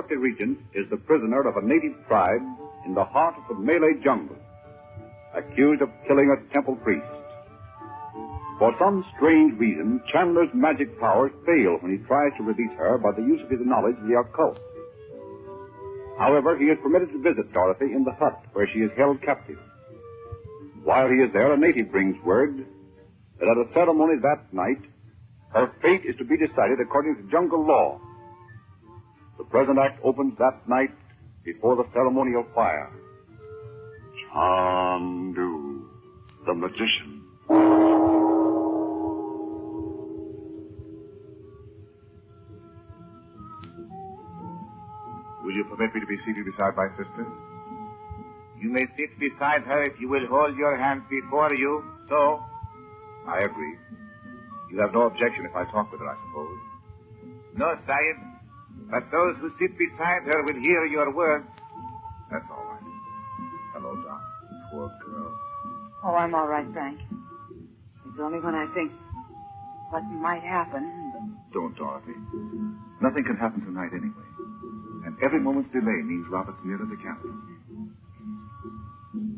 Dorothy Regent is the prisoner of a native tribe in the heart of the Malay jungle, accused of killing a temple priest. For some strange reason, Chandler's magic powers fail when he tries to release her by the use of his knowledge of the occult. However, he is permitted to visit Dorothy in the hut where she is held captive. While he is there, a native brings word that at a ceremony that night, her fate is to be decided according to jungle law. The present act opens that night before the ceremonial fire. Chandu, the magician. Will you permit me to be seated beside my sister? You may sit beside her if you will hold your hands before you. So? I agree. You have no objection if I talk with her, I suppose. No, Sahib. But those who sit beside her will hear your words. That's all right. Hello, Doc. Poor girl. Oh, I'm all right, Frank. It's only when I think what might happen. Don't, Dorothy. Nothing can happen tonight anyway. And every moment's delay means Robert's nearer the capital.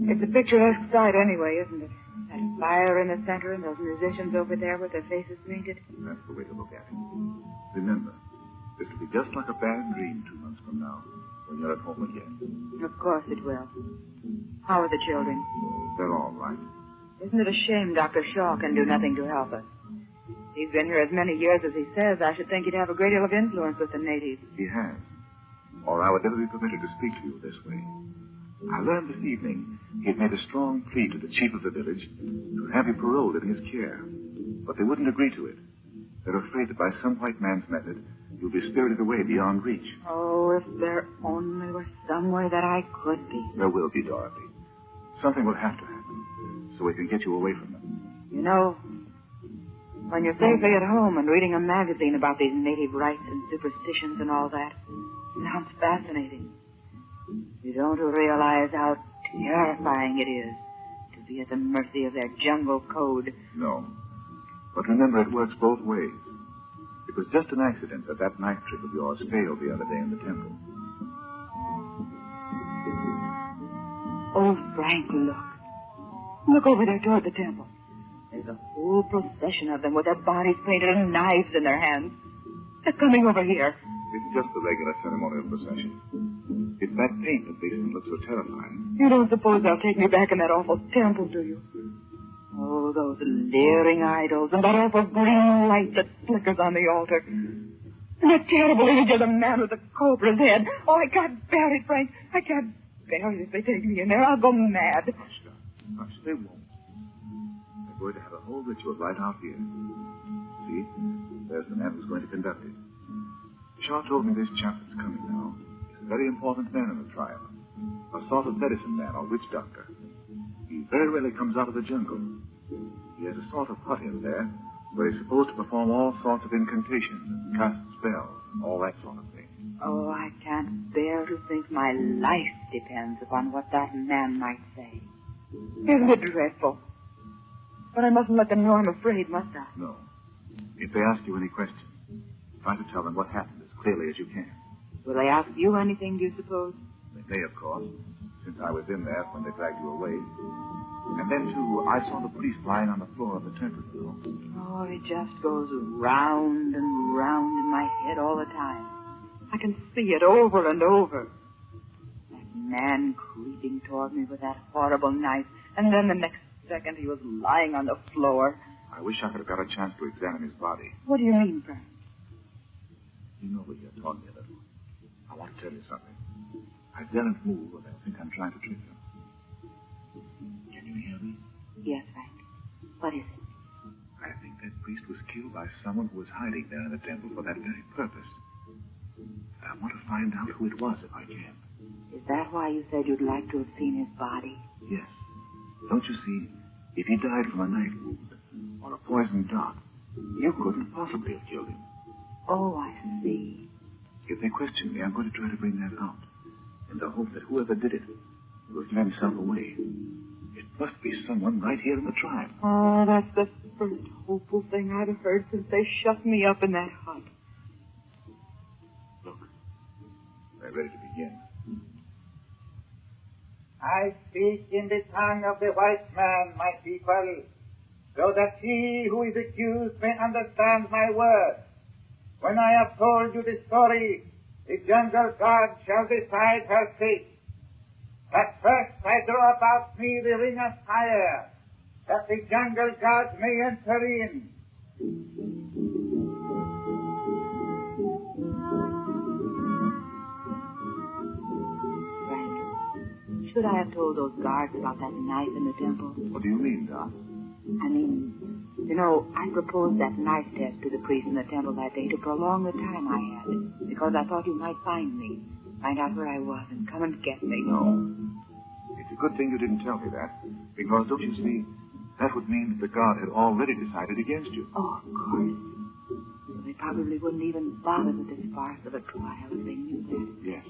It's a picturesque sight anyway, isn't it? That fire in the center and those musicians over there with their faces painted. That's the way to look at it. Remember, this will be just like a bad dream 2 months from now, when you're at home again. Of course it will. How are the children? They're all right. Isn't it a shame Dr. Shaw can do nothing to help us? He's been here as many years as he says. I should think he'd have a great deal of influence with the natives. He has. Or I would never be permitted to speak to you this way. I learned this evening he had made a strong plea to the chief of the village to have you paroled in his care. But they wouldn't agree to it. They're afraid that by some white man's method, you'll be spirited away beyond reach. Oh, if there only were somewhere that I could be. There will be, Dorothy. Something will have to happen, so we can get you away from them. You know, when you're safely at home and reading a magazine about these native rites and superstitions and all that, it sounds fascinating. You don't realize how terrifying it is to be at the mercy of their jungle code. No. But remember, it works both ways. It was just an accident that that knife trick of yours failed the other day in the temple. Oh, Frank, look. Look over there toward the temple. There's a whole procession of them with their bodies painted and knives in their hands. They're coming over here. It's just the regular ceremonial procession. It's that paint that makes them look so terrifying. You don't suppose they'll take me back in that awful temple, do you? Oh, those leering idols and that awful green light that flickers on the altar. And that terrible image of the man with the cobra's head. Oh, I can't bear it, Frank. I can't bear it if they take me in there. I'll go mad. Hush, they won't. They're going to have a whole ritual right out here. See? There's the man who's going to conduct it. Shaw told me this chap that's coming now is a very important man in the tribe. A sort of medicine man or witch doctor. He very rarely comes out of the jungle. He has a sort of hut in there where he's supposed to perform all sorts of incantations and cast spells and all that sort of thing. Oh, I can't bear to think my life depends upon what that man might say. Isn't it dreadful? But I mustn't let them know I'm afraid, must I? No. If they ask you any questions, try to tell them what happened as clearly as you can. Will they ask you anything, do you suppose? They may, of course, since I was in there when they dragged you away. And then, too, I saw the priest lying on the floor of the temple. Oh, it just goes round and round in my head all the time. I can see it over and over. That man creeping toward me with that horrible knife, and then the next second he was lying on the floor. I wish I could have got a chance to examine his body. What do you mean, Frank? You know what you're talking a little. I want to tell you something. I daren't move, or they'll think I'm trying to trick them. Can you hear me? Yes, Frank. What is it? I think that priest was killed by someone who was hiding there in the temple for that very purpose. I want to find out who it was if I can. Is that why you said you'd like to have seen his body? Yes. Don't you see, if he died from a knife wound or a poisoned dart, you couldn't possibly have killed him. Oh, I see. If they question me, I'm going to try to bring that out, in the hope that whoever did it will give himself away. It must be someone right here in the tribe. Oh, that's the first hopeful thing I've heard since they shut me up in that hut. Look, they're ready to begin. I speak in the tongue of the white man, my people, so that he who is accused may understand my words. When I have told you the story, the jungle god shall decide her fate. But first I draw about me the ring of fire, that the jungle god may enter in. Frank, should I have told those guards about that knife in the temple? What do you mean, Doc? I mean, you know, I proposed that knife test to the priest in the temple that day to prolong the time I had, because I thought you might find me, find out where I was, and come and get me. No. It's a good thing you didn't tell me that, because, don't you see, that would mean that the god had already decided against you. Oh, of course. So they probably wouldn't even bother with this farce of a trial if they knew that. Yes.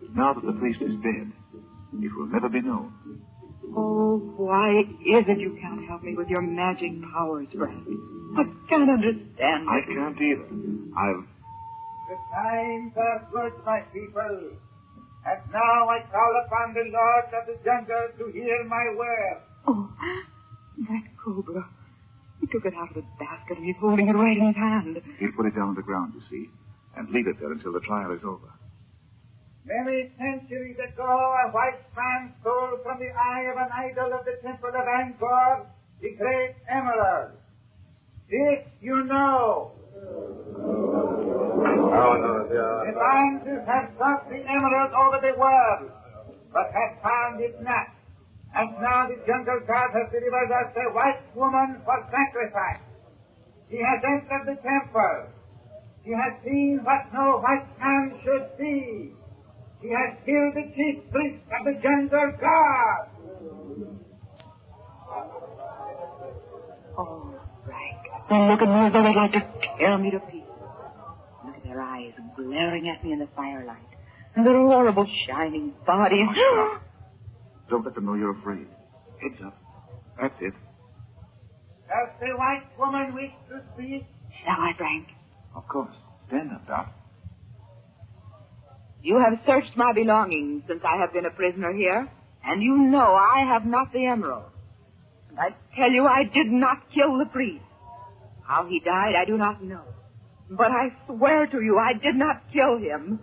But now that the priest is dead, it will never be known. Oh, why is it you can't help me with your magic powers, Frank? I can't understand I it. can't either. The times are good, my people. And now I call upon the Lord of the jungle to hear my word. Oh, that cobra. He took it out of the basket and he's holding it right in his hand. He'll put it down on the ground, you see, and leave it there until the trial is over. Many centuries ago, a white man stole from the eye of an idol of the temple of Angkor the great emerald. This you know. The bandits have sought the emerald over the world, but have found it not. And now the jungle god has delivered us a white woman for sacrifice. She has entered the temple. She has seen what no white man should see. He has killed the chief priest of the jungle god. Oh, Frank. They look at me as though they'd like to tear me to pieces. Look at their eyes glaring at me in the firelight. And their horrible shining bodies. Don't let them know you're afraid. Heads up. That's it. Does the white woman wish to speak? Shall I, Frank? Of course. Stand up, Doc. You have searched my belongings since I have been a prisoner here, and you know I have not the emerald. And I tell you, I did not kill the priest. How he died, I do not know. But I swear to you, I did not kill him.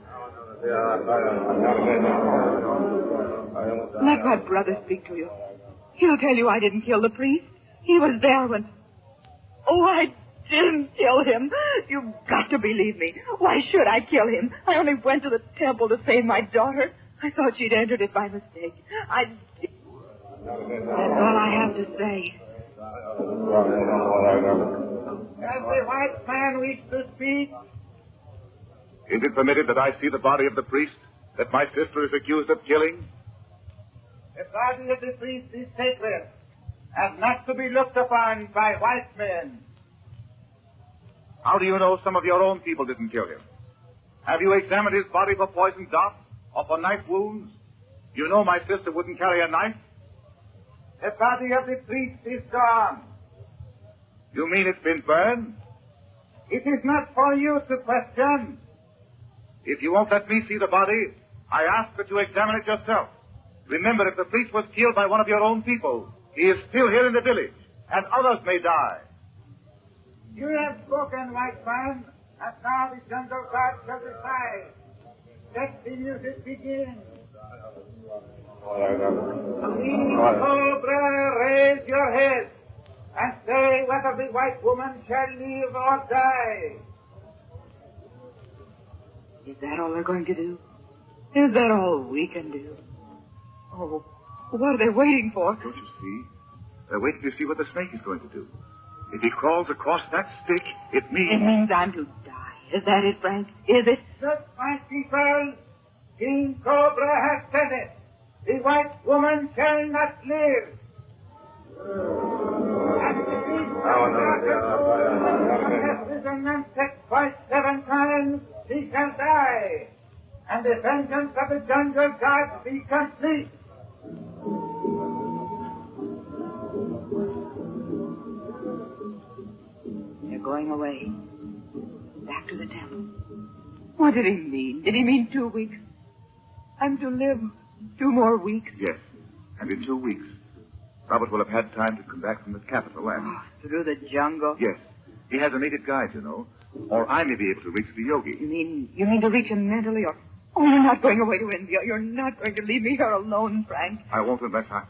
Let my brother speak to you. He'll tell you I didn't kill the priest. He was there when... Oh, I didn't kill him. You've got to believe me. Why should I kill him? I only went to the temple to save my daughter. I thought she'd entered it by mistake. That's all I have to say. Does the white man wish to speak? Is it permitted that I see the body of the priest that my sister is accused of killing? The body of the priest is sacred and not to be looked upon by white men. How do you know some of your own people didn't kill him? Have you examined his body for poison darts or for knife wounds? You know my sister wouldn't carry a knife? The body of the priest is gone. You mean it's been burned? It is not for you to question. If you won't let me see the body, I ask that you examine it yourself. Remember, if the priest was killed by one of your own people, he is still here in the village, and others may die. You have spoken, white man, and now the jungle god shall decide. Let the music begin. Please, Cobra, raise your head and say whether the white woman shall live or die. Is that all they're going to do? Is that all we can do? Oh, what are they waiting for? Don't you see? They're waiting to see what the snake is going to do. If he crawls across that stick, it means... It means I'm to die. Is that it, Frank? Is it? Look, my people, King Cobra has said it. The white woman shall not live. And the beast has risen and set twice 7 times, he shall die. And the vengeance of the jungle god be complete. They're going away. Back to the temple. What did he mean? Did he mean 2 weeks? I'm to live 2 more weeks? Yes. And in 2 weeks, Robert will have had time to come back from the capital and... Oh, through the jungle? Yes. He has a native guide, you know. Or I may be able to reach the yogi. You mean to reach him mentally, or... Oh, you're not going away to India. You're not going to leave me here alone, Frank. I won't unless I...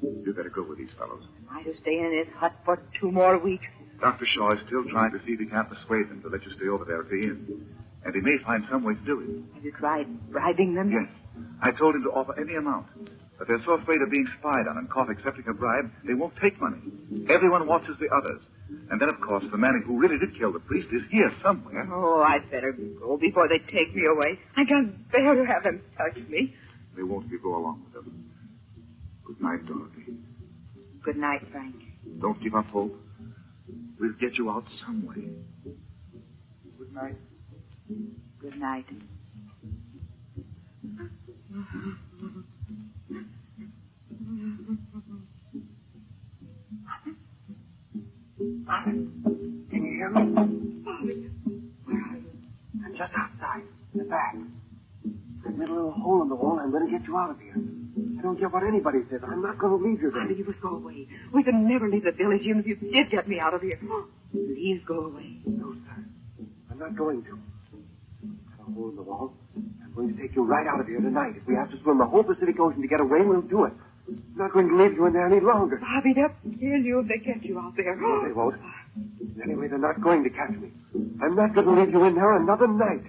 You better go with these fellows. Am I to stay in his hut for 2 more weeks? Dr. Shaw is still trying to see if he can't persuade them to let you stay over there at the inn. And he may find some way to do it. Have you tried bribing them? Yes. I told him to offer any amount. But they're so afraid of being spied on and caught accepting a bribe, they won't take money. Everyone watches the others. And then, of course, the man who really did kill the priest is here somewhere. Oh, I'd better go before they take me away. I can't bear to have them touch me. They won't if you go along with them. Good night, Dorothy. Good night, Frank. Don't give up hope. We'll get you out some way. Good night. Good night. Can you hear me? Where are you? I'm just outside, in the back. I've made a little hole in the wall. I'm going to get you out of here. I don't care what anybody says. I'm not going to leave you there. Bobby, you must go away. We can never leave the village, even if you did get me out of here. Please go away. No, sir. I'm not going to. Got a hole in the wall. I'm going to take you right out of here tonight. If we have to swim the whole Pacific Ocean to get away, we'll do it. I'm not going to leave you in there any longer. Bobby, they'll kill you if they get you out there. No, they won't. Anyway, they're not going to catch me. I'm not going to leave you in there another night.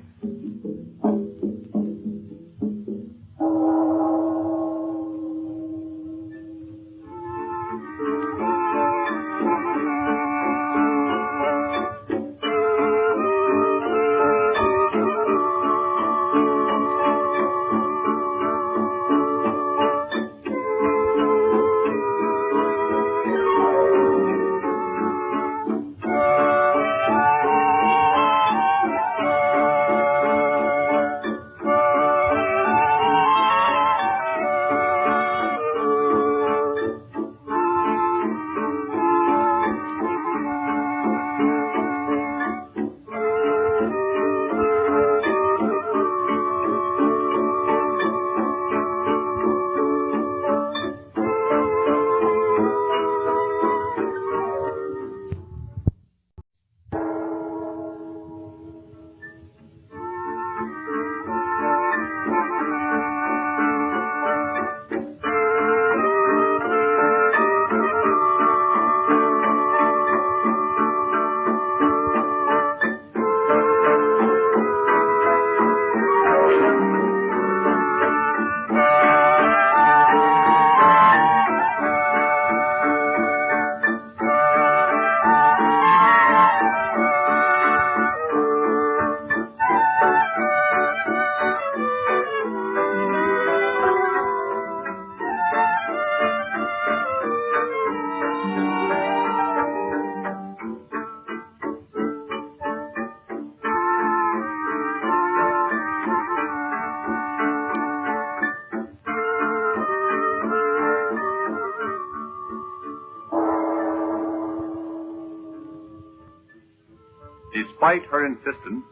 Despite her insistence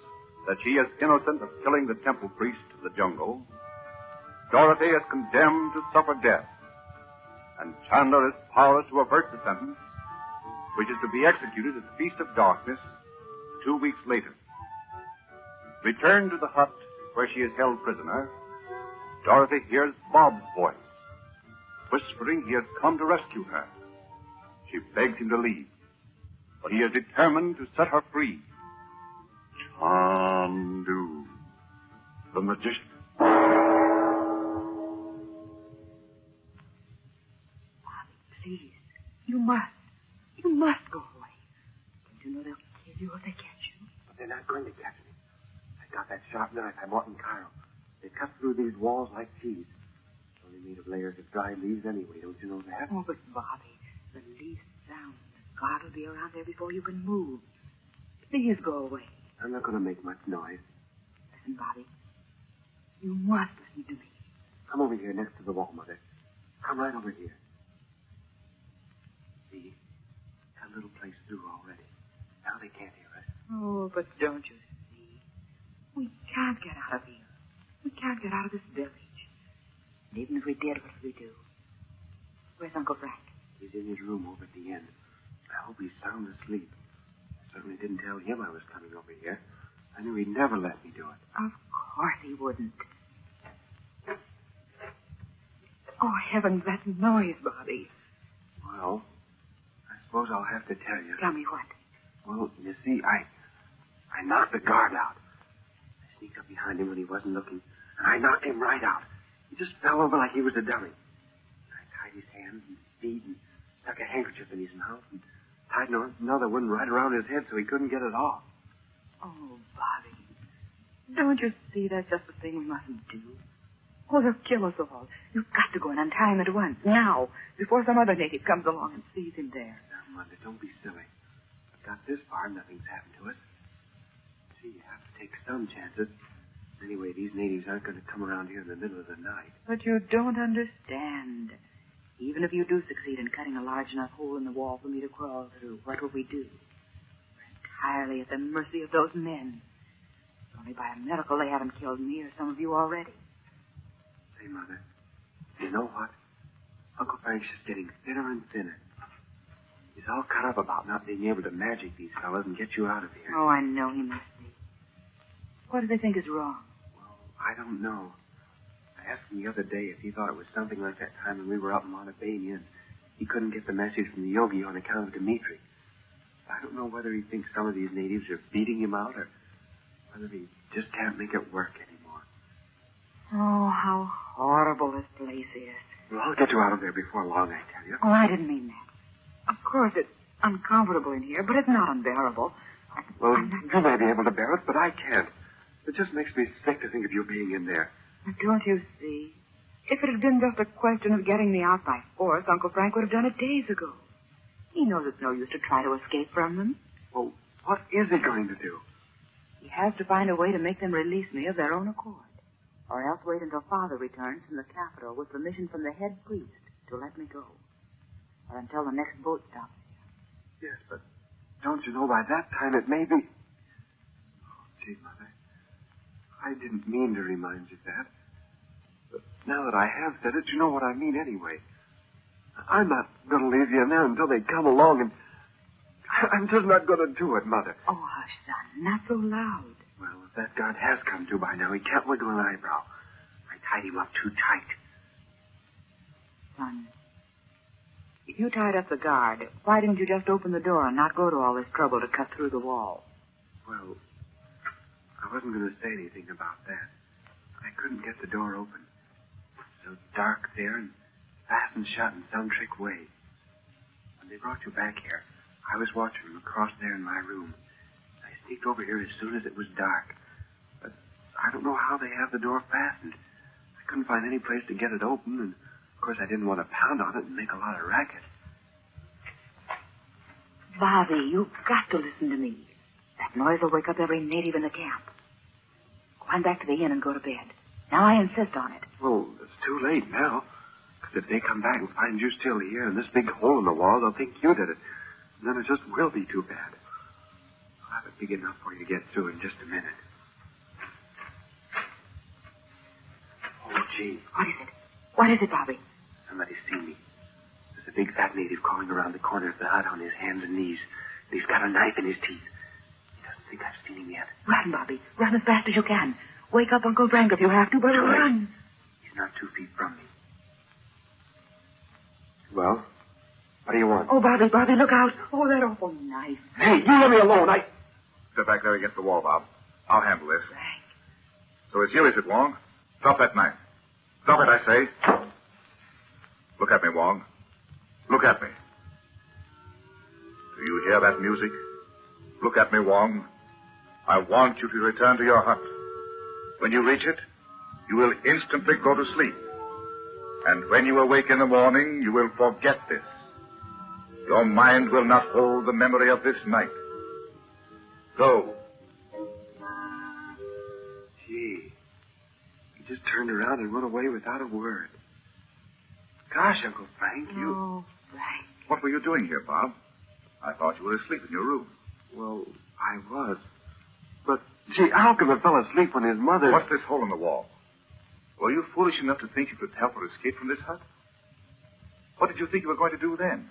that she is innocent of killing the temple priest of the jungle, Dorothy is condemned to suffer death, and Chandler is powerless to avert the sentence, which is to be executed at the Feast of Darkness 2 weeks later. Returned to the hut where she is held prisoner, Dorothy hears Bob's voice, whispering he has come to rescue her. She begs him to leave, but he is determined to set her free. Chandu, the magician. Bobby, please. You must go away. Don't you know they'll kill you if they catch you? But they're not going to catch me. I got that sharp knife I bought in Cairo. They cut through these walls like cheese. Only made of layers of dry leaves anyway, don't you know that? Oh, but Bobby, the least sound, the guard will be around there before you can move. Please go away. I'm not going to make much noise. Listen, Bobby. You must listen to me. Come over here next to the wall, Mother. Come right over here. See? That little place through already. Now they can't hear us. Oh, but don't you see? can't get out of here. We can't get out of this village. And even if we did, what do we do? Where's Uncle Frank? He's in his room over at the end. I hope he's sound asleep. I certainly didn't tell him I was coming over here. I knew he'd never let me do it. Of course he wouldn't. Oh, heavens, that noise, Bobby. Well, I suppose I'll have to tell you. Tell me what? Well, you see, I knocked the guard out. I sneaked up behind him when he wasn't looking, and I knocked him right out. He just fell over like he was a dummy. I tied his hands and feet and stuck a handkerchief in his mouth and tied another one right around his head so he couldn't get it off. Oh, Bobby. Don't you see that's just the thing we mustn't do? Oh, they'll kill us all. You've got to go and untie him at once, now, before some other native comes along and sees him there. Now, Mother, don't be silly. I've got this far, nothing's happened to us. See, you have to take some chances. Anyway, these natives aren't going to come around here in the middle of the night. But you don't understand. Even if you do succeed in cutting a large enough hole in the wall for me to crawl through, what will we do? We're entirely at the mercy of those men. Only by a miracle they haven't killed me or some of you already. Say, Mother, you know what? Uncle Frank's just getting thinner and thinner. He's all cut up about not being able to magic these fellas and get you out of here. Oh, I know he must be. What do they think is wrong? Well, I don't know. I asked him the other day if he thought it was something like that time when we were up in Montebania and he couldn't get the message from the yogi on account of Dimitri. I don't know whether he thinks some of these natives are beating him out or whether he just can't make it work anymore. Oh, how horrible this place is. Well, I'll get you out of there before long, I tell you. Oh, I didn't mean that. Of course, it's uncomfortable in here, but it's not unbearable. Well, you may be able to bear it, but I can't. It just makes me sick to think of you being in there. Don't you see? If it had been just a question of getting me out by force, Uncle Frank would have done it days ago. He knows it's no use to try to escape from them. Well, what is he going to do? He has to find a way to make them release me of their own accord. Or else wait until Father returns from the capital with permission from the head priest to let me go. Or until the next boat stops here. Yes, but don't you know by that time it may be... Oh, gee, Mother. I didn't mean to remind you of that. But now that I have said it, you know what I mean anyway. I'm not going to leave you in there until they come along, and I'm just not going to do it, Mother. Oh, hush, son. Not so loud. Well, if that guard has come to by now, he can't wiggle an eyebrow. I tied him up too tight. Son, if you tied up the guard, why didn't you just open the door and not go to all this trouble to cut through the wall? Well, I wasn't going to say anything about that. I couldn't get the door open. It's so dark there and fastened shut in some trick way. When they brought you back here, I was watching them across there in my room. I sneaked over here as soon as it was dark. But I don't know how they have the door fastened. I couldn't find any place to get it open, and of course I didn't want to pound on it and make a lot of racket. Bobby, you've got to listen to me. That noise will wake up every native in the camp. Go on back to the inn and go to bed. Now I insist on it. Well, it's too late now. Because if they come back and find you still here in this big hole in the wall, they'll think you did it. And then it just will be too bad. I'll have it big enough for you to get through in just a minute. Oh, gee. What is it? What is it, Bobby? Somebody's seen me. There's a big fat native crawling around the corner of the hut on his hands and knees. And he's got a knife in his teeth. He doesn't think I've seen him yet. Run, Bobby. Run as fast as you can. Wake up Uncle Frank if you have to, but run. He's not 2 feet from me. Well, what do you want? Oh, Bobby, look out. Oh, that awful knife. Hey, you let me alone. Sit back there against the wall, Bob. I'll handle this. Frank. So it's you, is it, Wong? Drop that knife. Drop it, I say. Look at me, Wong. Look at me. Do you hear that music? Look at me, Wong. I want you to return to your hut. When you reach it, you will instantly go to sleep. And when you awake in the morning, you will forget this. Your mind will not hold the memory of this night. Go. Gee. He just turned around and went away without a word. Gosh, Uncle Frank, you... Oh, Frank. What were you doing here, Bob? I thought you were asleep in your room. Well, I was. But Gee, how can a fellow sleep when his mother... What's this hole in the wall? Were you foolish enough to think you could help her escape from this hut? What did you think you were going to do then?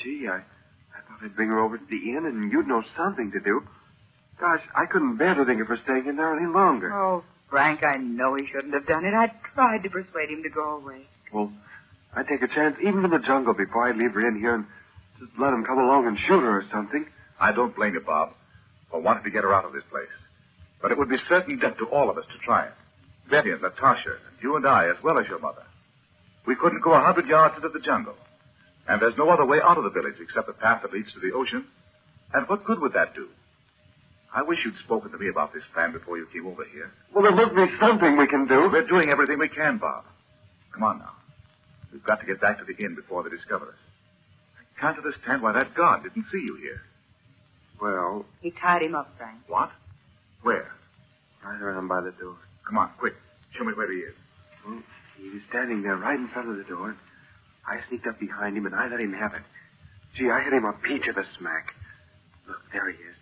Gee, I thought I'd bring her over to the inn and you'd know something to do. Gosh, I couldn't bear to think of her staying in there any longer. Oh, Frank, I know he shouldn't have done it. I tried to persuade him to go away. Well, I'd take a chance even in the jungle before I'd leave her in here and just let him come along and shoot her or something. I don't blame you, Bob, for wanting to get her out of this place. But it would be certain death to all of us to try it. Vindion, Natasha, and you and I, as well as your mother. We couldn't go 100 yards into the jungle. And there's no other way out of the village except the path that leads to the ocean. And what good would that do? I wish you'd spoken to me about this plan before you came over here. Well, there must be something we can do. We're doing everything we can, Bob. Come on now. We've got to get back to the inn before they discover us. I can't understand why that guard didn't see you here. Well... He tied him up, Frank. What? Where? Right around by the door. Come on, quick. Show me where he is. Well, he was standing there right in front of the door. I sneaked up behind him and I let him have it. Gee, I hit him a peach of a smack. Look, there he is.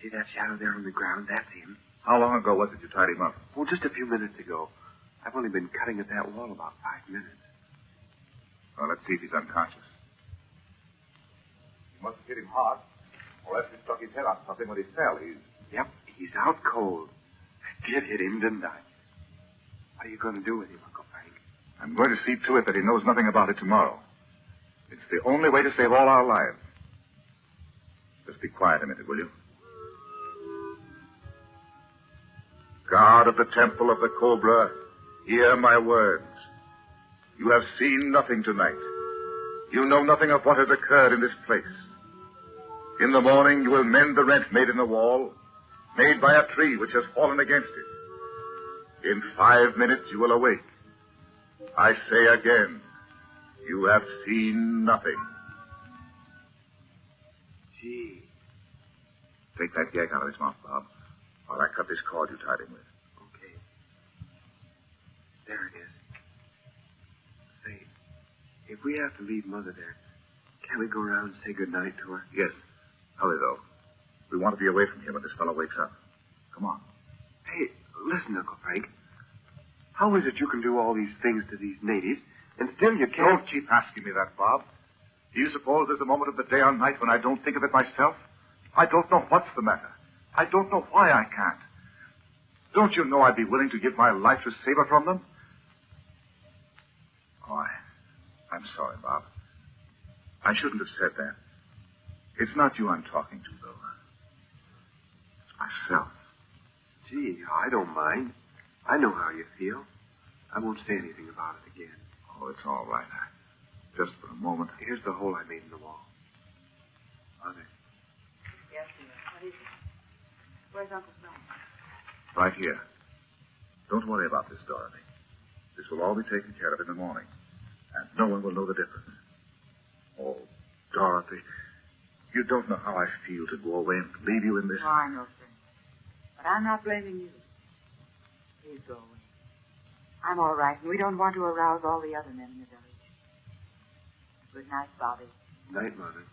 See that shadow there on the ground? That's him. How long ago was it you tied him up? Oh, just a few minutes ago. I've only been cutting at that wall about 5 minutes. Well, let's see if he's unconscious. You must have hit him hard, or else he struck his head on something when he fell. Yep, he's out cold. I did hit him, didn't I? What are you going to do with him, Uncle Frank? I'm going to see to it that he knows nothing about it tomorrow. It's the only way to save all our lives. Just be quiet a minute, will you? God of the temple of the Cobra, hear my words. You have seen nothing tonight. You know nothing of what has occurred in this place. In the morning, you will mend the rent made in the wall, made by a tree which has fallen against it. In 5 minutes, you will awake. I say again, you have seen nothing. Gee. Take that gag out of his mouth, Bob, while I cut this cord you tied him with. Okay. There it is. Say, if we have to leave Mother there, can't we go around and say goodnight to her? Yes. Hurry, though. We want to be away from here when this fellow wakes up. Come on. Hey, listen, Uncle Frank. How is it you can do all these things to these natives, and still you can't... Don't keep asking me that, Bob. Do you suppose there's a moment of the day or night when I don't think of it myself? I don't know what's the matter. I don't know why I can't. Don't you know I'd be willing to give my life to save her from them? Oh, I'm sorry, Bob. I shouldn't have said that. It's not you I'm talking to, though. It's myself. Gee, I don't mind. I know how you feel. I won't say anything about it again. Oh, it's all right. Just for a moment. Here's the hole I made in the wall. Mother. Yes, dear. What is it? Where's Uncle Frank? Right here. Don't worry about this, Dorothy. This will all be taken care of in the morning. And no one will know the difference. Oh, Dorothy, you don't know how I feel to go away and leave you in this... Oh, I know, sir. But I'm not blaming you. Please go away. I'm all right, and we don't want to arouse all the other men in the village. Good night, Bobby. Night, Mother.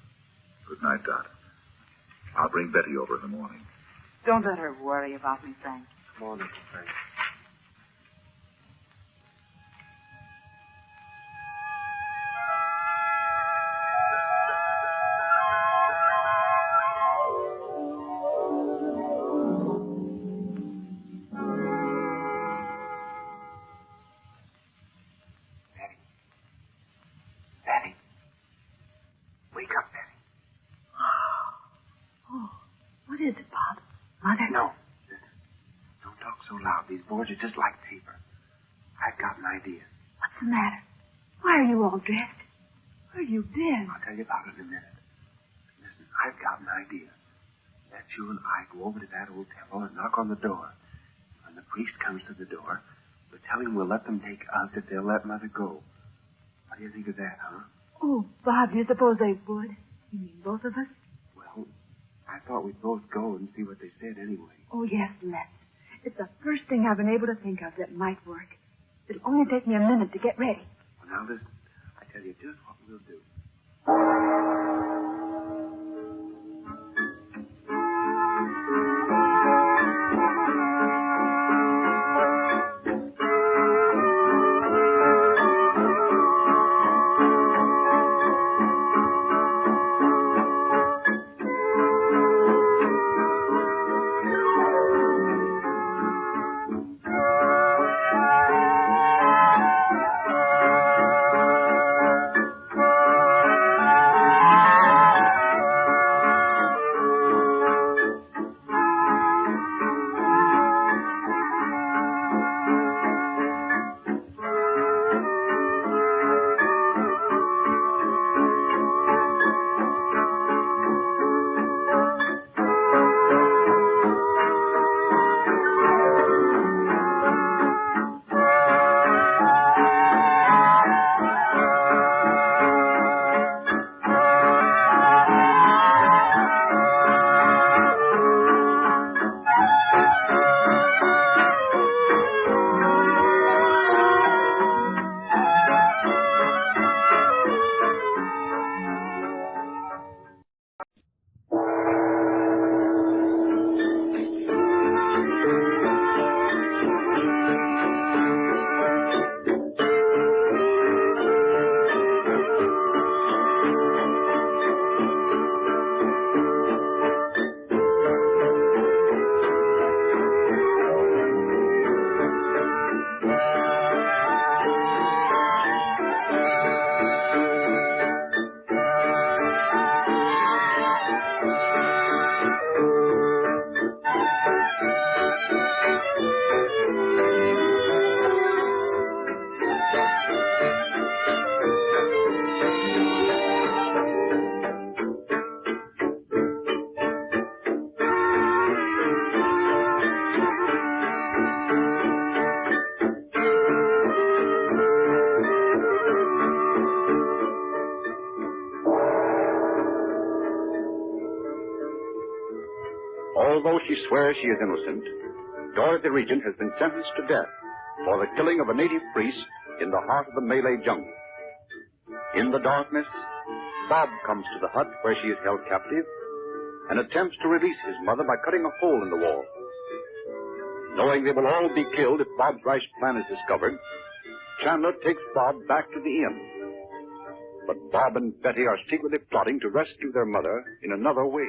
Good night, Dot. I'll bring Betty over in the morning. Don't let her worry about me, Frank. Come on, Uncle Frank. These boards are just like paper. I've got an idea. What's the matter? Why are you all dressed? Where have you been? I'll tell you about it in a minute. Listen, I've got an idea. Let you and I go over to that old temple and knock on the door. When the priest comes to the door, we'll tell him we'll let them take us if they'll let Mother go. What do you think of that, huh? Oh, Bob, do you suppose they would? You mean both of us? Well, I thought we'd both go and see what they said anyway. Oh, yes, let's. It's the first thing I've been able to think of that might work. It'll only take me a minute to get ready. Well, now listen. I tell you just what we'll do. Although she swears she is innocent, Dorothy Regent has been sentenced to death for the killing of a native priest in the heart of the Malay jungle. In the darkness, Bob comes to the hut where she is held captive and attempts to release his mother by cutting a hole in the wall. Knowing they will all be killed if Bob's rash plan is discovered, Chandler takes Bob back to the inn. But Bob and Betty are secretly plotting to rescue their mother in another way.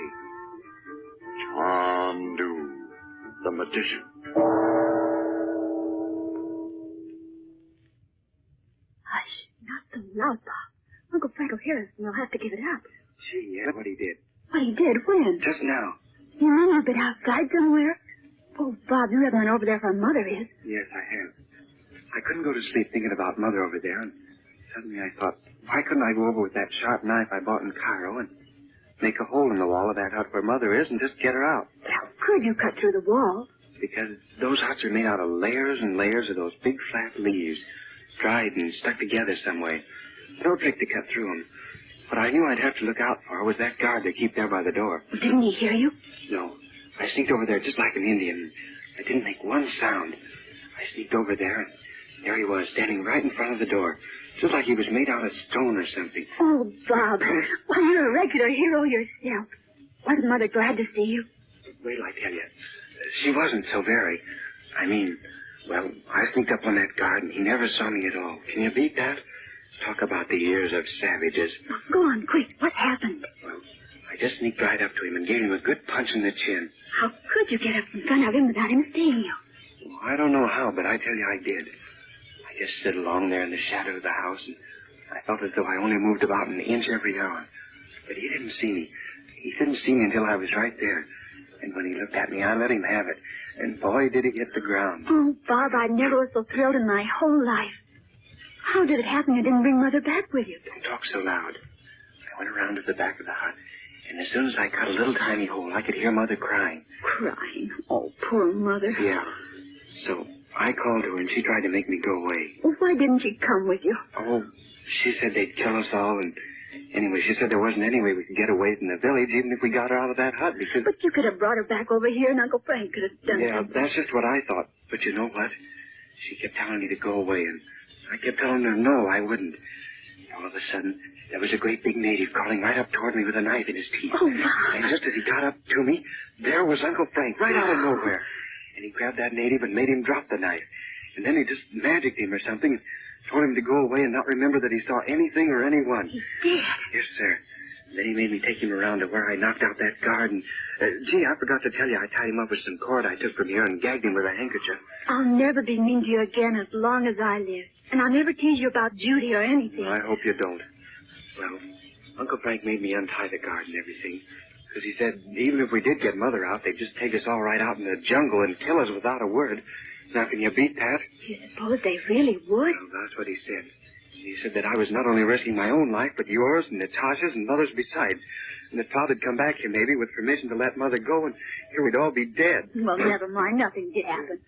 Chandu, the magician. Hush, not so loud, Bob. Uncle Frank will hear us and we'll have to give it up. Gee, yeah, what he did. What he did? When? Just now. You mean you've been outside somewhere? Oh, Bob, you haven't been over there where Mother is. Yes, I have. I couldn't go to sleep thinking about Mother over there, and suddenly I thought, why couldn't I go over with that sharp knife I bought in Cairo and make a hole in the wall of that hut where Mother is and just get her out? How could you cut through the wall? Because those huts are made out of layers and layers of those big flat leaves, dried and stuck together some way. No trick to cut through them. What I knew I'd have to look out for was that guard they keep there by the door. Didn't he hear you? No. I sneaked over there just like an Indian. I didn't make one sound. I sneaked over there, and there he was, standing right in front of the door, just like he was made out of stone or something. Oh, Bob. Why, you're a regular hero yourself. Wasn't Mother glad to see you? Wait till I tell you. She wasn't so very. I mean, well, I sneaked up on that guard, and he never saw me at all. Can you beat that? Talk about the ears of savages. Oh, go on, quick. What happened? Well, I just sneaked right up to him and gave him a good punch in the chin. How could you get up in front of him without him seeing you? Well, I don't know how, but I tell you I did. I just stood along there in the shadow of the house, and I felt as though I only moved about an inch every hour. But he didn't see me. He didn't see me until I was right there. And when he looked at me, I let him have it. And boy, did he hit the ground. Oh, Bob, I never was so thrilled in my whole life. How did it happen you didn't bring Mother back with you? Don't talk so loud. I went around to the back of the hut, and as soon as I cut a little tiny hole, I could hear Mother crying. Crying? Oh, poor Mother. Yeah. So I called her, and she tried to make me go away. Well, why didn't she come with you? Oh, she said they'd kill us all, and anyway, she said there wasn't any way we could get away from the village, even if we got her out of that hut, because... But you could have brought her back over here, and Uncle Frank could have done Yeah, something. that's just what I thought. But you know what? She kept telling me to go away, and I kept telling her no, I wouldn't. All of a sudden, there was a great big native crawling right up toward me with a knife in his teeth. Oh, my. And just as he got up to me, there was Uncle Frank, right out of nowhere. And he grabbed that native and made him drop the knife. And then he just magicked him or something and told him to go away and not remember that he saw anything or anyone. He did? Yes, sir. And then he made me take him around to where I knocked out that guard. And, gee, I forgot to tell you, I tied him up with some cord I took from here and gagged him with a handkerchief. I'll never be mean to you again as long as I live. And I'll never tease you about Judy or anything. Well, I hope you don't. Well, Uncle Frank made me untie the guard and everything. Because he said even if we did get Mother out, they'd just take us all right out in the jungle and kill us without a word. Now, can you beat that? Do you suppose they really would? Well, that's what he said. He said that I was not only risking my own life, but yours and Natasha's and Mother's besides. And that Father'd come back here maybe with permission to let Mother go, and here we'd all be dead. Well, never mind. Nothing did happen.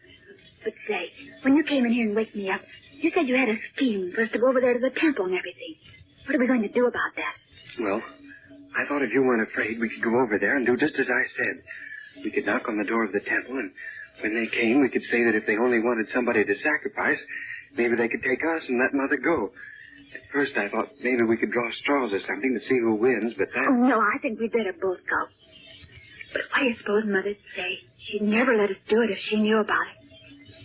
But say, when you came in here and waked me up, you said you had a scheme for us to go over there to the temple and everything. What are we going to do about that? Well, I thought if you weren't afraid, we could go over there and do just as I said. We could knock on the door of the temple, and when they came, we could say that if they only wanted somebody to sacrifice, maybe they could take us and let Mother go. At first, I thought maybe we could draw straws or something to see who wins, but that... Oh, no, I think we'd better both go. But what do you suppose Mother'd say? She'd never let us do it if she knew about it.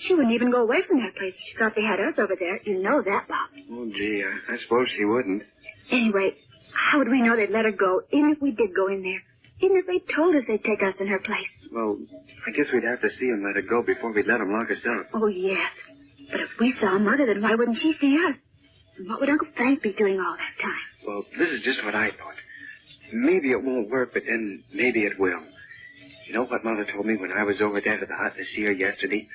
She wouldn't even go away from that place if she thought they had us over there. You know that, Bob. Oh, gee, I suppose she wouldn't. Anyway, how would we know they'd let her go, even if we did go in there? Even if they told us they'd take us in her place? Well, I guess we'd have to see them let her go before we'd let them lock us up. Oh, yes. But if we saw Mother, then why wouldn't she see us? And what would Uncle Frank be doing all that time? Well, this is just what I thought. Maybe it won't work, but then maybe it will. You know what Mother told me when I was over there to the hut to see her yesterday?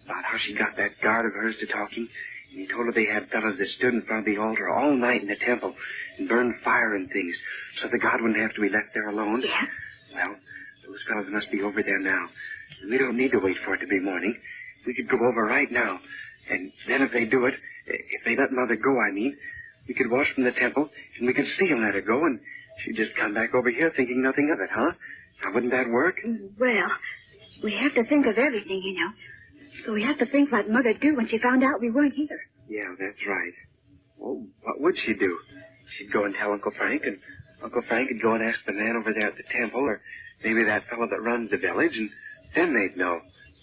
About how she got that guard of hers to talking. And he told her they had fellows that stood in front of the altar all night in the temple and burned fire and things so the god wouldn't have to be left there alone. Yeah? Well, those fellows must be over there now. We don't need to wait for it to be morning. We could go over right now. And then if they do it, if they let Mother go, I mean, we could watch from the temple, and we could see them let her go, and she'd just come back over here thinking nothing of it, huh? Now, wouldn't that work? Well, we have to think of everything, you know. So we have to think like Mother'd do when she found out we weren't here. Yeah, that's right. Well, what would she do? She'd go and tell Uncle Frank, and Uncle Frank would go and ask the man over there at the temple, or maybe that fellow that runs the village, and then they'd know.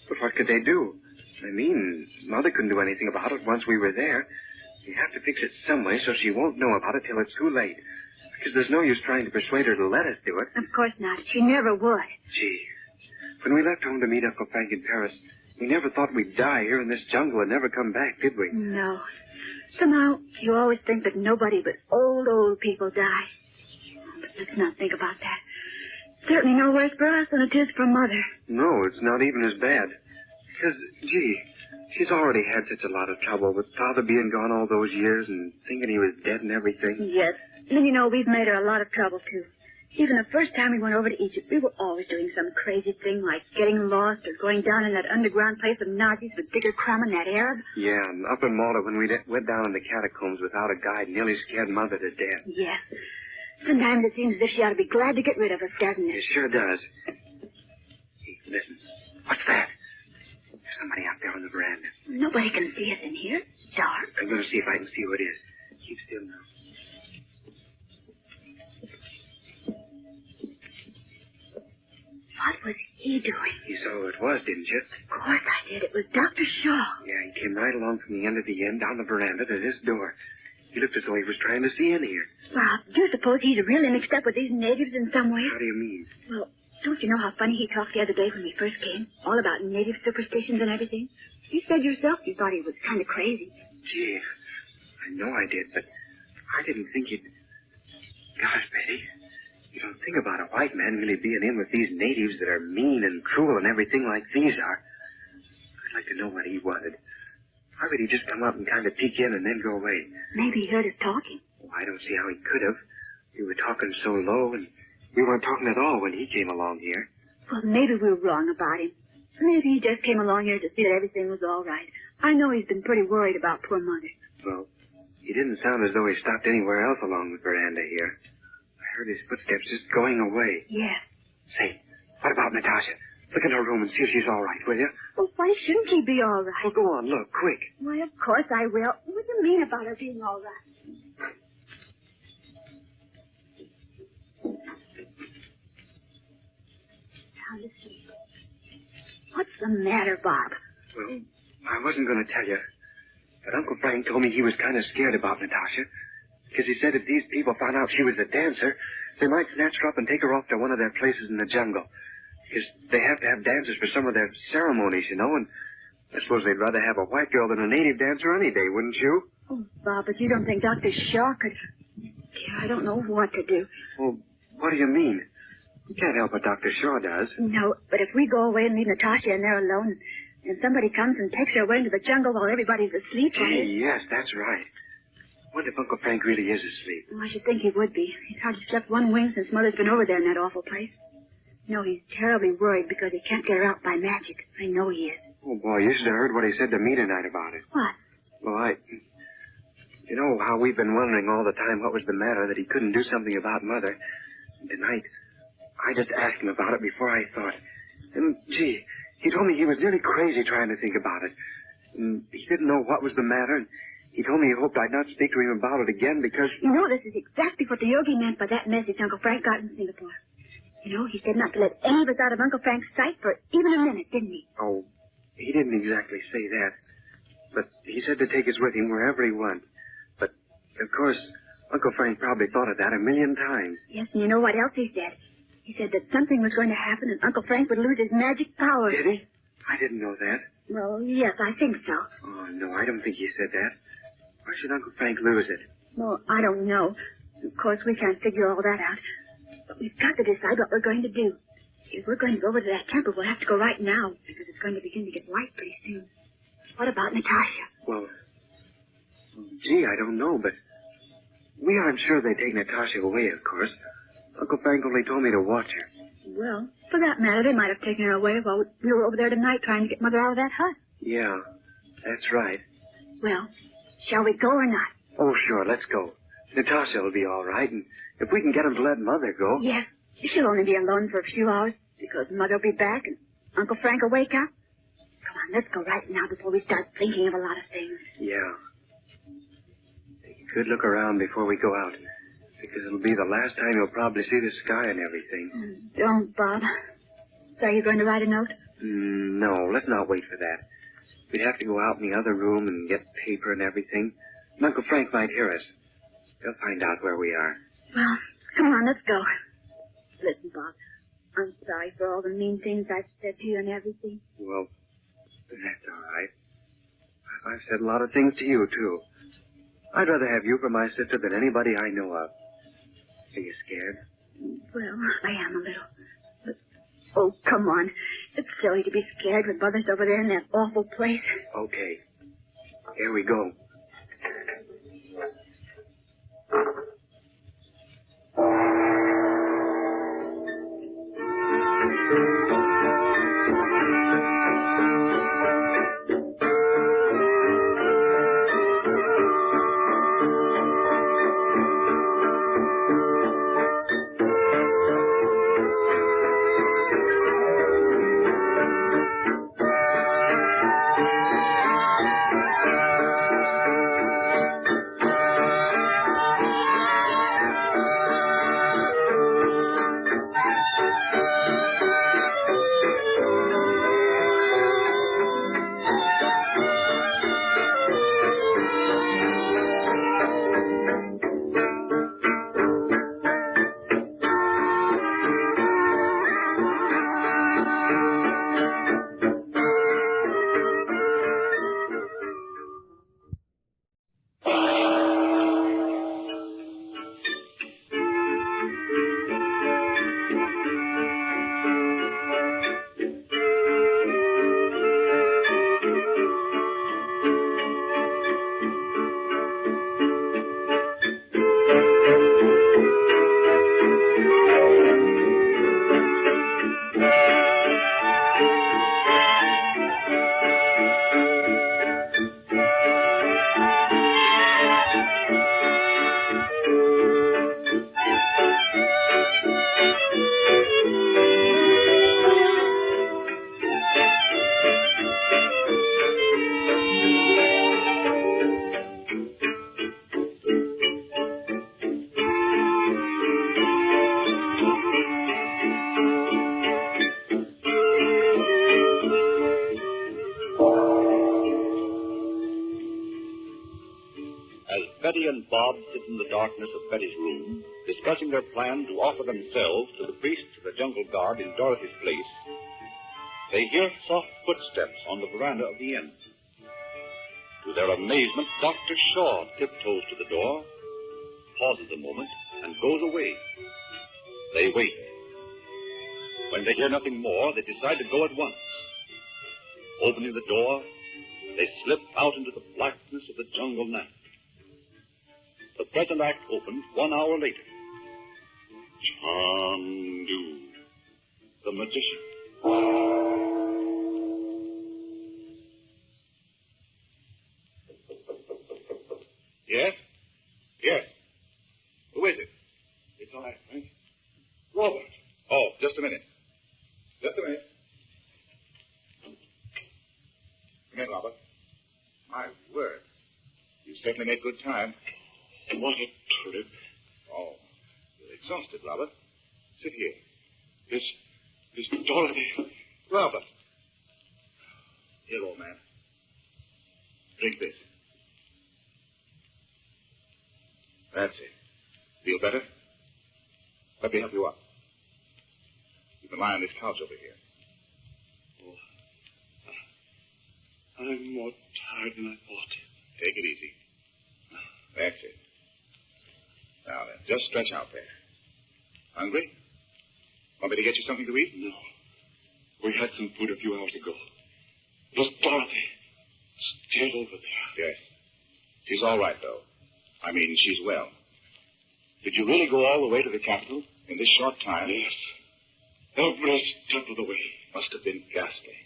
But what could they do? I mean, Mother couldn't do anything about it once we were there. You have to fix it some way so she won't know about it till it's too late. Because there's no use trying to persuade her to let us do it. Of course not. She never would. Gee, when we left home to meet Uncle Frank in Paris, we never thought we'd die here in this jungle and never come back, did we? No. Somehow, you always think that nobody but old people die. But let's not think about that. Certainly no worse for us than it is for Mother. No, it's not even as bad. Because, gee, she's already had such a lot of trouble with Father being gone all those years and thinking he was dead and everything. Yes. And you know, we've made her a lot of trouble, too. Even the first time we went over to Egypt, we were always doing some crazy thing like getting lost or going down in that underground place of Nadji's with Digger Crumb and that Arab. Yeah, and up in Malta when we went down in the catacombs without a guide, nearly scared Mother to death. Yes. Sometimes it seems as if she ought to be glad to get rid of us, doesn't it? It sure does. Hey, listen. What's that? There's somebody out there on the veranda. Nobody can see us in here. It's dark. I'm going to see if I can see who it is. Keep still now. What was he doing? You saw who it was, didn't you? Of course I did. It was Dr. Shaw. Yeah, he came right along from the end of the inn down the veranda to this door. He looked as though he was trying to see in here. Bob, do you suppose he's really mixed up with these natives in some way? How do you mean? Well, don't you know how funny he talked the other day when we first came? All about native superstitions and everything. You said yourself you thought he was kind of crazy. Gee, I know I did, but I didn't think he'd... Gosh, Betty, you don't think about a white man really being in with these natives that are mean and cruel and everything like these are. I'd like to know what he wanted. Why would he just come up and kind of peek in and then go away? Maybe he heard us talking. Oh, I don't see how he could have. We were talking so low, and we weren't talking at all when he came along here. Well, maybe we were wrong about him. Maybe he just came along here to see that everything was all right. I know he's been pretty worried about poor Mother. Well, he didn't sound as though he stopped anywhere else along the veranda here. I heard his footsteps just going away. Yes. Say, what about Natasha? Look in her room and see if she's all right, will you? Well, why shouldn't she be all right? Well, go on, look, quick. Why, of course I will. What do you mean about her being all right? Now, listen. What's the matter, Bob? Well, I wasn't going to tell you, but Uncle Frank told me he was kind of scared about Natasha, because he said if these people found out she was a dancer, they might snatch her up and take her off to one of their places in the jungle. Because they have to have dancers for some of their ceremonies, you know, and I suppose they'd rather have a white girl than a native dancer any day, wouldn't you? Oh, Bob, but you don't think Dr. Shaw could... I don't know what to do. Well, what do you mean? You can't help what Dr. Shaw does. No, but if we go away and leave Natasha in there alone, and somebody comes and takes her away into the jungle while everybody's asleep... Gee, yes, that's right. What if Uncle Frank really is asleep? Well, I should think he would be. He's hardly slept one wink since Mother's been over there in that awful place. No, he's terribly worried because he can't get her out by magic. I know he is. Oh, boy, you should have heard what he said to me tonight about it. What? Well, you know how we've been wondering all the time what was the matter, that he couldn't do something about Mother. And tonight, I just asked him about it before I thought. And, gee, he told me he was nearly crazy trying to think about it. And he didn't know what was the matter, and he told me he hoped I'd not speak to him about it again because... You know, this is exactly what the yogi meant by that message Uncle Frank got in Singapore. You know, he said not to let any of us out of Uncle Frank's sight for even a minute, didn't he? Oh, he didn't exactly say that. But he said to take us with him wherever he went. But, of course, Uncle Frank probably thought of that 1,000,000 times. Yes, and you know what else he said? He said that something was going to happen and Uncle Frank would lose his magic powers. Did he? I didn't know that. Well, yes, I think so. Oh, no, I don't think he said that. Why should Uncle Frank lose it? Well, I don't know. Of course, we can't figure all that out. But we've got to decide what we're going to do. If we're going to go over to that temple, we'll have to go right now, because it's going to begin to get light pretty soon. What about Natasha? Well, gee, I don't know, but we aren't sure they take Natasha away, of course. Uncle Frank only told me to watch her. Well, for that matter, they might have taken her away while we were over there tonight trying to get Mother out of that hut. Yeah, that's right. Well, shall we go or not? Oh, sure, let's go. Natasha will be all right, and If we can get him to let Mother go. Yes. She'll only be alone for a few hours because Mother will be back and Uncle Frank will wake up. Come on, let's go right now before we start thinking of a lot of things. Yeah. Take a good look around before we go out, because it'll be the last time you'll probably see the sky and everything. Don't, Bob. So are you going to write a note? No, let's not wait for that. We'd have to go out in the other room and get paper and everything. And Uncle Frank might hear us. He'll find out where we are. Well, come on, let's go. Listen, Bob, I'm sorry for all the mean things I've said to you and everything. Well, that's all right. I've said a lot of things to you, too. I'd rather have you for my sister than anybody I know of. Are you scared? Well, I am a little. But, oh, come on. It's silly to be scared when Mother's over there in that awful place. Okay. Here we go. Betty and Bob sit in the darkness of Betty's room, discussing their plan to offer themselves to the priest of the jungle guard in Dorothy's place. They hear soft footsteps on the veranda of the inn. To their amazement, Dr. Shaw tiptoes to the door, pauses a moment, and goes away. They wait. When they hear nothing more, they decide to go at once. Opening the door, they slip out into the blackness of the jungle night. The present act opened 1 hour later. Chandu, the magician. Yes? Yes. Who is it? It's all right, Frank. Robert. Oh, just a minute. Just a minute. Come in, Robert. My word. You certainly made good time. What a trip. Oh, you're exhausted, Robert. Sit here. This Dorothy. Robert. Here, old man. Drink this. That's it. Feel better? Let me help you up. You can lie on this couch over here. Oh, I'm more tired than I thought. Take it easy. That's it. Now then, just stretch out there. Hungry? Want me to get you something to eat? No. We had some food a few hours ago. It was Dorothy. Still over there. Yes. She's all right, though. I mean, she's well. Did you really go all the way to the capital in this short time? Yes. Every step of the way. Must have been ghastly.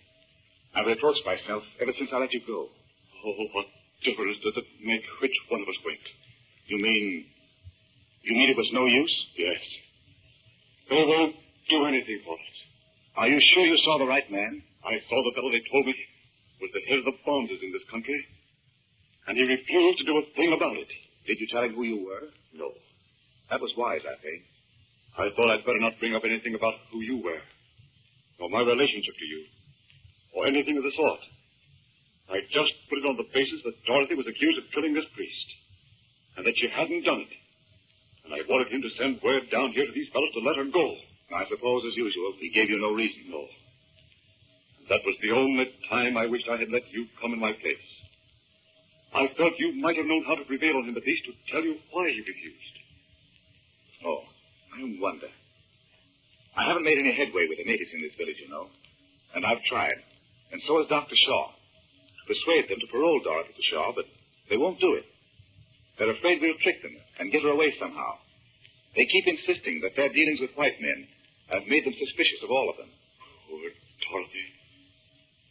I've reproached myself ever since I let you go. Oh, what difference does it make which one of us went? You mean You mean it was no use? Yes. They won't do anything for us. Are you sure you saw the right man? I saw the fellow they told me was the head of the bonders in this country, and he refused to do a thing about it. Did you tell him who you were? No. That was wise, I think. I thought I'd better not bring up anything about who you were, or my relationship to you, or anything of the sort. I just put it on the basis that Dorothy was accused of killing this priest, and that she hadn't done it. And I wanted him to send word down here to these fellows to let her go. I suppose, as usual, he gave you no reason. No. That was the only time I wished I had let you come in my place. I felt you might have known how to prevail on him, at least to tell you why he refused. Oh, I wonder. I haven't made any headway with the natives in this village, you know. And I've tried. And so has Dr. Shaw. To persuade them to parole Dorothy to Shaw, but they won't do it. They're afraid we'll trick them and get her away somehow. They keep insisting that their dealings with white men have made them suspicious of all of them. Poor Dorothy.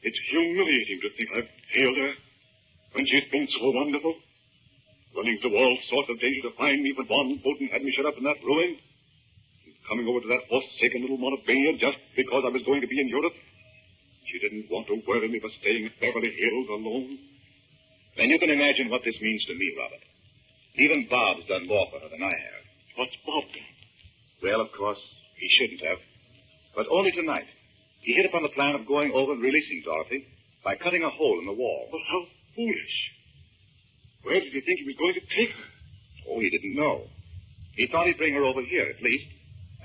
It's humiliating to think I've failed her when she's been so wonderful. Running through all sorts of danger to find me when one Bolton had me shut up in that ruin. And coming over to that forsaken little Montebello just because I was going to be in Europe. She didn't want to worry me for staying at Beverly Hills alone. Then you can imagine what this means to me, Robert. Even Bob's done more for her than I have. What's Bob done? Well, of course, he shouldn't have. But only tonight. He hit upon the plan of going over and releasing Dorothy by cutting a hole in the wall. But how foolish. Where did he think he was going to take her? Oh, he didn't know. He thought he'd bring her over here, at least,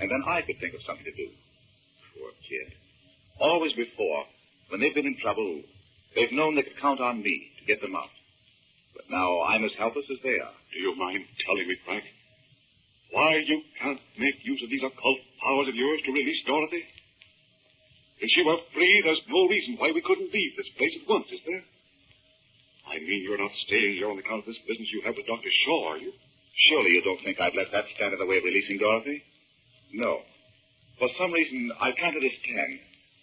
and then I could think of something to do. Poor kid. Always before, when they've been in trouble, they've known they could count on me to get them out. But now I'm as helpless as they are. Do you mind telling me, Frank, why you can't make use of these occult powers of yours to release Dorothy? If she were free, there's no reason why we couldn't leave this place at once, is there? I mean, you're not staying here on account of this business you have with Dr. Shaw, are you? Surely you don't think I'd let that stand in the way of releasing Dorothy? No. For some reason, I can't understand.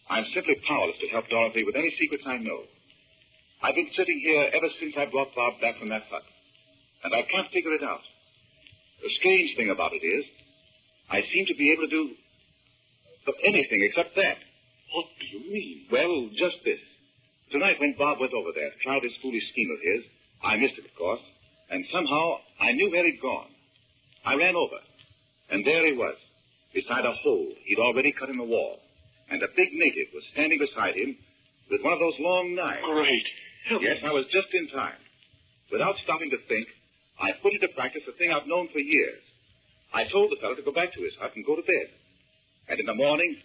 I'm simply powerless to help Dorothy with any secrets I know. I've been sitting here ever since I brought Bob back from that hut, and I can't figure it out. The strange thing about it is, I seem to be able to do anything except that. What do you mean? Well, just this. Tonight when Bob went over there to try this foolish scheme of his, I missed it, of course, and somehow I knew where he'd gone. I ran over, and there he was, beside a hole he'd already cut in the wall, and a big native was standing beside him with one of those long knives. Great. Yes, I was just in time. Without stopping to think, I put into practice a thing I've known for years. I told the fellow to go back to his hut and go to bed. And in the morning,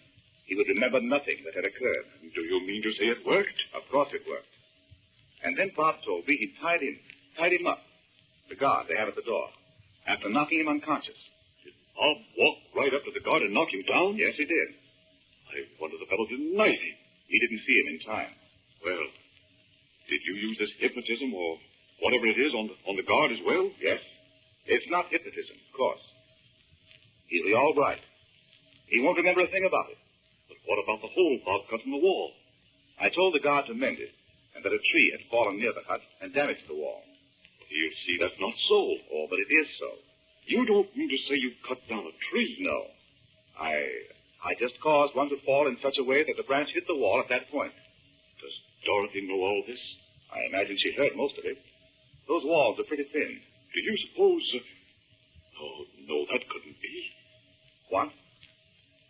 he would remember nothing that had occurred. Do you mean to say it worked? Of course it worked. And then Bob told me he'd tied him up. The guard they have at the door, after knocking him unconscious. Did Bob walk right up to the guard and knock him down? Yes, he did. I wonder the fellow didn't knife him. He didn't see him in time. Well, did you use this hypnotism or whatever it is on the guard as well? Yes. It's not hypnotism, of course. He'll be all right. He won't remember a thing about it. But what about the hole Bob cut in the wall? I told the guard to mend it, and that a tree had fallen near the hut and damaged the wall. You see, that's not so. Oh, but it is so. You don't mean to say you cut down a tree? No. I just caused one to fall in such a way that the branch hit the wall at that point. Does Dorothy know all this? I imagine she heard most of it. Those walls are pretty thin. Do you suppose... Oh, no, that couldn't be. What?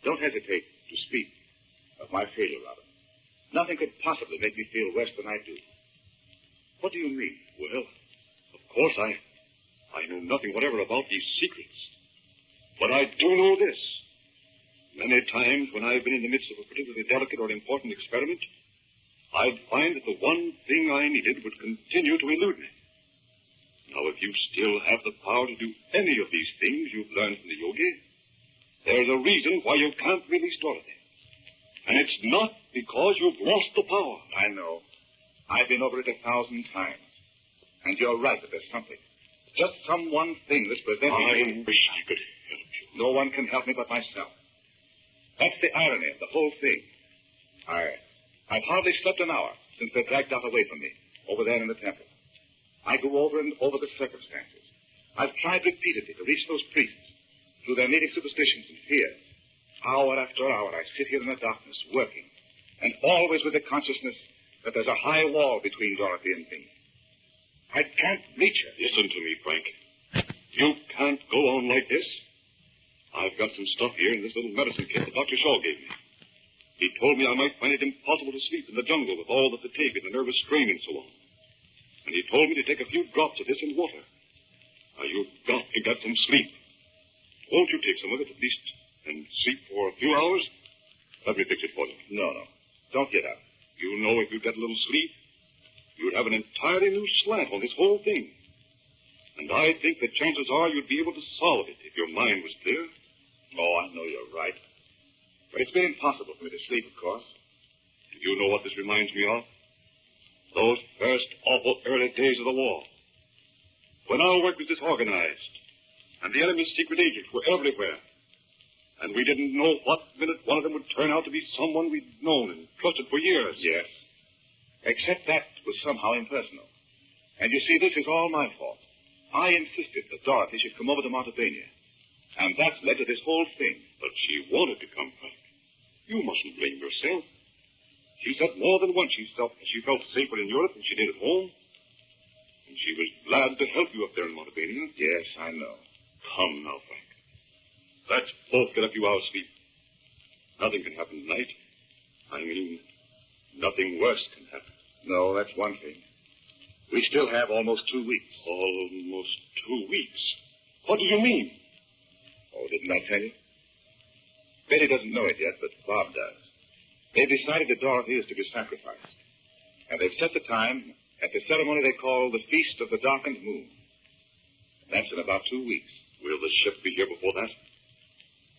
Don't hesitate to speak of my failure, Robert. Nothing could possibly make me feel worse than I do. What do you mean? Well, of course, I know nothing whatever about these secrets. But I do know this. Many times when I've been in the midst of a particularly delicate or important experiment, I'd find that the one thing I needed would continue to elude me. Now, if you still have the power to do any of these things you've learned from the yogi, there's a reason why you can't release Dorothy. And it's not because you've lost the power. I know. I've been over it 1,000 times. And you're right that there's something. Just some one thing that's preventing me. I wish I could help you. No one can help me but myself. That's the irony of the whole thing. I've hardly slept an hour since they dragged Dot away from me, over there in the temple. I go over and over the circumstances. I've tried repeatedly to reach those priests through their native superstitions and fear. Hour after hour, I sit here in the darkness, working, and always with the consciousness that there's a high wall between Dorothy and me. I can't reach her. Listen to me, Frank. You can't go on like this. I've got some stuff here in this little medicine kit that Dr. Shaw gave me. He told me I might find it impossible to sleep in the jungle with all the fatigue and the nervous strain and so on. And he told me to take a few drops of this in water. Now, you've got to get some sleep. Won't you take some of it at least and sleep for a few hours? Let me fix it for you. No. Don't get up. You know if you get a little sleep, you'd have an entirely new slant on this whole thing. And I think the chances are you'd be able to solve it if your mind was clear. Oh, I know you're right. But it's been impossible for me to sleep, of course. Do you know what this reminds me of? Those first awful early days of the war. When our work was disorganized, and the enemy's secret agents were everywhere. And we didn't know what minute one of them would turn out to be someone we'd known and trusted for years. Yes. Except that was somehow impersonal. And you see, this is all my fault. I insisted that Dorothy should come over to Montebania. And that's led to this whole thing. But she wanted to come, Frank. You mustn't blame yourself. She said more than once she felt safer in Europe than she did at home. And she was glad to help you up there in Montebania. Yes, I know. Come now, Frank. Let's both get a few hours' sleep. Nothing can happen tonight. I mean, nothing worse can happen. No, that's one thing. We still have almost 2 weeks. Almost 2 weeks? What do you mean? Oh, didn't I tell you? Betty doesn't know it yet, but Bob does. They've decided that Dorothy is to be sacrificed. And they've set the time at the ceremony they call the Feast of the Darkened Moon. That's in about 2 weeks. Will the ship be here before that?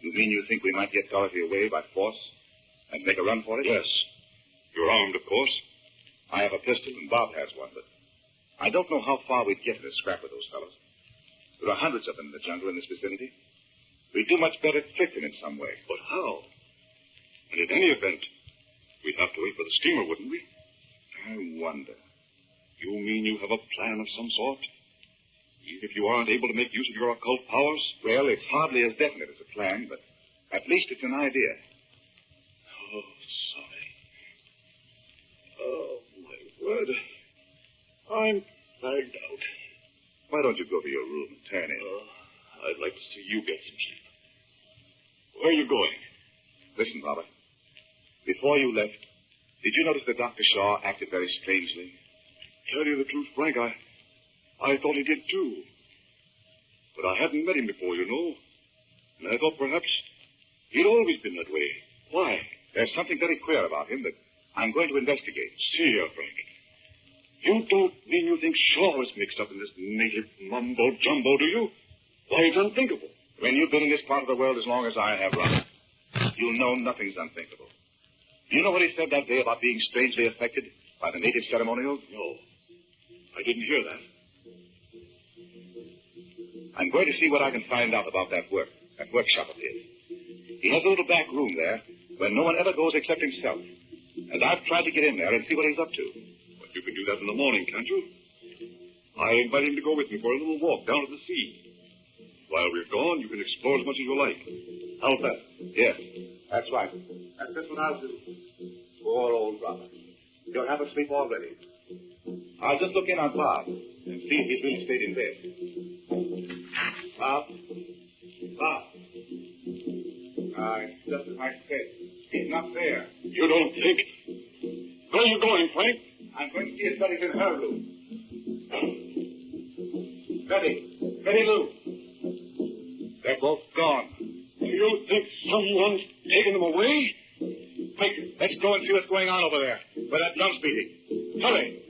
You mean you think we might get Dorothy away by force and make a run for it? Yes. You're armed, of course. I have a pistol and Bob has one, but I don't know how far we'd get in a scrap with those fellows. There are hundreds of them in the jungle in this vicinity. We'd do much better to trick them in some way. But how? And in any event, we'd have to wait for the steamer, wouldn't we? I wonder. You mean you have a plan of some sort? Even if you aren't able to make use of your occult powers? Well, it's hardly as definite as a plan, but at least it's an idea. Oh, sorry. Oh, my word. I'm fagged out. Why don't you go to your room and turn in? I'd like to see you get some sleep. Where are you going? Listen, Robert. Before you left, did you notice that Dr. Shaw acted very strangely? Tell you the truth, Frank, I thought he did too. But I hadn't met him before, you know. And I thought perhaps he'd always been that way. Why? There's something very queer about him that I'm going to investigate. See here, Frank. You don't mean you think Shaw is mixed up in this native mumbo-jumbo, do you? Why, it's unthinkable. When you've been in this part of the world as long as I have, Robert, you know nothing's unthinkable. You know what he said that day about being strangely affected by the native ceremonials? No. I didn't hear that. I'm going to see what I can find out about that workshop of his. He has a little back room there where no one ever goes except himself. And I've tried to get in there and see what he's up to. But you can do that in the morning, can't you? I invite him to go with me for a little walk down to the sea. While we're gone, you can explore as much as you like. How's that? Yes, that's right. That's just what I'll do. Poor old Robert. He'll have a sleep already. I'll just look in on Bob and see if he's really stayed in bed. Bob? Bob? It's just as I said. He's not there. You don't think? Where are you going, Frank? I'm going to see if Betty's in her room. Betty Lou. They're both gone. Do you think someone's taken them away? Quick, let's go and see what's going on over there, where that drum's beating. Hurry.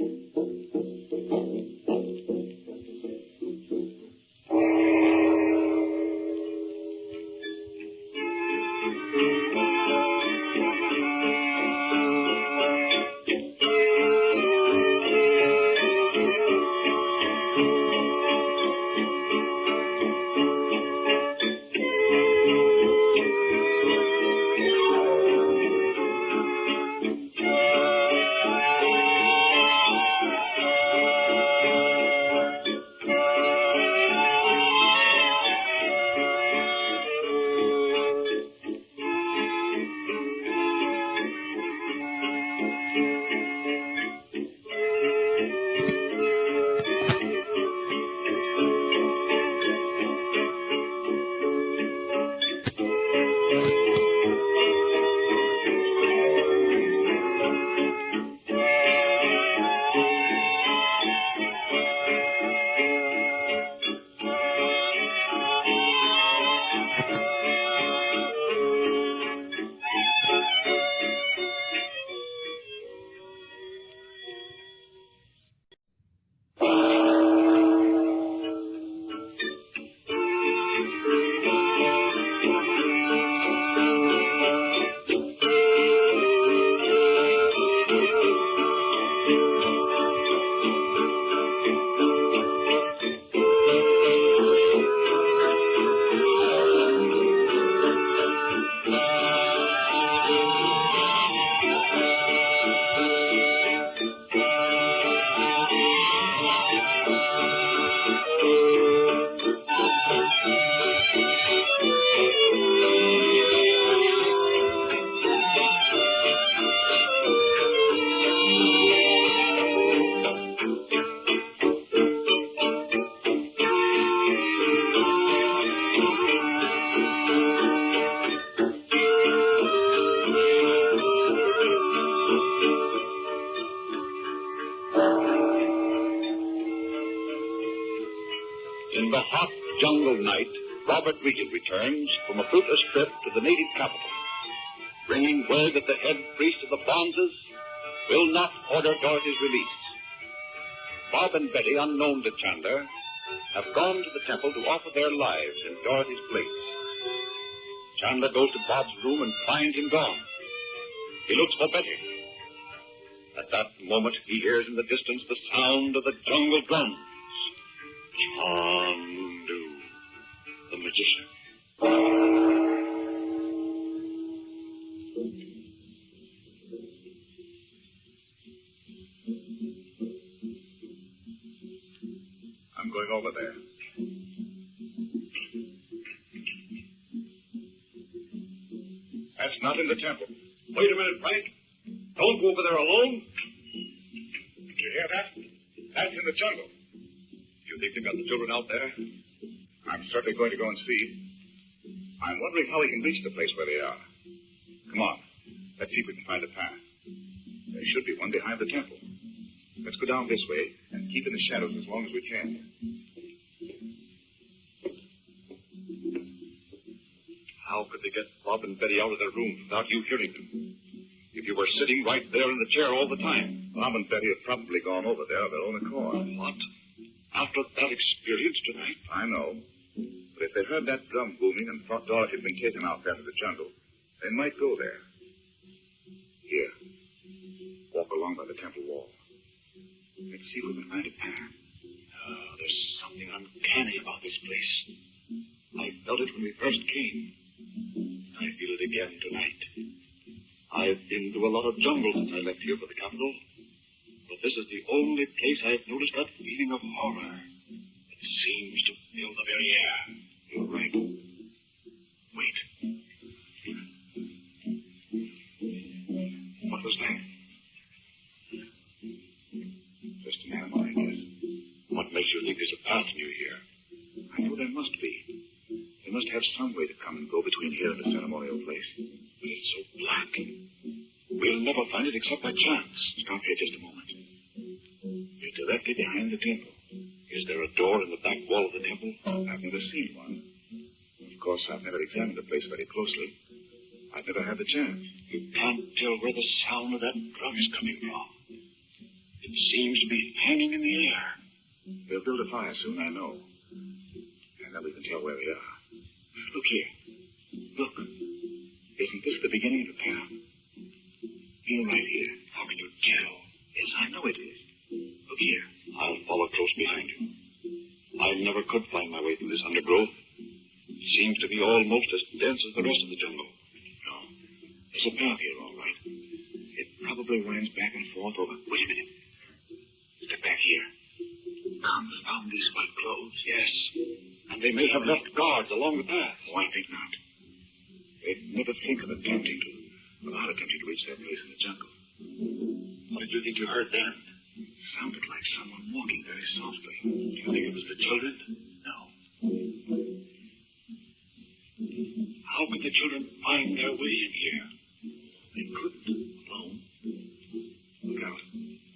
jungle night, Robert Regan returns from a fruitless trip to the native capital, bringing word that the head priest of the Bonzes will not order Dorothy's release. Bob and Betty, unknown to Chandler, have gone to the temple to offer their lives in Dorothy's place. Chandler goes to Bob's room and finds him gone. He looks for Betty. At that moment, he hears in the distance the sound of the jungle drums. Chandu, the magician. I'm going over there. That's not in the temple. Wait a minute, Frank. Don't go over there alone. Did you hear that? That's in the jungle. You think they've got the children out there? I'm certainly going to go and see. I'm wondering how we can reach the place where they are. Come on. Let's see if we can find a path. There should be one behind the temple. Let's go down this way and keep in the shadows as long as we can. How could they get Bob and Betty out of their rooms without you hearing them? If you were sitting right there in the chair all the time. Bob and Betty have probably gone over there of their own accord. What? After that experience tonight? I know. But if they heard that drum booming and thought Dorothy had been taken out there to the jungle, they might go there. Here. Walk along by the temple wall. Let's see if we can find a path. Oh, there's something uncanny about this place. I felt it when we first came. I feel it again tonight. I've been to a lot of jungle since I left here for the capital, but this is the only place I've noticed that feeling of horror. It seems to fill the very air. You're right. Wait. What was that? Just an animal, I guess. What makes you think there's a path near here? I know there must be. They must have some way to come and go between here and the ceremonial place. But it's so black. We'll never find it except by chance. Stop here just a moment. You're directly behind the temple. Is there a door in the back wall of the temple? I've never seen one. Of course, I've never examined the place very closely. I've never had the chance. You can't tell where the sound of that drum is coming from. It seems to be hanging in the air. We'll build a fire soon, I know. And then we can tell where we are. Look here. Look. Isn't this the beginning of the path? You're right here. How can you tell? Yes, I know it is. Look here. I'll follow close behind you. I never could find my way through this undergrowth. It seems to be almost as dense as the rest of the jungle. No. There's a path here, all right. It probably winds back and forth over... Wait a minute. Step back here. Confound these white clothes. Yes. And they may have left guards along the path. Oh, I think not. They'd never think of attempting to reach that place in the jungle. What did you think you heard then? It sounded like someone walking very softly. Do you think it was the children? No. How could the children find their way in here? They couldn't alone. Look out.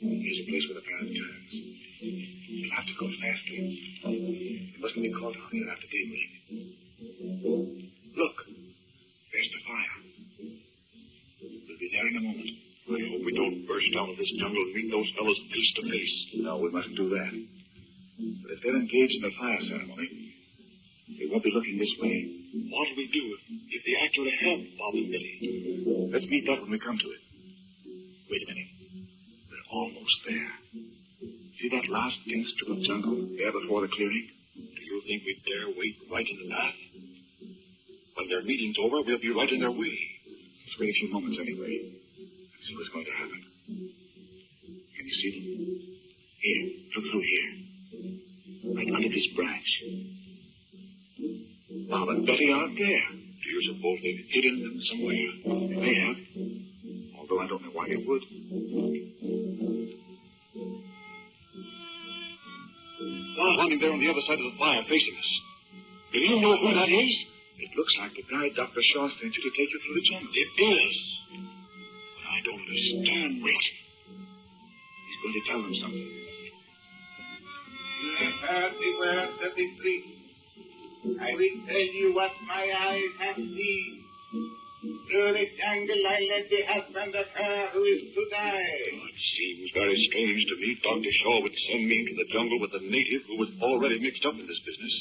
Here's a place where the path turns. You'll have to go faster. You mustn't be caught out here after daybreak. Look. There's the fire. We'll be there in a moment. I hope we don't burst out of this jungle and meet those fellows face to face. No, we mustn't do that. But if they're engaged in the fire ceremony, they won't be looking this way. What'll we do if they actually have Bob and Betty? Let's meet that when we come to it. Wait a minute. We're almost there. See that last thin strip of jungle there before the clearing? Do you think we'd dare wait right in the path? When their meeting's over, we'll be right in their way. Let's wait a few moments anyway. And see what's going to happen. Can you see them? Here, look through here. Right under this branch. Bob and Betty aren't there. Do you suppose they've hidden them somewhere? They may have. Although I don't know why they would. Standing there on the other side of the fire facing us. Do you know who that is? It looks like the guy Dr. Shaw sent you to take you through the jungle. It is. But I don't understand. Wait. He's going to tell them something. Beware, 73. I will tell you what my eyes have seen. Through the jungle I led the husband of her who is to die. It seems very strange to me Dr. Shaw would send me into the jungle with a native who was already mixed up in this business.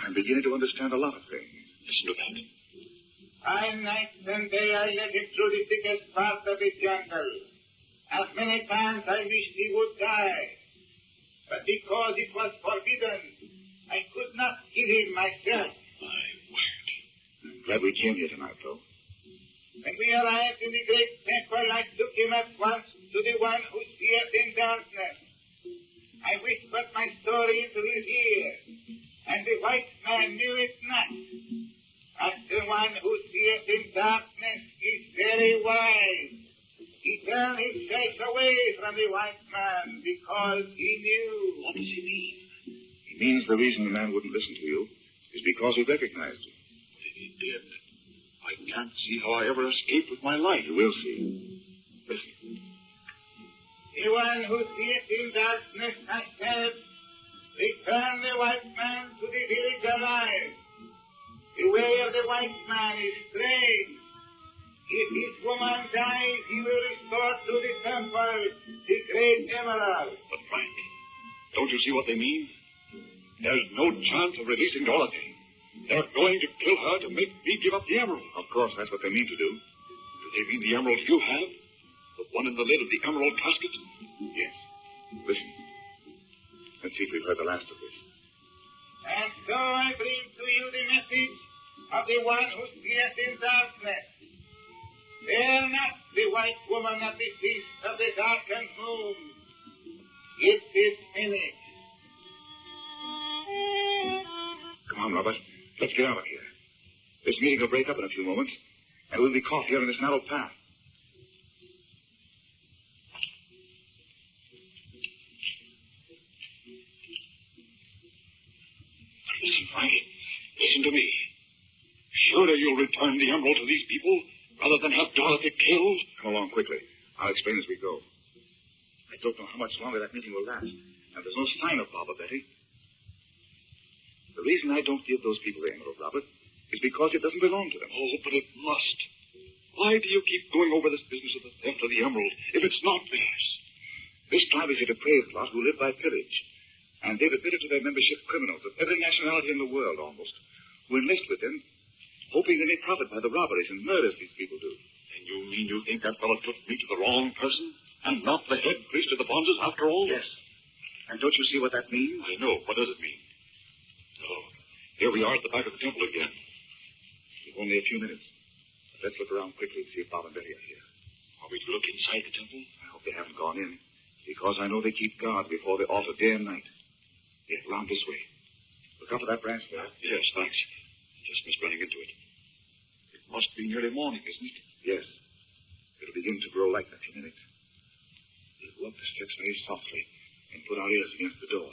I'm beginning to understand a lot of things. Listen to that. By night and day I led him through the thickest part of the jungle. As many times I wished he would die. But because it was forbidden, I could not kill him myself. My word. I'm glad we came here tonight, though. When we arrived in the great temple, I took him at once to the one who seeth in darkness. I whispered my story into his ear, and the white man knew it not. But the one who seeth in darkness is very wise. He turned his face away from the white man because he knew. What does he mean? He means the reason the man wouldn't listen to you is because he recognized you. If he did, I can't see how I ever escaped with my life. You will see. Listen. The one who seeth in darkness has said, return the white man to the village alive. The way of the white man is strange. If his woman dies, he will restore to the temple the great emerald. But Frank, don't you see what they mean? There's no chance of releasing Dorothy. They're going to kill her to make me give up the emerald. Of course, that's what they mean to do. Do they mean the emerald you have? The one in the lid of the emerald casket? Yes. Listen. Let's see if we've heard the last of this. And so I bring to you the message of the one who seeth in darkness. Fear not the white woman at the feast of the darkened moon. It is finished. Come on, Robert. Let's get out of here. This meeting will break up in a few moments, and we'll be caught here in this narrow path. Listen, Frank. Listen to me. Surely you'll return the emerald to these people rather than have Dorothy killed? Come along quickly. I'll explain as we go. I don't know how much longer that meeting will last, and there's no sign of Baba, Betty. The reason I don't give those people the emerald, Robert, is because it doesn't belong to them. Oh, but it must. Why do you keep going over this business of the theft of the emerald if it's not theirs? This tribe is a depraved lot who live by pillage, and they've admitted to their membership criminals of every nationality in the world, almost, who enlist with them, hoping they may profit by the robberies and murders these people do. And you mean you think that fellow took me to the wrong person, and not the head priest of the Bonzes after all? Yes. And don't you see what that means? I know. What does it mean? Oh, here we are at the back of the temple again. We've only a few minutes. But let's look around quickly and see if Bob and Betty are here. Are we to look inside the temple? I hope they haven't gone in, because I know they keep guard before the altar day and night. Yes, round this way. Look up at that branch there. Yes, thanks. Just missed running into it. It must be nearly morning, isn't it? Yes. It'll begin to grow light in a few minutes. We'll go up the steps very softly and put our ears against the door.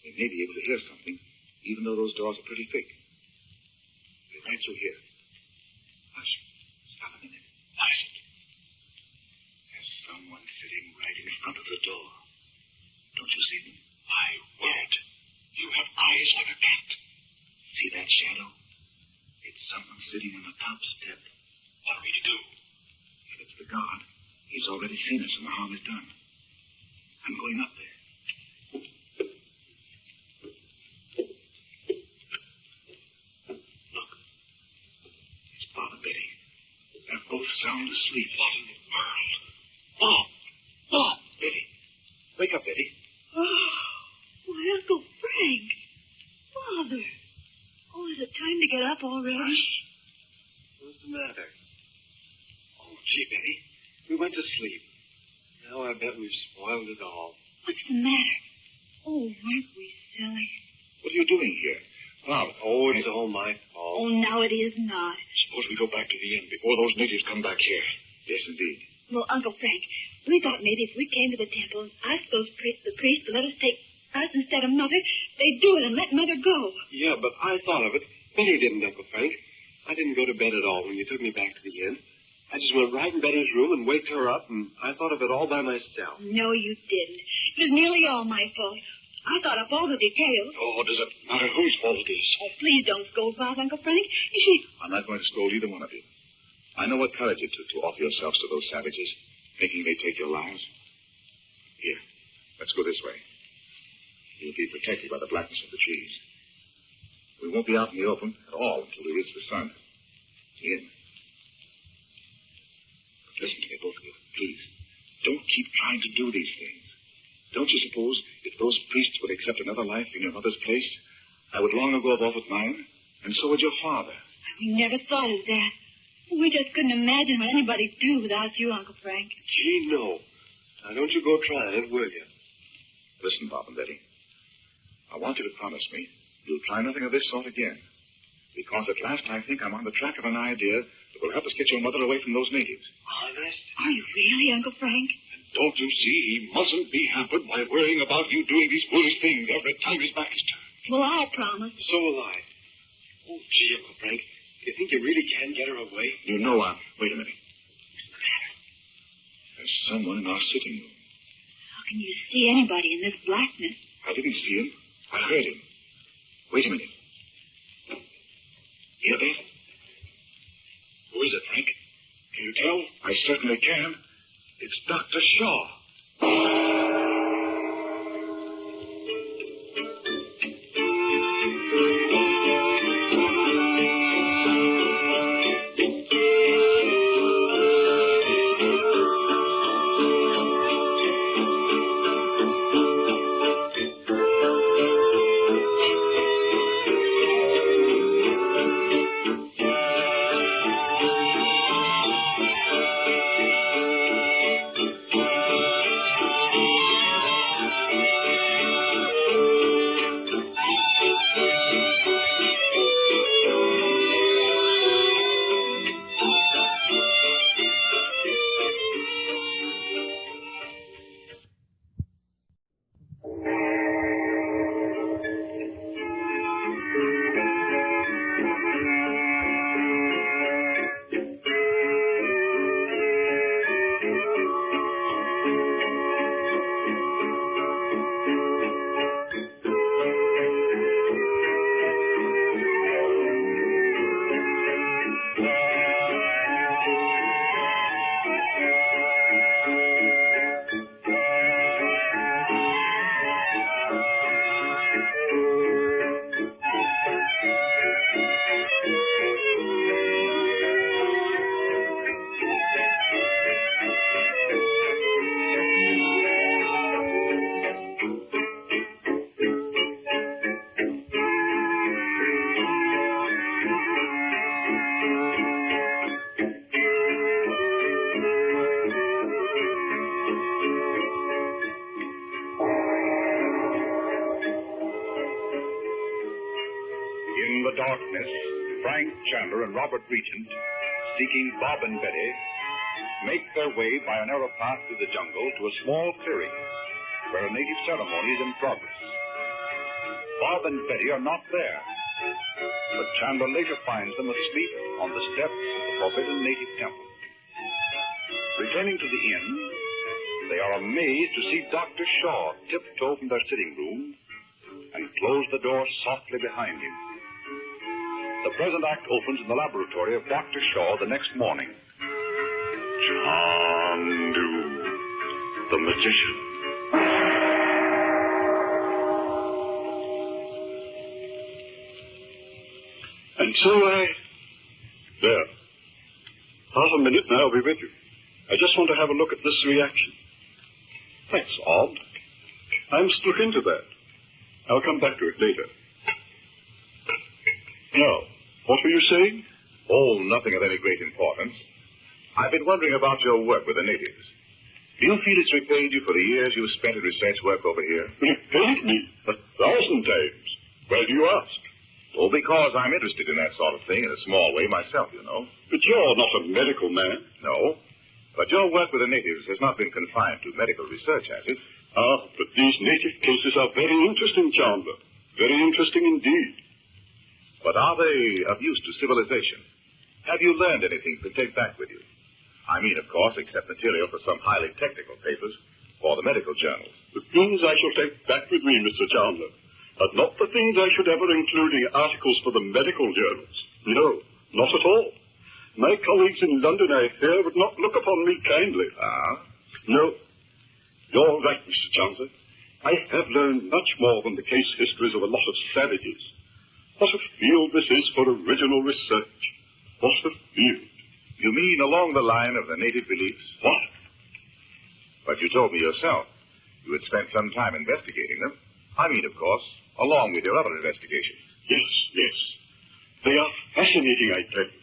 We may be able to hear something, even though those doors are pretty thick. We're right through here. Hush. Stop a minute. What is it? There's someone sitting right in front of the door. Don't you see them? My word. You have eyes like a cat. See that shadow? It's someone sitting on the top step. What are we to do? If it's the guard, he's already seen us and the harm is done. I'm going up there. Look. It's Bob and Betty. They're both sound asleep. What in the world? Bob! Bob! Betty. Wake up, Betty. Oh, why, Uncle Frank. Father. Oh, is it time to get up already? What's the matter? Oh, gee, Betty. We went to sleep. Now I bet we've spoiled it all. What's the matter? Oh, weren't we silly? What are you doing here? Bob. Oh, it's all my fault. Oh, now it is not. Suppose we go back to the inn before those natives come back here. Yes, indeed. Well, Uncle Frank, we thought maybe if we came to the temple and asked the priest to let us take us instead of Mother, they'd do it and let Mother go. Yeah, but I thought of it. Betty didn't, Uncle Frank. I didn't go to bed at all when you took me back to the inn. I just went right in Betty's room and waked her up, and I thought of it all by myself. No, you didn't. It was nearly all my fault. I thought up all the details. Oh, does it matter whose fault it is? Oh, please don't scold Bob, Uncle Frank. She... I'm not going to scold either one of you. I know what courage it took to offer yourselves to those savages, thinking they'd take your lives. Here, let's go this way. You'll be protected by the blackness of the trees. We won't be out in the open at all until we reach the sun. In. Listen to me, both of you, please. Don't keep trying to do these things. Don't you suppose if those priests would accept another life in your mother's place, I would long ago have offered mine, and so would your father. We never thought of that. We just couldn't imagine what anybody'd do without you, Uncle Frank. Gee, no. Now, don't you go trying it, will you? Listen, Bob and Betty. I want you to promise me you'll try nothing of this sort again. Because at last I think I'm on the track of an idea that will help us get your mother away from those natives. Honest? Are you really, Uncle Frank? Don't you see, he mustn't be hampered by worrying about you doing these foolish things every time his back is turned. Well, I'll promise. So will I. Oh, gee, Uncle Frank, you think you really can get her away? You know, wait a minute. There's someone in our sitting room. How can you see anybody in this blackness? I didn't see him. I heard him. Wait a minute. Hear that? Who is it, Frank? Can you tell? I certainly can. It's Dr. Shaw. Regent, seeking Bob and Betty, make their way by a narrow path through the jungle to a small clearing where a native ceremony is in progress. Bob and Betty are not there, but Chandler later finds them asleep on the steps of the forbidden native temple. Returning to the inn, they are amazed to see Dr. Shaw tiptoe from their sitting room and close the door softly behind him. The present act opens in the laboratory of Dr. Shaw the next morning. Chandu, the magician. And so there. Half a minute and I'll be with you. I just want to have a look at this reaction. That's odd. I must look into that. I'll come back to it later. Now, what were you saying? Oh, nothing of any great importance. I've been wondering about your work with the natives. Do you feel it's repaid you for the years you've spent in research work over here? Repaid me 1,000 times. Why do you ask? Oh, because I'm interested in that sort of thing in a small way myself, you know. But you're not a medical man. No. But your work with the natives has not been confined to medical research, has it? Ah, but these native cases are very interesting, Chandler. Very interesting indeed. But are they of use to civilization? Have you learned anything to take back with you? I mean, of course, except material for some highly technical papers, for the medical journals. The things I shall take back with me, Mr. Chandler, are not the things I should ever include in articles for the medical journals. No, not at all. My colleagues in London, I fear, would not look upon me kindly. No. You're right, Mr. Chandler. I have learned much more than the case histories of a lot of savages. What a field this is for original research. What a field. You mean along the line of the native beliefs? What? But you told me yourself you had spent some time investigating them. I mean, of course, along with your other investigations. Yes, yes. They are fascinating, I tell you.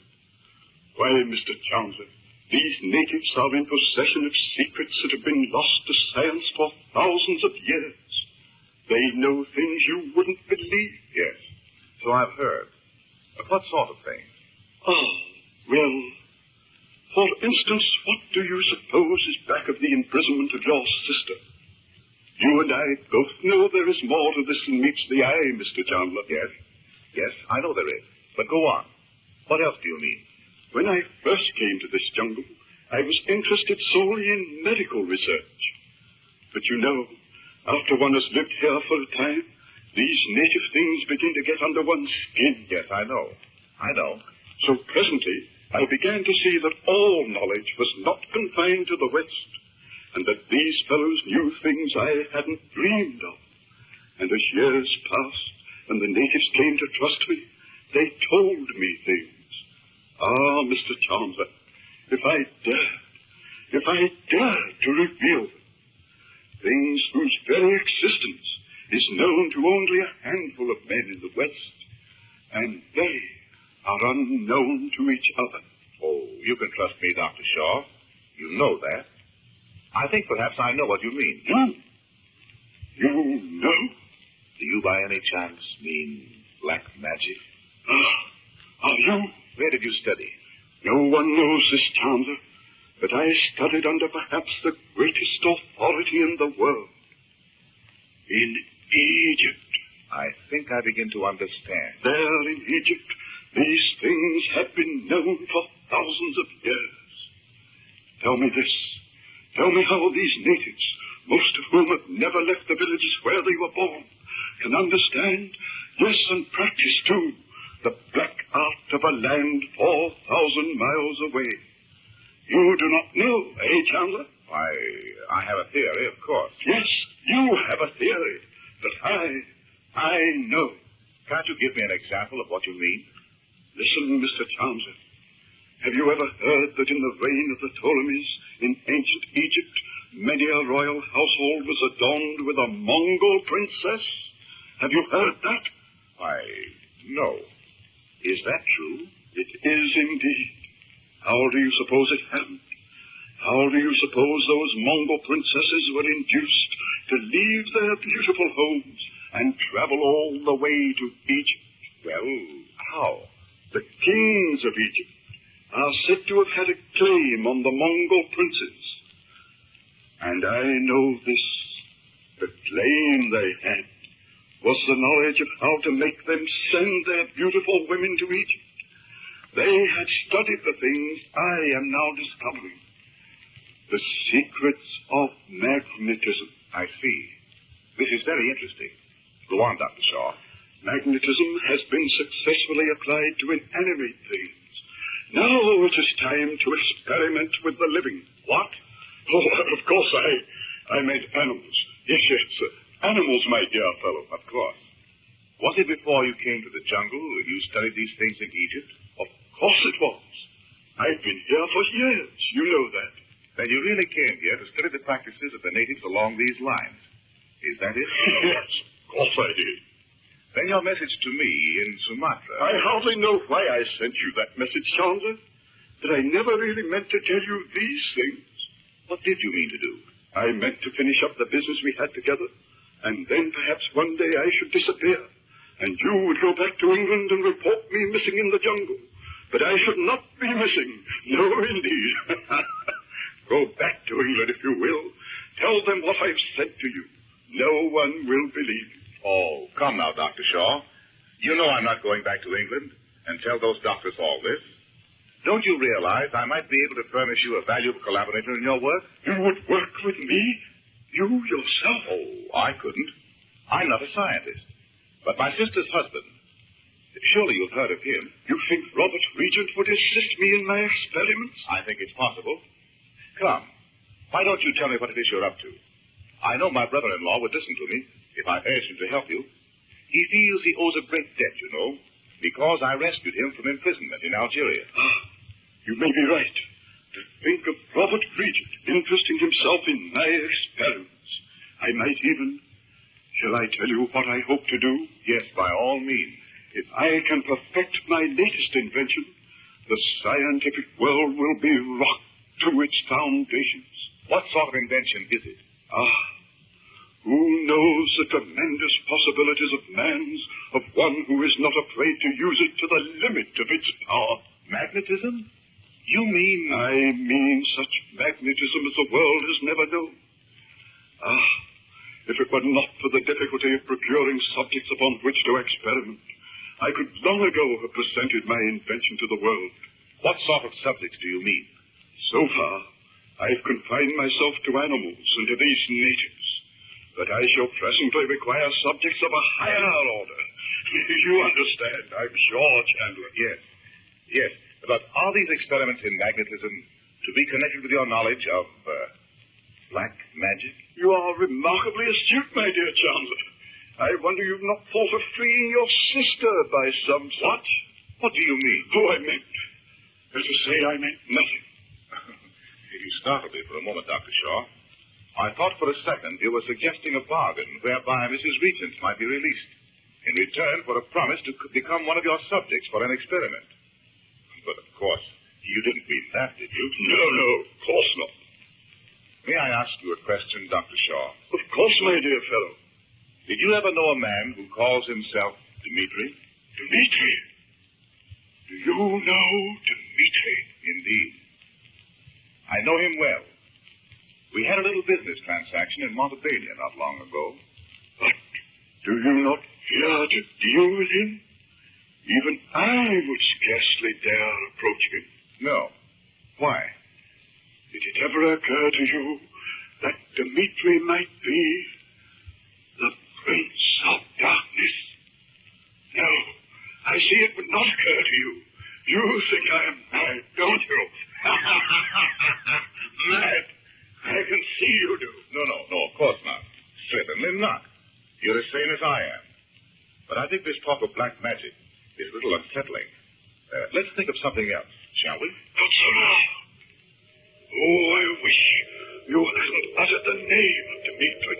Why, Mr. Chandler, these natives are in possession of secrets that have been lost to science for thousands of years. They know things you wouldn't believe. Yes, so I've heard. But what sort of things? Well, for instance, what do you suppose is back of the imprisonment of your sister? You and I both know there is more to this than meets the eye, Mr. Chandler. Yes, I know there is. But go on. What else do you mean? When I first came to this jungle, I was interested solely in medical research. But you know, after one has lived here for a time, these native things begin to get under one's skin. Yes, I know. So presently, I began to see that all knowledge was not confined to the West, and that these fellows knew things I hadn't dreamed of. And as years passed, and the natives came to trust me, they told me things. Mr. Chandler, if I dared to reveal them, things whose very existence is known to only a handful of men in the West, and they are unknown to each other. Oh, you can trust me, Dr. Shaw. You know that. I think perhaps I know what you mean. You know? Do you by any chance mean black magic? Are you? Where did you study? No one knows this, Chandler, but I studied under perhaps the greatest authority in the world. In Egypt. I think I begin to understand. There in Egypt, these things have been known for thousands of years. Tell me this. Tell me how these natives, most of whom have never left the villages where they were born, can understand, yes, and practice too, the black art of a land 4,000 miles away. You do not know, eh, Chandler? Why, I have a theory, of course. Yes, you have a theory, but I know. Can't you give me an example of what you mean? Listen, Mr. Chandler. Have you ever heard that in the reign of the Ptolemies in ancient Egypt, many a royal household was adorned with a Mongol princess? Have you heard that? Why, no. Is that true? It is indeed. How do you suppose it happened? How do you suppose those Mongol princesses were induced to leave their beautiful homes and travel all the way to Egypt? Well, how? The kings of Egypt are said to have had a claim on the Mongol princes. And I know this. The claim they had was the knowledge of how to make them send their beautiful women to Egypt. They had studied the things I am now discovering. The secrets of magnetism. I see. This is very interesting. Go on, Dr. Shaw. Magnetism has been successfully applied to inanimate things. Now it is time to experiment with the living. What? Oh, of course, I meant animals. Yes, animals, my dear fellow. Of course. Was it before you came to the jungle that you studied these things in Egypt? Of course it was. I've been here for years. You know that. Then you really came here to study the practices of the natives along these lines. Is that it? Yes, of course I did. Then your message to me in Sumatra... I hardly know why I sent you that message, Chandu. But I never really meant to tell you these things. What did you mean to do? I meant to finish up the business we had together, and then perhaps one day I should disappear, and you would go back to England and report me missing in the jungle. But I should not be missing. No, indeed. Go back to England, if you will. Tell them what I've said to you. No one will believe you. Oh, come now, Dr. Shaw. You know I'm not going back to England and tell those doctors all this. Don't you realize I might be able to furnish you a valuable collaborator in your work? You would work with me? You yourself? Oh, I couldn't. I'm not a scientist. But my sister's husband. Surely you've heard of him. You think Robert Regent would assist me in my experiments? I think it's possible. Come, why don't you tell me what it is you're up to? I know my brother-in-law would listen to me if I urged him to help you. He feels he owes a great debt, you know, because I rescued him from imprisonment in Algeria. You may be right. To think of Robert Regent interesting himself in my experiments. I might even... Shall I tell you what I hope to do? Yes, by all means. If I can perfect my latest invention, the scientific world will be rocked to its foundations. What sort of invention is it? Who knows the tremendous possibilities of man's, of one who is not afraid to use it to the limit of its power? Magnetism? You mean... I mean such magnetism as the world has never known. If it were not for the difficulty of procuring subjects upon which to experiment, I could long ago have presented my invention to the world. What sort of subjects do you mean? So far, I've confined myself to animals and to these natives. But I shall presently require subjects of a higher order. You understand, I'm sure, Chandler. Yes. But are these experiments in magnetism to be connected with your knowledge of black magic? You are remarkably astute, my dear Chandler. I wonder you've not thought of freeing your sister by some... What do you mean? Oh, I meant... As to say, I meant nothing. You startled me for a moment, Dr. Shaw. I thought for a second you were suggesting a bargain whereby Mrs. Regent might be released in return for a promise to become one of your subjects for an experiment. But, of course, you didn't mean that, did you? No, of course not. May I ask you a question, Dr. Shaw? Of course, my dear fellow. Did you ever know a man who calls himself Dmitri? Dmitri? Do you know Dmitri? Indeed. I know him well. We had a little business transaction in Montebello not long ago. But do you not fear to deal with him? Even I would scarcely dare approach him. No. Why? Did it ever occur to you that Dmitri might be the Prince of Darkness? No, I see it would not occur to you. You think I am mad, don't you? Mad? I can see you do. No, of course not. Certainly not. You're as sane as I am. But I think this talk of black magic is a little unsettling. Let's think of something else, shall we? Not so now. Oh, I wish you hadn't uttered the name of Dmitri.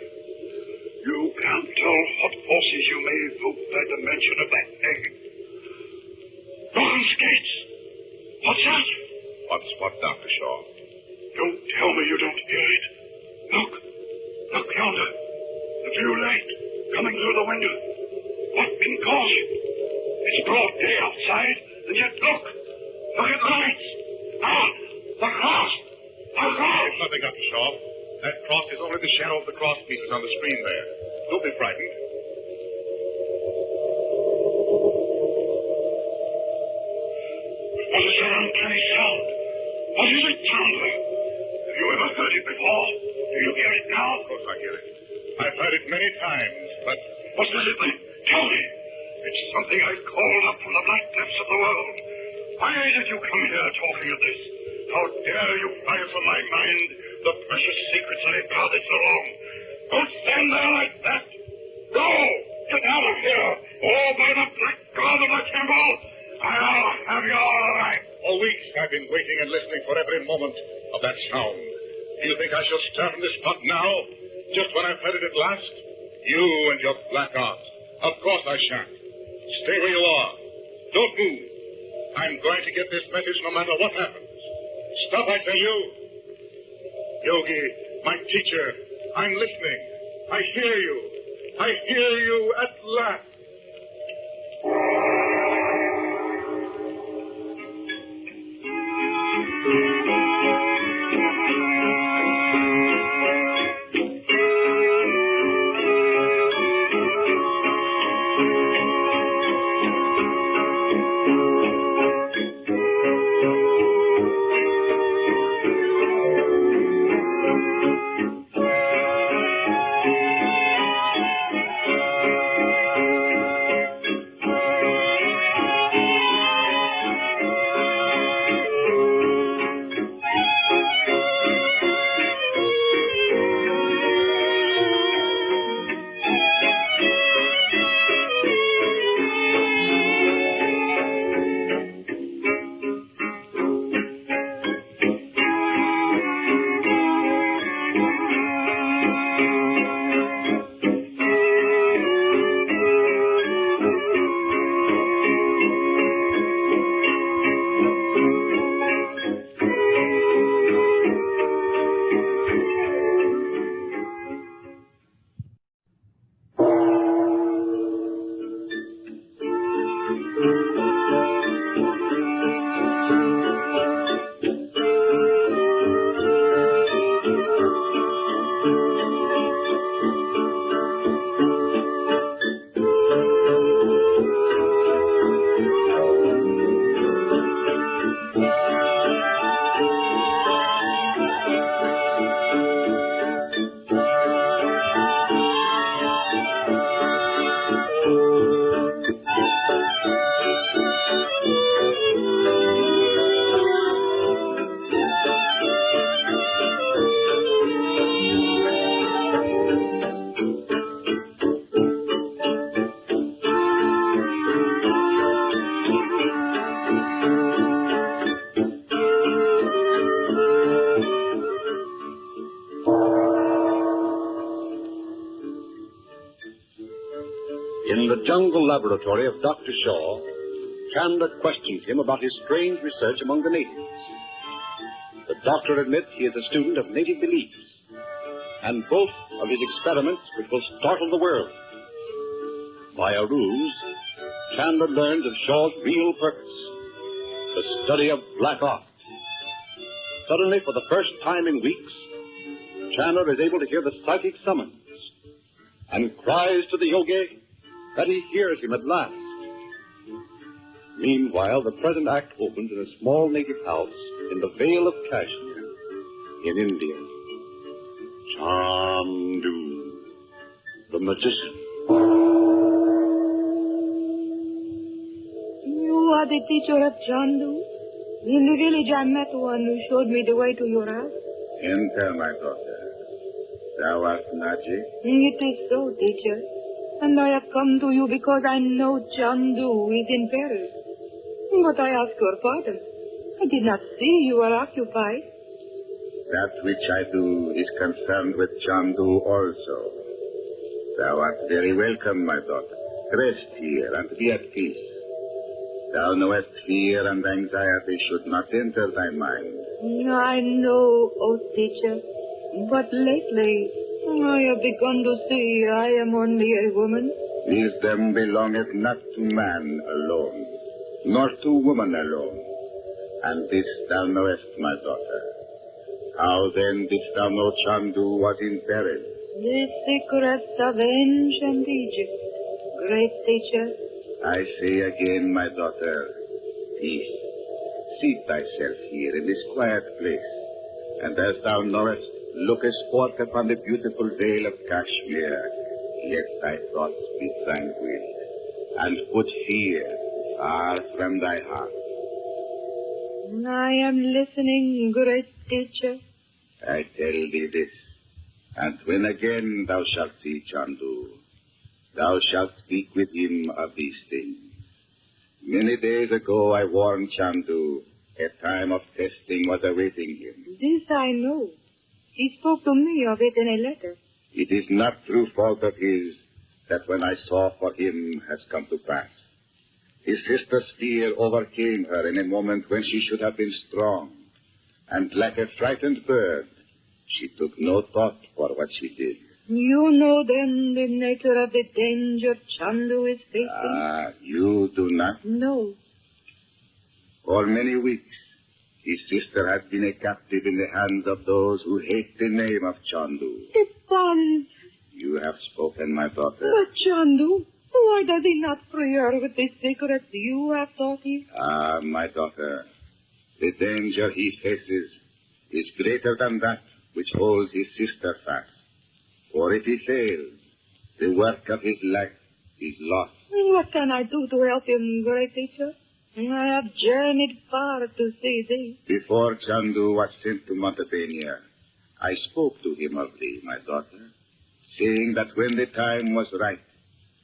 You can't tell what forces you may evoke by the mention of that name. Lawrence Gates! What's that? What's what, Dr. Shaw? Don't tell me you don't hear it. Look yonder. The blue light coming through the window. What can cause it? It's broad day outside, and yet look at the lights. The cross. It's nothing, Dr. Shaw. That cross is only the shadow of the cross pieces on the screen there. Don't be frightened. What is that uncanny sound? What is it, Chandler? Have you ever heard it before? Do you hear it now? Of course I hear it. I've heard it many times, but... What does it mean? Tell me. It's something I called up from the black depths of the world. Why did you come here talking of this? How dare you fire from my mind the precious secrets I have gathered so long? Don't stand there like that. Go! Get out of here! Oh, by the black god of the temple! I'll have you all alive. For weeks I've been waiting and listening for every moment of that sound. Do you think I shall stir from this spot now? Just when I've heard it at last? You and your black art. Of course I shan't. Stay where you are. Don't move. I'm going to get this message no matter what happens. Stop, I tell you. Yogi, my teacher, I'm listening. I hear you. I hear you at last. In the jungle laboratory of Dr. Shaw, Chandler questions him about his strange research among the natives. The doctor admits he is a student of native beliefs, and both of his experiments which will startle the world. By a ruse, Chandler learns of Shaw's real purpose, the study of black art. Suddenly, for the first time in weeks, Chandler is able to hear the psychic summons and cries to the yogi that he hears him at last. Meanwhile, the present act opens in a small native house in the Vale of Kashmir in India. Chandu, the magician. You are the teacher of Chandu? In the village I met one who showed me the way to your house. Enter, my daughter. Thou art Nadji? It is so, teacher. And I have come to you because I know Chandu is in peril. But I ask your pardon. I did not see you were occupied. That which I do is concerned with Chandu also. Thou art very welcome, my daughter. Rest here and be at peace. Thou knowest fear and anxiety should not enter thy mind. I know, O teacher. But lately, I have begun to see I am only a woman. Wisdom belongeth not to man alone, nor to woman alone. And this thou knowest, my daughter. How then didst thou know Chandu was in peril? The secrets of ancient Egypt, great teacher. I say again, my daughter, peace. Seat thyself here in this quiet place, and as thou knowest, lookest forth upon the beautiful Vale of Kashmir. Let thy thoughts be tranquil, and put fear far from thy heart. I am listening, great teacher. I tell thee this, and when again thou shalt see Chandu, thou shalt speak with him of these things. Many days ago I warned Chandu a time of testing was awaiting him. This I know. He spoke to me of it in a letter. It is not through fault of his that when I saw for him has come to pass. His sister's fear overcame her in a moment when she should have been strong, and like a frightened bird, she took no thought for what she did. You know then the nature of the danger Chandu is facing? You do not? No. For many weeks, his sister has been a captive in the hands of those who hate the name of Chandu. The bonds. You have spoken, my daughter. But Chandu, why does he not free her with the secrets you have taught him? My daughter, the danger he faces is greater than that which holds his sister fast. For if he fails, the work of his life is lost. What can I do to help him, great teacher? I have journeyed far to see thee. Before Chandu was sent to Montebania, I spoke to him of thee, my daughter, saying that when the time was right,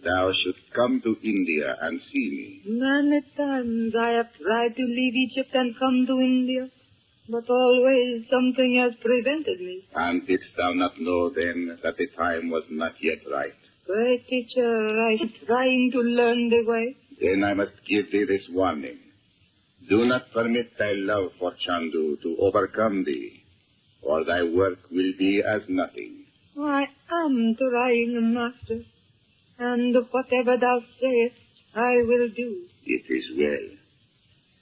thou shouldst come to India and see me. Many times I have tried to leave Egypt and come to India, but always something has prevented me. And didst thou not know then that the time was not yet right? Great teacher, I am trying to learn the way. Then I must give thee this warning. Do not permit thy love for Chandu to overcome thee, or thy work will be as nothing. I am trying, master, and whatever thou sayest, I will do. It is well.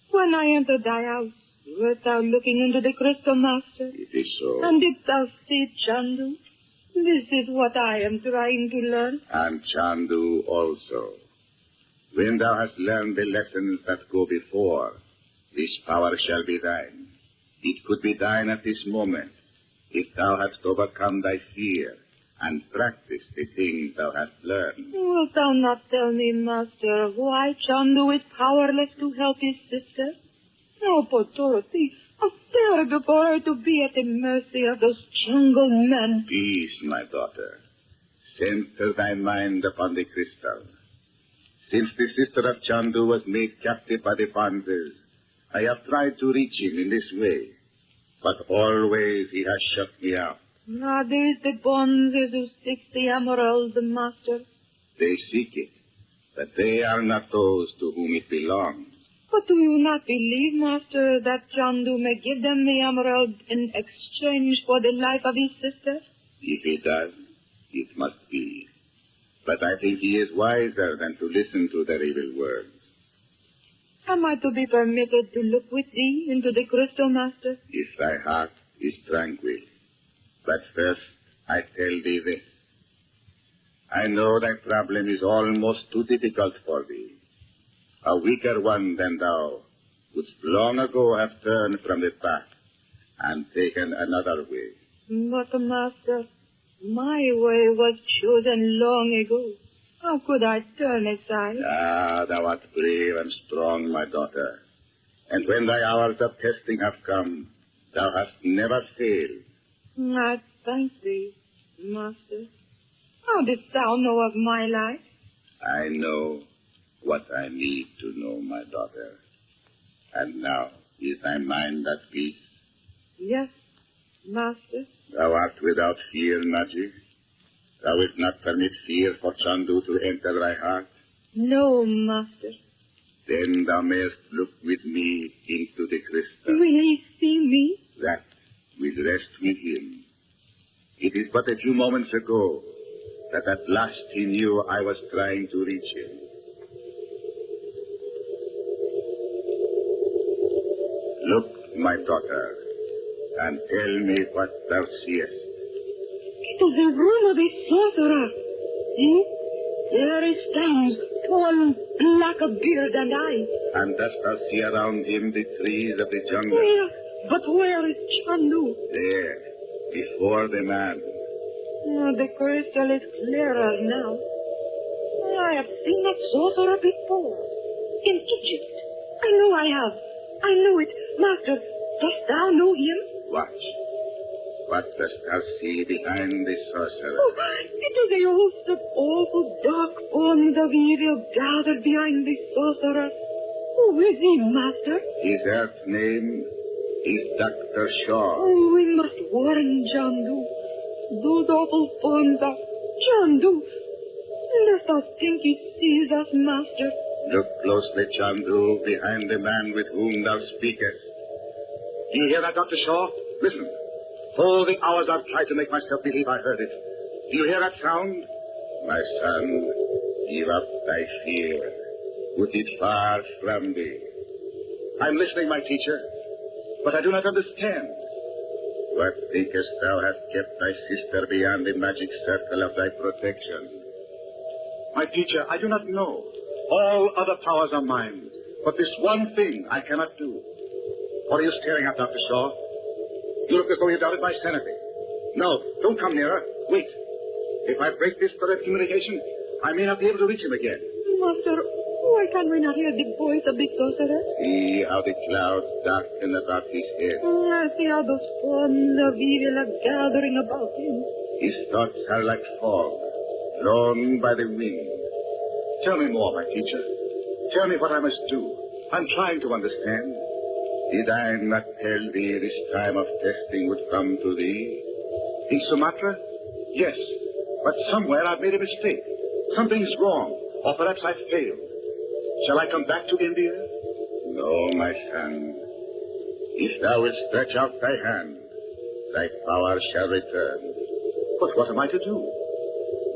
When I entered thy house, wert thou looking into the crystal, master? It is so. And didst thou see Chandu? This is what I am trying to learn. And Chandu also. When thou hast learned the lessons that go before, this power shall be thine. It could be thine at this moment, if thou hadst overcome thy fear and practiced the things thou hast learned. Wilt thou not tell me, master, why Chandu is powerless to help his sister? Oh, poor Dorothy, how terrible for her to be at the mercy of those jungle men. Peace, my daughter. Center thy mind upon the crystal. Since the sister of Chandu was made captive by the Panthers, I have tried to reach him in this way, but always he has shut me out. Are these the bonzes who seek the emerald, master? They seek it, But they are not those to whom it belongs. But do you not believe, Master, that Chandu may give them the emerald in exchange for the life of his sister? If he does, it must be. But I think he is wiser than to listen to their evil words. Am I to be permitted to look with thee into the crystal, Master? If thy heart is tranquil. But first, I tell thee this. I know thy problem is almost too difficult for thee. A weaker one than thou wouldst long ago have turned from the path and taken another way. But, Master, my way was chosen long ago. How could I turn aside? Ah, thou art brave and strong, my daughter. And when thy hours of testing have come, thou hast never failed. I thank thee, Master. How didst thou know of my life? I know what I need to know, my daughter. And now, is thy mind at peace? Yes, Master. Thou art without fear, Nadji. Thou wilt not permit fear for Chandu to enter thy heart? No, Master. Then thou mayest look with me into the crystal. Will he see me? That will rest with him. It is but a few moments ago that at last he knew I was trying to reach him. Look, my daughter, and tell me what thou seest. It is the room of a sorcerer. See? There he stands, tall, black of beard and eyes. And dost thou see around him the trees of the jungle? Where? But where is Chandu? There, before the man. Oh, the crystal is clearer now. I have seen that sorcerer before. In Egypt. I know I have. I know it. Master, dost thou know him? Watch. What dost thou see behind the sorcerer? Oh, it is a host of awful dark forms of evil gathered behind the sorcerer. Who is he, Master? His earth name is Dr. Shaw. Oh, we must warn Chandu. Those awful forms are Chandu. Lest thou think he sees us, Master. Look closely, Chandu, behind the man with whom thou speakest. Do you hear that, Dr. Shaw? Listen. All the hours I've tried to make myself believe I heard it. Do you hear that sound? My son, give up thy fear. Put it far from thee. I'm listening, my teacher, but I do not understand. What thinkest thou hast kept thy sister beyond the magic circle of thy protection? My teacher, I do not know. All other powers are mine, but this one thing I cannot do. What are you staring at, Dr. Shaw? You look as though you doubted my sanity. No, don't come nearer. Wait. If I break this thread of communication, I may not be able to reach him again. Master, why can we not hear the voice of the sorcerer? See how the clouds darken about his head. I see how those forms of evil are gathering about him. His thoughts are like fog, blown by the wind. Tell me more, my teacher. Tell me what I must do. I'm trying to understand. Did I not tell thee this time of testing would come to thee? In Sumatra? Yes. But somewhere I've made a mistake. Something's wrong. Or perhaps I've failed. Shall I come back to India? No, my son. If thou wilt stretch out thy hand, thy power shall return. But what am I to do?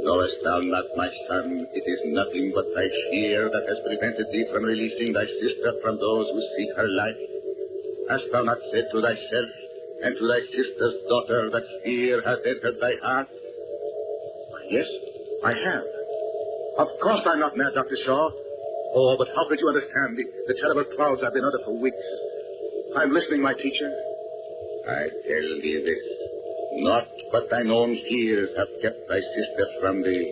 Knowest thou not, my son, it is nothing but thy fear that has prevented thee from releasing thy sister from those who seek her life? Hast thou not said to thyself and to thy sister's daughter that fear hath entered thy heart? Yes, I have. Of course I'm not mad, Dr. Shaw. Oh, but how could you understand the terrible clouds I've been under for weeks? I'm listening, my teacher. I tell thee this. Not but thine own fears have kept thy sister from thee,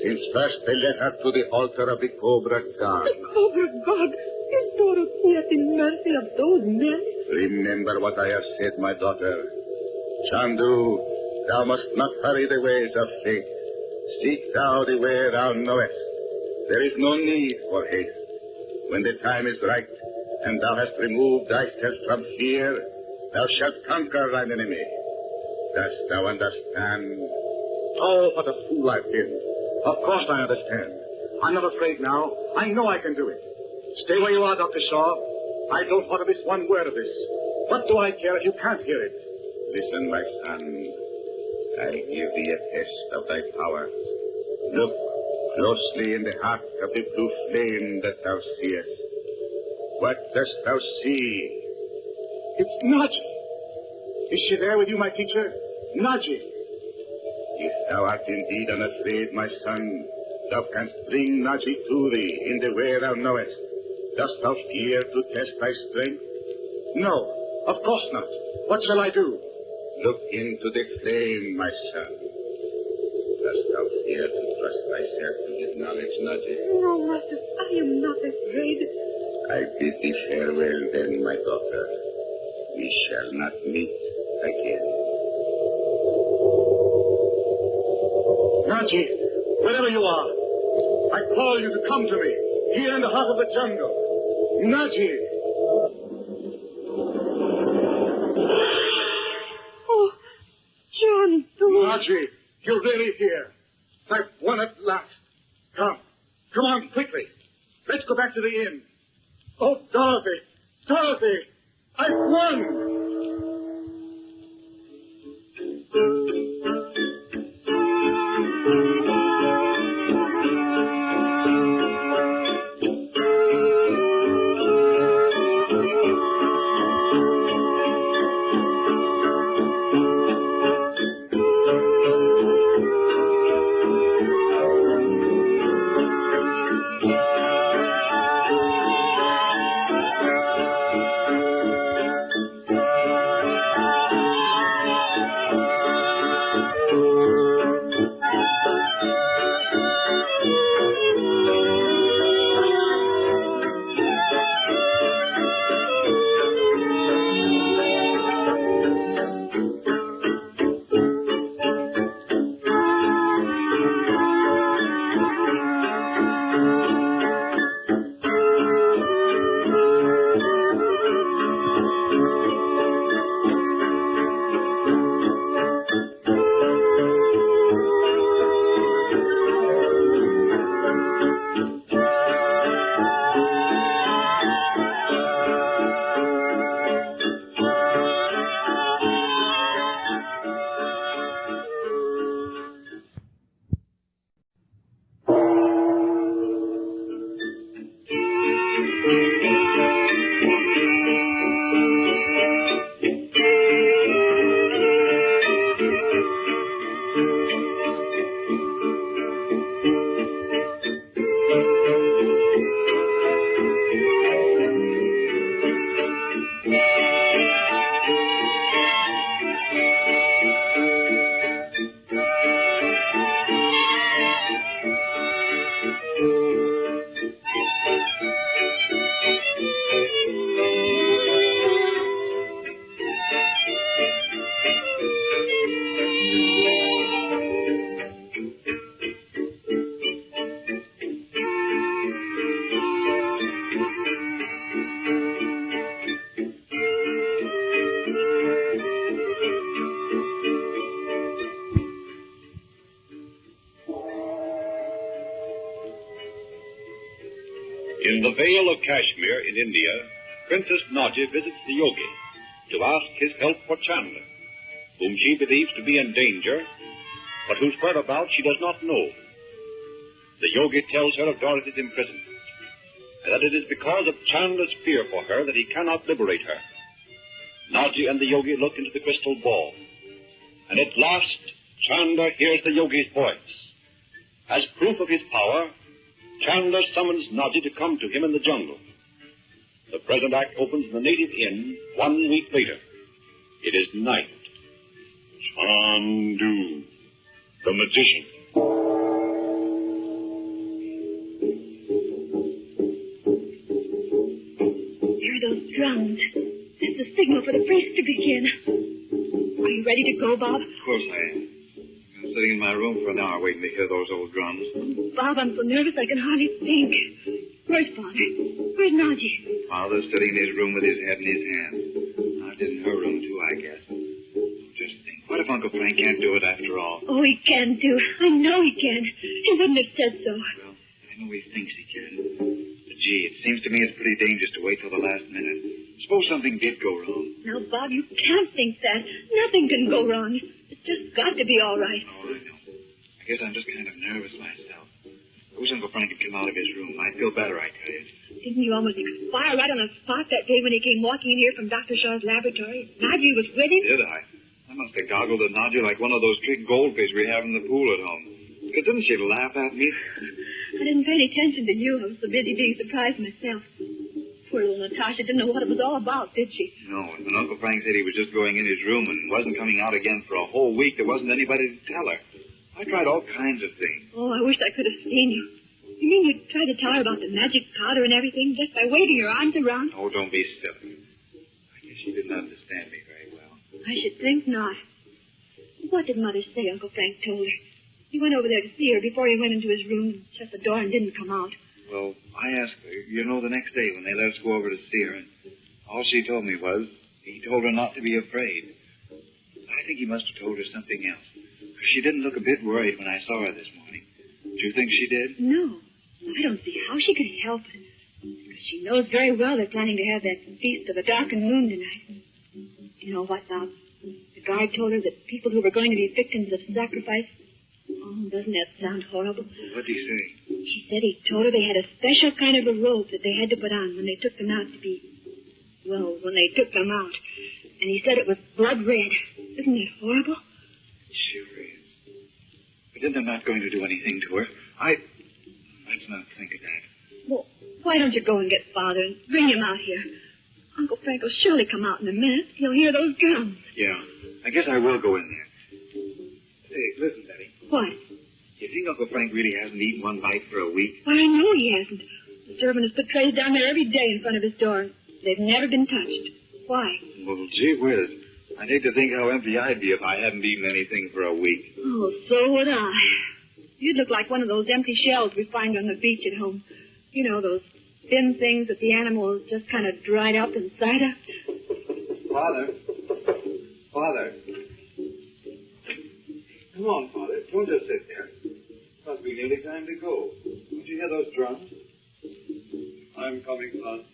since first they led her to the altar of the Cobra God. The Cobra God? Is Dorothy at the mercy of those men? Remember what I have said, my daughter. Chandu, thou must not hurry the ways of fate. Seek thou the way thou knowest. There is no need for haste. When the time is right, and thou hast removed thyself from fear, thou shalt conquer thine enemy. Dost thou understand? Oh, what a fool I've been. Of course I understand. I'm not afraid now. I know I can do it. Stay where you are, Dr. Shaw. I don't want to miss one word of this. What do I care if you can't hear it? Listen, my son. I give thee a test of thy power. Look closely in the heart of the blue flame that thou seest. What dost thou see? It's Nadji. Is she there with you, my teacher? Nadji. If thou art indeed unafraid, my son, thou canst bring Nadji to thee in the way thou knowest. Dost thou fear to test thy strength? No, of course not. What shall I do? Look into the flame, my son. Dost thou fear to trust thyself to this knowledge, Nadji? No, Master, I am not afraid. I bid thee farewell, then, my daughter. We shall not meet again. Nadji, wherever you are, I call you to come to me, here in the heart of the jungle. Nadji! Oh, Chandu. Nadji, you're really here. I've won at last. Come on, quickly. Let's go back to the inn. Oh, Dorothy, I've won! In the Vale of Kashmir in India, Princess Nadji visits the yogi to ask his help for Chandler, whom she believes to be in danger, but whose whereabouts she does not know. The yogi tells her of Dorothy's imprisonment, and that it is because of Chandler's fear for her that he cannot liberate her. Nadji and the yogi look into the crystal ball, and at last Chandler hears the yogi's voice. As proof of his power, Chandler summons Nadji to come to him in the jungle. The present act opens in the native inn 1 week later. It is night. Chandu, the magician. Hear those drums. That's the signal for the priest to begin. Are you ready to go, Bob? Of course I am. I've been sitting in my room for an hour waiting to hear those old drums. Bob, I'm so nervous I can hardly think. Where's Father? Where's Nadji? Father's sitting in his room with his head in his hands. Nadji's in her room, too, I guess. Just think, what if Uncle Frank can't do it after all? Oh, he can do. I know he can. He wouldn't have said so. Well, it know he thinks he can. But, gee, it seems to me it's pretty dangerous to wait till the last minute. Suppose something did go wrong. Now, Bob, you can't think that. Nothing can go wrong. It's just got to be all right. Oh, I know. I guess I'm just kind of nervous myself. I wish Uncle Frank had come out of his room. I'd feel better, I tell you. Didn't you almost expire right on the spot that day when he came walking in here from Dr. Shaw's laboratory? Nadji was with him? Did I? I must have goggled at Nadji like one of those big goldfish we have in the pool at home. Because didn't she laugh at me? I didn't pay any attention to you. I was so busy being surprised myself. Poor little Natasha didn't know what it was all about, did she? No, and when Uncle Frank said he was just going in his room and wasn't coming out again for a whole week, there wasn't anybody to tell her. I tried all kinds of things. Oh, I wish I could have seen you. You mean you tried to tell her about the magic powder and everything just by waving your arms around? Oh, don't be silly. I guess she didn't understand me very well. I should think not. What did Mother say Uncle Frank told her? He went over there to see her before he went into his room and shut the door and didn't come out. Well, I asked her, the next day when they let us go over to see her, and all she told me was he told her not to be afraid. I think he must have told her something else. She didn't look a bit worried when I saw her this morning. Do you think she did? No. I don't see how she could help it. Because she knows very well they're planning to have that feast of a darkened moon tonight. You know what, Bob? The guard told her that people who were going to be victims of sacrifice... Oh, doesn't that sound horrible? What did he say? He said he told her they had a special kind of a robe that they had to put on when they took them out to be... Well, when they took them out. And he said it was blood red. Isn't that horrible? It sure is. But then they're not going to do anything to her. Let's not think of that. Well, why don't you go and get Father and bring him out here? Uncle Frank will surely come out in a minute. He'll hear those drums. Yeah, I guess I will go in there. Hey, listen, Betty. What? You think Uncle Frank really hasn't eaten one bite for a week? Why, I know he hasn't. The servant has put trays down there every day in front of his door. They've never been touched. Why? Well, gee whiz. I'd hate to think how empty I'd be if I hadn't eaten anything for a week. Oh, so would I. You'd look like one of those empty shells we find on the beach at home. You know, those thin things that the animals just kind of dried up inside of. Father. Come on, Father. Don't just sit there. It must be nearly time to go. Don't you hear those drums? I'm coming, son.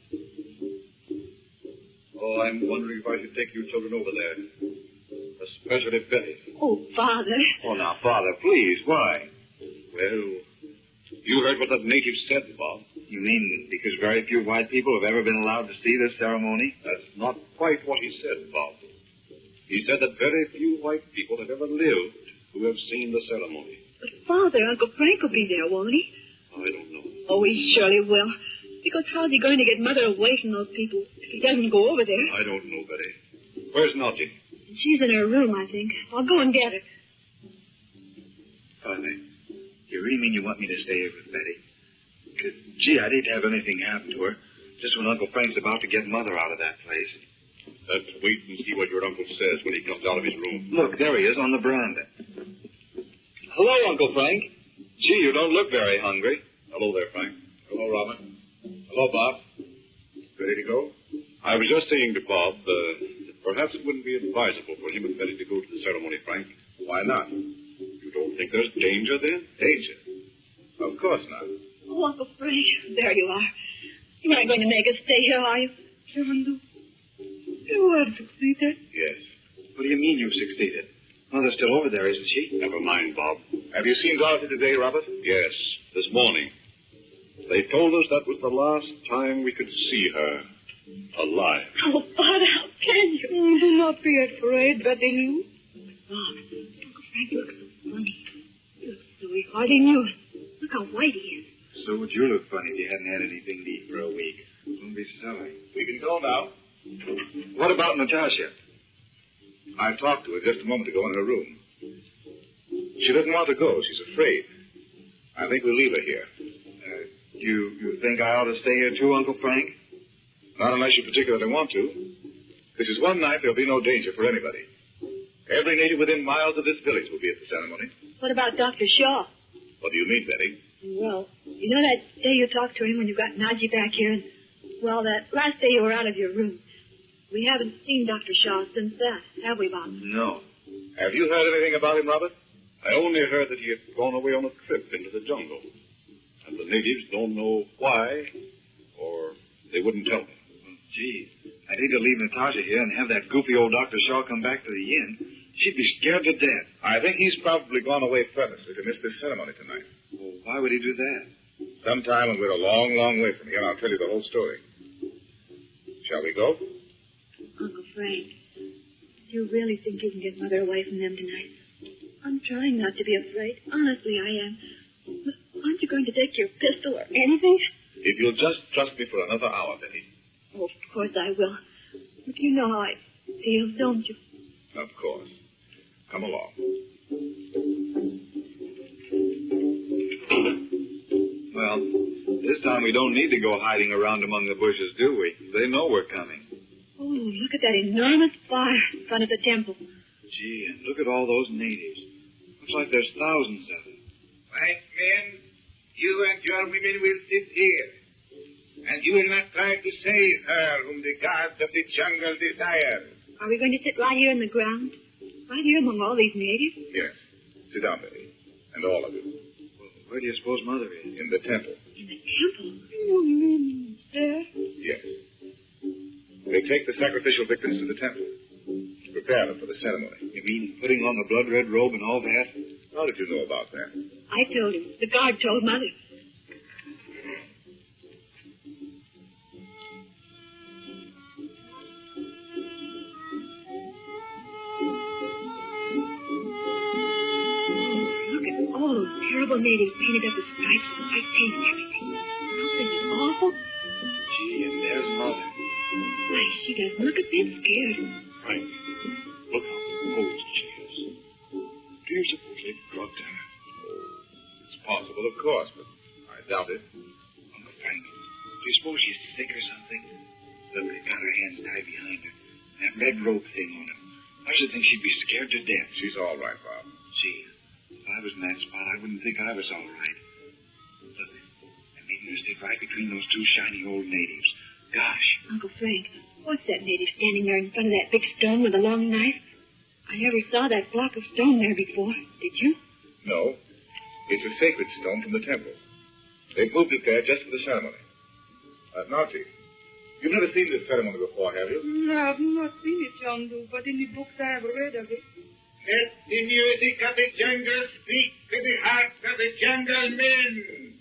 Oh, I'm wondering if I should take you children over there. Especially Betty. Oh, Father. Oh, now, Father, please. Why? Well, you heard what that native said, Bob. You mean because very few white people have ever been allowed to see this ceremony? That's not quite what he said, Bob. He said that very few white people have ever lived who have seen the ceremony. But, Father, Uncle Frank will be there, won't he? I don't know. Oh, he surely will. Because how's he going to get Mother away from those people if he doesn't go over there? I don't know, Betty. Where's Nadji? She's in her room, I think. I'll go and get her. Father, you really mean you want me to stay here with Betty? Because, gee, I'd hate to have anything happen to her just when Uncle Frank's about to get Mother out of that place. Let's wait and see what your uncle says when he comes out of his room. Look, there he is on the veranda. Hello, Uncle Frank. Gee, you don't look very hungry. Hello there, Frank. Hello, Robin. Hello, Bob. Ready to go? I was just saying to Bob that perhaps it wouldn't be advisable for him and Betty to go to the ceremony, Frank. Why not? You don't think there's danger then? Danger? Of course not. Oh, Uncle Frank, there you are. You aren't going to make us stay here, are you? Chandu, you have succeeded. Yes. What do you mean you've succeeded? Mother's still over there, isn't she? Never mind, Bob. Have you seen Dorothy today, Robert? Yes, this morning. They told us that was the last time we could see her alive. Oh, Father, how can you? Do not be afraid, Betty Lou. Bob, Uncle Frank looks so funny. He looks so he hardly knew it. Look how white he is. So would you look funny if you hadn't had anything to eat for a week. Don't be silly. We can go now. What about Natasha? I talked to her just a moment ago in her room. She doesn't want to go. She's afraid. I think we'll leave her here. You think I ought to stay here too, Uncle Frank? Not unless you particularly want to. This is one night there'll be no danger for anybody. Every native within miles of this village will be at the ceremony. What about Dr. Shaw? What do you mean, Betty? Well, you know that day you talked to him when you got Nadji back here? And, well, that last day you were out of your room. We haven't seen Dr. Shaw since that, have we, Bob? No. Have you heard anything about him, Robert? I only heard that he had gone away on a trip into the jungle. And the natives don't know why, or they wouldn't tell me. Well, gee, I'd hate to leave Natasha here and have that goofy old Dr. Shaw come back to the inn. She'd be scared to death. I think he's probably gone away purposely to miss this ceremony tonight. Well, why would he do that? Sometime when we're a long, long way from here, I'll tell you the whole story. Shall we go? Uncle Frank, do you really think you can get Mother away from them tonight? I'm trying not to be afraid. Honestly, I am. But aren't you going to take your pistol or anything? If you'll just trust me for another hour, Betty. Oh, of course I will. But you know how I feel, don't you? Of course. Come along. Well, this time we don't need to go hiding around among the bushes, do we? They know we're coming. Oh, look at that enormous fire in front of the temple. Gee, and look at all those natives. Looks like there's thousands of them. White men, you and your women will sit here. And you will not try to save her whom the gods of the jungle desire. Are we going to sit right here in the ground? Right here among all these natives? Yes. Sit down, Betty. And all of you. Well, where do you suppose Mother is? In the temple. In the temple? You mean there? Yes. They take the sacrificial victims to the temple to prepare them for the ceremony. You mean putting on the blood-red robe and all that? How did you know about that? I told him. The guard told Mother. All those terrible natives painted up with stripes and white paint and everything. Don't this is awful? Gee, and there's Mother. Why, she doesn't look a bit scared. Frank, look how cold she is. Do you suppose they've drugged her? It's possible, of course, but I doubt it. Uncle Frank, do you suppose she's sick or something? Look, they've got her hands tied behind her. That red rope thing on her. I should think she'd be scared to death. She's all right, Bob. Gee, if I was in that spot, I wouldn't think I was all right. Look, I made her sit right between those two shiny old natives. Gosh. Uncle Frank, what's that native standing there in front of that big stone with a long knife? I never saw that block of stone there before. Did you? No. It's a sacred stone from the temple. They've moved it there just for the ceremony. Nadji, you've never seen this ceremony before, have you? No, I've not seen it, Chandu, but in the books I have read of it. Let the music of the jungle speak to the hearts of the jungle men.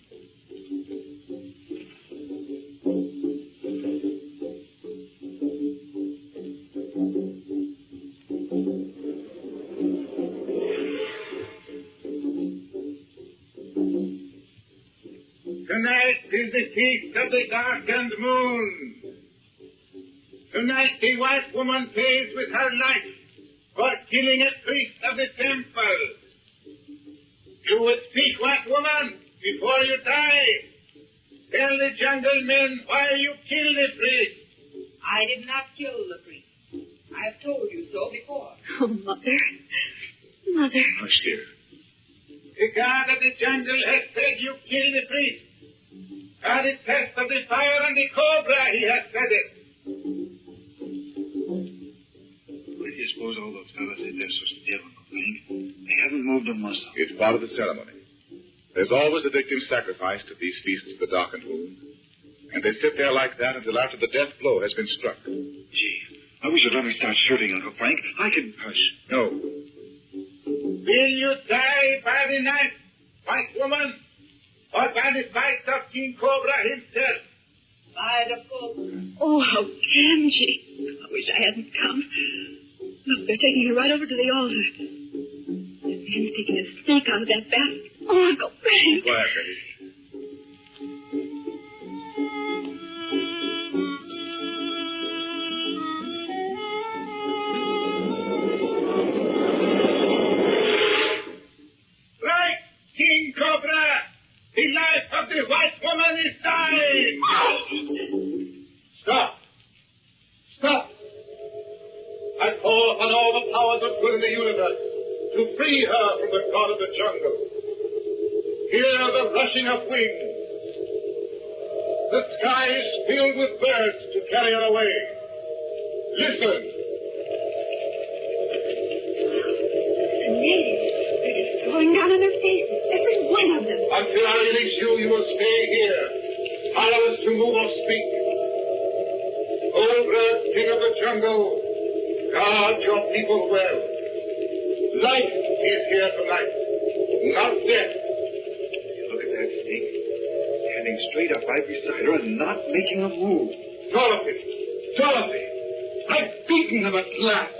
Tonight is the feast of the darkened moon. Tonight the white woman pays with her life for killing a priest of the temple. You would speak, white woman, before you die. Tell the jungle men why you killed the priest. I did not kill the priest. I have told you so before. Oh, Mother. Mother. Hush, dear. The god of the jungle has said you killed the priest. By the test of the fire and the cobra, he has said it. Where do you suppose all those fellas sit there so still, Uncle Frank? They haven't moved a muscle. It's part of the ceremony. There's always a victim sacrificed at these feasts of the darkened moon. And they sit there like that until after the death blow has been struck. Gee, I wish you'd let me start shooting, Uncle Frank. I can... Hush. No. Will you die by the knife, white woman? Or by the bite of King Cobra himself? By the Cobra. Oh, how can she? I wish I hadn't come. Look, they're taking her right over to the altar. That man's taking a snake out of that basket. Oh, Uncle Frank. Quiet, Betty. Right, King Cobra! The life of the white woman is dying! Stop! Stop! I call upon all the powers of good in the universe to free her from the god of the jungle. Hear the rushing of wings. The sky is filled with birds to carry her away. Listen! The natives, they're just going down on their faces. Every one of them. Until I release you, you will stay here, powerless to move or speak. Cobra, king of the jungle, guard your people well. Life is here tonight, not death. Look at that snake. Standing straight up right beside her and not making a move. Dorothy! Dorothy! I've beaten them at last!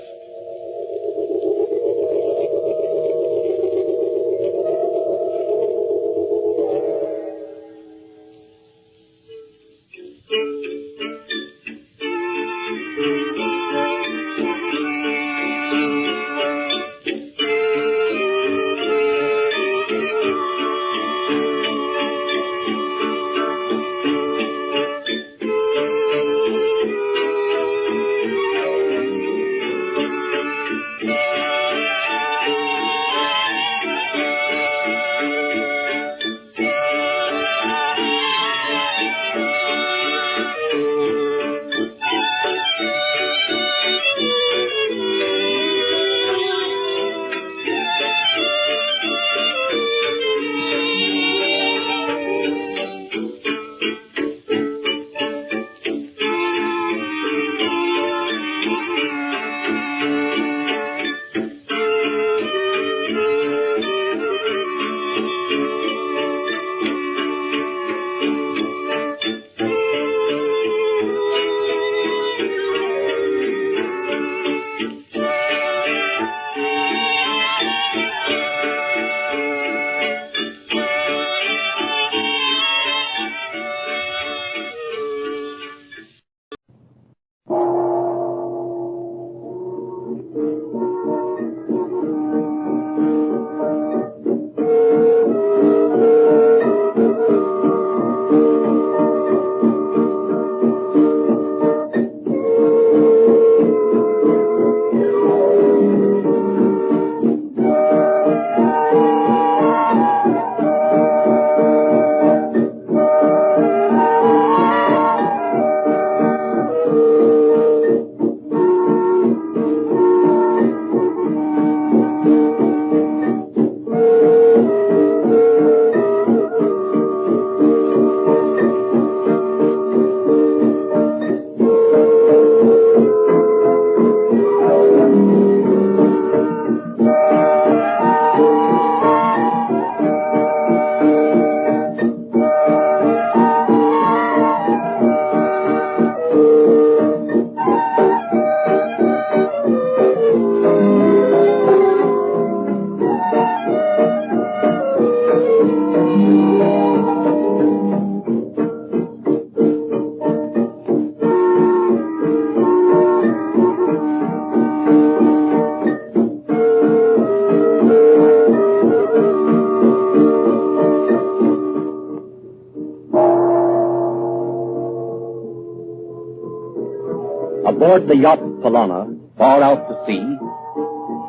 Aboard the yacht Polana, far out to sea,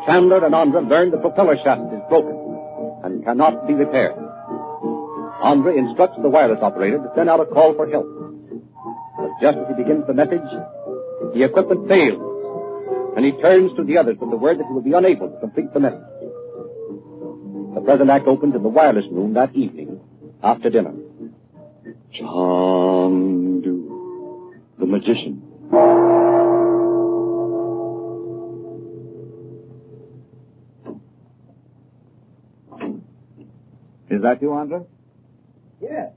Chandler and Andra learn the propeller shaft is broken and cannot be repaired. Andra instructs the wireless operator to send out a call for help. But just as he begins the message, the equipment fails, and he turns to the others with the word that he will be unable to complete the message. The present act opens in the wireless room that evening after dinner. Chandu, the magician. Is that you, Andra? Yes.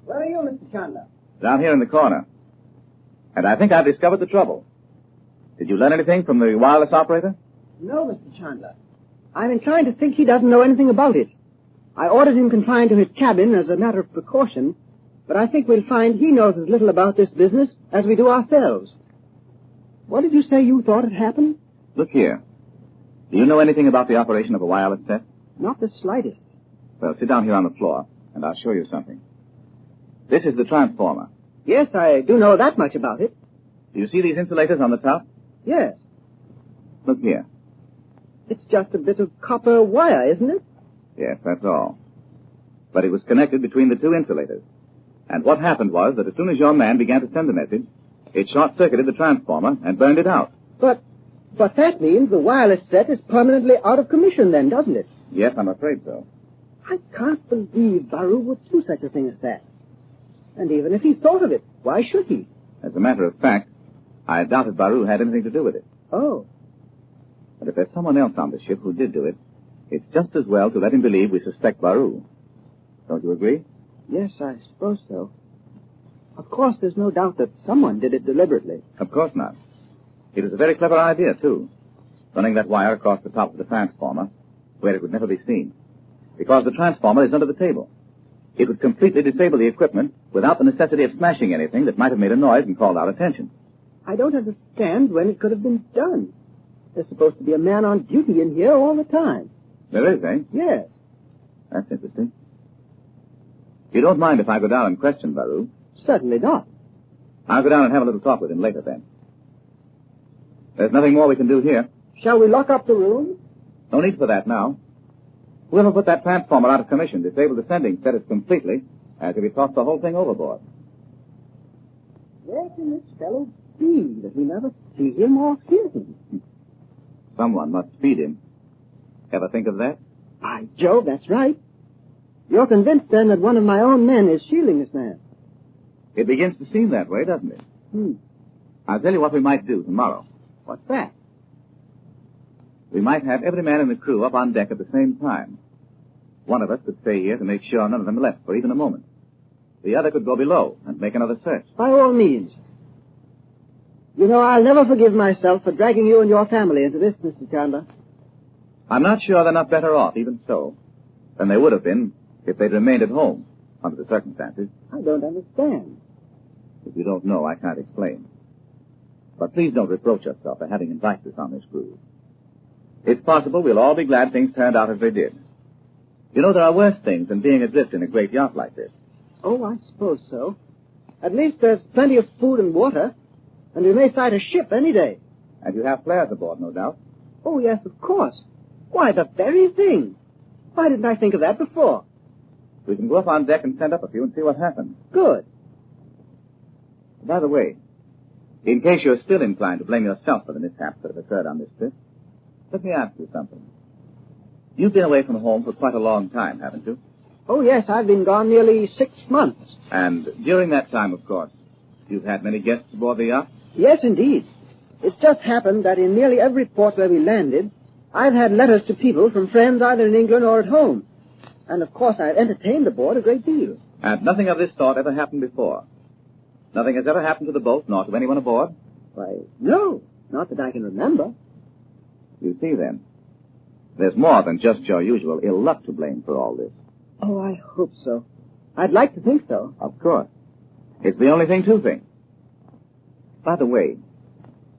Where are you, Mr. Chandler? Down here in the corner. And I think I've discovered the trouble. Did you learn anything from the wireless operator? No, Mr. Chandler. I'm inclined to think he doesn't know anything about it. I ordered him confined to his cabin as a matter of precaution, but I think we'll find he knows as little about this business as we do ourselves. What did you say you thought had happened? Look here. Do you know anything about the operation of a wireless set? Not the slightest. Well, sit down here on the floor, and I'll show you something. This is the transformer. Yes, I do know that much about it. Do you see these insulators on the top? Yes. Look here. It's just a bit of copper wire, isn't it? Yes, that's all. But it was connected between the two insulators. And what happened was that as soon as your man began to send the message, it short-circuited the transformer and burned it out. But that means the wireless set is permanently out of commission then, doesn't it? Yes, I'm afraid so. I can't believe Baru would do such a thing as that. And even if he thought of it, why should he? As a matter of fact, I doubted Baru had anything to do with it. Oh. But if there's someone else on the ship who did do it, it's just as well to let him believe we suspect Baru. Don't you agree? Yes, I suppose so. Of course, there's no doubt that someone did it deliberately. Of course not. It was a very clever idea, too. Running that wire across the top of the transformer, where it would never be seen. Because the transformer is under the table. It would completely disable the equipment without the necessity of smashing anything that might have made a noise and called out attention. I don't understand when it could have been done. There's supposed to be a man on duty in here all the time. There is, eh? Yes. That's interesting. You don't mind if I go down and question Baru? Certainly not. I'll go down and have a little talk with him later, then. There's nothing more we can do here. Shall we lock up the room? No need for that now. Whoever put that transformer out of commission disabled the sending set it completely, as if he tossed the whole thing overboard. Where can this fellow be that we never see him or hear him? Someone must feed him. Ever think of that? By Jove, that's right. You're convinced, then, that one of my own men is shielding this man? It begins to seem that way, doesn't it? I'll tell you what we might do tomorrow. What's that? We might have every man in the crew up on deck at the same time. One of us could stay here to make sure none of them left for even a moment. The other could go below and make another search. By all means. You know, I'll never forgive myself for dragging you and your family into this, Mr. Chandler. I'm not sure they're not better off, even so, than they would have been if they'd remained at home, under the circumstances. I don't understand. If you don't know, I can't explain. But please don't reproach yourself for having invited us on this cruise. It's possible we'll all be glad things turned out as they did. You know, there are worse things than being adrift in a great yacht like this. Oh, I suppose so. At least there's plenty of food and water, and we may sight a ship any day. And you have flares aboard, no doubt. Oh, yes, of course. Why, the very thing. Why didn't I think of that before? We can go up on deck and send up a few and see what happens. Good. By the way, in case you're still inclined to blame yourself for the mishaps that have occurred on this trip, let me ask you something. You've been away from home for quite a long time, haven't you? Oh, yes, I've been gone nearly 6 months. And during that time, of course, you've had many guests aboard the yacht? Yes, indeed. It's just happened that in nearly every port where we landed, I've had letters to people from friends either in England or at home. And, of course, I've entertained aboard a great deal. And nothing of this sort ever happened before? Nothing has ever happened to the boat, nor to anyone aboard? Why, no, not that I can remember. You see, then, there's more than just your usual ill luck to blame for all this. Oh, I hope so. I'd like to think so. Of course. It's the only thing to think. By the way,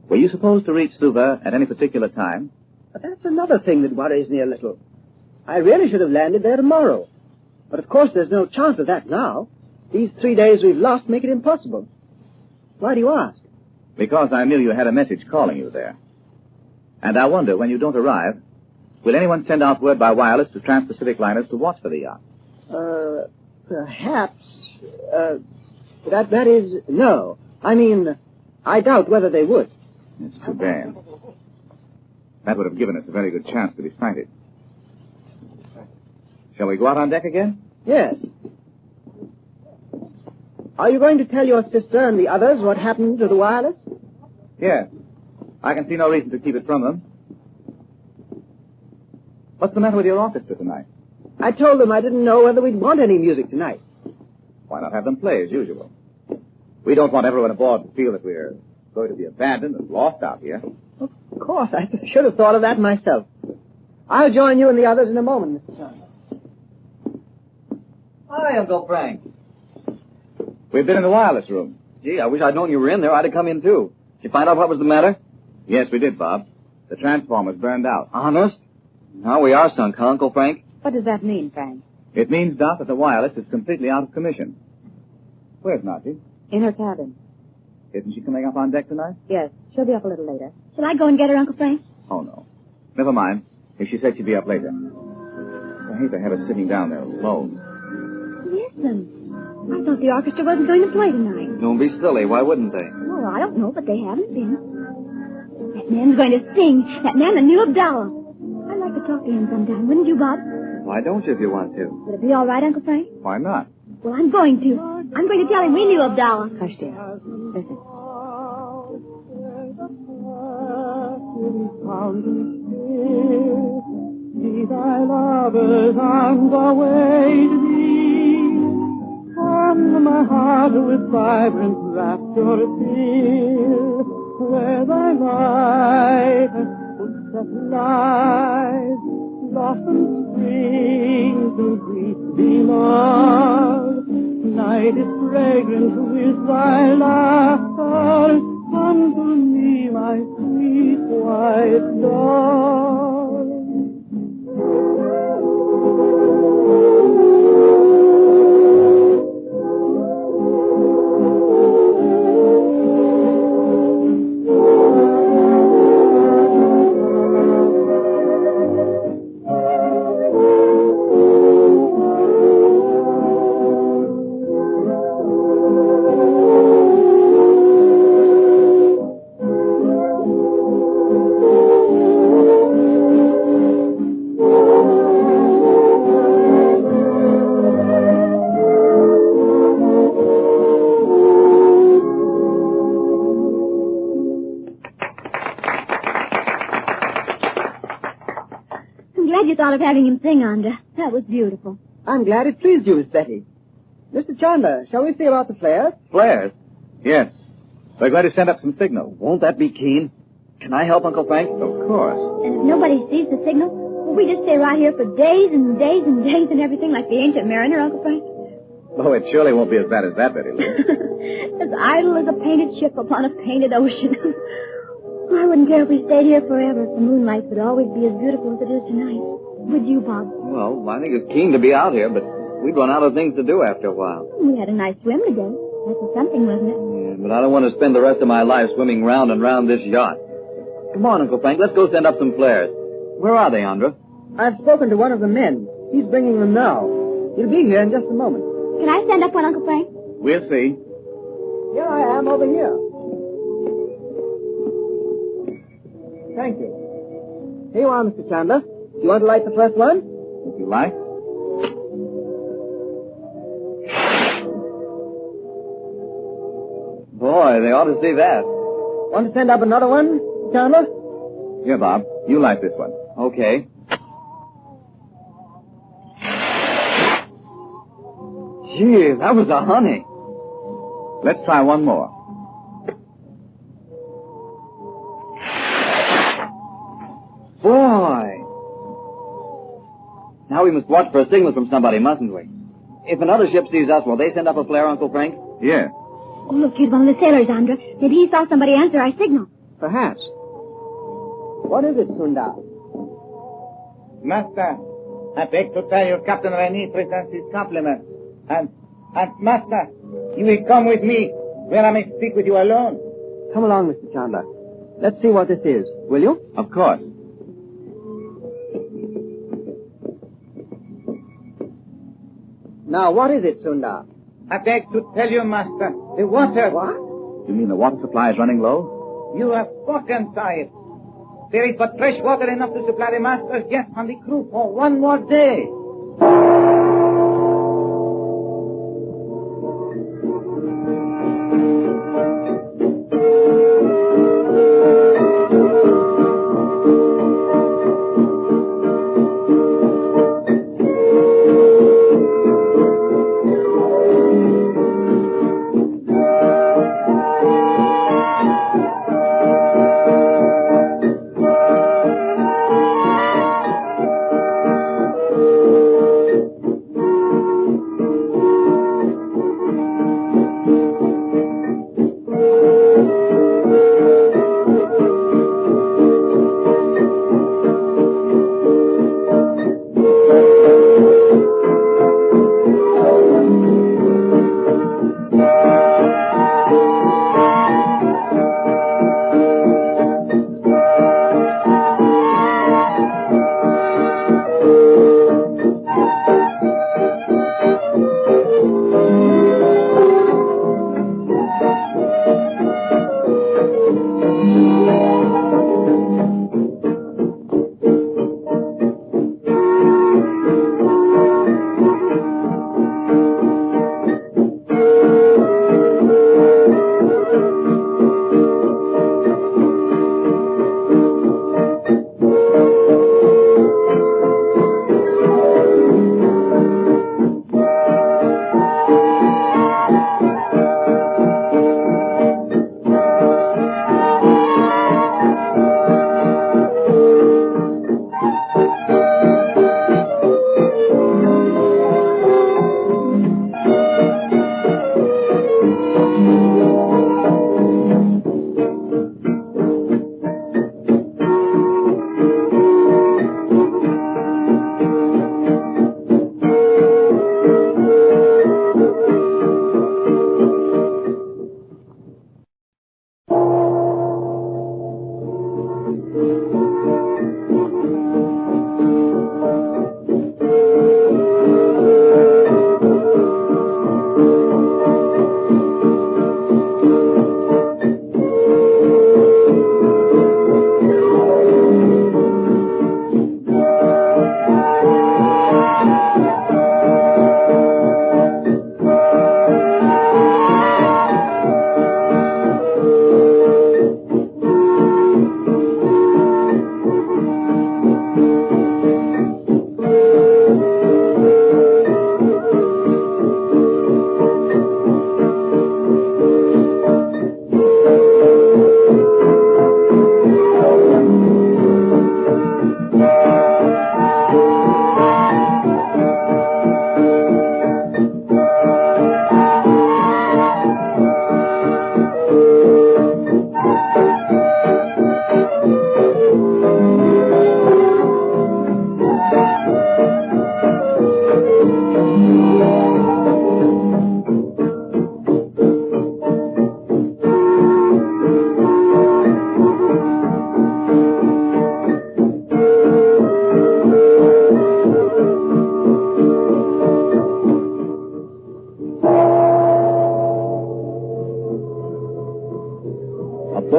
were you supposed to reach Suva at any particular time? But that's another thing that worries me a little. I really should have landed there tomorrow. But of course there's no chance of that now. These 3 days we've lost make it impossible. Why do you ask? Because I knew you had a message calling you there. And I wonder, when you don't arrive, will anyone send out word by wireless to Trans-Pacific liners to watch for the yacht? Perhaps. That is, no. I mean, I doubt whether they would. It's too bad. That would have given us a very good chance to be sighted. Shall we go out on deck again? Yes. Are you going to tell your sister and the others what happened to the wireless? Yes. I can see no reason to keep it from them. What's the matter with your orchestra tonight? I told them I didn't know whether we'd want any music tonight. Why not have them play as usual? We don't want everyone aboard to feel that we're going to be abandoned and lost out here. Of course, I should have thought of that myself. I'll join you and the others in a moment, Mr. Chandler. Hi, Uncle Frank. We've been in the wireless room. Gee, I wish I'd known you were in there. I'd have come in, too. Did you find out what was the matter? Yes, we did, Bob. The transformer's burned out. Honest? Now we are sunk, huh, Uncle Frank? What does that mean, Frank? It means, Doc, that the wireless is completely out of commission. Where's Nadji? In her cabin. Isn't she coming up on deck tonight? Yes. She'll be up a little later. Shall I go and get her, Uncle Frank? Oh, no. Never mind. If she said she'd be up later. I hate to have her sitting down there alone. Listen. I thought the orchestra wasn't going to play tonight. Don't be silly. Why wouldn't they? Well, I don't know, but they haven't been. That man's going to sing. That man, the new Abdullah. I'd like to talk to him sometime, wouldn't you, Bob? Why don't you if you want to? Would it be all right, Uncle Frank? Why not? Well, I'm going to. I'm going to tell him we knew Abdullah. Hush, dear. Listen. See thy lover's arms await thee. Come, my heart, with vibrant rapture fill, where thy light has footsteps light, blossom spring to greet thee, love. Night is fragrant with thy laughter. Come to me, my sweet white dove. Thought of having him sing, Andra. That was beautiful. I'm glad it pleased you, Miss Betty. Mr. Chandler, shall we see about the flares? Flares? Yes. We're going to send up some signal. Won't that be keen? Can I help, Uncle Frank? Of course. And if nobody sees the signal, will we just stay right here for days and days and days and everything like the ancient mariner, Uncle Frank? Oh, it surely won't be as bad as that, Betty Lou. As idle as a painted ship upon a painted ocean. I wouldn't care if we stayed here forever. The moonlight would always be as beautiful as it is tonight. Would you, Bob? Well, I think it's keen to be out here, but we'd run out of things to do after a while. We had a nice swim today. That was something, wasn't it? Yeah, but I don't want to spend the rest of my life swimming round and round this yacht. Come on, Uncle Frank, let's go send up some flares. Where are they, Andra? I've spoken to one of the men. He's bringing them now. He'll be here in just a moment. Can I send up one, Uncle Frank? We'll see. Here I am, over here. Thank you. Here you are, Mr. Chandler. Do you want to light the first one? If you like. Boy, they ought to see that. Want to send up another one, Chandler? Here, Bob. You light this one. Okay. Gee, that was a honey. Let's try one more. Boy! Now we must watch for a signal from somebody, mustn't we? If another ship sees us, will they send up a flare, Uncle Frank? Yeah. Oh, look, here's one of the sailors, Andra. Maybe he saw somebody answer our signal. Perhaps. What is it, Sundar? Master, I beg to tell you Captain Rainey presents his compliments. And Master, you will come with me where I may speak with you alone. Come along, Mr. Chandler. Let's see what this is, will you? Of course. Now, what is it, Sundar? I beg to tell you, Master, the water. What? You mean the water supply is running low? You have spoken, Sahib. There is but fresh water enough to supply the Master's guests on the crew for one more day.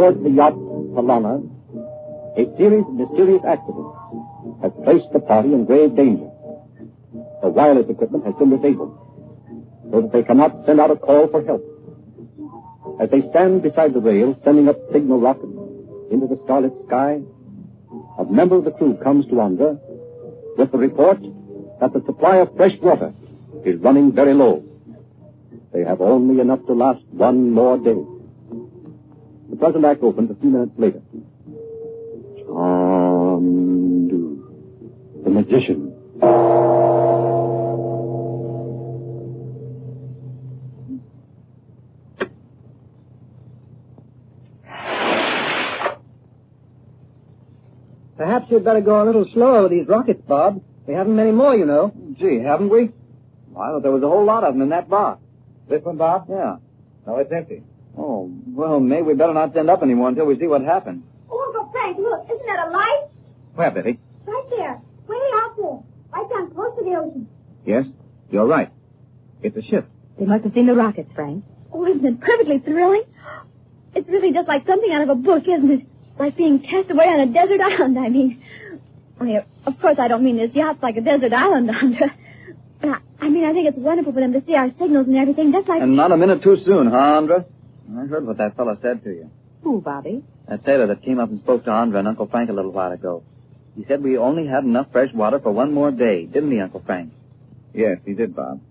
aboard the yacht Palana, a series of mysterious accidents has placed the party in grave danger. The wireless equipment has been disabled, so that they cannot send out a call for help. As they stand beside the rail, sending up signal rockets into the starlit sky, a member of the crew comes to Andra with the report that the supply of fresh water is running very low. They have only enough to last one more day. The present act opens a few minutes later. Chandu, the magician. Perhaps you'd better go a little slower with these rockets, Bob. We haven't many more, you know. Gee, haven't we? Well, I thought there was a whole lot of them in that box. This one, Bob? Yeah. No, it's empty. Oh, well, maybe we better not send up any more until we see what happens. Oh, Uncle Frank, look, isn't that a light? Where, Betty? Right there, way out there, right down close to the ocean. Yes, you're right. It's a ship. They must have seen the rockets, Frank. Oh, isn't it perfectly thrilling? It's really just like something out of a book, isn't it? Like being cast away on a desert island, I mean. Only, of course, I don't mean this yacht's like a desert island, Andra. But I mean, I think it's wonderful for them to see our signals and everything, just like... And not a minute too soon, huh, Andra? I heard what that fellow said to you. Who, Bobby? That sailor that came up and spoke to Andra and Uncle Frank a little while ago. He said we only had enough fresh water for one more day, didn't he, Uncle Frank? Yes, he did, Bob.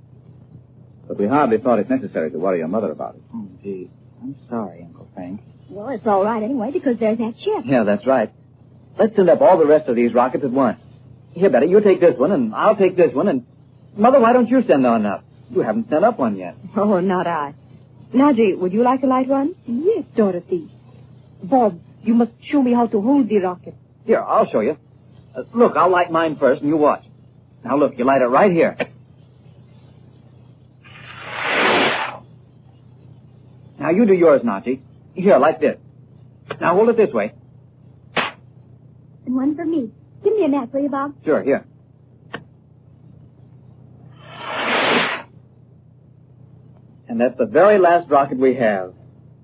But we hardly thought it necessary to worry your mother about it. Oh, gee. I'm sorry, Uncle Frank. Well, it's all right anyway, because there's that ship. Yeah, that's right. Let's send up all the rest of these rockets at once. Here, Betty, you take this one, and I'll take this one, and... Mother, why don't you send on up? You haven't sent up one yet. Oh, not I. Nadji, would you like to light one? Yes, Dorothy. Bob, you must show me how to hold the rocket. Here, I'll show you. Look, I'll light mine first, and you watch. Now, look, you light it right here. Now, you do yours, Nadji. Here, like this. Now, hold it this way. And one for me. Give me a match, will you, Bob? Sure, here. And that's the very last rocket we have.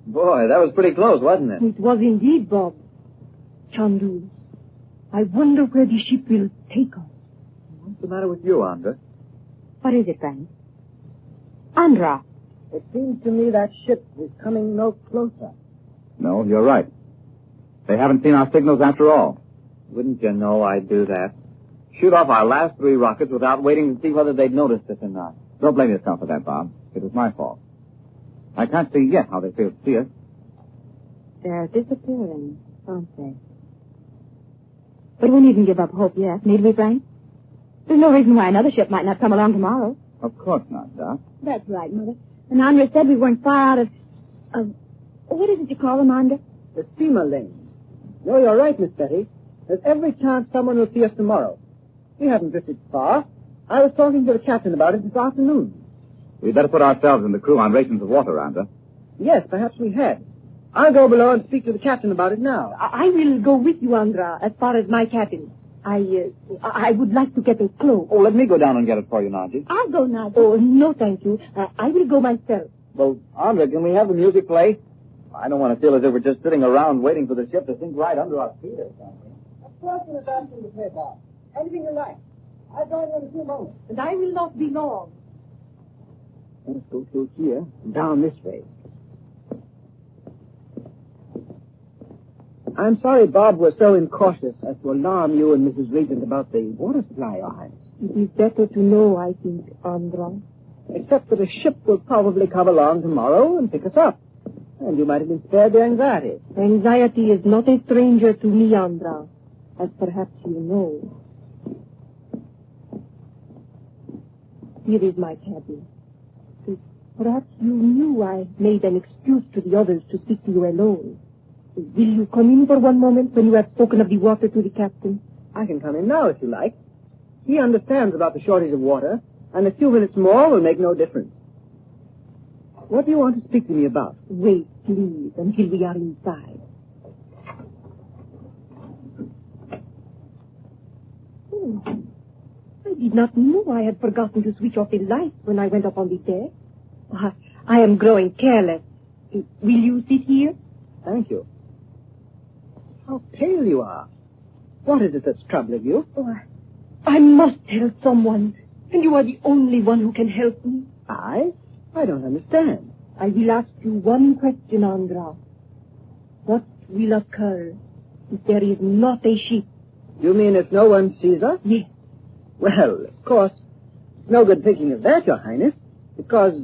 Boy, that was pretty close, wasn't it? It was indeed, Bob. Chandu, I wonder where the ship will take us. What's the matter with you, Andra? What is it, Frank? Andra. It seems to me that ship is coming no closer. No, you're right. They haven't seen our signals after all. Wouldn't you know I'd do that? Shoot off our last 3 rockets without waiting to see whether they'd noticed us or not. Don't blame yourself for that, Bob. It was my fault. I can't see yet how they failed to see us. They're disappearing, aren't they? But we needn't give up hope yet, need we, Frank? There's no reason why another ship might not come along tomorrow. Of course not, Doc. That's right, Mother. And Andra said we weren't far out of... What is it you call them, Andra? The steamer lanes. No, you're right, Miss Betty. There's every chance someone will see us tomorrow. We haven't drifted far. I was talking to the captain about it this afternoon. We'd better put ourselves and the crew on rations of water, Andra. Yes, perhaps we had. I'll go below and speak to the captain about it now. I will go with you, Andra, as far as my cabin. I would like to get a cloak. Oh, let me go down and get it for you, Nadji. I'll go, Nadji. Oh, no, thank you. I will go myself. Well, Andra, can we have the music play? I don't want to feel as if we're just sitting around waiting for the ship to sink right under our feet or something. Of course, you're asking to play, Bob. Anything you like. I'll join you in a few moments. And I will not be long. Let us go through here and down this way. I'm sorry Bob was so incautious as to alarm you and Mrs. Regent about the water supply, Your Highness. It is better to know, I think, Andra. Except that a ship will probably come along tomorrow and pick us up. And you might have been spared the anxiety. Anxiety is not a stranger to me, Andra, as perhaps you know. Here is my cabin. Perhaps you knew I made an excuse to the others to speak to you alone. Will you come in for one moment when you have spoken of the water to the captain? I can come in now if you like. He understands about the shortage of water, and a few minutes more will make no difference. What do you want to speak to me about? Wait, please, until we are inside. Oh, I did not know I had forgotten to switch off the lights when I went up on the deck. I am growing careless. Will you sit here? Thank you. How pale you are. What is it that's troubling you? Oh, I must tell someone, and you are the only one who can help me. I don't understand. I will ask you one question, Andra. What will occur if there is not a ship? You mean if no one sees us? Yes. Well, of course, no good thinking of that, Your Highness, because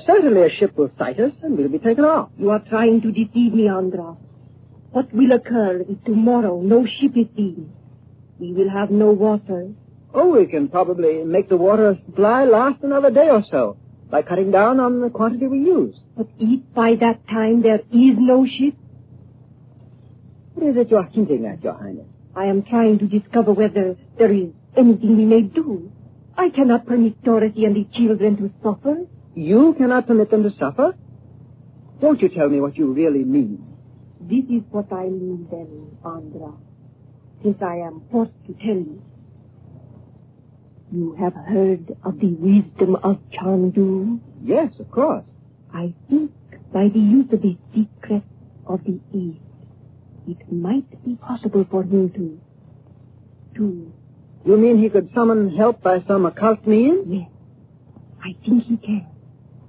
certainly a ship will sight us and we'll be taken off. You are trying to deceive me, Andra. What will occur if tomorrow no ship is seen? We will have no water. Oh, we can probably make the water supply last another day or so by cutting down on the quantity we use. But if by that time there is no ship? What is it you're hinting at, Your Highness? I am trying to discover whether there is anything we may do. I cannot permit Dorothy and the children to suffer. You cannot permit them to suffer? Won't you tell me what you really mean? This is what I mean then, Andra, since I am forced to tell you. You have heard of the wisdom of Chandu? Yes, of course. I think by the use of the secret of the East, it might be possible for him to... You mean he could summon help by some occult means? Yes, I think he can.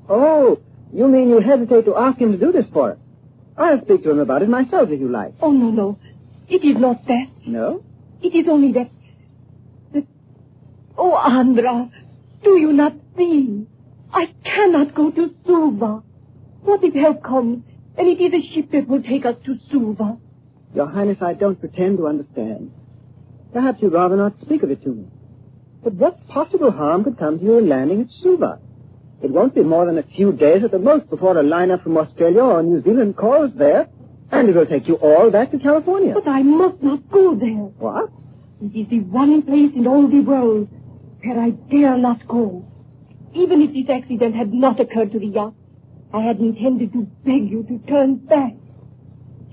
Oh, you mean you hesitate to ask him to do this for us? I'll speak to him about it myself if you like. Oh, no. It is not that. No? It is only that... Oh, Andra, do you not see? I cannot go to Suva. What if help comes, and it is a ship that will take us to Suva? Your Highness, I don't pretend to understand. Perhaps you'd rather not speak of it to me. But what possible harm could come to you in landing at Suva? It won't be more than a few days at the most before a liner from Australia or New Zealand calls there, and it will take you all back to California. But I must not go there. What? It is the one place in all the world where I dare not go. Even if this accident had not occurred to the yacht, I had intended to beg you to turn back.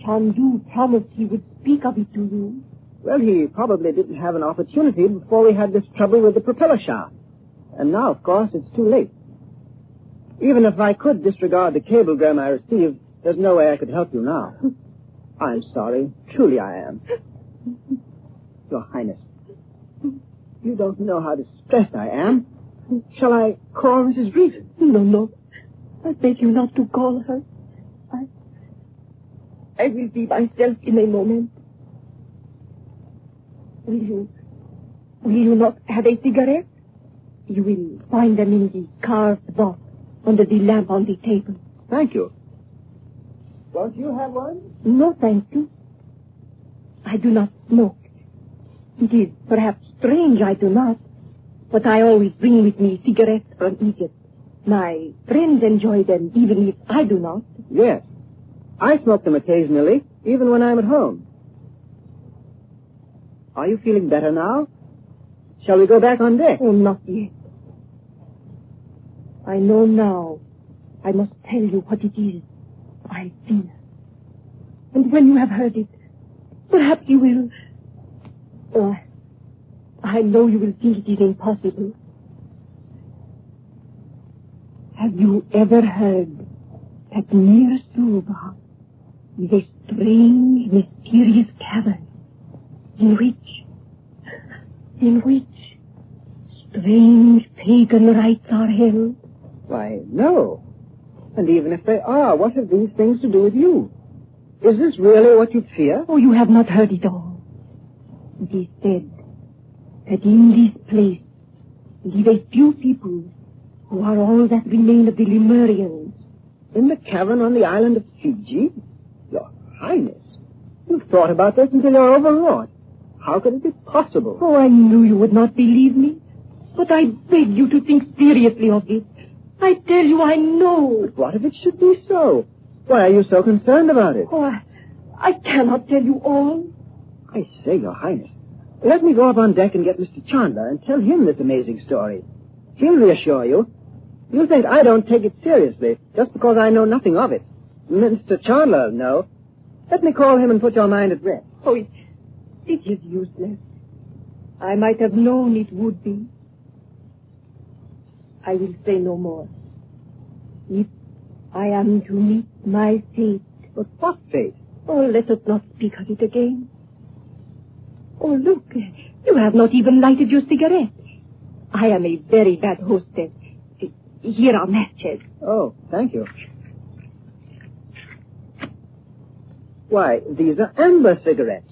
Chandu promised he would speak of it to you. Well, he probably didn't have an opportunity before we had this trouble with the propeller shaft. And now, of course, it's too late. Even if I could disregard the cablegram I received, there's no way I could help you now. I'm sorry. Truly I am. Your Highness, you don't know how distressed I am. Shall I call Mrs. Reed? No. I beg you not to call her. I will be myself in a moment. Will you not have a cigarette? You will find them in the carved box under the lamp on the table. Thank you. Don't you have one? No, thank you. I do not smoke. It is perhaps strange I do not, but I always bring with me cigarettes from Egypt. My friends enjoy them even if I do not. Yes. I smoke them occasionally, even when I'm at home. Are you feeling better now? Shall we go back on deck? Oh, not yet. I know now. I must tell you what it is I feel. And when you have heard it, perhaps you will... Oh, I know you will think it is impossible. Have you ever heard that near Suva is a strange, mysterious cavern in which strange pagan rites are held? Why, no. And even if they are, what have these things to do with you? Is this really what you fear? Oh, you have not heard it all. It is said that in this place live a few people who are all that remain of the Lemurians. In the cavern on the island of Fiji? Your Highness, you've thought about this until you're overwrought. How could it be possible? Oh, I knew you would not believe me. But I beg you to think seriously of it. I tell you, I know. But what if it should be so? Why are you so concerned about it? Oh, I cannot tell you all. I say, Your Highness, let me go up on deck and get Mr. Chandler and tell him this amazing story. He'll reassure you. You'll think I don't take it seriously just because I know nothing of it. Mr. Chandler, no. Let me call him and put your mind at rest. Oh, it is useless. I might have known it would be. I will say no more. If I am to meet my fate. But what fate? Oh, let us not speak of it again. Oh, look, you have not even lighted your cigarette. I am a very bad hostess. Here are matches. Oh, thank you. Why, these are amber cigarettes.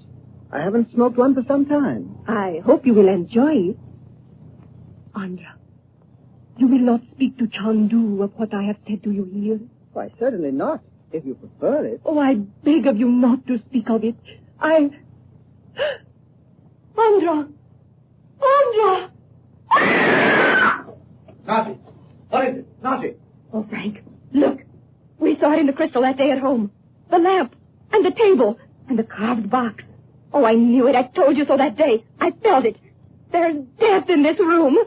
I haven't smoked one for some time. I hope you will enjoy it. Andra, you will not speak to Chandu of what I have said to you here? Why, certainly not, if you prefer it. Oh, I beg of you not to speak of it. Andra! Andra! Nadji! What is it? Nadji! Oh, Frank, look. We saw it in the crystal that day at home. The lamp, and the table, and the carved box. Oh, I knew it. I told you so that day. I felt it. There's death in this room.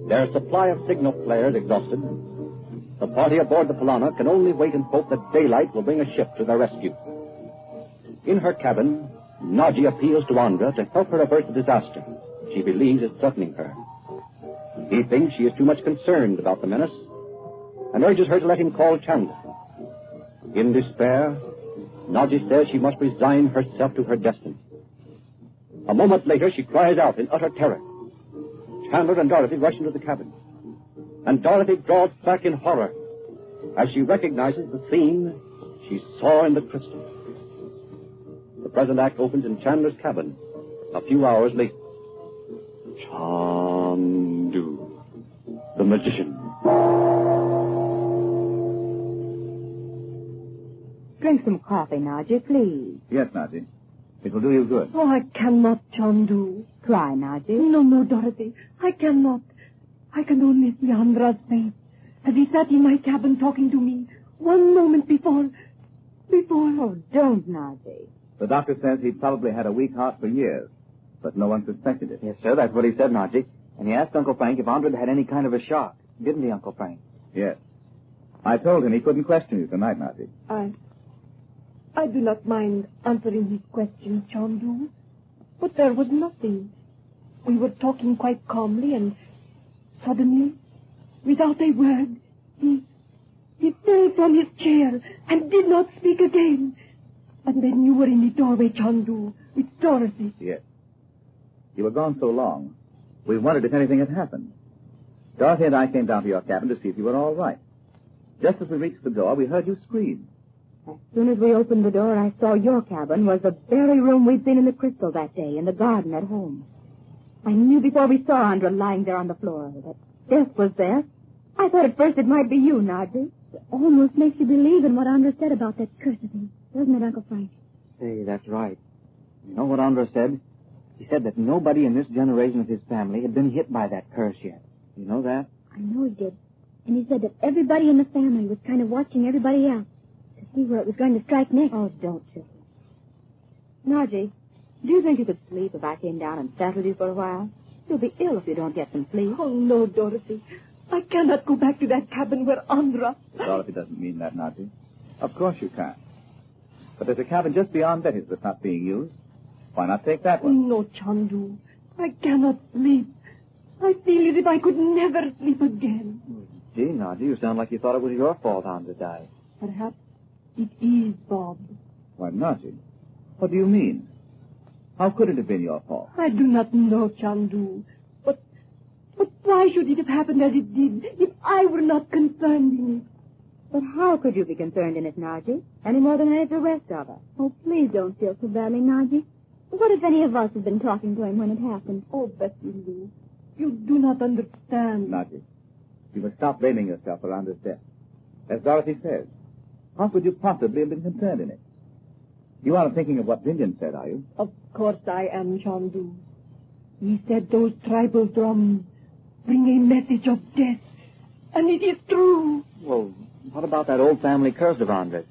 Their supply of signal flares exhausted, the party aboard the Polana can only wait and hope that daylight will bring a ship to their rescue. In her cabin, Nadji appeals to Andra to help her avert the disaster she believes is threatening her. He thinks she is too much concerned about the menace and urges her to let him call Chandu. In despair, Nadji says she must resign herself to her destiny. A moment later, she cries out in utter terror. Chandler and Dorothy rush into the cabin, and Dorothy draws back in horror as she recognizes the scene she saw in the crystal. The present act opens in Chandler's cabin a few hours later. Chandu, the magician. Drink some coffee, Nadji, please. Yes, Nadji. It will do you good. Oh, I cannot, Chandu. Try, Nadji. No, Dorothy. I cannot. I can only see Andra's face as he sat in my cabin talking to me, One moment before... Oh, don't, Nadji. The doctor says he'd probably had a weak heart for years, but no one suspected it. Yes, sir, that's what he said, Nadji. And he asked Uncle Frank if Andre had any kind of a shock. Didn't he, Uncle Frank? Yes. I told him he couldn't question you tonight, Nadji. I do not mind answering his questions, Chandu. But there was nothing. We were talking quite calmly, and suddenly, without a word, he fell from his chair and did not speak again. And then you were in the doorway, Chandu, with Dorothy. Yes. You were gone so long, we wondered if anything had happened. Dorothy and I came down to your cabin to see if you were all right. Just as we reached the door, we heard you scream. As soon as we opened the door, I saw your cabin was the very room we'd seen in the crystal that day, in the garden at home. I knew before we saw Andra lying there on the floor that death was there. I thought at first it might be you, Nadji. It almost makes you believe in what Andra said about that curse of his, doesn't it, Uncle Frank? Say, that's right. You know what Andra said? He said that nobody in this generation of his family had been hit by that curse yet. You know that? I know he did. And he said that everybody in the family was kind of watching everybody else to see where it was going to strike next. Oh, don't, children. Nadji, do you think you could sleep if I came down and sat with you for a while? You'll be ill if you don't get some sleep. Oh, no, Dorothy. I cannot go back to that cabin where Andra... Dorothy doesn't mean that, Nadji. Of course you can't. But there's a cabin just beyond Betty's that's not being used. Why not take that one? No, Chandu. I cannot sleep. I feel as if I could never sleep again. Gee, Nadji, you sound like you thought it was your fault Andra died. Perhaps it is, Bob. Why, Nadji, what do you mean? How could it have been your fault? I do not know, Chandu. But why should it have happened as it did if I were not concerned in it? But how could you be concerned in it, Nadji? Any more than any of the rest of us? Oh, please don't feel so badly, Nadji. What if any of us had been talking to him when it happened? Oh, Betty Lou, you do not understand. Nadji, you must stop blaming yourself for Andre's death. As Dorothy says, how could you possibly have been concerned in it? You aren't thinking of what Vindion said, are you? Of course I am, Chandu. He said those tribal drums bring a message of death. And it is true. Well, what about that old family curse of Andre's?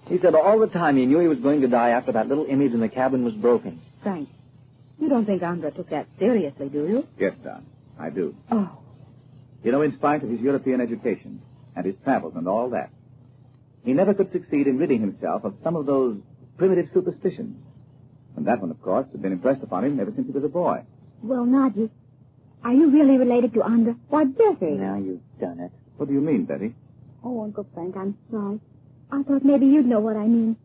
He said all the time he knew he was going to die after that little image in the cabin was broken. Frank, you don't think Andra took that seriously, do you? Yes, Don, I do. Oh. You know, in spite of his European education and his travels and all that, he never could succeed in ridding himself of some of those primitive superstitions. And that one, of course, had been impressed upon him ever since he was a boy. Well, Nadji, are you really related to Andra? Why, Betty. Now you've done it. What do you mean, Betty? Oh, Uncle Frank, I'm sorry. I thought maybe you'd know what I mean.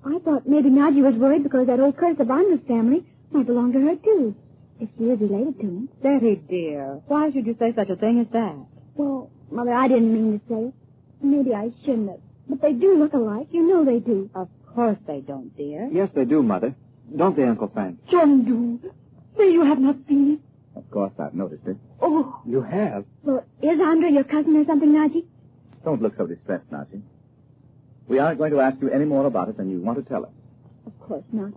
I thought maybe Nadji was worried because that old curse of Andra's family might belong to her, too. If she is related to him. Betty, dear, why should you say such a thing as that? Well, Mother, I didn't mean to say it. Maybe I shouldn't have. But they do look alike. You know they do. Of course they don't, dear. Yes, they do, Mother. Don't they, Uncle Frank? Chandu, say you have not seen it. Of course I've noticed it. Oh. You have? Well, is Andra your cousin or something, Nadji? Don't look so distressed, Nadji. We aren't going to ask you any more about it than you want to tell us. Of course not.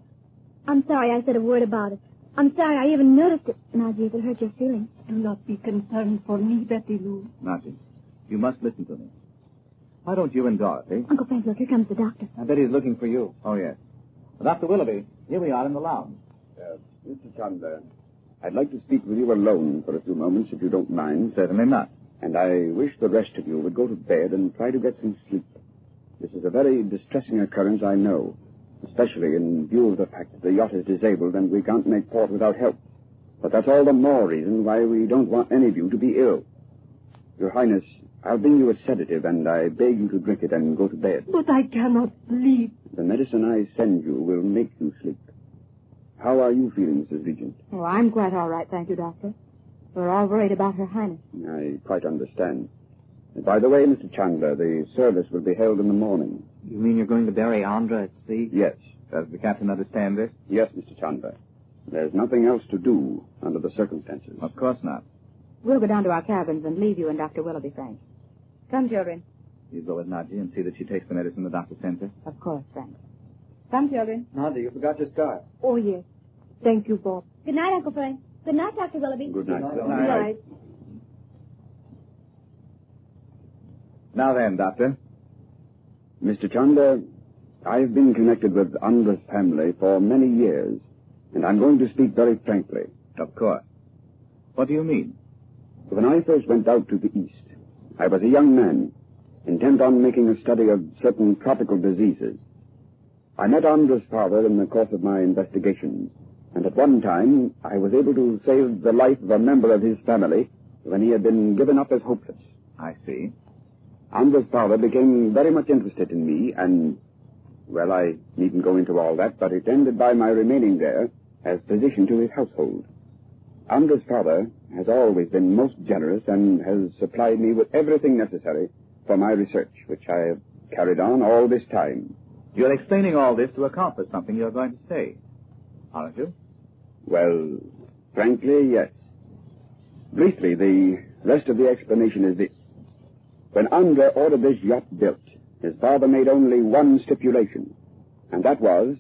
I'm sorry I said a word about it. I'm sorry I even noticed it, Nadji, if it hurt your feelings. Do not be concerned for me, Betty Lou. Nadji, you must listen to me. Why don't you and Dorothy... Uncle Frank, look, here comes the doctor. I bet he's looking for you. Oh, yes. Well, Dr. Willoughby, here we are in the lounge. Mr. Chandler, I'd like to speak with you alone for a few moments, if you don't mind. Certainly not. And I wish the rest of you would go to bed and try to get some sleep. This is a very distressing occurrence, I know, especially in view of the fact that the yacht is disabled and we can't make port without help. But that's all the more reason why we don't want any of you to be ill. Your Highness, I'll bring you a sedative, and I beg you to drink it and go to bed. But I cannot sleep. The medicine I send you will make you sleep. How are you feeling, Mrs. Regent? Oh, I'm quite all right, thank you, Doctor. We're all worried about Her Highness. I quite understand. And by the way, Mr. Chandler, the service will be held in the morning. You mean you're going to bury Andra at sea? Yes. Does the captain understand this? Yes, Mr. Chandler. There's nothing else to do under the circumstances. Of course not. We'll go down to our cabins and leave you and Dr. Willoughby, Frank. Come, children. You go with Nadji and see that she takes the medicine the doctor sends her. Of course, Frank. Come, children. Nadji, you forgot your scarf. Oh, yes. Thank you, Bob. Good night, Uncle Frank. Good night, Dr. Willoughby. Good night. Good night. Now then, Doctor. Mr. Chandu, I've been connected with Andra's family for many years, and I'm going to speak very frankly. Of course. What do you mean? When I first went out to the east, I was a young man, intent on making a study of certain tropical diseases. I met Andra's father in the course of my investigations, and at one time I was able to save the life of a member of his family when he had been given up as hopeless. I see. Andra's father became very much interested in me, and, well, I needn't go into all that, but it ended by my remaining there as physician to his household. Andra's father has always been most generous and has supplied me with everything necessary for my research, which I have carried on all this time. You're explaining all this to accomplish something you're going to say, aren't you? Well, frankly, yes. Briefly, the rest of the explanation is this. When Andra ordered this yacht built, his father made only one stipulation, and that was,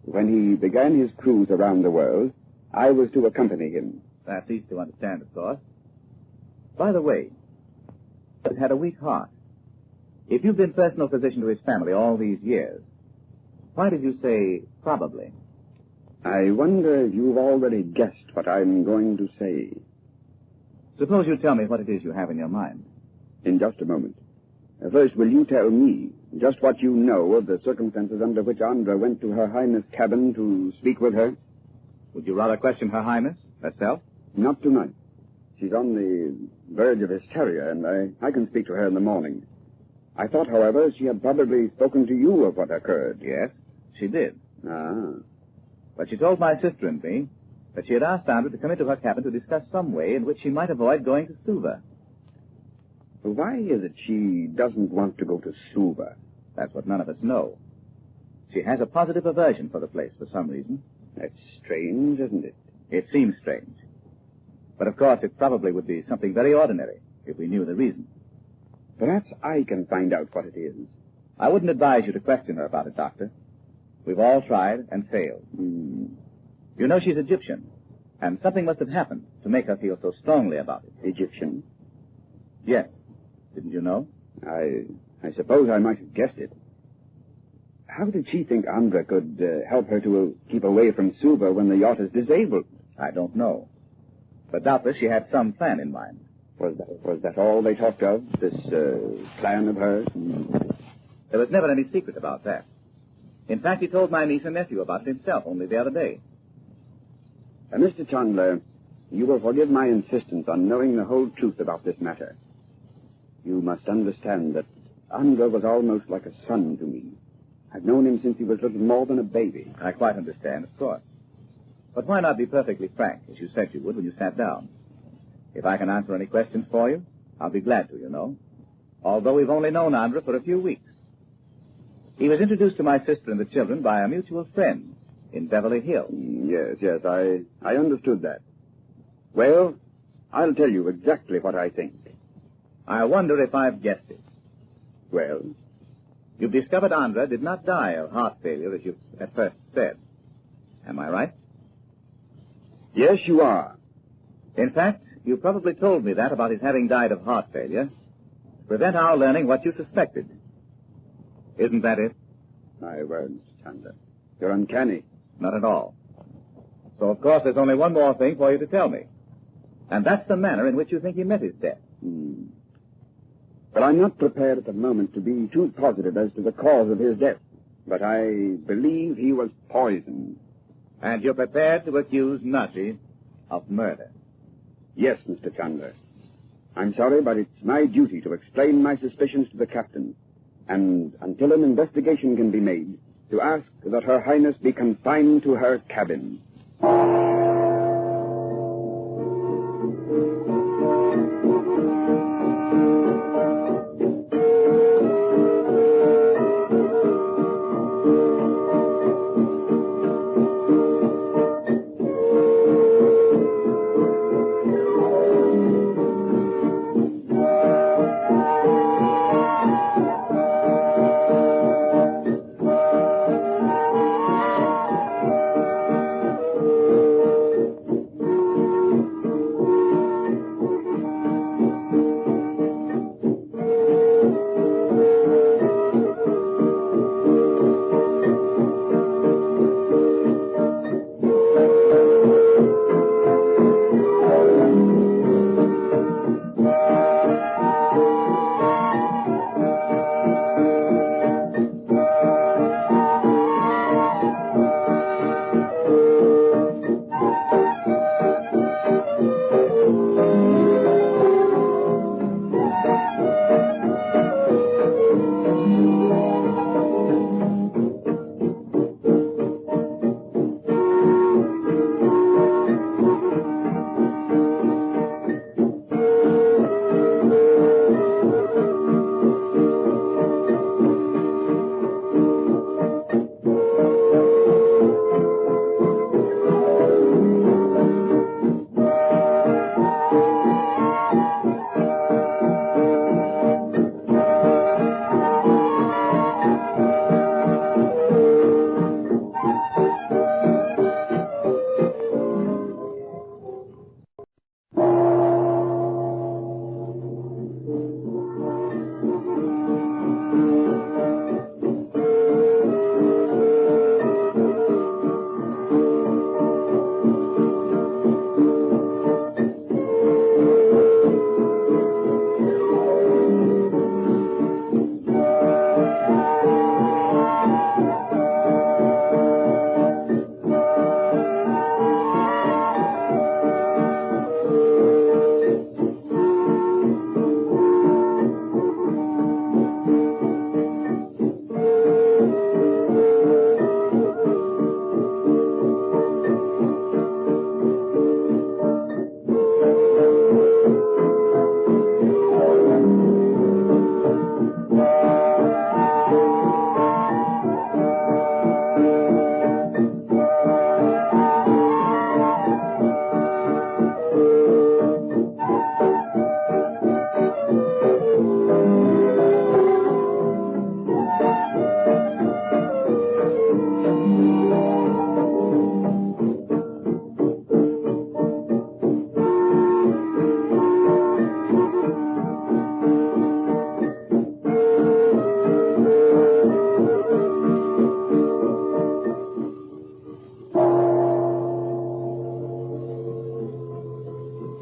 when he began his cruise around the world, I was to accompany him. That's easy to understand, of course. By the way, he had a weak heart. If you've been personal physician to his family all these years, why did you say probably? I wonder if you've already guessed what I'm going to say. Suppose you tell me what it is you have in your mind. In just a moment. First, will you tell me just what you know of the circumstances under which Andra went to Her Highness' cabin to speak with her? Would you rather question Her Highness herself? Not tonight. She's on the verge of hysteria, and I can speak to her in the morning. I thought, however, she had probably spoken to you of what occurred. Yes, she did. Ah. But she told my sister and me that she had asked Andra to come into her cabin to discuss some way in which she might avoid going to Suva. Why is it she doesn't want to go to Suva? That's what none of us know. She has a positive aversion for the place for some reason. That's strange, isn't it? It seems strange. But of course it probably would be something very ordinary if we knew the reason. Perhaps I can find out what it is. I wouldn't advise you to question her about it, Doctor. We've all tried and failed. You know she's Egyptian, and something must have happened to make her feel so strongly about it. Egyptian? Yes. Didn't you know? I suppose I might have guessed it. How did she think Andra could help her to keep away from Suva when the yacht is disabled? I don't know. But doubtless she had some plan in mind. Was that all they talked of, this plan of hers? There was never any secret about that. In fact, he told my niece and nephew about it himself only the other day. Mr. Chandler, you will forgive my insistence on knowing the whole truth about this matter. You must understand that Andra was almost like a son to me. I've known him since he was little more than a baby. I quite understand, of course. But why not be perfectly frank, as you said you would when you sat down? If I can answer any questions for you, I'll be glad to, you know. Although we've only known Andra for a few weeks. He was introduced to my sister and the children by a mutual friend in Beverly Hills. Yes, I understood that. Well, I'll tell you exactly what I think. I wonder if I've guessed it. Well? You've discovered Andra did not die of heart failure, as you at first said. Am I right? Yes, you are. In fact, you probably told me that about his having died of heart failure to prevent our learning what you suspected. Isn't that it? My word, Mr. Chandler. You're uncanny. Not at all. So, of course, there's only one more thing for you to tell me. And that's the manner in which you think he met his death. But I'm not prepared at the moment to be too positive as to the cause of his death. But I believe he was poisoned. And you're prepared to accuse Nadji of murder? Yes, Mr. Chandler. I'm sorry, but it's my duty to explain my suspicions to the captain. And until an investigation can be made, to ask that Her Highness be confined to her cabin.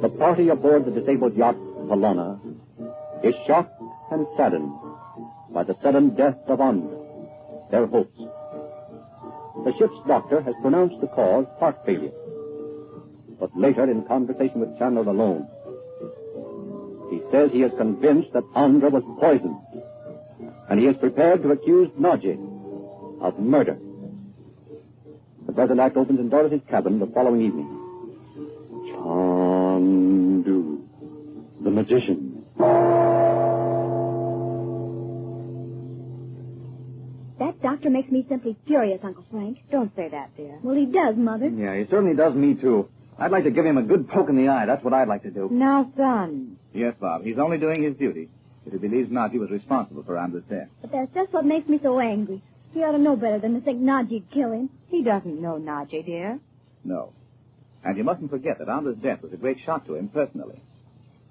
the party aboard the disabled yacht Valona is shocked and saddened by the sudden death of Andra, their host. The ship's doctor has pronounced the cause heart failure. But later, in conversation with Chandler alone, he says he is convinced that Andra was poisoned, and he is prepared to accuse Nadji of murder. The present act opens in Dorothy's cabin the following evening. Chandu, the magician. That doctor makes me simply furious, Uncle Frank. Don't say that, dear. Well, he does, Mother. Yeah, he certainly does me, too. I'd like to give him a good poke in the eye. That's what I'd like to do. Now, son. Yes, Bob. He's only doing his duty. If he believes Nadji was responsible for Andra's death. But that's just what makes me so angry. He ought to know better than to think Nadji'd kill him. He doesn't know Nadji, dear. No. And you mustn't forget that Andra's death was a great shock to him personally.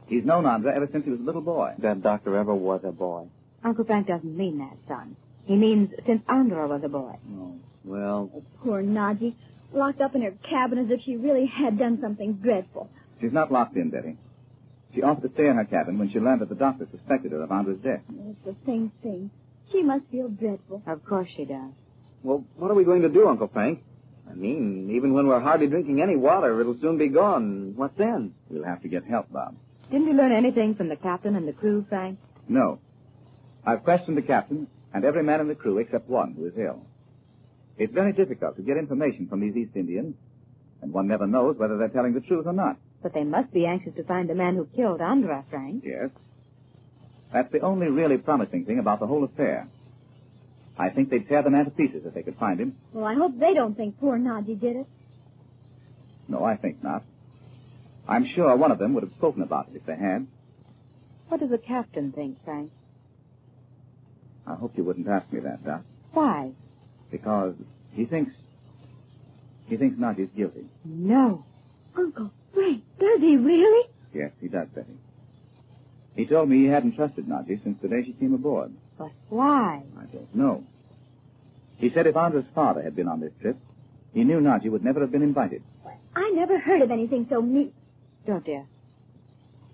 He's known Andra ever since he was a little boy. That doctor ever was a boy. Uncle Frank doesn't mean that, son. He means since Andra was a boy. Oh, well... Oh, poor Nadji. Locked up in her cabin as if she really had done something dreadful. She's not locked in, Betty. She offered to stay in her cabin when she learned that the doctor suspected her of Andra's death. It's the same thing. She must feel dreadful. Of course she does. Well, what are we going to do, Uncle Frank? I mean, even when we're hardly drinking any water, it'll soon be gone. What then? We'll have to get help, Bob. Didn't you learn anything from the captain and the crew, Frank? No. I've questioned the captain and every man in the crew except one who is ill. It's very difficult to get information from these East Indians, and one never knows whether they're telling the truth or not. But they must be anxious to find the man who killed Andra, Frank. Yes. That's the only really promising thing about the whole affair. I think they'd tear the man to pieces if they could find him. Well, I hope they don't think poor Nadji did it. No, I think not. I'm sure one of them would have spoken about it if they had. What does the captain think, Frank? I hope you wouldn't ask me that, Doc. Why? Because he thinks Nadji's guilty. No. Uncle Frank, does he really? Yes, he does, Betty. He told me he hadn't trusted Nadji since the day she came aboard. But why? I don't know. He said if Andra's father had been on this trip, he knew Nadji would never have been invited. I never heard of anything so mean. Don't you?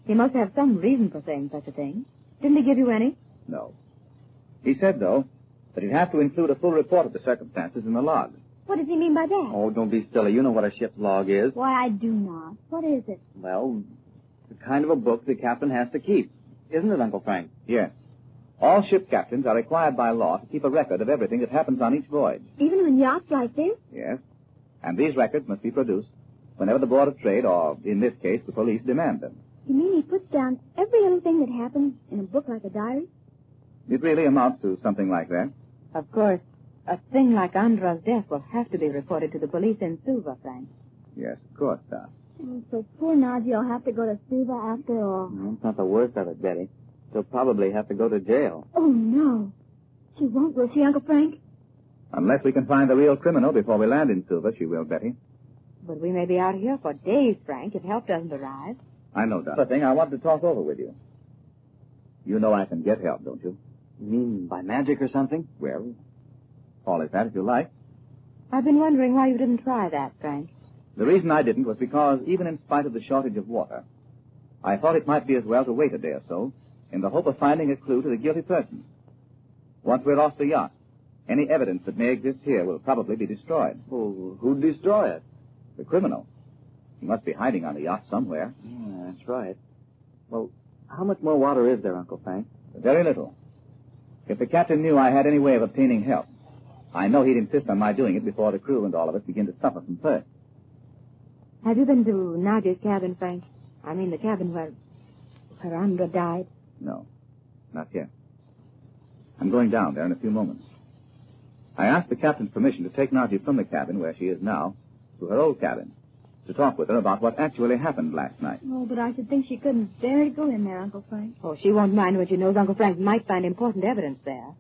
He must have some reason for saying such a thing. Didn't he give you any? No. He said, though, that he'd have to include a full report of the circumstances in the log. What does he mean by that? Oh, don't be silly. You know what a ship's log is. Why, I do not. What is it? Well, it's the kind of a book the captain has to keep. Isn't it, Uncle Frank? Yes. All ship captains are required by law to keep a record of everything that happens on each voyage. Even on yachts like this? Yes. And these records must be produced whenever the Board of Trade, or in this case, the police, demand them. You mean he puts down every little thing that happens in a book like a diary? It really amounts to something like that. Of course, a thing like Andra's death will have to be reported to the police in Suva, Frank. Yes, of course, Doc. Oh, so poor Nadji will have to go to Suva after all. No, it's not the worst of it, Betty. She'll probably have to go to jail. Oh, no. She won't, will she, Uncle Frank? Unless we can find the real criminal before we land in Suva, she will, Betty. But we may be out here for days, Frank, if help doesn't arrive. I know, Doc. The thing I want to talk over with you. You know I can get help, don't you? You mean by magic or something? Well, call it that if you like. I've been wondering why you didn't try that, Frank. The reason I didn't was because, even in spite of the shortage of water, I thought it might be as well to wait a day or so in the hope of finding a clue to the guilty person. Once we're off the yacht, any evidence that may exist here will probably be destroyed. Well, who'd destroy it? The criminal. He must be hiding on the yacht somewhere. Yeah, that's right. Well, how much more water is there, Uncle Frank? Very little. If the captain knew I had any way of obtaining help, I know he'd insist on my doing it before the crew and all of us begin to suffer from thirst. Have you been to Nadji's cabin, Frank? I mean the cabin where Andra died? No, not yet. I'm going down there in a few moments. I asked the captain's permission to take Nadji from the cabin where she is now to her old cabin to talk with her about what actually happened last night. Oh, but I should think she couldn't bear to go in there, Uncle Frank. Oh, she won't mind when she knows Uncle Frank might find important evidence there.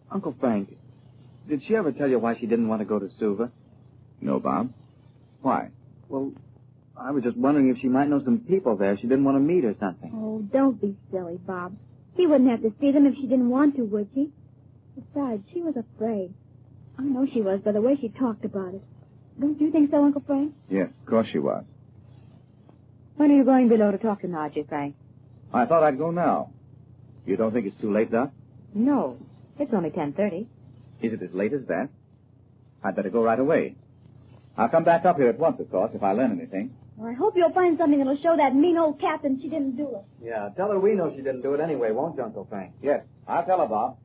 Uncle Frank, did she ever tell you why she didn't want to go to Suva? No, Bob. Why? Well, I was just wondering if she might know some people there she didn't want to meet or something. Oh, don't be silly, Bob. She wouldn't have to see them if she didn't want to, would she? Besides, she was afraid. I know she was by the way she talked about it. Don't you think so, Uncle Frank? Yes, of course she was. When are you going below to talk to Nadji, Frank? I thought I'd go now. You don't think it's too late, Doc? No. It's only 10:30. Is it as late as that? I'd better go right away. I'll come back up here at once, of course, if I learn anything. Well, I hope you'll find something that'll show that mean old captain she didn't do it. Yeah, tell her we know she didn't do it anyway, won't you, Uncle Frank? Yes, I'll tell her, Bob.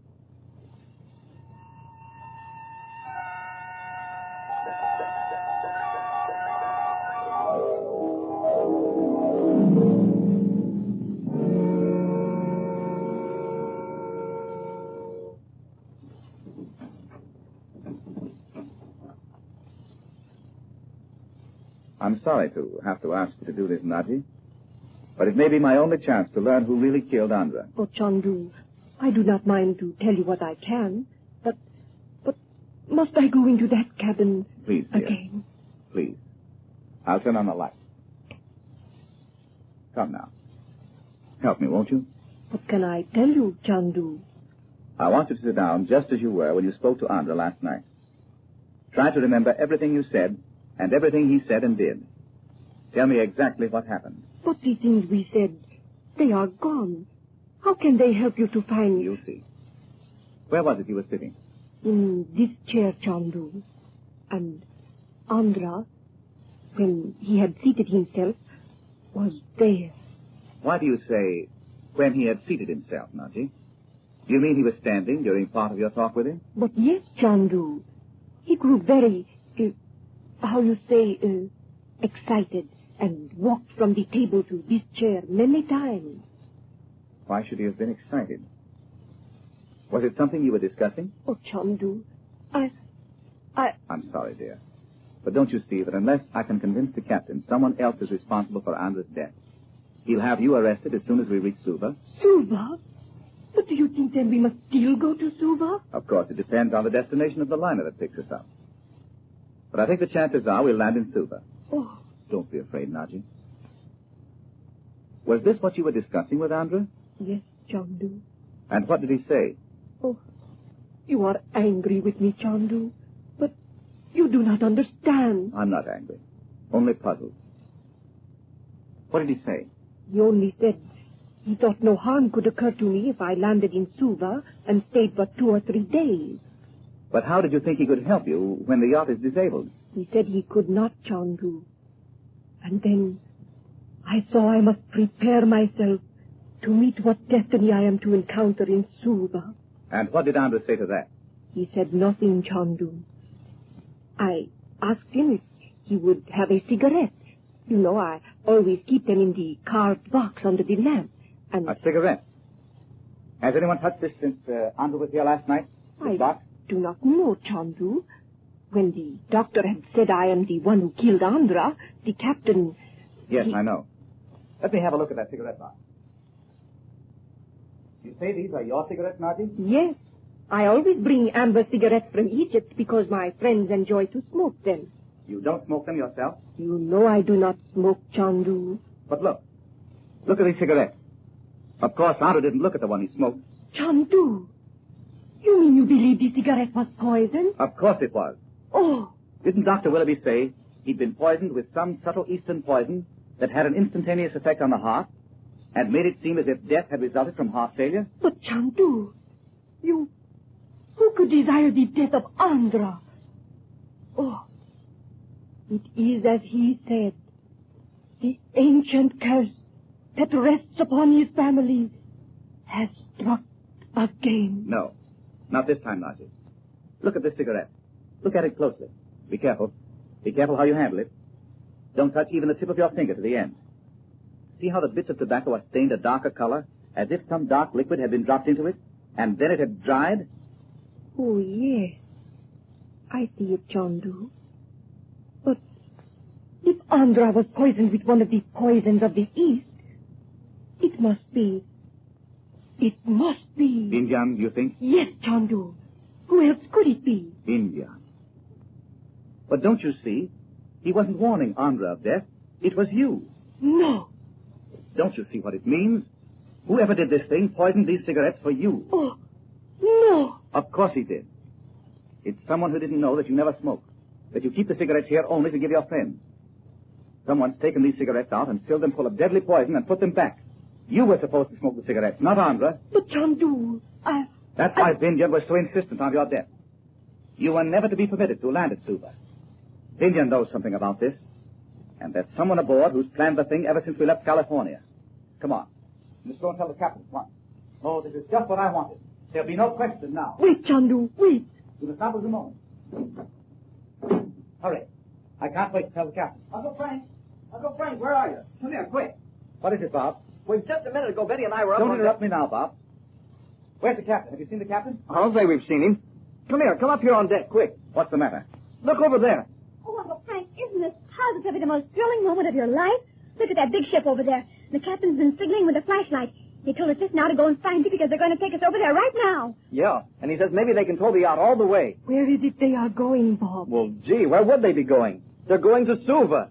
I'm sorry to have to ask you to do this, Nadji, but it may be my only chance to learn who really killed Andra. Oh, Chandu, I do not mind to tell you what I can, but must I go into that cabin Please, dear. again? Please. I'll turn on the light. Come now. Help me, won't you? What can I tell you, Chandu? I want you to sit down just as you were when you spoke to Andra last night. Try to remember everything you said and everything he said and did. Tell me exactly what happened. But the things we said, they are gone. How can they help you to find... You'll see. Where was it you were sitting? In this chair, Chandu. And Andra, when he had seated himself, was there. Why do you say, when he had seated himself, Nadji? Do you mean he was standing during part of your talk with him? But yes, Chandu. He grew very, excited and walked from the table to this chair many times. Why should he have been excited? Was it something you were discussing? Oh, Chandu, I'm sorry, dear. But don't you see that unless I can convince the captain someone else is responsible for Andra's death, he'll have you arrested as soon as we reach Suva? Suva? But do you think then we must still go to Suva? Of course, it depends on the destination of the liner that picks us up. But I think the chances are we'll land in Suva. Oh. Don't be afraid, Nadji. Was this what you were discussing with Andra? Yes, Chandu. And what did he say? Oh, you are angry with me, Chandu. But you do not understand. I'm not angry. Only puzzled. What did he say? He only said he thought no harm could occur to me if I landed in Suva and stayed for 2 or 3 days. But how did you think he could help you when the yacht is disabled? He said he could not, Chandu. And then I saw I must prepare myself to meet what destiny I am to encounter in Suva. And what did Andra say to that? He said nothing, Chandu. I asked him if he would have a cigarette. You know, I always keep them in the carved box under the lamp. And a cigarette? Has anyone touched this since Andra was here last night? This box? Do not know, Chandu. When the doctor had said I am the one who killed Andra, the captain... Yes, I know. Let me have a look at that cigarette box. You say these are your cigarettes, Nadji? Yes. I always bring amber cigarettes from Egypt because my friends enjoy to smoke them. You don't smoke them yourself? You know I do not smoke, Chandu. But look. Look at these cigarettes. Of course, Andra didn't look at the one he smoked. Chandu, you mean you believe the cigarette was poisoned? Of course it was. Oh. Didn't Dr. Willoughby say he'd been poisoned with some subtle Eastern poison that had an instantaneous effect on the heart and made it seem as if death had resulted from heart failure? But, Chandu, who could desire the death of Andra? Oh, it is as he said. The ancient curse that rests upon his family has struck again. No, not this time, Nadji. Look at this cigarette. Look at it closely. Be careful. Be careful how you handle it. Don't touch even the tip of your finger to the end. See how the bits of tobacco are stained a darker color, as if some dark liquid had been dropped into it, and then it had dried? Oh, yes. I see it, Chandu. But if Andra was poisoned with one of the poisons of the East, it must be... Vindion, you think? Yes, Chandu. Who else could it be? Vindion. But don't you see? He wasn't warning Andra of death. It was you. No. Don't you see what it means? Whoever did this thing poisoned these cigarettes for you. Oh, no. Of course he did. It's someone who didn't know that you never smoke, that you keep the cigarettes here only to give your friends. Someone's taken these cigarettes out and filled them full of deadly poison and put them back. You were supposed to smoke the cigarettes, not Andra. But Chandu, That's why Vindion was so insistent on your death. You were never to be permitted to land at Suva. Vindion knows something about this. And there's someone aboard who's planned the thing ever since we left California. Come on. Let's go and tell the captain at once. Oh, this is just what I wanted. There'll be no question now. Wait, Chandu, wait. You must not lose a moment. Hurry. I can't wait to tell the captain. Uncle Frank, where are you? Come here, quick. What is it, Bob? Well, just a minute ago, Betty and I were up Don't on interrupt me now, Bob. Where's the captain? Have you seen the captain? I'll say we've seen him. Come here, come up here on deck, quick. What's the matter? Look over there. Oh, Uncle Frank, isn't this positively the most thrilling moment of your life? Look at that big ship over there. The captain's been signaling with a flashlight. He told us just now to go and find you because they're going to take us over there right now. Yeah, and he says maybe they can tow the yacht all the way. Where is it they are going, Bob? Well, gee, where would they be going? They're going to Suva.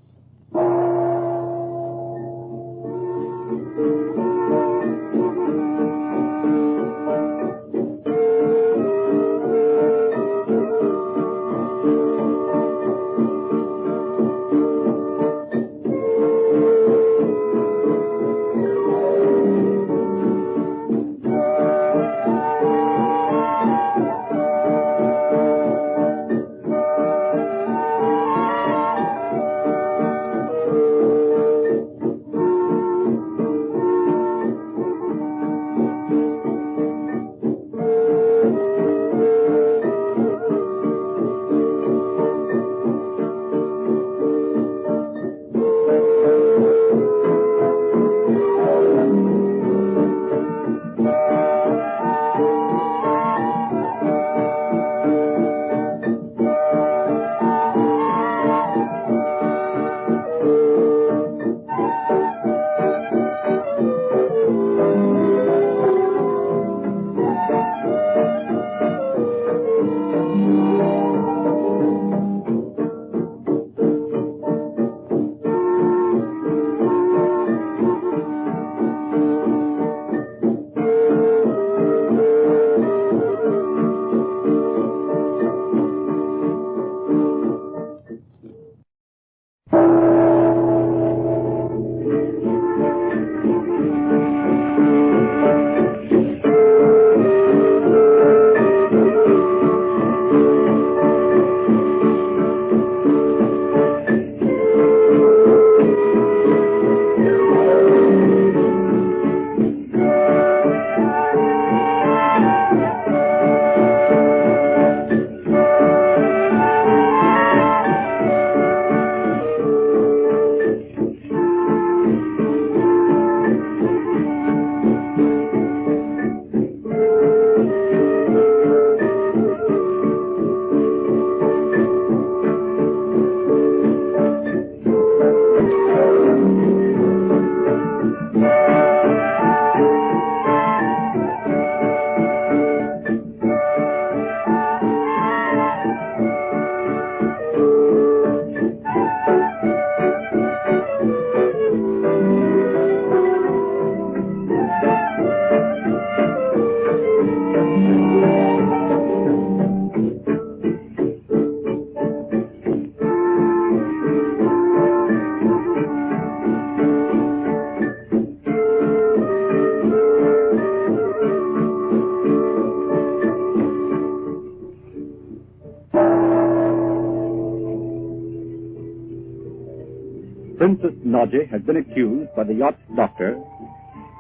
Princess Nadji had been accused by the yacht's doctor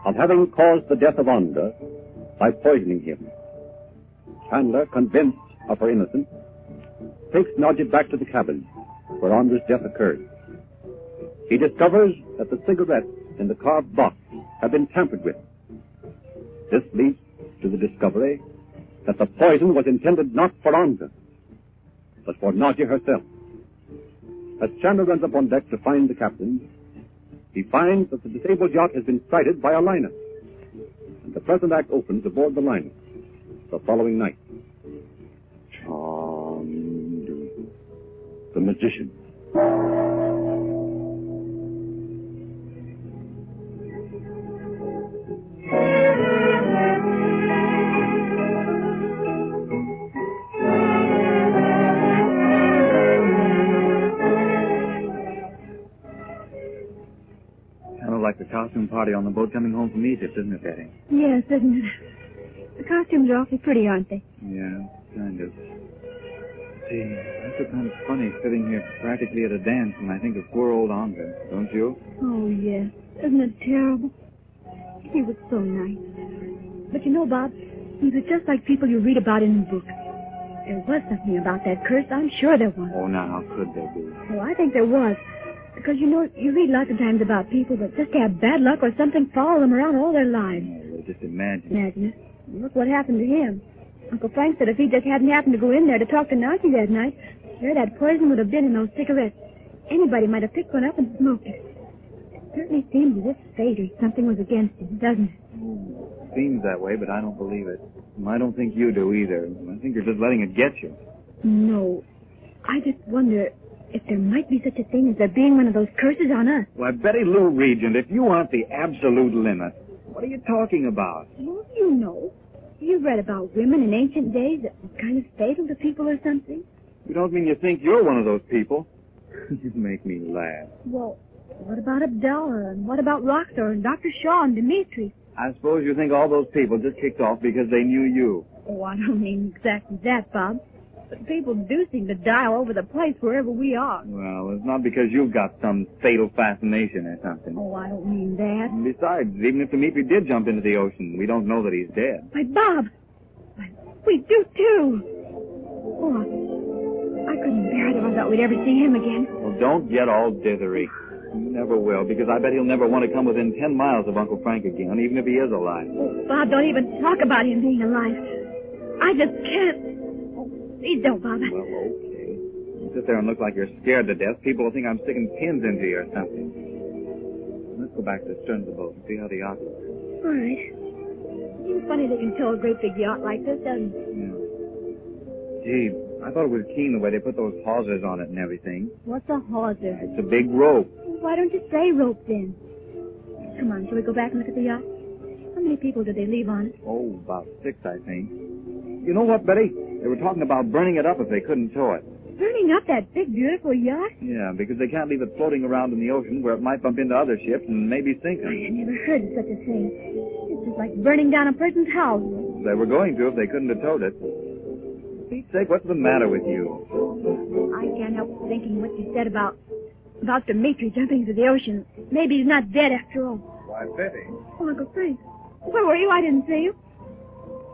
of having caused the death of Andra by poisoning him. Chandler, convinced of her innocence, takes Nadji back to the cabin where Andra's death occurred. He discovers that the cigarettes in the carved box have been tampered with. This leads to the discovery that the poison was intended not for Andra, but for Nadji herself. As Chandler runs up on deck to find the captain, he finds that the disabled yacht has been sighted by a liner, and the present act opens aboard the liner the following night. Chandu, the magician. Well, like the costume party on the boat coming home from Egypt, isn't it, Betty? Yes, isn't it? The costumes are awfully pretty, aren't they? Yeah, kind of. See, I feel kind of funny sitting here practically at a dance when I think of poor old Andre, don't you? Oh, yes. Isn't it terrible? He was so nice. But you know, Bob, he was just like people you read about in the book. There was something about that curse. I'm sure there was. Oh, now, how could there be? Oh, I think there was. Because, you know, you read lots of times about people that just have bad luck or something follow them around all their lives. Oh, well, just imagine. Imagine it. Look what happened to him. Uncle Frank said if he just hadn't happened to go in there to talk to Nadji that night, where that poison would have been in those cigarettes. Anybody might have picked one up and smoked it. It certainly seems as if fate or something was against him, doesn't it? Seems that way, but I don't believe it. I don't think you do either. I think you're just letting it get you. No. I just wonder if there might be such a thing as there being one of those curses on us. Why, Betty Lou Regent, if you aren't the absolute limit, what are you talking about? Well, you know. You've read about women in ancient days that were kind of fatal to people or something. You don't mean you think you're one of those people? You make me laugh. Well, what about Abdullah, and what about Roxor, and Dr. Shaw, and Demetrius? I suppose you think all those people just kicked off because they knew you. Oh, I don't mean exactly that, Bob. But people do seem to die all over the place wherever we are. Well, it's not because you've got some fatal fascination or something. Oh, I don't mean that. And besides, even if Dimitri did jump into the ocean, we don't know that he's dead. Why, Bob! We do, too. Oh, I couldn't bear it if I thought we'd ever see him again. Well, don't get all dithery. You never will, because I bet he'll never want to come within 10 miles of Uncle Frank again, even if he is alive. Oh, Bob, don't even talk about him being alive. I just can't. Please don't, Bob. Well, okay. You sit there and look like you're scared to death. People will think I'm sticking pins into you or something. Let's go back to the stern of the boat and see how the yacht looks. All right. Seems funny they can tow a great big yacht like this, doesn't it? Yeah. Gee, I thought it was keen the way they put those hawsers on it and everything. What's a hawser? It's a big rope. Why don't you say rope then? Come on, shall we go back and look at the yacht? How many people did they leave on it? Oh, about 6, I think. You know what, Betty? They were talking about burning it up if they couldn't tow it. Burning up that big, beautiful yacht? Yeah, because they can't leave it floating around in the ocean where it might bump into other ships and maybe sink them. I never heard of such a thing. It's just like burning down a person's house. They were going to if they couldn't have towed it. For Pete's sake, what's the matter with you? I can't help thinking what you said about Dimitri jumping into the ocean. Maybe he's not dead after all. Why, Betty. Oh, Uncle Frank. Where were you? I didn't see you.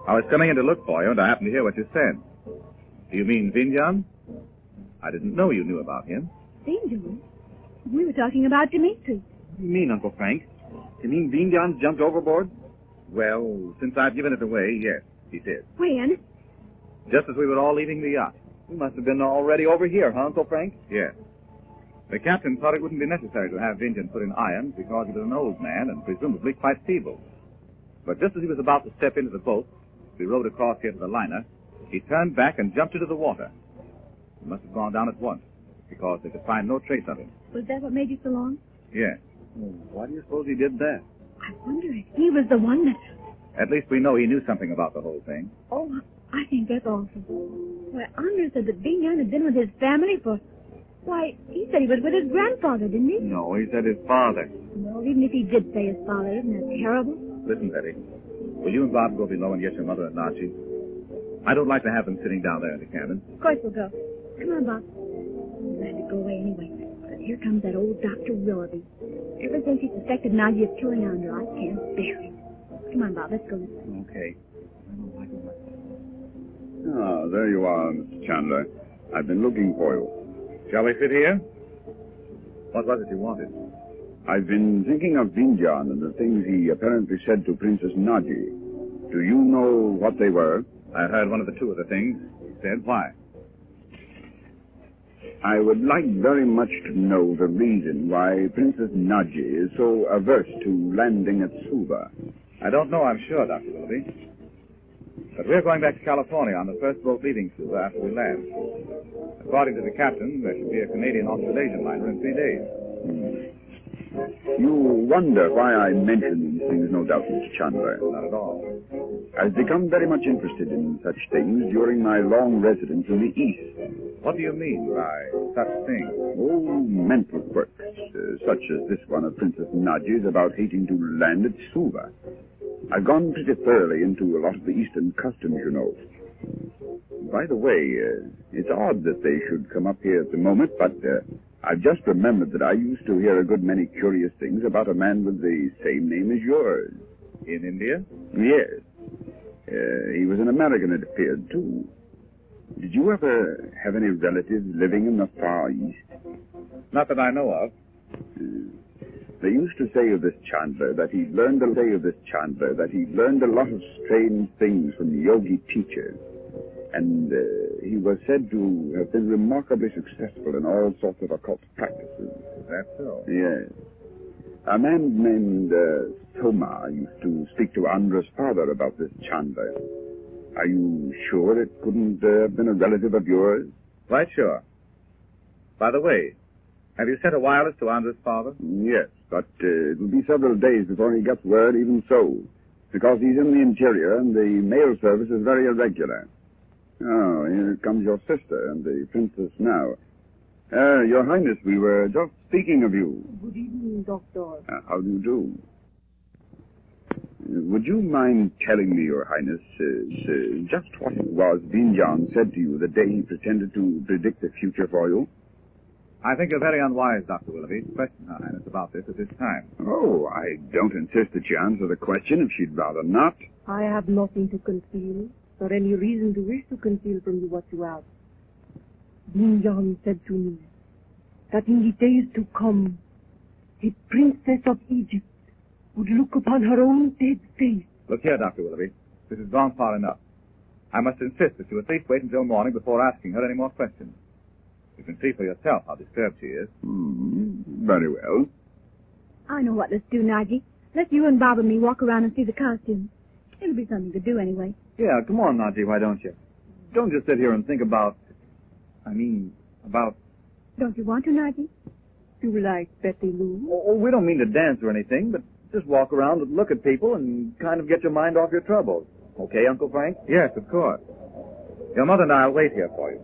I was coming in to look for you, and I happened to hear what you said. Do you mean Vindion? I didn't know you knew about him. Vindion? We were talking about Dimitri. What do you mean, Uncle Frank? You mean Vindion jumped overboard? Well, since I've given it away, yes, he did. When? Just as we were all leaving the yacht. We must have been already over here, huh, Uncle Frank? Yes. The captain thought it wouldn't be necessary to have Vindion put in irons because he was an old man and presumably quite feeble. But just as he was about to step into the boat, we rowed across here to the liner, he turned back and jumped into the water. He must have gone down at once, because they could find no trace of him. Was that what made you so long? Yes. Why do you suppose he did that? I wonder if he was the one that... At least we know he knew something about the whole thing. Oh, I think that's awful. Why, Andre said that Vindion had been with his family for... Why, he said he was with his grandfather, didn't he? No, he said his father. Well, even if he did say his father, isn't that terrible? Listen, Betty. Will you and Bob go below and get your mother and Nadji? I don't like to have them sitting down there in the cabin. Of course we'll go. Come on, Bob. I'm glad to go away anyway. But here comes that old Dr. Willoughby. Ever since he suspected Nadji of killing Andre, I can't bear it. Come on, Bob. Let's go. Okay. Ah, there you are, Mr. Chandler. I've been looking for you. Shall we sit here? What was it you wanted? I've been thinking of Vindion and the things he apparently said to Princess Nadji. Do you know what they were? I heard one of the two of the things. He said, why? I would like very much to know the reason why Princess Nadji is so averse to landing at Suva. I don't know, I'm sure, Dr. Willoughby. But we're going back to California on the first boat leaving Suva after we land. According to the captain, there should be a Canadian-Australasian liner in 3 days. You wonder why I mention these things, no doubt, Mr. Chandler. Not at all. I've become very much interested in such things during my long residence in the East. What do you mean by such things? Oh, mental quirks, such as this one of Princess Nadji's about hating to land at Suva. I've gone pretty thoroughly into a lot of the Eastern customs, you know. By the way, it's odd that they should come up here at the moment, but I've just remembered that I used to hear a good many curious things about a man with the same name as yours. In India? Yes. He was an American, it appeared, too. Did you ever have any relatives living in the Far East? Not that I know of. They used to say of this Chandler that he learned a lot of strange things from yogi teachers. And he was said to have been remarkably successful in all sorts of occult practices. Is that so? Yes. A man named Thoma used to speak to Andra's father about this Chandler. Are you sure it couldn't have been a relative of yours? Quite sure. By the way, have you sent a wireless to Andra's father? Yes, but it will be several days before he gets word, even so, because he's in the interior and the mail service is very irregular. Oh, here comes your sister and the princess now. Your Highness, we were just speaking of you. Good evening, Doctor. How do you do? Would you mind telling me, Your Highness, just what it was Vindion said to you the day he pretended to predict the future for you? I think you're very unwise, Dr. Willoughby, to question Her Highness about this at this time. Oh, I don't insist that she answer the question if she'd rather not. I have nothing to conceal, or any reason to wish to conceal from you what you ask. Vindion said to me that in the days to come, a princess of Egypt would look upon her own dead face. Look here, Dr. Willoughby. This has gone far enough. I must insist that you at least wait until morning before asking her any more questions. You can see for yourself how disturbed she is. Very well. I know what let's do, Nadji. Let you and Bob and me walk around and see the costumes. It'll be something to do anyway. Yeah, come on, Nadji, why don't you? Don't just sit here and think about... Don't you want to, Nadji? You like Betty Lou? Oh, we don't mean to dance or anything, but just walk around and look at people and kind of get your mind off your troubles. Okay, Uncle Frank? Yes, of course. Your mother and I'll wait here for you.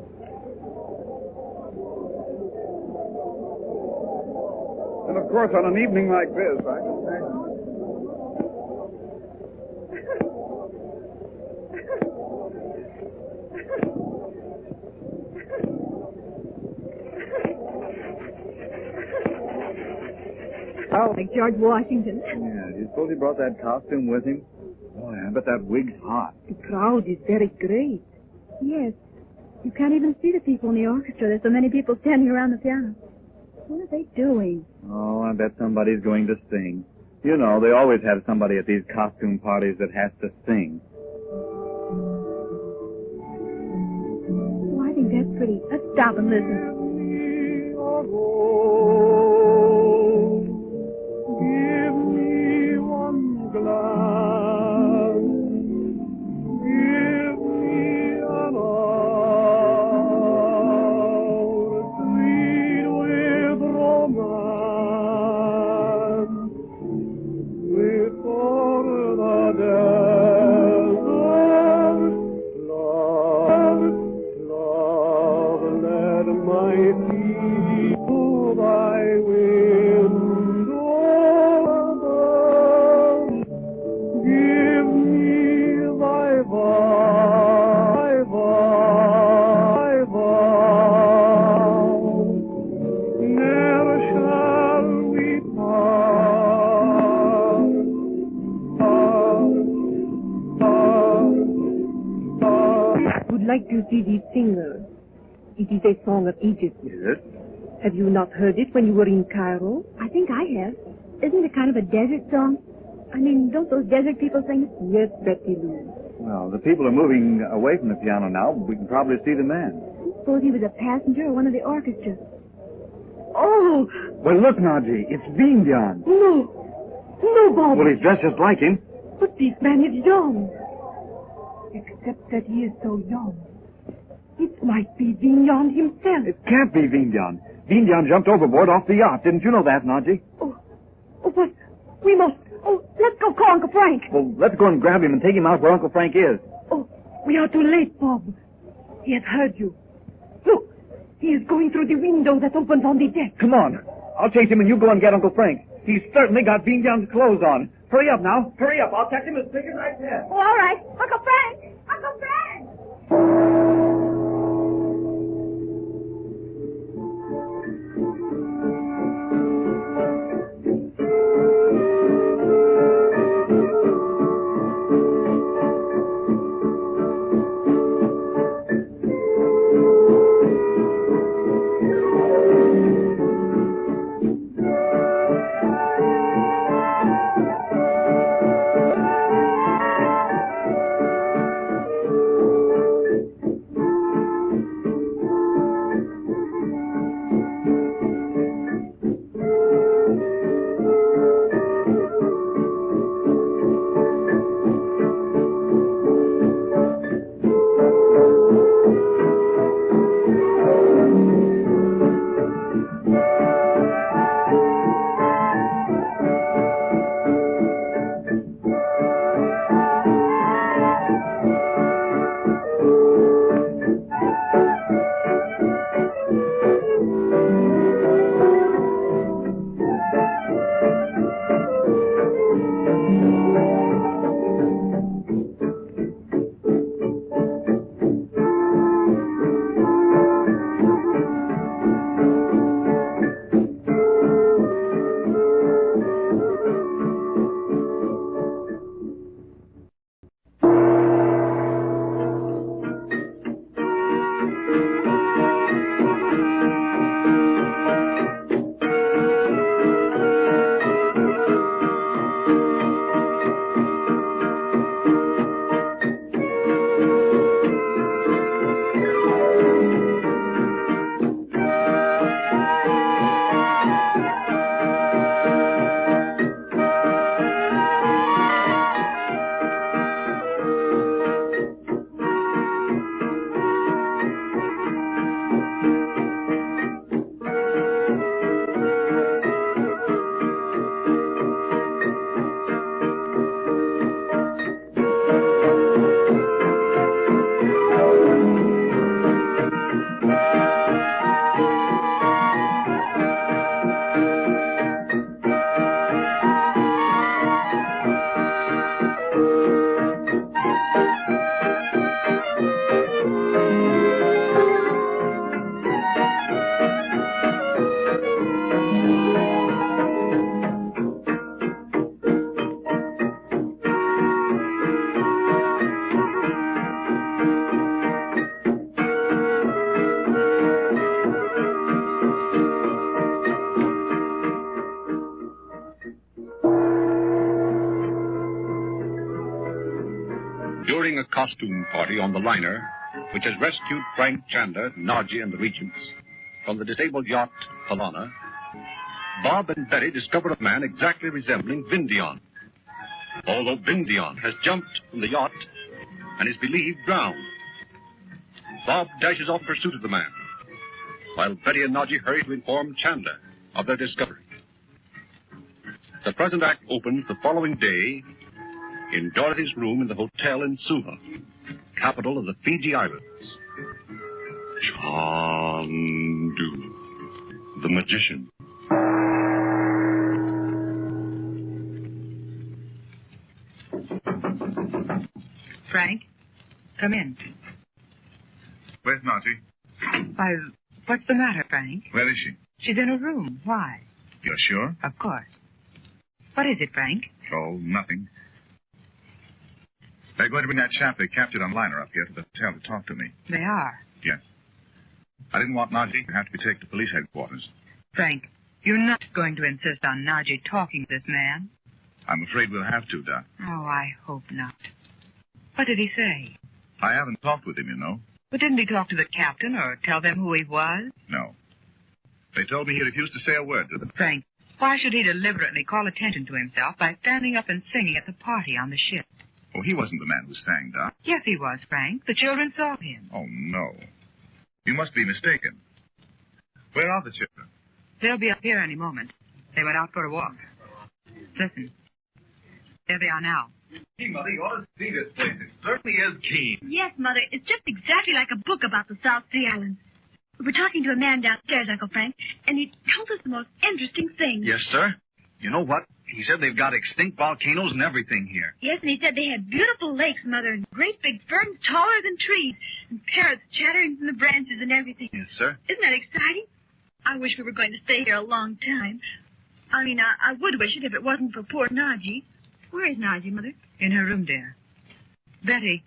And of course, on an evening like this, I can say... Oh, like George Washington. Yeah, do you suppose he brought that costume with him? Oh, I bet that wig's hot. The crowd is very great. Yes. You can't even see the people in the orchestra. There's so many people standing around the piano. What are they doing? Oh, I bet somebody's going to sing. You know, they always have somebody at these costume parties that has to sing. Oh, I think that's pretty. Let's stop and listen. Give me one glass. Give me an hour, sweet with romance, before the desert. Love, let my feet to thy window. Give me thy vow, never shall we part. Would like to see the singer. It is a song of Egypt. Yes? Have you not heard it when you were in Cairo? I think I have. Isn't it kind of a desert song? I mean, don't those desert people sing it? Yes, Betty Lou. Well, the people are moving away from the piano now. We can probably see the man. Suppose he was a passenger or one of the orchestra. Oh! Well, look, Nadji, it's Vindion. No, Bob. Well, he's dressed just like him. But this man is young. Except that he is so young. It might be Vindion himself. It can't be Vindion. Vindion jumped overboard off the yacht. Didn't you know that, Nadji? Oh, but we must... Oh, let's go call Uncle Frank. Well, let's go and grab him and take him out where Uncle Frank is. Oh, we are too late, Bob. He has heard you. Look, he is going through the window that opens on the deck. Come on. I'll chase him and you go and get Uncle Frank. He's certainly got Vindion's clothes on. Hurry up now. Hurry up. I'll catch him as quick as I can. Oh, all right. Uncle Frank! Uncle Frank! During a costume party on the liner, which has rescued Frank Chandler, Nadji, and the Regents from the disabled yacht Alana, Bob and Betty discover a man exactly resembling Vindion. Although Vindion has jumped from the yacht and is believed drowned, Bob dashes off in pursuit of the man, while Betty and Nadji hurry to inform Chandler of their discovery. The present act opens the following day in Dorothy's room in the hotel in Suva, capital of the Fiji Islands. Chandu, the magician. Frank, come in. Where's Nadji? Why, what's the matter, Frank? Where is she? She's in her room. Why? You're sure? Of course. What is it, Frank? Oh, nothing. They're going to bring that chap they captured on liner up here to the hotel to talk to me. They are? Yes. I didn't want Nadji to have to be taken to police headquarters. Frank, you're not going to insist on Nadji talking to this man? I'm afraid we'll have to, Doc. Oh, I hope not. What did he say? I haven't talked with him, you know. But didn't he talk to the captain or tell them who he was? No. They told me he refused to say a word to them. Frank, why should he deliberately call attention to himself by standing up and singing at the party on the ship? Oh, he wasn't the man who sang, Doc. Yes, he was, Frank. The children saw him. Oh, no. You must be mistaken. Where are the children? They'll be up here any moment. They went out for a walk. Listen. There they are now. Gee, Mother, you ought to see this place. It certainly is keen. Yes, Mother. It's just exactly like a book about the South Sea Islands. We were talking to a man downstairs, Uncle Frank, and he told us the most interesting thing. Yes, sir. You know what? He said they've got extinct volcanoes and everything here. Yes, and he said they had beautiful lakes, Mother, and great big ferns taller than trees, and parrots chattering from the branches and everything. Yes, sir. Isn't that exciting? I wish we were going to stay here a long time. I mean, I would wish it if it wasn't for poor Nadji. Where is Nadji, Mother? In her room, dear. Betty,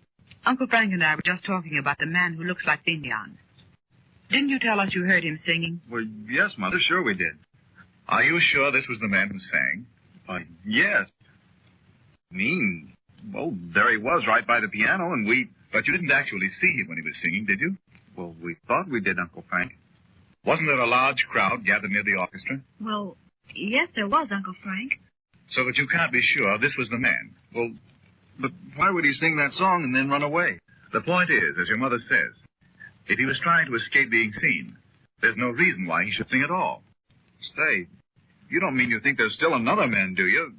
Uncle Frank and I were just talking about the man who looks like Vindion. Didn't you tell us you heard him singing? Well, yes, Mother, sure we did. Are you sure this was the man who sang? Yes. Well, there he was right by the piano, But you didn't actually see him when he was singing, did you? Well, we thought we did, Uncle Frank. Wasn't there a large crowd gathered near the orchestra? Well, yes, there was, Uncle Frank. So that you can't be sure this was the man. Well, but why would he sing that song and then run away? The point is, as your mother says, if he was trying to escape being seen, there's no reason why he should sing at all. Say, you don't mean you think there's still another man, do you?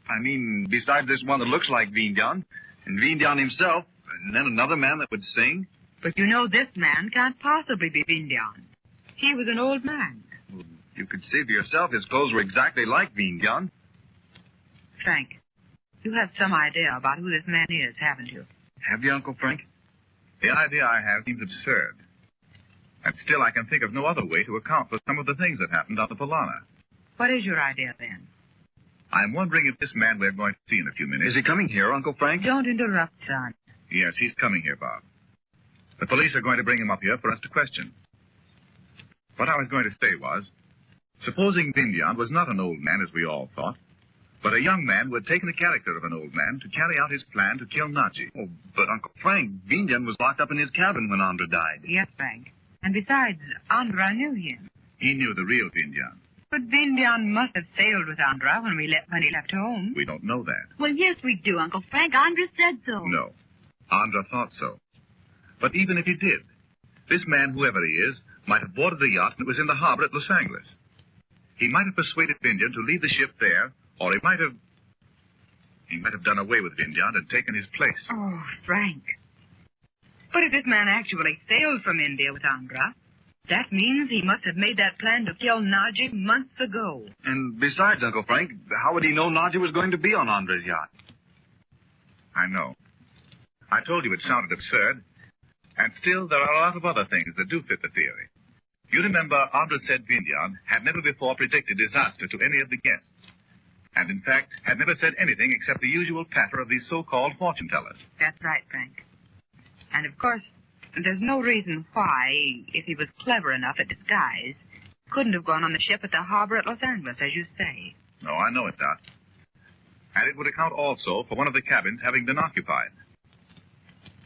I mean, besides this one that looks like Vindion, and Vindion himself, and then another man that would sing? But you know this man can't possibly be Vindion. He was an old man. Well, you could see for yourself his clothes were exactly like Vindion. Frank, you have some idea about who this man is, haven't you? Have you, Uncle Frank? The idea I have seems absurd. And still I can think of no other way to account for some of the things that happened on the Polana. What is your idea, then? I'm wondering if this man we're going to see in a few minutes... Is he coming here, Uncle Frank? Don't interrupt, son. Yes, he's coming here, Bob. The police are going to bring him up here for us to question. What I was going to say was, supposing Vindion was not an old man, as we all thought, but a young man who had taken the character of an old man to carry out his plan to kill Nadji. Oh, but Uncle Frank, Vindion was locked up in his cabin when Andra died. Yes, Frank. And besides, Andra knew him. He knew the real Vindion. But Vindion must have sailed with Andra when he left home. We don't know that. Well, yes, we do, Uncle Frank. Andra said so. No. Andra thought so. But even if he did, this man, whoever he is, might have boarded the yacht when it was in the harbor at Los Angeles. He might have persuaded Vindion to leave the ship there, or he might have done away with Vindion and taken his place. Oh, Frank. But if this man actually sailed from India with Andra, that means he must have made that plan to kill Nadji months ago. And besides, Uncle Frank, how would he know Nadji was going to be on Andra's yacht? I know. I told you it sounded absurd. And still, there are a lot of other things that do fit the theory. You remember, Andra said Vindion had never before predicted disaster to any of the guests. And, in fact, had never said anything except the usual patter of these so-called fortune-tellers. That's right, Frank. And, of course, there's no reason why, if he was clever enough at disguise, couldn't have gone on the ship at the harbor at Los Angeles, as you say. No, I know it, Dot. And it would account also for one of the cabins having been occupied.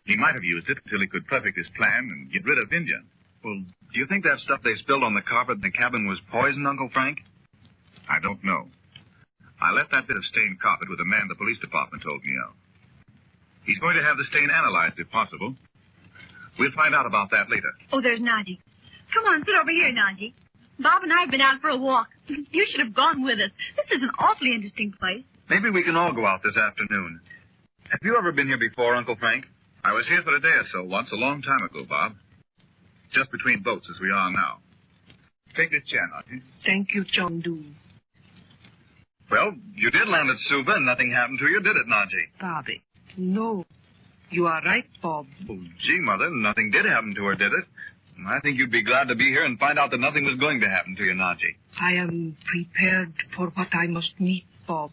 He might have used it until he could perfect his plan and get rid of Vindion. Well, do you think that stuff they spilled on the carpet in the cabin was poison, Uncle Frank? I don't know. I left that bit of stained carpet with a man the police department told me of. He's going to have the stain analyzed, if possible. We'll find out about that later. Oh, there's Nadji. Come on, sit over here, Nadji. Bob and I have been out for a walk. You should have gone with us. This is an awfully interesting place. Maybe we can all go out this afternoon. Have you ever been here before, Uncle Frank? I was here for a day or so once, a long time ago, Bob. Just between boats as we are now. Take this chair, Nadji. Thank you, Chandu. Well, you did land at Suva and nothing happened to you, did it, Nadji? Bobby. No. You are right, Bob. Oh, gee, Mother, nothing did happen to her, did it? I think you'd be glad to be here and find out that nothing was going to happen to you, Nadji. I am prepared for what I must meet, Bob.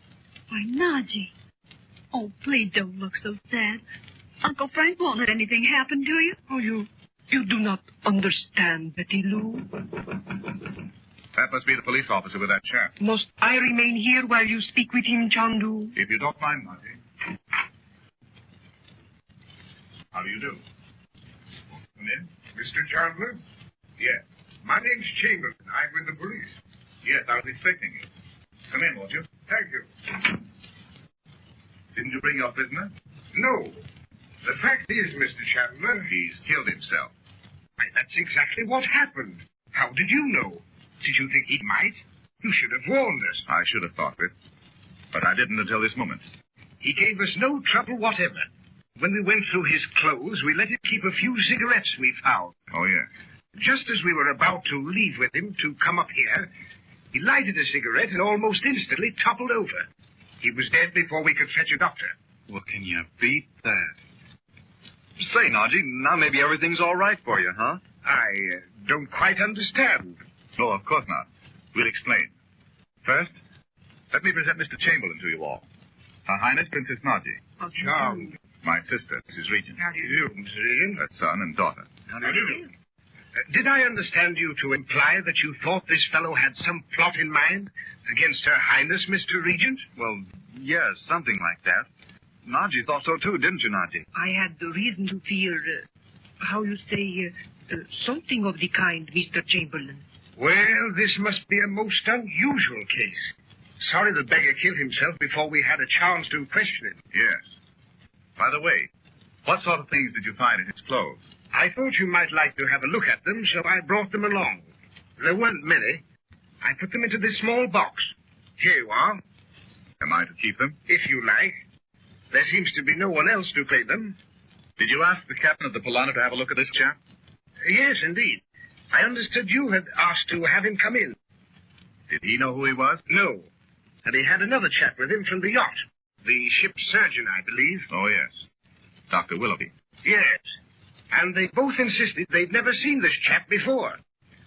Why, Nadji. Oh, please don't look so sad. Uncle Frank won't let anything happen to you. Oh, you do not understand, Betty Lou. That must be the police officer with that chair. Must I remain here while you speak with him, Chandu? If you don't mind, Nadji. How do you do? Come in. Mr. Chandler? Yes. My name's Chamberlain. I'm with the police. Yes, I was expecting you. Come in, won't you? Thank you. Didn't you bring your prisoner? No. The fact is, Mr. Chandler... He's killed himself. Why, that's exactly what happened. How did you know? Did you think he might? You should have warned us. I should have thought of it. But I didn't until this moment. He gave us no trouble whatever. When we went through his clothes, we let him keep a few cigarettes we found. Oh, yes. Just as we were about to leave with him to come up here, he lighted a cigarette and almost instantly toppled over. He was dead before we could fetch a doctor. Well, can you beat that? Say, Nadji, now maybe everything's all right for you, huh? I don't quite understand. No, of course not. We'll explain. First, let me present Mr. Chamberlain to you all. Her Highness Princess Nadji. Oh, Charmed. My sister, Mrs. Regent. How do you do, Mrs. Regent? Her son and daughter. How do you do? Did I understand you to imply that you thought this fellow had some plot in mind against Her Highness, Mr. Regent? Well, yes, something like that. Nadji thought so too, didn't you, Nadji? I had the reason to fear, something of the kind, Mr. Chamberlain. Well, this must be a most unusual case. Sorry the beggar killed himself before we had a chance to question him. Yes. By the way, what sort of things did you find in his clothes? I thought you might like to have a look at them, so I brought them along. There weren't many. I put them into this small box. Here you are. Am I to keep them? If you like. There seems to be no one else to claim them. Did you ask the captain of the Polana to have a look at this chap? Yes, indeed. I understood you had asked to have him come in. Did he know who he was? No. And he had another chap with him from the yacht. The ship's surgeon, I believe. Oh, yes. Dr. Willoughby. Yes. And they both insisted they'd never seen this chap before.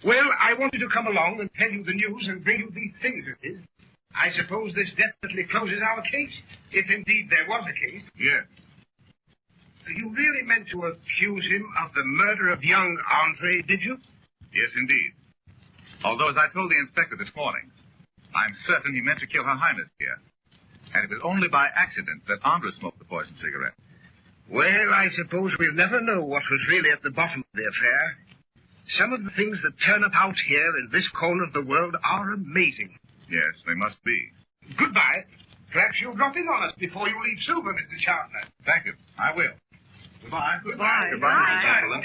Well, I wanted to come along and tell you the news and bring you these things of his. I suppose this definitely closes our case, if indeed there was a case. Yes. You really meant to accuse him of the murder of young Andre, did you? Yes, indeed. Although, as I told the inspector this morning, I'm certain he meant to kill Her Highness here. And it was only by accident that Andre smoked the poisoned cigarette. Well, I suppose we'll never know what was really at the bottom of the affair. Some of the things that turn up out here in this corner of the world are amazing. Yes, they must be. Goodbye. Perhaps you'll drop in on us before you leave Suva, Mr. Chandler. Thank you. I will. Goodbye. Goodbye. Goodbye, Mr. Chamberlain.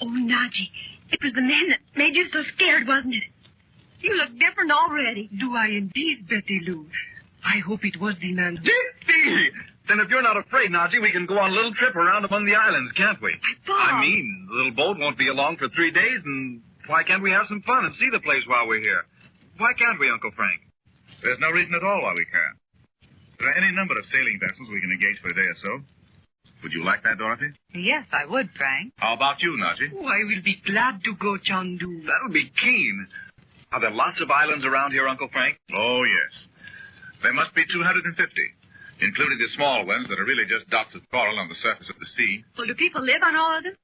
Oh, Nadji, it was the man that made you so scared, wasn't it? You look different already. Do I indeed, Betty Lou? I hope it was the man. Did he? Then if you're not afraid, Nadji, we can go on a little trip around among the islands, can't we? I mean, the little boat won't be along for 3 days, and why can't we have some fun and see the place while we're here? Why can't we, Uncle Frank? There's no reason at all why we can't. There are any number of sailing vessels we can engage for a day or so. Would you like that, Dorothy? Yes, I would, Frank. How about you, Nadji? Oh, I will be glad to go, Chandu. That'll be keen. Are there lots of islands around here, Uncle Frank? Oh, yes. There must be 250, including the small ones that are really just dots of coral on the surface of the sea. Well, do people live on all of them?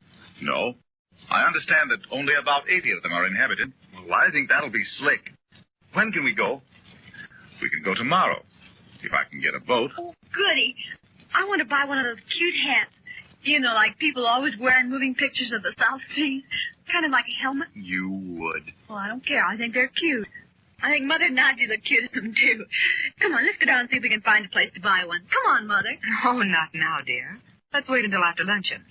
No. I understand that only about 80 of them are inhabited. Well, I think that'll be slick. When can we go? We can go tomorrow, if I can get a boat. Oh, goody. I want to buy one of those cute hats. You know, like people always wear in moving pictures of the South Seas. Kind of like a helmet. You would. Well, I don't care. I think they're cute. I think Mother Nadji's the cutest of them, too. Come on, let's go down and see if we can find a place to buy one. Come on, Mother. Oh, not now, dear. Let's wait until after luncheon.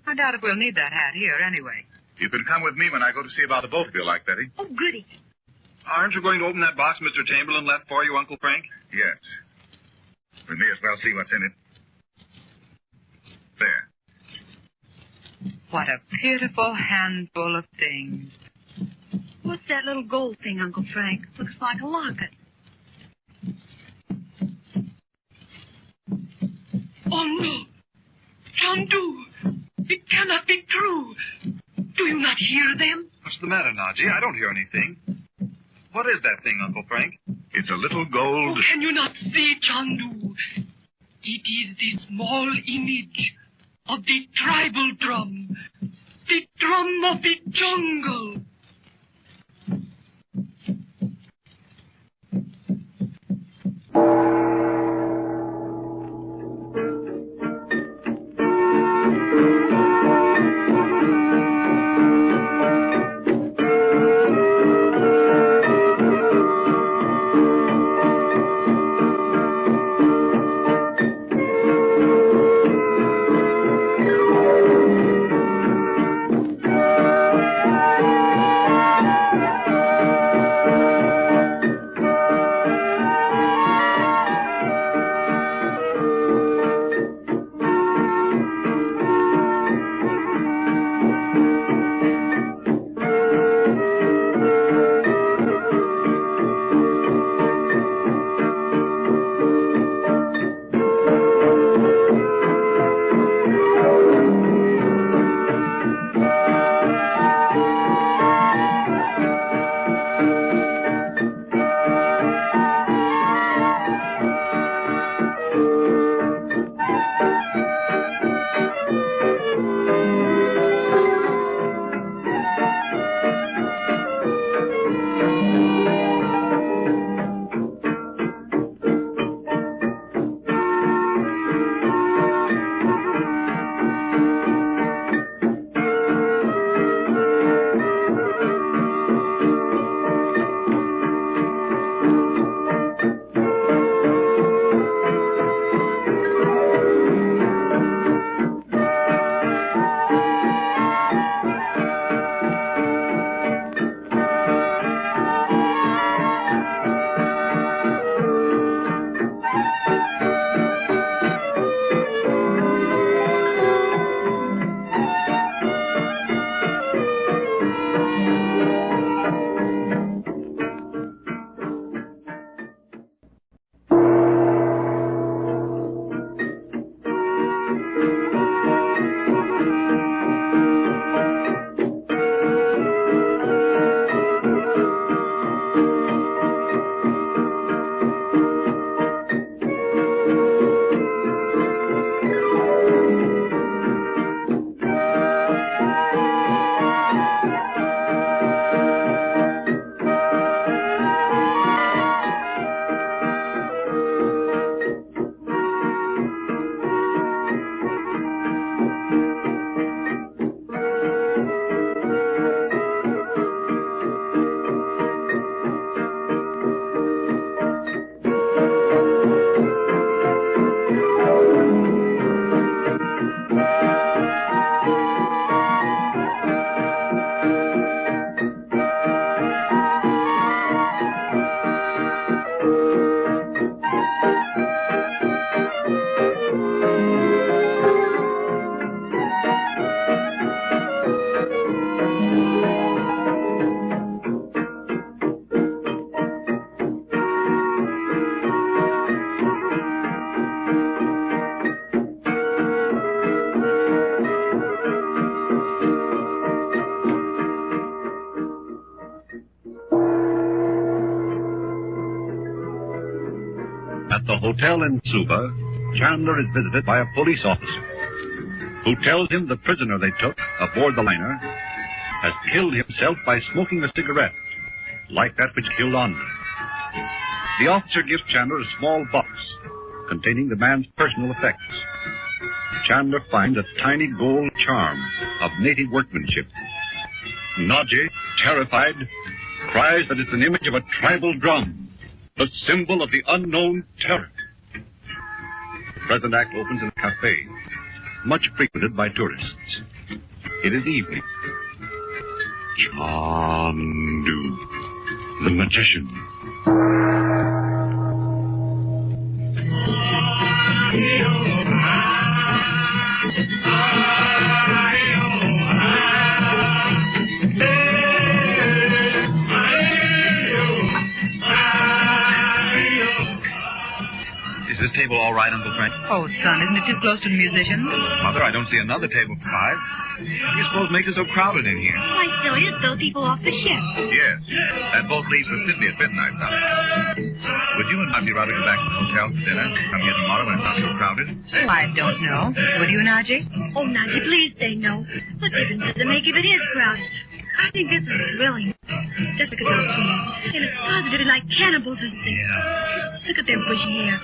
I doubt if we'll need that hat here anyway. You can come with me when I go to see about the boat, if you like, Betty. Oh, goody. Aren't you going to open that box Mr. Chamberlain left for you, Uncle Frank? Yes. We may as well see what's in it. There. What a pitiful handful of things. What's that little gold thing, Uncle Frank? Looks like a locket. Oh, no. Chandu, it cannot be true. Do you not hear them? What's the matter, Nadji? I don't hear anything. What is that thing, Uncle Frank? It's a little gold... Oh, can you not see, Chandu? It is the small image of the tribal drum. The drum of the jungle. the hotel in Suva, Chandler is visited by a police officer who tells him the prisoner they took aboard the liner has killed himself by smoking a cigarette, like that which killed Andre. The officer gives Chandler a small box containing the man's personal effects. Chandler finds a tiny gold charm of native workmanship. Nadji, terrified, cries that it's an image of a tribal drum, the symbol of the unknown terror. The present act opens in a cafe, much frequented by tourists. It is evening. Chandu, the magician. Is this table all right, Uncle Frank? Oh, son, isn't it too close to the musicians? Mother, I don't see another table for 5. What do you suppose makes it so crowded in here? Why, silly, it's those people off the ship. Yes. That boat leaves for Sydney at midnight, Dolly. Would you and Nadji rather go back to the hotel for dinner? Come here tomorrow when it's not so crowded? Oh, I don't know. Would you, Nadji? Oh, Nadji, please say no. What difference does it make if it is crowded? I think this is thrilling. Just because I've seen them. They look positively like cannibals, isn't they? Yeah. Look at their bushy hair.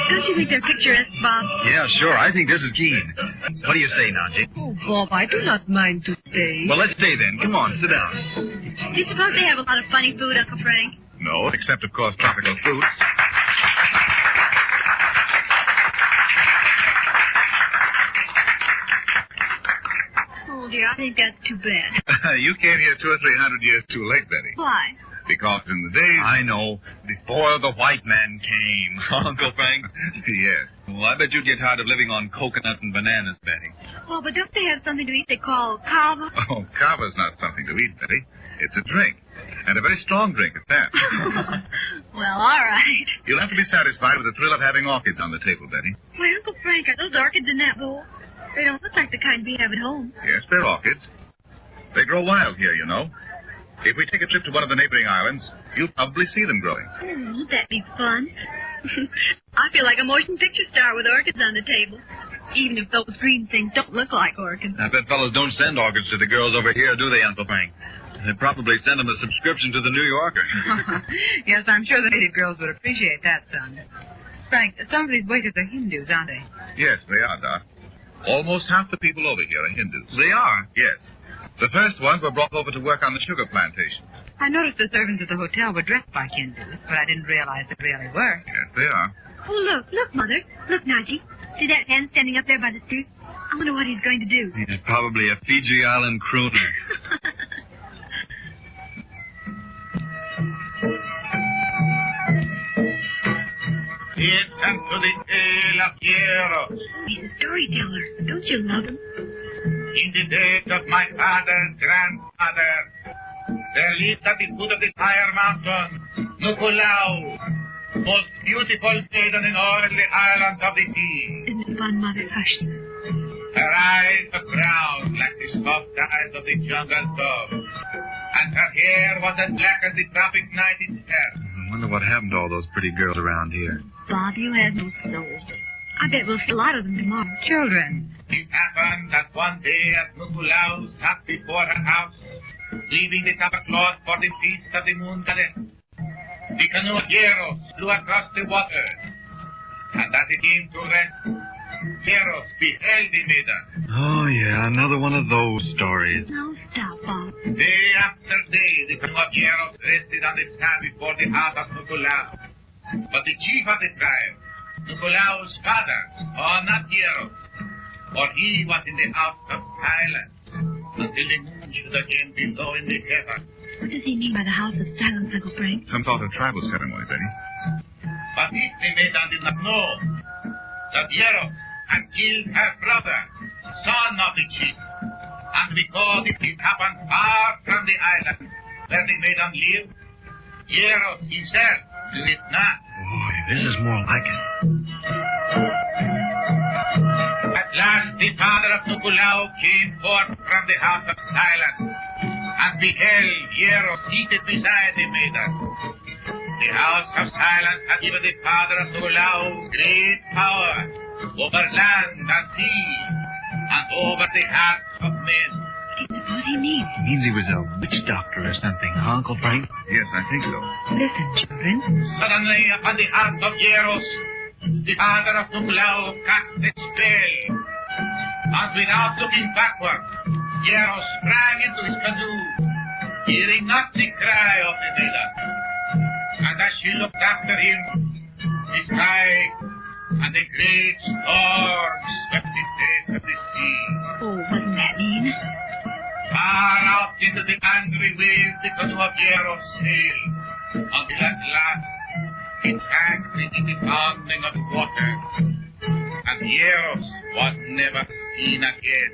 Don't you think they're picturesque, Bob? Yeah, sure. I think this is keen. What do you say, Nadji? Oh, Bob, I do not mind to stay. Well, let's stay then. Come on, sit down. Do you suppose they have a lot of funny food, Uncle Frank? No, except, of course, tropical fruits. Oh, dear, I think that's too bad. You came here 200 or 300 years too late, Betty. Why? Because in the days... I know. Before the white man came. Uncle Frank? Yes. Well, I bet you'd get tired of living on coconut and bananas, Betty. Oh, but don't they have something to eat they call kava? Oh, kava's not something to eat, Betty. It's a drink. And a very strong drink at that. Well, all right. You'll have to be satisfied with the thrill of having orchids on the table, Betty. Why, Uncle Frank, are those orchids in that bowl? They don't look like the kind we have at home. Yes, they're orchids. They grow wild here, you know. If we take a trip to one of the neighboring islands, you'll probably see them growing. Oh, won't that be fun? I feel like a motion picture star with orchids on the table. Even if those green things don't look like orchids. I bet fellows don't send orchids to the girls over here, do they, Uncle Frank? They probably send them a subscription to the New Yorker. Yes, I'm sure the native girls would appreciate that, son. Frank, some of these waiters are Hindus, aren't they? Yes, they are, Doc. Almost half the people over here are Hindus. They are? Yes. The first ones were brought over to work on the sugar plantations. I noticed the servants at the hotel were dressed like Hindus, but I didn't realize they really were. Yes, they are. Oh, look, Mother. Look, Nadji. See that man standing up there by the street? I wonder what he's going to do. He's probably a Fiji Island crooner. Listen to the tale of Horus. He's a storyteller. Don't you love him? In the days of my father's grandfather, there lived at the foot of the higher mountain, Nukulau, most beautiful maiden in all the islands of the sea. Isn't it fun, Mother? Hush. Her eyes were brown like the soft eyes of the jungle dove, and her hair was as black as the tropic night itself. I wonder what happened to all those pretty girls around here. Bob, you have no soul. I bet we'll see a lot of them tomorrow. Children. It happened that one day as Nukulau sat before her house, weaving the tablecloth for the feast of the moon goddess, the canoe of Horus flew across the water, and as it came to rest, Horus beheld the maiden. Oh, yeah, another one of those stories. Now stop, Bob. Day after day, the canoe of Horus rested on the sand before the house of Nukulau. But the chief of the tribe, Nukulau's father, saw not Horus, for he was in the house of silence, until the moon should again be low in the heavens. What does he mean by the house of silence, Uncle Frank? Some sort of tribal ceremony, Betty. But if the maiden did not know that Horus had killed her brother, son of the chief, and because it happened far from the island where the maiden lived, Horus himself knew it not. Boy, this is more like it. At last the father of Nukulau came forth from the house of silence and beheld Horus seated beside the maiden. The House of Silence has given the Father of Tulao great power over land and sea and over the hearts of men. What does he mean? Means he was a witch doctor or something, huh, Uncle Frank? Yes, I think so. Listen, children. Suddenly, upon the heart of Jeros, the Father of Tulao cast a spell. And without looking backward, Jeros sprang into his canoe, hearing not the cry of the maiden. And as she looked after him, the sky and a great storm swept the face of the sea. Oh, what does that mean? Far out into the angry waves the canoe of Jeros sailed, until at last it sank beneath the pounding of water, and Jeros was never seen again.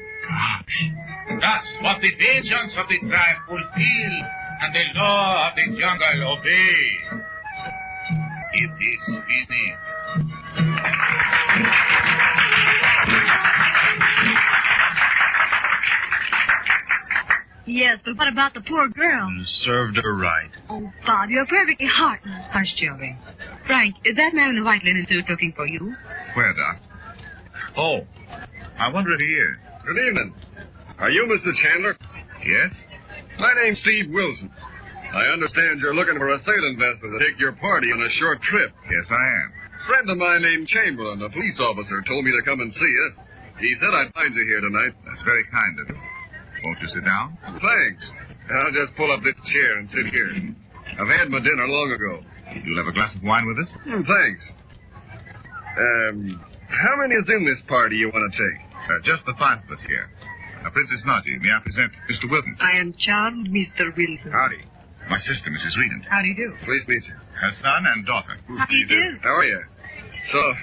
Thus was the vengeance of the tribe fulfilled, and the law of the jungle obeyed. It is finished. Yes, but what about the poor girl? Served her right. Oh, Bob, you're perfectly heartless. Hush, children. Frank, is that man in the white linen suit looking for you? Where, Doc? Oh, I wonder if he is. Good evening. Are you Mr. Chandler? Yes? My name's Steve Wilson. I understand you're looking for a sailing vessel to take your party on a short trip. Yes, I am. A friend of mine named Chamberlain, a police officer, told me to come and see you. He said I'd find you here tonight. That's very kind of you. Won't you sit down? Thanks. I'll just pull up this chair and sit here. I've had my dinner long ago. You'll have a glass of wine with us? Thanks. How many is in this party you want to take? Just the 5 of us here. Princess Nadji, may I present Mr. Wilson? I am charmed, Mr. Wilson. Howdy. My sister, Mrs. Regent. How do you do? Pleased to meet you. Her son and daughter. How do you do? How are you? So,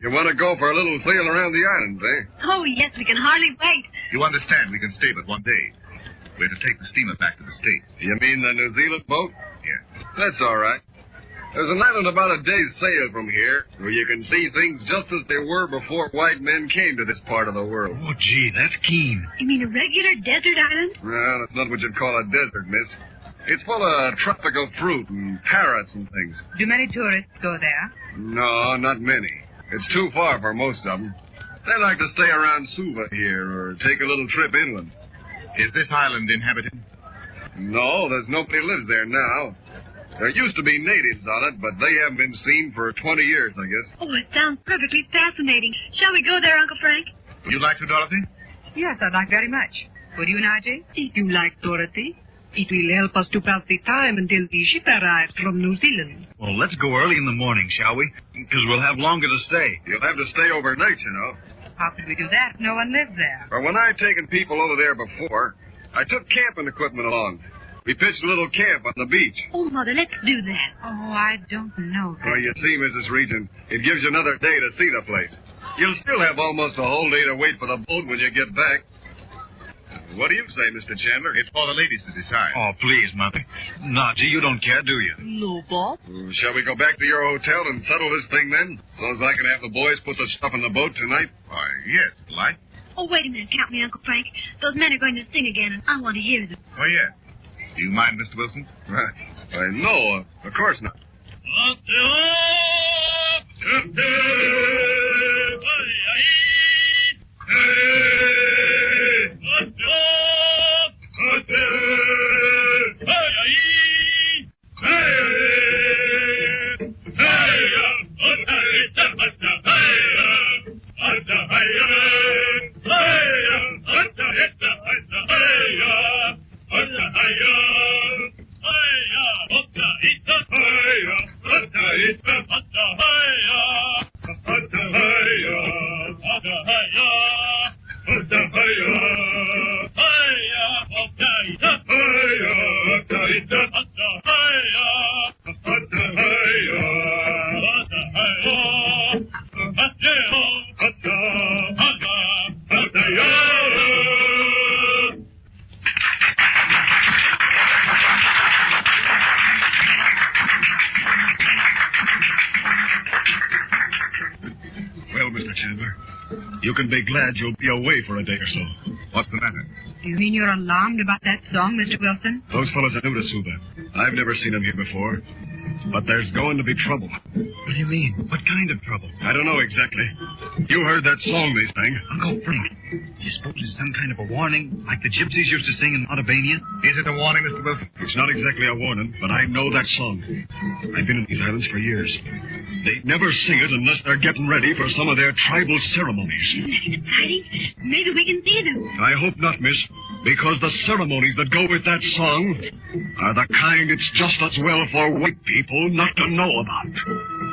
you want to go for a little sail around the island, eh? Oh, yes, we can hardly wait. You understand we can stay but one day. We're to take the steamer back to the States. You mean the New Zealand boat? Yes. That's all right. There's an island about a day's sail from here where you can see things just as they were before white men came to this part of the world. Oh, gee, that's keen. You mean a regular desert island? Well, that's not what you'd call a desert, miss. It's full of tropical fruit and parrots and things. Do many tourists go there? No, not many. It's too far for most of them. They like to stay around Suva here or take a little trip inland. Is this island inhabited? No, there's nobody lives there now. There used to be natives on it, but they haven't been seen for 20 years, I guess. Oh, it sounds perfectly fascinating. Shall we go there, Uncle Frank? Would you like to, Dorothy? Yes, I'd like very much. Would you, Nadji? If you like, Dorothy, it will help us to pass the time until the ship arrives from New Zealand. Well, let's go early in the morning, shall we? Because we'll have longer to stay. You'll have to stay overnight, you know. How could we do that? No one lives there. But when I've taken people over there before, I took camping equipment along. We pitched a little camp on the beach. Oh, Mother, let's do that. Oh, I don't know. Well, you see, Mrs. Regent, it gives you another day to see the place. You'll still have almost a whole day to wait for the boat when you get back. What do you say, Mr. Chandler? It's for the ladies to decide. Oh, please, Mother. Nadji, you don't care, do you? No, Bob. Shall we go back to your hotel and settle this thing then? So as I can have the boys put the stuff in the boat tonight? Why, yes, if you like. Oh, wait a minute. Count me, Uncle Frank. Those men are going to sing again, and I want to hear them. Oh, yes. Do you mind, Mr. Wilson? No, of course not. You can be glad you'll be away for a day or so. What's the matter? Do you mean you're alarmed about that song, Mr. Wilson? Those fellows are new to Suva. I've never seen them here before. But there's going to be trouble. What do you mean? What kind of trouble? I don't know exactly. You heard that song they sang. Uncle Frank, do you suppose it's some kind of a warning, like the gypsies used to sing in Albania? Is it a warning, Mr. Wilson? It's not exactly a warning, but I know that song. I've been in these islands for years. They never sing it unless they're getting ready for some of their tribal ceremonies. Isn't that exciting? Maybe we can see them. I hope not, miss, because the ceremonies that go with that song are the kind it's just as well for white people not to know about.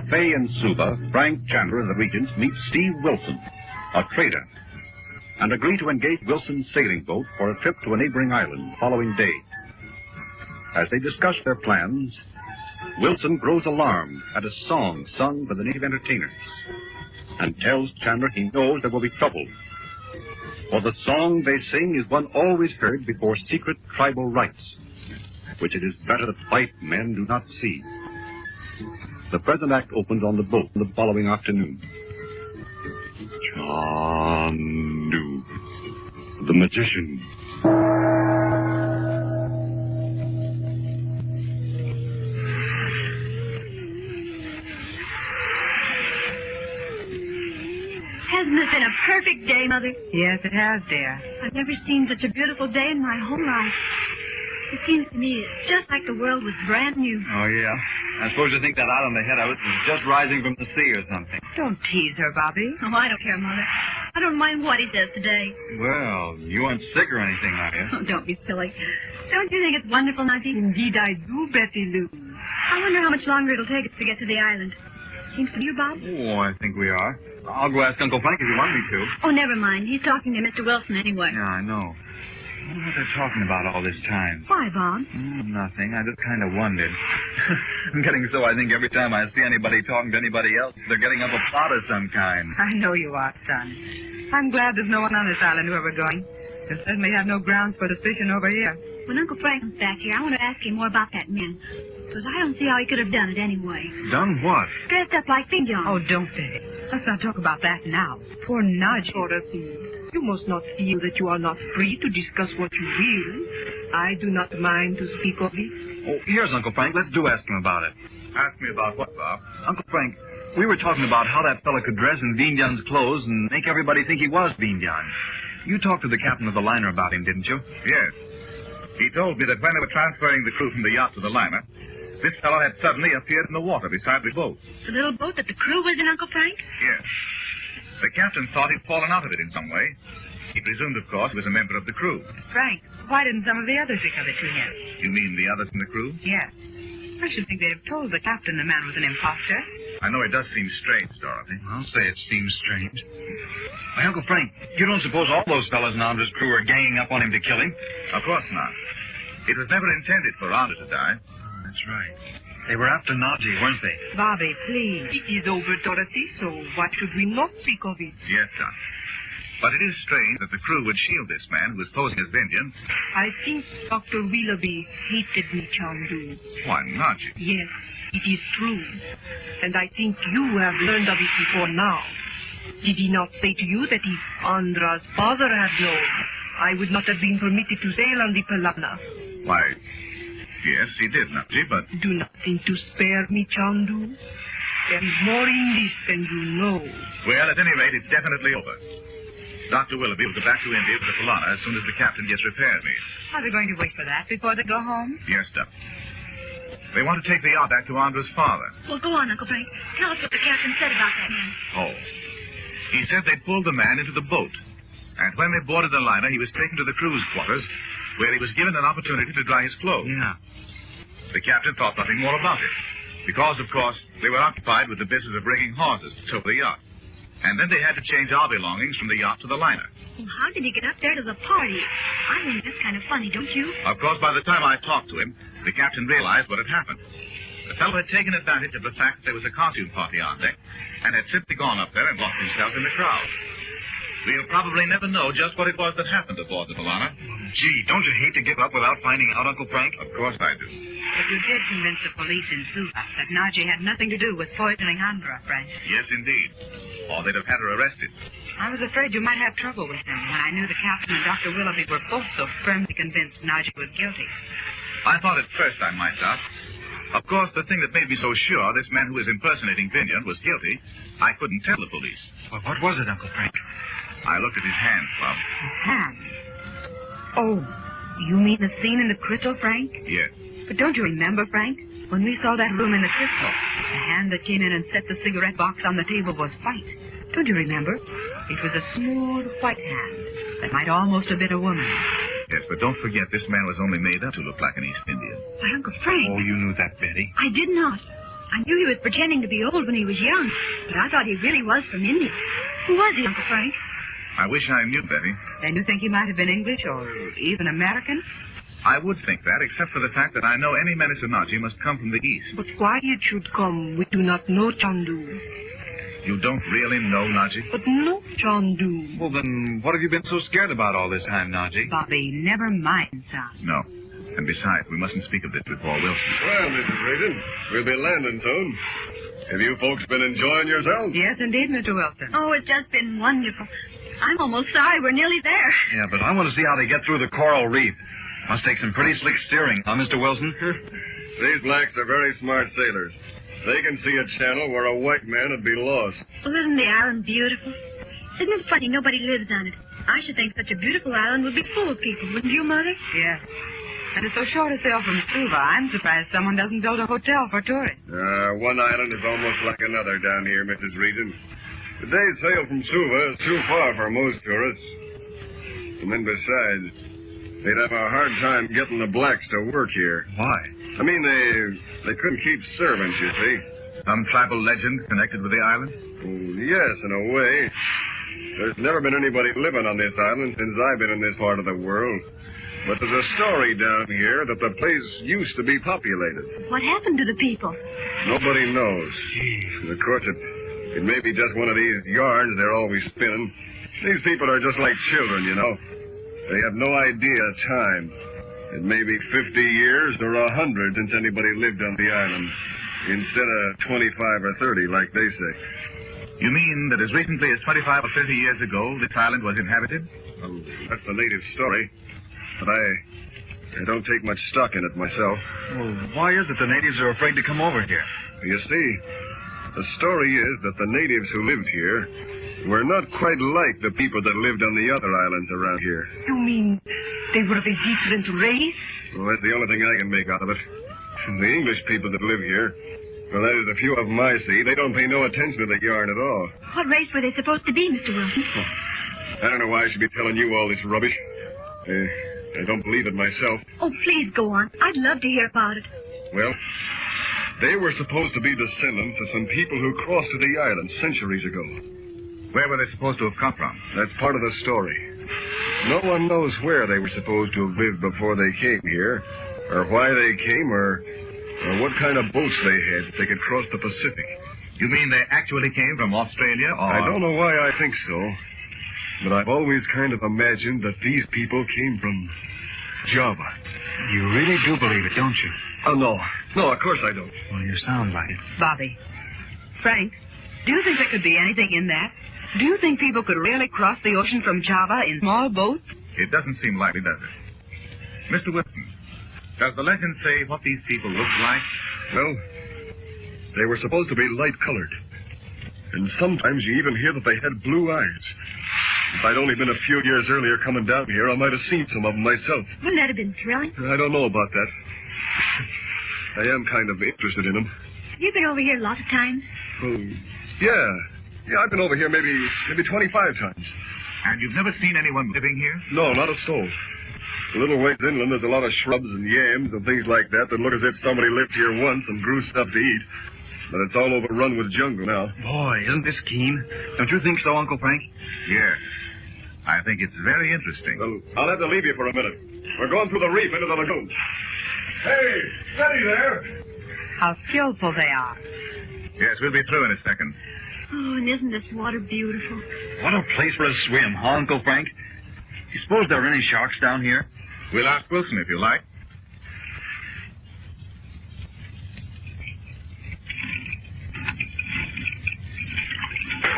cafe in Suva, Frank Chandler and the Regents meet Steve Wilson, a trader, and agree to engage Wilson's sailing boat for a trip to a neighboring island the following day. As they discuss their plans, Wilson grows alarmed at a song sung by the native entertainers and tells Chandler he knows there will be trouble, for the song they sing is one always heard before secret tribal rites, which it is better that white men do not see. The present act opens on the boat the following afternoon. Chandu, the magician. Hasn't it been a perfect day, Mother? Yes, it has, dear. I've never seen such a beautiful day in my whole life. It seems to me it's just like the world was brand new. Oh, yeah? I suppose you think that island ahead of us is just rising from the sea or something. Don't tease her, Bobby. Oh, I don't care, Mother. I don't mind what he says today. Well, you aren't sick or anything, are you? Oh, don't be silly. Don't you think it's wonderful, Nadji? Indeed I do, Betty Lou. I wonder how much longer it'll take us to get to the island. Seems to you, Bob? Oh, I think we are. I'll go ask Uncle Frank if you want me to. Oh, never mind. He's talking to Mr. Wilson anyway. Yeah, I know. I wonder what they're talking about all this time. Why, Bob? Nothing. I just kind of wondered. I'm getting so I think every time I see anybody talking to anybody else, they're getting up a plot of some kind. I know you are, son. I'm glad there's no one on this island who ever going. You certainly have no grounds for suspicion over here. When Uncle Frank comes back here, I want to ask him more about that man. Because I don't see how he could have done it anyway. Done what? Dressed up like Vindion. Oh, don't they? Let's not talk about that now. Poor Nadji. Dorothy, you must not feel that you are not free to discuss what you will. I do not mind to speak of it. Oh, here's Uncle Frank. Let's do ask him about it. Ask me about what, Bob? Uncle Frank, we were talking about how that fella could dress in Vindion's clothes and make everybody think he was Vindion. You talked to the captain of the liner about him, didn't you? Yes. He told me that when they were transferring the crew from the yacht to the liner, this fellow had suddenly appeared in the water beside the boat. The little boat that the crew was in, Uncle Frank? Yes. The captain thought he'd fallen out of it in some way. He presumed, of course, he was a member of the crew. Frank, why didn't some of the others think of it to him? You mean the others in the crew? Yes. I should think they'd have told the captain the man was an imposter. I know it does seem strange, Dorothy. I'll say it seems strange. Why, Uncle Frank, you don't suppose all those fellas in Ronda's crew are ganging up on him to kill him? Of course not. It was never intended for Ronda to die. That's right. They were after Nadji, weren't they? Bobby, please. It is over, Dorothy, so why should we not speak of it? Yes, son. But it is strange that the crew would shield this man who was posing as Vindion. I think Dr. Willoughby hated me, Chandu. Why, Nadji? Yes, it is true. And I think you have learned of it before now. Did he not say to you that if Andra's father had known, I would not have been permitted to sail on the Palana? Why, yes, he did, Nadji, but... Do not think to spare me, Chandu. There is more in this than you know. Well, at any rate, it's definitely over. Dr. Willoughby will go back to India with the Palana as soon as the captain gets repair made. Are they going to wait for that before they go home? Yes, sir. They want to take the yacht back to Andra's father. Well, go on, Uncle Frank. Tell us what the captain said about that man. Oh. He said they'd pulled the man into the boat. And when they boarded the liner, he was taken to the crew's quarters, where he was given an opportunity to dry his clothes. Yeah. The captain thought nothing more about it. Because, of course, they were occupied with the business of bringing horses to tow the yacht. And then they had to change our belongings from the yacht to the liner. Well, how did he get up there to the party? I think that's kind of funny, don't you? Of course, by the time I talked to him, the captain realized what had happened. The fellow had taken advantage of the fact that there was a costume party on deck and had simply gone up there and lost himself in the crowd. We'll probably never know just what it was that happened aboard the Palana. Gee, don't you hate to give up without finding out, Uncle Frank? Of course I do. But you did convince the police in Suva that Nadji had nothing to do with poisoning Andra, Frank. Yes, indeed. Or they'd have had her arrested. I was afraid you might have trouble with him when I knew the captain and Dr. Willoughby were both so firmly convinced Nadji was guilty. I thought at first I might not. Of course, the thing that made me so sure this man who was impersonating Vindion was guilty, I couldn't tell the police. Well, what was it, Uncle Frank? I looked at his hands, Bob. His hands? Oh, you mean the scene in the crystal, Frank? Yes. But don't you remember, Frank? When we saw that room in the crystal, the hand that came in and set the cigarette box on the table was white. Don't you remember? It was a smooth, white hand that might almost have been a woman. Yes, but don't forget this man was only made up to look like an East Indian. Why, Uncle Frank. Oh, you knew that, Betty. I did not. I knew he was pretending to be old when he was young, but I thought he really was from India. Who was he, Uncle Frank? I wish I knew, Betty. Then you think he might have been English or even American? I would think that, except for the fact that I know any menace of Nadji must come from the east. But why it should come, we do not know, Chandu. You don't really know Nadji? But no, Chandu. Well, then, what have you been so scared about all this time, Nadji? Bobby, never mind, son. No. And besides, we mustn't speak of this with Paul Wilson. Well, Mrs. Reagan, we'll be landing soon. Have you folks been enjoying yourselves? Yes, indeed, Mr. Wilson. Oh, it's just been wonderful. I'm almost sorry we're nearly there. Yeah, but I want to see how they get through the coral reef. Must take some pretty slick steering, huh, Mr. Wilson? These blacks are very smart sailors. They can see a channel where a white man would be lost. Well, isn't the island beautiful? Isn't it funny nobody lives on it? I should think such a beautiful island would be full of people, wouldn't you, Mother? Yes. And it's so short a sail from Suva, I'm surprised someone doesn't build a hotel for tourists. One island is almost like another down here, Mrs. Regan. The day's sail from Suva is too far for most tourists. And then besides, they'd have a hard time getting the blacks to work here. Why? I mean, they couldn't keep servants, you see. Some tribal legend connected with the island? Yes, in a way. There's never been anybody living on this island since I've been in this part of the world. But there's a story down here that the place used to be populated. What happened to the people? Nobody knows. Of course, it may be just one of these yarns they're always spinning. These people are just like children, you know. They have no idea of time. It may be 50 years or 100 since anybody lived on the island, instead of 25 or 30 like they say. You mean that as recently as 25 or 30 years ago, this island was inhabited? Well, that's the native story. But I don't take much stock in it myself. Well, why is it the natives are afraid to come over here? You see, the story is that the natives who lived here were not quite like the people that lived on the other islands around here. You mean they were of a different race? Well, that's the only thing I can make out of it. The English people that live here, well, that is a few of them I see, they don't pay no attention to the yarn at all. What race were they supposed to be, Mr. Wilson? I don't know why I should be telling you all this rubbish. I don't believe it myself. Oh, please go on. I'd love to hear about it. Well, they were supposed to be descendants of some people who crossed to the island centuries ago. Where were they supposed to have come from? That's part of the story. No one knows where they were supposed to have lived before they came here, or why they came, or what kind of boats they had that they could cross the Pacific. You mean they actually came from Australia, or... I don't know why I think so, but I've always kind of imagined that these people came from Java. You really do believe it, don't you? Oh, no. No, of course I don't. Well, you sound like it. Bobby. Frank, do you think there could be anything in that? Do you think people could really cross the ocean from Java in small boats? It doesn't seem likely, does it? Mr. Wilson, does the legend say what these people looked like? Well, they were supposed to be light-colored. And sometimes you even hear that they had blue eyes. If I'd only been a few years earlier coming down here, I might have seen some of them myself. Wouldn't that have been thrilling? I don't know about that. I am kind of interested in them. You've been over here lots of times? Oh, yeah. Yeah, I've been over here maybe 25 times. And you've never seen anyone living here? No, not a soul. A little ways inland, there's a lot of shrubs and yams and things like that look as if somebody lived here once and grew stuff to eat. But it's all overrun with jungle now. Boy, isn't this keen? Don't you think so, Uncle Frank? Yes. I think it's very interesting. Well, I'll have to leave you for a minute. We're going through the reef into the lagoon. Hey, steady there. How skillful they are. Yes, we'll be through in a second. Oh, and isn't this water beautiful? What a place for a swim, huh, Uncle Frank? You suppose there are any sharks down here? We'll ask Wilson if you like.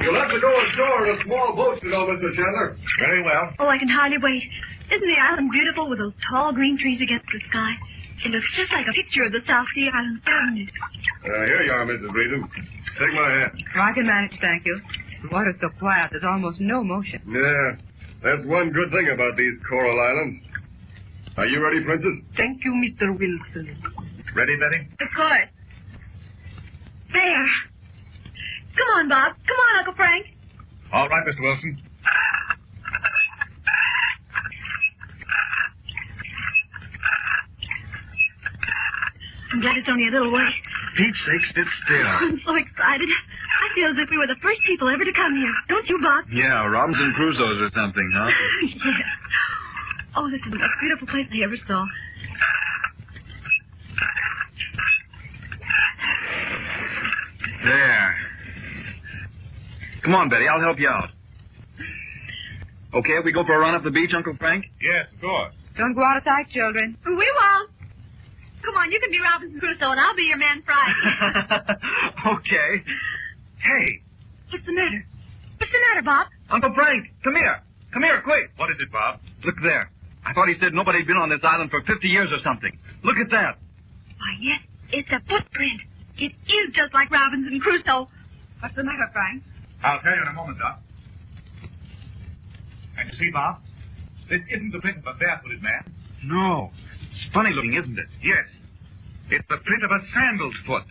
You'll have to go ashore in a small boat, you know, Mr. Chandler. Very well. Oh, I can hardly wait. Isn't the island beautiful with those tall green trees against the sky? It looks just like a picture of the South Sea Islands, doesn't it? Here you are, Mrs. Regan. Take my hand. Oh, I can manage, thank you. The water's so quiet, there's almost no motion. Yeah, that's one good thing about these coral islands. Are you ready, Princess? Thank you, Mr. Wilson. Ready, Betty? Of course. There. Come on, Bob. Come on, Uncle Frank. All right, Mr. Wilson. I'm glad it's only a little way. Pete's sake, sit still. I'm so excited. I feel as if we were the first people ever to come here. Don't you, Bob? Yeah, Robinson Crusoe's or something, huh? Yes. Oh, this is the most beautiful place I ever saw. There. Come on, Betty, I'll help you out. Okay, if we go for a run up the beach, Uncle Frank? Yes, of course. Don't go out of sight, children. We won't. Come on, you can be Robinson Crusoe, and I'll be your man Friday. Okay. Hey. What's the matter? What's the matter, Bob? Uncle Frank, come here. Come here, quick. What is it, Bob? Look there. I thought he said nobody had been on this island for 50 years or something. Look at that. Why, yes, it's a footprint. It is just like Robinson Crusoe. What's the matter, Frank? I'll tell you in a moment, Doc. And you see, Bob, this isn't the print of a barefooted man. No. It's funny looking, isn't it? Yes. It's the print of a sandaled foot.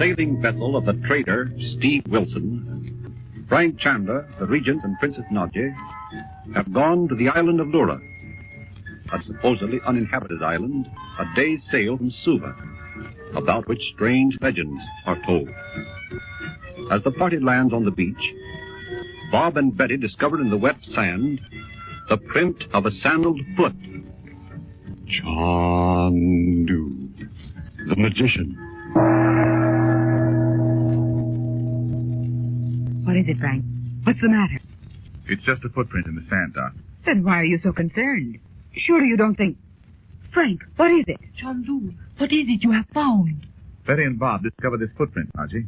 sailing vessel of the trader Steve Wilson, Frank Chandler, the Regent, and Princess Nadji have gone to the island of Lura, a supposedly uninhabited island a day's sail from Suva, about which strange legends are told. As the party lands on the beach, Bob and Betty discovered in the wet sand the print of a sandaled foot. Chandu, the magician. What is it, Frank? What's the matter? It's just a footprint in the sand, Doc. Then why are you so concerned? Surely you don't think... Frank, what is it? Chandu, what is it you have found? Betty and Bob discovered this footprint, Nadji.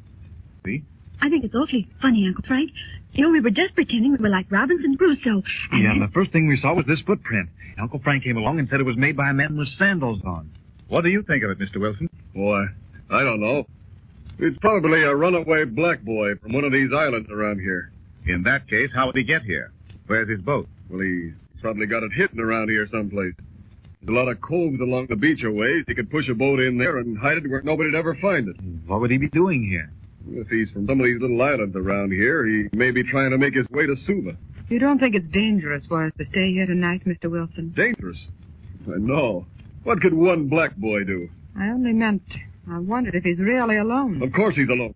See? I think it's awfully funny, Uncle Frank. You know, we were just pretending we were like Robinson Crusoe. And the first thing we saw was this footprint. Uncle Frank came along and said it was made by a man with sandals on. What do you think of it, Mr. Wilson? Boy, I don't know. It's probably a runaway black boy from one of these islands around here. In that case, how would he get here? Where's his boat? Well, he's probably got it hidden around here someplace. There's a lot of coves along the beach a ways. He could push a boat in there and hide it where nobody'd ever find it. What would he be doing here? If he's from some of these little islands around here, he may be trying to make his way to Suva. You don't think it's dangerous for us to stay here tonight, Mr. Wilson? Dangerous? No. What could one black boy do? I only meant, I wondered if he's really alone. Of course he's alone.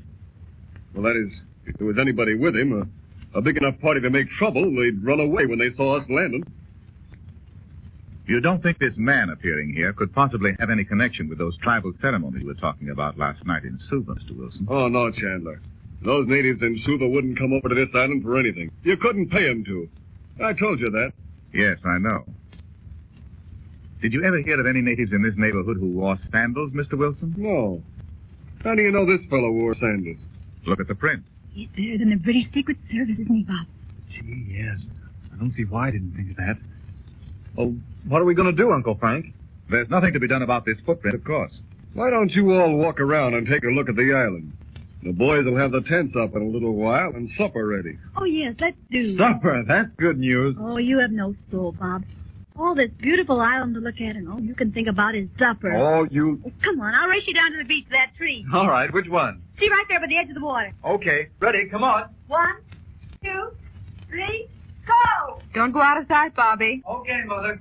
Well, that is, if there was anybody with him, a big enough party to make trouble, they'd run away when they saw us landing. You don't think this man appearing here could possibly have any connection with those tribal ceremonies we were talking about last night in Suva, Mr. Wilson? Oh, no, Chandler. Those natives in Suva wouldn't come over to this island for anything. You couldn't pay them to. I told you that. Yes, I know. Did you ever hear of any natives in this neighborhood who wore sandals, Mr. Wilson? No. How do you know this fellow wore sandals? Look at the print. He's there in the British Secret Service, isn't he, Bob? Gee, yes. I don't see why I didn't think of that. Well, what are we going to do, Uncle Frank? There's nothing to be done about this footprint, of course. Why don't you all walk around and take a look at the island? The boys will have the tents up in a little while and supper ready. Oh, yes, let's do. Supper, that's good news. Oh, you have no soul, Bob. All this beautiful island to look at, and all you can think about is supper. Oh, you... Oh, come on, I'll race you down to the beach to that tree. All right, which one? See, right there by the edge of the water. Okay, ready, come on. 1, 2, 3, go! Don't go out of sight, Bobby. Okay, Mother.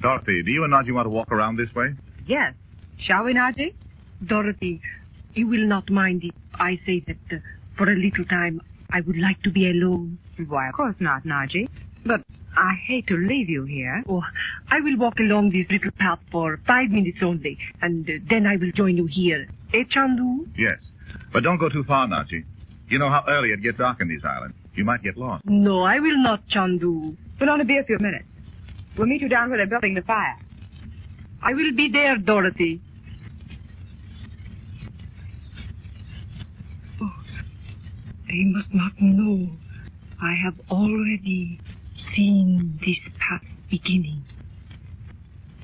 Dorothy, do you and Nadji want to walk around this way? Yes. Shall we, Nadji? Dorothy, you will not mind if I say that for a little time I would like to be alone. Why, of course not, Nadji. But I hate to leave you here. Oh, I will walk along this little path for 5 minutes only, and then I will join you here. Eh, Chandu? Yes. But don't go too far, Nadji. You know how early it gets dark in these islands. You might get lost. No, I will not, Chandu. It'll only be a few minutes. We'll meet you down where they're building the fire. I will be there, Dorothy. Oh, they must not know I have already seen this path's beginning.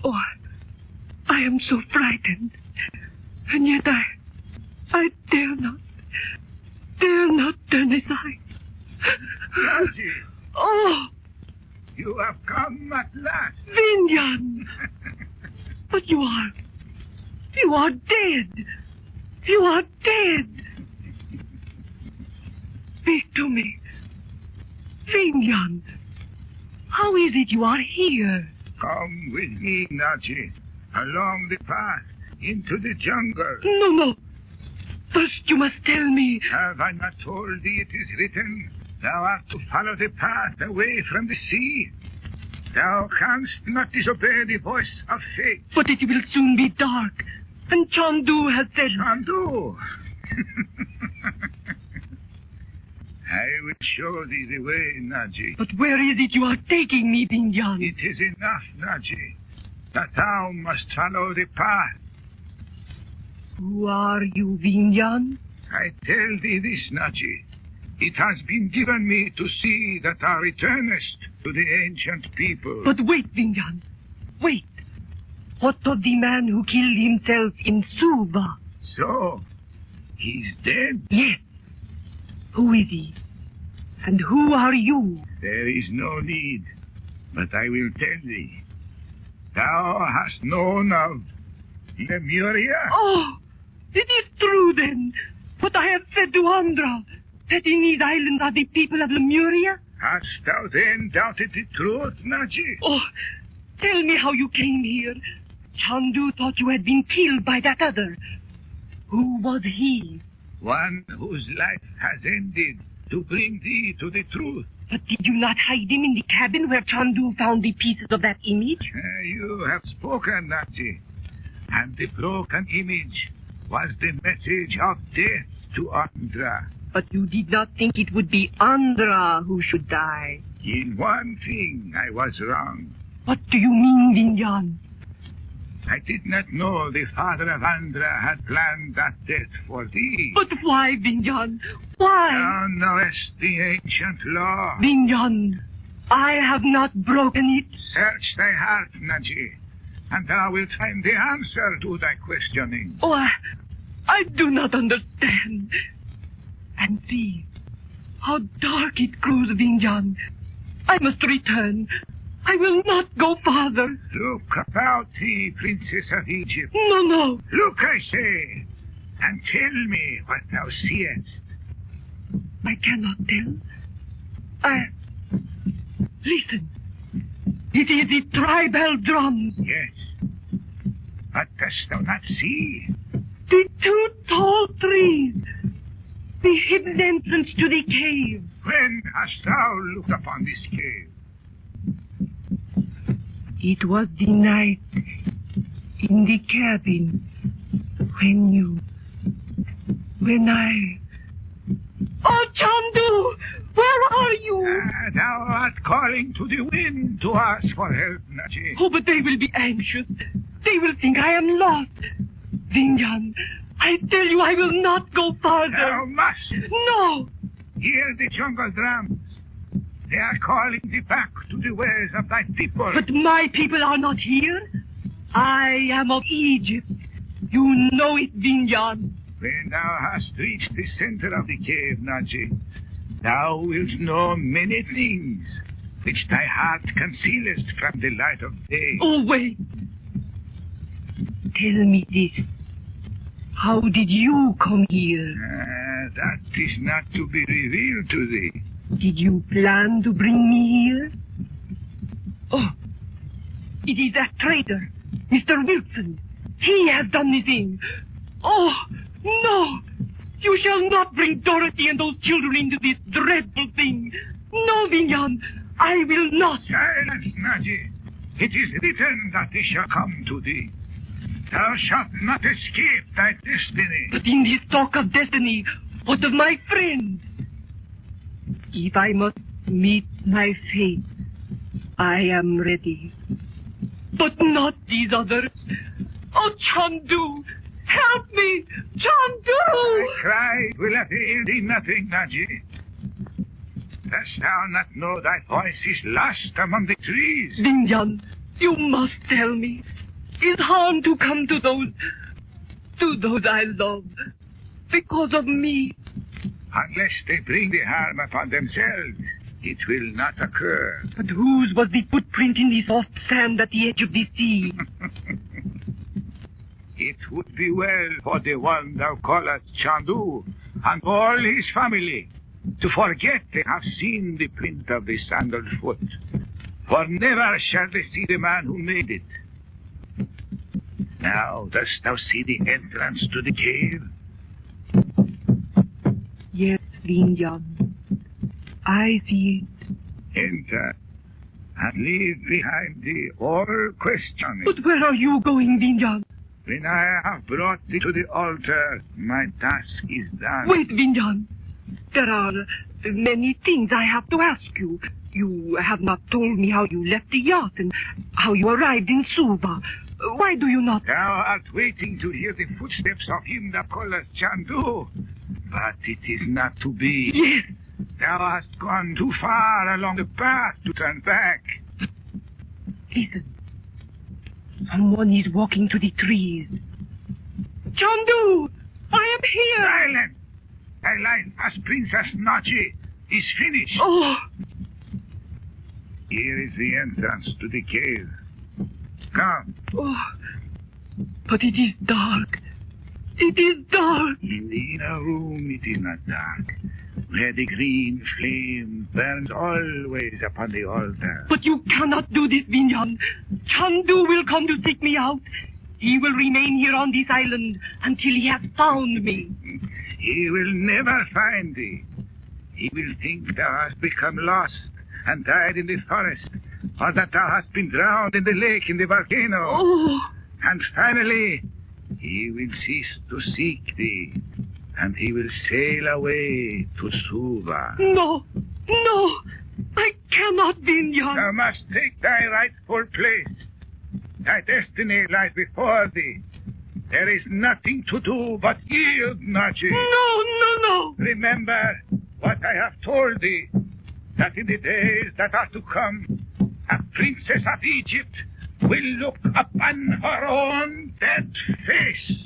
Oh, I am so frightened. And yet I dare not turn aside. Nadji! Oh! You have come at last. Vindion! But you are dead. You are dead. Speak to me. Vindion, how is it you are here? Come with me, Nadji, along the path into the jungle. No. First you must tell me. Have I not told thee it is written, thou art to follow the path away from the sea? Thou canst not disobey the voice of fate. But it will soon be dark, and Chandu has said... Chandu! I will show thee the way, Nadji. But where is it you are taking me, Vindion? It is enough, Nadji, that thou must follow the path. Who are you, Vindion? I tell thee this, Nadji. It has been given me to see that thou returnest to the ancient people. But wait, Vindion. Wait. What of the man who killed himself in Suva? So, he's dead? Yes. Who is he? And who are you? There is no need, but I will tell thee. Thou hast known of Lemuria? Oh, it is true then. What I have said to Andra, that in these islands are the people of Lemuria? Hast thou then doubted the truth, Nadji? Oh, tell me how you came here. Chandu thought you had been killed by that other. Who was he? One whose life has ended to bring thee to the truth. But did you not hide him in the cabin where Chandu found the pieces of that image? You have spoken, Nadji. And the broken image was the message of death to Andra. But you did not think it would be Andra who should die. In one thing I was wrong. What do you mean, Vindion? I did not know the father of Andra had planned that death for thee. But why, Vindion? Why? Thou knowest the ancient law. Vindion, I have not broken it. Search thy heart, Nadji, and thou wilt find the answer to thy questioning. Oh, I do not understand. And see, how dark it grows, Vindion. I must return. I will not go farther. Look about thee, Princess of Egypt. No, no. Look, I say, and tell me what thou seest. I cannot tell. Listen. It is the tribal drums. Yes. But dost thou not see? The two tall trees. The hidden entrance to the cave. When hast thou looked upon this cave? It was the night in the cabin when I... Oh, Chandu! Where are you? Thou art calling to the wind to ask for help, Nadji. Oh, but they will be anxious. They will think I am lost. Vindion, I tell you I will not go farther. Thou must. No. Hear the jungle drums. They are calling thee back to the ways of thy people. But my people are not here. I am of Egypt. You know it, Vindion. When thou hast reached the center of the cave, Nadji, thou wilt know many things which thy heart concealest from the light of day. Oh, wait. Tell me this. How did you come here? That is not to be revealed to thee. Did you plan to bring me here? Oh, it is that traitor, Mr. Wilson. He has done the thing. Oh, no! You shall not bring Dorothy and those children into this dreadful thing. No, Vindion, I will not. Silence, Nadji. It is written that it shall come to thee. Thou shalt not escape thy destiny. But in this talk of destiny, what of my friends? If I must meet my fate, I am ready. But not these others. Oh, Chandu! Help me! Chandu! Thy cry will avail thee nothing, Nadji. Dost thou not know thy voice is lost among the trees? Vindion, you must tell me. Is harm to come to those I love because of me? Unless they bring the harm upon themselves, it will not occur. But whose was the footprint in the soft sand at the edge of the sea? It would be well for the one thou callest Chandu and all his family to forget they have seen the print of the sandaled foot. For never shall they see the man who made it. Now dost thou see the entrance to the cave? Yes, Vindion. I see it. Enter and leave behind thee all questioning. But where are you going, Vindion? When I have brought thee to the altar, my task is done. Wait, Vindion. There are many things I have to ask you. You have not told me how you left the yacht and how you arrived in Suva. Why do you not... Thou art waiting to hear the footsteps of him that calleth Chandu. But it is not to be. Yes. Thou hast gone too far along the path to turn back. Listen. Someone is walking to the trees. Chandu! I am here! Silence! Thy life as Princess Nadji is finished. Oh! Here is the entrance to the cave. Come. Oh, but it is dark. It is dark. In the inner room it is not dark, where the green flame burns always upon the altar. But you cannot do this, Vindion. Chandu will come to seek me out. He will remain here on this island until he has found me. He will never find thee. He will think thou hast become lost and died in the forest, or that thou hast been drowned in the lake in the volcano. Oh. And finally, he will cease to seek thee, and he will sail away to Suva. No, no, I cannot, Vindion. Thou must take thy rightful place. Thy destiny lies before thee. There is nothing to do but yield, Nadji. No. Remember what I have told thee, that in the days that are to come, a princess of Egypt will look upon her own dead face.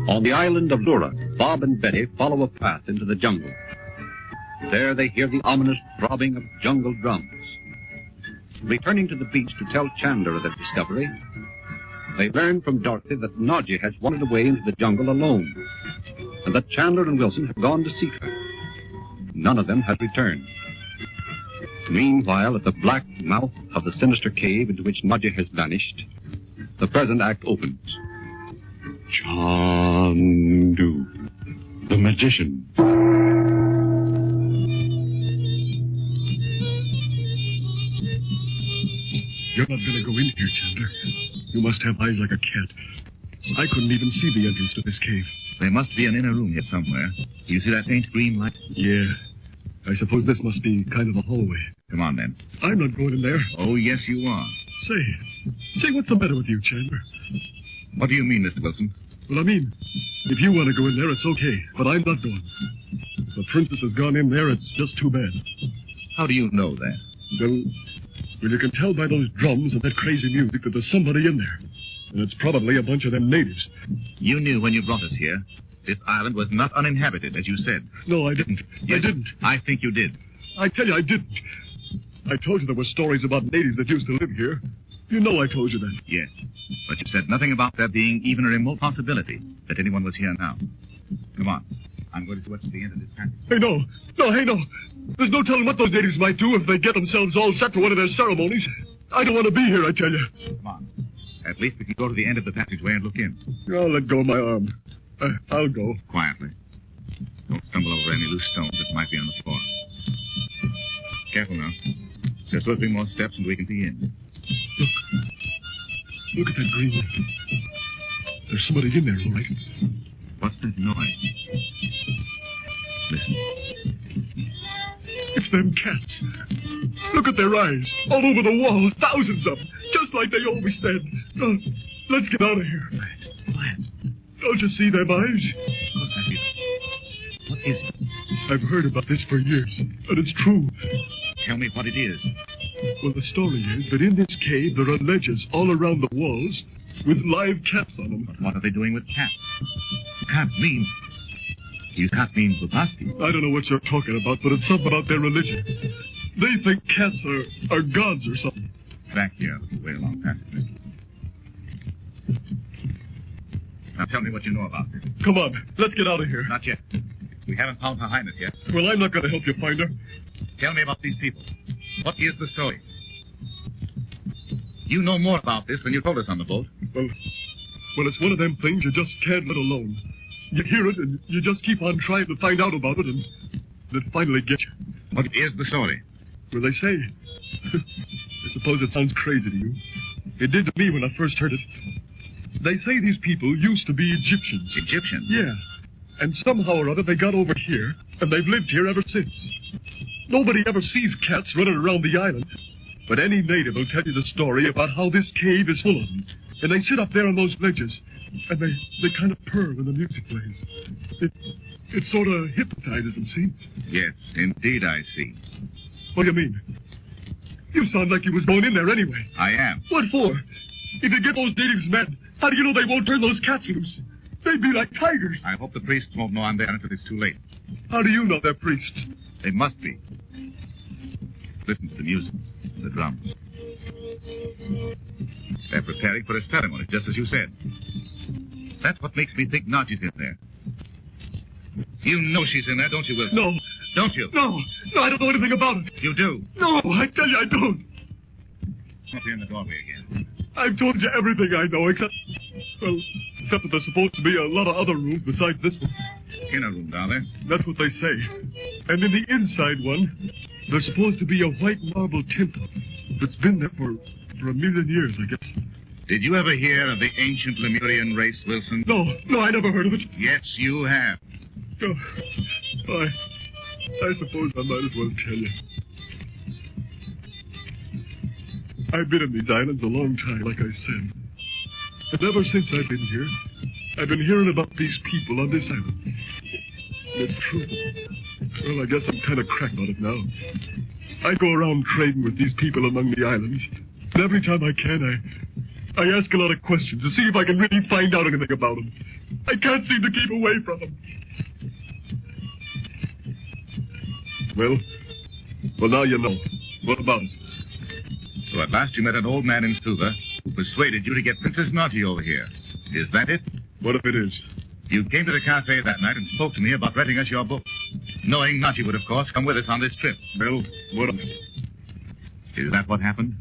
On the island of Lura, Bob and Betty follow a path into the jungle. There they hear the ominous throbbing of jungle drums. Returning to the beach to tell Chandler of their discovery, they learn from Dorothy that Nadji has wandered away into the jungle alone, and that Chandler and Wilson have gone to seek her. None of them has returned. Meanwhile, at the black mouth of the sinister cave into which Nadji has vanished, the present act opens. Chandu, the magician. You're not going to go in here, Chandler. You must have eyes like a cat. I couldn't even see the entrance to this cave. There must be an inner room here somewhere. Do you see that faint green light? Yeah. I suppose this must be kind of a hallway. Come on, then. I'm not going in there. Oh, yes, you are. Say, what's the matter with you, Chandler? What do you mean, Mr. Wilson? Well, I mean, if you want to go in there, it's okay, but I'm not going. If the princess has gone in there, it's just too bad. How do you know that? Well, you can tell by those drums and that crazy music that there's somebody in there. And it's probably a bunch of them natives. You knew when you brought us here. This island was not uninhabited, as you said. No, I didn't. Yes, I didn't. I think you did. I tell you, I didn't. I told you there were stories about natives that used to live here. You know I told you that. Yes, but you said nothing about there being even a remote possibility that anyone was here now. Come on. I'm going to see what's at the end of this passage. Hey, no. There's no telling what those natives might do if they get themselves all set for one of their ceremonies. I don't want to be here, I tell you. Come on. At least we can go to the end of the passageway and look in. I'll let go of my arm. I'll go. Quietly. Don't stumble over any loose stones that might be on the floor. Careful now. Just 2 or 3 more steps and we can be in. Look at that green light. There's somebody in there, all right. What's that noise? Listen. It's them cats. Look at their eyes. All over the wall. Thousands of them. Just like they always said. Let's get out of here. Quiet. Don't you see them eyes? What's that? What is it? I've heard about this for years, and it's true. Tell me what it is. Well, the story is that in this cave there are ledges all around the walls with live cats on them. But what are they doing with cats? You can't mean Bubasti. I don't know what you're talking about, but it's something about their religion. They think cats are gods or something. Back here, way along passage. Now tell me what you know about this. Come on, let's get out of here. Not yet. We haven't found Her Highness yet. Well, I'm not going to help you find her. Tell me about these people. What is the story? You know more about this than you told us on the boat. Well, it's one of them things you just can't let alone. You hear it, and you just keep on trying to find out about it, and it finally gets you. What is the story? Well, they say... I suppose it sounds crazy to you. It did to me when I first heard it. They say these people used to be Egyptians. Egyptians? Yeah. And somehow or other they got over here, and they've lived here ever since. Nobody ever sees cats running around the island. But any native will tell you the story about how this cave is full of them. And they sit up there on those ledges, and they kind of purr when the music plays. It sort of hypnotizes them, see? Yes, indeed I see. What do you mean? You sound like you was going in there anyway. I am. What for? If you get those natives mad, how do you know they won't turn those cats loose? They'd be like tigers. I hope the priests won't know I'm there until it's too late. How do you know they're priests? They must be. Listen to the music, the drums. They're preparing for a ceremony, just as you said. That's what makes me think Nadji's in there. You know she's in there, don't you, Wilson? No. Don't you? No, I don't know anything about it. You do? No, I tell you I don't. What's here in the doorway again? I've told you everything I know, except that there's supposed to be a lot of other rooms besides this one. Inner room, down there? That's what they say. And in the inside one, there's supposed to be a white marble temple that's been there for 1,000,000 years, I guess. Did you ever hear of the ancient Lemurian race, Wilson? No, I never heard of it. Yes, you have. Oh, I suppose I might as well tell you. I've been in these islands a long time, like I said. And ever since I've been here, I've been hearing about these people on this island. It's true. Well, I guess I'm kind of cracked on it now. I go around trading with these people among the islands. And every time I can, I ask a lot of questions to see if I can really find out anything about them. I can't seem to keep away from them. Well, now you know. What about it? So at last you met an old man in Suva who persuaded you to get Princess Nadji over here. Is that it? What if it is? You came to the cafe that night and spoke to me about renting us your book, knowing Nadji would, of course, come with us on this trip. Well, what of it? Is that what happened?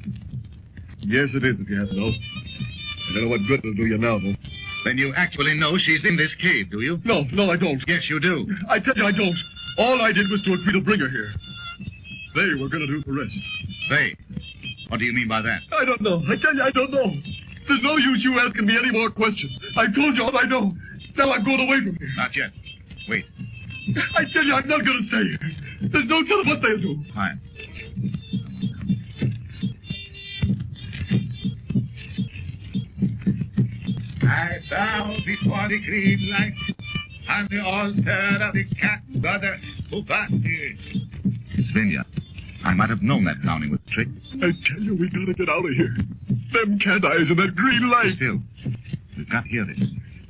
Yes, it is, if you have to know. I don't know what good it'll do you now, though. Then you actually know she's in this cave, do you? No, I don't. Yes, you do. I tell you, I don't. All I did was to agree to bring her here. They were going to do the rest. They? What do you mean by that? I don't know. I tell you, I don't know. There's no use you asking me any more questions. I told you all I know. Now I'm going away from here. Not yet. Wait. I tell you, I'm not going to stay here. There's no telling what they'll do. Fine. I bow before the green light on the altar of the cat brother Bugatti. It's Vindion. I might have known that drowning was a trick. I tell you, we gotta get out of here. Them cat eyes and that green light. Still, we've got to hear this.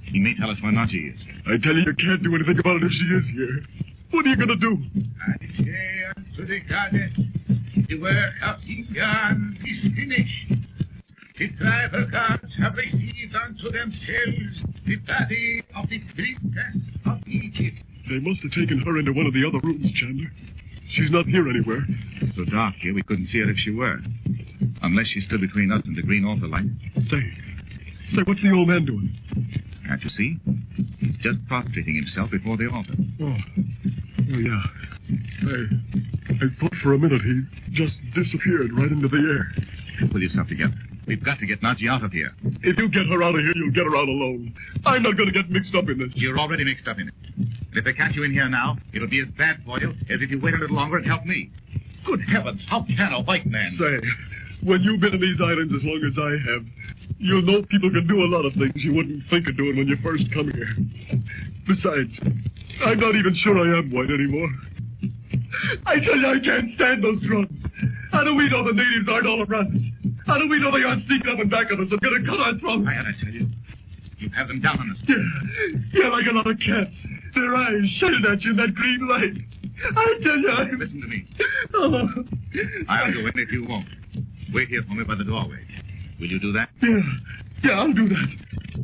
He may tell us where Nadji is. I tell you, you can't do anything about it if she is here. What are you gonna do? I say unto the goddess, the work of Vindion is finished. The tribal gods have received unto themselves the body of the princess of Egypt. They must have taken her into one of the other rooms, Chandler. She's not here anywhere. It's so dark here, we couldn't see her if she were. Unless she stood between us and the green altar light. Say, what's the old man doing? Can't you see? He's just prostrating himself before the altar. Oh yeah. I thought for a minute he just disappeared right into the air. Pull yourself together. We've got to get Nadji out of here. If you get her out of here, you'll get her out alone. I'm not going to get mixed up in this. You're already mixed up in it. And if they catch you in here now, it'll be as bad for you as if you wait a little longer and help me. Good heavens, how can a white man... Say, when you've been in these islands as long as I have, you'll know people can do a lot of things you wouldn't think of doing when you first come here. Besides, I'm not even sure I am white anymore. I tell you, I can't stand those drums. How do we know the natives aren't all around us? How do we know they aren't sneaking up and back of us and going to cut our throats? I tell you, you have them down on us. Yeah, like a lot of cats. Their eyes shining at you in that green light. I tell you, Listen to me. Oh. I'll go in if you won't. Wait here for me by the doorway. Will you do that? Yeah, I'll do that.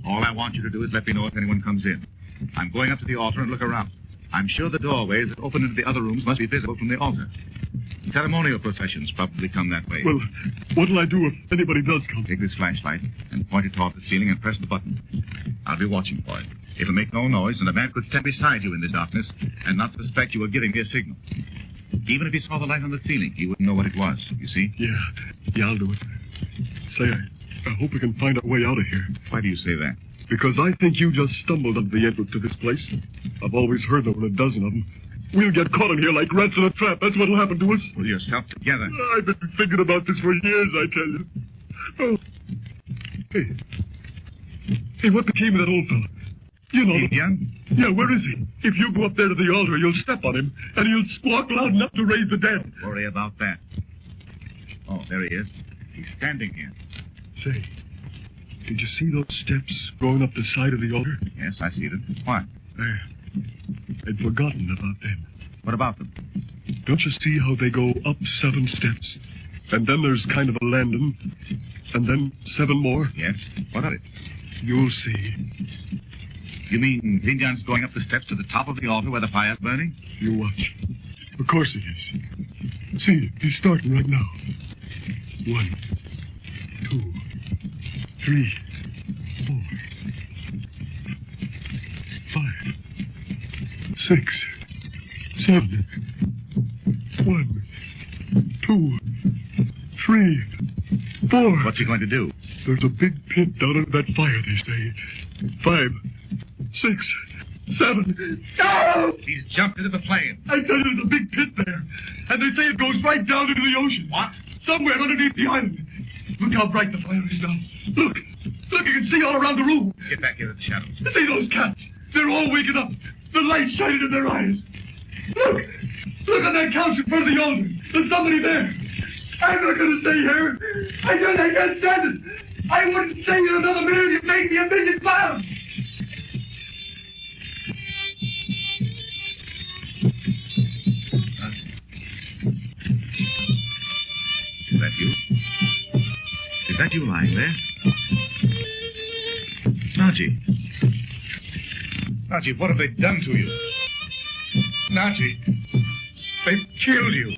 All I want you to do is let me know if anyone comes in. I'm going up to the altar and look around. I'm sure the doorways that open into the other rooms must be visible from the altar. Ceremonial processions probably come that way. Well, what'll I do if anybody does come? Take this flashlight and point it toward the ceiling and press the button. I'll be watching for it. It'll make no noise, and a man could stand beside you in this darkness and not suspect you were giving me a signal. Even if he saw the light on the ceiling, he wouldn't know what it was, you see? Yeah, I'll do it. Say, I hope we can find our way out of here. Why do you say that? Because I think you just stumbled onto the entrance to this place. I've always heard there were a dozen of them. We'll get caught in here like rats in a trap. That's what'll happen to us. Pull yourself together. I've been thinking about this for years, I tell you. Oh. Hey, what became of that old fella? You know. Vindion? Yeah, where is he? If you go up there to the altar, you'll step on him, and he'll squawk loud enough to raise the dead. Worry about that. Oh, there he is. He's standing here. Say, did you see those steps going up the side of the altar? Yes, I see them. Why? I'd forgotten about them. What about them? Don't you see how they go up 7 steps? And then there's kind of a landing. And then 7 more? Yes. What of it? You'll see. You mean Vindion's going up the steps to the top of the altar where the fire's burning? You watch. Of course he is. See, he's starting right now. 1, 2, 3, 4, 5, 6, 7. 1, 2, 3, 4. What's he going to do? There's a big pit down under that fire, they say. 5, 6, 7. No! He's jumped into the flame. I tell you, there's a big pit there. And they say it goes right down into the ocean. What? Somewhere underneath the island. Look how bright the fire is now. Look, you can see all around the room. Get back here in the shadows. See those cats? They're all waking up. The light shining in their eyes. Look on that couch in front of the altar. There's somebody there. I'm not going to stay here. I can't stand it. I wouldn't stay here another minute if it made me £1,000,000. you. Is that you lying there? Nadji. Nadji, what have they done to you? Nadji, they've killed you.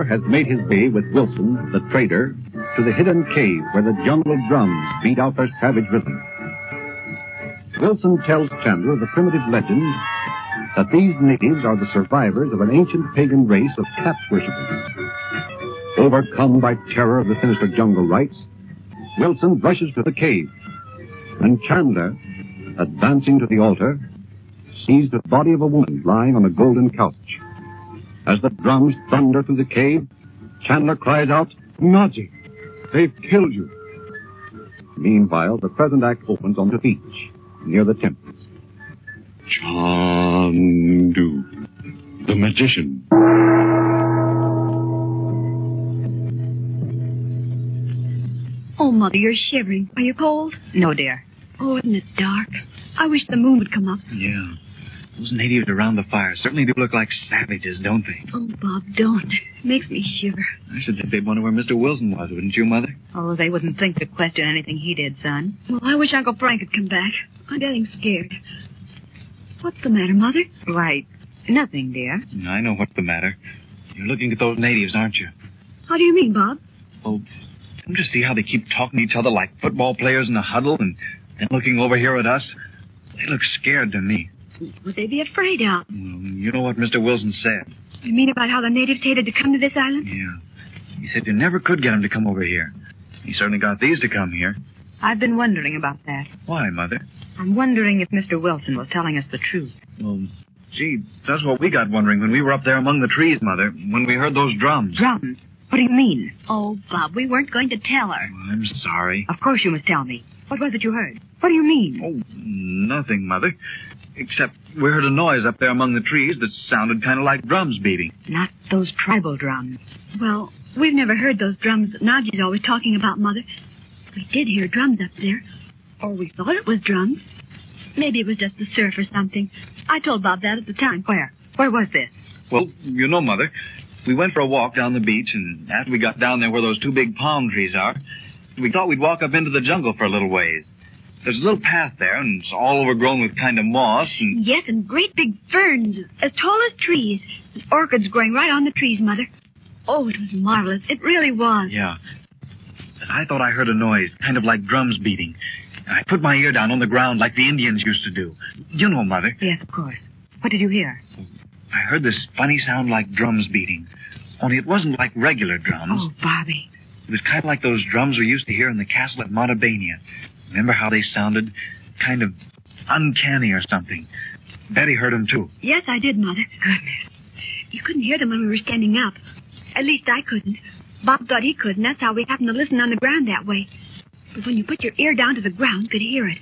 Has made his way with Wilson, the trader, to the hidden cave where the jungle drums beat out their savage rhythm. Wilson tells Chandler the primitive legend that these natives are the survivors of an ancient pagan race of cat worshippers. Overcome by terror of the sinister jungle rites, Wilson rushes to the cave, and Chandler, advancing to the altar, sees the body of a woman lying on a golden couch. As the drums thunder through the cave, Chandler cries out, "Nadji, they've killed you." Meanwhile, the present act opens on the beach, near the temples. Chandu, the magician. Oh, Mother, you're shivering. Are you cold? No, dear. Oh, isn't it dark? I wish the moon would come up. Yeah. Those natives around the fire certainly do look like savages, don't they? Oh, Bob, don't. It makes me shiver. I should think they'd wonder where Mr. Wilson was, wouldn't you, Mother? Oh, they wouldn't think to question anything he did, son. Well, I wish Uncle Frank had come back. I'm getting scared. What's the matter, Mother? Why, nothing, dear. I know what's the matter. You're looking at those natives, aren't you? How do you mean, Bob? Oh, don't you see how they keep talking to each other like football players in a huddle and then looking over here at us? They look scared to me. What would they be afraid of? Well, you know what Mr. Wilson said. You mean about how the natives hated to come to this island? Yeah. He said you never could get them to come over here. He certainly got these to come here. I've been wondering about that. Why, Mother? I'm wondering if Mr. Wilson was telling us the truth. Well, gee, that's what we got wondering when we were up there among the trees, Mother, when we heard those drums. Drums? What do you mean? Oh, Bob, we weren't going to tell her. I'm sorry. Of course you must tell me. What was it you heard? What do you mean? Oh, nothing, Mother. Except we heard a noise up there among the trees that sounded kind of like drums beating. Not those tribal drums. Well, we've never heard those drums that Nadji's always talking about, Mother. We did hear drums up there. Or we thought it was drums. Maybe it was just the surf or something. I told Bob that at the time. Where? Where was this? Well, you know, Mother, we went for a walk down the beach, and after we got down there where those two big palm trees are, we thought we'd walk up into the jungle for a little ways. There's a little path there, and it's all overgrown with kind of moss, and... Yes, and great big ferns, as tall as trees. And orchids growing right on the trees, Mother. Oh, it was marvelous. It really was. Yeah. And I thought I heard a noise, kind of like drums beating. And I put my ear down on the ground like the Indians used to do. You know, Mother. Yes, of course. What did you hear? I heard this funny sound like drums beating. Only it wasn't like regular drums. Oh, Bobby. It was kind of like those drums we used to hear in the castle at Montabania. Remember how they sounded? Kind of uncanny or something. Betty heard them, too. Yes, I did, Mother. Goodness. You couldn't hear them when we were standing up. At least I couldn't. Bob thought he could, and that's how we happened to listen on the ground that way. But when you put your ear down to the ground, you could hear it.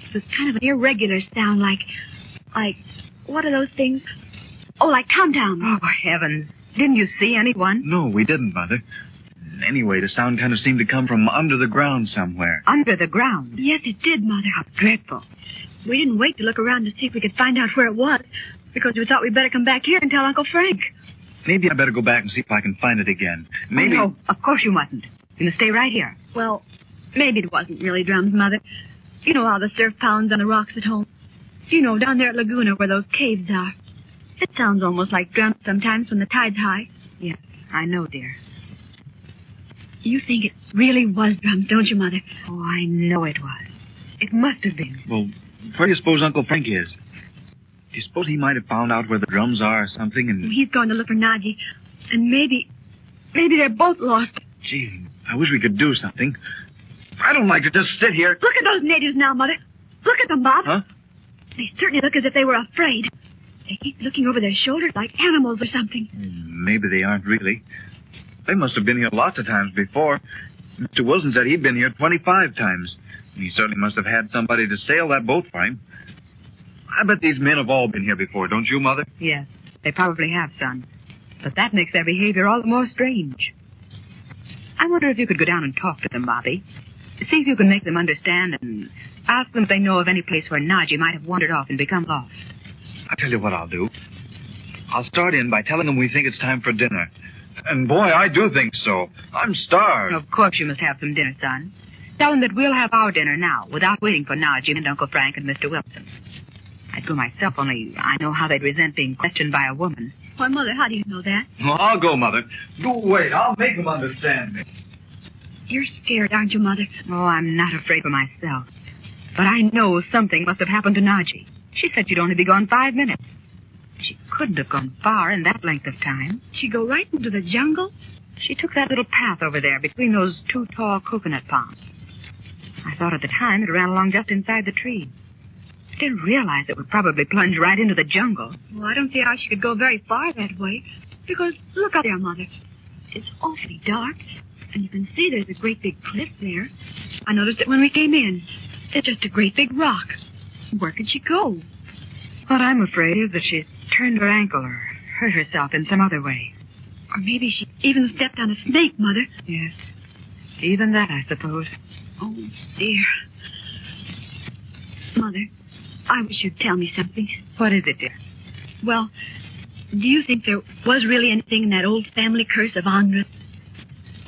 It was kind of an irregular sound, like, what are those things? Oh, like tom-toms. Oh, heavens. Didn't you see anyone? No, we didn't, Mother. Anyway, the sound kind of seemed to come from under the ground somewhere. Under the ground? Yes, it did, Mother. How dreadful. We didn't wait to look around to see if we could find out where it was, because we thought we'd better come back here and tell Uncle Frank. Maybe I better go back and see if I can find it again. Maybe... Oh, no, of course you mustn't. You must stay right here. Well, maybe it wasn't really drums, Mother. You know how the surf pounds on the rocks at home. You know, down there at Laguna where those caves are. It sounds almost like drums sometimes when the tide's high. Yes, I know, dear. You think it really was drums, don't you, Mother? Oh, I know it was. It must have been. Well, where do you suppose Uncle Frank is? Do you suppose he might have found out where the drums are or something and... He's going to look for Nadji. And maybe they're both lost. Gee, I wish we could do something. I don't like to just sit here. Look at those natives now, Mother. Look at them, Bob. Huh? They certainly look as if they were afraid. They keep looking over their shoulders like animals or something. Maybe they aren't really. They must have been here lots of times before. Mr. Wilson said he'd been here 25 times. He certainly must have had somebody to sail that boat for him. I bet these men have all been here before, don't you, Mother? Yes, they probably have, son. But that makes their behavior all the more strange. I wonder if you could go down and talk to them, Bobby. See if you can make them understand and ask them if they know of any place where Nadji might have wandered off and become lost. I'll tell you what I'll do. I'll start in by telling them we think it's time for dinner. And, boy, I do think so. I'm starved. Of course you must have some dinner, son. Tell them that we'll have our dinner now, without waiting for Nadji and Uncle Frank and Mr. Wilson. I'd go myself, only I know how they'd resent being questioned by a woman. Why, Mother, how do you know that? Well, I'll go, Mother. You wait. I'll make them understand me. You're scared, aren't you, Mother? Oh, I'm not afraid for myself. But I know something must have happened to Nadji. She said she'd only be gone 5 minutes. She couldn't have gone far in that length of time. She'd go right into the jungle? She took that little path over there between those 2 tall coconut palms. I thought at the time it ran along just inside the tree. I didn't realize it would probably plunge right into the jungle. Well, I don't see how she could go very far that way. Because, look up there, Mother. It's awfully dark. And you can see there's a great big cliff there. I noticed it when we came in. It's just a great big rock. Where could she go? What I'm afraid is that she's turned her ankle or hurt herself in some other way. Or maybe she even stepped on a snake, Mother. Yes. Even that, I suppose. Oh, dear. Mother, I wish you'd tell me something. What is it, dear? Well, do you think there was really anything in that old family curse of Andra?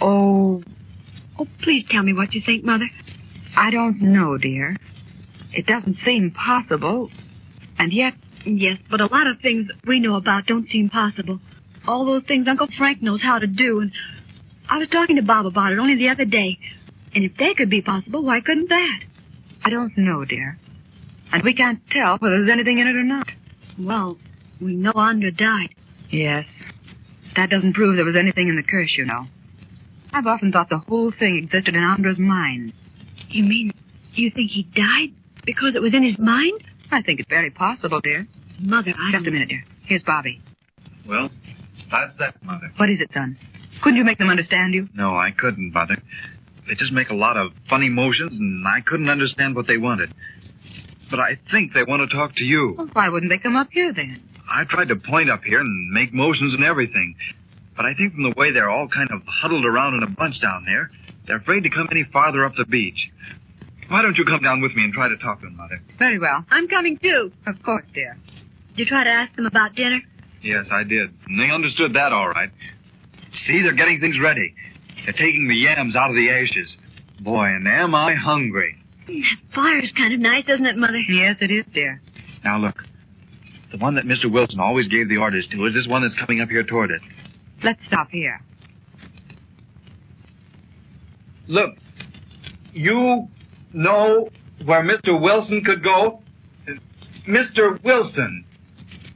Oh, please tell me what you think, Mother. I don't know, dear. It doesn't seem possible. And yet... Yes, but a lot of things that we know about don't seem possible. All those things Uncle Frank knows how to do, and I was talking to Bob about it only the other day. And if they could be possible, why couldn't that? I don't know, dear. And we can't tell whether there's anything in it or not. Well, we know Andra died. Yes. That doesn't prove there was anything in the curse, you know. I've often thought the whole thing existed in Andra's mind. You mean you think he died because it was in his mind? I think it's very possible, dear. Mother, Just a minute, dear. Here's Bobby. Well, that's that, Mother. What is it, son? Couldn't you make them understand you? No, I couldn't, Mother. They just make a lot of funny motions, and I couldn't understand what they wanted. But I think they want to talk to you. Well, why wouldn't they come up here, then? I tried to point up here and make motions and everything. But I think from the way they're all kind of huddled around in a bunch down there, they're afraid to come any farther up the beach. Why don't you come down with me and try to talk to them, Mother? Very well. I'm coming, too. Of course, dear. Did you try to ask them about dinner? Yes, I did. And they understood that all right. See, they're getting things ready. They're taking the yams out of the ashes. Boy, and am I hungry. That fire's kind of nice, isn't it, Mother? Yes, it is, dear. Now, look. The one that Mr. Wilson always gave the orders to is this one that's coming up here toward it. Let's stop here. Look, you know where Mr. Wilson could go? Mr. Wilson.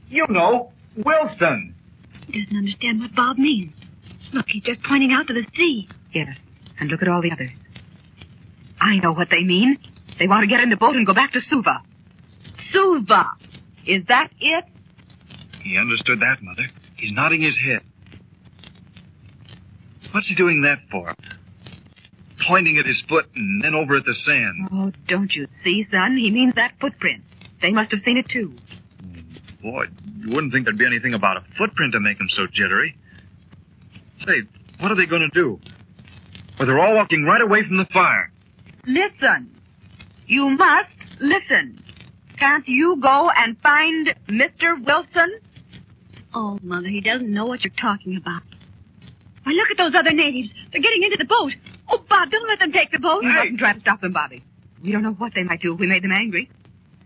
You know, Wilson. He doesn't understand what Bob means. Look, he's just pointing out to the sea. Yes, and look at all the others. I know what they mean. They want to get in the boat and go back to Suva. Suva! Is that it? He understood that, Mother. He's nodding his head. What's he doing that for? Pointing at his foot and then over at the sand. Oh, don't you see, son? He means that footprint. They must have seen it, too. Boy, you wouldn't think there'd be anything about a footprint to make him so jittery. Say, what are they going to do? Well, they're all walking right away from the fire. Listen. You must listen. Can't you go and find Mr. Wilson? Oh, Mother, he doesn't know what you're talking about. Why, look at those other natives. They're getting into the boat. Oh, Bob, don't let them take the boat. You mustn't try to stop them, Bobby. We don't know what they might do if we made them angry.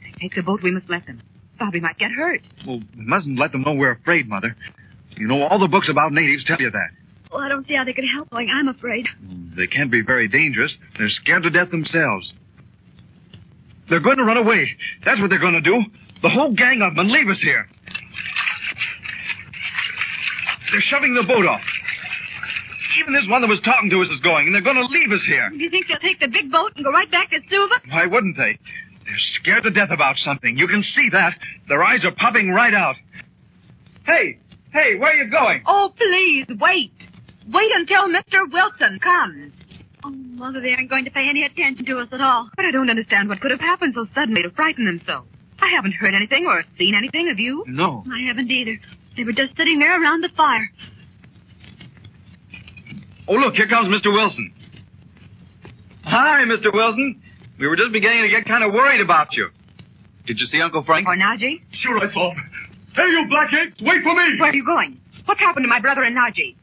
If they take the boat, we must let them. Bobby might get hurt. Well, we mustn't let them know we're afraid, Mother. You know, all the books about natives tell you that. Well, I don't see how they could help going. I'm afraid. They can't be very dangerous. They're scared to death themselves. They're going to run away. That's what they're going to do. The whole gang of them and leave us here. They're shoving the boat off. Even this one that was talking to us is going, and they're going to leave us here. Do you think they'll take the big boat and go right back to Suva? Why wouldn't they? They're scared to death about something. You can see that. Their eyes are popping right out. Hey, where are you going? Oh, please, wait. Wait until Mr. Wilson comes. Oh, Mother, they aren't going to pay any attention to us at all. But I don't understand what could have happened so suddenly to frighten them so. I haven't heard anything or seen anything of you. No. I haven't either. They were just sitting there around the fire. Oh, look, here comes Mr. Wilson. Hi, Mr. Wilson. We were just beginning to get kind of worried about you. Did you see Uncle Frank? Or Nadji? Sure, I saw him. Hey, you blackheads, wait for me! Where are you going? What's happened to my brother and Nadji?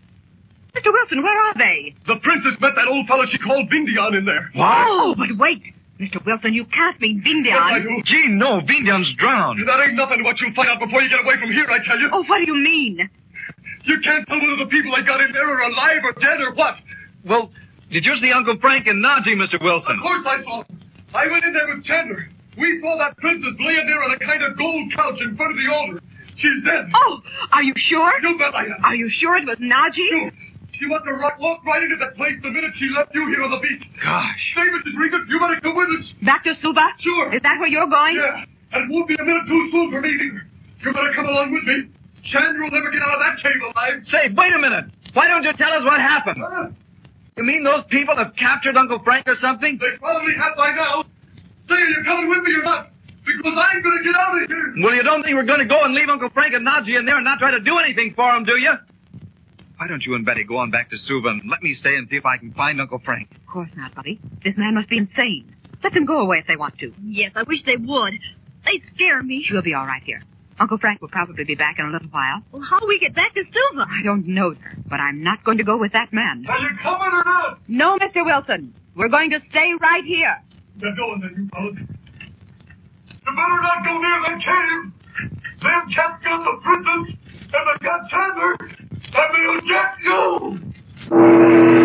Mr. Wilson, where are they? The princess met that old fellow she called Vindion in there. What? Oh, but wait. Mr. Wilson, you can't mean Vindion. Yes, I do. Gee, no, Vindion's drowned. That ain't nothing to what you'll find out before you get away from here, I tell you. Oh, what do you mean? You can't tell whether the people they got in there are alive or dead or what. Well, did you see Uncle Frank and Nadji, Mr. Wilson? Of course I saw them. I went in there with Chandler. We saw that princess laying there on a kind of gold couch in front of the altar. She's dead. Oh, are you sure? You bet I am. Are you sure it was Nadji? Sure. She must have walked right into that place the minute she left you here on the beach. Gosh. Say, Mrs. Regan, you better come with us. Back to Suva? Sure. Is that where you're going? Yeah. And it won't be a minute too soon for me either. You better come along with me. Chandler will never get out of that cave alive. Say, wait a minute. Why don't you tell us what happened? You mean those people have captured Uncle Frank or something? They probably have by now. Say, are you coming with me or not? Because I'm going to get out of here. Well, you don't think we're going to go and leave Uncle Frank and Nadji in there and not try to do anything for them, do you? Why don't you and Betty go on back to Suva and let me stay and see if I can find Uncle Frank? Of course not, Bobby. This man must be insane. Let them go away if they want to. Yes, I wish they would. They scare me. You'll be all right here. Uncle Frank will probably be back in a little while. Well, how do we get back to Suva? I don't know, sir, but I'm not going to go with that man. Are you coming or not? No, Mr. Wilson. We're going to stay right here. They're going then, you fellas. You better not go near that cave. Them cats got the princess, and they got Chandler, and they'll get you.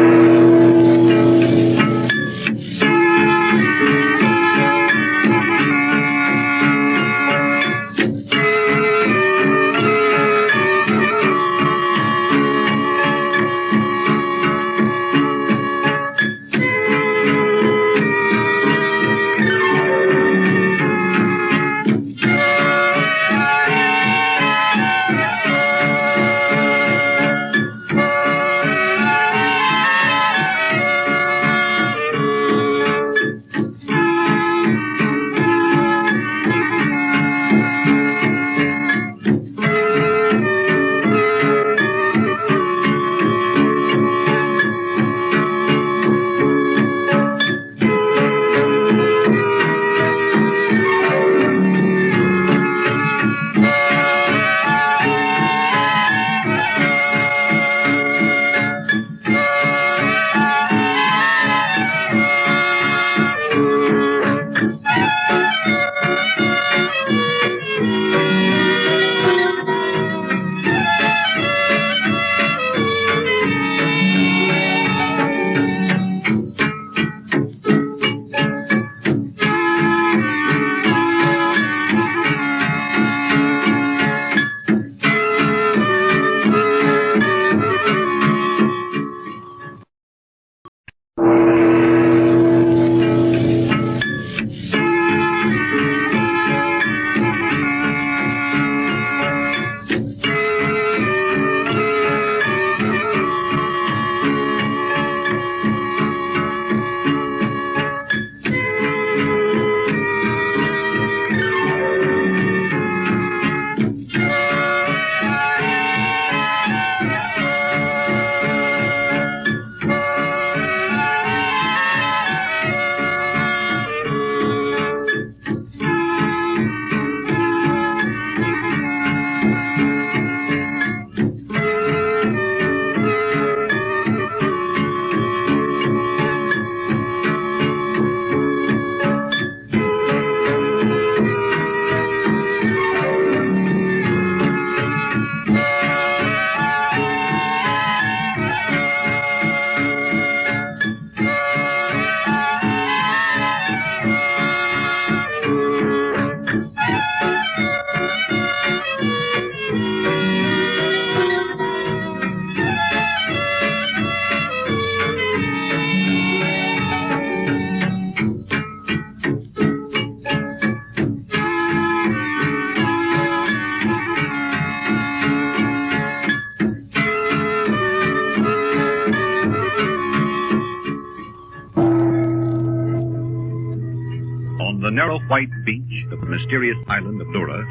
pale white beach of the mysterious island of Dura,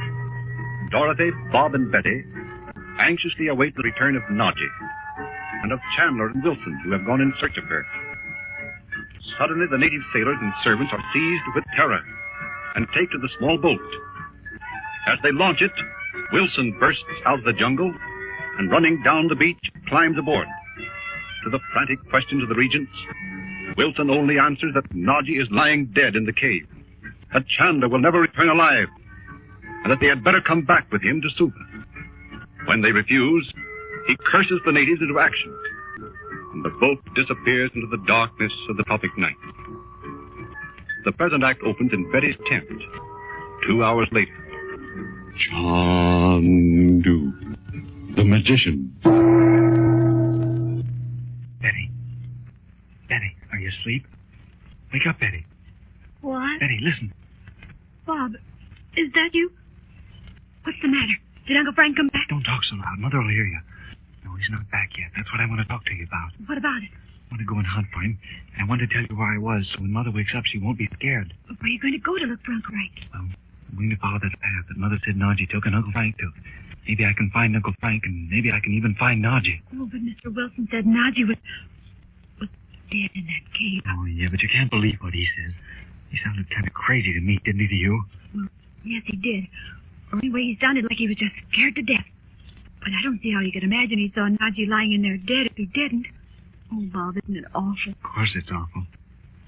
Dorothy, Bob, and Betty anxiously await the return of Nadji and of Chandler and Wilson, who have gone in search of her. Suddenly, the native sailors and servants are seized with terror and take to the small boat. As they launch it, Wilson bursts out of the jungle and, running down the beach, climbs aboard. To the frantic questions of the regents, Wilson only answers that Nadji is lying dead in the cave, that Chandler will never return alive, and that they had better come back with him to Suva. When they refuse, he curses the natives into action, and the boat disappears into the darkness of the tropic night. The present act opens in Betty's tent 2 hours later. Chandu, the magician. Betty. Betty, are you asleep? Wake up, Betty. What? Betty, listen. Bob, is that you? What's the matter? Did Uncle Frank come back? Don't talk so loud. Mother will hear you. No, he's not back yet. That's what I want to talk to you about. What about it? I want to go and hunt for him, and I want to tell you where I was, so when Mother wakes up, she won't be scared. But where are you going to go to look for Uncle Frank? Well, I'm going to follow that path that Mother said Nadji took and Uncle Frank took. Maybe I can find Uncle Frank, and maybe I can even find Nadji. Oh, but Mr. Wilson said Nadji was dead in that cave. Oh, yeah, but you can't believe what he says. He sounded kind of crazy to me, didn't he, to you? Well, yes, he did. Or anyway, he sounded like he was just scared to death. But I don't see how you could imagine he saw Nadji lying in there dead if he didn't. Oh, Bob, isn't it awful? Of course it's awful.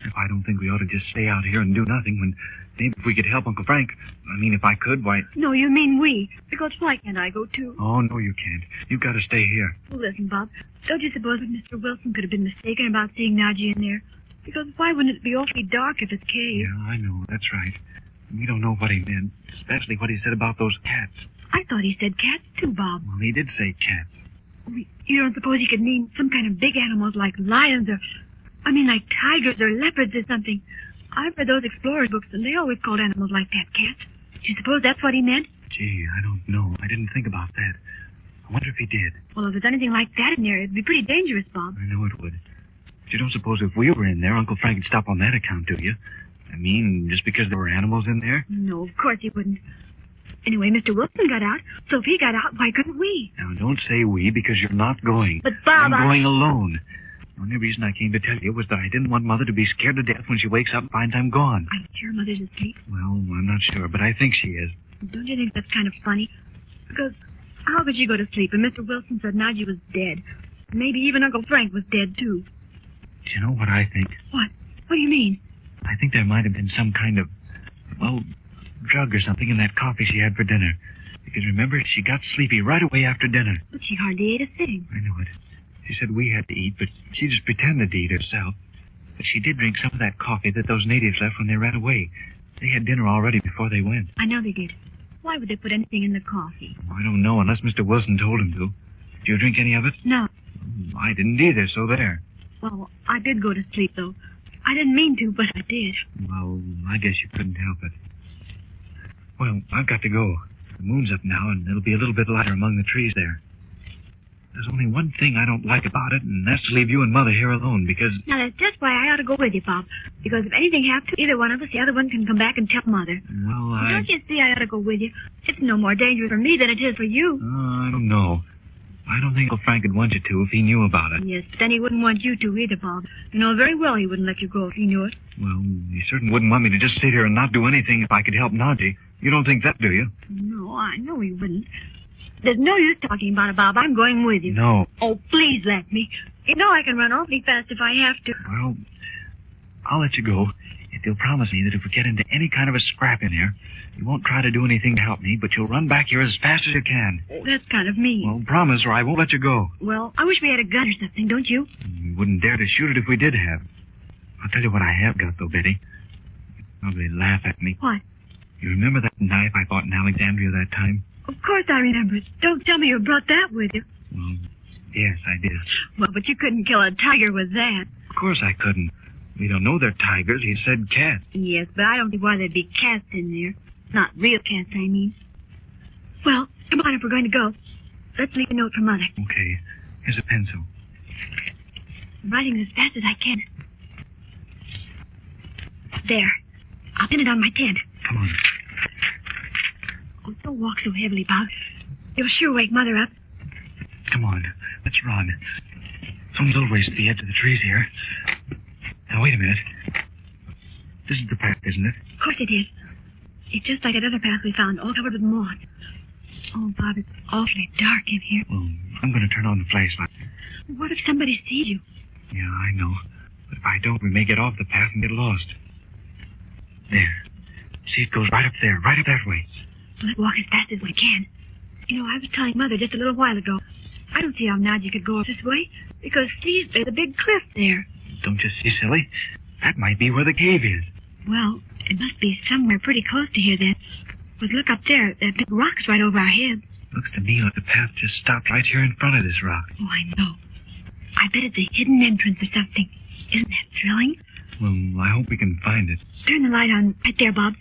If I don't think we ought to just stay out here and do nothing when maybe if we could help Uncle Frank. I mean, if I could, why... No, you mean we. Because why can't I go, too? Oh, no, you can't. You've got to stay here. Well, listen, Bob. Don't you suppose that Mr. Wilson could have been mistaken about seeing Nadji in there? Because why wouldn't it be awfully dark if it's cave? Yeah, I know. That's right. We don't know what he meant, especially what he said about those cats. I thought he said cats, too, Bob. Well, he did say cats. You don't suppose he could mean some kind of big animals like lions or... I mean, like tigers or leopards or something. I've read those explorers books, and they always called animals like that cats. Do you suppose that's what he meant? Gee, I don't know. I didn't think about that. I wonder if he did. Well, if there's anything like that in there, it'd be pretty dangerous, Bob. I know it would. But you don't suppose if we were in there, Uncle Frank would stop on that account, do you? I mean, just because there were animals in there? No, of course he wouldn't. Anyway, Mr. Wilson got out, so if he got out, why couldn't we? Now, don't say we, because you're not going. But, Bob, I'm going alone. The only reason I came to tell you was that I didn't want Mother to be scared to death when she wakes up and finds I'm gone. I'm sure Mother's asleep. Well, I'm not sure, but I think she is. Don't you think that's kind of funny? Because how could she go to sleep? And Mr. Wilson said Nadji was dead. Maybe even Uncle Frank was dead, too. Do you know what I think? What? What do you mean? I think there might have been some kind of, well, drug or something in that coffee she had for dinner. Because remember, she got sleepy right away after dinner. But she hardly ate a thing. I know it. She said we had to eat, but she just pretended to eat herself. But she did drink some of that coffee that those natives left when they ran away. They had dinner already before they went. I know they did. Why would they put anything in the coffee? I don't know, unless Mr. Wilson told him to. Did you drink any of it? No. I didn't either, so there. Well, I did go to sleep, though. I didn't mean to, but I did. Well, I guess you couldn't help it. Well, I've got to go. The moon's up now, and it'll be a little bit lighter among the trees there. There's only one thing I don't like about it, and that's to leave you and Mother here alone, because... Now, that's just why I ought to go with you, Bob. Because if anything happens to either one of us, the other one can come back and tell Mother. Well, Don't you see I ought to go with you? It's no more dangerous for me than it is for you. I don't know. I don't think Uncle Frank would want you to if he knew about it. Yes, but then he wouldn't want you to either, Bob. You know very well he wouldn't let you go if he knew it. Well, he certainly wouldn't want me to just sit here and not do anything if I could help Nadji. You don't think that, do you? No, I know he wouldn't. There's no use talking about it, Bob. I'm going with you. No. Oh, please let me. You know I can run awfully fast if I have to. Well, I'll let you go if you'll promise me that if we get into any kind of a scrap in here, you won't try to do anything to help me, but you'll run back here as fast as you can. Oh, that's kind of mean. Well, promise or I won't let you go. Well, I wish we had a gun or something, don't you? We wouldn't dare to shoot it if we did have. I'll tell you what I have got, though, Betty. You'll probably laugh at me. What? You remember that knife I bought in Alexandria that time? Of course I remember it. Don't tell me you brought that with you. Well, yes, I did. Well, but you couldn't kill a tiger with that. Of course I couldn't. We don't know they're tigers. He said cats. Yes, but I don't see why there'd be cats in there. Not real cats, I mean. Well, come on if we're going to go. Let's leave a note for Mother. Okay. Here's a pencil. I'm writing as fast as I can. There. I'll pin it on my tent. Come on. Oh, don't walk so heavily, Bob. You'll sure wake Mother up. Come on. Let's run. It's only a little ways to the edge of the trees here. Now, wait a minute. This is the path, isn't it? Of course it is. It's just like that other path we found, all covered with moss. Oh, Bob, it's awfully dark in here. Well, I'm going to turn on the flashlight. What if somebody sees you? Yeah, I know. But if I don't, we may get off the path and get lost. There. See, it goes right up there, right up that way. Let's walk as fast as we can. You know, I was telling Mother just a little while ago. I don't see how Nadji could go this way, because see, there's a big cliff there. Don't you see, silly? That might be where the cave is. Well, it must be somewhere pretty close to here, then. But look up there. That big rock's right over our head. Looks to me like the path just stopped right here in front of this rock. Oh, I know. I bet it's a hidden entrance or something. Isn't that thrilling? Well, I hope we can find it. Turn the light on right there, Bob.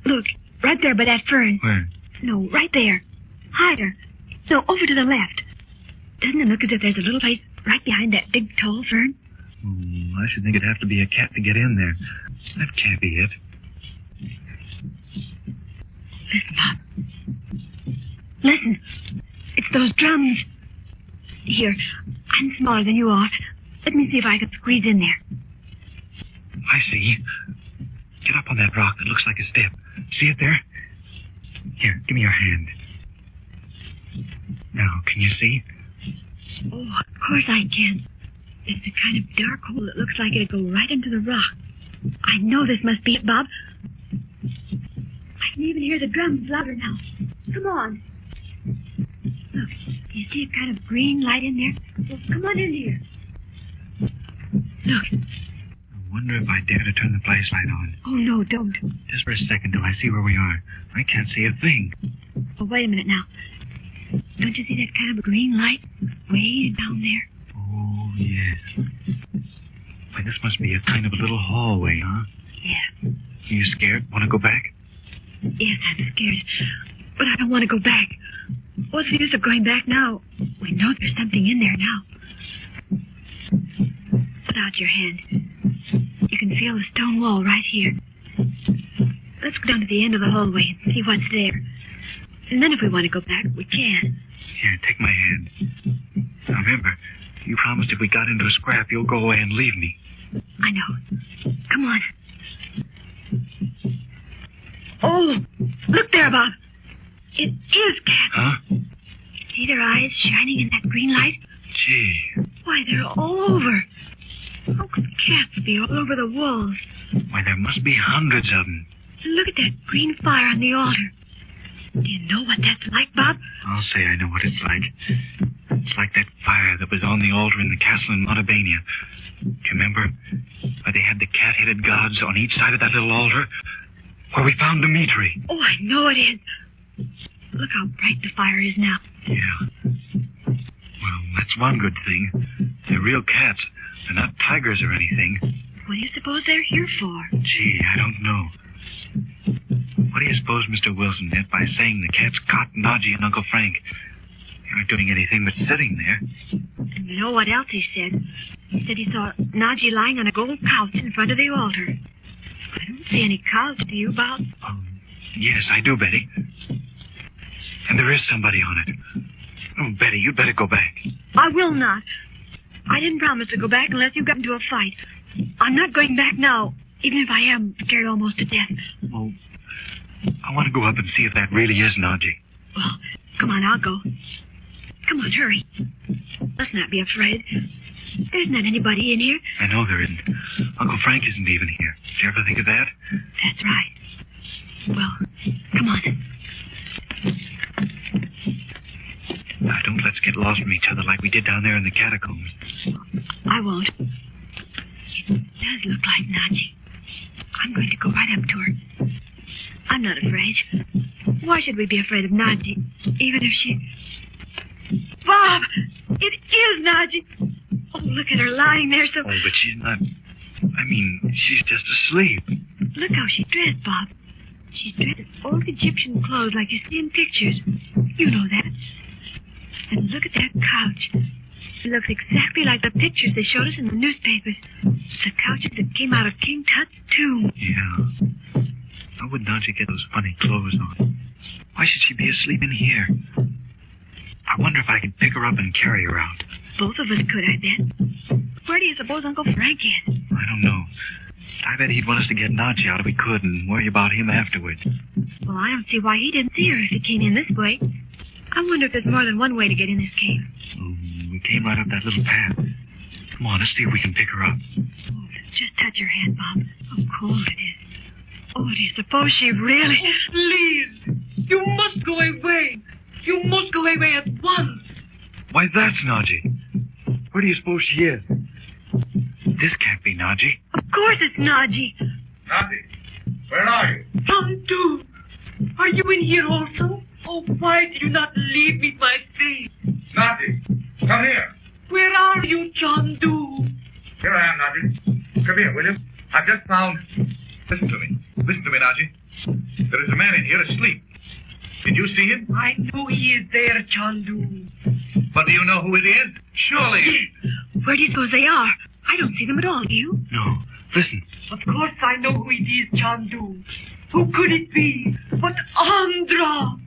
Look, right there by that fern. Where? No, right there. Higher. No, over to the left. Doesn't it look as if there's a little place right behind that big tall fern? I should think it'd have to be a cat to get in there. That can't be it. Listen, Bob. Listen. It's those drums. Here, I'm smaller than you are. Let me see if I can squeeze in there. I see. Get up on that rock that looks like a step. See it there? Here, give me your hand. Now, can you see? Oh, of course I can. It's a kind of dark hole that looks like it'd go right into the rock. I know this must be it, Bob. I can even hear the drums louder now. Come on. Look, do you see a kind of green light in there? Well, come on in here. Look. I wonder if I dare to turn the flashlight on. Oh, no, don't. Just for a second till I see where we are. I can't see a thing. Oh, wait a minute now. Don't you see that kind of green light way down there? Oh, yes. Why, this must be a kind of a little hallway, huh? Yeah. Are you scared? Want to go back? Yes, I'm scared. But I don't want to go back. What's the use of going back now? We know there's something in there now. Put out your hand. You can feel the stone wall right here. Let's go down to the end of the hallway and see what's there. And then if we want to go back, we can. Here, take my hand. Now remember, you promised if we got into a scrap, you'll go away and leave me. I know. Come on. Oh, look there, Bob. It is cats. Huh? See their eyes shining in that green light? Gee. Why, they're all over. How could cats be all over the walls? Why, there must be hundreds of them. Look at that green fire on the altar. Do you know what that's like, Bob? I'll say I know what it's like. It's like that fire that was on the altar in the castle in Montebania. Do you remember? Where they had the cat-headed gods on each side of that little altar? Where we found Dimitri. Oh, I know it is. Look how bright the fire is now. Yeah. Well, that's one good thing. They're real cats. They're not tigers or anything. What do you suppose they're here for? Gee, I don't know. What do you suppose Mr. Wilson meant by saying the cats caught Nadji and Uncle Frank? They aren't doing anything but sitting there. And you know what else he said? He said he saw Nadji lying on a gold couch in front of the altar. I don't see any couch, do you, Bob? Yes, I do, Betty. And there is somebody on it. Oh, Betty, you'd better go back. I will not. I didn't promise to go back unless you got into a fight. I'm not going back now, even if I am scared almost to death. Well, I want to go up and see if that really is Nadji. Well, come on, I'll go. Come on, hurry. Let's not be afraid. There's not anybody in here. I know there isn't. Uncle Frank isn't even here. Did you ever think of that? That's right. Well, come on. Now, don't let's get lost from each other like we did down there in the catacombs. I won't. It does look like Nadji. I'm going to go right up to her. I'm not afraid. Why should we be afraid of Nadji, even if she... Bob! It is Nadji! Oh, look at her lying there so... Oh, but she's not... I mean, she's just asleep. Look how she's dressed, Bob. She's dressed in old Egyptian clothes like you see in pictures. You know that. And look at that couch. It looks exactly like the pictures they showed us in the newspapers. The couches that came out of King Tut's tomb. Yeah. How would Nadji get those funny clothes on? Why should she be asleep in here? I wonder if I could pick her up and carry her out. Both of us could, I bet. Where do you suppose Uncle Frank is? I don't know. I bet he'd want us to get Nadji out if we could and worry about him afterwards. Well, I don't see why he didn't see her if he came in this way. I wonder if there's more than one way to get in this cave. We came right up that little path. Come on, let's see if we can pick her up. Oh, just touch her hand, Bob. How cold it is. Oh, do you suppose she really... Oh, please! You must go away! You must go away at once! Why, that's Nadji. Where do you suppose she is? This can't be Nadji. Of course it's Nadji. Nadji, where are you? Chandu! Are you in here also? Oh, why did you not leave me my face? Nadji, come here. Where are you, Chandu? Here I am, Nadji. Come here, will you? I've just found... Listen to me. Listen to me, Nadji. There is a man in here asleep. Did you see him? I know he is there, Chandu. But do you know who it is? Surely. Where do you suppose they are? I don't see them at all, do you? No. Listen. Of course I know who it is, Chandu. Who could it be but Andra?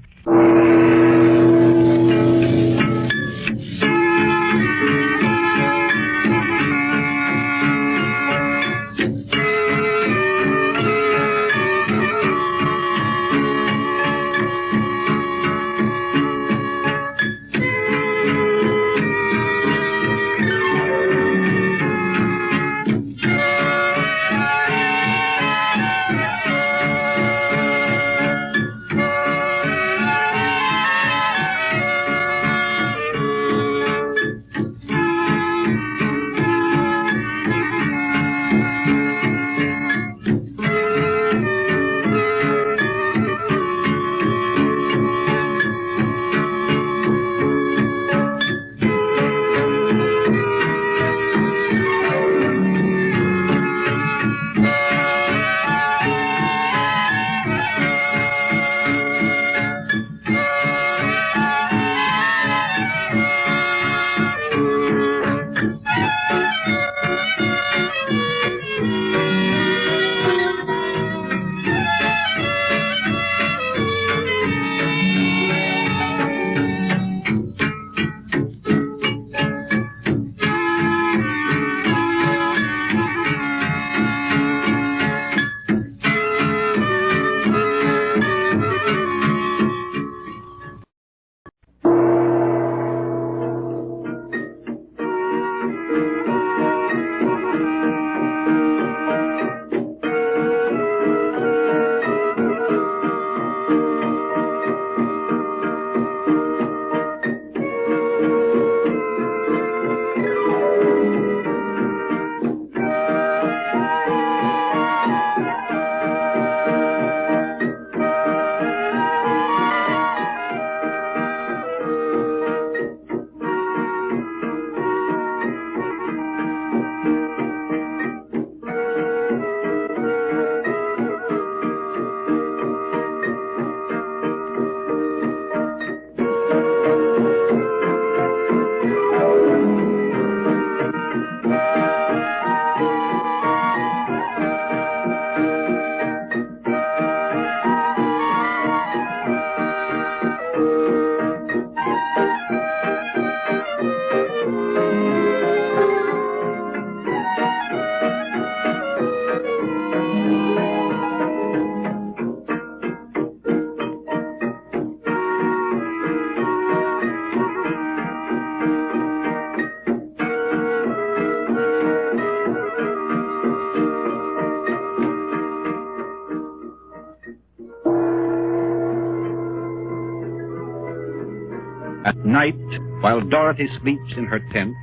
At night, while Dorothy sleeps in her tent,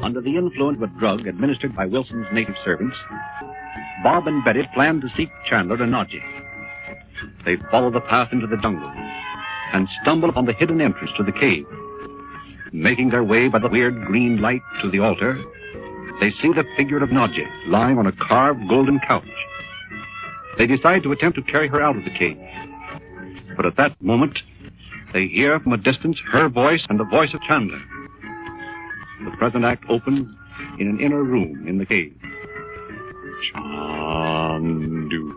under the influence of a drug administered by Wilson's native servants, Bob and Betty plan to seek Chandler and Nadji. They follow the path into the jungle and stumble upon the hidden entrance to the cave. Making their way by the weird green light to the altar, they see the figure of Nadji lying on a carved golden couch. They decide to attempt to carry her out of the cave. But at that moment, they hear from a distance her voice and the voice of Chandler. The present act opens in an inner room in the cave. Chandu.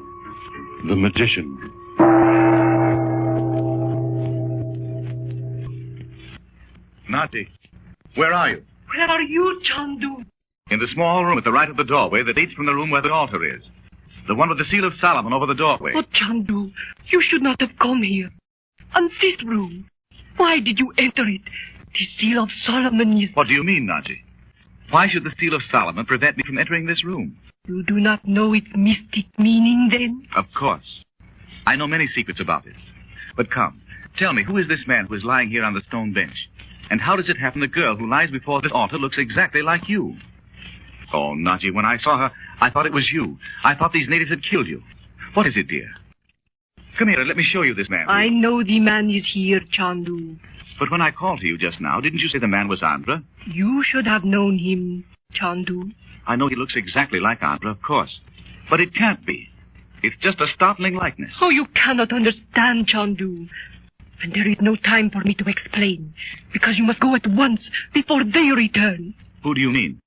The magician. Nadji, where are you? Where are you, Chandu? In the small room at the right of the doorway that leads from the room where the altar is. The one with the seal of Solomon over the doorway. Oh, Chandu, you should not have come here. And this room, why did you enter it? The seal of Solomon is... What do you mean, Nadji? Why should the seal of Solomon prevent me from entering this room? You do not know its mystic meaning, then? Of course. I know many secrets about it. But come, tell me, who is this man who is lying here on the stone bench? And how does it happen the girl who lies before this altar looks exactly like you? Oh, Nadji, when I saw her, I thought it was you. I thought these natives had killed you. What is it, dear? Come here and let me show you this man. I know the man is here, Chandu. But when I called to you just now, didn't you say the man was Andra? You should have known him, Chandu. I know he looks exactly like Andra, of course. But it can't be. It's just a startling likeness. Oh, you cannot understand, Chandu. And there is no time for me to explain, because you must go at once before they return. Who do you mean?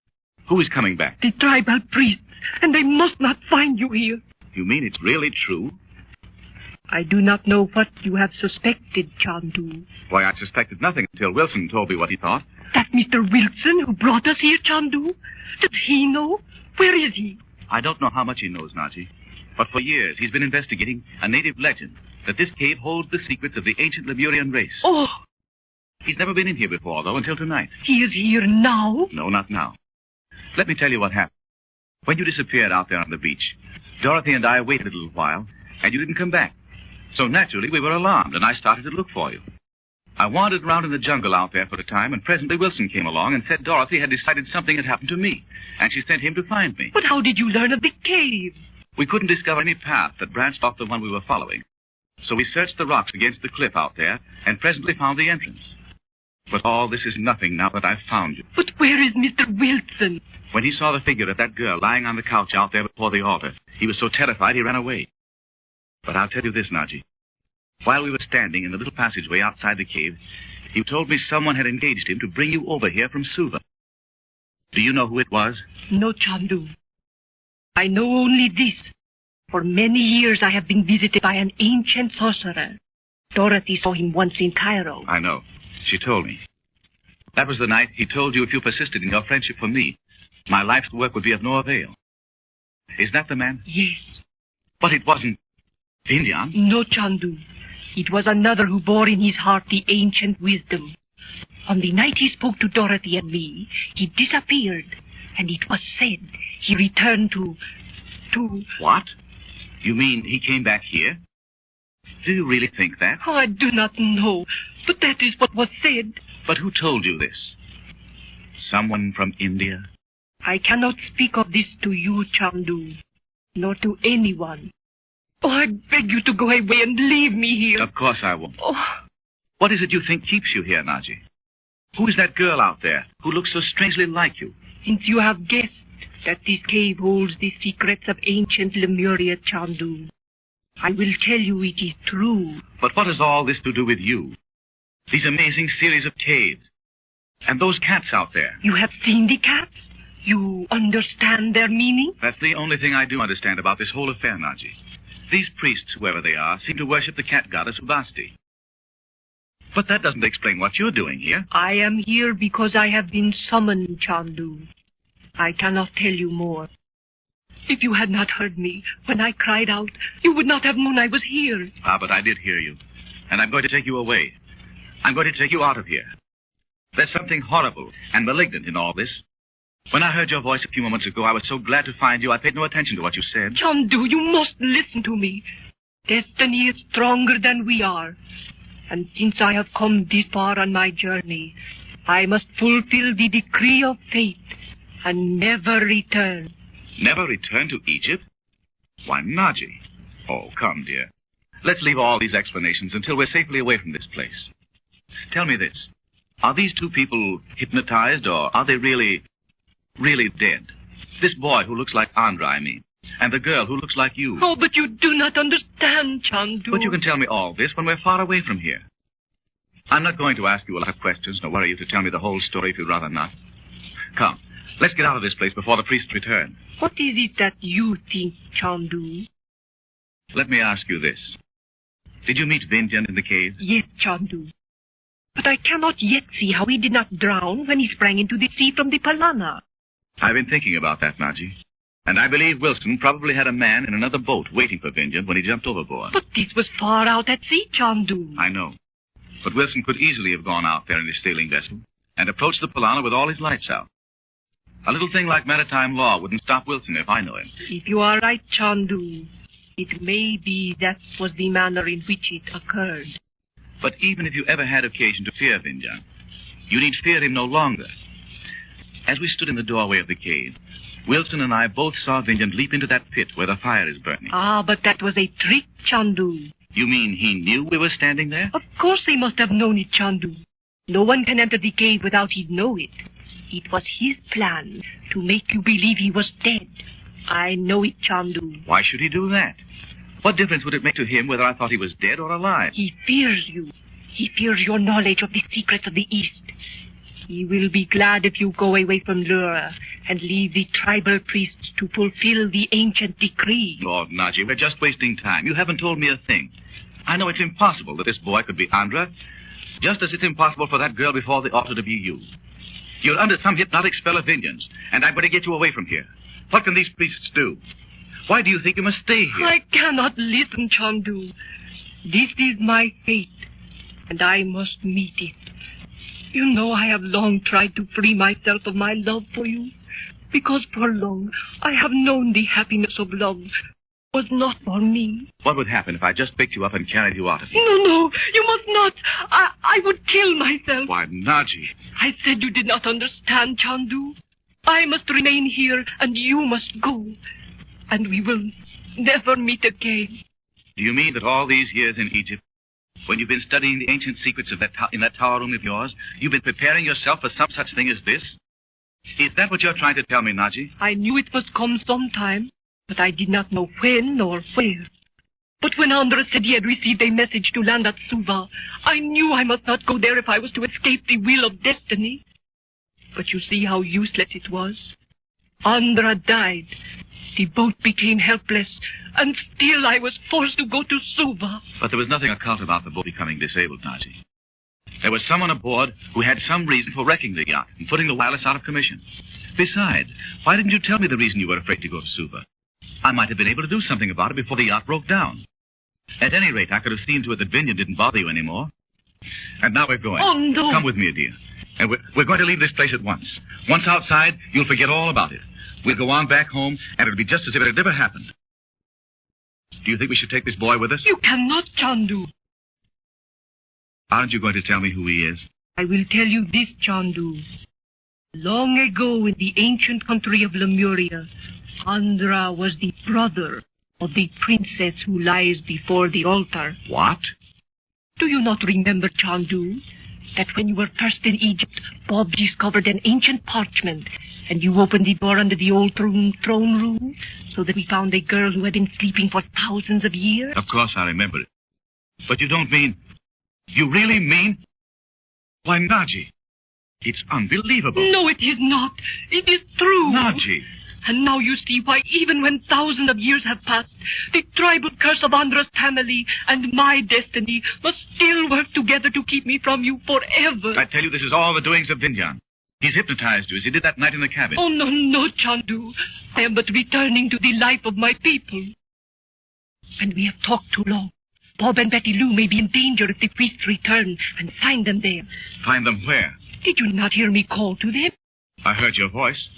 Who is coming back? The tribal priests, and they must not find you here. You mean it's really true? I do not know what you have suspected, Chandu. Why, I suspected nothing until Wilson told me what he thought. That Mr. Wilson who brought us here, Chandu? Does he know? Where is he? I don't know how much he knows, Nadji. But for years he's been investigating a native legend that this cave holds the secrets of the ancient Lemurian race. Oh! He's never been in here before, though, until tonight. He is here now? No, not now. Let me tell you what happened. When you disappeared out there on the beach, Dorothy and I waited a little while, and you didn't come back. So naturally, we were alarmed, and I started to look for you. I wandered around in the jungle out there for a time, and presently Wilson came along and said Dorothy had decided something had happened to me, and she sent him to find me. But how did you learn of the cave? We couldn't discover any path that branched off the one we were following. So we searched the rocks against the cliff out there, and presently found the entrance. But all this is nothing now that I've found you. But where is Mr. Wilson? When he saw the figure of that girl lying on the couch out there before the altar, he was so terrified he ran away. But I'll tell you this, Nadji. While we were standing in the little passageway outside the cave, he told me someone had engaged him to bring you over here from Suva. Do you know who it was? No, Chandu. I know only this. For many years I have been visited by an ancient sorcerer. Dorothy saw him once in Cairo. I know. She told me. That was the night he told you if you persisted in your friendship for me, my life's work would be of no avail. Is that the man? Yes. But it wasn't Vindion? No, Chandu. It was another who bore in his heart the ancient wisdom. On the night he spoke to Dorothy and me, he disappeared, and it was said he returned to... What? You mean he came back here? Do you really think that? Oh, I do not know, but that is what was said. But who told you this? Someone from India? I cannot speak of this to you, Chandu, nor to anyone. Oh, I beg you to go away and leave me here. Of course I won't. Oh. What is it you think keeps you here, Nadji? Who is that girl out there who looks so strangely like you? Since you have guessed that this cave holds the secrets of ancient Lemuria, Chandu, I will tell you it is true. But what has all this to do with you? These amazing series of caves. And those cats out there. You have seen the cats? You understand their meaning? That's the only thing I do understand about this whole affair, Nadji. These priests, whoever they are, seem to worship the cat goddess Ubasti. But that doesn't explain what you're doing here. I am here because I have been summoned, Chandu. I cannot tell you more. If you had not heard me when I cried out, you would not have known I was here. Ah, but I did hear you. And I'm going to take you away. I'm going to take you out of here. There's something horrible and malignant in all this. When I heard your voice a few moments ago, I was so glad to find you, I paid no attention to what you said. Chandu, you must listen to me. Destiny is stronger than we are. And since I have come this far on my journey, I must fulfill the decree of fate and never return. Never return to Egypt? Why, Nadji. Oh, come, dear. Let's leave all these explanations until we're safely away from this place. Tell me this. Are these two people hypnotized, or are they really dead? This boy who looks like Andra, I mean, and the girl who looks like you. Oh, but you do not understand, Chandu. But you can tell me all this when we're far away from here. I'm not going to ask you a lot of questions, nor worry you to tell me the whole story if you'd rather not. Come, let's get out of this place before the priests return. What is it that you think, Chandu? Let me ask you this. Did you meet Vindion in the cave? Yes, Chandu. But I cannot yet see how he did not drown when he sprang into the sea from the Palana. I've been thinking about that, Nadji. And I believe Wilson probably had a man in another boat waiting for Vindion when he jumped overboard. But this was far out at sea, Chandu. I know. But Wilson could easily have gone out there in his sailing vessel and approached the Palana with all his lights out. A little thing like maritime law wouldn't stop Wilson if I know him. If you are right, Chandu, it may be that was the manner in which it occurred. But even if you ever had occasion to fear Vindion, you need fear him no longer. As we stood in the doorway of the cave, Wilson and I both saw Vindion leap into that pit where the fire is burning. Ah, but that was a trick, Chandu. You mean he knew we were standing there? Of course he must have known it, Chandu. No one can enter the cave without he'd know it. It was his plan to make you believe he was dead. I know it, Chandu. Why should he do that? What difference would it make to him whether I thought he was dead or alive? He fears you. He fears your knowledge of the secrets of the East. He will be glad if you go away from Lura and leave the tribal priests to fulfill the ancient decree. Lord Nadji, we're just wasting time. You haven't told me a thing. I know it's impossible that this boy could be Andra, just as it's impossible for that girl before the altar to be you. You're under some hypnotic spell of Vindions, and I'm going to get you away from here. What can these priests do? Why do you think you must stay here? I cannot listen, Chandu. This is my fate, and I must meet it. You know I have long tried to free myself of my love for you, because for long I have known the happiness of love was not for me. What would happen if I just picked you up and carried you out of here? No, you must not. I would kill myself. Why, Nadji. I said you did not understand, Chandu. I must remain here, and you must go. And we will never meet again. Do you mean that all these years in Egypt, when you've been studying the ancient secrets of in that tower room of yours, you've been preparing yourself for some such thing as this? Is that what you're trying to tell me, Nadji? I knew it must come sometime, but I did not know when or where. But when Andra said he had received a message to land at Suva, I knew I must not go there if I was to escape the will of destiny. But you see how useless it was. Andra died. The boat became helpless, and still I was forced to go to Suva. But there was nothing occult about the boat becoming disabled, Nadji. There was someone aboard who had some reason for wrecking the yacht and putting the wireless out of commission. Besides, why didn't you tell me the reason you were afraid to go to Suva? I might have been able to do something about it before the yacht broke down. At any rate, I could have seen to it that Vindion didn't bother you anymore. And now we're going. Oh, no. Come with me, dear. And we're going to leave this place at once. Once outside, you'll forget all about it. We'll go on back home, and it'll be just as if it had never happened. Do you think we should take this boy with us? You cannot, Chandu. Aren't you going to tell me who he is? I will tell you this, Chandu. Long ago in the ancient country of Lemuria, Andra was the brother of the princess who lies before the altar. What? Do you not remember, Chandu, that when you were first in Egypt, Bob discovered an ancient parchment, and you opened the door under the old throne room, so that we found a girl who had been sleeping for thousands of years? Of course I remember it. But you don't mean... You really mean... Why, Nadji, it's unbelievable. No, it is not. It is true. Nadji. And now you see why even when thousands of years have passed, the tribal curse of Andra's family and my destiny must still work together to keep me from you forever. I tell you, this is all the doings of Vindion. He's hypnotized you as he did that night in the cabin. Oh, no, Chandu. I am but returning to the life of my people. And we have talked too long. Bob and Betty Lou may be in danger if the priests return and find them there. Find them where? Did you not hear me call to them? I heard your voice.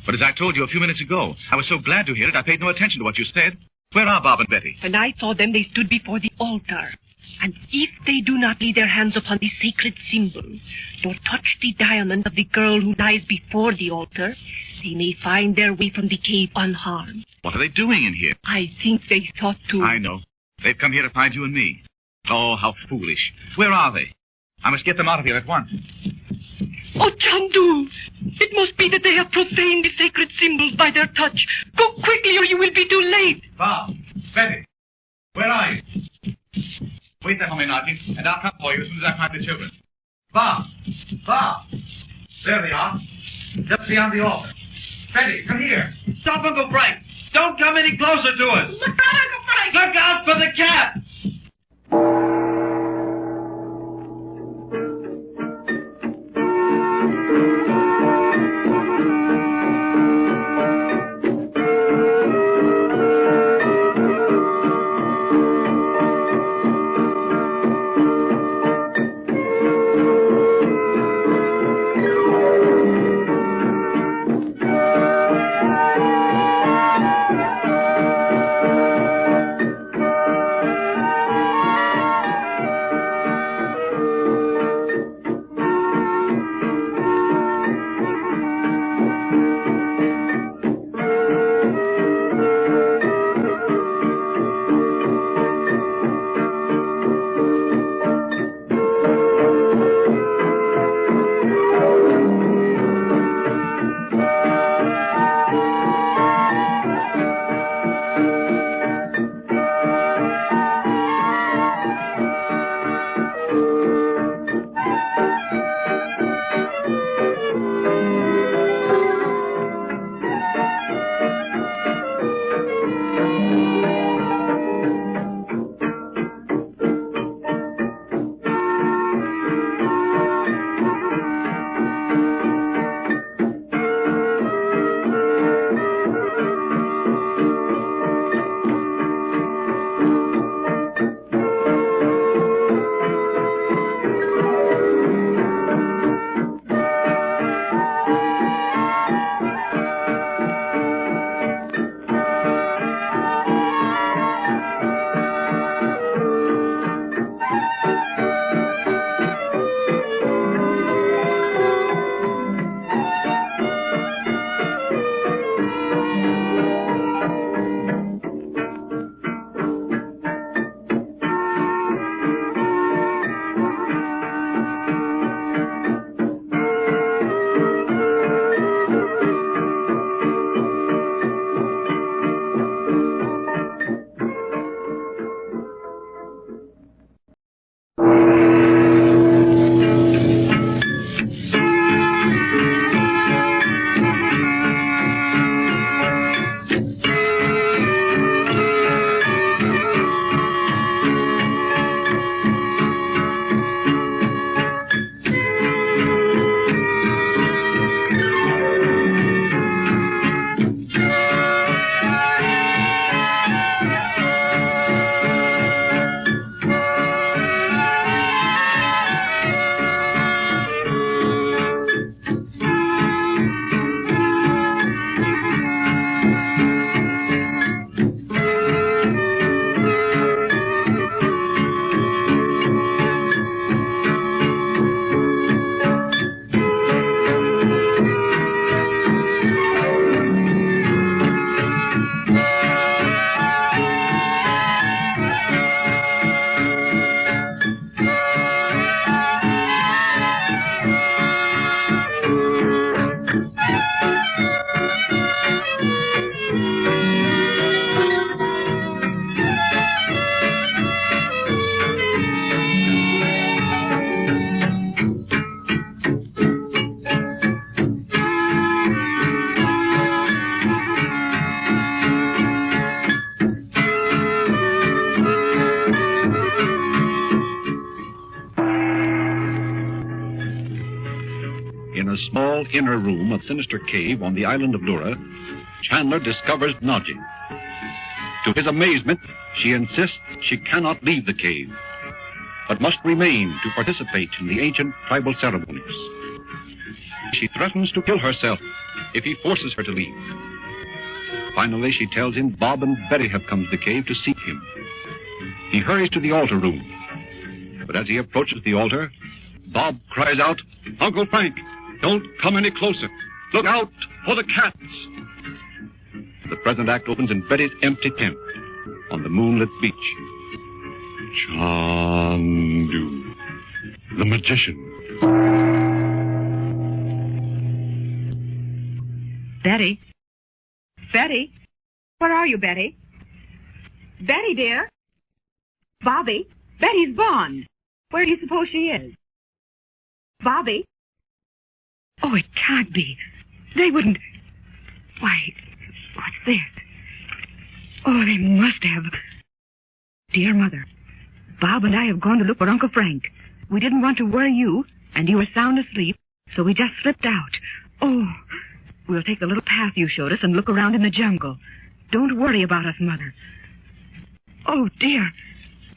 But as I told you a few minutes ago, I was so glad to hear it, I paid no attention to what you said. Where are Bob and Betty? When I saw them, they stood before the altar. And if they do not lay their hands upon the sacred symbol, nor touch the diamond of the girl who lies before the altar, they may find their way from the cave unharmed. What are they doing in here? I think they thought to... I know. They've come here to find you and me. Oh, how foolish. Where are they? I must get them out of here at once. Oh, Chandu! It must be that they have profaned the sacred symbols by their touch. Go quickly or you will be too late. Bob, Betty, where are you? Wait there for me, Nadji, and I'll come for you as soon as I find the children. Bob! There they are. Just beyond the altar. Betty, come here. Stop, Uncle Frank. Don't come any closer to us. Look out, Uncle Frank! Frank! Look out for the cat! small inner room of sinister cave on the island of Lura, Chandler discovers Nadji. To his amazement, she insists she cannot leave the cave, but must remain to participate in the ancient tribal ceremonies. She threatens to kill herself if he forces her to leave. Finally, she tells him Bob and Betty have come to the cave to seek him. He hurries to the altar room, but as he approaches the altar, Bob cries out, "Uncle Frank, don't come any closer. Look out for the cats." The present act opens in Betty's empty tent on the moonlit beach. Chandu, the magician. Betty? Betty? Where are you, Betty? Betty, dear? Bobby? Betty's gone. Where do you suppose she is? Bobby? Oh, it can't be. They wouldn't... Why, what's this? Oh, they must have... Dear Mother, Bob and I have gone to look for Uncle Frank. We didn't want to worry you, and you were sound asleep, so we just slipped out. Oh, we'll take the little path you showed us and look around in the jungle. Don't worry about us, Mother. Oh, dear.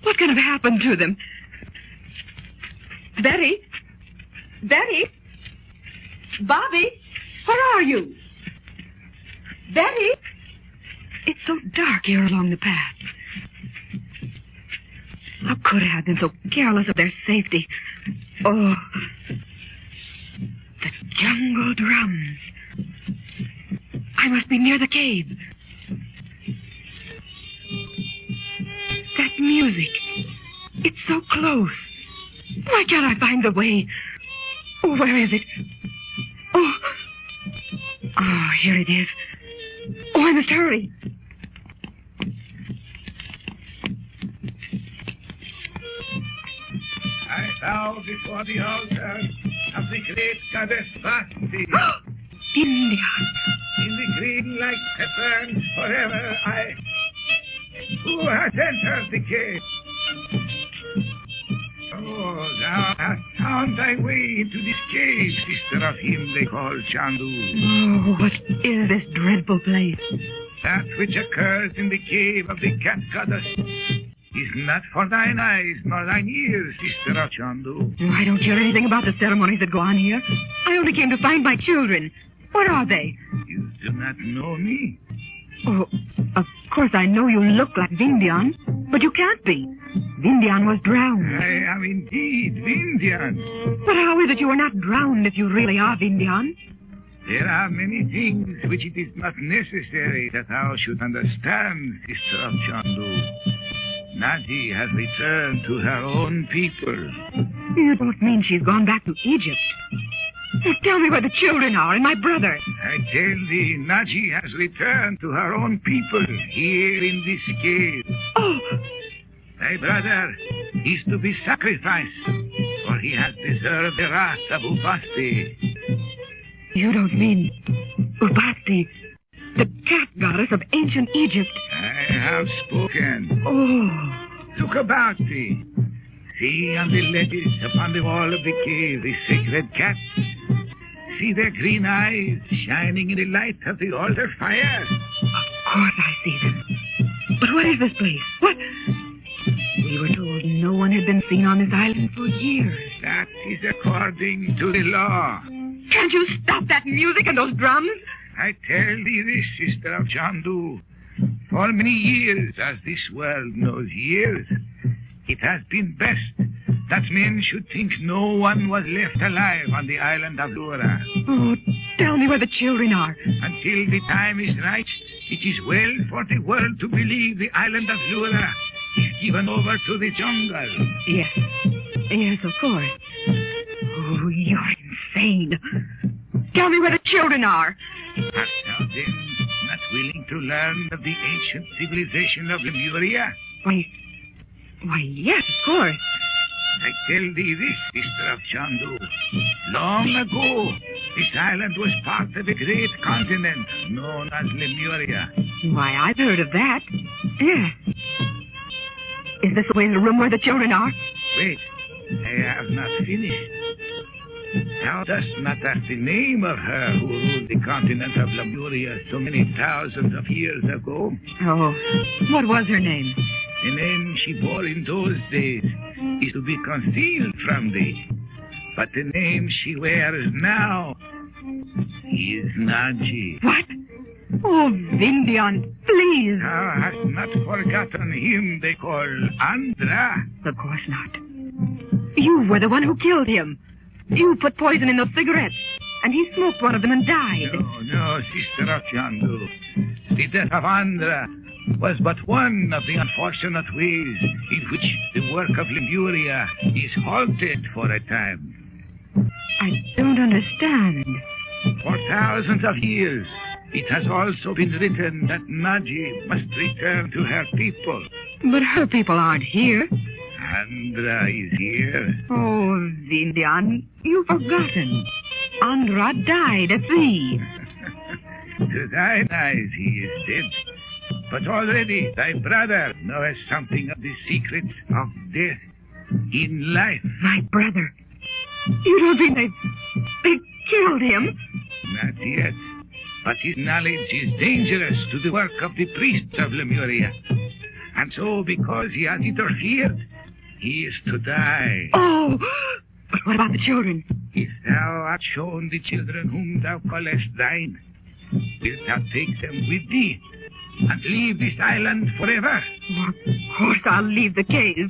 What can have happened to them? Betty? Betty? Bobby? Where are you? Betty? It's so dark here along the path. How could I have been so careless of their safety? Oh, the jungle drums. I must be near the cave. That music. It's so close. Why can't I find the way? Oh, where is it? Oh, here it is. Oh, I must hurry. I bow before the altar of the great goddess Vasti. Vindion. In the green light that burns forever, Who has entered the cave? Oh, thou hast found thy way into this cave, sister of him they call Chandu. Oh, what is this dreadful place? That which occurs in the cave of the cat goddess is not for thine eyes nor thine ears, sister of Chandu. Oh, I don't hear anything about the ceremonies that go on here. I only came to find my children. Where are they? You do not know me? Oh, of course I know you look like Vindion, but you can't be. Vindion was drowned. I am indeed Vindion. But how is it you are not drowned if you really are Vindion? There are many things which it is not necessary that thou should understand, sister of Chandu. Nadji has returned to her own people. You don't mean she's gone back to Egypt? Well, tell me where the children are and my brother. I tell thee, Nadji has returned to her own people here in this cave. Oh! Thy brother is to be sacrificed, for he has deserved the wrath of Upasti. You don't mean Upasti, the cat goddess of ancient Egypt? I have spoken. Oh. Look about thee. See on the ledges upon the wall of the cave the sacred cats. See their green eyes shining in the light of the altar fire. Of course I see them. But what is this place? What? We were told no one had been seen on this island for years. That is according to the law. Can't you stop that music and those drums? I tell thee this, sister of Chandu. For many years, as this world knows years, it has been best that men should think no one was left alive on the island of Lura. Oh, tell me where the children are. Until the time is right, it is well for the world to believe the island of Lura is given over to the jungle. Yes. Yes, of course. Oh, you're insane. Tell me where the children are. Hast thou then not willing to learn of the ancient civilization of Lemuria? Why, yes, of course. I tell thee this, sister of Chandu. Long ago, this island was part of a great continent known as Lemuria. Why, I've heard of that. Yes. Is this the way in the room where the children are? Wait, I have not finished. Thou dost not ask the name of her who ruled the continent of Lemuria so many thousands of years ago. Oh, what was her name? The name she bore in those days is to be concealed from thee. But the name she wears now is Nadji. What? Oh, Vindion, please. Thou hast not forgotten him they call Andra. Of course not. You were the one who killed him. You put poison in those cigarettes, and he smoked one of them and died. No, sister of Chandu. The death of Andra was but one of the unfortunate ways in which the work of Lemuria is halted for a time. I don't understand. For thousands of years, it has also been written that Nadji must return to her people. But her people aren't here. Andra is here. Oh, Vindion, you've forgotten. Andra died at sea. To thine eyes he is dead. But already thy brother knows something of the secrets of death in life. My brother? You don't mean they killed him? Not yet. But his knowledge is dangerous to the work of the priests of Lemuria. And so, because he has interfered, he is to die. Oh! But what about the children? If thou art shown the children whom thou callest thine, wilt thou take them with thee and leave this island forever? Well, of course I'll leave the cave,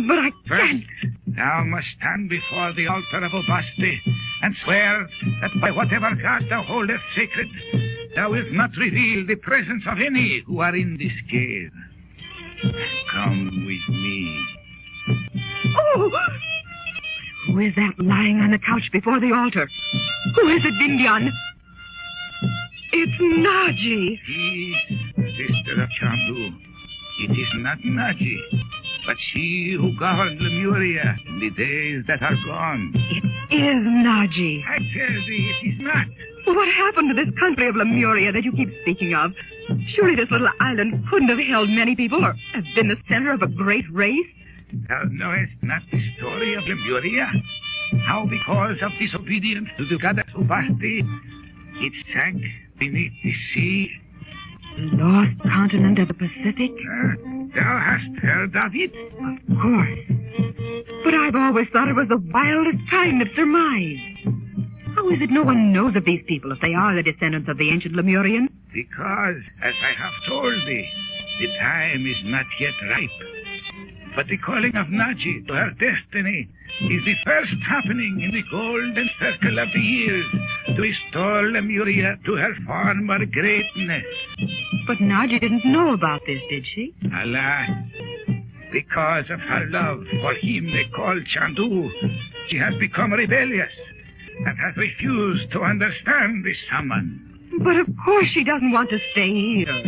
but I can't. First, thou must stand before the altar of Obaste and swear that by whatever god thou holdest sacred, thou wilt not reveal the presence of any who are in this cave. Come with me. Oh! Who is that lying on the couch before the altar? Who is it, Vindion? It's Nadji. She, sister of Chandu. It is not Nadji, but she who governed Lemuria in the days that are gone. It is Nadji. I tell thee, it is not. What happened to this country of Lemuria that you keep speaking of? Surely this little island couldn't have held many people or have been the center of a great race? Thou knowest not the story of Lemuria? How because of disobedience to the goddess Ubaste, it sank beneath the sea. The lost continent of the Pacific? Thou hast heard of it? Of course. But I've always thought it was the wildest kind of surmise. How is it no one knows of these people if they are the descendants of the ancient Lemurians? Because, as I have told thee, the time is not yet ripe. But the calling of Nadji to her destiny is the first happening in the golden circle of the years to restore Lemuria to her former greatness. But Nadji didn't know about this, did she? Alas, because of her love for him they call Chandu, she has become rebellious and has refused to understand the summon. But of course she doesn't want to stay here.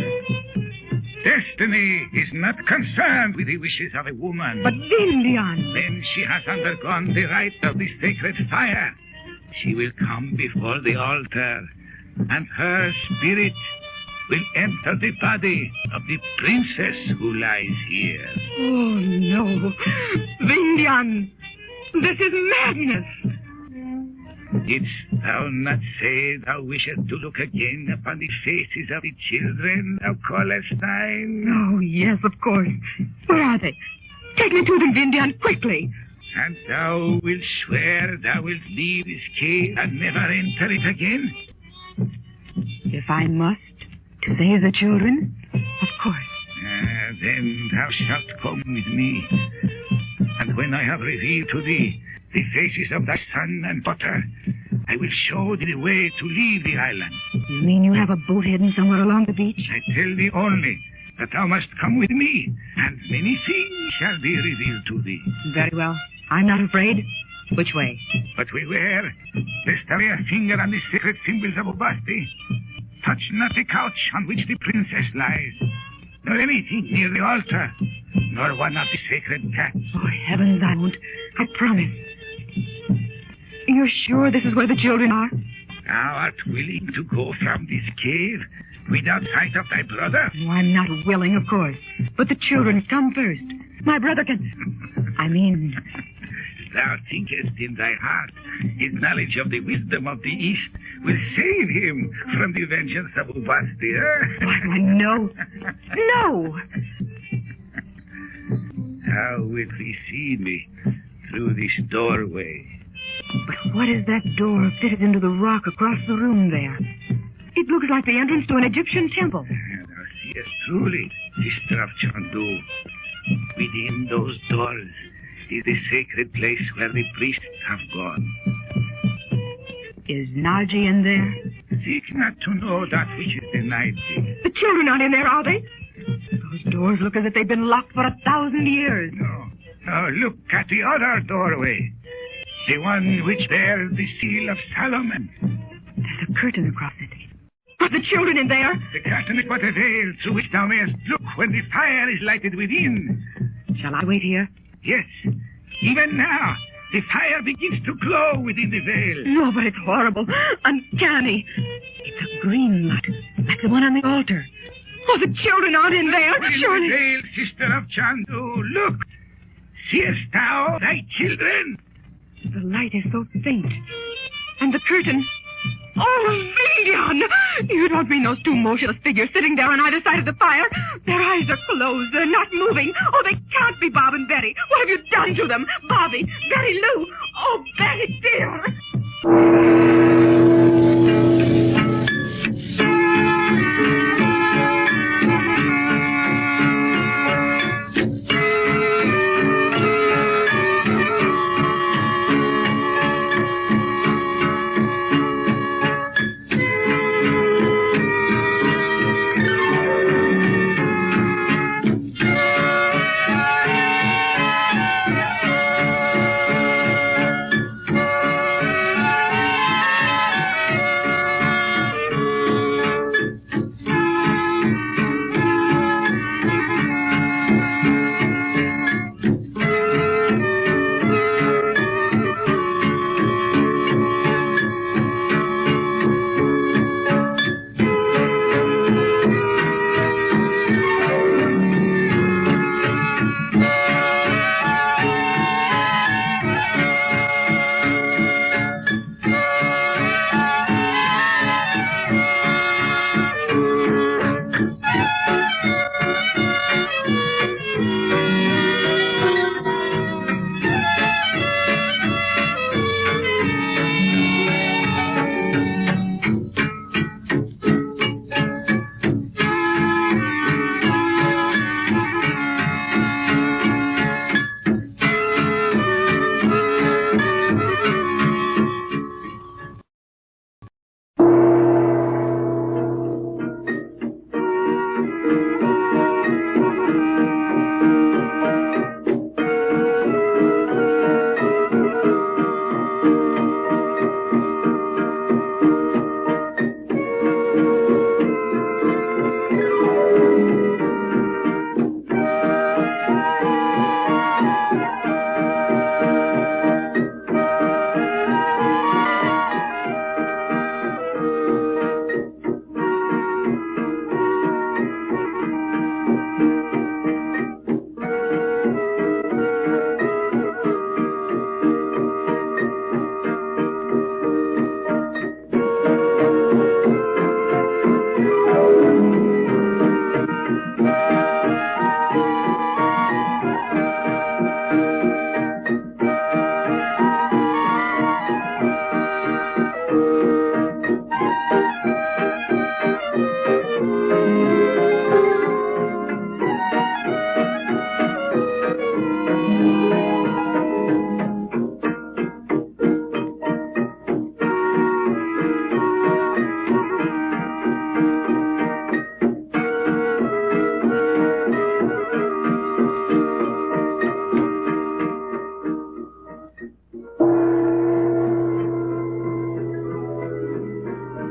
Destiny is not concerned with the wishes of a woman. But Vindion... When she has undergone the rite of the sacred fire, she will come before the altar, and her spirit will enter the body of the princess who lies here. Oh, no. Vindion, this is madness. Didst thou not say thou wishest to look again upon the faces of the children thou callest thine? Oh, yes, of course. Where are they? Take me to them, Vindion, quickly. And thou wilt swear thou wilt leave this cave and never enter it again? If I must, to save the children, of course. Then thou shalt come with me. And when I have revealed to thee the faces of thy son and daughter, I will show thee the way to leave the island. You mean you have a boat hidden somewhere along the beach? I tell thee only that thou must come with me, and many things shall be revealed to thee. Very well. I'm not afraid. Which way? But beware, lest thou lay a finger on the sacred symbols of Ubaste. Touch not the couch on which the princess lies, nor anything near the altar, nor one of the sacred cats. Oh, heavens, I won't. I promise. You're sure this is where the children are? Thou art willing to go from this cave without sight of thy brother? No, I'm not willing, of course. But the children come first. My brother can... I mean... Thou thinkest in thy heart his knowledge of the wisdom of the East will save him from the vengeance of Ubaste, eh? Why, no. No! Thou wilt receive me through this doorway. But what is that door fitted into the rock across the room there? It looks like the entrance to an Egyptian temple. Thou seest truly, sister of Chandu. Within those doors is the sacred place where the priests have gone. Is Nadji in there? Seek not to know that which is denied thee. The children aren't in there, are they? Those doors look as if they've been locked for 1,000 years. No, look at the other doorway. The one which bears the seal of Solomon. There's a curtain across it. Are the children in there? The curtain is but a veil through which thou mayest look when the fire is lighted within. Shall I wait here? Yes. Even now, the fire begins to glow within the veil. No, but it's horrible. Uncanny. It's a green light, like the one on the altar. Oh, the children aren't in there, surely. Hail, sister of Chandu, look! Seest thou thy children? The light is so faint. And the curtain... Oh, Vindion! You don't mean those two motionless figures sitting there on either side of the fire? Their eyes are closed. They're not moving. Oh, they can't be Bob and Betty. What have you done to them? Bobby, Betty Lou. Oh, Betty, dear.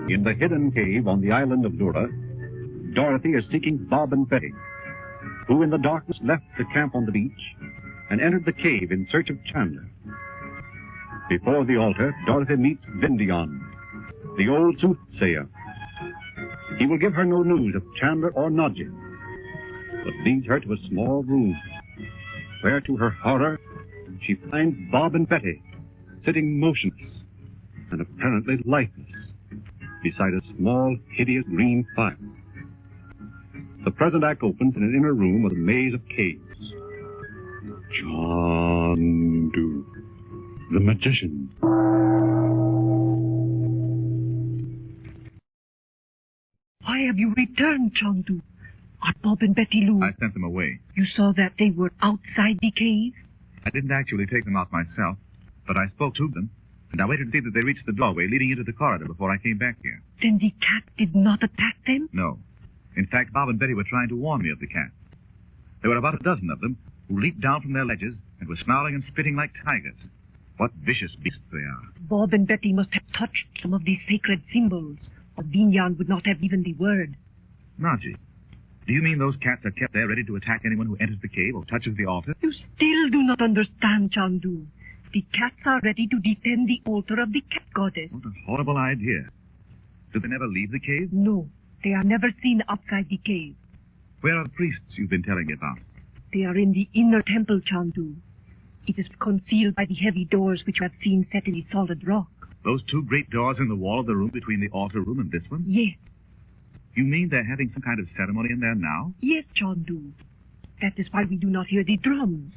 In the hidden cave on the island of Lura, Dorothy is seeking Bob and Betty, who in the darkness left the camp on the beach and entered the cave in search of Chandu. Before the altar, Dorothy meets Vindion, the old soothsayer. He will give her no news of Chandu or Nadji, but leads her to a small room, where to her horror, she finds Bob and Betty sitting motionless and apparently lifeless beside a small, hideous green fire. The present act opens in an inner room with a maze of caves. Chandu, the magician. Why have you returned, Chandu? Are Bob and Betty Lou? I sent them away. You saw that they were outside the cave? I didn't actually take them out myself, but I spoke to them, and I waited to see that they reached the doorway leading into the corridor before I came back here. Then the cat did not attack them? No. In fact, Bob and Betty were trying to warn me of the cats. There were about a dozen of them who leaped down from their ledges and were snarling and spitting like tigers. What vicious beasts they are. Bob and Betty must have touched some of these sacred symbols, or Vindion would not have even the word. Nadji, do you mean those cats are kept there ready to attack anyone who enters the cave or touches the altar? You still do not understand, Chandu. The cats are ready to defend the altar of the cat goddess. What a horrible idea. Do they never leave the cave? No, they are never seen outside the cave. Where are the priests you've been telling me about? They are in the inner temple, Chandu. It is concealed by the heavy doors which you have seen set in the solid rock. Those two great doors in the wall of the room between the altar room and this one? Yes. You mean they're having some kind of ceremony in there now? Yes, Chandu. That is why we do not hear the drums.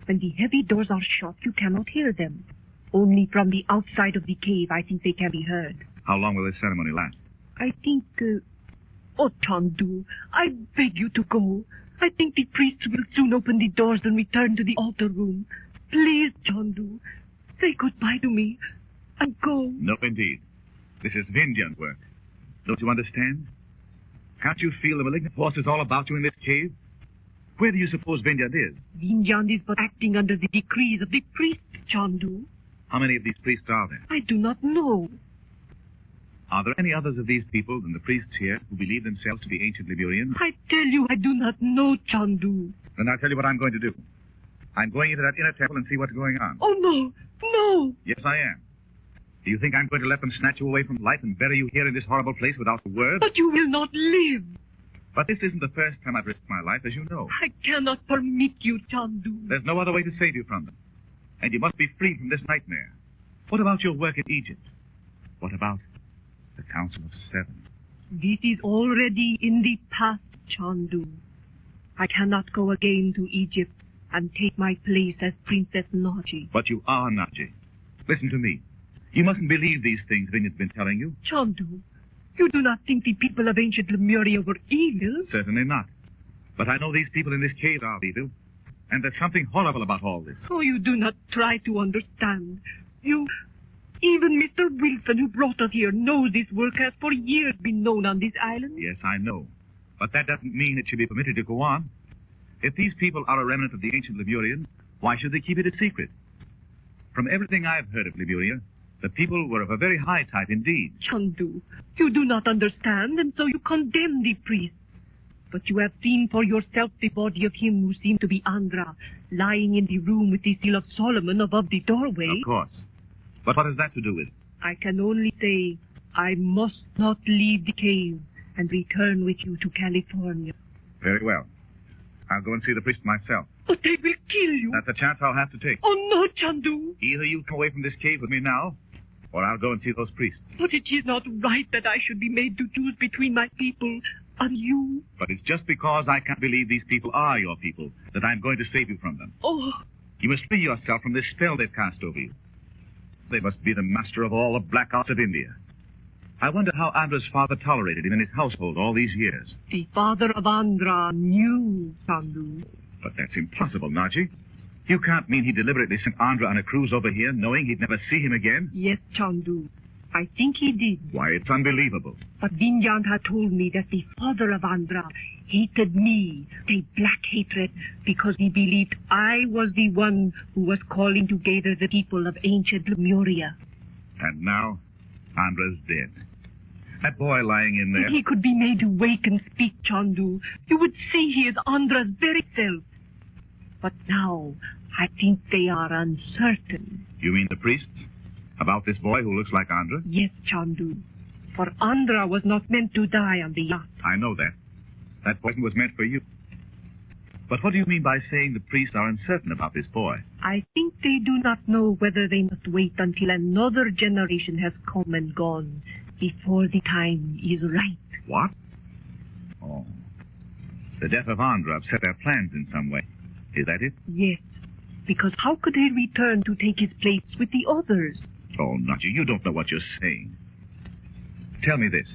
When the heavy doors are shut, you cannot hear them. Only from the outside of the cave, I think they can be heard. How long will this ceremony last? I think... Oh, Chandu, I beg you to go. I think the priests will soon open the doors and return to the altar room. Please, Chandu, say goodbye to me and go. No, indeed. This is Vindion work. Don't you understand? Can't you feel the malignant forces all about you in this cave? Where do you suppose Vindion is? Vindion is but acting under the decrees of the priests, Chandu. How many of these priests are there? I do not know. Are there any others of these people than the priests here who believe themselves to be ancient Lemurians? I tell you, I do not know, Chandu. Then I'll tell you what I'm going to do. I'm going into that inner temple and see what's going on. Oh, no, no. Yes, I am. Do you think I'm going to let them snatch you away from life and bury you here in this horrible place without a word? But you will not live. But this isn't the first time I've risked my life, as you know. I cannot permit you, Chandu. There's no other way to save you from them. And you must be freed from this nightmare. What about your work in Egypt? What about the Council of Seven? This is already in the past, Chandu. I cannot go again to Egypt and take my place as Princess Nadji. But you are Nadji. Listen to me. You mustn't believe these things Vinyard's been telling you. Chandu, you do not think the people of ancient Lemuria were evil? Certainly not. But I know these people in this cave are evil. And there's something horrible about all this. Oh, you do not try to understand. Even Mr. Wilson, who brought us here, knows this work has for years been known on this island. Yes, I know. But that doesn't mean it should be permitted to go on. If these people are a remnant of the ancient Lemurians, why should they keep it a secret? From everything I've heard of Lemuria, the people were of a very high type indeed. Chandu, you do not understand, and so you condemn the priests. But you have seen for yourself the body of him who seemed to be Andra, lying in the room with the seal of Solomon above the doorway. Of course. But what has that to do with it? I can only say I must not leave the cave and return with you to California. Very well. I'll go and see the priest myself. But they will kill you. That's a chance I'll have to take. Oh, no, Chandu. Either you come away from this cave with me now, or I'll go and see those priests. But it is not right that I should be made to choose between my people and you. But it's just because I can't believe these people are your people that I'm going to save you from them. Oh. You must free yourself from this spell they've cast over you. They must be the master of all the black arts of India. I wonder how Andra's father tolerated him in his household all these years. The father of Andra knew, Chandu. But that's impossible, Nadji. You can't mean he deliberately sent Andra on a cruise over here knowing he'd never see him again? Yes, Chandu. I think he did. Why, it's unbelievable. But Vindion had told me that the father of Andra hated me, a black hatred, because he believed I was the one who was calling together the people of ancient Lemuria. And now, Andra's dead. That boy lying in there... If he could be made to wake and speak, Chandu, you would see he is Andra's very self. But now, I think they are uncertain. You mean the priests? About this boy who looks like Andra? Yes, Chandu. For Andra was not meant to die on the yacht. I know that. That poison was meant for you. But what do you mean by saying the priests are uncertain about this boy? I think they do not know whether they must wait until another generation has come and gone before the time is right. What? Oh. The death of Andra upset their plans in some way. Is that it? Yes. Because how could they return to take his place with the others? Oh, Nadji, you don't know what you're saying. Tell me this.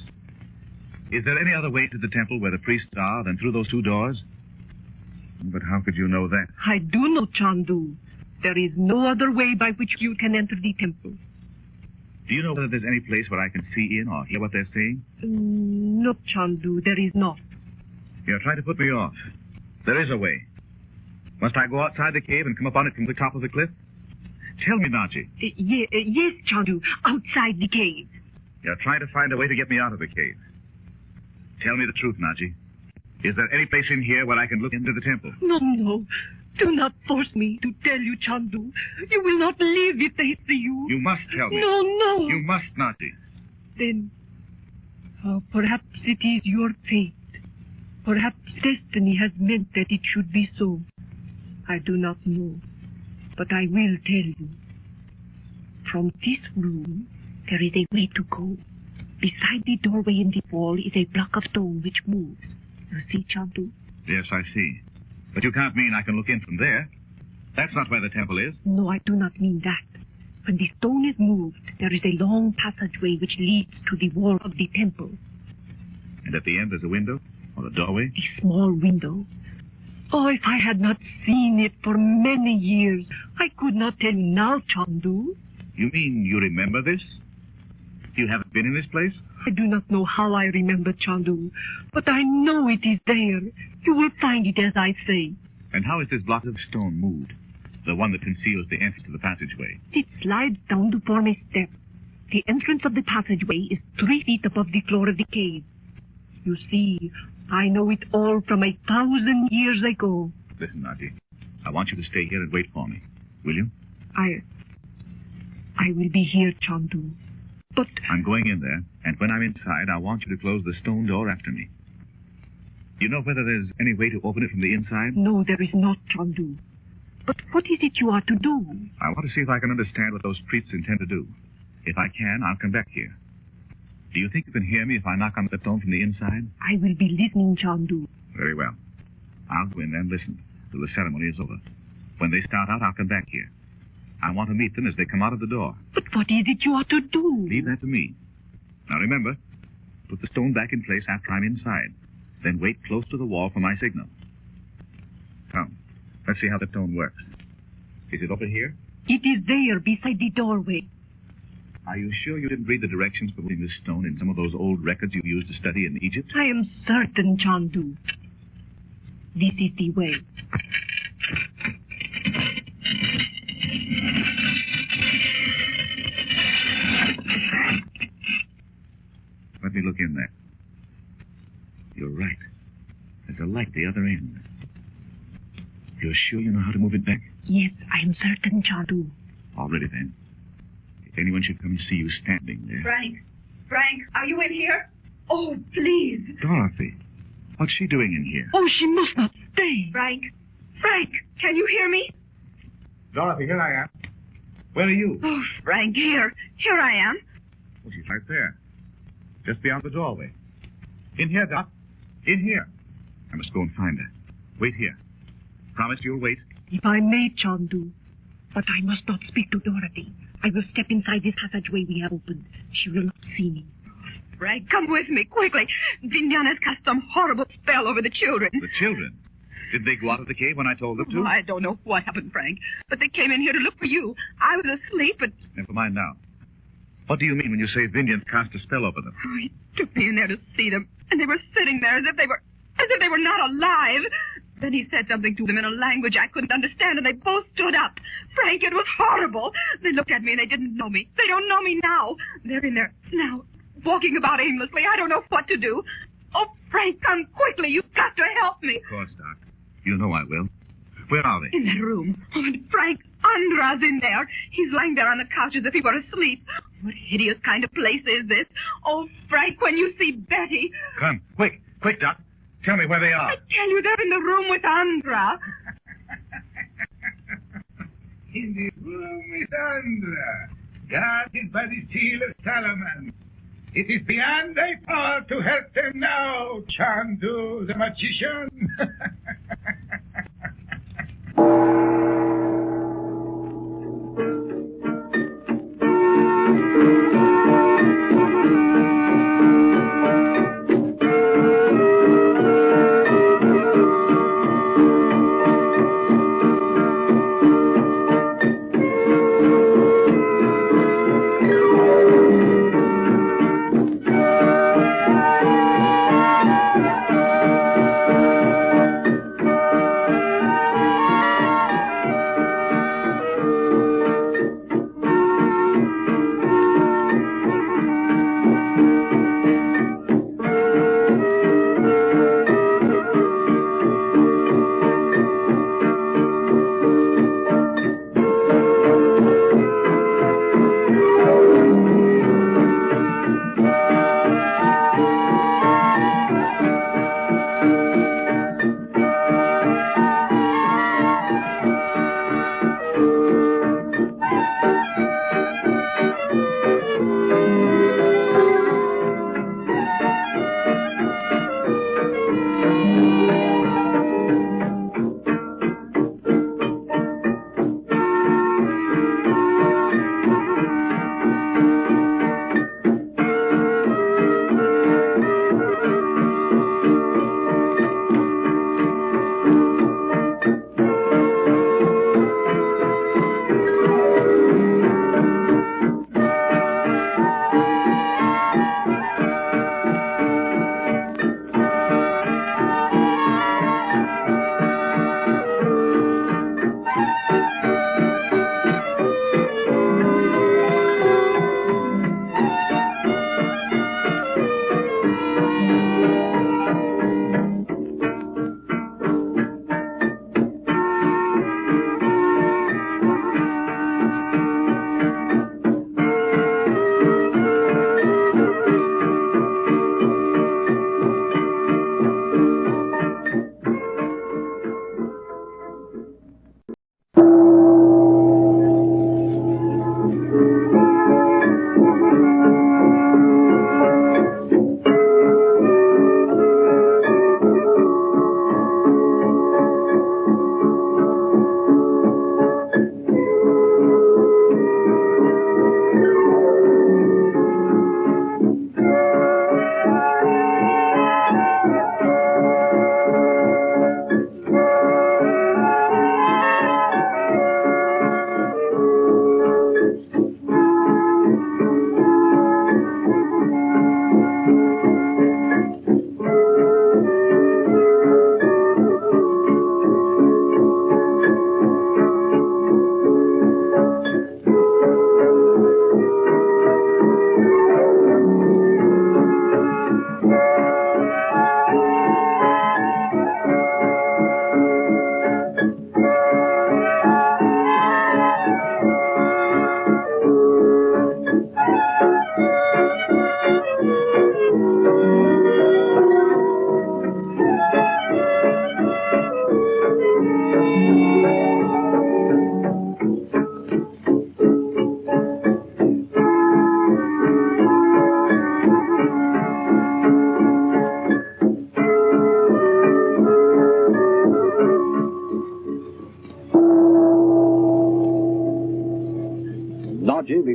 Is there any other way to the temple where the priests are than through those two doors? But how could you know that? I do know, Chandu. There is no other way by which you can enter the temple. Do you know whether there's any place where I can see in or hear what they're saying? No, Chandu, there is not. You're trying to put me off. There is a way. Must I go outside the cave and come up on it from the top of the cliff? Tell me, Nadji. Yes, Chandu, outside the cave. You're trying to find a way to get me out of the cave. Tell me the truth, Nadji. Is there any place in here where I can look into the temple? No. Do not force me to tell you, Chandu. You will not live if they see you. You must tell me. No. You must, Nadji. Then, perhaps it is your fate. Perhaps destiny has meant that it should be so. I do not know, but I will tell you. From this room, there is a way to go. Beside the doorway in the wall is a block of stone which moves. You see, Chandu? Yes, I see. But you can't mean I can look in from there. That's not where the temple is. No, I do not mean that. When the stone is moved, there is a long passageway which leads to the wall of the temple. And at the end there's a window? Or a doorway? A small window. Oh, if I had not seen it for many years, I could not tell you now, Chandu. You mean you remember this? You haven't been in this place? I do not know how I remember, Chandu, but I know it is there. You will find it as I say. And how is this block of stone moved? The one that conceals the entrance to the passageway. It slides down to form a step. The entrance of the passageway is 3 feet above the floor of the cave. You see, I know it all from 1,000 years ago. Listen, Nadji, I want you to stay here and wait for me. Will you? I will be here, Chandu. But I'm going in there, and when I'm inside, I want you to close the stone door after me. Do you know whether there's any way to open it from the inside? No, there is not, Chandu. But what is it you are to do? I want to see if I can understand what those priests intend to do. If I can, I'll come back here. Do you think you can hear me if I knock on the stone from the inside? I will be listening, Chandu. Very well. I'll go in there and listen till the ceremony is over. When they start out, I'll come back here. I want to meet them as they come out of the door. But what is it you are to do? Leave that to me. Now remember, put the stone back in place after I'm inside. Then wait close to the wall for my signal. Come, let's see how the stone works. Is it over here? It is there, beside the doorway. Are you sure you didn't read the directions for putting this stone in some of those old records you used to study in Egypt? I am certain, Chandu. This is the way. Let me look in there. You're right. There's a light at the other end. You're sure you know how to move it back? Yes, I am certain, Chandu. All ready, then. If anyone should come and see you standing there... Frank, are you in here? Oh, please. Dorothy, what's she doing in here? Oh, she must not stay. Frank, can you hear me? Dorothy, here I am. Where are you? Oh, Frank, here I am. Oh, she's right there. Just beyond the doorway. In here, Doc. In here. I must go and find her. Wait here. Promise you'll wait? If I may, Chandu. But I must not speak to Dorothy. I will step inside this passageway we have opened. She will not see me. Frank, come with me, quickly. Vindion has cast some horrible spell over the children. The children? Did they go out of the cave when I told them to? Oh, I don't know what happened, Frank. But they came in here to look for you. I was asleep, but... Never mind now. What do you mean when you say Vindion cast a spell over them? Oh, he took me in there to see them, and they were sitting there as if they were not alive. Then he said something to them in a language I couldn't understand, and they both stood up. Frank, it was horrible. They looked at me, and they didn't know me. They don't know me now. They're in there now, walking about aimlessly. I don't know what to do. Oh, Frank, come quickly. You've got to help me. Of course, Doc. You know I will. Where are they? In that room. Oh, and Frank, Andra's in there. He's lying there on the couch as if he were asleep. What hideous kind of place is this? Oh, Frank, when you see Betty... Come, quick, Doc. Tell me where they are. I tell you, they're in the room with Andra. In the room with Andra, guarded by the seal of Solomon. It is beyond thy power to help them now, Chandu the magician.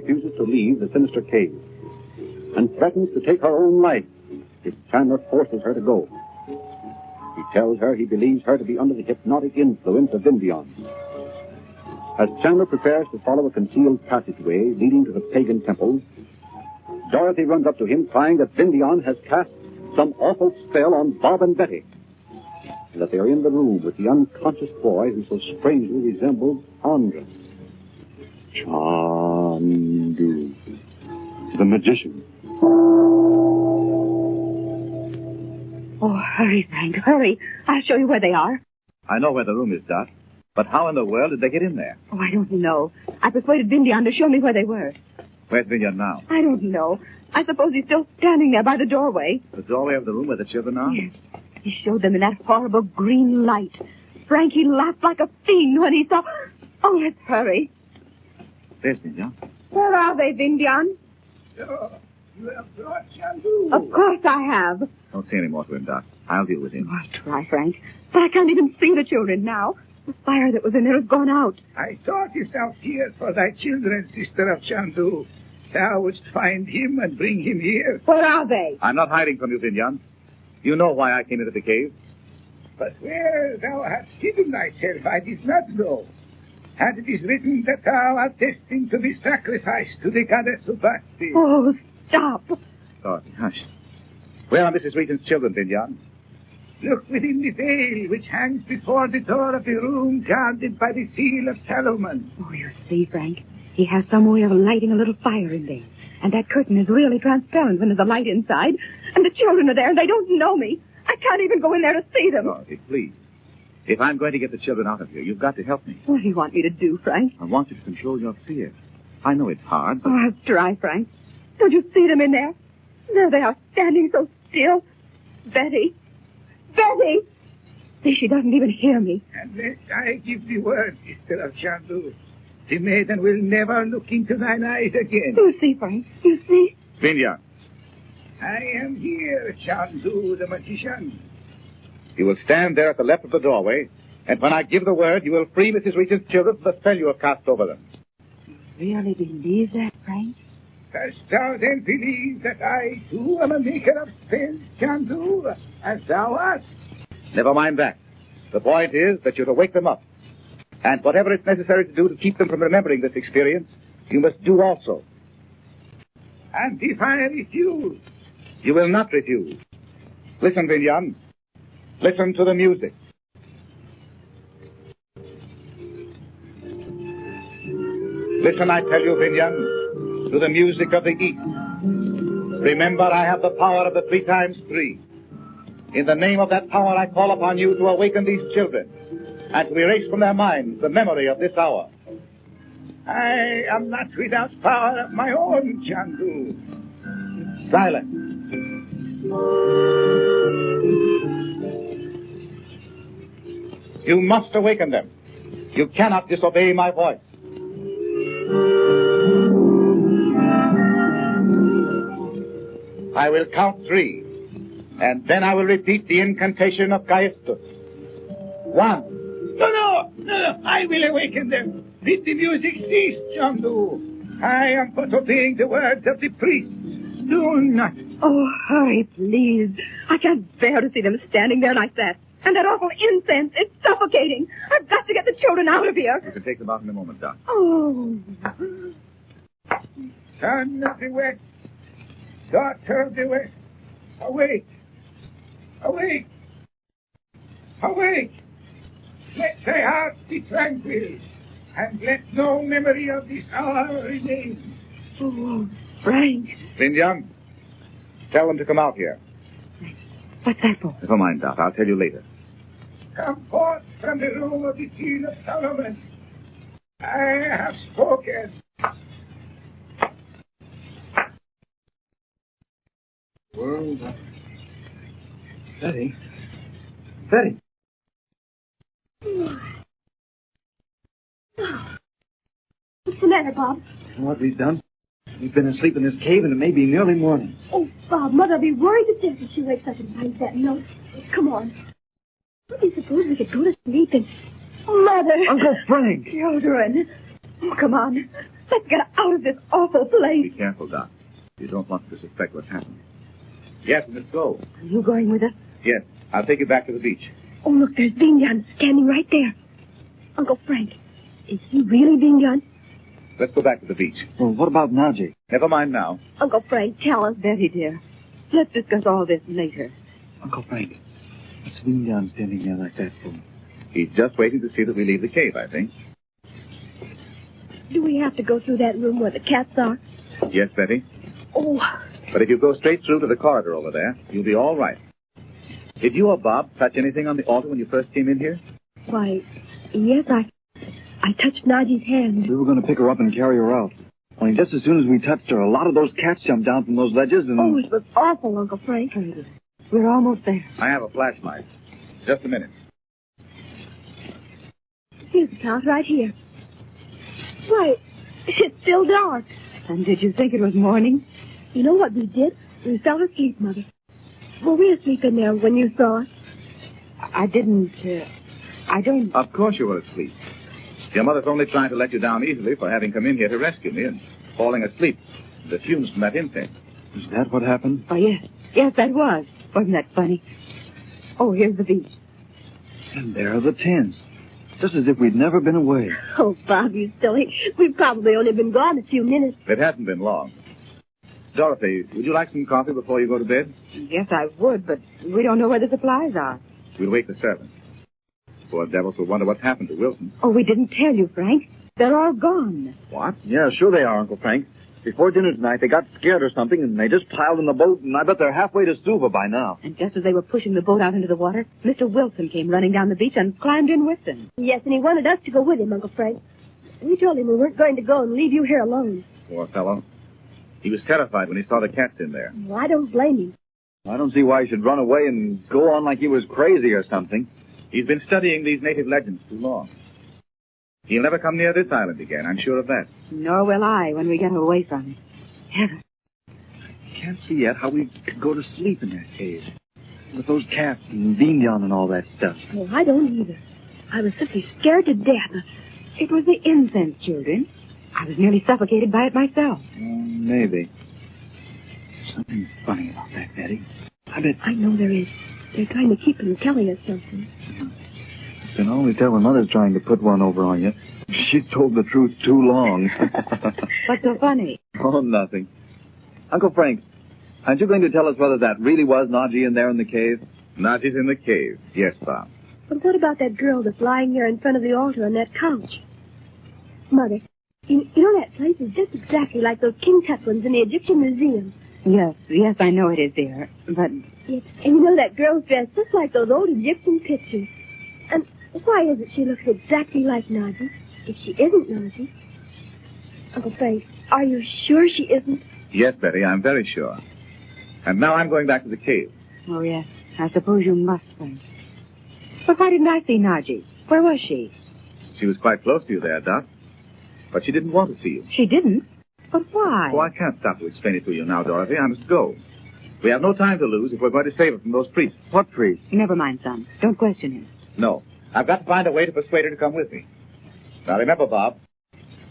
refuses to leave the sinister cave and threatens to take her own life if Chandler forces her to go. He tells her he believes her to be under the hypnotic influence of Vindion. As Chandler prepares to follow a concealed passageway leading to the pagan temples, Dorothy runs up to him crying that Vindion has cast some awful spell on Bob and Betty, and that they are in the room with the unconscious boy who so strangely resembles Andra. Chandu, the magician. Oh, hurry, Frank, hurry. I'll show you where they are. I know where the room is, Dot. But how in the world did they get in there? Oh, I don't know. I persuaded Vindion to show me where they were. Where's Vindion now? I don't know. I suppose he's still standing there by the doorway. The doorway of the room where the children are? Yes. He showed them in that horrible green light. Frank, he laughed like a fiend when he saw... Oh, let's hurry. There's Vindion. Where are they, Vindion? So, you have brought Chandu. Of course I have. Don't say any more to him, Doc. I'll deal with him. I'll try, Frank. But I can't even see the children now. The fire that was in there has gone out. I thought if thou feared for thy children, sister of Chandu, thou wouldst find him and bring him here. Where are they? I'm not hiding from you, Vindion. You know why I came into the cave. But where thou hast hidden thyself, I did not know. And it is written that thou art destined to be sacrificed to the goddess Suva. Oh, stop. Dorothy, hush. Where are Mrs. Wheaton's children, Vindion? Look within the veil which hangs before the door of the room guarded by the seal of Salomon. Oh, you see, Frank, he has some way of lighting a little fire in there. And that curtain is really transparent when there's a light inside. And the children are there and they don't know me. I can't even go in there to see them. Dorothy, please. If I'm going to get the children out of here, you've got to help me. What do you want me to do, Frank? I want you to control your fear. I know it's hard, but... Oh, I'll try, Frank. Don't you see them in there? There they are, standing so still. Betty! Betty! See, she doesn't even hear me. Unless I give the word, sister of Chandu, the maiden will never look into thine eyes again. You see, Frank? You see? Vindion. I am here, Chandu, the magician. You will stand there at the left of the doorway, and when I give the word, you will free Mrs. Wheaton's children from the spell you have cast over them. You really believe that, Frank? Dost thou then believe that I, too, am a maker of spells, Chandu, as thou art? Never mind that. The point is that you're to wake them up. And whatever it's necessary to do to keep them from remembering this experience, you must do also. And if I refuse? You will not refuse. Listen, Vindion. Listen to the music. Listen, I tell you, Vindion, to the music of the East. Remember, I have the power of the 3 times 3. In the name of that power, I call upon you to awaken these children and to erase from their minds the memory of this hour. I am not without power of my own, Chandu. Silence. You must awaken them. You cannot disobey my voice. I will count 3, and then I will repeat the incantation of Caestus. 1. No, I will awaken them. Bid the music cease, Chandu. I am but obeying the words of the priest. Do not. Oh, hurry, please. I can't bear to see them standing there like that. And that awful incense, it's suffocating. I've got to get the children out of here. You can take them out in a moment, Doc. Oh. Son of the West, daughter of the West, awake. Awake. Awake. Let thy heart be tranquil, and let no memory of this hour remain. Oh, Frank. Vindion, tell them to come out here. What's that for? Never mind, Doc. I'll tell you later. Come forth from the room of the seal of Solomon. I have spoken. Well, Betty. Betty. What's the matter, Bob? What we've done? We've been asleep in this cave, and it may be nearly morning. Oh, Bob, Mother'll be worried to death if she wakes up and finds that note. Come on. What do you suppose we could go to sleep and... Mother! Uncle Frank! Children. Oh, come on. Let's get out of this awful place. Be careful, Doc. You don't want to suspect what's happening. Yes, let's go. Are you going with us? Yes, I'll take you back to the beach. Oh, look, there's Vindion standing right there. Uncle Frank, is he really Vindion? Let's go back to the beach. Well, what about Nadji? Never mind now. Uncle Frank, tell us. Betty, dear, let's discuss all this later. Uncle Frank, what's Vindion standing there like that for? He's just waiting to see that we leave the cave, I think. Do we have to go through that room where the cats are? Yes, Betty. Oh. But if you go straight through to the corridor over there, you'll be all right. Did you or Bob touch anything on the altar when you first came in here? Why, yes, I touched Nadji's hand. We were going to pick her up and carry her out. Only just as soon as we touched her, a lot of those cats jumped down from those ledges and... Oh, it was awful, Uncle Frank. We're almost there. I have a flashlight. Just a minute. Here's the house right here. Why, it's still dark. And did you think it was morning? You know what we did? We fell asleep, Mother. Were we asleep in there when you saw us? I didn't, I don't... Of course you were asleep. Your mother's only trying to let you down easily for having come in here to rescue me and falling asleep. The fumes from that insect. Is that what happened? Oh, yes. Yes, that was. Wasn't that funny? Oh, here's the beach. And there are the tents. Just as if we'd never been away. Oh, Bob, you silly. We've probably only been gone a few minutes. It hasn't been long. Dorothy, would you like some coffee before you go to bed? Yes, I would, but we don't know where the supplies are. We'll wake the servants. Poor devils will wonder what's happened to Wilson. Oh, we didn't tell you, Frank. They're all gone. What? Yeah, sure they are, Uncle Frank. Before dinner tonight, they got scared or something, and they just piled in the boat, and I bet they're halfway to Suva by now. And just as they were pushing the boat out into the water, Mr. Wilson came running down the beach and climbed in with them. Yes, and he wanted us to go with him, Uncle Frank. We told him we weren't going to go and leave you here alone. Poor fellow. He was terrified when he saw the cats in there. Well, I don't blame him. I don't see why he should run away and go on like he was crazy or something. He's been studying these native legends too long. He'll never come near this island again, I'm sure of that. Nor will I when we get away from it. Heaven. I can't see yet how we could go to sleep in that cave. With those cats and Vindion and all that stuff. Well, I don't either. I was simply scared to death. It was the incense, children. I was nearly suffocated by it myself. Maybe. Something funny about that, Betty. I bet... I know there is. They're trying to keep him telling us something. You can only tell when Mother's trying to put one over on you. She's told the truth too long. What's so funny? Oh, nothing. Uncle Frank, aren't you going to tell us whether that really was Nadji in there in the cave? Nadji's in the cave. Yes, Bob. But what about that girl that's lying here in front of the altar on that couch? Mother, you know that place is just exactly like those King Tut ones in the Egyptian Museum. Yes, I know it is there, but... Yes, and you know that girl's dressed just like those old Egyptian pictures. And why is it she looks exactly like Nadji, if she isn't Nadji? Uncle Frank, are you sure she isn't? Yes, Betty, I'm very sure. And now I'm going back to the cave. Oh, yes, I suppose you must, Frank. But why didn't I see Nadji? Where was she? She was quite close to you there, Doc. But she didn't want to see you. She didn't? But why? Oh, I can't stop to explain it to you now, Dorothy. I must go. We have no time to lose if we're going to save her from those priests. What priests? Never mind, son. Don't question him. No. I've got to find a way to persuade her to come with me. Now, remember, Bob,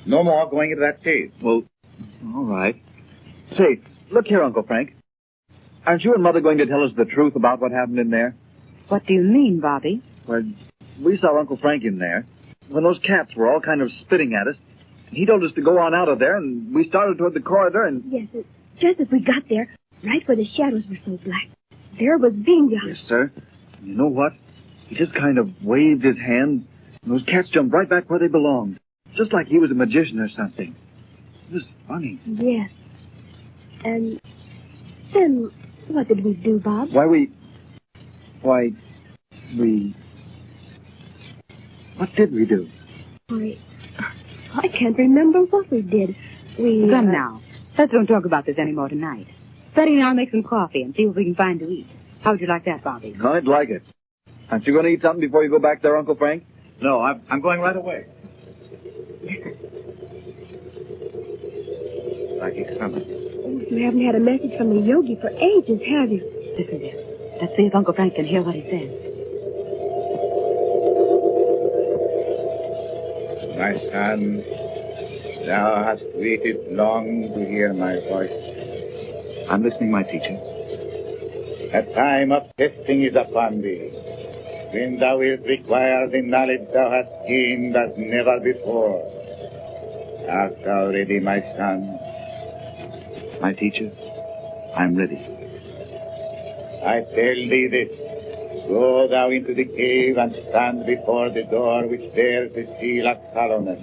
no more going into that cave. Well, all right. Say, look here, Uncle Frank. Aren't you and Mother going to tell us the truth about what happened in there? What do you mean, Bobby? Well, we saw Uncle Frank in there when those cats were all kind of spitting at us. He told us to go on out of there, and we started toward the corridor, and... Yes, just as we got there, right where the shadows were so black, there was Vindion. Yes, sir. You know what? He just kind of waved his hand, and those cats jumped right back where they belonged. Just like he was a magician or something. It was funny. Yes. And then what did we do, Bob? What did we do? I can't remember what we did. Come now. Let's don't talk about this anymore tonight. Betty and I'll make some coffee and see what we can find to eat. How would you like that, Bobby? I'd like it. Aren't you going to eat something before you go back there, Uncle Frank? No, I'm going right away. Like he's coming. Oh, you haven't had a message from the yogi for ages, have you? Listen, dear. Let's see if Uncle Frank can hear what he says. My son, Thou hast waited long to hear my voice. I'm listening, my teacher. A time of testing is upon thee, when thou wilt require the knowledge thou hast gained as never before. Art thou ready, my son? My teacher, I'm ready. I tell thee this. Go thou into the cave and stand before the door which bears the seal of Solomon.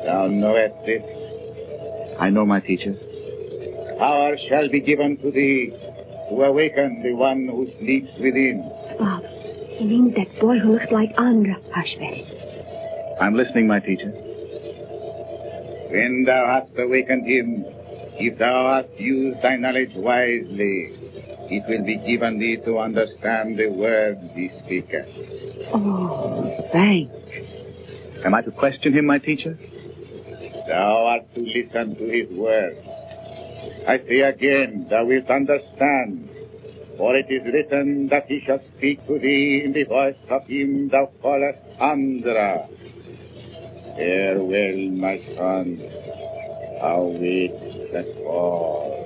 Thou knowest this. I know, my teacher. Power shall be given to thee to awaken the one who sleeps within. Bob, he means that boy who looks like Andra. Hush, Betty. I'm listening, my teacher. When thou hast awakened him, if thou hast used thy knowledge wisely, it will be given thee to understand the words he speaketh. Oh, thanks. Am I to question him, my teacher? Thou art to listen to his words. I say again, thou wilt understand, for it is written that he shall speak to thee in the voice of him thou callest Andra. Farewell, my son. Await the call.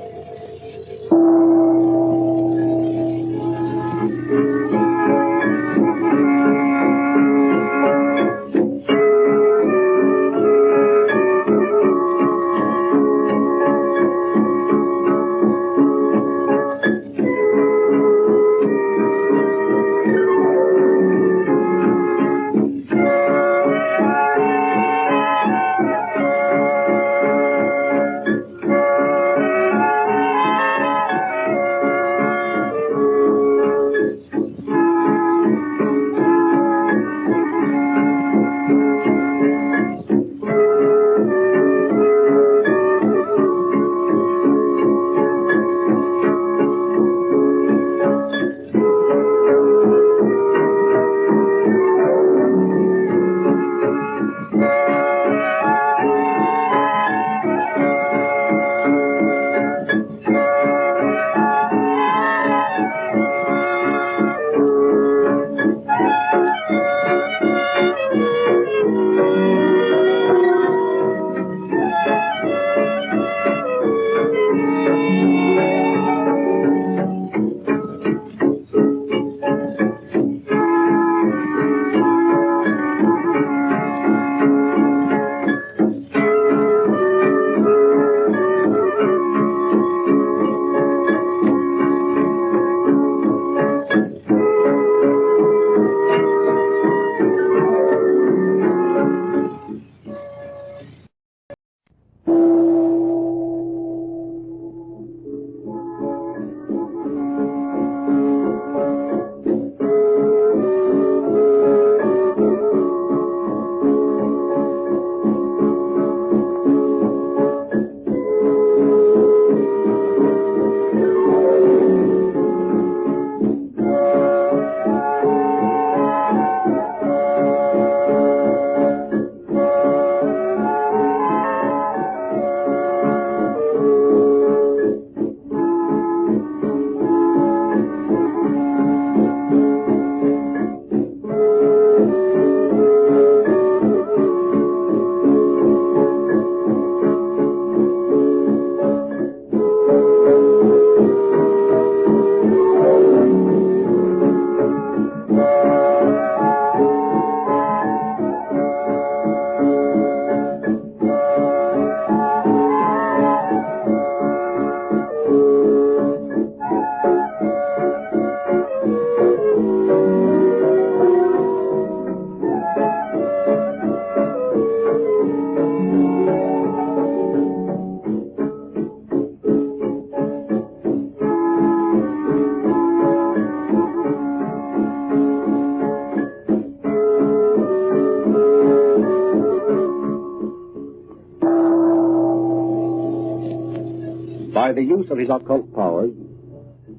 By the use of his occult powers,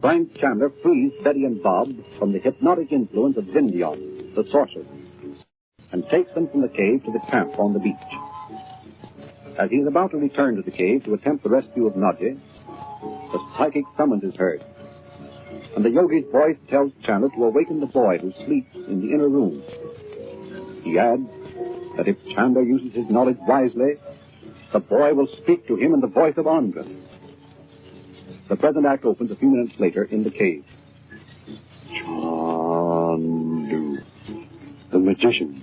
Frank Chandler frees Betty and Bob from the hypnotic influence of Vindion, the sorcerer, and takes them from the cave to the camp on the beach. As he is about to return to the cave to attempt the rescue of Nadji, the psychic summons is heard, and the yogi's voice tells Chandler to awaken the boy who sleeps in the inner room. He adds that if Chandler uses his knowledge wisely, the boy will speak to him in the voice of Andra. The present act opens a few minutes later in the cave. Chandu, the magician.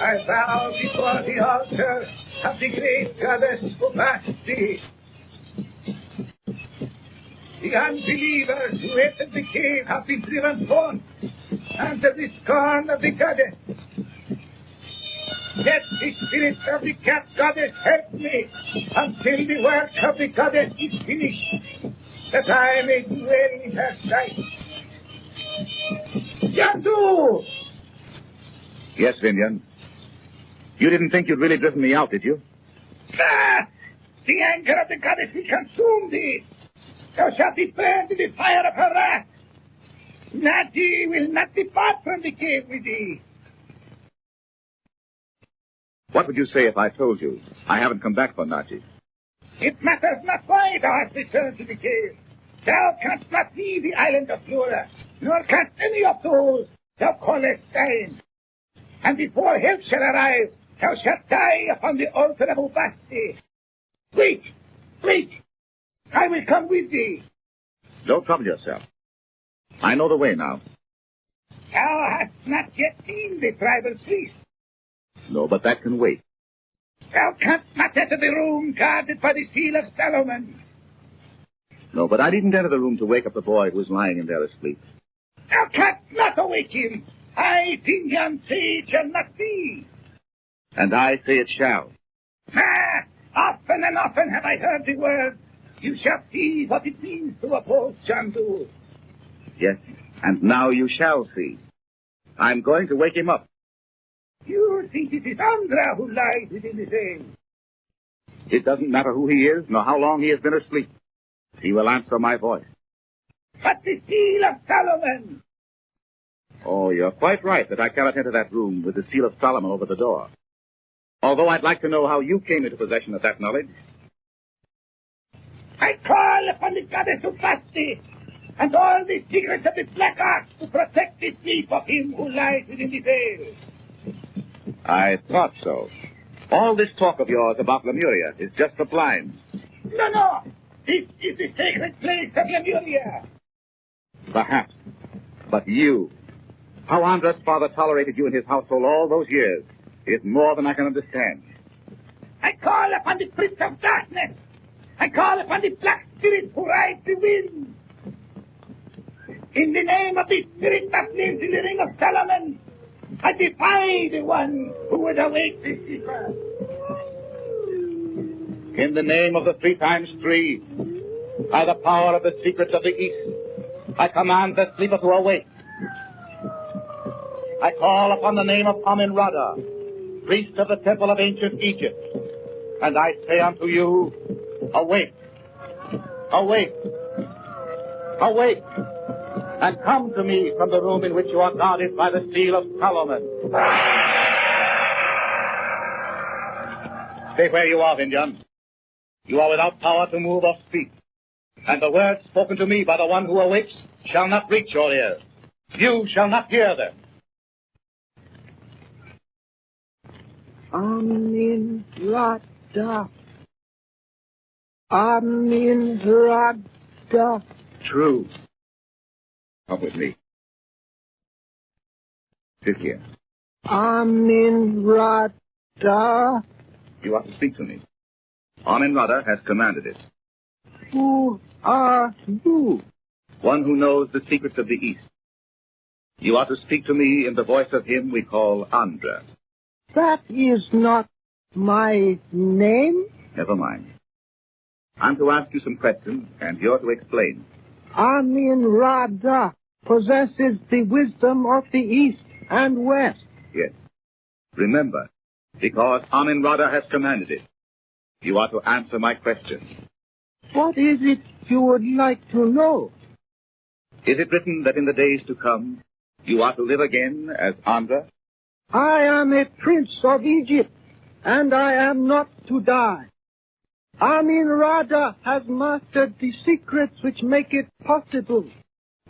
I bow before the altar of the great goddess Suva. The unbelievers who entered the cave have been driven forth under the scorn of the goddess. Let the spirit of the cat goddess help me until the work of the goddess is finished, that I may dwell in her sight. Chandu! Yes, Vindion. You didn't think you'd really driven me out, did you? Ah! The anger of the goddess will consume thee. Thou shalt be burned in the fire of her wrath. Nadji will not depart from the cave with thee. What would you say if I told you I haven't come back for Nadji? It matters not why thou hast returned to the cave. Thou canst not leave the island of Flora, nor canst any of those thou callest thine. And before help shall arrive, thou shalt die upon the altar of Ubasti. Wait! I will come with thee. Don't trouble yourself. I know the way now. Thou hast not yet seen the tribal priest. No, but that can wait. Thou canst not enter the room guarded by the seal of Solomon. No, but I didn't enter the room to wake up the boy who was lying in there asleep. Thou canst not awake him. I, Vindion, say it shall not be. And I say it shall. Often and often have I heard the word. You shall see what it means to oppose Chandu. Yes, and now you shall see. I'm going to wake him up. You think it is Andra who lies within the veil. It doesn't matter who he is, nor how long he has been asleep. He will answer my voice. But the seal of Solomon. Oh, you're quite right that I cannot enter that room with the seal of Solomon over the door. Although I'd like to know how you came into possession of that knowledge. I call upon the goddess Ubasti and all the secrets of the black arts to protect the sleep of him who lies within the veil. I thought so. All this talk of yours about Lemuria is just a blind. No. This is the sacred place of Lemuria. Perhaps. But you, how Andra's father tolerated you in his household all those years, is more than I can understand. I call upon the Prince of Darkness. I call upon the Black Spirit who rides the wind. In the name of the Spirit that lives in the Ring of Solomon, I defy the one who would awake the sleeper. In the name of the 3 times 3, by the power of the secrets of the East, I command the sleeper to awake. I call upon the name of Amen-Ra, priest of the temple of ancient Egypt, and I say unto you, awake, awake, awake, and come to me from the room in which you are guarded by the seal of Solomon. Stay where you are, Vindion. You are without power to move or speak, and the words spoken to me by the one who awakes shall not reach your ears. You shall not hear them. Amen-Ra. Amen-Ra. True. Come with me. Sit here. Amen-Ra. You are to speak to me. Amen-Ra has commanded it. Who are you? One who knows the secrets of the East. You are to speak to me in the voice of him we call Andra. That is not my name. Never mind. I'm to ask you some questions, and you're to explain. Amen-Ra possesses the wisdom of the East and West. Yes. Remember, because Amen-Ra has commanded it, you are to answer my questions. What is it you would like to know? Is it written that in the days to come, you are to live again as Andra? I am a prince of Egypt, and I am not to die. Amen-Ra has mastered the secrets which make it possible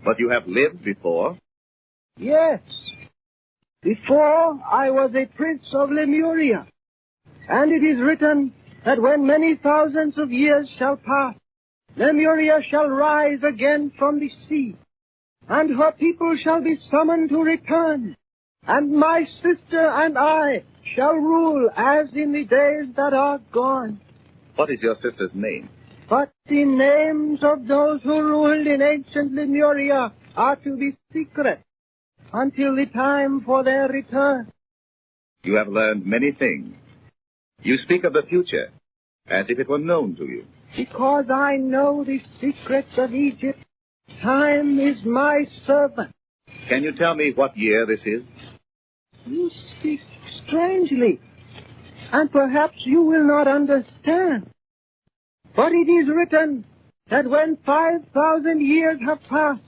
But you have lived before? Yes. Before, I was a prince of Lemuria. And it is written that when many thousands of years shall pass, Lemuria shall rise again from the sea, and her people shall be summoned to return, and my sister and I shall rule as in the days that are gone. What is your sister's name? But the names of those who ruled in ancient Lemuria are to be secret until the time for their return. You have learned many things. You speak of the future as if it were known to you. Because I know the secrets of Egypt, time is my servant. Can you tell me what year this is? You speak strangely, and perhaps you will not understand. But it is written that when 5,000 years have passed,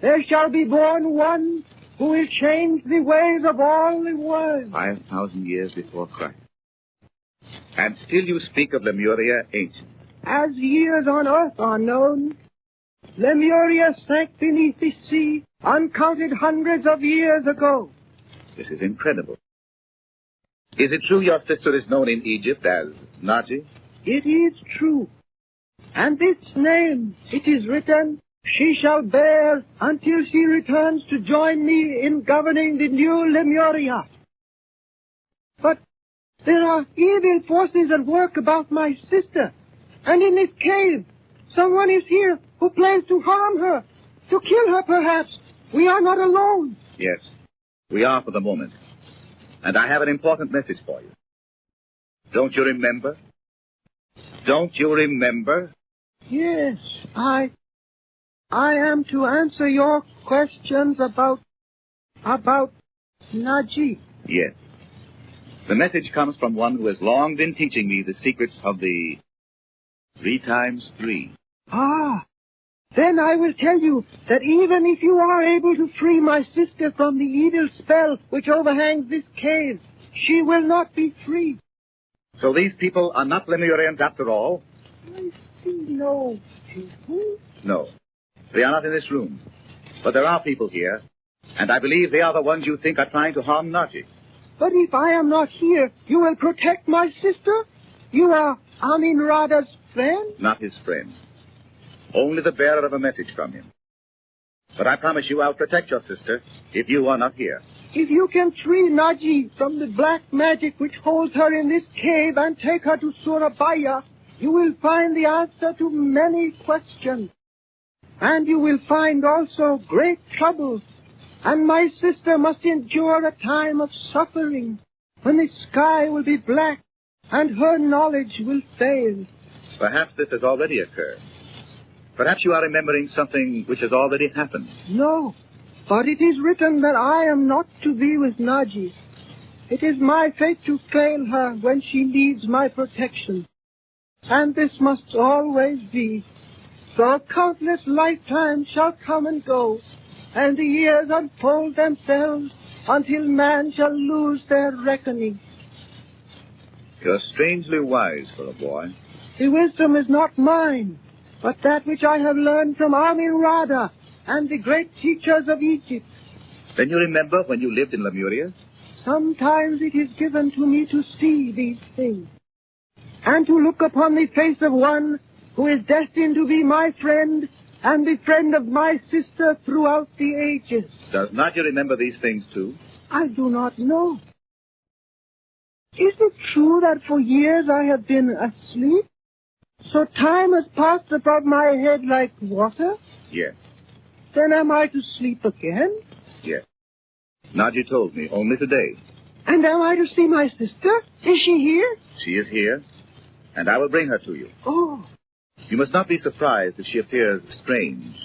there shall be born one who will change the ways of all the world. 5,000 years before Christ. And still you speak of Lemuria ancient. As years on earth are known, Lemuria sank beneath the sea uncounted hundreds of years ago. This is incredible. Is it true your sister is known in Egypt as Nadji? It is true. And this name, it is written, she shall bear until she returns to join me in governing the new Lemuria. But there are evil forces at work about my sister. And in this cave, someone is here who plans to harm her, to kill her perhaps. We are not alone. Yes, we are for the moment. And I have an important message for you. Don't you remember? Don't you remember? Yes, I am to answer your questions about Nadji. Yes. The message comes from one who has long been teaching me the secrets of the 3 times 3. Ah, then I will tell you that even if you are able to free my sister from the evil spell which overhangs this cave, she will not be free. So these people are not Lemurians after all? I see no people. No, they are not in this room. But there are people here, and I believe they are the ones you think are trying to harm Nadji. But if I am not here, you will protect my sister? You are Amin Rada's friend? Not his friend. Only the bearer of a message from him. But I promise you I'll protect your sister if you are not here. If you can free Nadji from the black magic which holds her in this cave and take her to Surabaya, you will find the answer to many questions. And you will find also great trouble. And my sister must endure a time of suffering when the sky will be black and her knowledge will fail. Perhaps this has already occurred. Perhaps you are remembering something which has already happened. No, but it is written that I am not to be with Nadji. It is my fate to fail her when she needs my protection. And this must always be. So countless lifetimes shall come and go, and the years unfold themselves until man shall lose their reckoning. You're strangely wise for a boy. The wisdom is not mine, but that which I have learned from Amin Rada and the great teachers of Egypt. Then you remember when you lived in Lemuria? Sometimes it is given to me to see these things, and to look upon the face of one who is destined to be my friend and the friend of my sister throughout the ages. Does Nadji remember these things too? I do not know. Is it true that for years I have been asleep? So time has passed above my head like water? Yes. Then am I to sleep again? Yes. Nadji told me only today. And am I to see my sister? Is she here? She is here, and I will bring her to you. Oh. You must not be surprised if she appears strange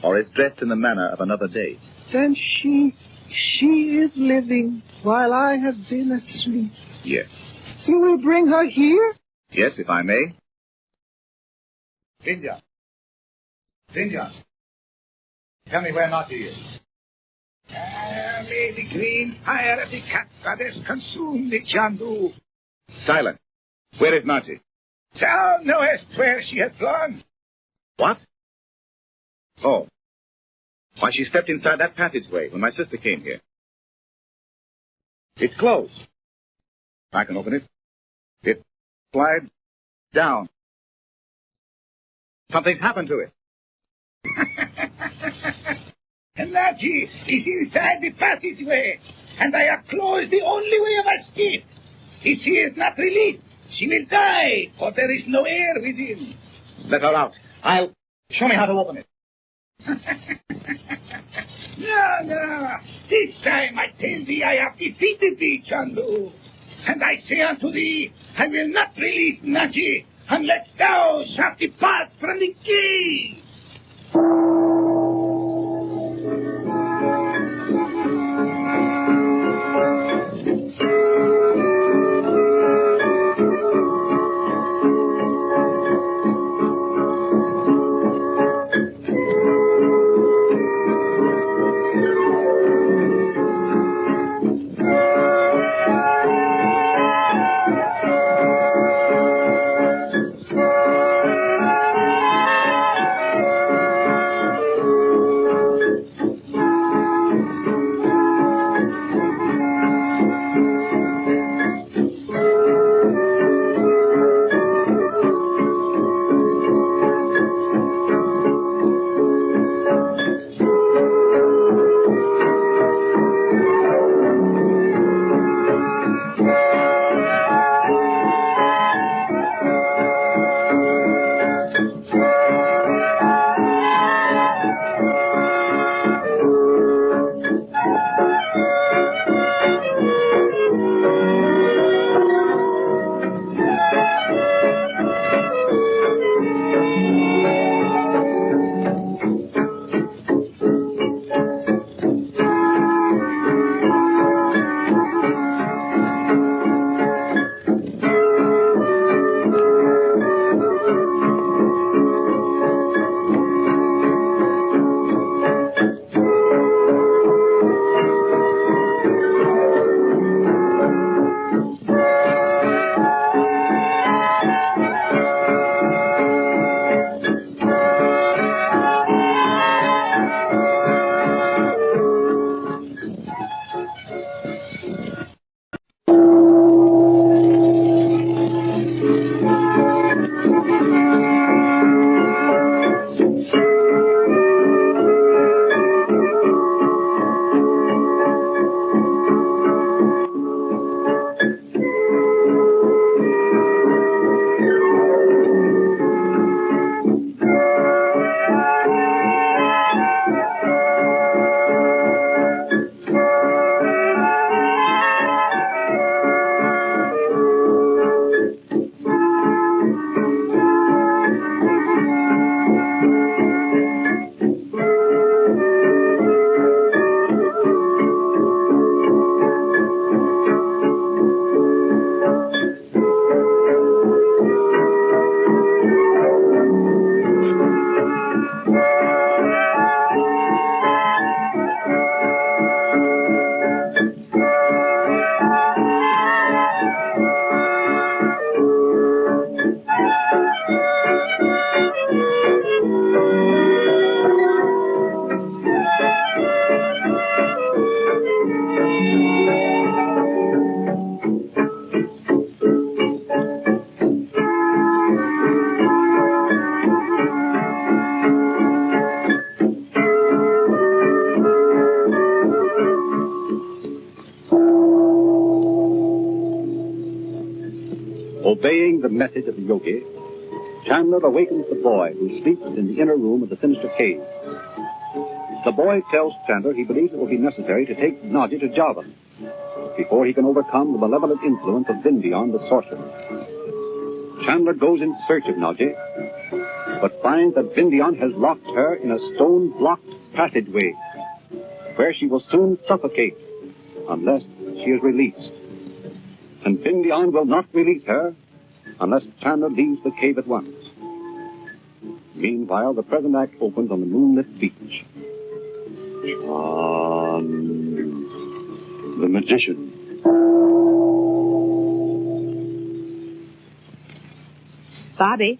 or is dressed in the manner of another day. Then she is living while I have been asleep. Yes. You will bring her here? Yes, if I may. Vindion. Tell me where Nadji is. May the green fire of the cat goddess consume the Chandu. Silence. Where is Nadji? Thou knowest where she hath gone. What? Oh. Why, she stepped inside that passageway when my sister came here. It's closed. I can open it. It slides down. Something's happened to it. Nadji is inside the passageway, and I have closed the only way of escape. If she is not released, she will die, for there is no air within. Let her out. Show me how to open it. No. This time I tell thee I have defeated thee, Chandu. And I say unto thee, I will not release Nadji unless thou shalt depart from the cave. Obeying the message of the yogi, Chandler awakens the boy who sleeps in the inner room of the sinister cave. The boy tells Chandler he believes it will be necessary to take Nadji to Java before he can overcome the malevolent influence of Vindion, the sorcerer. Chandler goes in search of Nadji, but finds that Vindion has locked her in a stone-blocked passageway, where she will soon suffocate unless she is released. And Vindion will not release her unless Chandu leaves the cave at once. Meanwhile, the present act opens on the moonlit beach. Chandu, the magician. Bobby?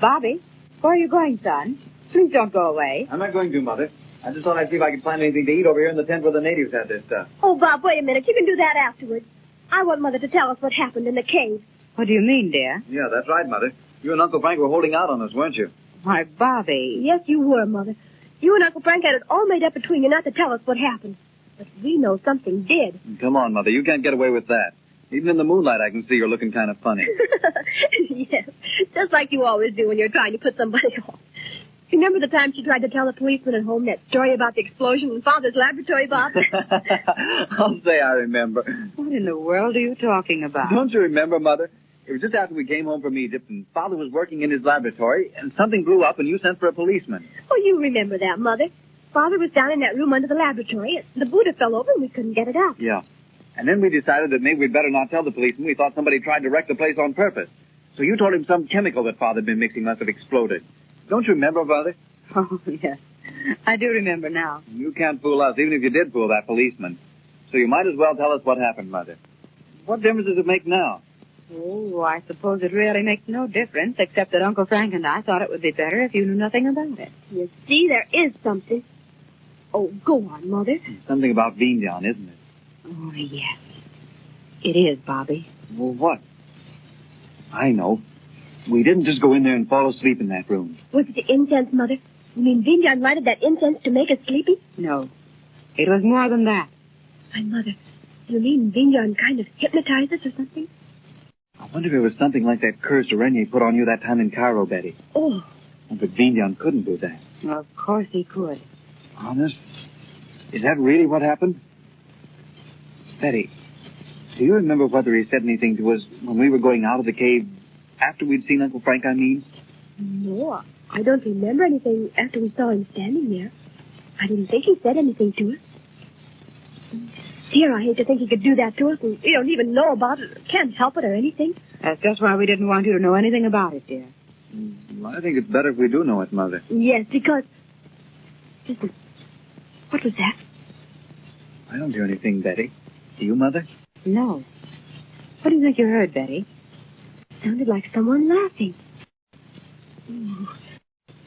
Bobby, where are you going, son? Please don't go away. I'm not going to, Mother. I just thought I'd see if I could find anything to eat over here in the tent where the natives had their stuff. Oh, Bob, wait a minute. You can do that afterwards. I want Mother to tell us what happened in the cave. What do you mean, dear? Yeah, that's right, Mother. You and Uncle Frank were holding out on us, weren't you? Why, Bobby. Yes, you were, Mother. You and Uncle Frank had it all made up between you not to tell us what happened. But we know something did. Come on, Mother. You can't get away with that. Even in the moonlight, I can see you're looking kind of funny. Yes, just like you always do when you're trying to put somebody off. Remember the time she tried to tell the policeman at home that story about the explosion in Father's laboratory, Bob? I'll say I remember. What in the world are you talking about? Don't you remember, Mother? It was just after we came home from Egypt, and Father was working in his laboratory, and something blew up, and you sent for a policeman. Oh, you remember that, Mother. Father was down in that room under the laboratory. The Buddha fell over, and we couldn't get it out. Yeah. And then we decided that maybe we'd better not tell the policeman. We thought somebody tried to wreck the place on purpose. So you told him some chemical that Father had been mixing must have exploded. Don't you remember, Father? Oh, yes. I do remember now. You can't fool us, even if you did fool that policeman. So you might as well tell us what happened, Mother. What difference does it make now? Oh, I suppose it really makes no difference, except that Uncle Frank and I thought it would be better if you knew nothing about it. You see, there is something. Oh, go on, Mother. Something about Vindion, isn't it? Oh, yes. It is, Bobby. Well, what? I know. We didn't just go in there and fall asleep in that room. Was it the incense, Mother? You mean Vindion lighted that incense to make us sleepy? No. It was more than that. My Mother, you mean Vindion kind of hypnotized us or something? I wonder if it was something like that curse Rendevouz put on you that time in Cairo, Betty. Oh. But Vindion couldn't do that. Well, of course he could. Honest? Is that really what happened? Betty, do you remember whether he said anything to us when we were going out of the cave after we'd seen Uncle Frank, I mean? No, I don't remember anything after we saw him standing there. I didn't think he said anything to us. Dear, I hate to think he could do that to us, and we don't even know about it, can't help it or anything. That's just why we didn't want you to know anything about it, dear. Well, I think it's better if we do know it, Mother. Yes, because... Listen, what was that? I don't hear anything, Betty. Do you, Mother? No. What do you think you heard, Betty? Sounded like someone laughing. Ooh,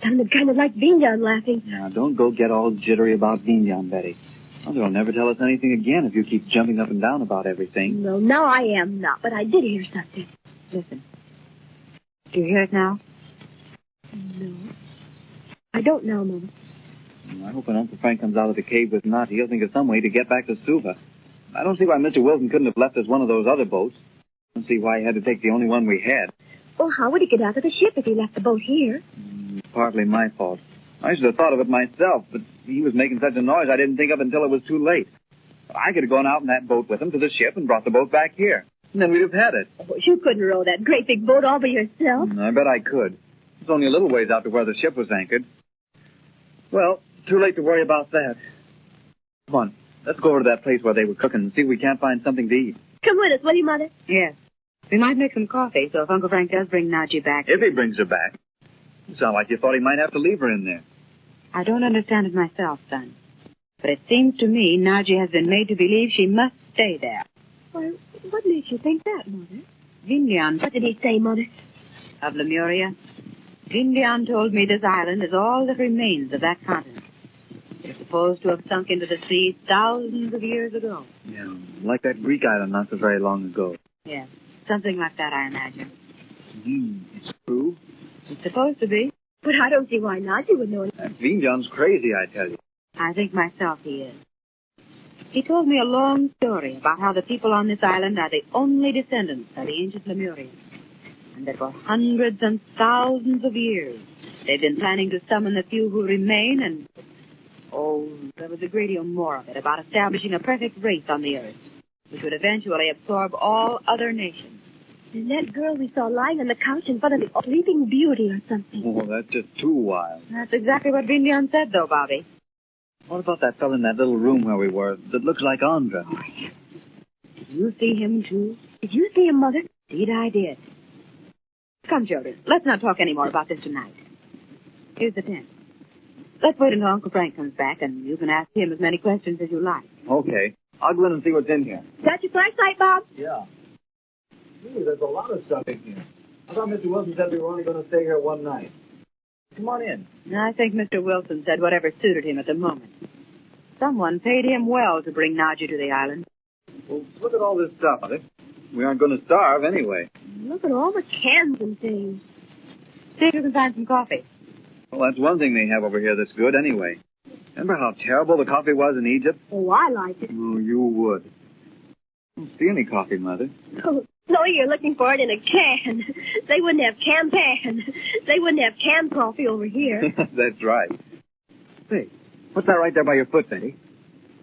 sounded kind of like Vindion laughing. Now, don't go get all jittery about Vindion, Betty. Mother will never tell us anything again if you keep jumping up and down about everything. No, now I am not, but I did hear something. Listen. Do you hear it now? No. I don't know, Mama. I hope when Uncle Frank comes out of the cave with Nadji, he'll think of some way to get back to Suva. I don't see why Mr. Wilson couldn't have left us one of those other boats. I don't see why he had to take the only one we had. Well, how would he get out of the ship if he left the boat here? It's partly my fault. I should have thought of it myself, but he was making such a noise I didn't think of it until it was too late. I could have gone out in that boat with him to the ship and brought the boat back here. And then we'd have had it. Oh, you couldn't row that great big boat all by yourself. I bet I could. It's only a little ways out to where the ship was anchored. Well, too late to worry about that. Come on, let's go over to that place where they were cooking and see if we can't find something to eat. Come with us, will you, Mother? Yes. We might make some coffee, so if Uncle Frank does bring Nadji back... If he brings her back. You sound like you thought he might have to leave her in there. I don't understand it myself, son. But it seems to me Nadji has been made to believe she must stay there. Well, what makes you think that, Mother? Vindion... What did he say, Mother? Of Lemuria. Vindion told me this island is all that remains of that continent. It's supposed to have sunk into the sea thousands of years ago. Yeah, like that Greek island not so very long ago. Yes, something like that, I imagine. It's true? It's supposed to be. But I don't see why Nadji would know it. That Vindion's crazy, I tell you. I think myself he is. He told me a long story about how the people on this island are the only descendants of the ancient Lemurians. And that for hundreds and thousands of years, they've been planning to summon the few who remain and... Oh, there was a great deal more of it about establishing a perfect race on the earth, which would eventually absorb all other nations. And that girl we saw lying on the couch in front of the Sleeping Beauty or something. Oh, that's just too wild. That's exactly what Vindion said, though, Bobby. What about that fellow in that little room where we were that looks like Andra? Oh, yes. Did you see him, too? Did you see him, Mother? Indeed, I did. Come, children. Let's not talk any more about this tonight. Here's the tent. Let's wait until Uncle Frank comes back, and you can ask him as many questions as you like. Okay. I'll go in and see what's in here. Got your flashlight, Bob? Yeah. Gee, there's a lot of stuff in here. I thought Mr. Wilson said we were only going to stay here one night. Come on in. I think Mr. Wilson said whatever suited him at the moment. Someone paid him well to bring Nadji to the island. Well, look at all this stuff, Mother. We aren't going to starve anyway. Look at all the cans and things. See if you can find some coffee. Well, that's one thing they have over here that's good anyway. Remember how terrible the coffee was in Egypt? Oh, I like it. Oh, you would. I don't see any coffee, Mother. Oh, no, you're looking for it in a can. They wouldn't have canned pan. They wouldn't have canned coffee over here. That's right. Hey, what's that right there by your foot, Betty?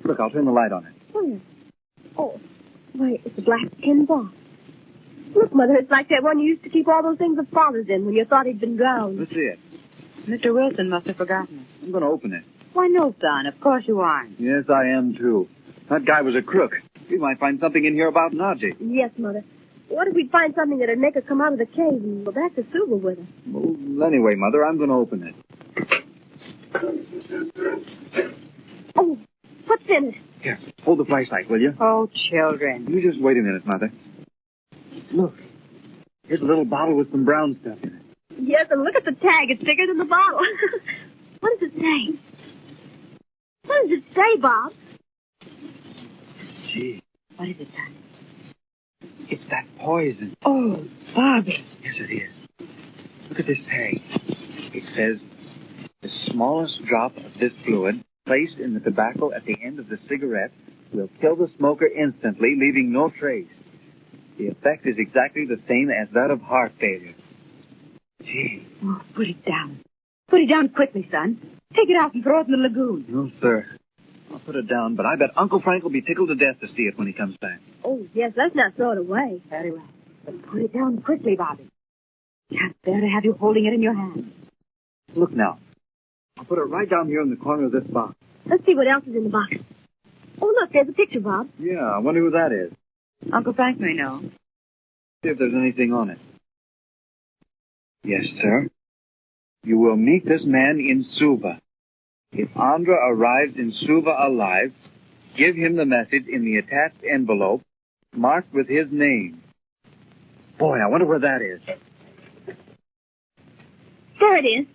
Look, I'll turn the light on it. Where? Oh, why, it's a black tin box. Look, Mother, it's like that one you used to keep all those things of Father's in when you thought he'd been drowned. Let's see it. Mr. Wilson must have forgotten it. I'm going to open it. Why, no, son. Of course you aren't. Yes, I am, too. That guy was a crook. We might find something in here about Nadji. Yes, Mother. What if we'd find something that'd make us come out of the cave and go back to Suva with us? Well, anyway, Mother, I'm going to open it. Oh, what's in it? Here, hold the flashlight, will you? Oh, children. You just wait a minute, Mother. Look, here's a little bottle with some brown stuff in it. Yes, and look at the tag. It's bigger than the bottle. What does it say? What does it say, Bob? Gee. What is it, son? It's that poison. Oh, Bobby. Yes, it is. Look at this tag. It says, the smallest drop of this fluid placed in the tobacco at the end of the cigarette will kill the smoker instantly, leaving no trace. The effect is exactly the same as that of heart failure. Gee. Oh, put it down. Put it down quickly, son. Take it out and throw it in the lagoon. No, sir. I'll put it down, but I bet Uncle Frank will be tickled to death to see it when he comes back. Oh, yes, let's not throw it away. Very well. But put it down quickly, Bobby. Can't bear to have you holding it in your hand. Look now. I'll put it right down here in the corner of this box. Let's see what else is in the box. Oh, look, there's a picture, Bob. Yeah, I wonder who that is. Uncle Frank may know. See if there's anything on it. Yes, sir. You will meet this man in Suva. If Andra arrives in Suva alive, give him the message in the attached envelope, marked with his name. Boy, I wonder where that is. There it is.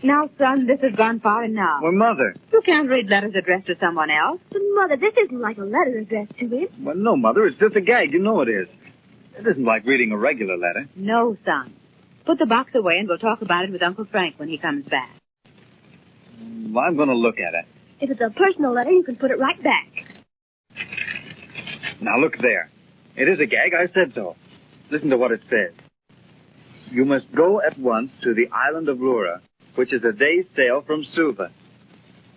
Now, son, this has gone far enough. Well, Mother. You can't read letters addressed to someone else. But, Mother, this isn't like a letter addressed to him. Well, no, Mother, it's just a gag. You know it is. It isn't like reading a regular letter. No, son. Put the box away and we'll talk about it with Uncle Frank when he comes back. Well, I'm going to look at it. If it's a personal letter, you can put it right back. Now, look there. It is a gag. I said so. Listen to what it says. You must go at once to the island of Lura, which is a day's sail from Suva.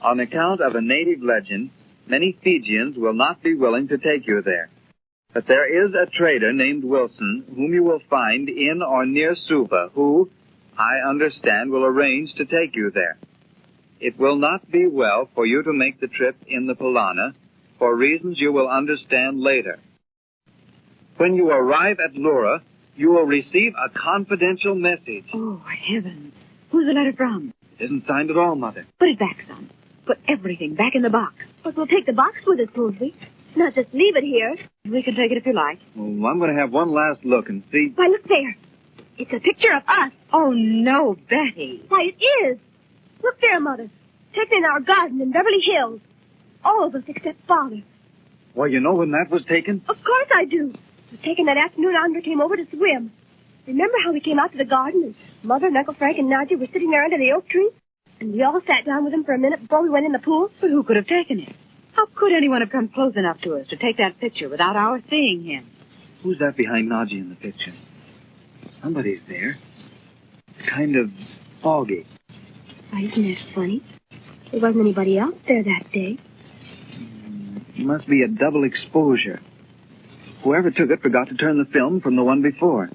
On account of a native legend, many Fijians will not be willing to take you there. But there is a trader named Wilson whom you will find in or near Suva who, I understand, will arrange to take you there. It will not be well for you to make the trip in the Polana for reasons you will understand later. When you arrive at Lura, you will receive a confidential message. Oh, heavens. Who's the letter from? It isn't signed at all, Mother. Put it back, son. Put everything back in the box. But we'll take the box with us, won't we? Not just leave it here. We can take it if you like. Well, I'm going to have one last look and see. Why, look there. It's a picture of us. Oh, no, Betty. Why, it is. Look there, Mother. Taken in our garden in Beverly Hills. All of us except Father. Well, you know when that was taken? Of course I do. It was taken that afternoon Andra came over to swim. Remember how we came out to the garden and Mother and Uncle Frank and Nadji were sitting there under the oak tree? And we all sat down with him for a minute before we went in the pool? But who could have taken it? How could anyone have come close enough to us to take that picture without our seeing him? Who's that behind Nadji in the picture? Somebody's there. It's kind of foggy. Why, isn't that funny? There wasn't anybody else there that day. It must be a double exposure. Whoever took it forgot to turn the film from the one before.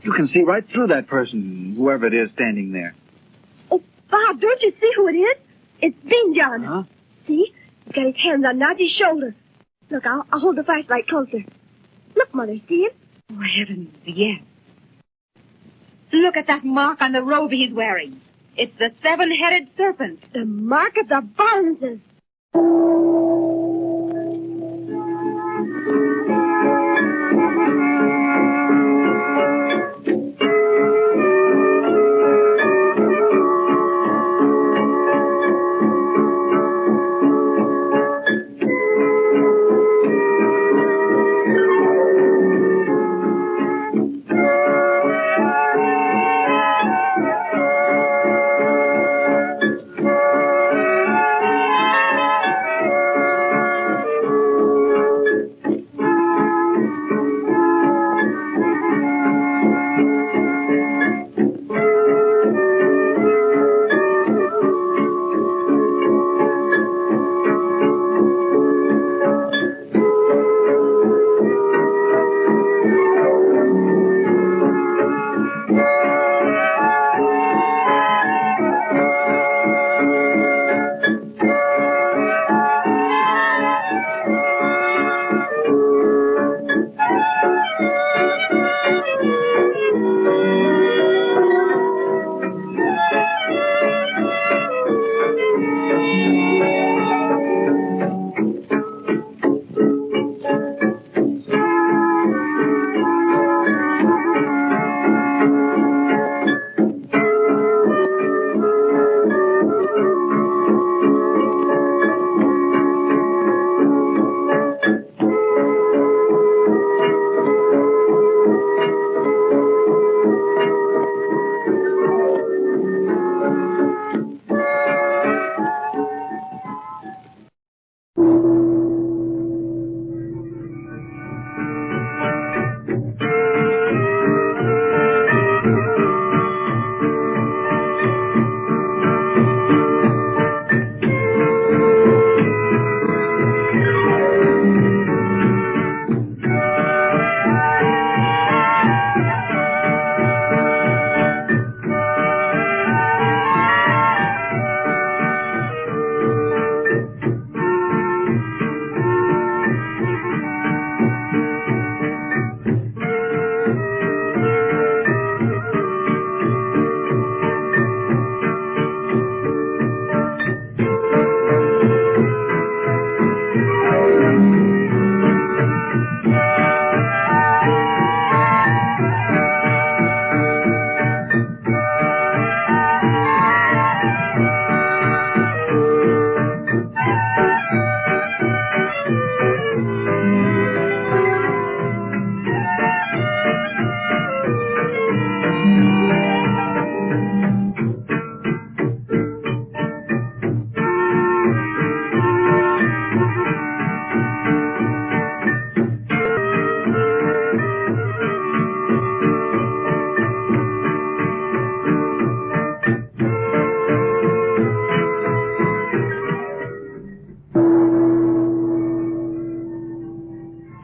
You can see right through that person, whoever it is standing there. Oh, Bob, don't you see who it is? It's Vindion. Huh? See? He's got his hands on Nadji's shoulder. Look, I'll hold the flashlight closer. Look, Mother, see him? Oh, heavens, yes. Look at that mark on the robe he's wearing. It's the seven-headed serpent. The mark of the Barneses.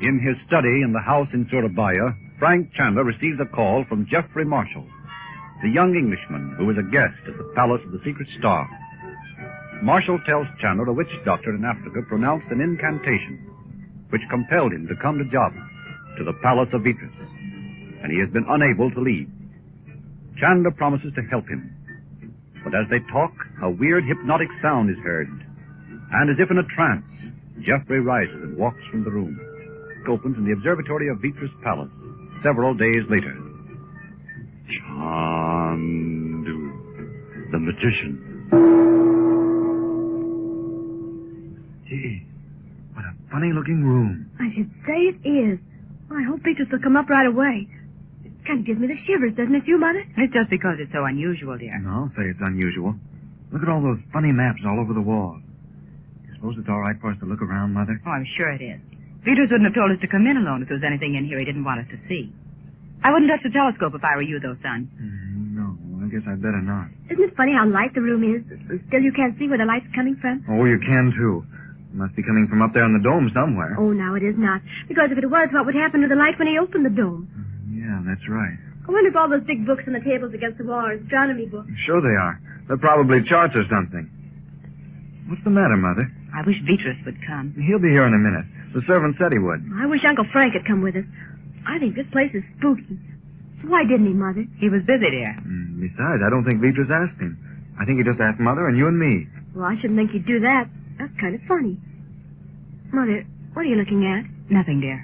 In his study in the house in Surabaya, Frank Chandler receives a call from Geoffrey Marshall, the young Englishman who is a guest at the Palace of the Secret Star. Marshall tells Chandler a witch doctor in Africa pronounced an incantation which compelled him to come to Java, to the Palace of Vitrius, and he has been unable to leave. Chandler promises to help him, but as they talk, a weird hypnotic sound is heard, and as if in a trance, Geoffrey rises and walks from the room. It opens in the observatory of Vitrius Palace several days later. Chandu, the magician. Gee, what a funny-looking room. I should say it is. I hope Vitrius will come up right away. It kind of gives me the shivers, doesn't it, you, Mother? It's just because it's so unusual, dear. No, I'll say it's unusual. Look at all those funny maps all over the walls. You suppose it's all right for us to look around, Mother? Oh, I'm sure it is. Vitrius wouldn't have told us to come in alone if there was anything in here he didn't want us to see. I wouldn't touch the telescope if I were you, though, son. No, I guess I'd better not. Isn't it funny how light the room is? Still you can't see where the light's coming from? Oh, you can, too. It must be coming from up there in the dome somewhere. Oh, now it is not. Because if it was, what would happen to the light when he opened the dome? Yeah, that's right. I wonder if all those big books on the tables against the wall are astronomy books. Sure they are. They're probably charts or something. What's the matter, Mother? I wish Vitrius would come. He'll be here in a minute. The servant said he would. I wish Uncle Frank had come with us. I think this place is spooky. Why didn't he, Mother? He was busy, dear. Besides, I don't think Vitrius asked him. I think he just asked Mother and you and me. Well, I shouldn't think he'd do that. That's kind of funny. Mother, what are you looking at? Nothing, dear.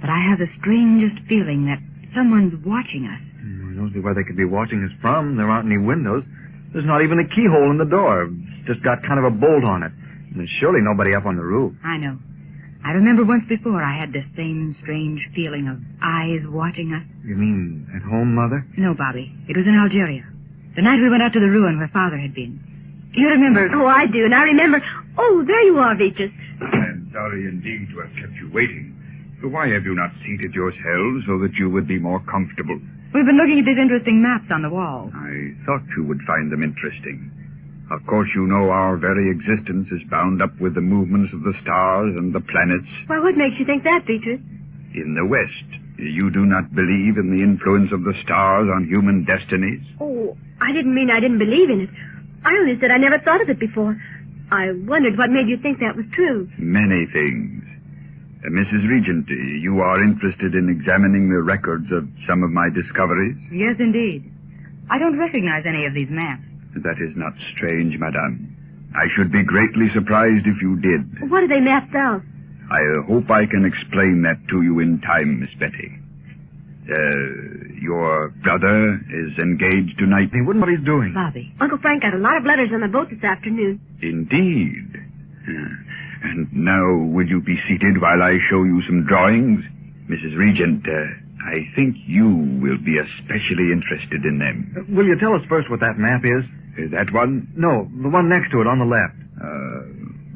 But I have the strangest feeling that someone's watching us. I don't see where they could be watching us from. There aren't any windows. There's not even a keyhole in the door. It's just got kind of a bolt on it. And there's surely nobody up on the roof. I know. I remember once before I had this same strange feeling of eyes watching us. You mean at home, Mother? No, Bobby. It was in Algeria. The night we went out to the ruin where Father had been. You remember... Oh, I do, and I remember... Oh, there you are, Vitrius. I'm sorry indeed to have kept you waiting. But why have you not seated yourselves so that you would be more comfortable? We've been looking at these interesting maps on the wall. I thought you would find them interesting. Of course, you know our very existence is bound up with the movements of the stars and the planets. Why, what makes you think that, Vitrius? In the West, you do not believe in the influence of the stars on human destinies? Oh, I didn't mean I didn't believe in it. I only said I never thought of it before. I wondered what made you think that was true. Many things. Mrs. Regent, you are interested in examining the records of some of my discoveries? Yes, indeed. I don't recognize any of these maps. That is not strange, madame. I should be greatly surprised if you did. What are they mapped out? I hope I can explain that to you in time, Miss Betty. Your brother is engaged tonight. He wouldn't know what he's doing. Bobby. Uncle Frank got a lot of letters on the boat this afternoon. Indeed. And now, will you be seated while I show you some drawings? Mrs. Regent, I think you will be especially interested in them. Will you tell us first what that map is? That one? No, the one next to it on the left.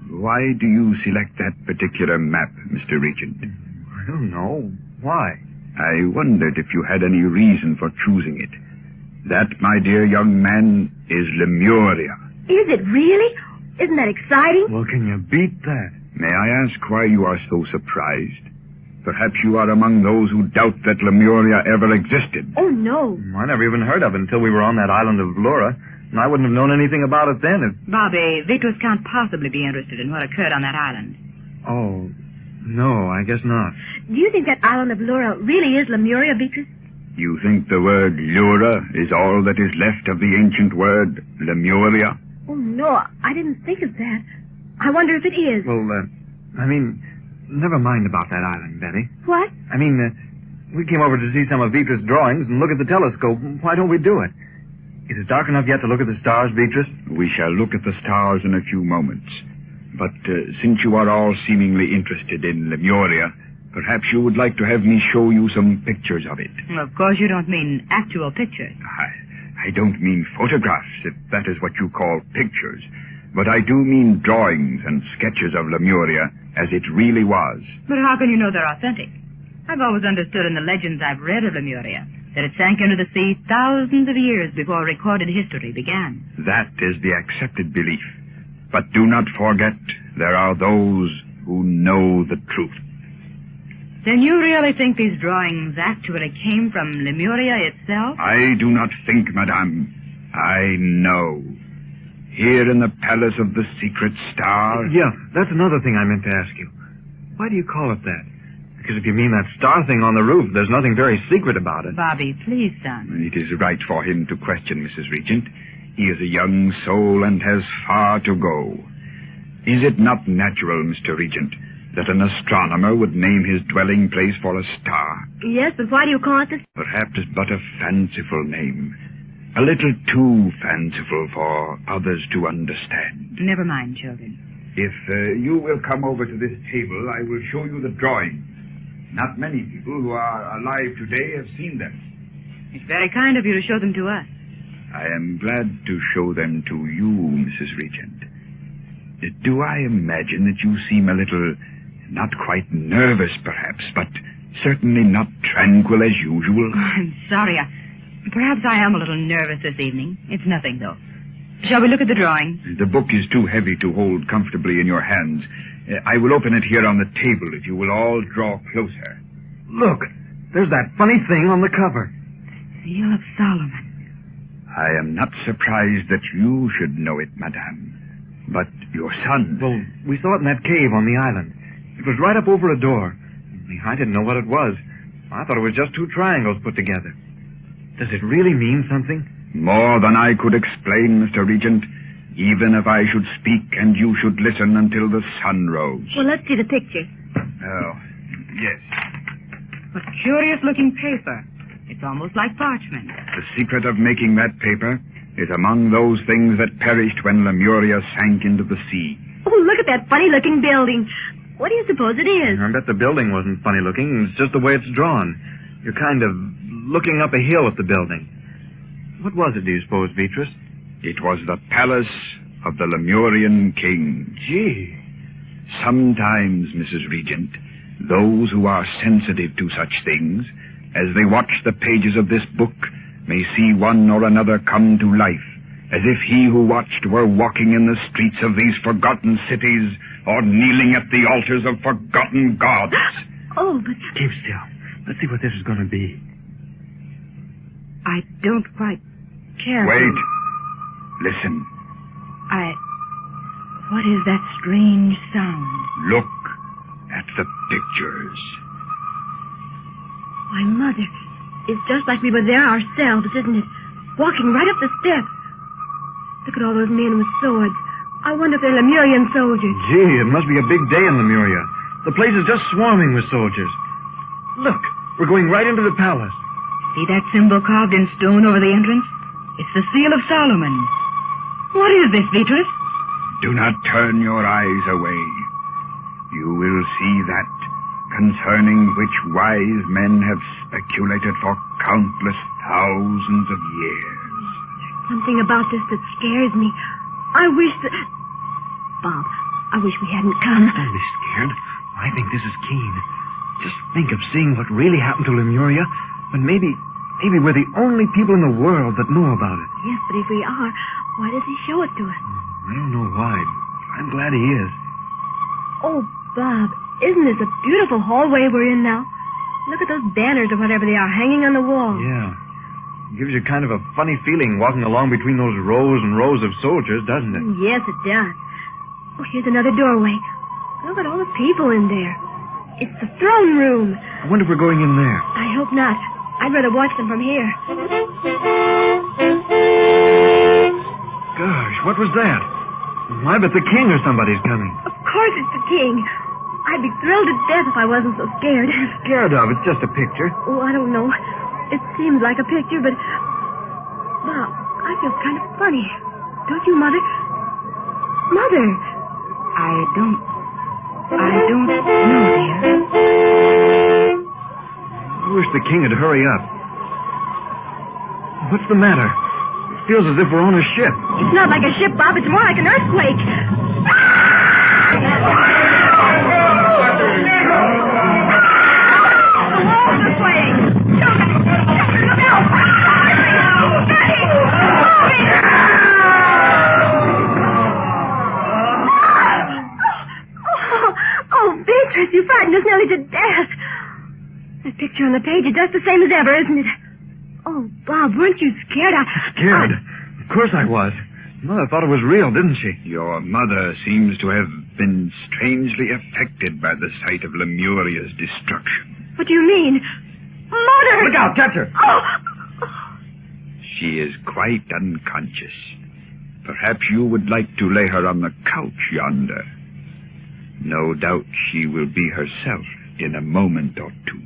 Why do you select that particular map, Mr. Regent? I don't know. Why? I wondered if you had any reason for choosing it. That, my dear young man, is Lemuria. Is it really? Isn't that exciting? Well, can you beat that? May I ask why you are so surprised? Perhaps you are among those who doubt that Lemuria ever existed. Oh, no. I never even heard of it until we were on that island of Laura, and I wouldn't have known anything about it then if... Bobby, Vitrius can't possibly be interested in what occurred on that island. Oh, no, I guess not. Do you think that island of Laura really is Lemuria, Vitrius? You think the word Lura is all that is left of the ancient word Lemuria? Oh, no, I didn't think of that. I wonder if it is. Well, never mind about that island, Betty. What? We came over to see some of Vitrius' drawings and look at the telescope. Why don't we do it? Is it dark enough yet to look at the stars, Vitrius? We shall look at the stars in a few moments. But since you are all seemingly interested in Lemuria, perhaps you would like to have me show you some pictures of it. Well, of course you don't mean actual pictures. I don't mean photographs, if that is what you call pictures. But I do mean drawings and sketches of Lemuria as it really was. But how can you know they're authentic? I've always understood in the legends I've read of Lemuria that it sank into the sea thousands of years before recorded history began. That is the accepted belief. But do not forget, there are those who know the truth. Then you really think these drawings actually came from Lemuria itself? I do not think, madame. I know. Here in the palace of the secret star... Yeah, that's another thing I meant to ask you. Why do you call it that? Because if you mean that star thing on the roof, there's nothing very secret about it. Bobby, please, son. It is right for him to question, Mrs. Regent. He is a young soul and has far to go. Is it not natural, Mr. Regent, that an astronomer would name his dwelling place for a star? Yes, but why do you call it this? Perhaps but a fanciful name. A little too fanciful for others to understand. Never mind, children. If you will come over to this table, I will show you the drawings. Not many people who are alive today have seen them. It's very kind of you to show them to us. I am glad to show them to you, Mrs. Regent. Do I imagine that you seem a little, not quite nervous, perhaps, but certainly not tranquil as usual? I'm sorry. Perhaps I am a little nervous this evening. It's nothing, though. Shall we look at the drawing? The book is too heavy to hold comfortably in your hands. I will open it here on the table if you will all draw closer. Look, there's that funny thing on the cover. Seal of Solomon. I am not surprised that you should know it, madame. But your son... Well, we saw it in that cave on the island. It was right up over a door. I didn't know what it was. I thought it was just two triangles put together. Does it really mean something? More than I could explain, Mr. Regent, even if I should speak and you should listen until the sun rose. Well, let's see the picture. Oh, yes. What curious-looking paper. It's almost like parchment. The secret of making that paper is among those things that perished when Lemuria sank into the sea. Oh, look at that funny-looking building. What do you suppose it is? I bet the building wasn't funny-looking. It's just the way it's drawn. You're kind of looking up a hill at the building. What was it, do you suppose, Vitrius? It was the palace of the Lemurian king. Gee. Sometimes, Mrs. Regent, those who are sensitive to such things, as they watch the pages of this book, may see one or another come to life, as if he who watched were walking in the streets of these forgotten cities or kneeling at the altars of forgotten gods. Oh, but... Keep still. Let's see what this is going to be. I don't quite care. Wait. Listen. What is that strange sound? Look at the pictures. Why, Mother, it's just like we were there ourselves, isn't it? Walking right up the steps. Look at all those men with swords. I wonder if they're Lemurian soldiers. Gee, it must be a big day in Lemuria. The place is just swarming with soldiers. Look, we're going right into the palace. See that symbol carved in stone over the entrance? It's the seal of Solomon. What is this, Vitrius? Do not turn your eyes away. You will see that concerning which wise men have speculated for countless thousands of years. Something about this that scares me. I wish that... Bob, I wish we hadn't come. Don't be scared. I think this is keen. Just think of seeing what really happened to Lemuria, when maybe we're the only people in the world that know about it. Yes, but if we are, why does he show it to us? I don't know why. I'm glad he is. Oh, Bob, isn't this a beautiful hallway we're in now? Look at those banners or whatever they are hanging on the wall. Yeah. It gives you kind of a funny feeling walking along between those rows and rows of soldiers, doesn't it? Yes, it does. Oh, here's another doorway. Look at all the people in there. It's the throne room. I wonder if we're going in there. I hope not. I'd rather watch them from here. Gosh, what was that? I bet the king or somebody's coming. Of course it's the king. I'd be thrilled to death if I wasn't so scared. Scared of? It's just a picture. Oh, I don't know. It seems like a picture, but... Well, I feel kind of funny. Don't you, Mother? Mother! I don't know, dear. I wish the king would hurry up. What's the matter? It feels as if we're on a ship. It's not like a ship, Bob. It's more like an earthquake. The walls are swaying. Look out! Oh, Beatrice, you frightened us nearly to death. That picture on the page is just the same as ever, isn't it? Oh, Bob, weren't you scared? Scared? Of course I was. Mother thought it was real, didn't she? Your mother seems to have been strangely affected by the sight of Lemuria's destruction. What do you mean? Mother! Look out, catch her! Oh! She is quite unconscious. Perhaps you would like to lay her on the couch yonder. No doubt she will be herself in a moment or two.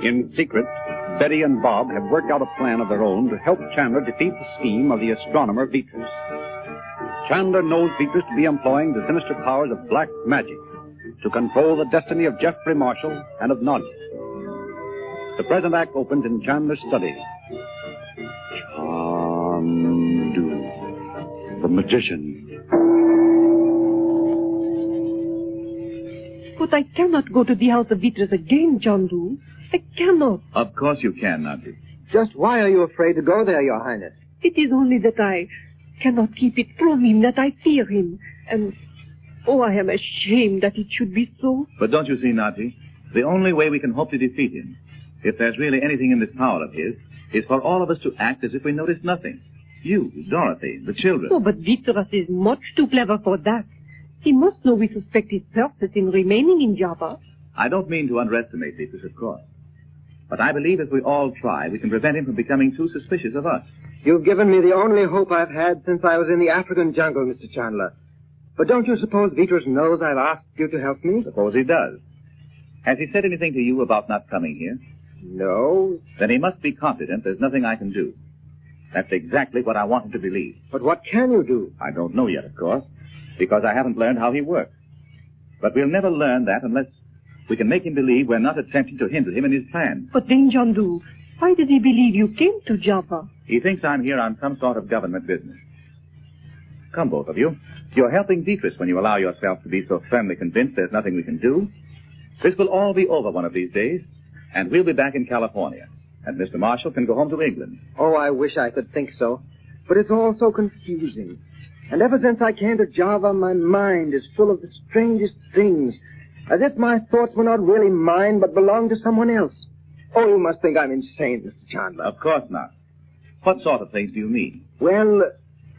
In secret, Betty and Bob have worked out a plan of their own to help Chandler defeat the scheme of the astronomer Vitrius. Chandler knows Vitrius to be employing the sinister powers of black magic to control the destiny of Jeffrey Marshall and of Nadji. The present act opens in Chandler's study. Chandu, the magician. But I cannot go to the house of Vitrius again, Chandu. I cannot. Of course you can, Nadji. Just why are you afraid to go there, Your Highness? It is only that I cannot keep it from him, that I fear him. And, oh, I am ashamed that it should be so. But don't you see, Nadji, the only way we can hope to defeat him, if there's really anything in this power of his, is for all of us to act as if we noticed nothing. You, Dorothy, the children. Oh, but Vitrius is much too clever for that. He must know we suspect his purpose in remaining in Java. I don't mean to underestimate Vitrius, of course. But I believe if we all try, we can prevent him from becoming too suspicious of us. You've given me the only hope I've had since I was in the African jungle, Mr. Chandler. But don't you suppose Vitrius knows I've asked you to help me? Suppose he does. Has he said anything to you about not coming here? No. Then he must be confident there's nothing I can do. That's exactly what I want him to believe. But what can you do? I don't know yet, of course, because I haven't learned how he works. But we'll never learn that unless we can make him believe we're not attempting to hinder him in his plan. But then, Chandu, why does he believe you came to Java? He thinks I'm here on some sort of government business. Come, both of you. You're helping Vitrius when you allow yourself to be so firmly convinced there's nothing we can do. This will all be over one of these days, and we'll be back in California. And Mr. Marshall can go home to England. Oh, I wish I could think so. But it's all so confusing. And ever since I came to Java, my mind is full of the strangest things, as if my thoughts were not really mine, but belonged to someone else. Oh, you must think I'm insane, Mr. Chandler. Of course not. What sort of things do you mean? Well,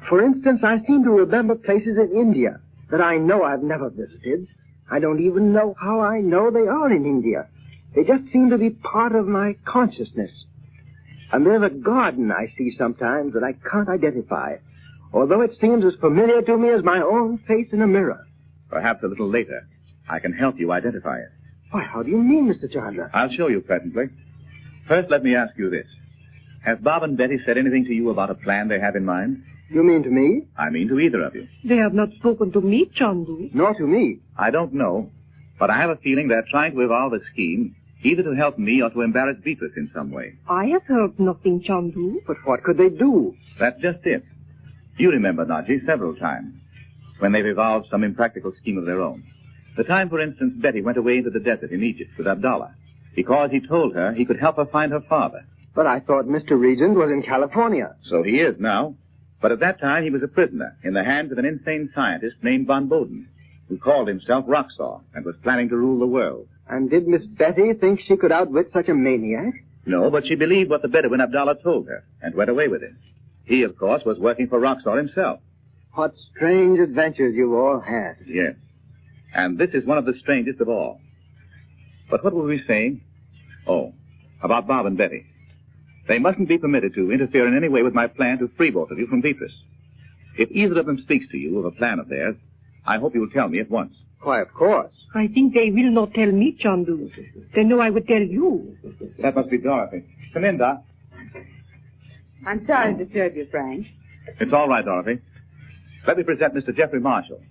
for instance, I seem to remember places in India that I know I've never visited. I don't even know how I know they are in India. They just seem to be part of my consciousness. And there's a garden I see sometimes that I can't identify, although it seems as familiar to me as my own face in a mirror. Perhaps a little later, I can help you identify it. Why, how do you mean, Mr. Chandler? I'll show you presently. First, let me ask you this. Has Bob and Betty said anything to you about a plan they have in mind? You mean to me? I mean to either of you. They have not spoken to me, Chandu. Nor to me. I don't know, but I have a feeling they're trying to evolve a scheme either to help me or to embarrass Vitrius in some way. I have heard nothing, Chandu. But what could they do? That's just it. You remember, Nadji, several times, when they've evolved some impractical scheme of their own. The time, for instance, Betty went away into the desert in Egypt with Abdullah, because he told her he could help her find her father. But I thought Mr. Regent was in California. So he is now. But at that time, he was a prisoner in the hands of an insane scientist named Von Boden, who called himself Roxor and was planning to rule the world. And did Miss Betty think she could outwit such a maniac? No, but she believed what the Bedouin Abdullah told her and went away with it. He, of course, was working for Roxor himself. What strange adventures you all had. Yes. And this is one of the strangest of all. But what were we saying? Oh, about Bob and Betty. They mustn't be permitted to interfere in any way with my plan to free both of you from Vitrius. If either of them speaks to you of a plan of theirs, I hope you'll tell me at once. Why, of course. I think they will not tell me, Chandu. They know I would tell you. That must be Dorothy. Come in, Doc. I'm sorry to disturb you, Frank. It's all right, Dorothy. Let me present Mr. Jeffrey Marshall.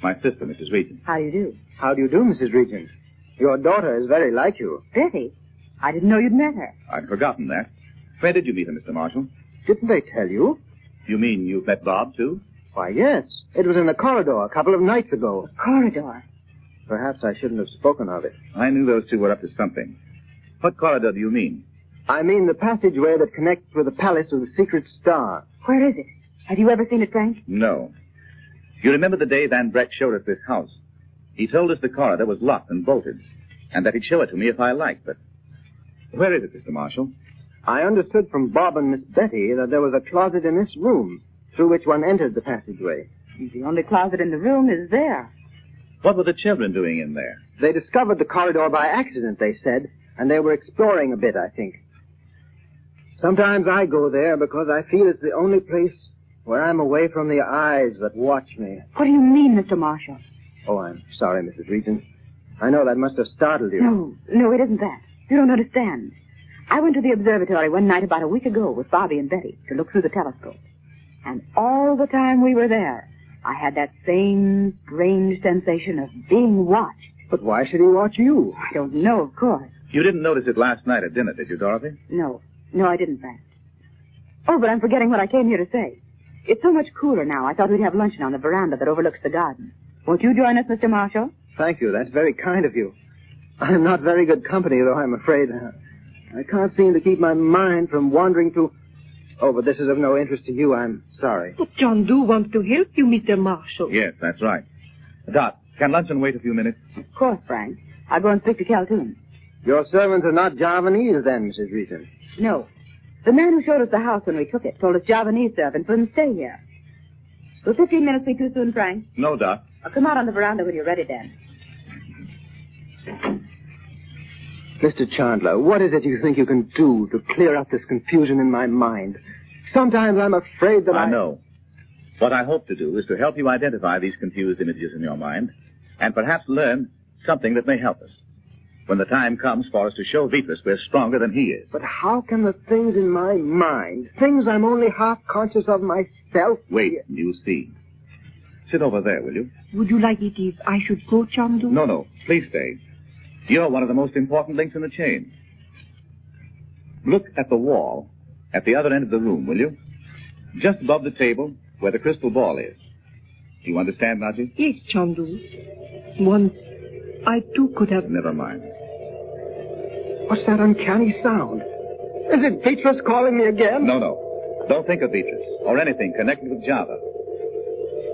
My sister, Mrs. Regent. How do you do? How do you do, Mrs. Regent? Your daughter is very like you. Betty? I didn't know you'd met her. I'd forgotten that. Where did you meet her, Mr. Marshall? Didn't they tell you? You mean you've met Bob, too? Why, yes. It was in the corridor a couple of nights ago. Corridor? Perhaps I shouldn't have spoken of it. I knew those two were up to something. What corridor do you mean? I mean the passageway that connects with the Palace of the Secret Star. Where is it? Have you ever seen it, Frank? No. You remember the day Van Breck showed us this house? He told us the corridor was locked and bolted, and that he'd show it to me if I liked, but... Where is it, Mr. Marshall? I understood from Bob and Miss Betty that there was a closet in this room, through which one entered the passageway. The only closet in the room is there. What were the children doing in there? They discovered the corridor by accident, they said, and they were exploring a bit, I think. Sometimes I go there because I feel it's the only place where I'm away from the eyes that watch me. What do you mean, Mr. Marshall? Oh, I'm sorry, Mrs. Regent. I know that must have startled you. No, it isn't that. You don't understand. I went to the observatory one night about a week ago with Bobby and Betty to look through the telescope. And all the time we were there, I had that same strange sensation of being watched. But why should he watch you? I don't know, of course. You didn't notice it last night at dinner, did you, Dorothy? No, I didn't, Frank. Oh, but I'm forgetting what I came here to say. It's so much cooler now. I thought we'd have luncheon on the veranda that overlooks the garden. Won't you join us, Mr. Marshall? Thank you. That's very kind of you. I'm not very good company, though, I'm afraid. I can't seem to keep my mind from wandering to... Oh, but this is of no interest to you. I'm sorry. But Chandu wants to help you, Mr. Marshall. Yes, that's right. Dot, can luncheon wait a few minutes? Of course, Frank. I'll go and speak to Calhoun. Your servants are not Javanese, then, Mrs. Reason? No. The man who showed us the house when we took it told us Javanese servants wouldn't stay here. Will 15 minutes be too soon, Frank? No, Dot. I'll come out on the veranda when you're ready, then. Mr. Chandler, what is it you think you can do to clear up this confusion in my mind? Sometimes I'm afraid that I know. What I hope to do is to help you identify these confused images in your mind and perhaps learn something that may help us. When the time comes for us to show Vitrius we're stronger than he is. But how can the things in my mind, things I'm only half conscious of myself... Wait, you see. Sit over there, will you? Would you like it if I should go, Chandu? No. Please stay. You're one of the most important links in the chain. Look at the wall at the other end of the room, will you? Just above the table where the crystal ball is. Do you understand, Nadji? Yes, Chandu. Once I too could have... Never mind. What's that uncanny sound? Is it Vitrius calling me again? No. Don't think of Vitrius or anything connected with Java.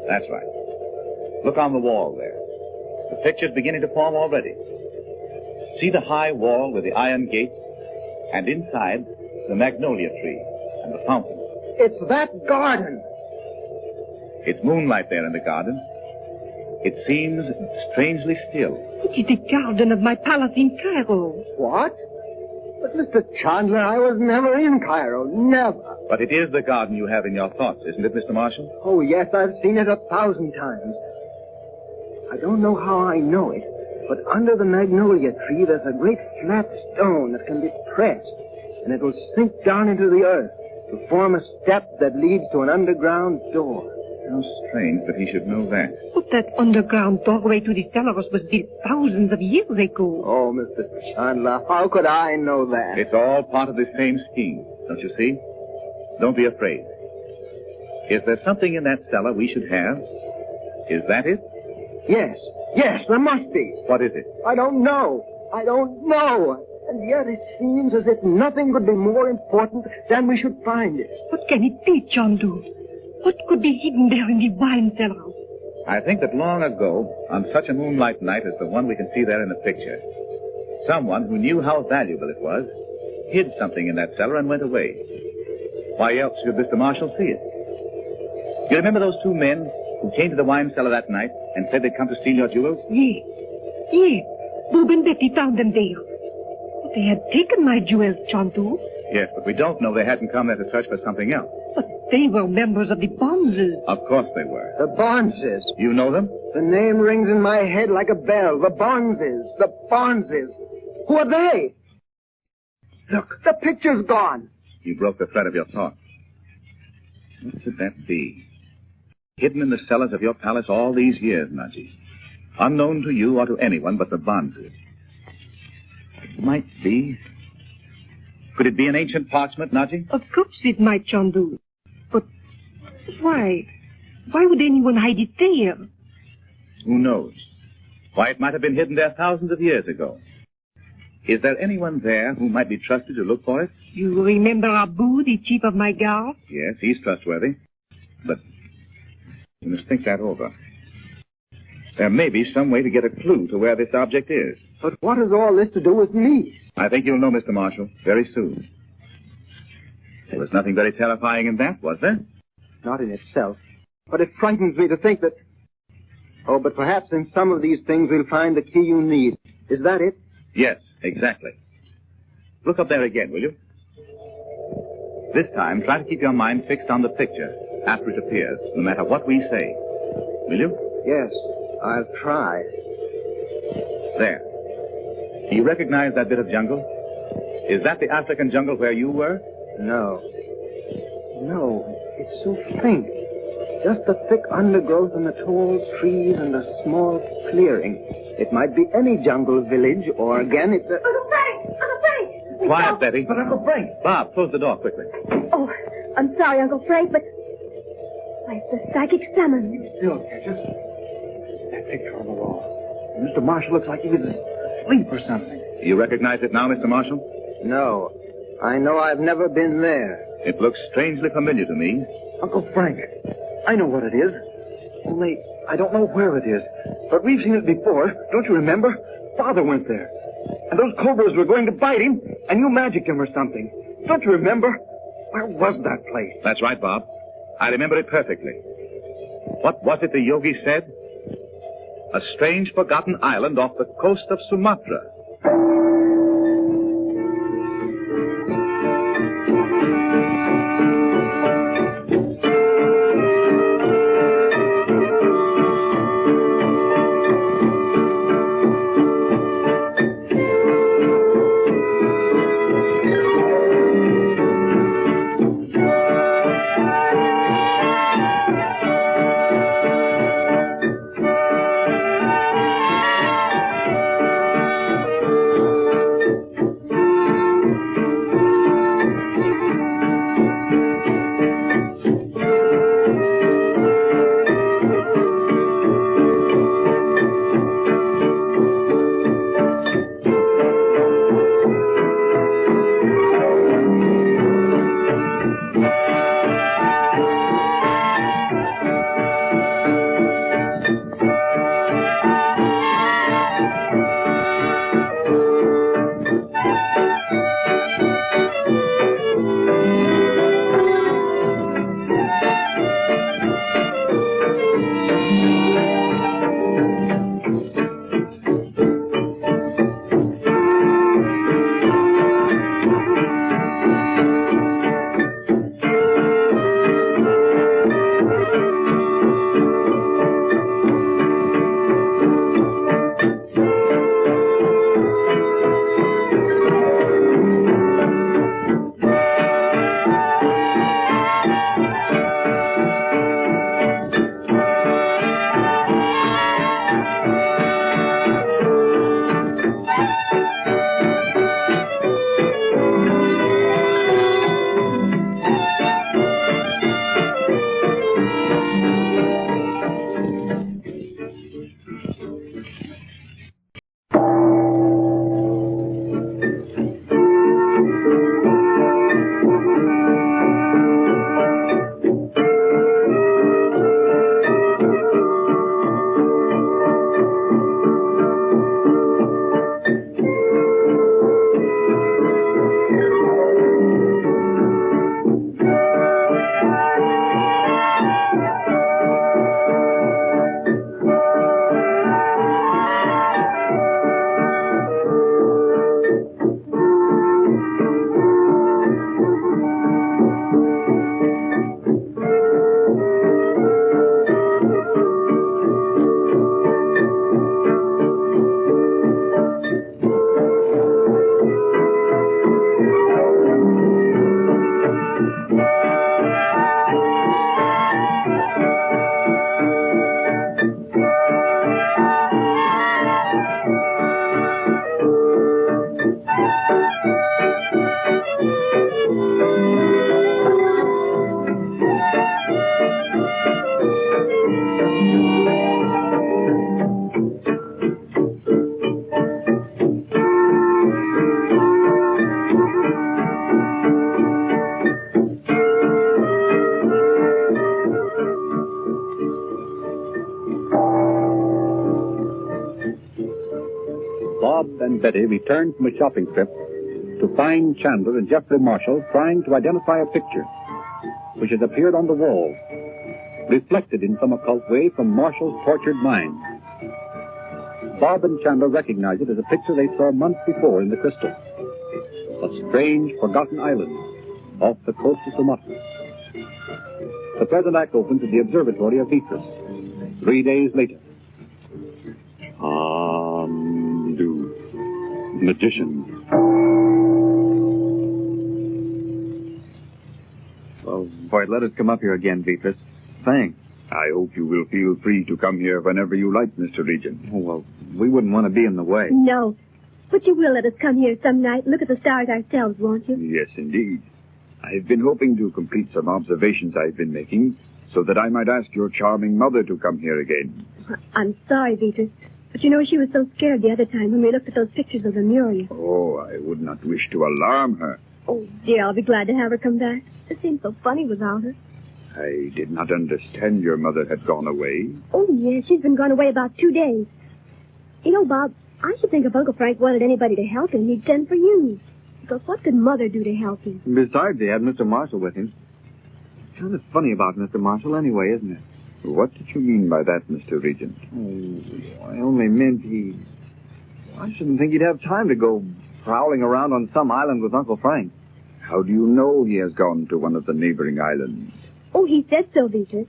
That's right. Look on the wall there. The picture's beginning to form already. See the high wall with the iron gate, and inside the magnolia tree and the fountain. It's that garden. It's moonlight there in the garden. It seems strangely still. It is the garden of my palace in Cairo. What? But, Mr. Chandler, I was never in Cairo. Never. But it is the garden you have in your thoughts, isn't it, Mr. Marshall? Oh, yes, I've seen it 1,000 times. I don't know how I know it, but under the magnolia tree there's a great flat stone that can be pressed, and it will sink down into the earth to form a step that leads to an underground door. How strange that he should know that. But that underground doorway to the cellars was built thousands of years ago. Oh, Mr. Chandler, how could I know that? It's all part of the same scheme, don't you see? Don't be afraid. Is there something in that cellar we should have? Is that it? Yes, there must be. What is it? I don't know. And yet it seems as if nothing could be more important than we should find it. What can it be, Chandu? What could be hidden there in the wine cellar? I think that long ago, on such a moonlight night as the one we can see there in the picture, someone who knew how valuable it was hid something in that cellar and went away. Why else should Mr. Marshall see it? You remember those two men who came to the wine cellar that night and said they'd come to steal your jewels? Yes. Bob and Betty found them there. But they had taken my jewels, Chandu. Yes, but we don't know they hadn't come there to search for something else. But they were members of the Bonzes. Of course they were. The Bonzes. You know them? The name rings in my head like a bell. The Bonzes. Who are they? Look, the picture's gone. You broke the thread of your thought. What could that be? Hidden in the cellars of your palace all these years, Nadji. Unknown to you or to anyone but the Bonzes. It might be. Could it be an ancient parchment, Nadji? Of course it might, Chandu. But why? Why would anyone hide it there? Who knows? Why, it might have been hidden there thousands of years ago. Is there anyone there who might be trusted to look for it? You remember Abu, the chief of my guard? Yes, he's trustworthy. But you must think that over. There may be some way to get a clue to where this object is. But what has all this to do with me? I think you'll know, Mr. Marshall, very soon. There was nothing very terrifying in that, was there? Not in itself. But it frightens me to think that... Oh, but perhaps in some of these things we'll find the key you need. Is that it? Yes, exactly. Look up there again, will you? This time, try to keep your mind fixed on the picture after it appears, no matter what we say. Will you? Yes, I'll try. There. Do you recognize that bit of jungle? Is that the African jungle where you were? No. No, it's so faint. Just the thick undergrowth and the tall trees and a small clearing. It might be any jungle village, or again, it's a... Uncle Frank! Uncle Frank! Quiet, Betty. But Uncle Frank. Bob, close the door quickly. Oh, I'm sorry, Uncle Frank, but... Why, it's the psychic summons. Still, Cassius. That picture on the wall. Mr. Marshall looks like he was asleep or something. You recognize it now, Mr. Marshall? No. I know I've never been there. It looks strangely familiar to me. Uncle Frank, I know what it is. Only, I don't know where it is. But we've seen it before. Don't you remember? Father went there. And those cobras were going to bite him, and you magicked him or something. Don't you remember? Where was that place? That's right, Bob. I remember it perfectly. What was it the yogi said? A strange, forgotten island off the coast of Sumatra. and Betty returned from a shopping trip to find Chandler and Jeffrey Marshall trying to identify a picture which had appeared on the wall, reflected in some occult way from Marshall's tortured mind. Bob and Chandler recognized it as a picture they saw months before in the crystal. A strange, forgotten island off the coast of Sumatra. The present act opens at the observatory of Vitrius 3 days later. Chandu, magician. right. Let us come up here again, Vitrius. Thanks. I hope you will feel free to come here whenever you like, Mr. Regent. Oh, well, we wouldn't want to be in the way. No. But you will let us come here some night and look at the stars ourselves, won't you? Yes, indeed. I've been hoping to complete some observations I've been making so that I might ask your charming mother to come here again. I'm sorry, Vitrius. But you know, she was so scared the other time when we looked at those pictures of Lemuria. Oh, I would not wish to alarm her. Oh, dear, I'll be glad to have her come back. It seems so funny without her. I did not understand your mother had gone away. Oh, yes, she's been gone away about 2 days. You know, Bob, I should think if Uncle Frank wanted anybody to help him, he'd send for you. Because what could Mother do to help him? Besides, he had Mr. Marshall with him. It's kind of funny about Mr. Marshall anyway, isn't it? What did you mean by that, Mr. Regent? Oh, I only meant I shouldn't think he'd have time to go prowling around on some island with Uncle Frank. How do you know he has gone to one of the neighboring islands? Oh, he said so, Vitrius.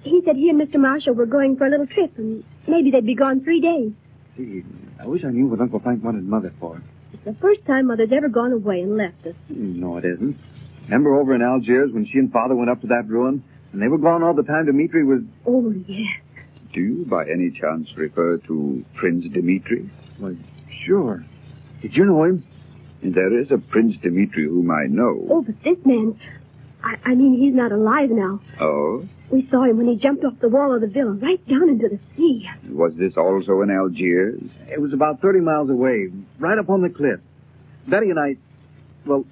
He said he and Mr. Marshall were going for a little trip, and maybe they'd be gone 3 days. Gee, I wish I knew what Uncle Frank wanted Mother for. It's the first time Mother's ever gone away and left us. No, it isn't. Remember over in Algiers when she and Father went up to that ruin? And they were gone all the time Dimitri was... Oh, yes. Do you, by any chance, refer to Prince Dimitri? Well, sure. Did you know him? There is a Prince Dimitri whom I know. Oh, but this man... I mean, he's not alive now. Oh? We saw him when he jumped off the wall of the villa, right down into the sea. Was this also in Algiers? It was about 30 miles away, right up on the cliff. Betty and I... Well,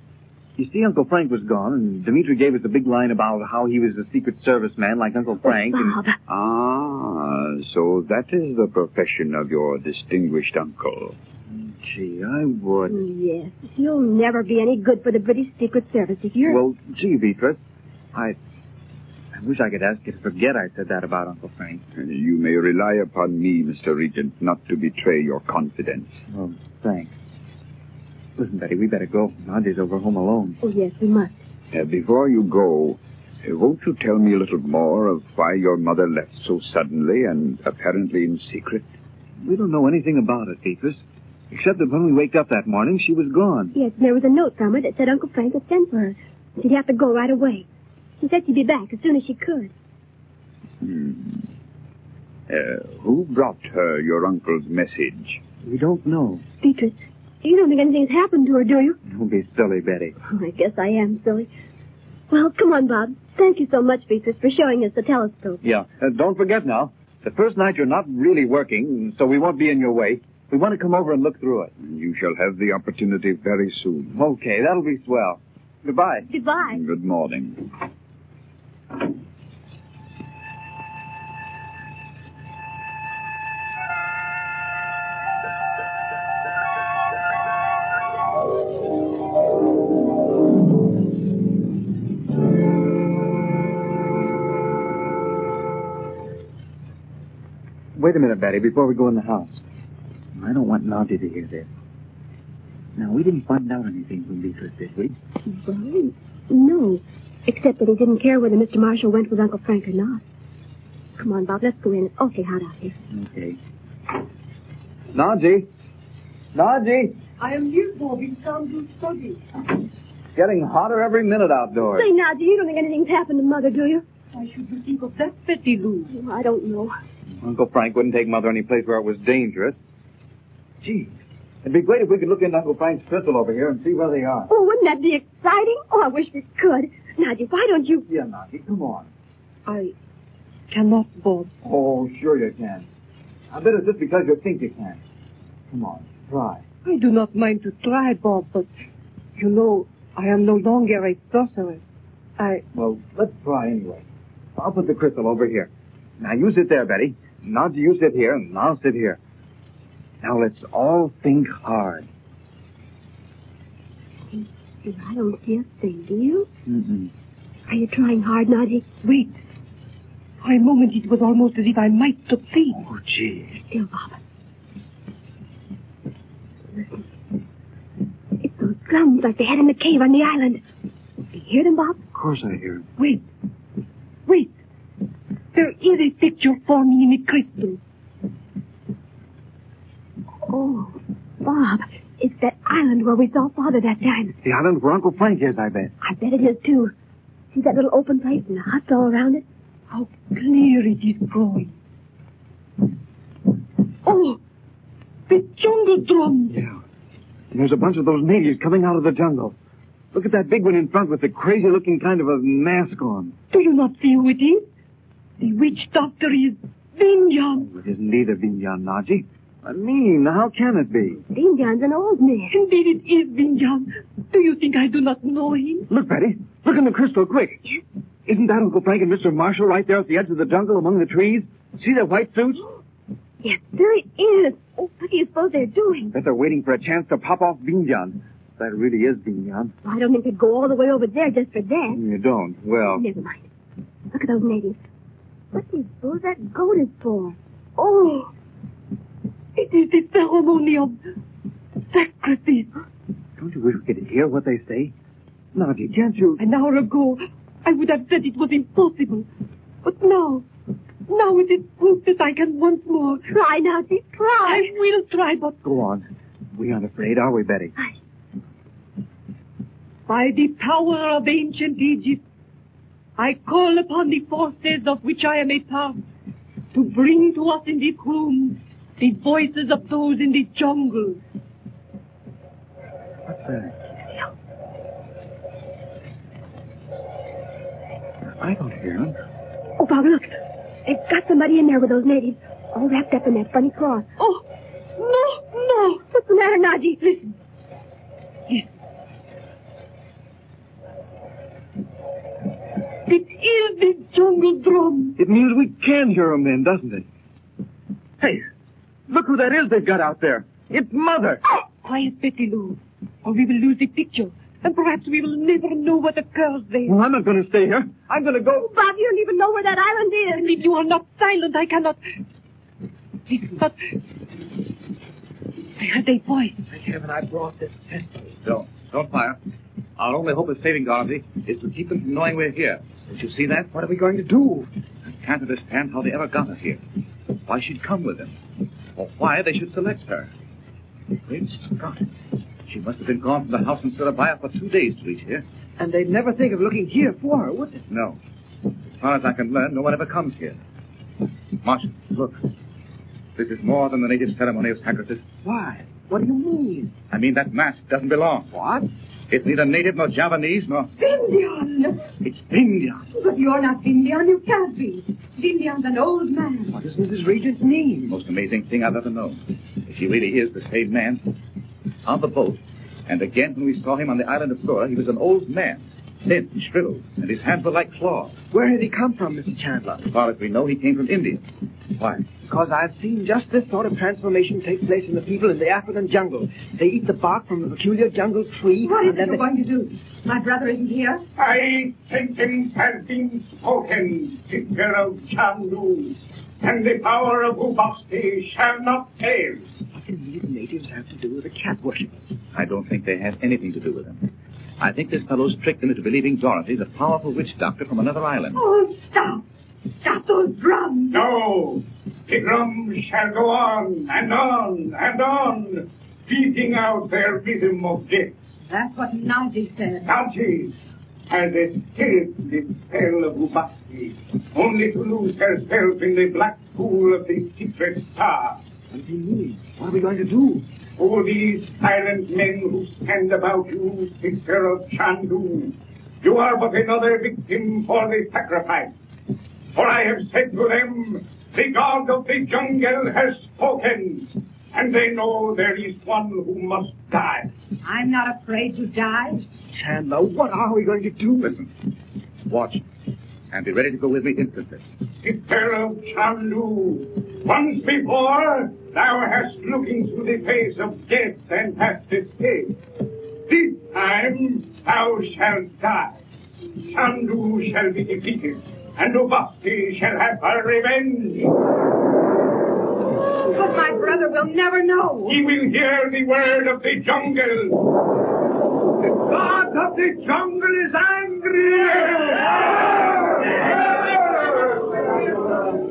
you see, Uncle Frank was gone, and Dimitri gave us a big line about how he was a Secret Service man like Uncle Frank. Bob. So that is the profession of your distinguished uncle. Gee, I would. Yes, you'll never be any good for the British Secret Service if you're... Well, gee, Vitrius, I wish I could ask you to forget I said that about Uncle Frank. You may rely upon me, Mr. Regent, not to betray your confidence. Oh, thanks. Listen, Betty, we better go. Nadji's over home alone. Oh, yes, we must. Before you go, won't you tell me a little more of why your mother left so suddenly and apparently in secret? We don't know anything about it, Vitrius, except that when we waked up that morning, she was gone. Yes, and there was a note from her that said Uncle Frank had sent for her. She'd have to go right away. She said she'd be back as soon as she could. Who brought her your uncle's message? We don't know. Vitrius, you don't think anything's happened to her, do you? Don't be silly, Betty. Oh, I guess I am silly. Well, come on, Bob. Thank you so much, Vitrius, for showing us the telescope. Yeah. Don't forget now, the first night you're not really working, so we won't be in your way. We want to come over and look through it. You shall have the opportunity very soon. Okay, that'll be swell. Goodbye. Goodbye. Good morning. Wait a minute, Betty, before we go in the house. I don't want Nadji to hear this. Now, we didn't find out anything from Vitrius, did we? Well, no. Except that he didn't care whether Mr. Marshall went with Uncle Frank or not. Come on, Bob, let's go in. It's awfully hot out here. Okay. Nadji! Nadji! I am here, Bob, in Chandu's study. It's getting hotter every minute outdoors. Say, Nadji, you don't think anything's happened to Mother, do you? Why should you think of that, Betty Lou? Oh, I don't know. Uncle Frank wouldn't take Mother any place where it was dangerous. Gee, it'd be great if we could look into Uncle Frank's crystal over here and see where they are. Oh, wouldn't that be exciting? Oh, I wish we could. Nadji, why don't you... Yeah, Nadji, come on. I cannot, Bob. Oh, sure you can. I bet it's just because you think you can. Come on, try. I do not mind to try, Bob, but, you know, I am no longer a sorceress. Well, let's try anyway. I'll put the crystal over here. Now, you sit there, Betty. Nadji, you sit here, and I'll sit here. Now, let's all think hard. I don't see a thing, do you? Mm-mm. Are you trying hard, Nadji? Wait. For a moment, it was almost as if I might succeed. Oh, gee. Still, Bob. Listen. It's those drums like they had in the cave on the island. Do you hear them, Bob? Of course I hear them. Wait. Wait. There is a picture for me in a crystal. Oh, Bob, it's that island where we saw Father that time. The island where Uncle Frank is, I bet. I bet it is, too. See that little open place and the huts all around it? How clear it is growing. Oh, the jungle drums. Yeah. And there's a bunch of those natives coming out of the jungle. Look at that big one in front with the crazy-looking kind of a mask on. Do you not see who it is? The witch doctor is Vindion. It isn't either Vindion, Nadji. I mean, how can it be? Vindion's an old man. Indeed it is Vindion. Do you think I do not know him? Look, Betty. Look in the crystal, quick. Yes? Isn't that Uncle Frank and Mr. Marshall right there at the edge of the jungle among the trees? See their white suits? Yes, there it is. Oh, what do you suppose they're doing? Bet they're waiting for a chance to pop off Vindion. That really is Vindion. Well, I don't think they'd go all the way over there just for that. You don't? Well... Never mind. Look at those natives. What do you suppose that goat is for? Oh, it is the ceremony of sacrifice. Don't you wish we could hear what they say? Nadji, can't you... An hour ago, I would have said it was impossible. But now it is proof that I can once more... Try, Nadji, try. I will try, but... Go on. We aren't afraid, are we, Betty? By the power of ancient Egypt, I call upon the forces of which I am a part to bring to us in this room the voices of those in the jungle. What's that? I don't hear them. Oh, Bob, look. They've got somebody in there with those natives, all wrapped up in that funny cloth. Oh, no. What's the matter, Nadji? Listen. It is the jungle drum. It means we can hear them then, doesn't it? Hey, look who that is they've got out there. It's Mother. Quiet, Betty Lou, or we will lose the picture. And perhaps we will never know what occurs there. Well, I'm not going to stay here. I'm going to go... Oh, Bob, you don't even know where that island is. And if you are not silent, I cannot... Listen, but... I heard a voice. Thank heaven I brought this pistol. Don't fire. Our only hope of saving Dorothy is to keep them from knowing we're here. Don't you see that? What are we going to do? I can't understand how they ever got her here. Why she'd come with them. Or why they should select her. Great Scott. She must have been gone from the house in Surabaya for 2 days to reach here. And they'd never think of looking here for her, would they? No. As far as I can learn, no one ever comes here. Marshal, look. This is more than the native ceremony of sacrifice. Why? What do you mean? I mean that mask doesn't belong. What? It's neither native nor Javanese nor... Vindion! It's Vindion. But you're not Vindion. You can't be. Vindion's an old man. What does Mrs. Regent's mean? Most amazing thing I've ever known. If he really is the same man. On the boat, and again when we saw him on the island of Flora, he was an old man. Thin, shriveled, and his hands were like claws. Where had he come from, Mr. Chandler? As far as we know, he came from India. Why? Because I've seen just this sort of transformation take place in the people in the African jungle. They eat the bark from a peculiar jungle tree. What is it you're going to do? My brother isn't here. I, sentence has been spoken, sister of Chandu, and the power of Ubasti shall not fail. What do these natives have to do with the cat worship? I don't think they have anything to do with them. I think this fellow's tricked them into believing Dorothy's a powerful witch doctor from another island. Oh, stop! Stop those drums! No! The drums shall go on, and on, and on, beating out their rhythm of death. That's what Nadji said. Nadji has escaped the spell of Ubasti, only to lose herself in the black pool of the secret star. What do you mean? What are we going to do? Oh, these silent men who stand about you, sister of Chandu, you are but another victim for the sacrifice. For I have said to them, the God of the jungle has spoken, and they know there is one who must die. I'm not afraid to die. Chandler, what are we going to do? Listen, watch, and be ready to go with me instantly. Sister of Chandu, once before thou hast looked into the face of death and hast escaped. This time thou shalt die. Chandu shall be defeated, and Ubasti shall have her revenge. But my brother will never know. He will hear the word of the jungle. The God of the jungle is angry.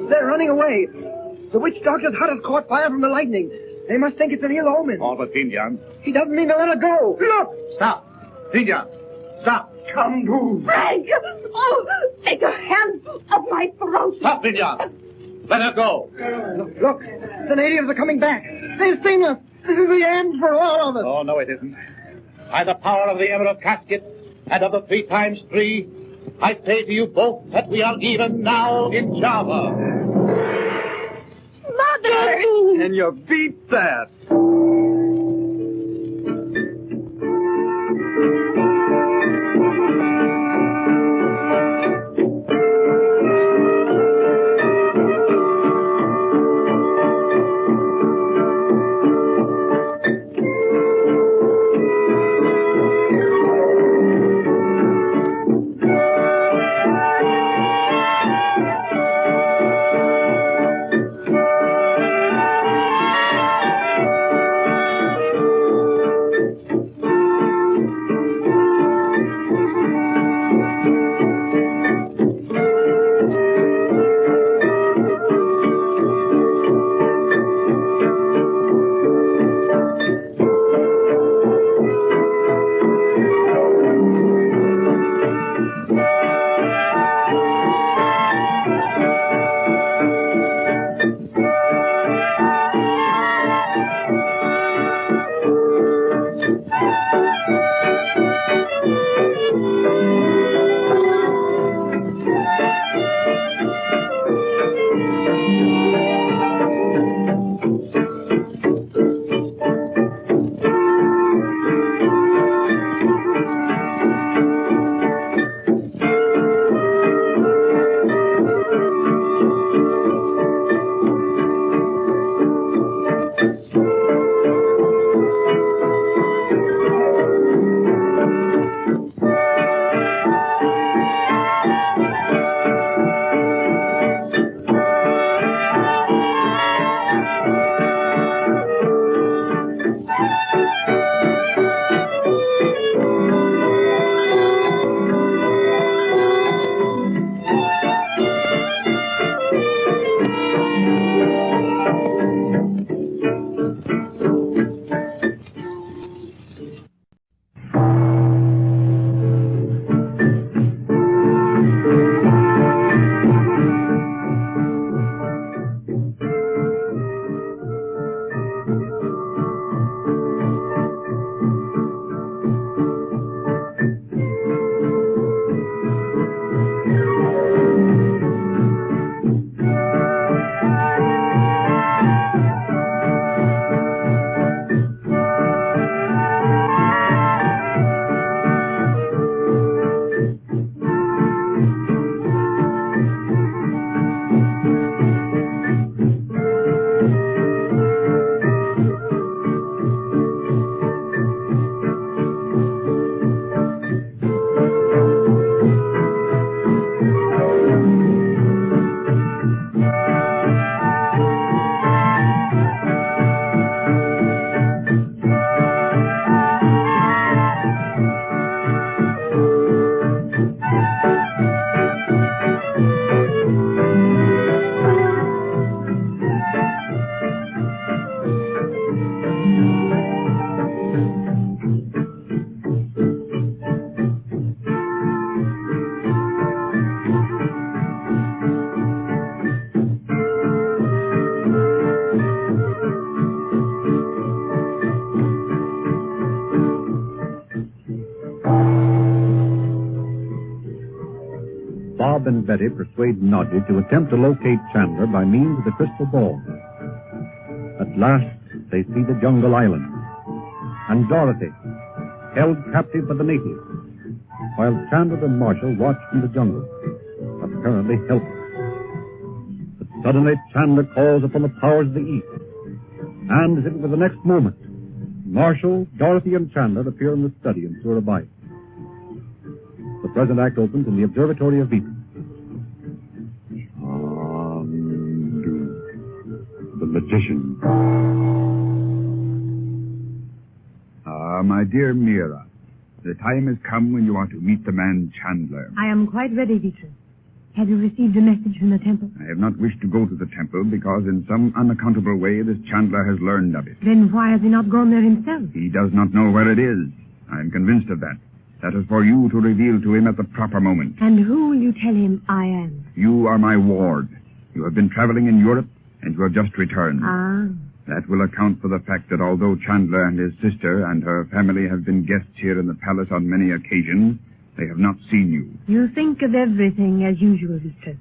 They're running away. The witch doctor's hut has caught fire from the lightning. They must think it's an ill omen. All but Vindion. He doesn't mean to let her go. Look! Stop! Vindion! Stop! Chandu! Frank! Oh, take your hands off my throat! Stop, Vindion! Let her go! Look, the natives are coming back. They've seen us. This is the end for all of us. Oh, no, it isn't. By the power of the Emerald Casket and of the 3 times 3, I say to you both that we are even now in Java. Mother! And you beat that. Bob and Betty persuade Nadji to attempt to locate Chandler by means of the crystal ball. At last, they see the jungle island, and Dorothy, held captive by the natives, while Chandler and Marshall watch from the jungle, apparently helpless. But suddenly, Chandler calls upon the powers of the East, and as if it were the next moment, Marshall, Dorothy, and Chandler appear in the study in Surabaya. The present act opens in the observatory of Vitrius. The magician. My dear Mira, the time has come when you are to meet the man Chandler. I am quite ready, Vitrius. Have you received a message from the temple? I have not wished to go to the temple because in some unaccountable way this Chandler has learned of it. Then why has he not gone there himself? He does not know where it is. I am convinced of that. That is for you to reveal to him at the proper moment. And who will you tell him I am? You are my ward. You have been traveling in Europe, and you have just returned. Ah. That will account for the fact that although Chandler and his sister and her family have been guests here in the palace on many occasions, they have not seen you. You think of everything as usual, Vitrius.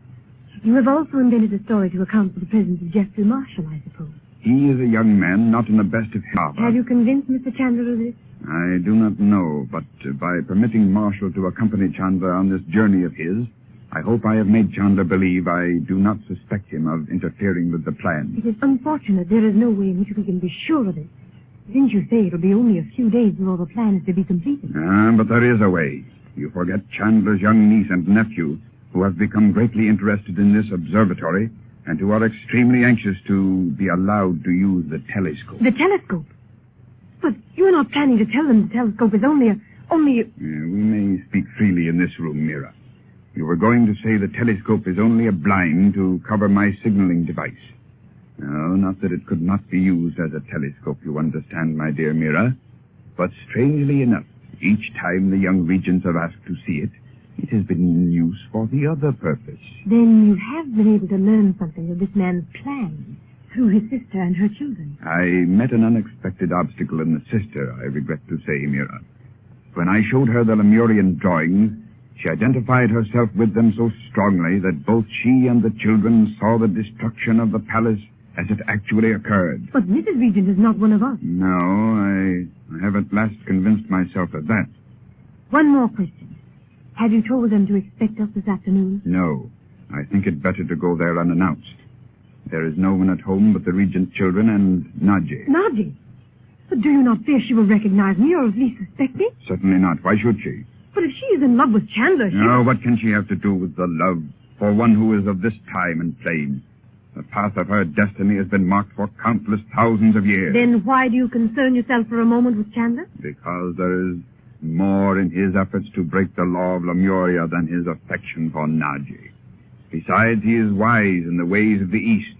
You have also invented a story to account for the presence of Jeffrey Marshall, I suppose. He is a young man, not in the best of health. Have you convinced Mr. Chandler of this? I do not know, but by permitting Marshall to accompany Chandler on this journey of his, I hope I have made Chandler believe I do not suspect him of interfering with the plan. It is unfortunate there is no way in which we can be sure of it. Didn't you say it'll be only a few days before the plan is to be completed? But there is a way. You forget Chandler's young niece and nephew, who have become greatly interested in this observatory, and who are extremely anxious to be allowed to use the telescope. The telescope? But you're not planning to tell them the telescope is only a... We may speak freely in this room, Mira. You were going to say the telescope is only a blind to cover my signaling device. No, not that it could not be used as a telescope, you understand, my dear Mira. But strangely enough, each time the young regents have asked to see it, it has been in use for the other purpose. Then you have been able to learn something of this man's plan through his sister and her children. I met an unexpected obstacle in the sister, I regret to say, Mira. When I showed her the Lemurian drawings, she identified herself with them so strongly that both she and the children saw the destruction of the palace as it actually occurred. But Mrs. Regent is not one of us. No, I have at last convinced myself of that. One more question. Have you told them to expect us this afternoon? No. I think it better to go there unannounced. There is no one at home but the Regent's children and Nadji. Nadji? But do you not fear she will recognize me or at least suspect me? Certainly not. Why should she? But if she is in love with Chandler, No, what can she have to do with the love for one who is of this time and plane? The path of her destiny has been marked for countless thousands of years. Then why do you concern yourself for a moment with Chandler? Because there is more in his efforts to break the law of Lemuria than his affection for Nadji. Besides, he is wise in the ways of the East.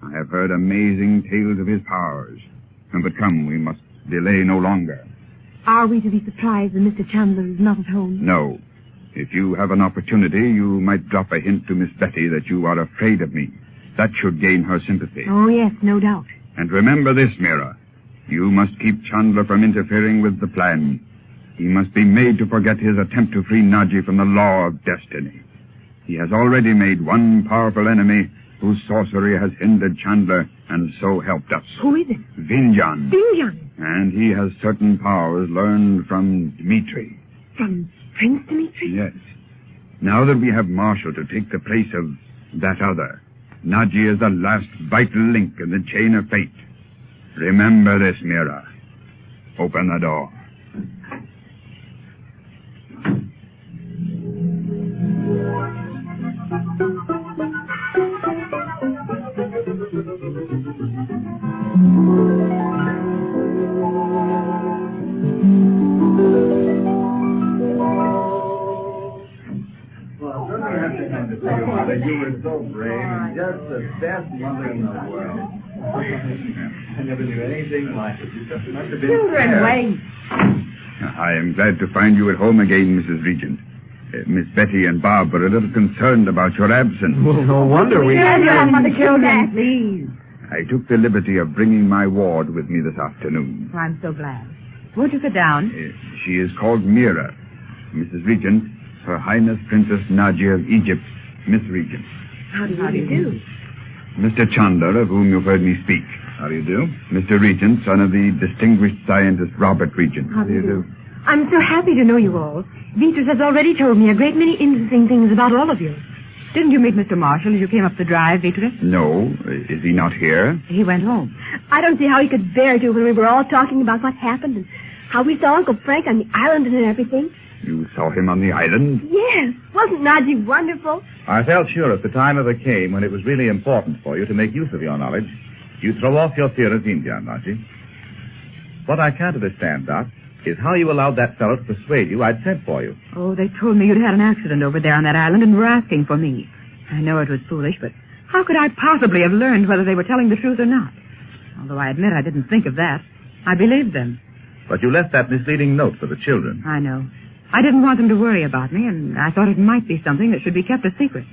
I have heard amazing tales of his powers. But come, we must delay no longer. Are we to be surprised that Mr. Chandler is not at home? No. If you have an opportunity, you might drop a hint to Miss Betty that you are afraid of me. That should gain her sympathy. Oh, yes, no doubt. And remember this, Mira. You must keep Chandler from interfering with the plan. He must be made to forget his attempt to free Nadji from the law of destiny. He has already made one powerful enemy whose sorcery has hindered Chandler and so helped us. Who is it? Vindion. Vindion? And he has certain powers learned from Dmitri. From Prince Dmitri? Yes. Now that we have Marshall to take the place of that other, Nadji is the last vital link in the chain of fate. Remember this, Mira. Open the door. You were so brave and just the best mother in the world. I never knew anything like it. You just must have been... Children, wait. I am glad to find you at home again, Mrs. Regent. Miss Betty and Bob were a little concerned about your absence. Well, no wonder we... The children, please. I took the liberty of bringing my ward with me this afternoon. I'm so glad. Won't you sit down? She is called Mira. Mrs. Regent, Her Highness Princess Nadji of Egypt, Miss Regent. How do you do? Mr. Chandler, of whom you've heard me speak. How do you do? Mr. Regent, son of the distinguished scientist Robert Regent. How do you do? I'm so happy to know you all. Vitrius has already told me a great many interesting things about all of you. Didn't you meet Mr. Marshall as you came up the drive, Vitrius? No. Is he not here? He went home. I don't see how he could bear to when we were all talking about what happened and how we saw Uncle Frank on the island and everything. You saw him on the island? Yes. Wasn't Nadji wonderful? I felt sure if the time ever came when it was really important for you to make use of your knowledge, you'd throw off your fear of Vindion, Nadji. What I can't understand, Doc, is how you allowed that fellow to persuade you I'd sent for you. Oh, they told me you'd had an accident over there on that island and were asking for me. I know it was foolish, but how could I possibly have learned whether they were telling the truth or not? Although I admit I didn't think of that. I believed them. But you left that misleading note for the children. I know. I didn't want them to worry about me, and I thought it might be something that should be kept a secret.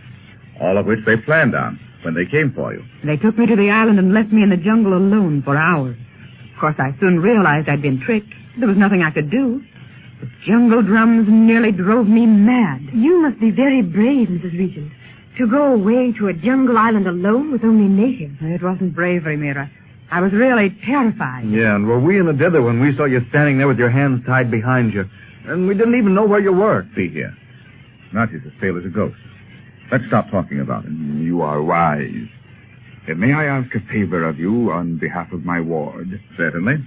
All of which they planned on when they came for you. They took me to the island and left me in the jungle alone for hours. Of course, I soon realized I'd been tricked. There was nothing I could do. The jungle drums nearly drove me mad. You must be very brave, Mrs. Regent, to go away to a jungle island alone with only natives. It wasn't bravery, Mira. I was really terrified. Yeah, and were we in the dither when we saw you standing there with your hands tied behind you? And we didn't even know where you were. See here. Nadji's as pale as a ghost. Let's stop talking about it. You are wise. May I ask a favor of you on behalf of my ward? Certainly.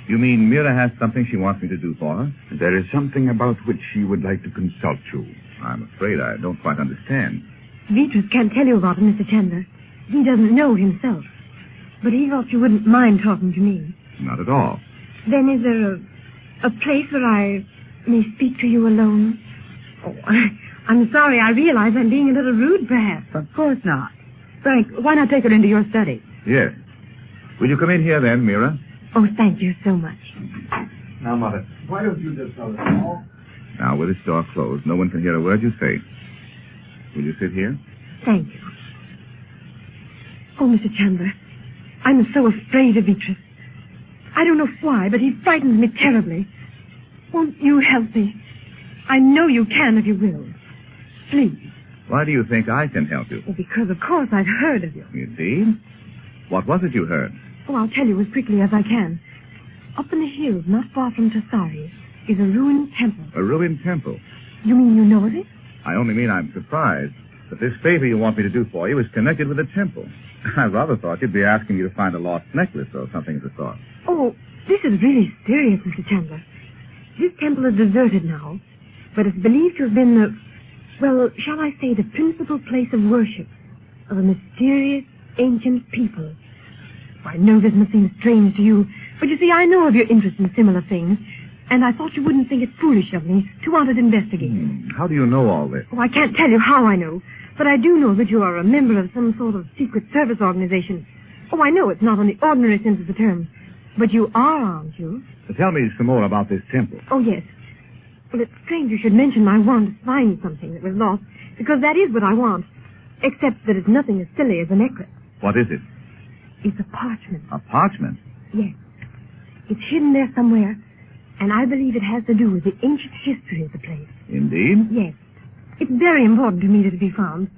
You mean Mira has something she wants me to do for her? There is something about which she would like to consult you. I'm afraid I don't quite understand. Vitrius can't tell you about it, Mr. Chandler. He doesn't know himself. But he thought you wouldn't mind talking to me. Not at all. Then is there a place where I may speak to you alone? Oh, I'm sorry. I realize I'm being a little rude, perhaps. Of course not. Frank, why not take her into your study? Yes. Will you come in here then, Mira? Oh, thank you so much. Now, Mother, why don't you just tell us all? Now, with this door closed, no one can hear a word you say. Will you sit here? Thank you. Oh, Mr. Chandler, I'm so afraid of Vitrius. I don't know why, but he frightens me terribly. Won't you help me? I know you can if you will. Please. Why do you think I can help you? Well, because, of course, I've heard of you. You see? What was it you heard? Oh, I'll tell you as quickly as I can. Up in the hills, not far from Tasari, is a ruined temple. A ruined temple? You mean you know of it? I only mean I'm surprised that this favor you want me to do for you is connected with a temple. I rather thought you'd be asking me to find a lost necklace or something of the sort. Oh, this is really serious, Mr. Chandler. This temple is deserted now, but it's believed to have been the, well, shall I say, the principal place of worship of a mysterious ancient people. I know this must seem strange to you, but you see, I know of your interest in similar things, and I thought you wouldn't think it foolish of me to want to investigate. How do you know all this? Oh, I can't tell you how I know, but I do know that you are a member of some sort of secret service organization. Oh, I know it's not in the ordinary sense of the term, but you are, aren't you? Tell me some more about this temple. Oh, yes. Well, it's strange you should mention my want to find something that was lost, because that is what I want, except that it's nothing as silly as a necklace. What is it? It's a parchment. A parchment? Yes. It's hidden there somewhere, and I believe it has to do with the ancient history of the place. Indeed? Yes. It's very important to me that it be found.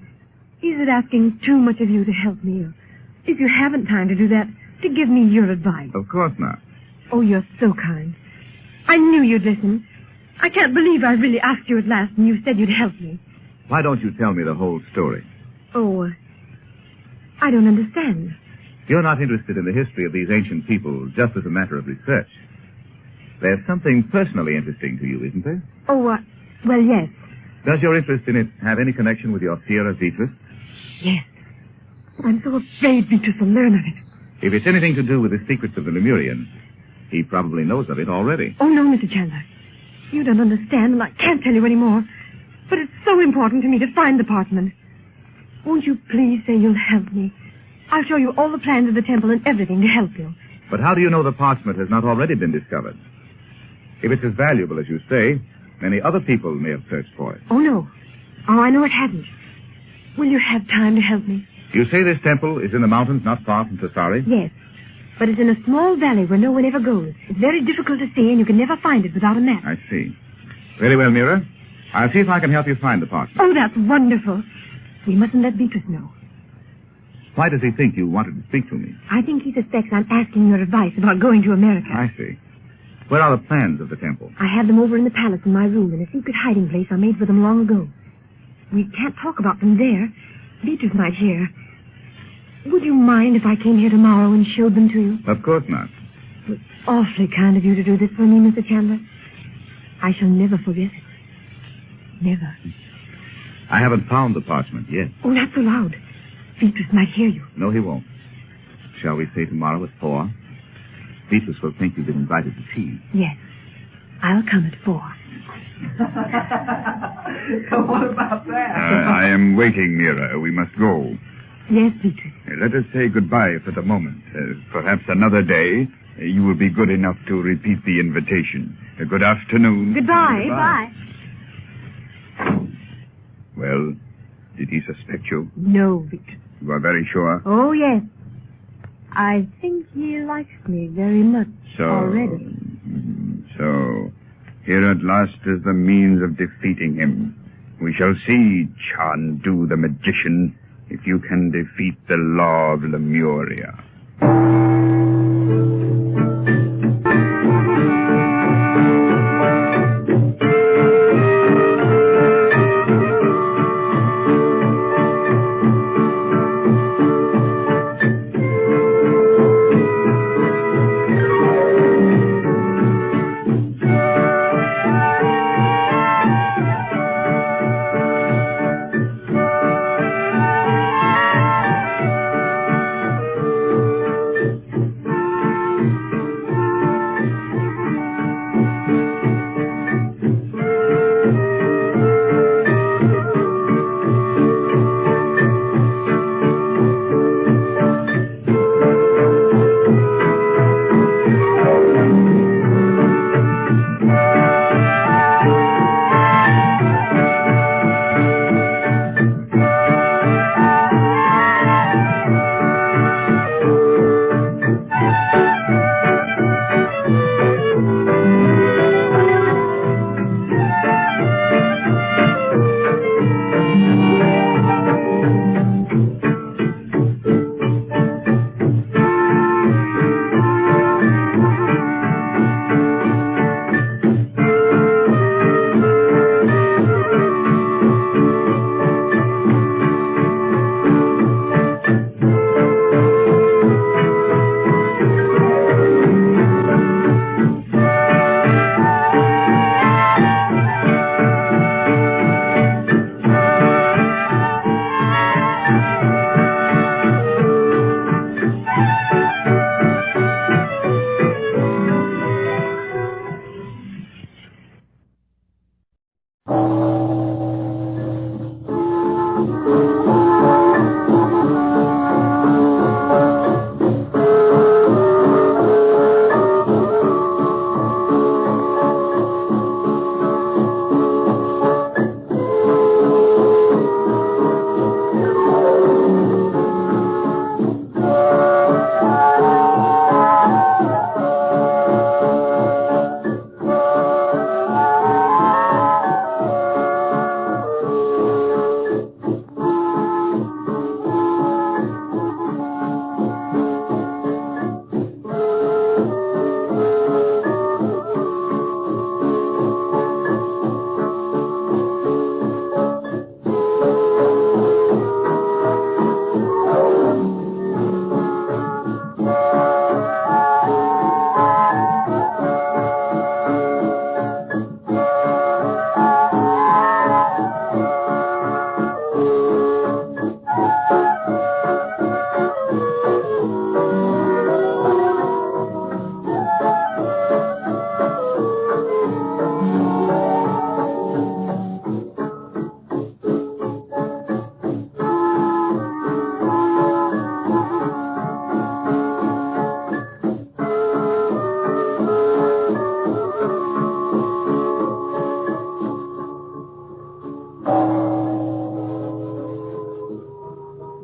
Is it asking too much of you to help me? Or if you haven't time to do that, to give me your advice? Of course not. Oh, you're so kind. I knew you'd listen. I can't believe I really asked you at last and you said you'd help me. Why don't you tell me the whole story? Oh, I don't understand. You're not interested in the history of these ancient people just as a matter of research. There's something personally interesting to you, isn't there? Oh, well, yes. Does your interest in it have any connection with your fear of Vitrius? Yes. I'm so afraid Vitrius will learn of it. If it's anything to do with the secrets of the Lemurians, he probably knows of it already. Oh, no, Mr. Chandler. You don't understand, and I can't tell you any more. But it's so important to me to find the parchment. Won't you please say you'll help me? I'll show you all the plans of the temple and everything to help you. But how do you know the parchment has not already been discovered? If it's as valuable as you say, many other people may have searched for it. Oh, no. Oh, I know it hasn't. Will you have time to help me? You say this temple is in the mountains not far from Tasari? Yes. But it's in a small valley where no one ever goes. It's very difficult to see, and you can never find it without a map. I see. Very well, Mira. I'll see if I can help you find the parchment. Oh, that's wonderful. We mustn't let Vitrius know. Why does he think you wanted to speak to me? I think he suspects I'm asking your advice about going to America. I see. Where are the plans of the temple? I have them over in the palace in my room in a secret hiding place I made for them long ago. We can't talk about them there. Vitrius might hear. Would you mind if I came here tomorrow and showed them to you? Of course not. It's awfully kind of you to do this for me, Mr. Chandler. I shall never forget it. Never. I haven't found the parchment yet. Oh, not so loud. Vitrius might hear you. No, he won't. Shall we say tomorrow at 4? Vitrius will think you've been invited to tea. Yes. I'll come at 4. What about that? I am waiting, Mira. We must go. Yes, Vitrius. Let us say goodbye for the moment. Perhaps another day you will be good enough to repeat the invitation. Good afternoon. Goodbye. Bye. Well, did he suspect you? No, Victor. You are very sure? Oh, yes. I think he likes me very much already. So, here at last is the means of defeating him. We shall see, Chandu the magician, if you can defeat the law of Lemuria.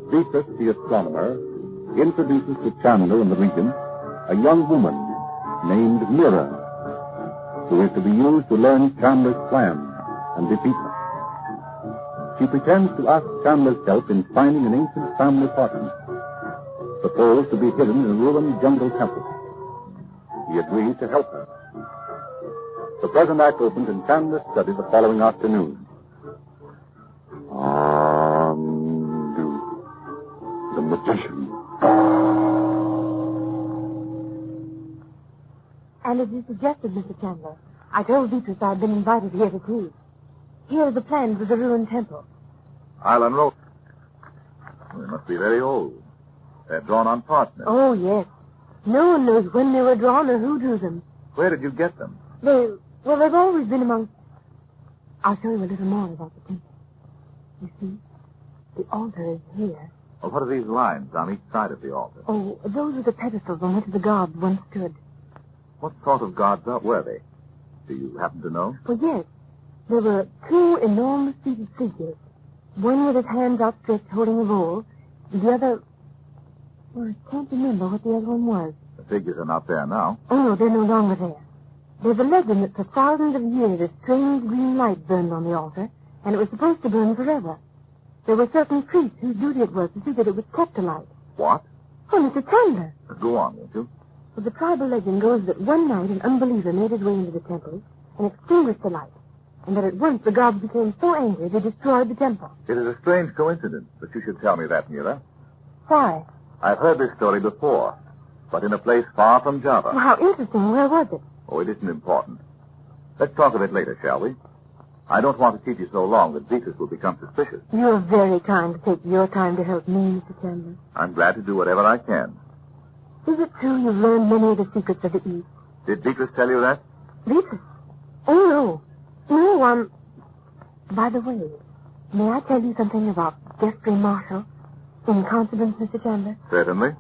Vitrius, the astronomer, introduces to Chandu and the Regent a young woman named Mira, who is to be used to learn Chandler's plan and defeat her. She pretends to ask Chandler's help in finding an ancient family portrait, supposed to be hidden in a ruined jungle temple. He agrees to help her. The present act opens in Chandler's study the following afternoon. The magician. And as you suggested, Mr. Chandler, I told Vitrius I had been invited here to tea. Here are the plans of the ruined temple. I'll unroll. They must be very old. They're drawn on parchment. Oh, yes. No one knows when they were drawn or who drew them. Where did you get them? They've always been among... I'll show you a little more about the temple. You see, the altar is here. Well, what are these lines on each side of the altar? Oh, those are the pedestals on which the gods once stood. What sort of gods were they? Do you happen to know? Well, yes. There were two enormous seated figures, One with his hands outstretched holding a roll. The other... Well, I can't remember what the other one was. The figures are not there now. Oh, no, they're no longer there. There's a legend that for thousands of years a strange green light burned on the altar, and it was supposed to burn forever. There were certain priests whose duty it was to see that it was kept alight. What? Oh, Mr. Chandler. Go on, won't you? Well, the tribal legend goes that one night an unbeliever made his way into the temple and extinguished the light, and that at once the gods became so angry they destroyed the temple. It is a strange coincidence that you should tell me that, Mira. Why? I've heard this story before, but in a place far from Java. Well, how interesting. Where was it? Oh, it isn't important. Let's talk of it later, shall we? I don't want to keep you so long that Vitrius will become suspicious. You're very kind to take your time to help me, Mr. Chandler. I'm glad to do whatever I can. Is it true you've learned many of the secrets of the East? Did Vitrius tell you that? Vitrius? Oh, no. No, By the way, may I tell you something about Jeffrey Marshall in confidence, Mr. Chandler? Certainly.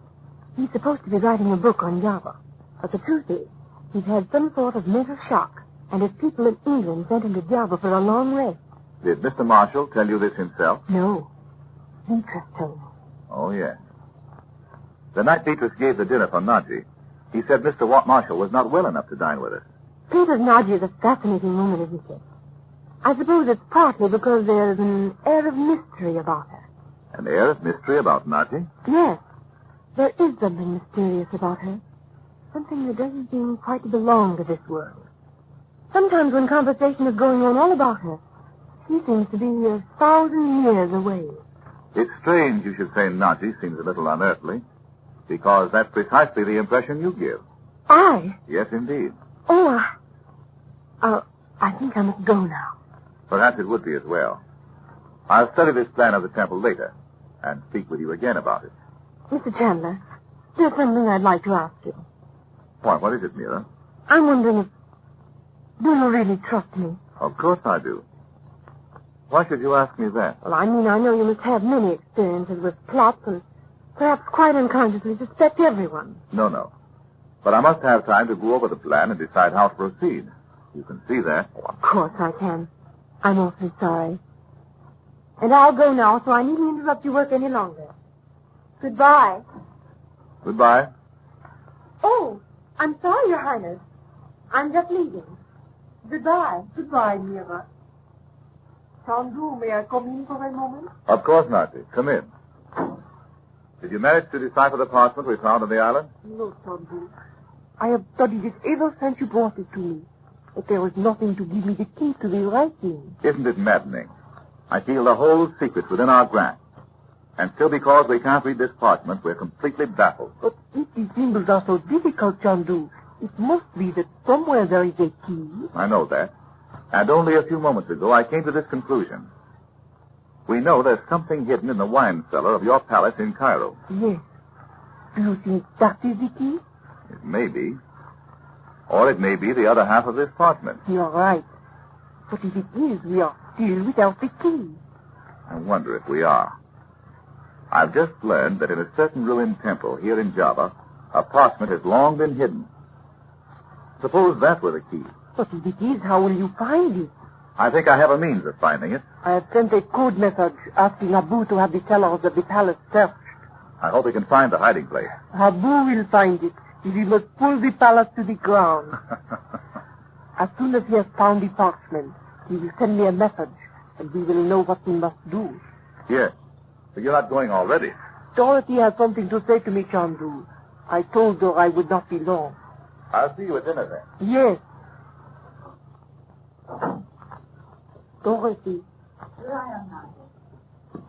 He's supposed to be writing a book on Java. But the truth is, he's had some sort of mental shock, and his people in England sent him to Java for a long rest. Did Mr. Marshall tell you this himself? No. Vitrius told me. Oh, yes. The night Vitrius gave the dinner for Nadji, he said Mr. Marshall was not well enough to dine with us. Peter's Nadji is a fascinating woman, isn't she? I suppose it's partly because there's an air of mystery about her. An air of mystery about Nadji? Yes. There is something mysterious about her. Something that doesn't seem quite to belong to this world. Sometimes when conversation is going on all about her, she seems to be 1,000 years away. It's strange you should say Nadji seems a little unearthly, because that's precisely the impression you give. I? Yes, indeed. Oh, I think I must go now. Perhaps it would be as well. I'll study this plan of the temple later and speak with you again about it. Mr. Chandler, there's something I'd like to ask you. What is it, Mira? I'm wondering if... Do you really trust me? Of course I do. Why should you ask me that? Well, I mean, I know you must have many experiences with plots and perhaps quite unconsciously suspect everyone. No. But I must have time to go over the plan and decide how to proceed. You can see that. Oh, of course I can. I'm awfully sorry. And I'll go now, so I needn't interrupt your work any longer. Goodbye. Goodbye. Oh, I'm sorry, Your Highness. I'm just leaving. Goodbye. Goodbye, Mira. Chandu, may I come in for a moment? Of course, Nadji. Come in. Did you manage to decipher the parchment we found on the island? No, Chandu. I have studied it ever since you brought it to me. But there was nothing to give me the key to the writing. Isn't it maddening? I feel the whole secret within our grasp. And still because we can't read this parchment, we're completely baffled. But if these symbols are so difficult, Chandu, it must be that somewhere there is a key. I know that. And only a few moments ago, I came to this conclusion. We know there's something hidden in the wine cellar of your palace in Cairo. Yes. Do you think that is the key? It may be. Or it may be the other half of this parchment. You're right. But if it is, we are still without the key. I wonder if we are. I've just learned that in a certain ruined temple here in Java, a parchment has long been hidden. Suppose that were the key. But if it is, how will you find it? I think I have a means of finding it. I have sent a code message asking Abu to have the cellars of the palace searched. I hope he can find the hiding place. Abu will find it. He must pull the palace to the ground. As soon as he has found the parchment, he will send me a message, and we will know what we must do. Yes. But you're not going already. Dorothy has something to say to me, Chandu. I told her I would not be long. I'll see you at dinner then. Yes. Dorothy. Here I am, Nadji.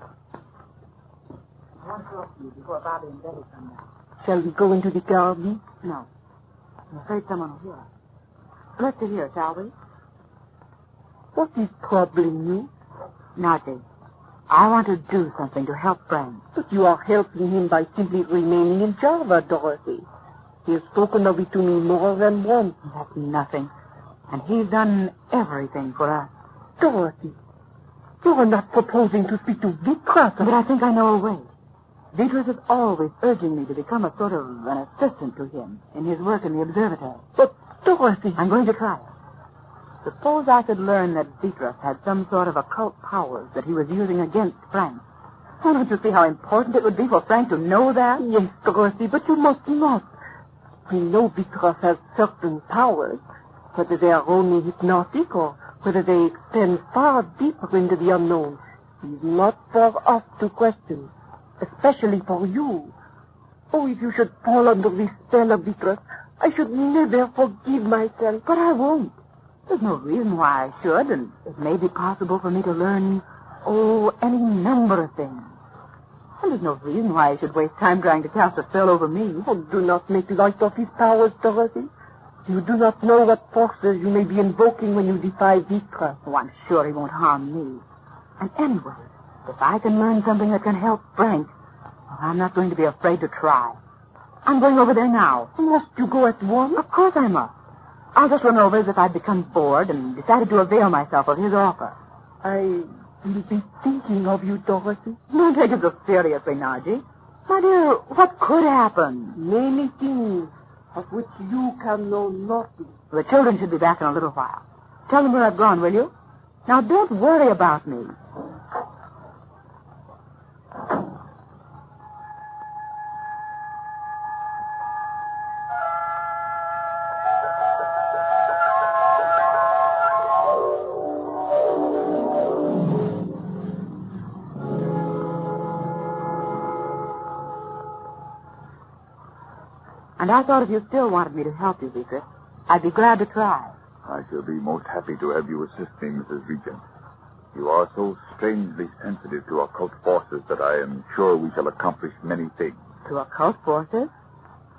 I want to talk to you before Bobby and Betty come down. Shall we go into the garden? No. I'm afraid someone will hear us. Let's sit here, shall we? What is troubling you? Nadji, I want to do something to help Frank. But you are helping him by simply remaining in Java, Dorothy. He has spoken of it to me more than once. That's nothing. And he's done everything for us. Dorothy, you are not proposing to speak to Vitrius. But I think I know a way. Vitrius is always urging me to become a sort of an assistant to him in his work in the observatory. But, Dorothy... I'm going to try it. Suppose I could learn that Vitrius had some sort of occult powers that he was using against Frank. Oh, don't you see how important it would be for Frank to know that? Yes, Dorothy, but you must not. We know Vitrius has certain powers, whether they are only hypnotic or whether they extend far deeper into the unknown. It is not for us to question, especially for you. Oh, if you should fall under the spell of Vitrius, I should never forgive myself, but I won't. There's no reason why I should, and it may be possible for me to learn, any number of things. And there's no reason why I should waste time trying to cast a spell over me. Oh, do not make light of his powers, Dorothy. You do not know what forces you may be invoking when you defy Vitrius. Oh, I'm sure he won't harm me. And anyway, if I can learn something that can help Frank, well, I'm not going to be afraid to try. I'm going over there now. Must you go at once? Of course I must. I'll just run over as if I'd become bored and decided to avail myself of his offer. I will be thinking of you, Dorothy. Don't take it so seriously, Nadji. My dear, what could happen? Many things of which you can know nothing. The children should be back in a little while. Tell them where I've gone, will you? Now, don't worry about me. And I thought if you still wanted me to help you, Vitrius, I'd be glad to try. I shall be most happy to have you assist me, Mrs. Regent. You are so strangely sensitive to occult forces that I am sure we shall accomplish many things. To occult forces?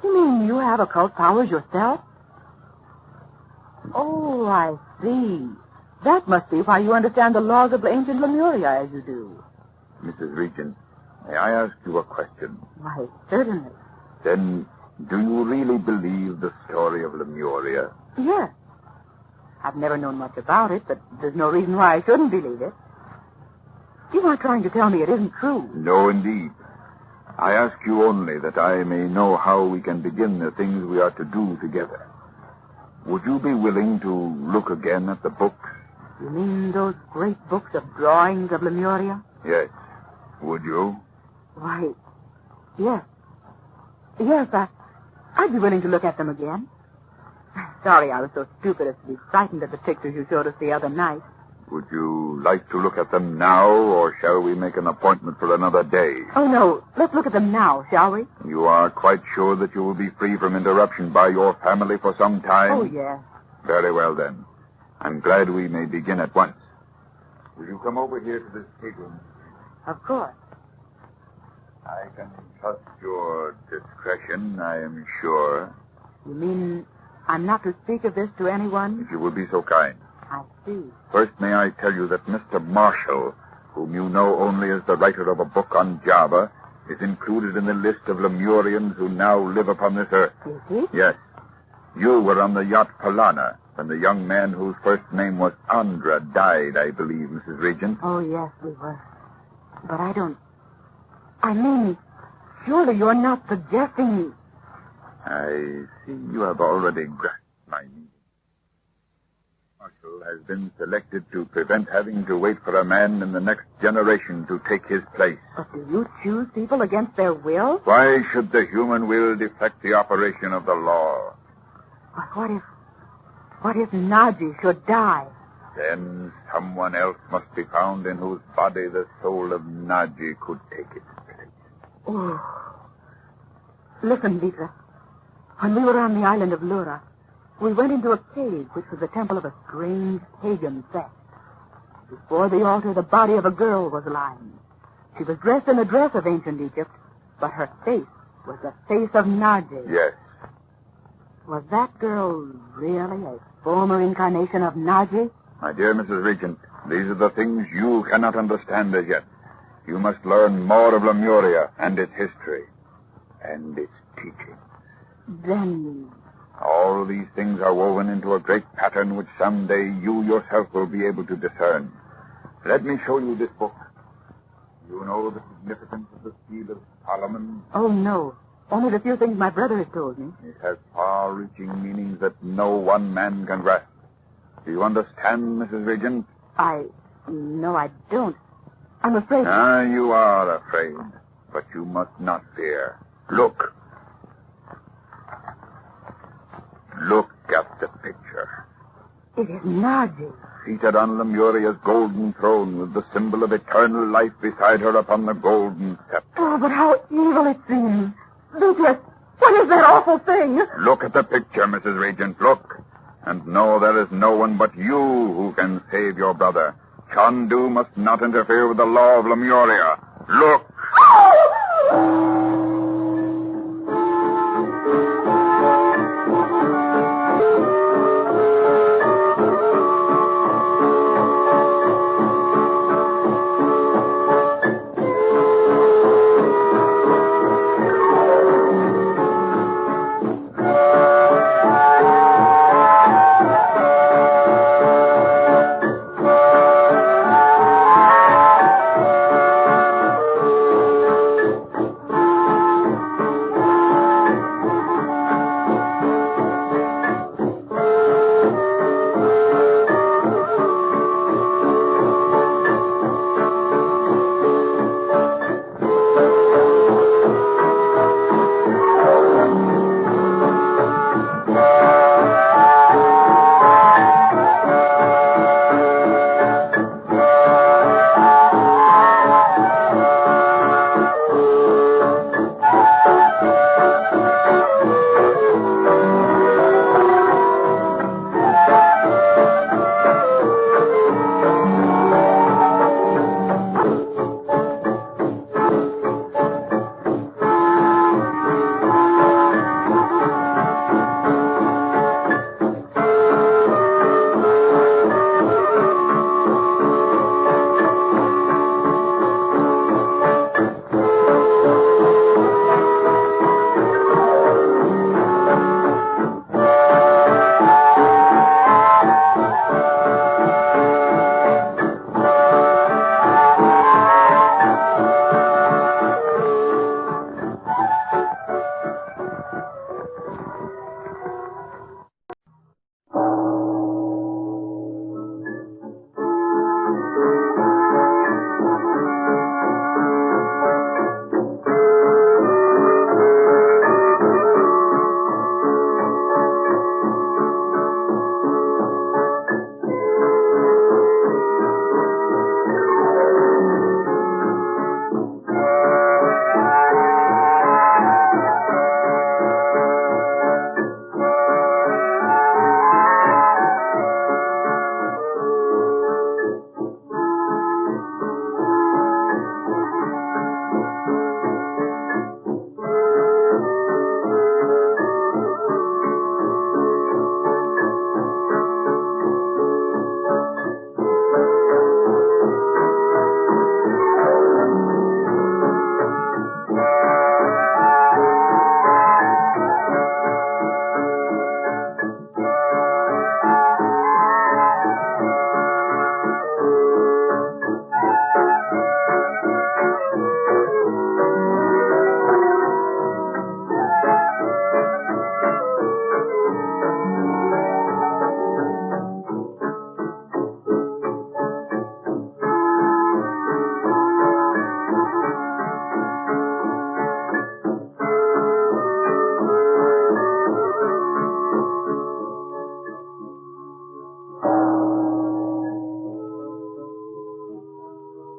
You mean you have occult powers yourself? Oh, I see. That must be why you understand the laws of ancient Lemuria as you do. Mrs. Regent, may I ask you a question? Why, certainly. Then, do you really believe the story of Lemuria? Yes. I've never known much about it, but there's no reason why I shouldn't believe it. You aren't trying to tell me it isn't true. No, indeed. I ask you only that I may know how we can begin the things we are to do together. Would you be willing to look again at the books? You mean those great books of drawings of Lemuria? Yes. Would you? Why, yes. Yes, I'd be willing to look at them again. Sorry I was so stupid as to be frightened at the pictures you showed us the other night. Would you like to look at them now, or shall we make an appointment for another day? Oh, no. Let's look at them now, shall we? You are quite sure that you will be free from interruption by your family for some time? Oh, yes. Very well, then. I'm glad we may begin at once. Will you come over here to this table? Of course. I can trust your discretion, I am sure. You mean I'm not to speak of this to anyone? If you will be so kind. I see. First, may I tell you that Mr. Marshall, whom you know only as the writer of a book on Java, is included in the list of Lemurians who now live upon this earth. Is he? Yes. You were on the yacht Polana when the young man whose first name was Andra died, I believe, Mrs. Regent. Oh, yes, we were. But I mean, surely you're not suggesting... I see you have already grasped my meaning. Marshall has been selected to prevent having to wait for a man in the next generation to take his place. But do you choose people against their will? Why should the human will deflect the operation of the law? But what if Nadji should die? Then someone else must be found in whose body the soul of Nadji could take its place. Oh. Listen, Vitrius. When we were on the island of Lura, we went into a cave which was the temple of a strange pagan sect. Before the altar, the body of a girl was lying. She was dressed in a dress of ancient Egypt, but her face was the face of Nadji. Yes. Was that girl really a former incarnation of Nadji? My dear Mrs. Regent, these are the things you cannot understand as yet. You must learn more of Lemuria and its history and its teaching. Then... All these things are woven into a great pattern which someday you yourself will be able to discern. Let me show you this book. You know the significance of the Seal of Solomon? Oh, no. Only the few things my brother has told me. It has far-reaching meanings that no one man can grasp. Do you understand, Mrs. Regent? No, I don't. I'm afraid. You are afraid, but you must not fear. Look. Look at the picture. It is Nadji. Seated on Lemuria's golden throne with the symbol of eternal life beside her upon the golden scepter. Oh, but how evil it seems. Vitrius, what is that awful thing? Look at the picture, Mrs. Regent. Look. And know there is no one but you who can save your brother. Chandu must not interfere with the law of Lemuria. Look.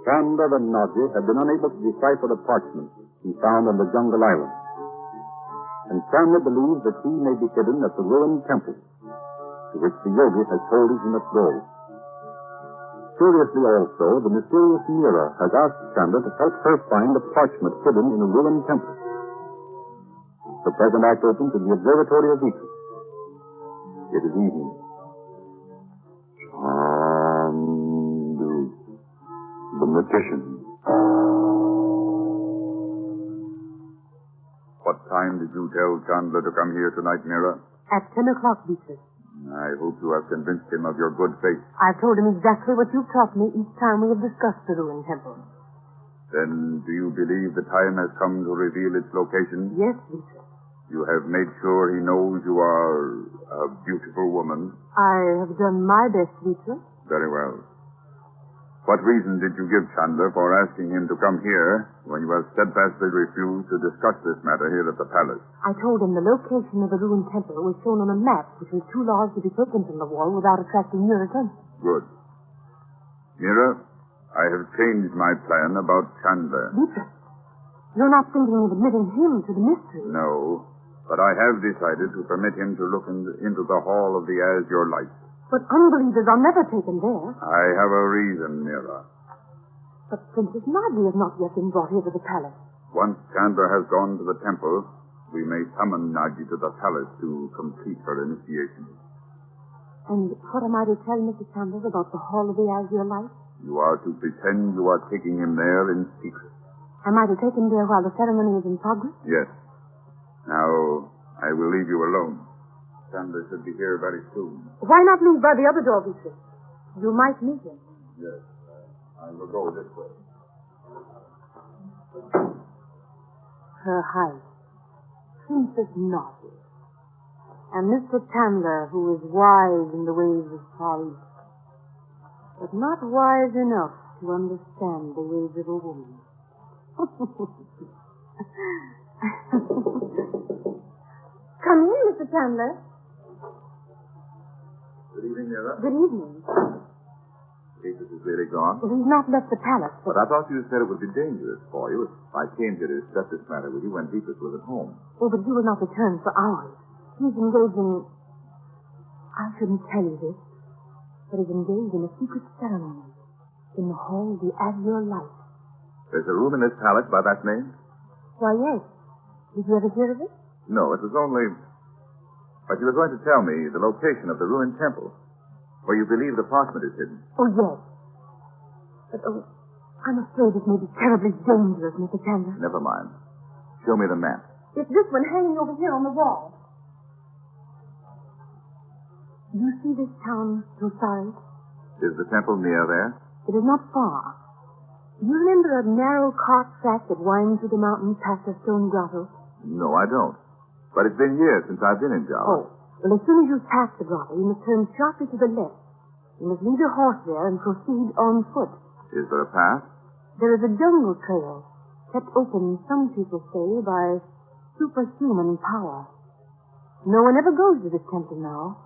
Chandu and Nadji had been unable to decipher the parchment he found on the jungle island. And Chandu believes that he may be hidden at the ruined temple, to which the yogi has told him he must go. Curiously also, the mysterious Mira has asked Chandu to help her find the parchment hidden in a ruined temple. The present act opens in the observatory of Vitrius. It is evening. Chandu, the magician. What time did you tell Chandler to come here tonight, Mira? At 10 o'clock, Vitrius. I hope you have convinced him of your good faith. I've told him exactly what you've taught me each time we have discussed the ruined temple. Then do you believe the time has come to reveal its location? Yes, Vitrius. You have made sure he knows you are a beautiful beautiful woman. I have done my best, Vitrius. Very well. What reason did you give Chandler for asking him to come here when you have steadfastly refused to discuss this matter here at the palace? I told him the location of the ruined temple was shown on a map which was too large to be put into the wall without attracting your attention. Good. Mira, I have changed my plan about Chandler. Vitrius, you're not thinking of admitting him to the mystery. No, but I have decided to permit him to look into the Hall of the Azure Light. But unbelievers are never taken there. I have a reason, Mira. But Princess Nadji has not yet been brought here to the palace. Once Chandler has gone to the temple, we may summon Nadji to the palace to complete her initiation. And what am I to tell Mr. Chandler about the Hall of the Azure Light? You are to pretend you are taking him there in secret. Am I to take him there while the ceremony is in progress? Yes. Now, I will leave you alone. Chandler should be here very soon. Why not leave by the other door, Vitrius? You might meet him. Yes. I will go this way. Her Highness, Princess Nadji, and Mr. Chandler, who is wise in the ways of Far East, but not wise enough to understand the ways of a woman. Come in, Mr. Chandler. Good evening, Mira. Good evening. Jesus is really gone? Well, he's not left the palace, But I thought you said it would be dangerous for you if I came here to discuss this matter with you when Devious was at home. Oh, but he will not return for hours. He's engaged in... I shouldn't tell you this, but he's engaged in a secret ceremony in the Hall of the Azure Light. There's a room in this palace by that name? Why, yes. Did you ever hear of it? No, it was only... But you were going to tell me the location of the ruined temple, where you believe the parchment is hidden. Oh, yes. But, I'm afraid it may be terribly dangerous, Mr. Chandler. Never mind. Show me the map. It's this one hanging over here on the wall. Do you see this town to the side? Is the temple near there? It is not far. Do you remember a narrow cart track that winds through the mountains past a stone grotto? No, I don't. But it's been years since I've been in Java. Oh, well, as soon as you pass the grotto, you must turn sharply to the left. You must leave your horse there and proceed on foot. Is there a path? There is a jungle trail, kept open, some people say, by superhuman power. No one ever goes to this temple now,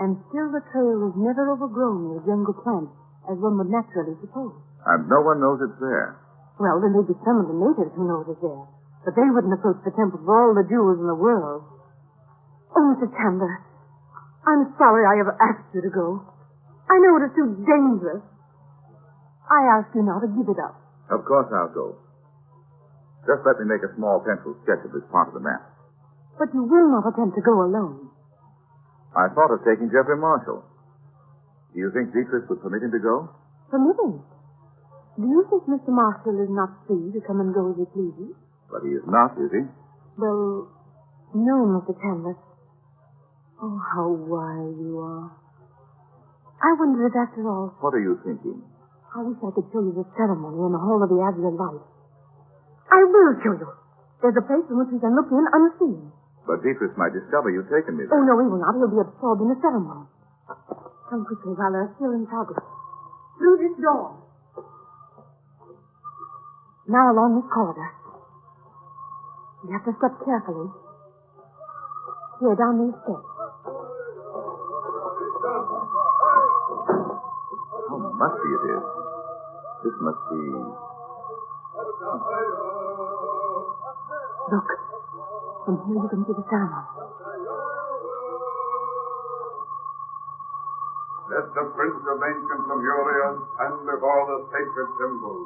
and still the trail is never overgrown with jungle plants, as one would naturally suppose. And no one knows it's there. Well, there may be some of the natives who know it is there, but they wouldn't approach the temple for all the jewels in the world. Oh, Mr. Chandler, I'm sorry I ever asked you to go. I know it is too dangerous. I ask you now to give it up. Of course I'll go. Just let me make a small pencil sketch of this part of the map. But you will not attempt to go alone. I thought of taking Jeffrey Marshall. Do you think Vitrius would permit him to go? Permit him? Do you think Mr. Marshall is not free to come and go as he pleases? But he is not, is he? Well, no, Mr. Chandler. Oh, how wise you are. I wonder if after all... What are you thinking? I wish I could show you the ceremony in the Hall of the Azure Light. I will show you. There's a place in which we can look in unseen. But Vitrius might discover you've taken me there. Oh, no, he will not. He'll be absorbed in the ceremony. Come quickly while they're still in progress. Through this door. Now along this corridor. You have to step carefully. Here, down these steps. How musty it is. This must be... Look. From here you can see the ceremony. Let the Prince of ancient Lemuria stand before the sacred symbol.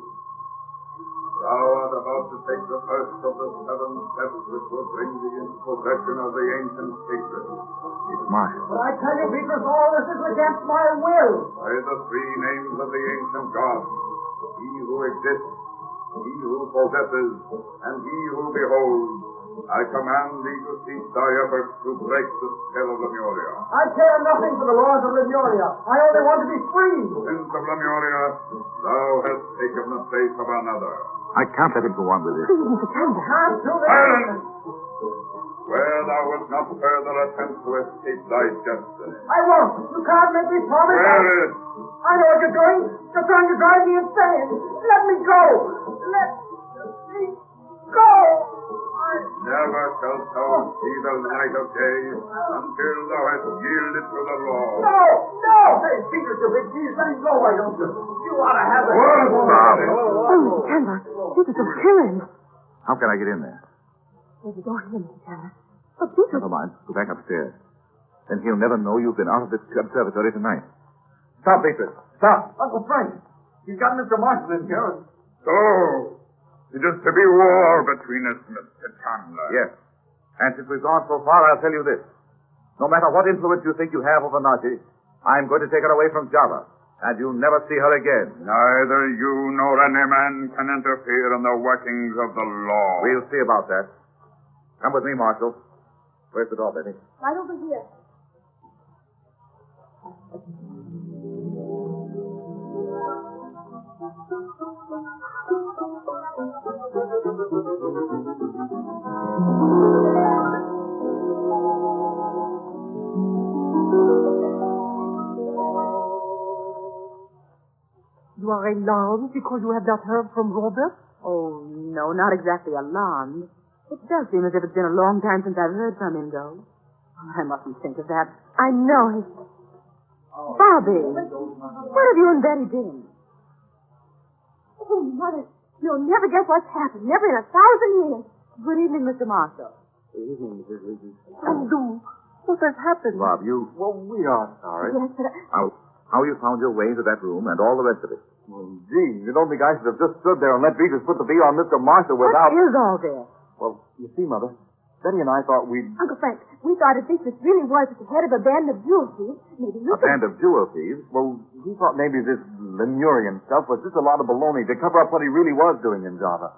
Thou art about to take the first of the 7 steps which will bring thee into possession of the ancient secret. It's Marshall. But I tell you, Vitrius, all this is against my will. By the 3 names of the ancient gods, he who exists, he who possesses, and he who beholds, I command thee to cease thy efforts to break the spell of Lemuria. I care nothing for the laws of Lemuria. I only want to be free. Prince of Lemuria, thou hast taken the place of another. I can't let him go on with this. Please, Mr. Chandler. Can't do this. Silence! Swear thou wilt not further attempt to escape thy justice. I won't. You can't make me promise. Swear it. I know what you're doing. You're trying to drive me insane. Let me go. Let me go. Never shalt thou see the light of day until thou hast yielded to the law. No, no. Hey, Peter, you big cheese, let him go, why don't you? You ought to have it. Bob. Oh, Chandler, Peter will kill him. How can I get in there? There's a door here, Mr. Chandler. But Peter... Never mind. Go back upstairs. Then he'll never know you've been out of this observatory tonight. Stop, Vitrius. Stop. Uncle Frank, he's got Mr. Marshall in here. So, it is to be war between us, Mr. Chandler. Yes. And since we've gone so far, I'll tell you this. No matter what influence you think you have over Nadji, I'm going to take her away from Java, and you'll never see her again. Neither you nor any man can interfere in the workings of the law. We'll see about that. Come with me, Marshal. Where's the door, Betty? Right over here. You are alarmed because you have not heard from Robert? Oh, no, not exactly alarmed. It does seem as if it's been a long time since I've heard from him, though. I mustn't think of that. I know he... Bobby, what have you and Betty been? Oh, Mother, you'll never guess what's happened. Never in 1,000 years. Good evening, Mr. Marshall. Good evening, Mrs. Regan. Chandu, what has happened? Bob, you... Well, we are sorry. Yes, but... How you found your way into that room and all the rest of it? Well, gee, you don't think I should have just stood there and let Vitrius put the bee on Mr. Marshall without... What is all this? Well, you see, Mother, Betty and I thought we'd... Uncle Frank, we thought if Vitrius really was at the head of a band of jewel thieves, maybe you A band of jewel thieves? Well, we thought maybe this Lemurian stuff was just a lot of baloney to cover up what he really was doing in Java.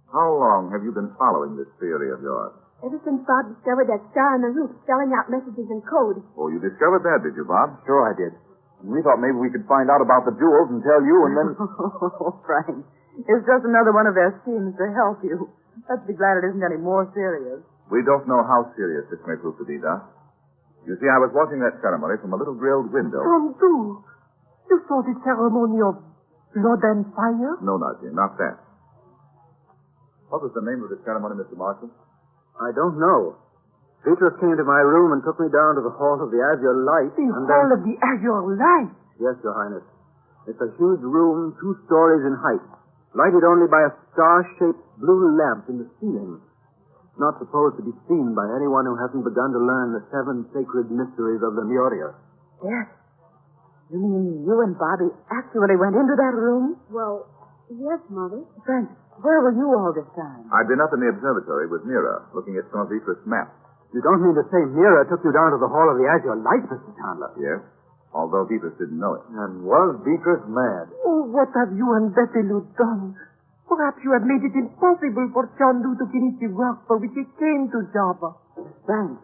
How long have you been following this theory of yours? Ever since Bob discovered that star on the roof spelling out messages in code. Oh, you discovered that, did you, Bob? Sure I did. And we thought maybe we could find out about the jewels and tell you and then... Oh, Frank, it's just another one of their schemes to help you. Let's be glad it isn't any more serious. We don't know how serious this may prove to be, Doc. You see, I was watching that ceremony from a little grilled window. Chandu, you saw the ceremony of blood and fire? No, Nadji, not that. What was the name of the ceremony, Mr. Marshall? I don't know. Vitrius came to my room and took me down to the Hall of the Azure Light. The Hall of the Azure Light? Yes, Your Highness. It's a huge room, 2 stories in height, lighted only by a star-shaped blue lamp in the ceiling. Not supposed to be seen by anyone who hasn't begun to learn the 7 sacred mysteries of Lemuria. Yes. You mean you and Bobby actually went into that room? Well, yes, Mother. Frank, where were you all this time? I've been up in the observatory with Mira, looking at some of Vitrius' maps. You don't mean to say Mira took you down to the Hall of the Azure Light, Mr. Chandler? Yes, although Vitrius didn't know it. And was Vitrius mad? Oh, what have you and Betty done? Perhaps you have made it impossible for Chandu to finish the work for which he came to Java. Frank,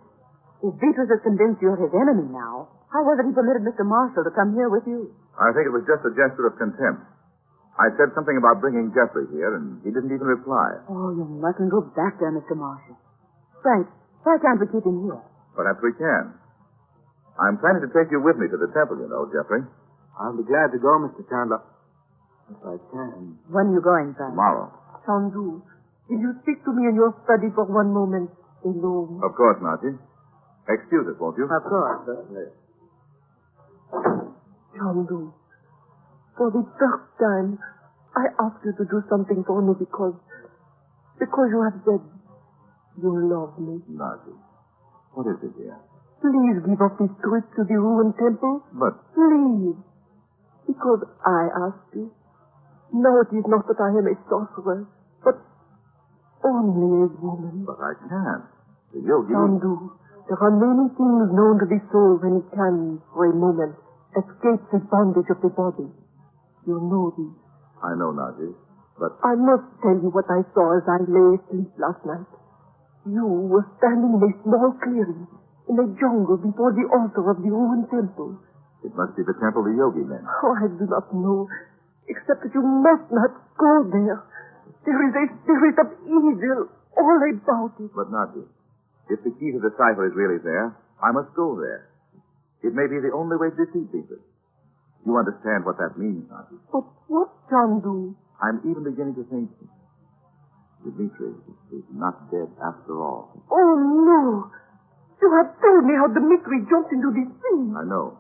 if Vitrius has convinced you're his enemy now, how was it he permitted Mr. Marshall to come here with you? I think it was just a gesture of contempt. I said something about bringing Jeffrey here, and he didn't even reply. Oh, you mustn't go back there, Mr. Marshall. Frank, why can't we keep him here? Perhaps we can. I'm planning to take you with me to the temple, you know, Jeffrey. I'll be glad to go, Mr. Chandler. If I can. When are you going, Frank? Tomorrow. Chandu, will you speak to me in your study for one moment, alone? Of course, Nadji. Excuse us, won't you? Of course. Chandu, for the first time, I ask you to do something for me because you have said you love me. Nadji, what is it here? Please give up this trip to the ruined temple. But... Please. Because I ask you. No, it is not that I am a sorcerer, but only a woman. But I can't. The yogi... Chandu, there are many things known to the soul when it can, for a moment, escape the bondage of the body. You know this. I know, Nadji, but... I must tell you what I saw as I lay asleep last night. You were standing in a small clearing, in a jungle before the altar of the ruined temple. It must be the temple the yogi meant. Oh, I do not know, except that you must not go there. There is a spirit of evil all about it. But, Nadji, If the key to the cipher is really there, I must go there. It may be the only way to defeat Devious. You understand what that means, Nadji? But what, Chandu? I'm even beginning to think Vitrius is not dead after all. Oh, no. You have told me how Dmitri jumped into the sea. I know.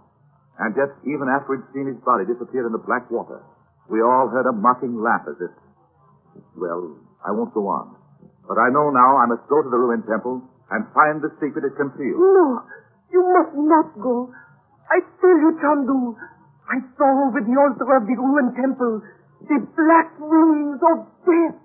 And yet, even after we'd seen his body disappear in the black water, we all heard a mocking laugh as if... Well, I won't go on. But I know now I must go to the ruined temple and find the secret it conceals. No, you must not go. I tell you, Chandu, I saw over the altar of the ruined temple the black wings of death.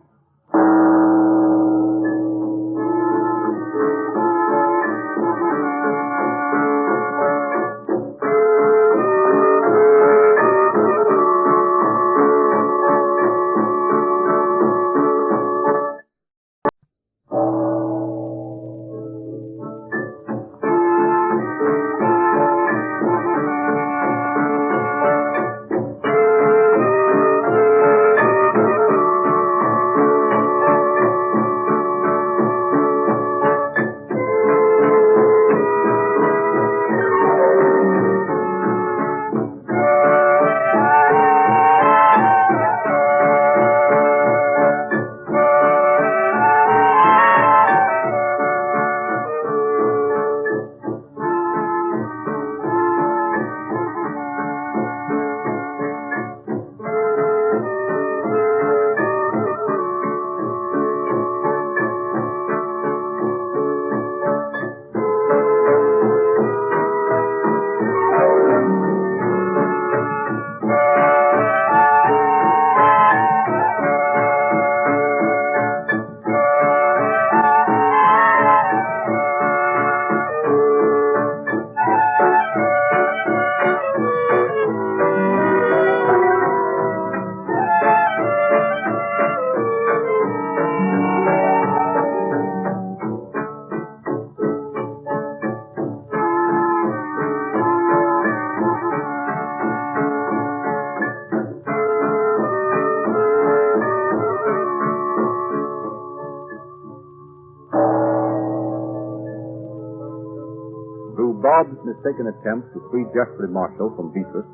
Bob's mistaken attempt to free Jeffrey Marshall from Vitrius,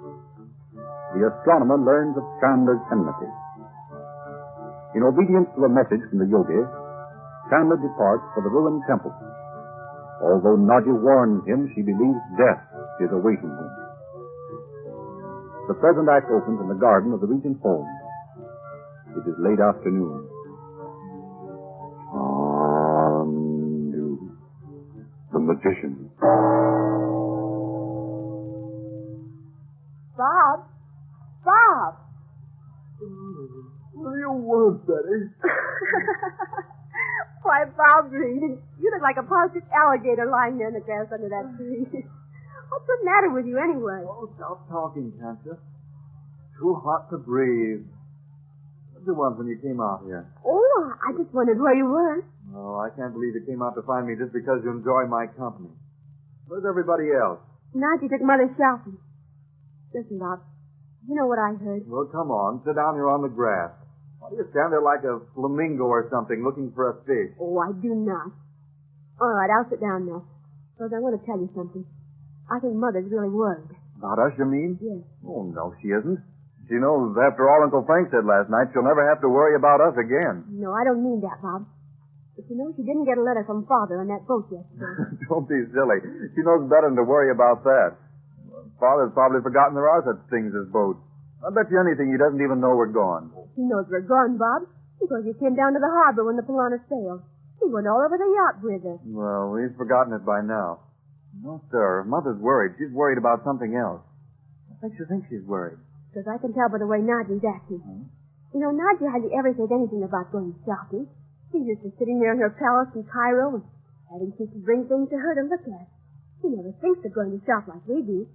the astronomer learns of Chandler's enmity. In obedience to a message from the yogi, Chandler departs for the ruined temple. Although Nadji warns him, she believes death is awaiting him. The present act opens in the garden of the regent's home. It is late afternoon. Chandu, the magician. Bob? Bob! What do you want, Betty? Why, Bob Reed, you look like a perfect alligator lying there in the grass under that tree. What's the matter with you anyway? Oh, stop talking, can't you? Too hot to breathe. What did you want when you came out here? Oh, I just wondered where you were. Oh, I can't believe you came out to find me just because you enjoy my company. Where's everybody else? Nadji took Mother shopping. Listen, Bob, you know what I heard? Well, come on. Sit down here on the grass. Why do you stand there like a flamingo or something looking for a fish? Oh, I do not. All right, I'll sit down now. Because I want to tell you something. I think Mother's really worried. About us, you mean? Yes. Oh, no, she isn't. She knows after all Uncle Frank said last night, she'll never have to worry about us again. No, I don't mean that, Bob. But you know, she didn't get a letter from Father on that boat yesterday. Don't be silly. She knows better than to worry about that. Father's probably forgotten there are such things as boats. I bet you anything he doesn't even know we're gone. He knows we're gone, Bob, because he came down to the harbor when the Polana sailed. He went all over the yacht with us. Well, he's forgotten it by now. No, sir. Mother's worried. She's worried about something else. What makes you think she's worried? Because I can tell by the way Nadji's acting. You know, Nadji hardly ever says anything about going shopping. She's used to sitting there in her palace in Cairo and having people bring things to her to look at. She never thinks of going to shop like we do.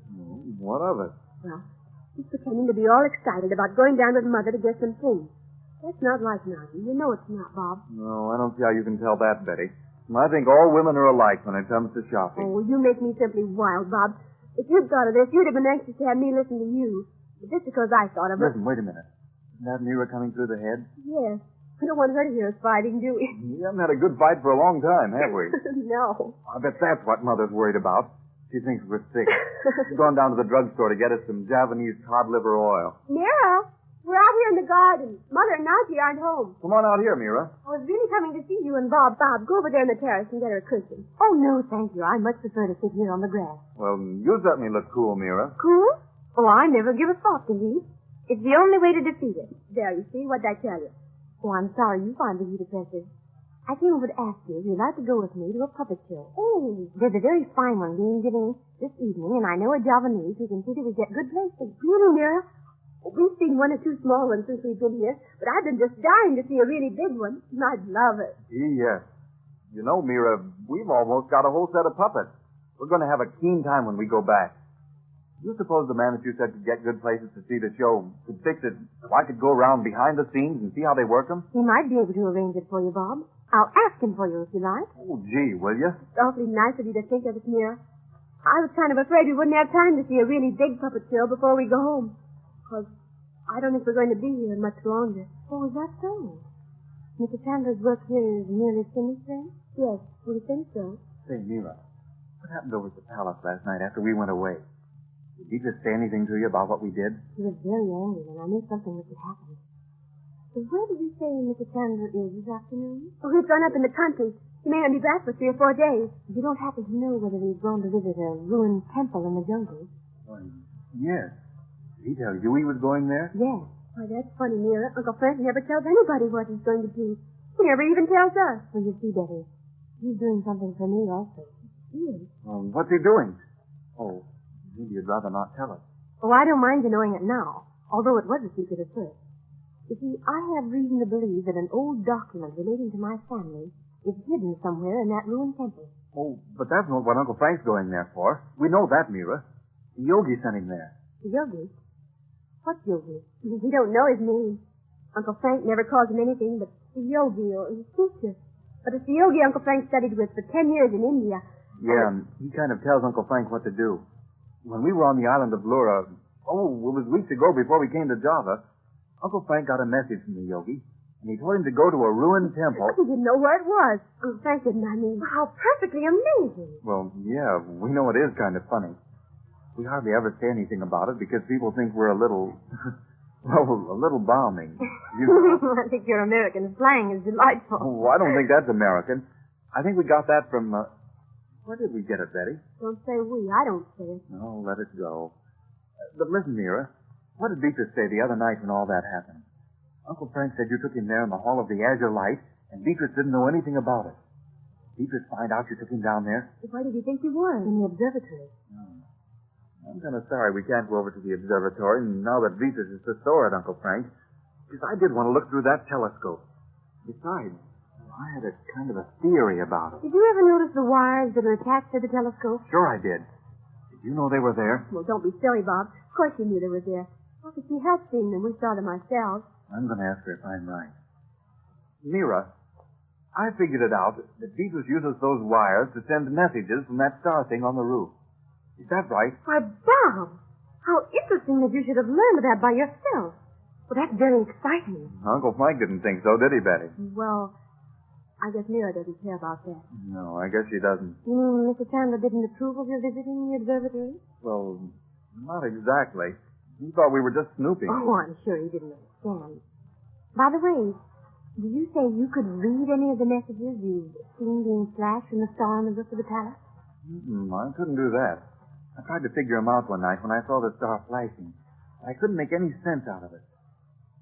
What of it? Well, she's pretending to be all excited about going down with Mother to get some things. That's not like Nadji. You know it's not, Bob. No, I don't see how you can tell that, Betty. I think all women are alike when it comes to shopping. Oh, you make me simply wild, Bob. If you'd thought of this, you'd have been anxious to have me listen to you. But just because I thought of it... Listen, wait a minute. Isn't that mirror coming through the head? Yes. We don't want her to hear us fighting, do we? We haven't had a good fight for a long time, have we? No. I bet that's what Mother's worried about. She thinks we're sick. She's gone down to the drugstore to get us some Javanese cod liver oil. Mira, we're out here in the garden. Mother and Nadji aren't home. Come on out here, Mira. I was really coming to see you and Bob. Bob, go over there on the terrace and get her a cushion. Oh, no, thank you. I much prefer to sit here on the grass. Well, you certainly look cool, Mira. Cool? Oh, I never give a thought to heat. It's the only way to defeat it. There, you see? What'd I tell you? Oh, I'm sorry you find the heat oppressive. I came over to ask you if you'd like to go with me to a puppet show. Oh. There's a very fine one being given this evening, and I know a Javanese who can see that we get good places. Really, Mira? We've seen one or two small ones since we've been here, but I've been just dying to see a really big one. I'd love it. Yes. You know, Mira, we've almost got a whole set of puppets. We're going to have a keen time when we go back. You suppose the man that you said could get good places to see the show could fix it so I could go around behind the scenes and see how they work them? He might be able to arrange it for you, Bob. I'll ask him for you if you like. Oh, gee, will you? It's awfully nice of you to think of it, Mira. I was kind of afraid we wouldn't have time to see a really big puppet show before we go home. Because I don't think we're going to be here much longer. Oh, is that so? Mr. Chandler's work here is nearly finished, then? Yes, we think so. Say, Mira, what happened over at the palace last night after we went away? Did he just say anything to you about what we did? He was very angry, and I knew something was to happen. So where did you say Mr. Chandler is this afternoon? Oh, he's gone up in the country. He may not be back for 3 or 4 days. You don't happen to know whether he's gone to visit a ruined temple in the jungle? Why, yes. Did he tell you he was going there? Yes. Why, that's funny, Mira. Uncle Frank never tells anybody what he's going to do. He never even tells us. Well, you see, Betty, he's doing something for me also. Yes. What's he doing? Oh, maybe you'd rather not tell us. Oh, I don't mind you knowing it now, although it was a secret at first. You see, I have reason to believe that an old document relating to my family is hidden somewhere in that ruined temple. Oh, but that's not what Uncle Frank's going there for. We know that, Mira. The yogi sent him there. The yogi? What yogi? We don't know his name. Uncle Frank never calls him anything but the yogi or his teacher. But it's the yogi Uncle Frank studied with for 10 years in India. Yeah, and he kind of tells Uncle Frank what to do. When we were on the island of Lura, it was weeks ago before we came to Java, Uncle Frank got a message from the yogi, and he told him to go to a ruined temple. He didn't know where it was. Uncle Frank didn't, I mean. How perfectly amazing. Well, yeah, we know it is kind of funny. We hardly ever say anything about it because people think we're a little, a little balmy. I think your American slang is delightful. Oh, I don't think that's American. I think we got that from, where did we get it, Betty? Don't say we. I don't say it. No, let it go. But listen, Mira. What did Vitrius say the other night when all that happened? Uncle Frank said you took him there in the Hall of the Azure Light, and Vitrius didn't know anything about it. Vitrius find out you took him down there? Why did you think you were? In the observatory. I'm kind of sorry we can't go over to the observatory now that Vitrius is so sore at Uncle Frank, because I did want to look through that telescope. Besides, I had a kind of a theory about it. Did you ever notice the wires that are attached to the telescope? Sure I did. Did you know they were there? Well, don't be silly, Bob. Of course you knew they were there. How could she help seeing them? We saw them ourselves. I'm going to ask her if I'm right. Mira, I figured it out that Vitrius uses those wires to send messages from that star thing on the roof. Is that right? Why, Bob, how interesting that you should have learned that by yourself. Well, that's very exciting. Uncle Frank didn't think so, did he, Betty? Well, I guess Mira doesn't care about that. No, I guess she doesn't. You mean Mr. Chandler didn't approve of your visiting the observatory? Well, not exactly. He thought we were just snooping. Oh, I'm sure he didn't understand. By the way, did you say you could read any of the messages you've seen being flashed from the star on the roof of the palace? I couldn't do that. I tried to figure him out one night when I saw the star flashing. I couldn't make any sense out of it.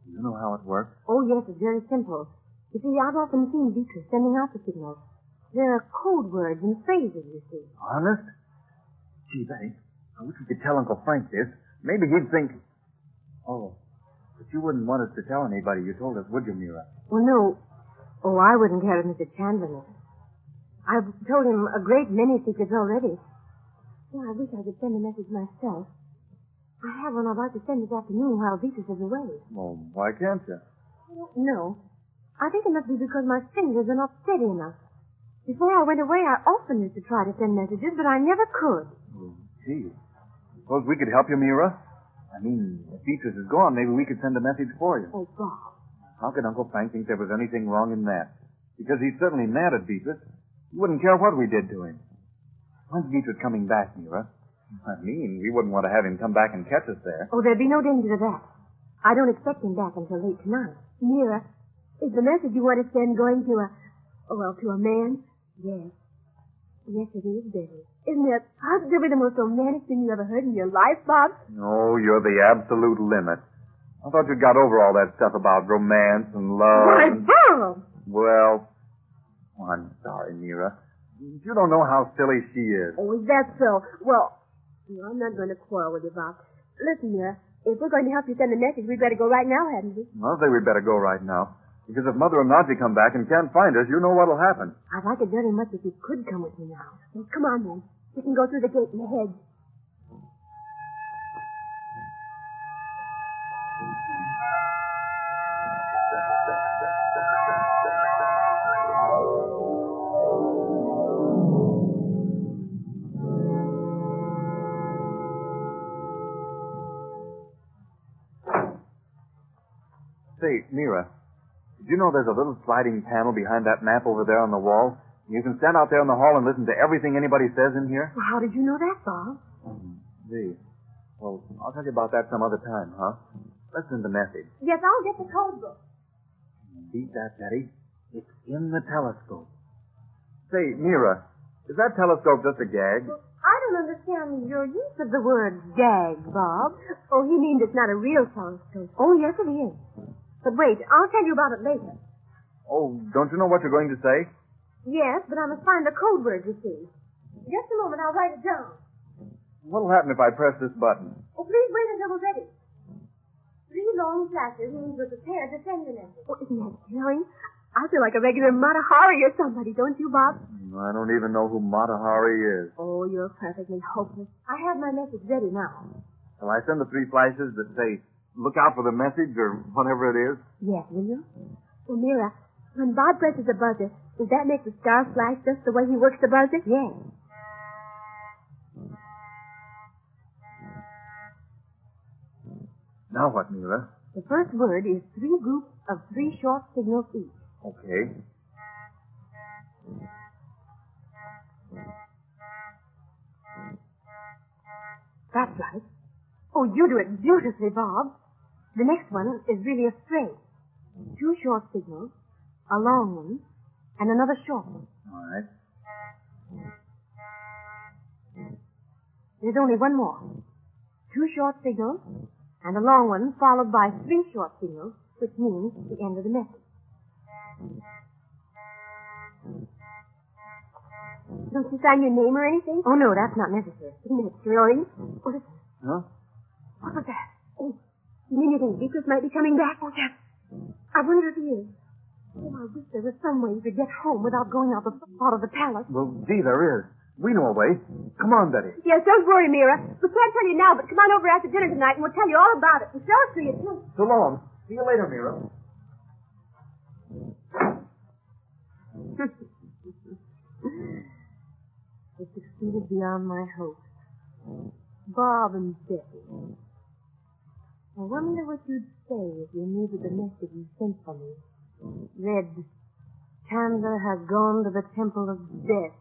Do you know how it works? Oh, yes, it's very simple. You see, I've often seen Vitrius sending out the signals. There are code words and phrases, you see. Honest? Gee, Betty, I wish we could tell Uncle Frank this. Maybe he'd think... Oh, but you wouldn't want us to tell anybody you told us, would you, Mira? Well, no. Oh, I wouldn't care if Mr. Chandler knew. I've told him a great many secrets already. Yeah, I wish I could send a message myself. I have one I'd like to send this afternoon while Vitrius is away. Well, why can't you? I don't know. I think it must be because my fingers are not steady enough. Before I went away, I often used to try to send messages, but I never could. Oh, gee. Suppose we could help you, Mira? I mean, if Vitrius is gone, maybe we could send a message for you. Oh, Bob. How could Uncle Frank think there was anything wrong in that? Because he's certainly mad at Vitrius. He wouldn't care what we did to him. When's Vitrius coming back, Mira? I mean, we wouldn't want to have him come back and catch us there. Oh, there'd be no danger of that. I don't expect him back until late tonight. Mira, is the message you want to send going to to a man? Yes. Yes, it is, Betty. Isn't it positively the most romantic thing you ever heard in your life, Bob? Oh, you're the absolute limit. I thought you'd got over all that stuff about romance and love. Why, Bob! Well, I'm sorry, Mira. You don't know how silly she is. Oh, is that so? Well, I'm not going to quarrel with you, Bob. Listen, Mira, if we're going to help you send a message, we'd better go right now, hadn't we? I'll say we'd better go right now. Because if Mother and Nadji come back and can't find us, you know what'll happen. I'd like it very much if you could come with me now. Well, come on, then. We can go through the gate in the hedge. Say, Mira, did you know there's a little sliding panel behind that map over there on the wall? You can stand out there in the hall and listen to everything anybody says in here? Well, how did you know that, Bob? Gee. Well, I'll tell you about that some other time, huh? Listen to the message. Yes, I'll get the code book. Beat that, Betty. It's in the telescope. Say, Mira, is that telescope just a gag? Well, I don't understand your use of the word gag, Bob. Oh, he means it's not a real telescope. Oh, yes, it is. But wait, I'll tell you about it later. Oh, don't you know what you're going to say? Yes, but I must find the code word, you see. Just a moment, I'll write it down. What'll happen if I press this button? Oh, please wait until we're ready. 3 long flashes means we're prepared to send the message. Oh, isn't that thrilling? I feel like a regular Mata Hari or somebody, don't you, Bob? I don't even know who Mata Hari is. Oh, you're perfectly hopeless. I have my message ready now. Shall I send the 3 flashes that say, look out for the message or whatever it is? Yes, will you? Well, Mira, when Bob presses the buzzer, does that make the star flash just the way he works the buzzer? Yes. Now what, Mira? The first word is 3 groups of 3 short signals each. Okay. That's right. Oh, you do it beautifully, Bob. The next one is really a phrase. 2 short signals, a long one, and another short one. All right. There's only one more. 2 short signals, and a long one followed by 3 short signals, which means the end of the message. Don't you sign your name or anything? Oh, no, that's not necessary. Isn't it thrilling? Oh, listen. Huh? What was that? Oh, you mean you think Vitrius might be coming back? Oh, yes. I wonder if he is. Oh, I wish there was some way you could get home without going out of the palace. Well, gee, there is. We know a way. Come on, Betty. Yes, don't worry, Mira. We can't tell you now, but come on over after dinner tonight and we'll tell you all about it. We'll show it to you, too. So long. See you later, Mira. It succeeded beyond my hopes. Bob and Betty. I wonder what you'd say if you knew that the message you sent for me read, Chandler has gone to the Temple of Death.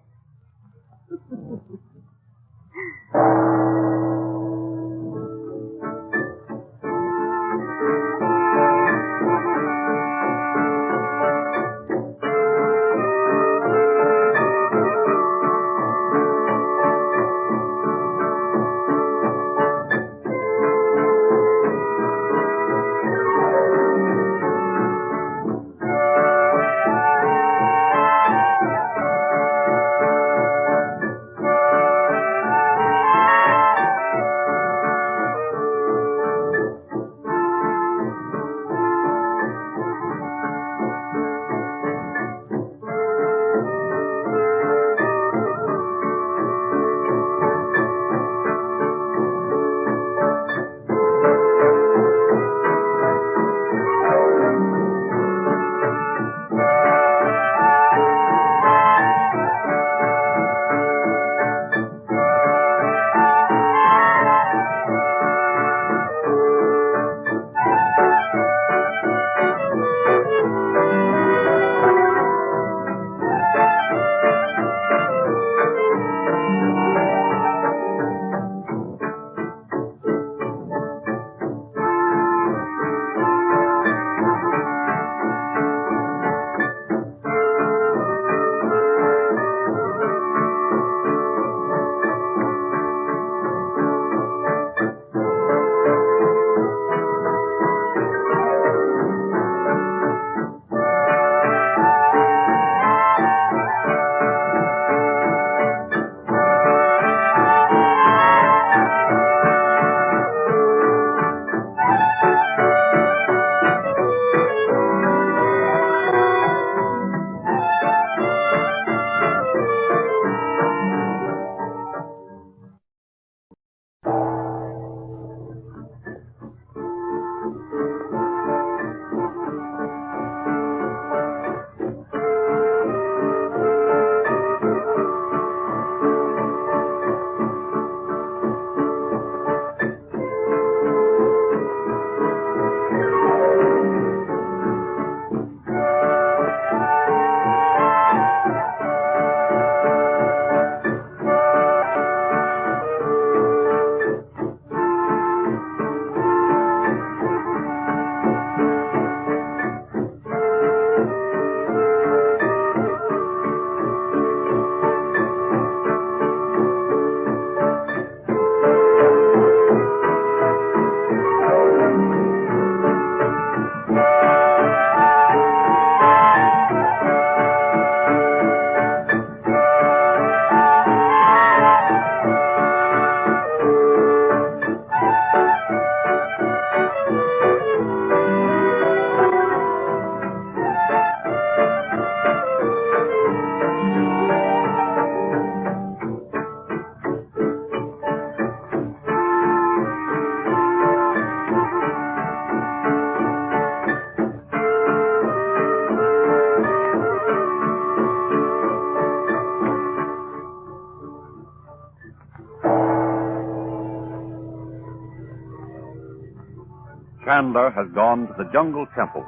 Chandler has gone to the jungle temple.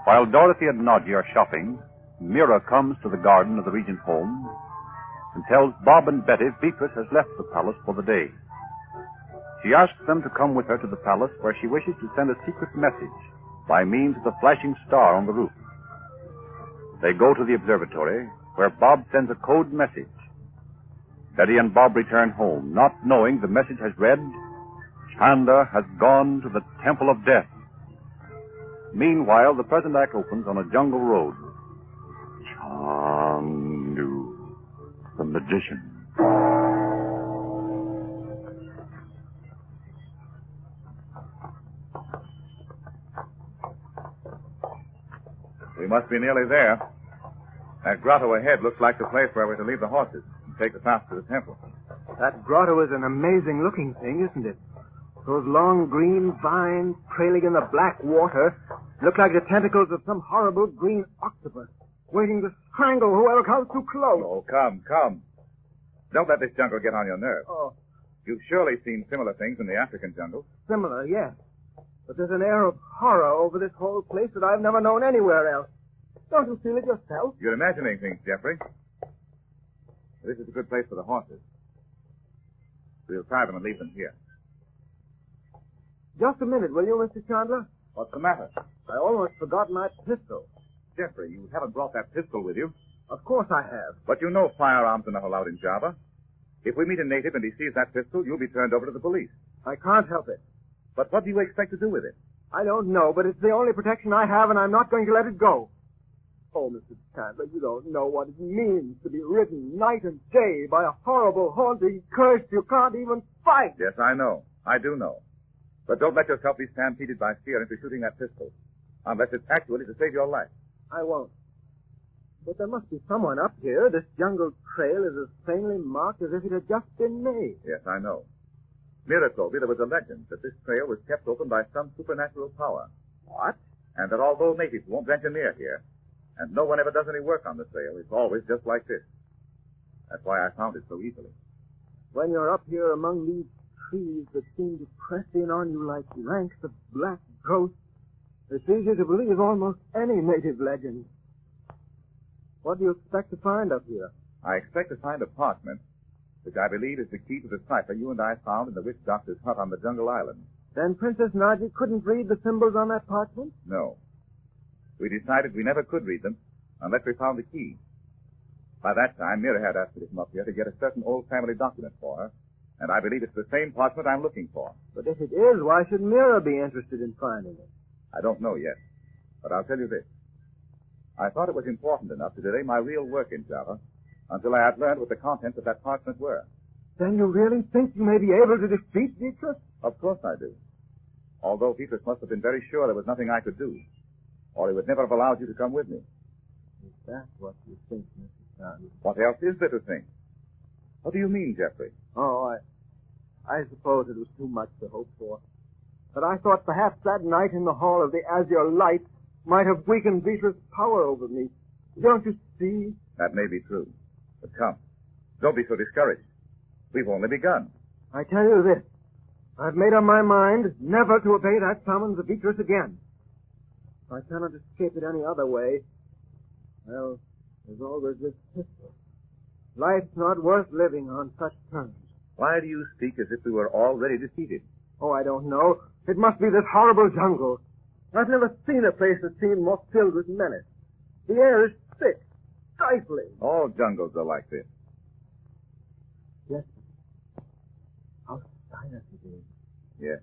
While Dorothy and Nadji are shopping, Mira comes to the garden of the Regent's home and tells Bob and Betty Vitrius has left the palace for the day. She asks them to come with her to the palace where she wishes to send a secret message by means of the flashing star on the roof. They go to the observatory where Bob sends a code message. Betty and Bob return home, not knowing the message has read, Chandler has gone to the Temple of Death. Meanwhile, the present act opens on a jungle road. Chandu, the magician. We must be nearly there. That grotto ahead looks like the place where we're to leave the horses and take the path to the temple. That grotto is an amazing-looking thing, isn't it? Those long green vines trailing in the black water look like the tentacles of some horrible green octopus waiting to strangle whoever comes too close. Oh, come. Don't let this jungle get on your nerves. Oh, You've surely seen similar things in the African jungle. similar, yes. But there's an air of horror over this whole place that I've never known anywhere else. Don't you feel it yourself? You're imagining things, Jeffrey. This is a good place for the horses. We'll tie them and leave them here. Just a minute, will you, Mr. Chandler? What's the matter? I almost forgot my pistol. Jeffrey, you haven't brought that pistol with you. Of course I have. But you know firearms are not allowed in Java. If we meet a native and he sees that pistol, you'll be turned over to the police. I can't help it. But what do you expect to do with it? I don't know, but it's the only protection I have, and I'm not going to let it go. Oh, Mr. Chandler, you don't know what it means to be ridden night and day by a horrible, haunting curse you can't even fight. Yes, I know. I do know. But don't let yourself be stampeded by fear into shooting that pistol. Unless it's actually to save your life. I won't. But there must be someone up here. This jungle trail is as plainly marked as if it had just been made. Yes, I know. Mira told me there was a legend that this trail was kept open by some supernatural power. What? And that although natives won't venture near here, and no one ever does any work on the trail, it's always just like this. That's why I found it so easily. When you're up here among these trees that seem to press in on you like ranks of black ghosts, it's easy to believe almost any native legend. What do you expect to find up here? I expect to find a parchment, which I believe is the key to the cipher you and I found in the witch doctor's hut on the jungle island. Then Princess Nadji couldn't read the symbols on that parchment? No. We decided we never could read them unless we found the key. By that time, Mira had asked me to come up here to get a certain old family document for her, and I believe it's the same parchment I'm looking for. But if it is, why should Mira be interested in finding it? I don't know yet, but I'll tell you this. I thought it was important enough to delay my real work in Java until I had learned what the contents of that parchment were. Then you really think you may be able to defeat Vitrius? Of course I do. Although Vitrius must have been very sure there was nothing I could do, or he would never have allowed you to come with me. Is that what you think, Mr. Chandu? What else is there to think? What do you mean, Jeffrey? Oh, I suppose it was too much to hope for. But I thought perhaps that night in the Hall of the Azure Light might have weakened Vitrius' power over me. Don't you see? That may be true. But come, don't be so discouraged. We've only begun. I tell you this. I've made up my mind never to obey that summons of Vitrius again. If I cannot escape it any other way, well, there's always this pistol. Life's not worth living on such terms. Why do you speak as if we were already defeated? Oh, I don't know. It must be this horrible jungle. I've never seen a place that seemed more filled with menace. The air is thick, stifling. All jungles are like this. Yes. How silent it is. Yes.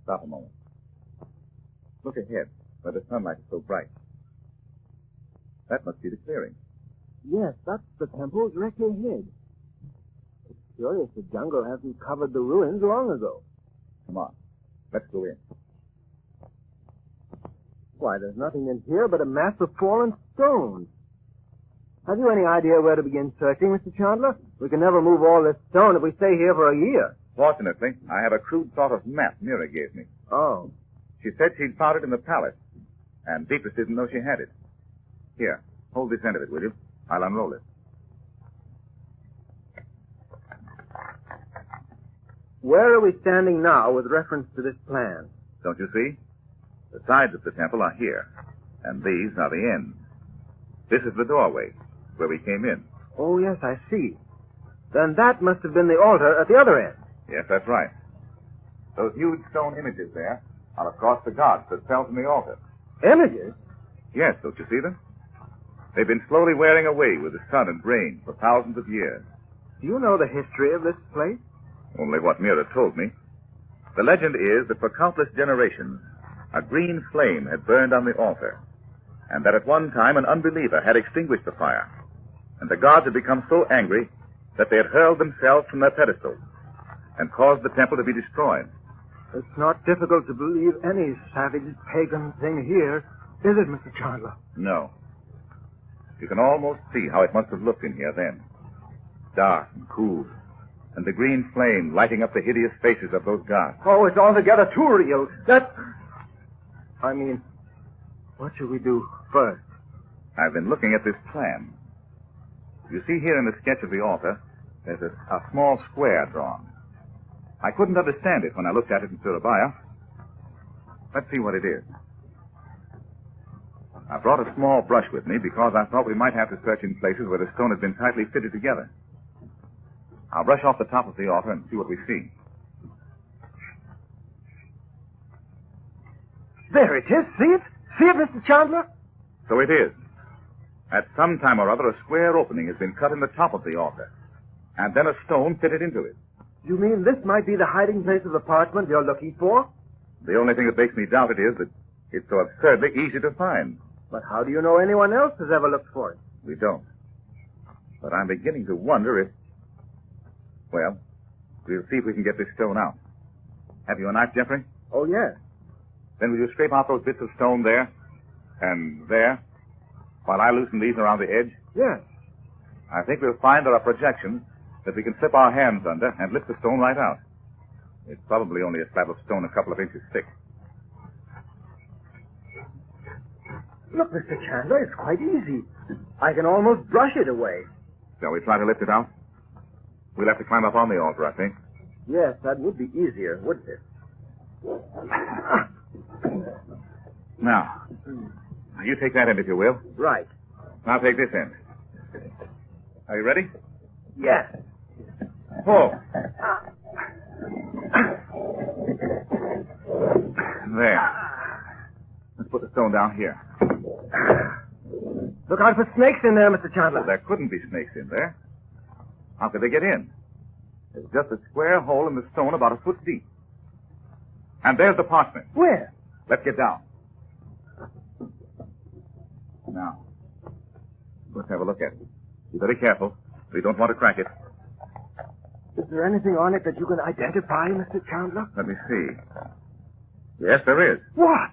Stop a moment. Look ahead, where the sunlight is so bright. That must be the clearing. Yes, that's the temple directly ahead. It's curious the jungle hasn't covered the ruins long ago. Come on. Let's go in. Why, there's nothing in here but a mass of fallen stones. Have you any idea where to begin searching, Mr. Chandler? We can never move all this stone if we stay here for a year. Fortunately, I have a crude sort of map Mira gave me. Oh. She said she'd found it in the palace, and Vitrius didn't know she had it. Here, hold this end of it, will you? I'll unroll it. Where are we standing now with reference to this plan? Don't you see? The sides of the temple are here, and these are the ends. This is the doorway, where we came in. Oh, yes, I see. Then that must have been the altar at the other end. Yes, that's right. Those huge stone images there are, of course, the gods that fell from the altar. Images? Yes, don't you see them? They've been slowly wearing away with the sun and rain for thousands of years. Do you know the history of this place? Only what Mira told me. The legend is that for countless generations, a green flame had burned on the altar, and that at one time an unbeliever had extinguished the fire, and the gods had become so angry that they had hurled themselves from their pedestals and caused the temple to be destroyed. It's not difficult to believe any savage pagan thing here, is it, Mr. Chandler? No. You can almost see how it must have looked in here then. Dark and cool, and the green flame lighting up the hideous faces of those gods. Oh, it's altogether too real. What shall we do first? I've been looking at this plan. You see here in the sketch of the altar, there's a small square drawn. I couldn't understand it when I looked at it in Surabaya. Let's see what it is. I brought a small brush with me because I thought we might have to search in places where the stone had been tightly fitted together. I'll brush off the top of the altar and see what we see. There it is. See it? See it, Mr. Chandler? So it is. At some time or other, a square opening has been cut in the top of the altar, and then a stone fitted into it. You mean this might be the hiding place of the parchment you're looking for? The only thing that makes me doubt it is that it's so absurdly easy to find. But how do you know anyone else has ever looked for it? We don't. But I'm beginning to wonder if... Well, we'll see if we can get this stone out. Have you a knife, Jeffrey? Oh, yes. Then will you scrape out those bits of stone there and there while I loosen these around the edge? Yes. I think we'll find there are projections that we can slip our hands under and lift the stone right out. It's probably only a slab of stone a couple of inches thick. Look, Mr. Chandler, it's quite easy. I can almost brush it away. Shall we try to lift it out? We'll have to climb up on the altar, I think. Yes, that would be easier, wouldn't it? Now, you take that end if you will. Right. I'll take this end. Are you ready? Yes. Pull. There. Let's put the stone down here. Look out for snakes in there, Mr. Chandler. Well, there couldn't be snakes in there. How could they get in? There's just a square hole in the stone about a foot deep. And there's the parchment. Where? Let's get down. Now, let's have a look at it. Be very careful. We don't want to crack it. Is there anything on it that you can identify, Mr. Chandler? Let me see. Yes, there is. What?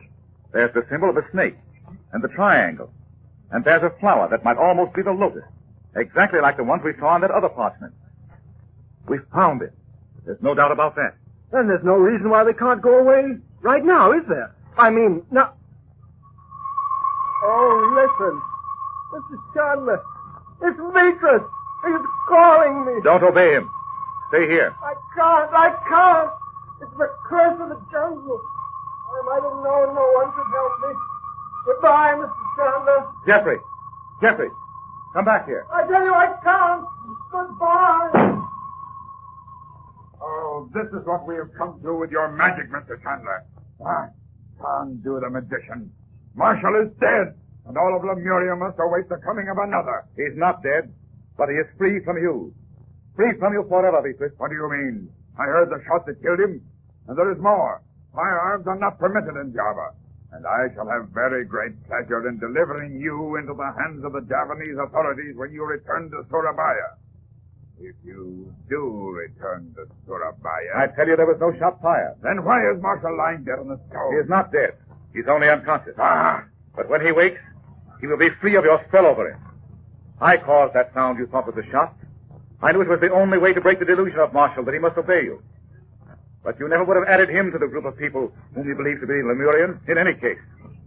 There's the symbol of a snake and the triangle. And there's a flower that might almost be the lotus. Exactly like the ones we saw on that other parchment. We found it. There's no doubt about that. Then there's no reason why they can't go away right now, is there? I mean, now... Oh, listen. Mr. Chandler. It's Vitrius. He's calling me. Don't obey him. Stay here. I can't. It's the curse of the jungle. I might have known no one could help me. Goodbye, Mr. Chandler. Jeffrey, come back here. I tell you I can't. Goodbye. Oh, this is what we have come to with your magic, Mr. Chandler. Can't do the magician. Marshall is dead, and all of Lemuria must await the coming of another. He's not dead, but he is free from you. Free from you forever, Vitrius. What do you mean? I heard the shot that killed him, and there is more. Firearms are not permitted in Java, and I shall have very great pleasure in delivering you into the hands of the Javanese authorities when you return to Surabaya. If you do return to Surabaya... I tell you there was no shot fired. Then why is Marshal lying dead on the stove? He is not dead. He's only unconscious. But when he wakes, he will be free of your spell over him. I caused that sound you thought was a shot. I knew it was the only way to break the delusion of Marshall that he must obey you. But you never would have added him to the group of people whom you believe to be Lemurian in any case,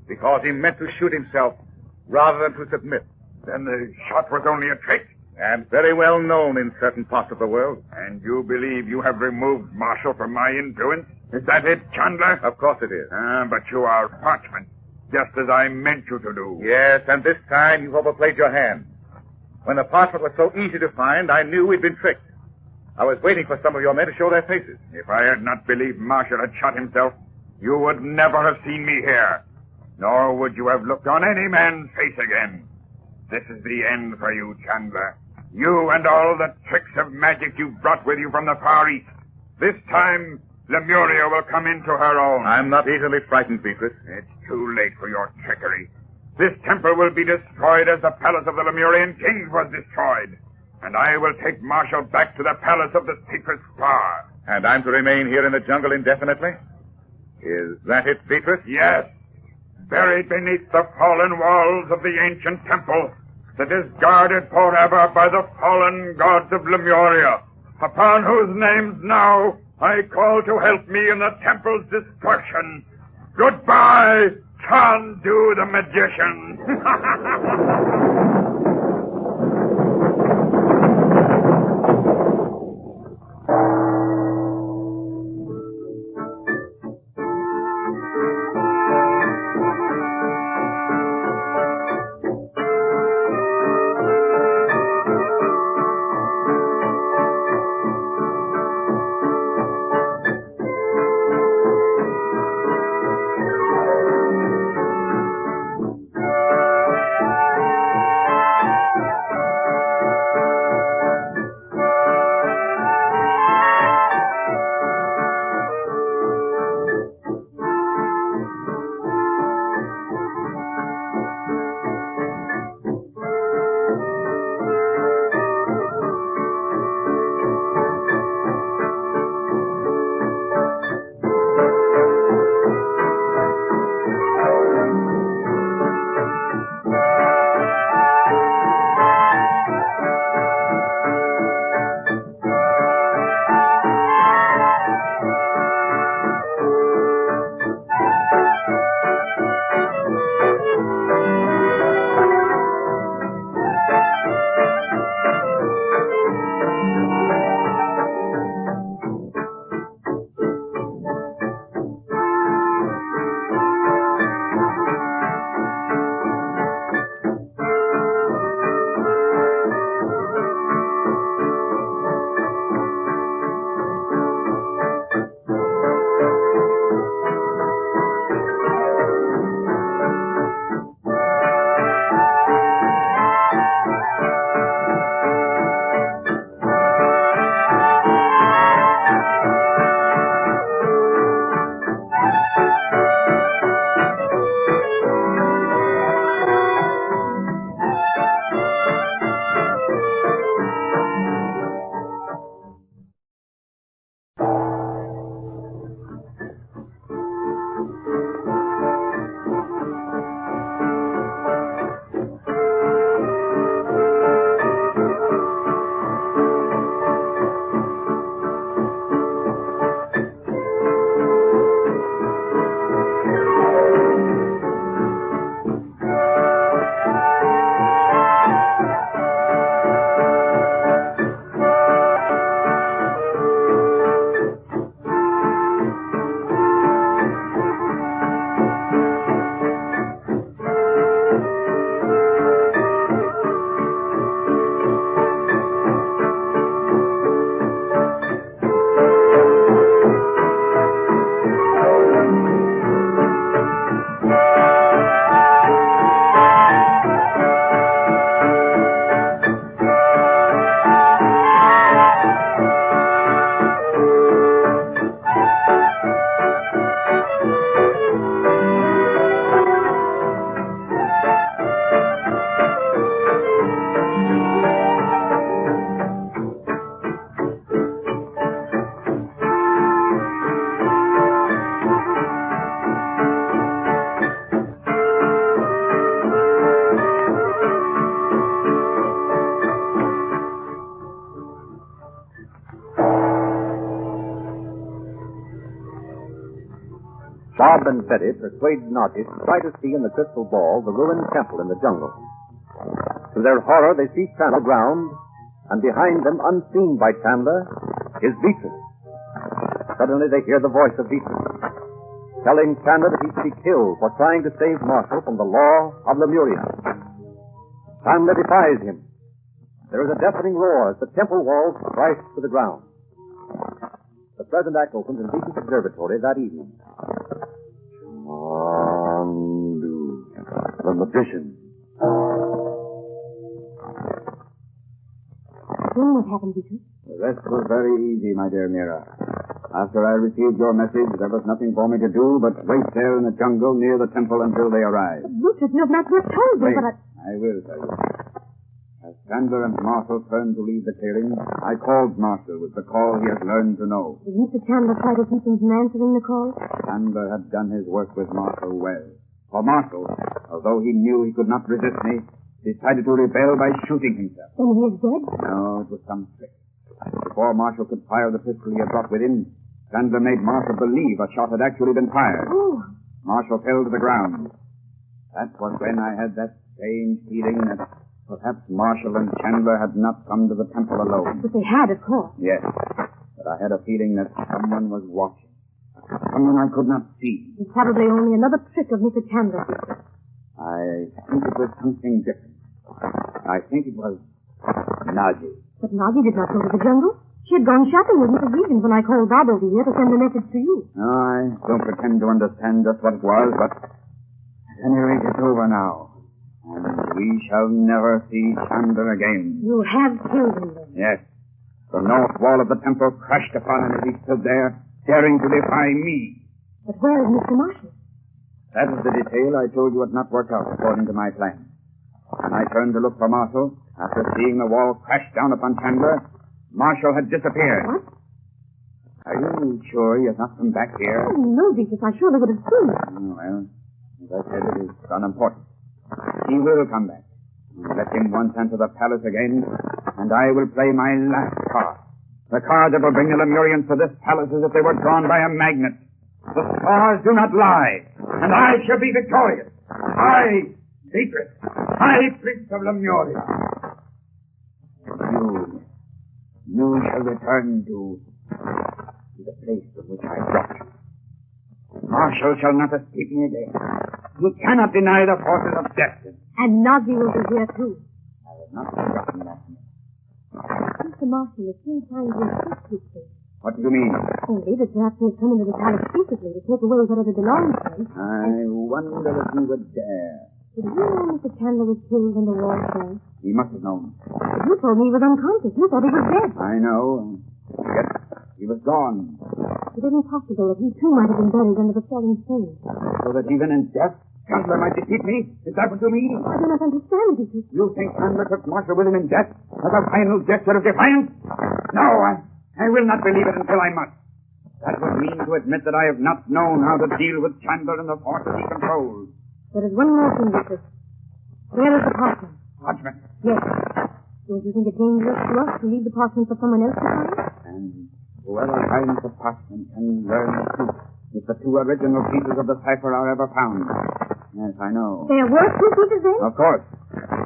because he meant to shoot himself rather than to submit. Then the shot was only a trick? And very well known in certain parts of the world. And you believe you have removed Marshall from my influence? Is that it, Chandler? Of course it is. But you are parchment, just as I meant you to do. Yes, and this time you've overplayed your hand. When the parchment was so easy to find, I knew we'd been tricked. I was waiting for some of your men to show their faces. If I had not believed Marshall had shot himself, you would never have seen me here. Nor would you have looked on any man's face again. This is the end for you, Chandler. You and all the tricks of magic you brought with you from the Far East. This time, Lemuria will come into her own. I'm not easily frightened, Vitrius. It's too late for your trickery. This temple will be destroyed as the palace of the Lemurian kings was destroyed. And I will take Marshall back to the palace of the Secret Star. And I'm to remain here in the jungle indefinitely? Is that it, Vitrius? Yes. Buried beneath the fallen walls of the ancient temple that is guarded forever by the fallen gods of Lemuria, upon whose names now I call to help me in the temple's destruction. Goodbye, Chandu the magician. Bob and Betty persuade Nadji to try to see in the crystal ball the ruined temple in the jungle. To their horror, they see Chandu ground and behind them, unseen by Chandler, is Vitrius. Suddenly they hear the voice of Vitrius, telling Chandler that he should be killed for trying to save Marshall from the law of Lemuria. Chandler defies him. There is a deafening roar as the temple walls crash to the ground. The present act opens in Vitrius' observatory that evening. Chandu, the magician. Then what happened, Vitrius? The rest was very easy, my dear Mira. After I received your message, there was nothing for me to do but wait there in the jungle near the temple until they arrived. Vitrius, you have not yet told me, Wait, but I will tell you. As Chandler and Marshall turned to leave the clearing, I called Marshall with the call he has learned to know. Did Mr. Chandler try to keep him from answering the call? Chandler had done his work with Marshall well. For Marshall, although he knew he could not resist me, decided to rebel by shooting himself. Then he is dead? No, it was some trick. Before Marshall could fire the pistol he had brought with him, Chandler made Marshall believe a shot had actually been fired. Oh. Marshall fell to the ground. That was when I had that strange feeling that perhaps Marshall and Chandler had not come to the temple alone. But they had, of course. Yes, but I had a feeling that someone was watching. Someone I could not see. It's probably only another trick of Mr. Chandler. I think it was something different. I think it was Nadji. But Nadji did not go to the jungle. She had gone shopping with Mrs. Regent when I called Bob over here to send a message to you. No, I don't pretend to understand just what it was, but at any rate, it's over now. And we shall never see Chandler again. You have killed him, then? Yes. The north wall of the temple crashed upon him as he stood there, daring to defy me. But where is Mr. Marshall? That is the detail I told you had not worked out according to my plan. When I turned to look for Marshall, after seeing the wall crash down upon Chandler, Marshall had disappeared. What? Are you sure he has not come back here? Oh, no, Vitrius. I surely would have seen it. Oh, well, as I said, it is unimportant. He will come back. Let him once enter the palace again, and I will play my last card. The card that will bring the Lemurians to this palace as if they were drawn by a magnet. The stars do not lie, and I shall be victorious. I, Vitrius, High Priest of Lemuria. You shall return to the place from which I brought you. Marshall shall not escape me again. You cannot deny the forces of destiny. And Nadji will be here, too. I have not forgotten that. Mr. Marshall is still trying to insist with me. What do you mean? Only that perhaps he has come into the palace secretly to take away whatever belongs to him. I wonder if he would dare. Did you know Mr. Chandler was killed when the wall fell? He must have known. But you told me he was unconscious. You thought he was dead. I know. Yet he was gone. It isn't possible that he too might have been buried under the falling stone. So that even in death, Chandler might defeat me? Is that what you mean? I do not understand, Vitrius. You think Chandler took Marshall with him in death as a final gesture of defiance? No, I will not believe it until I must. That would mean to admit that I have not known how to deal with Chandler and the forces he controls. There is one more thing, Vitrius. Where is the parchment? Parchment? Yes. Don't you think it dangerous to us to leave the parchment for someone else to find? And whoever finds the parchment can learn the truth if the two original pieces of the cipher are ever found. Yes, I know. There were two pieces then? Of course.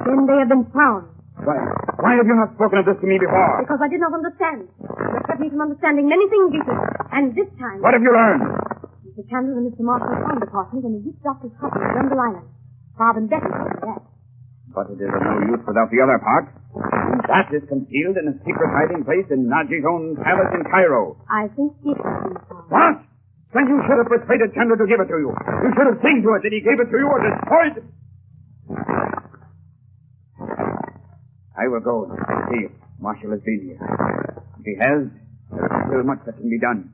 Then they have been found. Why have you not spoken of this to me before? Because I did not understand. You kept me from understanding many things, Vitrius. And this time... What have you learned? Mr. Chandler and Mr. Marshall found the parchment and he zipped off his copy of Rendevouz Island. Bob and Betty told me that. But it is of no use without the other part. And that is concealed in a secret hiding place in Nadji's own palace in Cairo. I think it has been found. What? Then you should have persuaded Chandler to give it to you. You should have seen to it that he gave it to you or destroyed it. I will go and see if Marshall has been here. If he has, there is still much that can be done.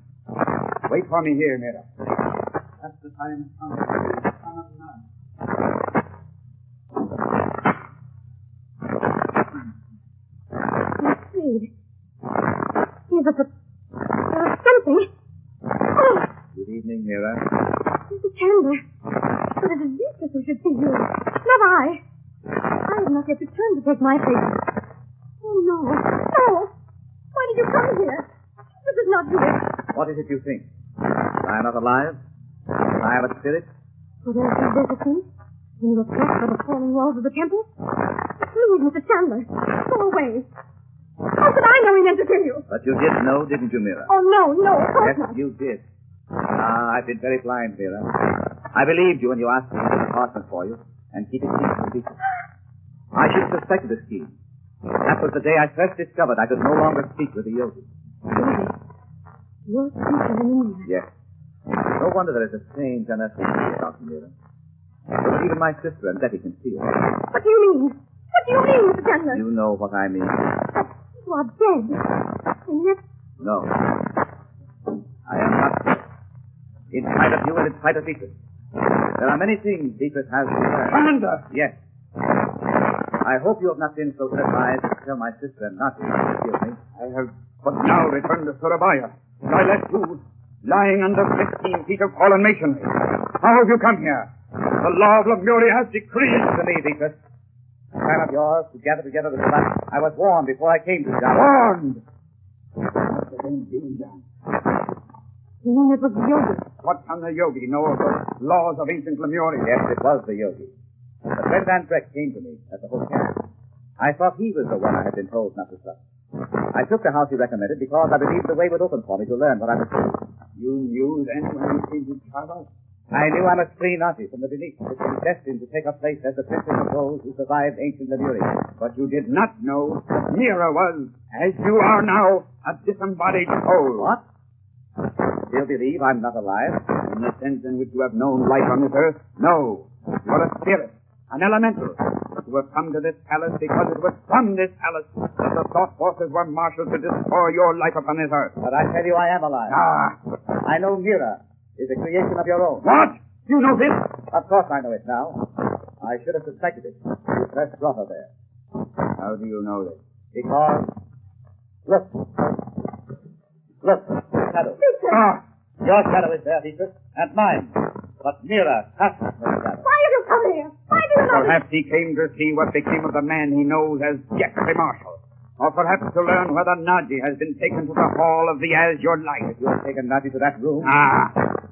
Wait for me here, Mira. That's the time comes. Here's a... There's something. Oh! Good evening, Mira. Mr. Chandler. But it is Vitrius who should see you. Not I. I have not yet returned to take my place. Oh, no. No! Why did you come here? This is not here. What is it you think? I am not alive? I have a spirit? So there's the Desertion? When you were crushed by the falling walls of the temple? Please, Mr. Chandler, go away. How could I know he meant to kill you? But you did know, didn't you, Mira? Oh, no, of course Yes, not. you did. I've been very blind, Mira. I believed you when you asked me to get an apartment for you and keep it secret from people. I should have suspected the scheme. That was the day I first discovered I could no longer speak with the yogi. Really? You're speaking in English. Yes. No wonder there is a strange, unearthly fear about me, Mira. But even my sister and Betty can see it. What do you mean? What do you mean, Mr. Chandler? You know what I mean. You are dead. And yet... No. I am not dead. In spite of you and in spite of Vitrius. There are many things Vitrius has to learn. Commander! Yes. I hope you have not been so surprised to tell my sister and Nadji to kill me. I have but now returned to Surabaya. I left you lying under 15 feet of fallen masonry. How have you come here? The law of Lemuria has decreed. To me, Vitrius. The plan of yours to gather together the blood. I was warned before I came to Java. Warned! What has been being done? You mean it was the yogi? What can the yogi know of the laws of ancient Lemuria? Yes, it was the yogi. But when Van Breck came to me at the hotel, I thought he was the one I had been told not to trust. I took the house he recommended because I believed the way would open for me to learn what I was doing. You knew then when you came to Java? I knew I must free Nadji from the belief that she was destined to take her place as the princess of those who survived ancient Lemuria. But you did not know that Mira was, as you are now, a disembodied soul. What? Still believe I'm not alive? In the sense in which you have known life on this earth? No. You're a spirit, an elemental. You have come to this palace because it was from this palace that the thought forces were marshaled to destroy your life upon this earth. But I tell you I am alive. I know Mira is a creation of your own. What? You know this? Of course I know it now. I should have suspected it. You first brought her there. How do you know this? Because... Look. Look, shadow. Your shadow is there, Vitrius, and mine. But Mira has no shadow. Why have you come here? Why do you know Perhaps he came to see what became of the man he knows as Geoffrey Marshall. Or perhaps to learn whether Nadji has been taken to the Hall of the Azure Light. You have taken Nadji to that room?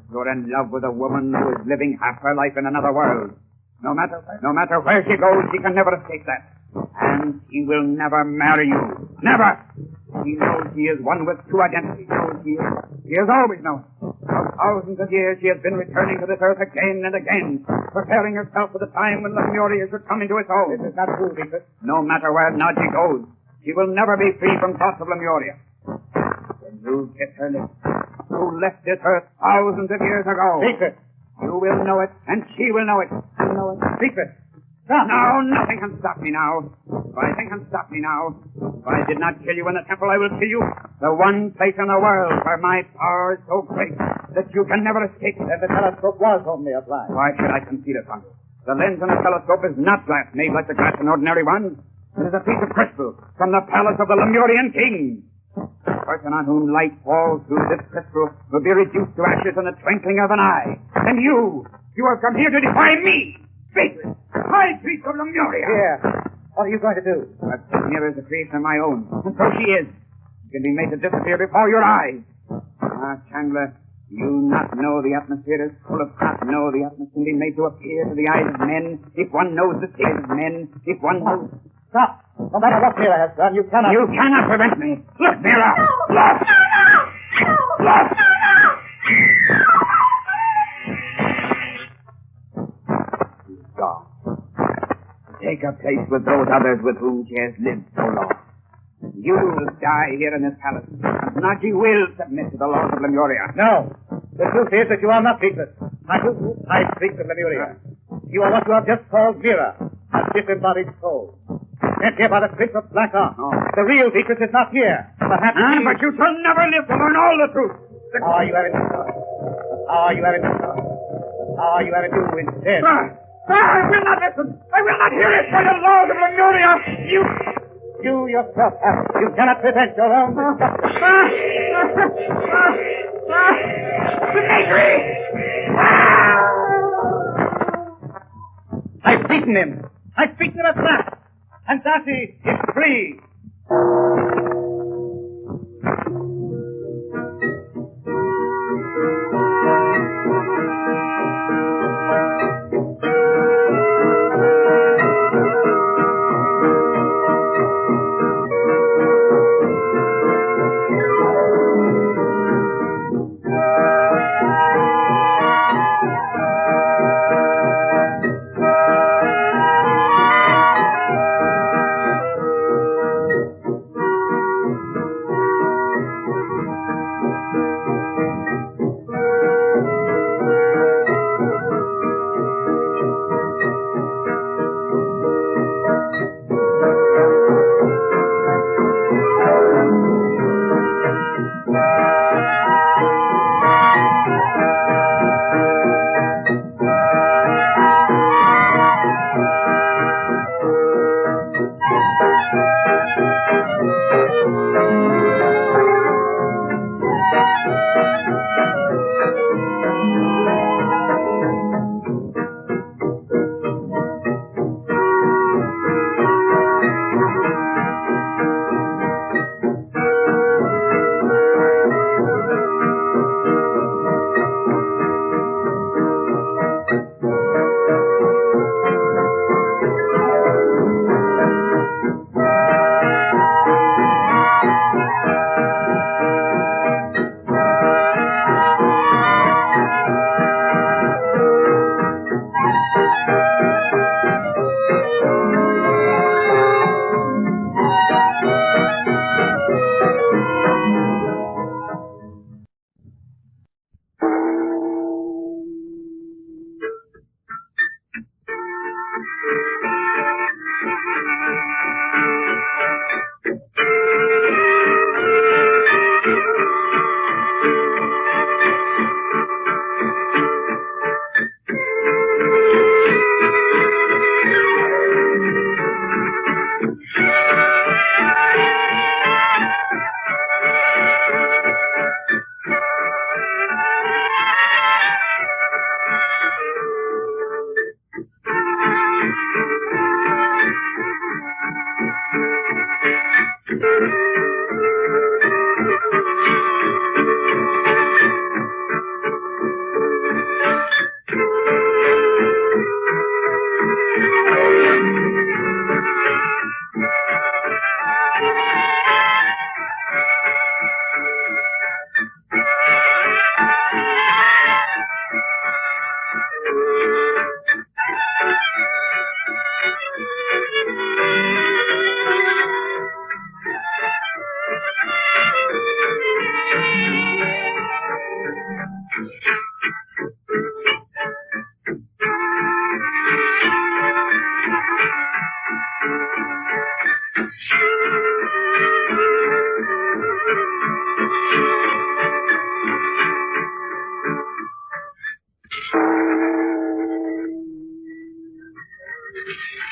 You're in love with a woman who is living half her life in another world. No matter where she goes, she can never escape that. And he will never marry you. Never! He knows he is one with two identities. He has always known. For thousands of years she has been returning to this earth again and again, preparing herself for the time when Lemuria should come into its own. This is not true, Vitrius. No matter where Nadji goes, she will never be free from thoughts of Lemuria. When you kiss her lips, who left this earth thousands of years ago. Vitrius. You will know it, and she will know it. Vitrius. No, nothing can stop me now. Nothing can stop me now. If I did not kill you in the temple, I will kill you. The one place in the world where my power is so great that you can never escape it. Then the telescope was only a blind. Why should I concede it, Chandu? The lens in a telescope is not glass made like the glass in ordinary ones. It is a piece of crystal from the palace of the Lemurian king. The person on whom light falls through this crystal will be reduced to ashes in the twinkling of an eye. And you have come here to defy me, Vitrius, high priest of Lemuria. Here, what are you going to do? Mira is a creation of my own, and so she is. She can be made to disappear before your eyes. Chandler, you not know the atmosphere is full of not know the atmosphere can be made to appear to the eyes of men if one knows the eyes of men, if one knows... Stop! No matter what Mira has done, you cannot... You cannot prevent me. Look, Mira! No! Look! No! Look! God. Take a place with those others with whom she has lived so long. You'll die here in this palace. And Nadji will submit to the laws of Lemuria. No. The truth is that you are not Vitrius. High priest of Lemuria. You are what you have just called Mira, a disembodied soul. Sent here by the prince of Black Art. The real Vitrius is not here. Perhaps but you shall never live to learn all the truth. How are you having to start? How are you having to start? How are you having to instead? I will not listen. I will not hear it by the laws of Lemuria. You yourself have. You cannot prevent your own Dimitri! I've beaten him. I've beaten him at last. And Nadji is free.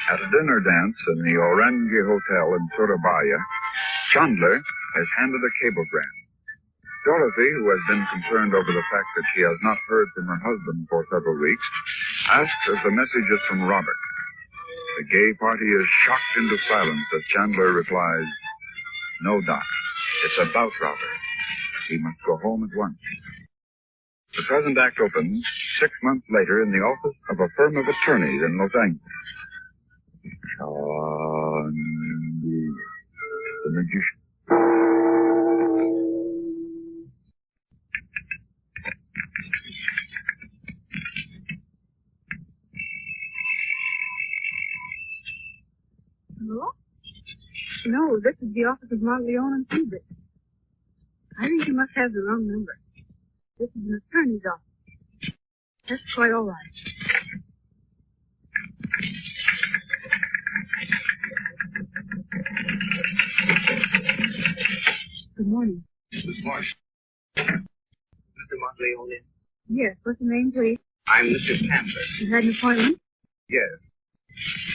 At a dinner dance in the Orange Hotel in Surabaya, Chandler has handed a cablegram. Dorothy, who has been concerned over the fact that she has not heard from her husband for several weeks, asks if the message is from Robert. The gay party is shocked into silence as Chandler replies, "No, Doc. It's about Robert. He must go home at once." The present act opens 6 months later in the office of a firm of attorneys in Los Angeles. Chandu, the magician. Hello? No, this is the office of Montleone and Cobra. I think you must have the wrong number. This is an attorney's office. That's quite all right. Good morning. Good morning. Mr. Montleone in? Yes, what's your name, please? I'm Mr. Chandler. You had an appointment? Yes.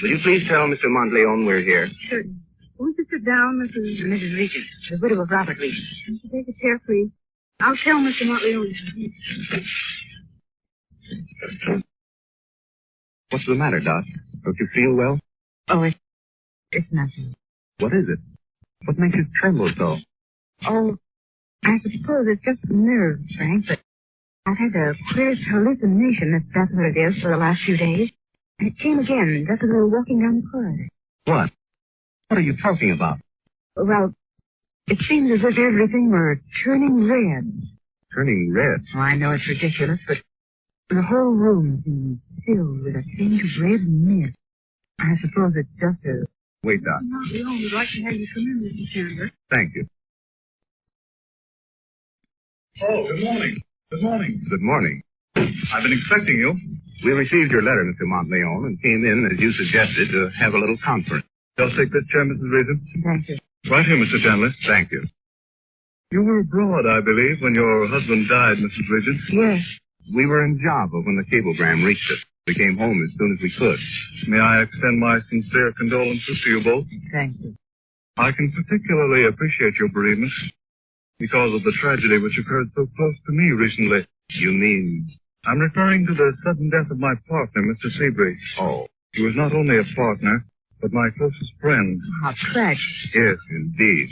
Will you please tell Mr. Montleone we're here? Certainly. Won't you sit down, Mrs. Regent, the widow of Robert Regent? Won't you take a chair, please? I'll tell Mr. Montleone. What's the matter, Doc? Don't you feel well? Oh, it's nothing. What is it? What makes you tremble so? Oh, I suppose it's just the nerves, Frank, but I've had a queer hallucination, if that's what it is, for the last few days. And it came again just as we were walking down the corridor. What? What are you talking about? Well, it seems as if everything were turning red. Turning red? Oh, I know it's ridiculous, but the whole room seems filled with a tinge of red mist. I suppose it's just a... Wait, Doc. Montleone would like to have you come in, Mr. Chandler. Thank you. Oh, good morning. Good morning. Good morning. I've been expecting you. We received your letter, Mr. Montleone, and came in, as you suggested, to have a little conference. Just take this chair, Mrs. Regent. Thank you. Right here, Mr. Chandler. Thank you. You were abroad, I believe, when your husband died, Mrs. Regent. Yes. We were in Java when the cablegram reached us. We came home as soon as we could. May I extend my sincere condolences to you both? Thank you. I can particularly appreciate your bereavement because of the tragedy which occurred so close to me recently. You mean? I'm referring to the sudden death of my partner, Mr. Seabury. Oh. He was not only a partner, but my closest friend. How tragic. Yes, indeed.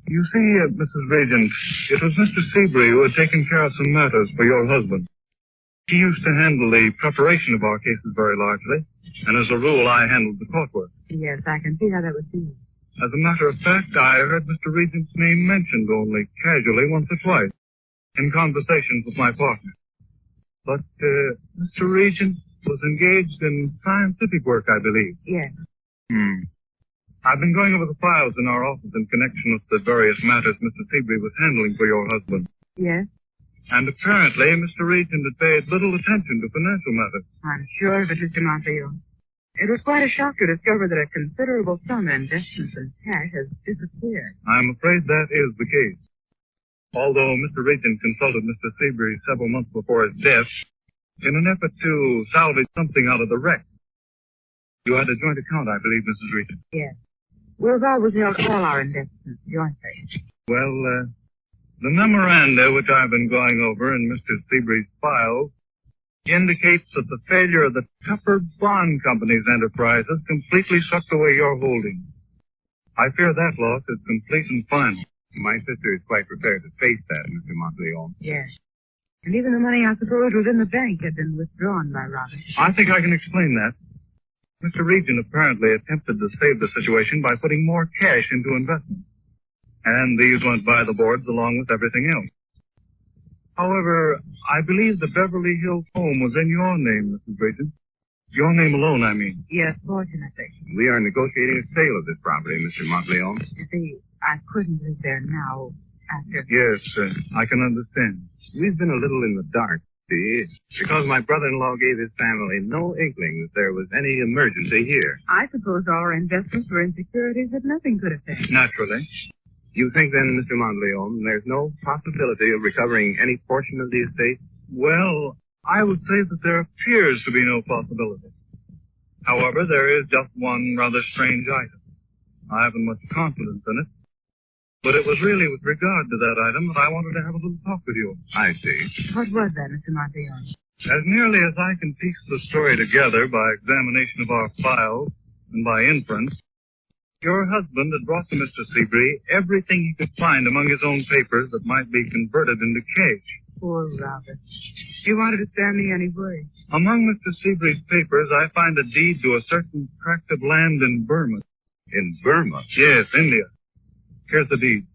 You see, Mrs. Regent, it was Mr. Seabury who had taken care of some matters for your husband. He used to handle the preparation of our cases very largely, and as a rule, I handled the court work. Yes, I can see how that would be. As a matter of fact, I heard Mr. Regent's name mentioned only casually once or twice in conversations with my partner. But Mr. Regent was engaged in scientific work, I believe. Yes. I've been going over the files in our office in connection with the various matters Mr. Seabury was handling for your husband. Yes. And apparently, Mr. Regent had paid little attention to financial matters. I'm sure of it, Mr. Montleone. It was quite a shock to discover that a considerable sum in investments and cash has disappeared. I'm afraid that is the case. Although Mr. Regent consulted Mr. Seabury several months before his death in an effort to salvage something out of the wreck. You had a joint account, I believe, Mrs. Regent. Yes. We've always held all our investments jointly. Well, the memoranda which I've been going over in Mr. Seabury's files indicates that the failure of the Tupper Bond Company's enterprises completely sucked away your holdings. I fear that loss is complete and final. My sister is quite prepared to face that, Mr. Montleone. Yes. And even the money I suppose was in the bank had been withdrawn by Robert. I think I can explain that. Mr. Regent apparently attempted to save the situation by putting more cash into investments. And these went by the boards along with everything else. However, I believe the Beverly Hills home was in your name, Mrs. Regent. Your name alone, I mean. Yes, fortunately. We are negotiating a sale of this property, Mr. Montleone. You see, I couldn't live there now after. Yes, I can understand. We've been a little in the dark, see, because my brother-in-law gave his family no inkling that there was any emergency here. I suppose our investments were in securities that nothing could affect. Naturally. You think then, Mr. Montleone, there's no possibility of recovering any portion of the estate? Well, I would say that there appears to be no possibility. However, there is just one rather strange item. I haven't much confidence in it. But it was really with regard to that item that I wanted to have a little talk with you. I see. What was that, Mr. Montleone? As nearly as I can piece the story together by examination of our files and by inference, your husband had brought to Mr. Seabury everything he could find among his own papers that might be converted into cash. Poor Robert. He wanted to spare me any worry. Among Mr. Seabury's papers, I find a deed to a certain tract of land in Burma. In Burma? Yes, India. Here's the deed.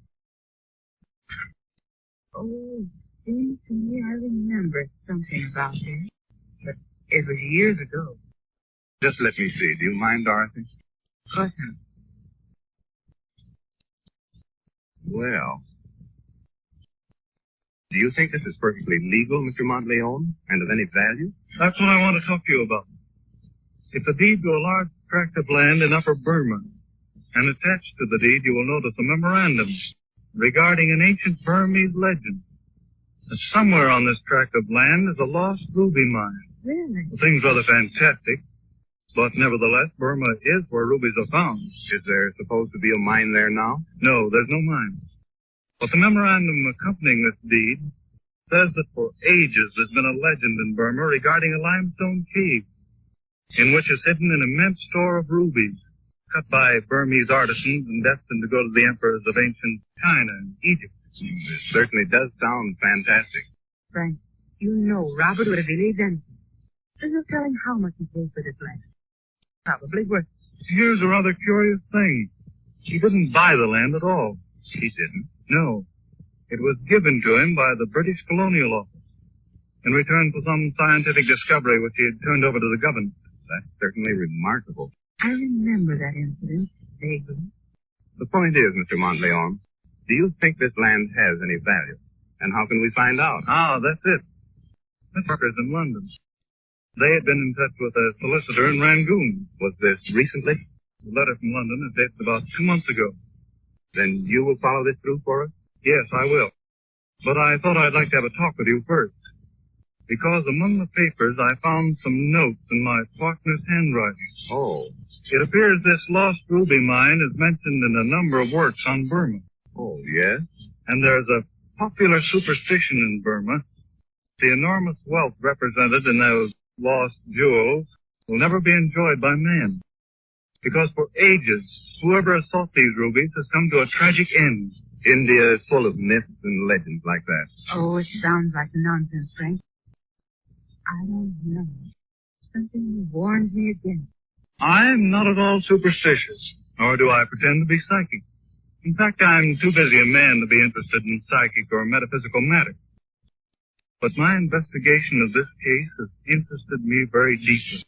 Oh, seems to me I remember something about it. But it was years ago. Just let me see. Do you mind, Dorothy? Of course not. Well, do you think this is perfectly legal, Mr. Montleone, and of any value? That's what I want to talk to you about. It's a deed to a large tract of land in Upper Burma. And attached to the deed, you will notice a memorandum regarding an ancient Burmese legend. That somewhere on this tract of land is a lost ruby mine. Really? The thing's rather fantastic, but nevertheless, Burma is where rubies are found. Is there supposed to be a mine there now? No, there's no mine. But the memorandum accompanying this deed says that for ages there's been a legend in Burma regarding a limestone cave in which is hidden an immense store of rubies cut by Burmese artisans and destined to go to the emperors of ancient China and Egypt. It certainly does sound fantastic. Frank, you know Robert would have believed anything. There's no telling how much he paid for this land. Probably worth it. Here's a rather curious thing. He didn't buy the land at all. He didn't? No. It was given to him by the British Colonial Office in return for some scientific discovery which he had turned over to the government. That's certainly remarkable. I remember that incident vaguely. The point is, Mr. Montleone, do you think this land has any value? And how can we find out? Ah, that's it. The workers in London. They had been in touch with a solicitor in Rangoon. Was this recently? The letter from London is dated about 2 months ago. Then you will follow this through for us? Yes, I will. But I thought I'd like to have a talk with you first. Because among the papers I found some notes in my partner's handwriting. Oh. It appears this lost ruby mine is mentioned in a number of works on Burma. Oh, yes? And there's a popular superstition in Burma. The enormous wealth represented in those lost jewels will never be enjoyed by man. Because for ages, whoever has sought these rubies has come to a tragic end. India is full of myths and legends like that. Oh, it sounds like nonsense, Frank. I don't know. Something warns me against. I'm not at all superstitious, nor do I pretend to be psychic. In fact, I'm too busy a man to be interested in psychic or metaphysical matters. But my investigation of this case has interested me very deeply.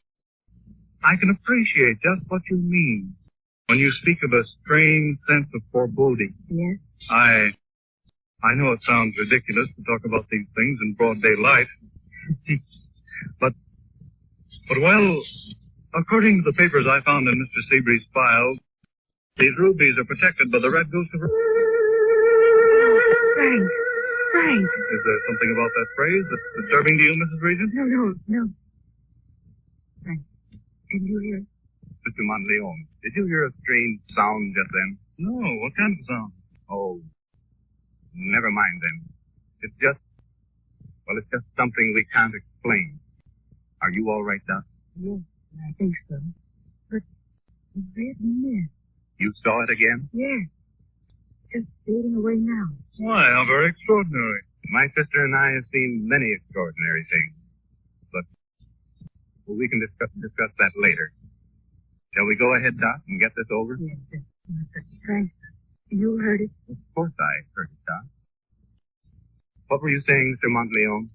I can appreciate just what you mean when you speak of a strange sense of foreboding. Yes? I know it sounds ridiculous to talk about these things in broad daylight. But well, according to the papers I found in Mr. Seabury's files, these rubies are protected by the Red Ghost of... Frank. Is there something about that phrase that's disturbing to you, Mrs. Regent? No. Frank, did you hear? Mr. Montleone, did you hear a strange sound just then? No, what kind of sound? Oh, never mind then. It's just something we can't explain. Are you all right, Doc? Yes, I think so. But the red mist. You saw it again? Yes. Just fading away now. Why, how very extraordinary. My sister and I have seen many extraordinary things. But we can discuss that later. Shall we go ahead, Doc, and get this over? Yes, Frank, you heard it? Of course I heard it, Doc. What were you saying, Mr. Montleone?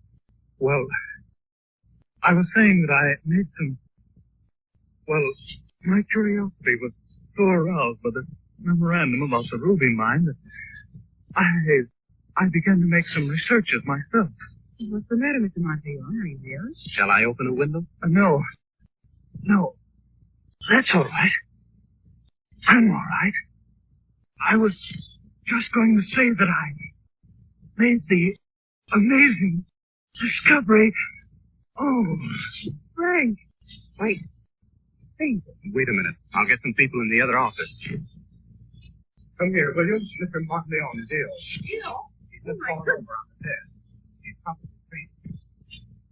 Well, I was saying that I made some... Well, my curiosity was so aroused by this memorandum about the ruby mine that I began to make some researches myself. What's the matter, Mr. Monteleone? Are you ill? Shall I open a window? No. That's all right. I'm all right. I was just going to say that I made the amazing discovery. Oh, Frank. Wait. Wait a minute. I'll get some people in the other office. Come here, will you? Mr. Monteleone is ill. He's just fallen over on the desk. He's probably fainting.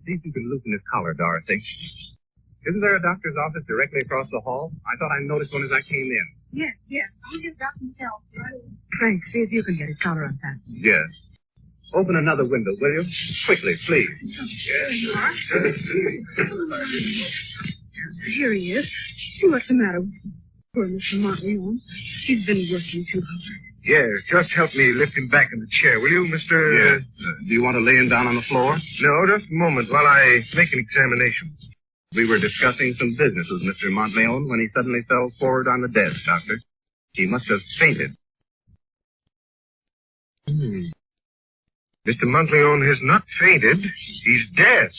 See if you can loosen his collar, Dorothy. Isn't there a doctor's office directly across the hall? I thought I noticed one as I came in. Yes. I'll give Dr. help. Frank, see if you can get his collar unfastened. Yes. Open another window, will you? Quickly, please. Here he is. See what's the matter with poor Mr. Monteleone. He's been working too hard. Yes, just help me lift him back in the chair, will you, Mr. Yes. Do you want to lay him down on the floor? No, just a moment while I make an examination. We were discussing some business with Mr. Monteleone when he suddenly fell forward on the desk, Doctor. He must have fainted. Mr. Monteleone has not fainted. He's dead.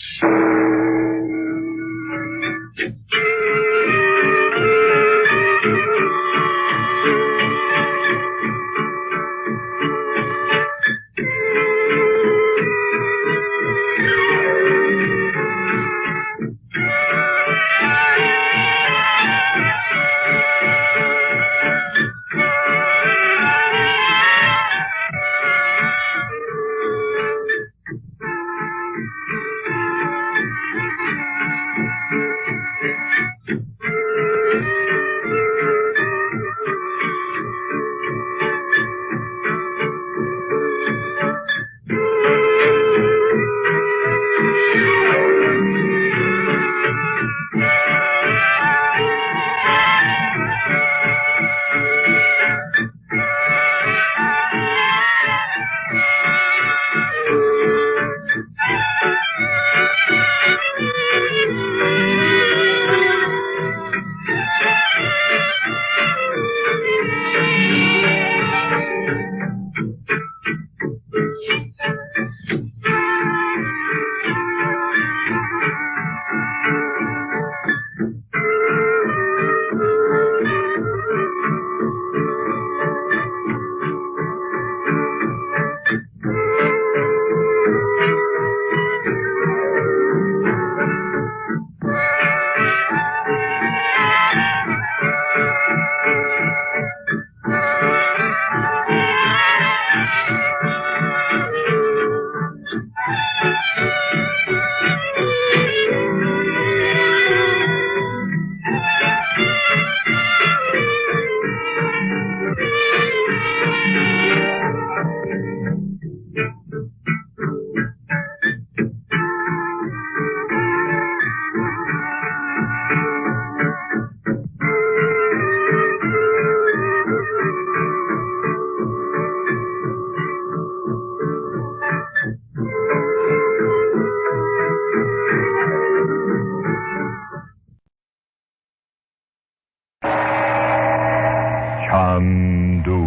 Chandu,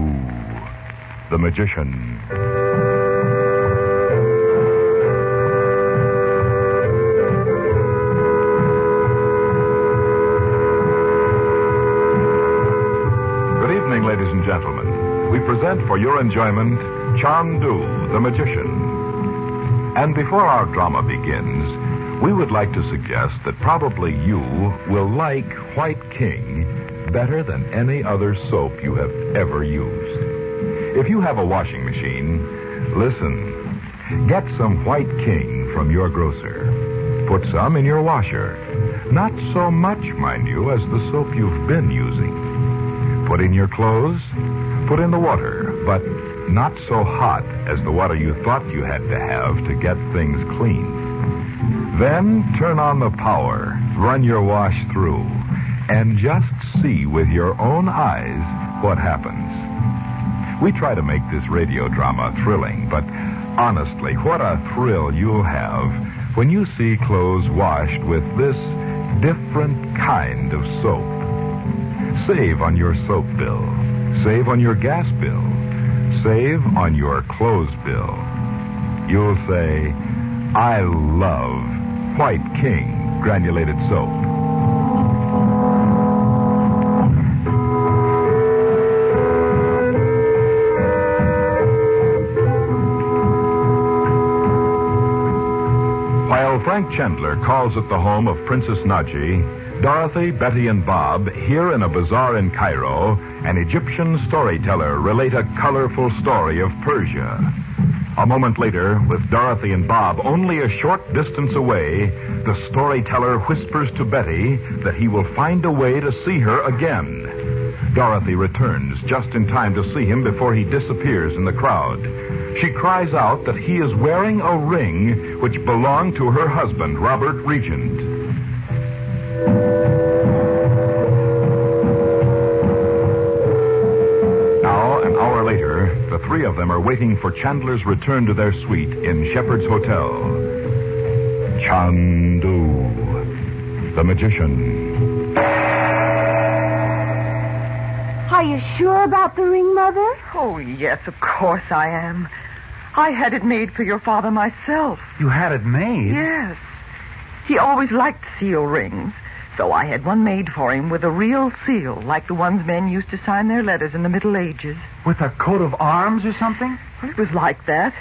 the magician. Good evening, ladies and gentlemen. We present for your enjoyment Chandu, the magician. And before our drama begins, we would like to suggest that probably you will like White King better than any other soap you have ever used. If you have a washing machine, listen. Get some White King from your grocer. Put some in your washer. Not so much, mind you, as the soap you've been using. Put in your clothes. Put in the water, but not so hot as the water you thought you had to have to get things clean. Then turn on the power. Run your wash through. And just see with your own eyes what happens. We try to make this radio drama thrilling, but honestly, what a thrill you'll have when you see clothes washed with this different kind of soap. Save on your soap bill. Save on your gas bill. save on your clothes bill. You'll say, I love White King granulated soap. While Frank Chandler calls at the home of Princess Nadji, Dorothy, Betty, and Bob, here in a bazaar in Cairo, an Egyptian storyteller relate a colorful story of Persia. A moment later, with Dorothy and Bob only a short distance away, the storyteller whispers to Betty that he will find a way to see her again. Dorothy returns just in time to see him before he disappears in the crowd. She cries out that he is wearing a ring which belonged to her husband, Robert Regent. Now, an hour later, the three of them are waiting for Chandler's return to their suite in Shepherd's Hotel. Chandu, the magician. Are you sure about the ring, Mother? Oh, yes, of course I am. I had it made for your father myself. You had it made? Yes. He always liked seal rings, so I had one made for him with a real seal, like the ones men used to sign their letters in the Middle Ages. With a coat of arms or something? Well, it was like that,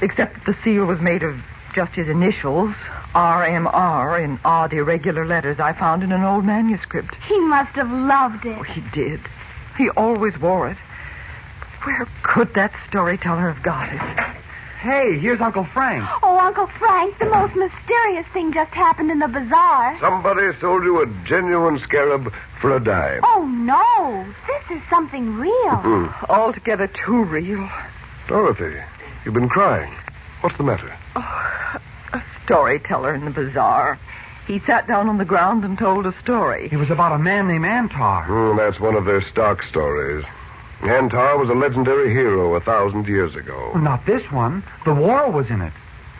except that the seal was made of just his initials, RMR, in odd, irregular letters I found in an old manuscript. He must have loved it. Oh, he did. He always wore it. Where could that storyteller have got it? Hey, here's Uncle Frank. Oh, Uncle Frank, the most mysterious thing just happened in the bazaar. Somebody sold you a genuine scarab for a dime. Oh, no. This is something real. Altogether too real. Dorothy, you've been crying. What's the matter? Oh, a storyteller in the bazaar. He sat down on the ground and told a story. It was about a man named Antar. That's one of their stock stories. Antar was a legendary hero 1,000 years ago. Well, not this one. The war was in it.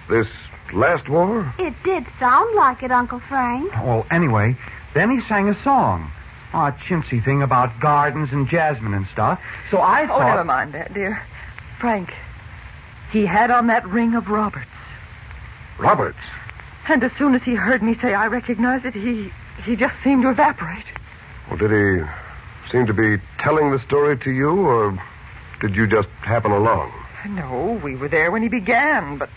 This last war? It did sound like it, Uncle Frank. Well, anyway, then he sang a song. A chintzy thing about gardens and jasmine and stuff. So I thought... Oh, never mind that, dear. Frank, he had on that ring of Robert's. Robert's? And as soon as he heard me say I recognize it, he just seemed to evaporate. Well, did he seem to be telling the story to you, or did you just happen along? No, we were there when he began, but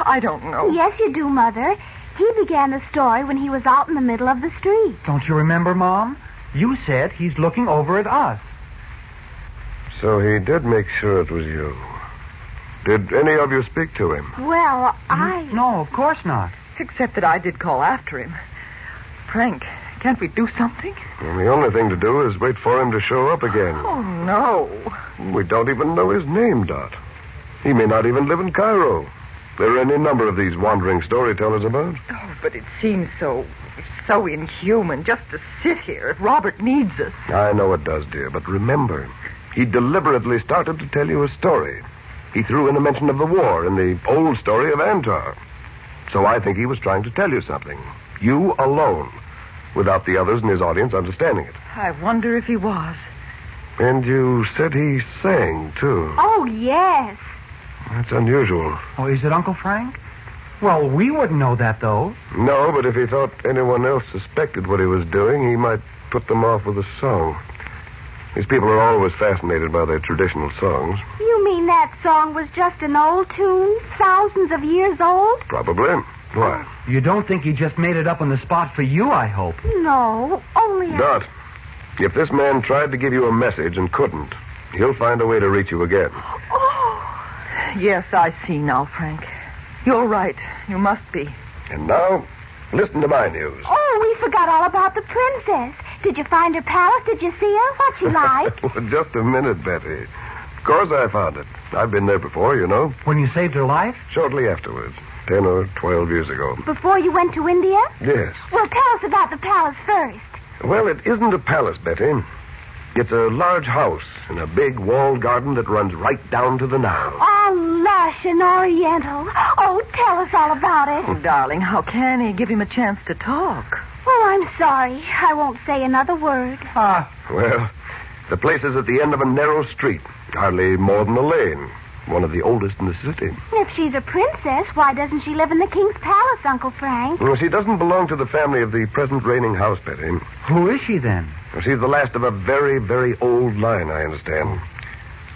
I don't know. Yes, you do, Mother. He began the story when he was out in the middle of the street. Don't you remember, Mom? You said he's looking over at us. So he did make sure it was you. Did any of you speak to him? Well, No, of course not. Except that I did call after him. Frank, can't we do something? Well, the only thing to do is wait for him to show up again. Oh, no. We don't even know his name, Dot. He may not even live in Cairo. There are any number of these wandering storytellers about. Oh, but it seems so inhuman just to sit here if Robert needs us. I know it does, dear, but remember, he deliberately started to tell you a story. He threw in a mention of the war in the old story of Antar. So I think he was trying to tell you something. You alone, without the others in his audience understanding it. I wonder if he was. And you said he sang, too. Oh, yes. That's unusual. Oh, is it Uncle Frank? Well, we wouldn't know that, though. No, but if he thought anyone else suspected what he was doing, he might put them off with a song. These people are always fascinated by their traditional songs. You mean that song was just an old tune, thousands of years old? Probably. Why? You don't think he just made it up on the spot for you, I hope. No, only... Dot, if this man tried to give you a message and couldn't, he'll find a way to reach you again. Oh, yes, I see now, Frank. You're right. You must be. And now, listen to my news. Oh, we forgot all about the princess. Did you find her palace? Did you see her? What's she like? Well, just a minute, Betty. Of course I found it. I've been there before, you know. When you saved her life? Shortly afterwards. 10 or 12 years ago. Before you went to India? Yes. Well, tell us about the palace first. Well, it isn't a palace, Betty. It's a large house in a big walled garden that runs right down to the Nile. Oh, lush and oriental. Oh, tell us all about it. Oh, darling, how can he? Give him a chance to talk. Oh, I'm sorry. I won't say another word. Well, the place is at the end of a narrow street, Hardly more than a lane. One of the oldest in the city. If she's a princess, why doesn't she live in the king's palace, Uncle Frank? Well, she doesn't belong to the family of the present reigning house, Betty. Who is she, then? Well, she's the last of a very, very old line, I understand.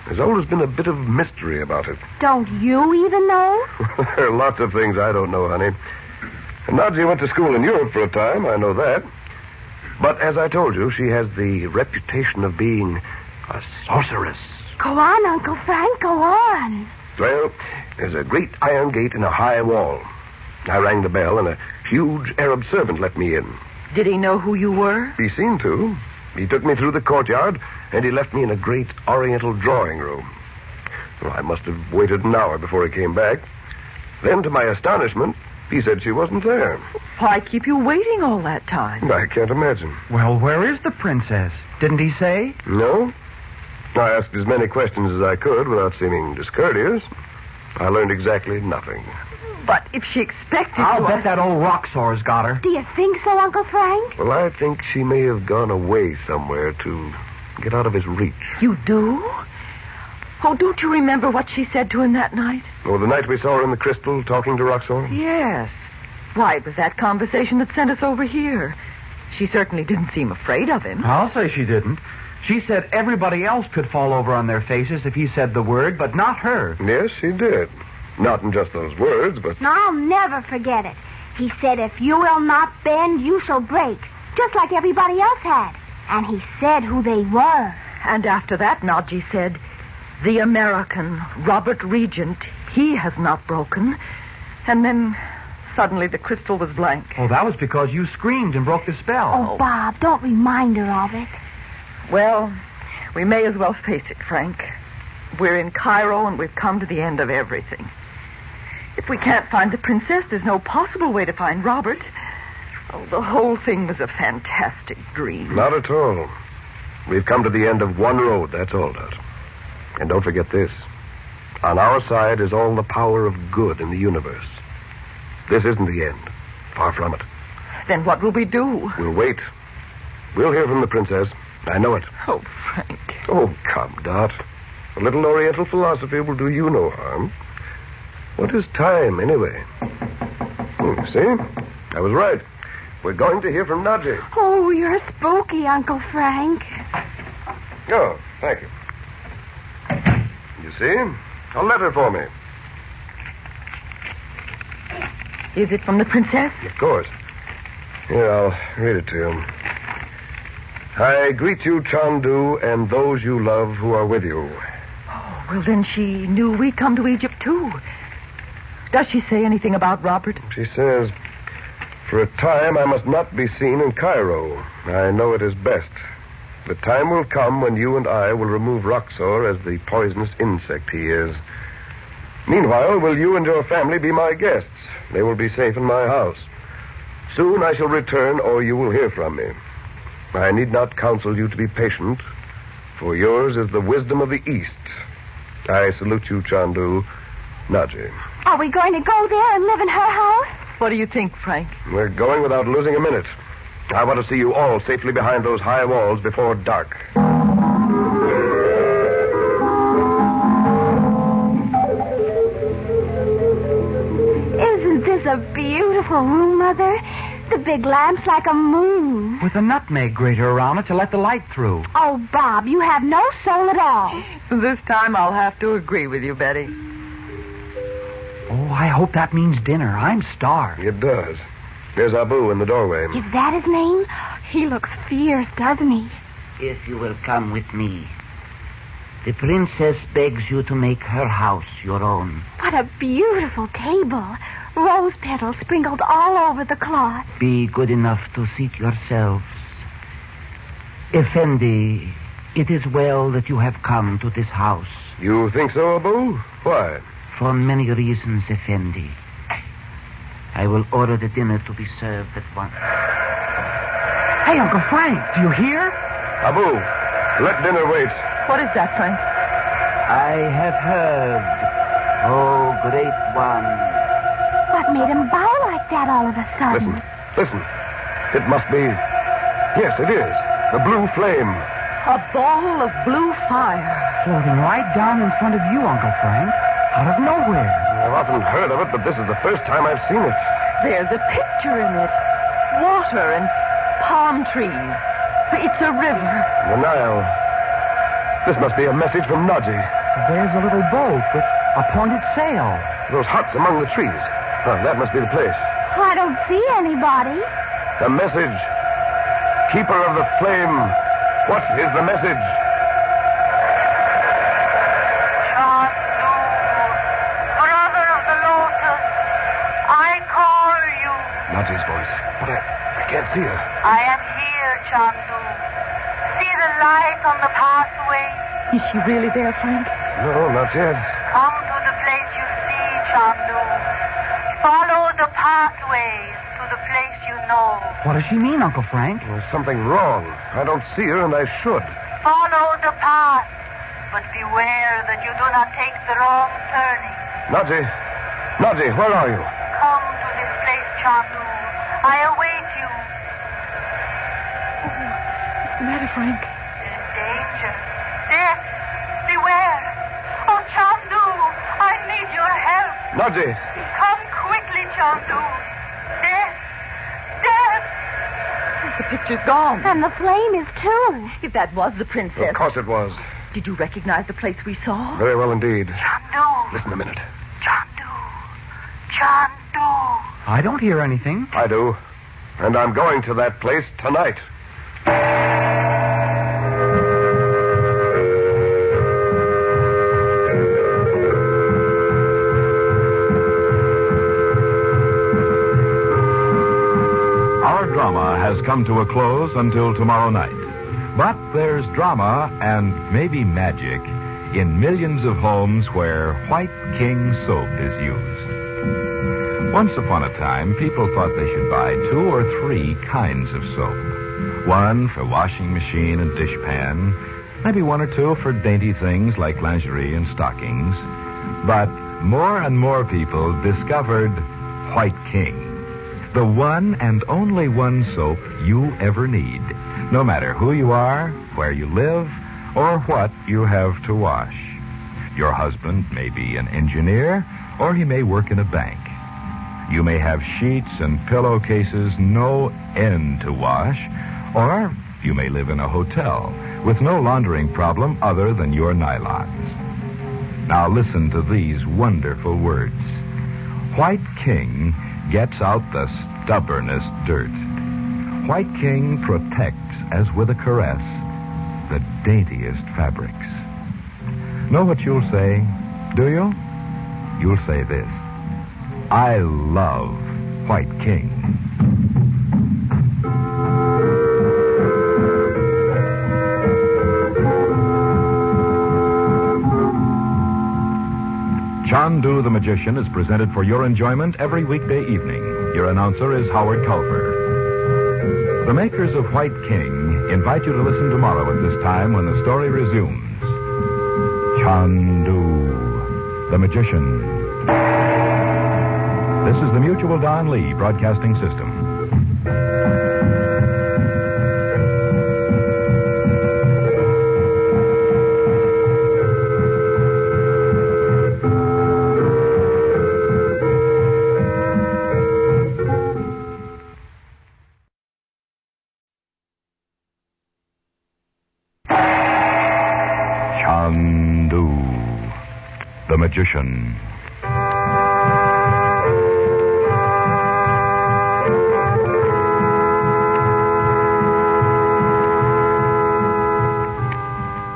There's always been a bit of mystery about it. Don't you even know? There are lots of things I don't know, honey. Nadji went to school in Europe for a time, I know that. But as I told you, she has the reputation of being a sorceress. Go on, Uncle Frank, go on. Well, there's a great iron gate in a high wall. I rang the bell, and a huge Arab servant let me in. Did he know who you were? He seemed to. He took me through the courtyard, and he left me in a great oriental drawing room. Well, I must have waited an hour before he came back. Then, to my astonishment, he said she wasn't there. Why keep you waiting all that time? I can't imagine. Well, where is the princess? Didn't he say? No. I asked as many questions as I could without seeming discourteous. I learned exactly nothing. But if she expected I'll bet that old Roxor's got her. Do you think so, Uncle Frank? Well, I think she may have gone away somewhere to get out of his reach. You do? Oh, don't you remember what she said to him that night? Oh, the night we saw her in the crystal talking to Roxor? Yes. Why, it was that conversation that sent us over here. She certainly didn't seem afraid of him. I'll say she didn't. She said everybody else could fall over on their faces if he said the word, but not her. Yes, she did. Not in just those words, but... I'll never forget it. He said, if you will not bend, you shall break, just like everybody else had. And he said who they were. And after that, Nadji said, the American, Robert Regent, he has not broken. And then suddenly the crystal was blank. Oh, that was because you screamed and broke the spell. Oh, Bob, don't remind her of it. Well, we may as well face it, Frank. We're in Cairo, and we've come to the end of everything. If we can't find the princess, there's no possible way to find Robert. Oh, the whole thing was a fantastic dream. Not at all. We've come to the end of one road, that's all, Dot. And don't forget this. On our side is all the power of good in the universe. This isn't the end. Far from it. Then what will we do? We'll wait. We'll hear from the princess. I know it. Oh, Frank. Oh, come, Dot. A little Oriental philosophy will do you no harm. What is time, anyway? See? I was right. We're going to hear from Nadji. Oh, you're spooky, Uncle Frank. Oh, thank you. You see? A letter for me. Is it from the princess? Of course. Here, I'll read it to you. I greet you, Chandu, and those you love who are with you. Oh, well, then she knew we'd come to Egypt, too. Does she say anything about Robert? She says, for a time I must not be seen in Cairo. I know it is best. The time will come when you and I will remove Roxor as the poisonous insect he is. Meanwhile, will you and your family be my guests? They will be safe in my house. Soon I shall return, or you will hear from me. I need not counsel you to be patient, for yours is the wisdom of the East. I salute you, Chandu. Nadji. Are we going to go there and live in her house? What do you think, Frank? We're going without losing a minute. I want to see you all safely behind those high walls before dark. Isn't this a beautiful room, Mother? The big lamp's like a moon. With a nutmeg grater around it to let the light through. Oh, Bob, you have no soul at all. This time I'll have to agree with you, Betty. Oh, I hope that means dinner. I'm starved. It does. There's Abu in the doorway. Is that his name? He looks fierce, doesn't he? If you will come with me. The princess begs you to make her house your own. What a beautiful table. Rose petals sprinkled all over the cloth. Be good enough to seat yourselves. Effendi, it is well that you have come to this house. You think so, Abu? Why? For many reasons, Effendi. I will order the dinner to be served at once. Hey, Uncle Frank, do you hear? Abu, let dinner wait. What is that, Frank? I have heard, oh, great one. What made him bow like that all of a sudden? Listen. It must be... Yes, it is. The blue flame. A ball of blue fire. Floating right down in front of you, Uncle Frank. Out of nowhere. I've often heard of it, but this is the first time I've seen it. There's a picture in it. Water and palm trees. It's a river. The Nile. This must be a message from Nadji. There's a little boat with a pointed sail. Those huts among the trees. Oh, that must be the place. I don't see anybody. The message. Keeper of the flame. What is the message? Chandu, brother of the lotus, I call you. Nadji's voice. But I can't see her. I am here, Chandu. See the light on the pathway? Is she really there, Frank? No, not yet. Come to the place you see, Chandu. Follow the pathways to the place you know. What does she mean, Uncle Frank? There's something wrong. I don't see her, and I should. Follow the path, but beware that you do not take the wrong turning. Nadji! Nadji, where are you? Come to this place, Chandu. I await you. What's the matter, Frank? Danger. Death. Beware. Oh, Chandu, I need your help. Nadji! Come quickly, Chandu. Death. Death. The picture's gone. And the flame is too. If that was the princess. Of course it was. Did you recognize the place we saw? Very well indeed. Chandu. Listen a minute. Chandu. Chandu. I don't hear anything. I do. And I'm going to that place tonight. Our drama has come to a close until tomorrow night. But there's drama and maybe magic in millions of homes where White King soap is used. Once upon a time, people thought they should buy 2 or 3 kinds of soap. One for washing machine and dishpan, maybe 1 or 2 for dainty things like lingerie and stockings. But more and more people discovered White King. The one and only one soap you ever need, no matter who you are, where you live, or what you have to wash. Your husband may be an engineer, or he may work in a bank. You may have sheets and pillowcases no end to wash, or you may live in a hotel with no laundering problem other than your nylons. Now listen to these wonderful words. White King gets out the stubbornest dirt. White King protects, as with a caress, the daintiest fabrics. Know what you'll say, do you? You'll say this. I love White King. Chandu the Magician is presented for your enjoyment every weekday evening. Your announcer is Howard Culver. The makers of White King invite you to listen tomorrow at this time when the story resumes. Chandu the Magician. This is the Mutual Don Lee Broadcasting System. The Magician.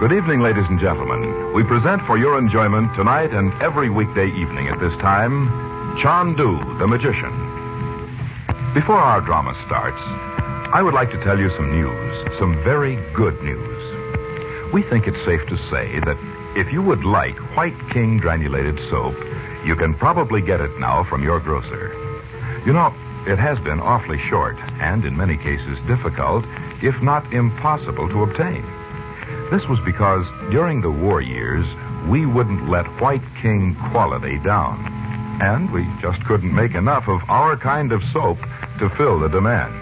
Good evening, ladies and gentlemen. We present for your enjoyment tonight and every weekday evening at this time, Chandu the Magician. Before our drama starts, I would like to tell you some news, some very good news. We think it's safe to say that if you would like White King granulated soap, you can probably get it now from your grocer. You know, it has been awfully short and in many cases difficult, if not impossible to obtain. This was because during the war years, we wouldn't let White King quality down. And we just couldn't make enough of our kind of soap to fill the demand.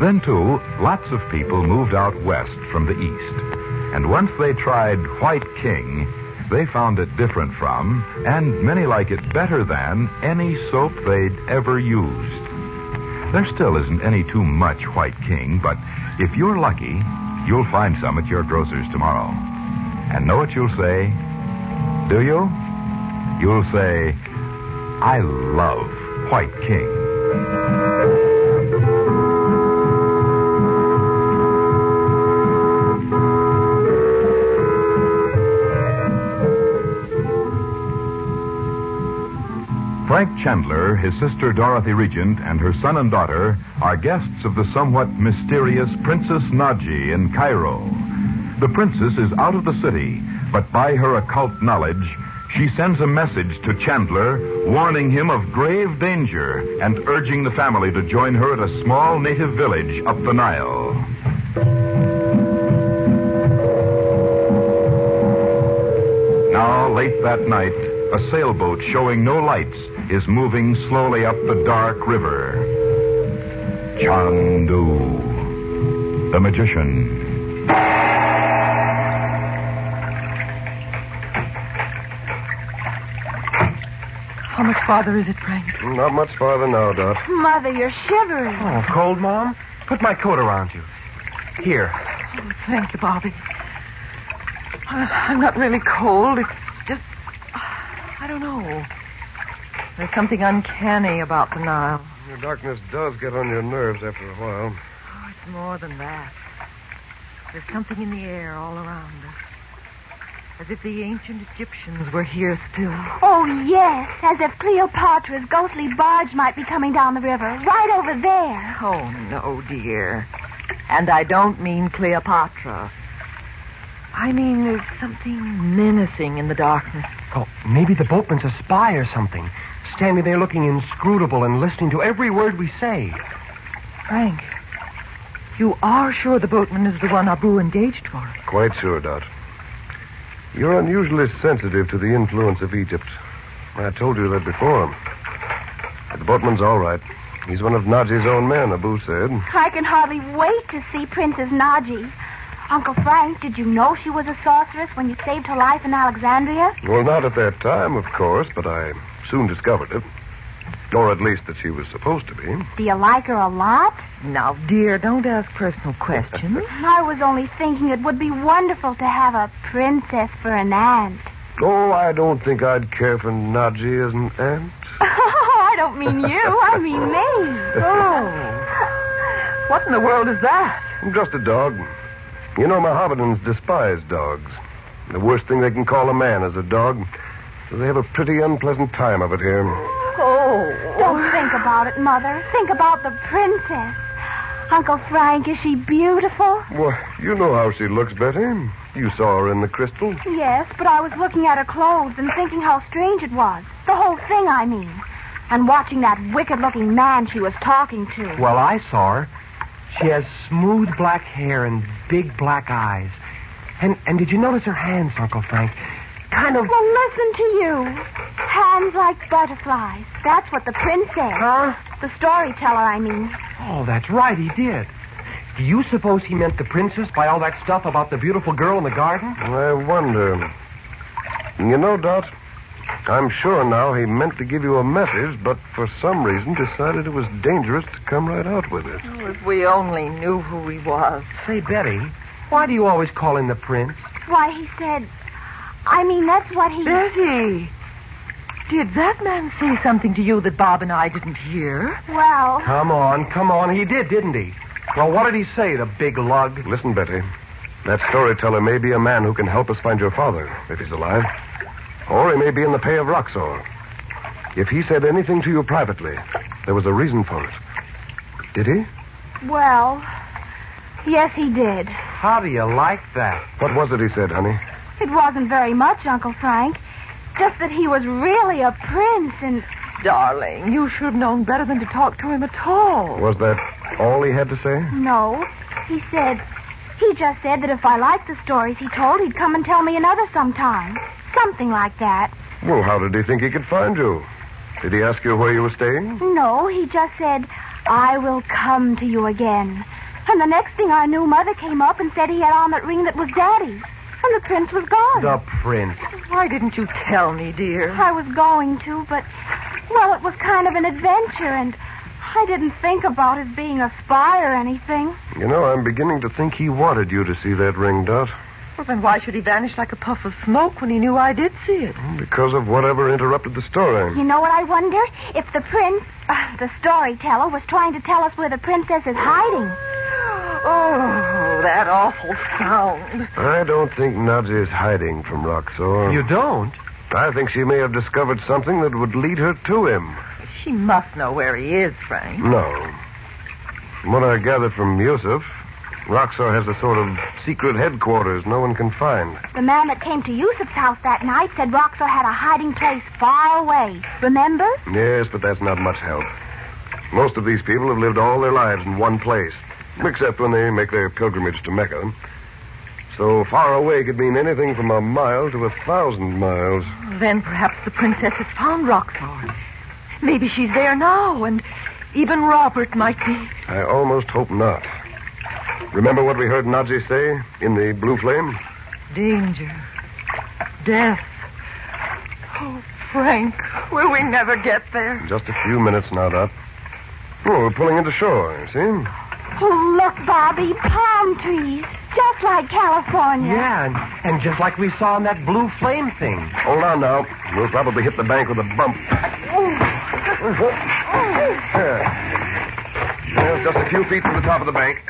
Then, too, lots of people moved out west from the east. And once they tried White King, they found it different from, and many like it better than, any soap they'd ever used. There still isn't any too much White King, but if you're lucky, you'll find some at your grocer's tomorrow. And know what you'll say? Do you? You'll say, I love White King. Frank Chandler, his sister Dorothy Regent, and her son and daughter are guests of the somewhat mysterious Princess Nadji in Cairo. The princess is out of the city, but by her occult knowledge, she sends a message to Chandler warning him of grave danger and urging the family to join her at a small native village up the Nile. Now, late that night, a sailboat showing no lights is moving slowly up the dark river. Chandu, the magician. How much farther is it, Frank? Not much farther now, Dot. Mother, you're shivering. Oh, cold, Mom? Put my coat around you. Here. Oh, thank you, Bobby. I'm not really cold. It's just... I don't know. There's something uncanny about the Nile. The darkness does get on your nerves after a while. Oh, it's more than that. There's something in the air all around us. As if the ancient Egyptians were here still. Oh, yes. As if Cleopatra's ghostly barge might be coming down the river. Right over there. Oh, no, dear. And I don't mean Cleopatra. I mean there's something menacing in the darkness. Oh, maybe the boatman's a spy or something. Standing there looking inscrutable and listening to every word we say. Frank, you are sure the boatman is the one Abu engaged for? Quite sure, Dot. You're unusually sensitive to the influence of Egypt. I told you that before. The boatman's all right. He's one of Nadji's own men, Abu said. I can hardly wait to see Princess Nadji. Uncle Frank, did you know she was a sorceress when you saved her life in Alexandria? Well, not at that time, of course, but I soon discovered it. Or at least that she was supposed to be. Do you like her a lot? Now, dear, don't ask personal questions. I was only thinking it would be wonderful to have a princess for an aunt. Oh, I don't think I'd care for Nadji as an aunt. Oh, I don't mean you. I mean me. Oh. What in the world is that? I'm just a dog. You know, Mohammedans despise dogs. The worst thing they can call a man is a dog. So they have a pretty unpleasant time of it here. Oh. Don't think about it, Mother. Think about the princess. Uncle Frank, is she beautiful? Well, you know how she looks, Betty. You saw her in the crystal. Yes, but I was looking at her clothes and thinking how strange it was. The whole thing, I mean. And watching that wicked-looking man she was talking to. Well, I saw her. She has smooth black hair and big black eyes. And did you notice her hands, Uncle Frank? Kind of... Well, listen to you. Hands like butterflies. That's what the prince said. Huh? The storyteller, I mean. Oh, that's right, he did. Do you suppose he meant the princess by all that stuff about the beautiful girl in the garden? I wonder. You know, Dot, I'm sure now he meant to give you a message, but for some reason decided it was dangerous to come right out with it. Oh, if we only knew who he was. Say, Betty, why do you always call him the prince? Why, he said... I mean, that's what he... Betty, did that man say something to you that Bob and I didn't hear? Well... Come on. He did, didn't he? Well, what did he say, the big lug? Listen, Betty. That storyteller may be a man who can help us find your father, if he's alive. Or he may be in the pay of Roxor. If he said anything to you privately, there was a reason for it. Did he? Well, yes, he did. How do you like that? What was it he said, honey? It wasn't very much, Uncle Frank. Just that he was really a prince and... Darling, you should have known better than to talk to him at all. Was that all he had to say? No. He just said that if I liked the stories he told, he'd come and tell me another sometime. Something like that. Well, how did he think he could find you? Did he ask you where you were staying? No, he just said, I will come to you again. And the next thing I knew, Mother came up and said he had on that ring that was Daddy's. And the prince was gone. The prince. Why didn't you tell me, dear? I was going to, but, well, it was kind of an adventure, and I didn't think about it being a spy or anything. You know, I'm beginning to think he wanted you to see that ring, Dot. Well, then why should he vanish like a puff of smoke when he knew I did see it? Because of whatever interrupted the story. You know what I wonder? If the prince, the storyteller, was trying to tell us where the princess is hiding. Oh, that awful sound. I don't think Nadji is hiding from Roxor. You don't? I think she may have discovered something that would lead her to him. She must know where he is, Frank. No. From what I gathered from Yusuf, Roxor has a sort of secret headquarters no one can find. The man that came to Yusuf's house that night said Roxor had a hiding place far away. Remember? Yes, but that's not much help. Most of these people have lived all their lives in one place, except when they make their pilgrimage to Mecca. So far away could mean anything from a mile to 1,000 miles. Then perhaps the princess has found Roxor. Maybe she's there now, and even Robert might be. I almost hope not. Remember what we heard Nadji say in the blue flame? Danger. Death. Oh, Frank, will we never get there? Just a few minutes now, Dot. Oh, we're pulling into shore, you see? Oh, look, Bobby, palm trees. Just like California. Yeah, and just like we saw in that blue flame thing. Hold on now. We'll probably hit the bank with a bump. Well, just a few feet from the top of the bank.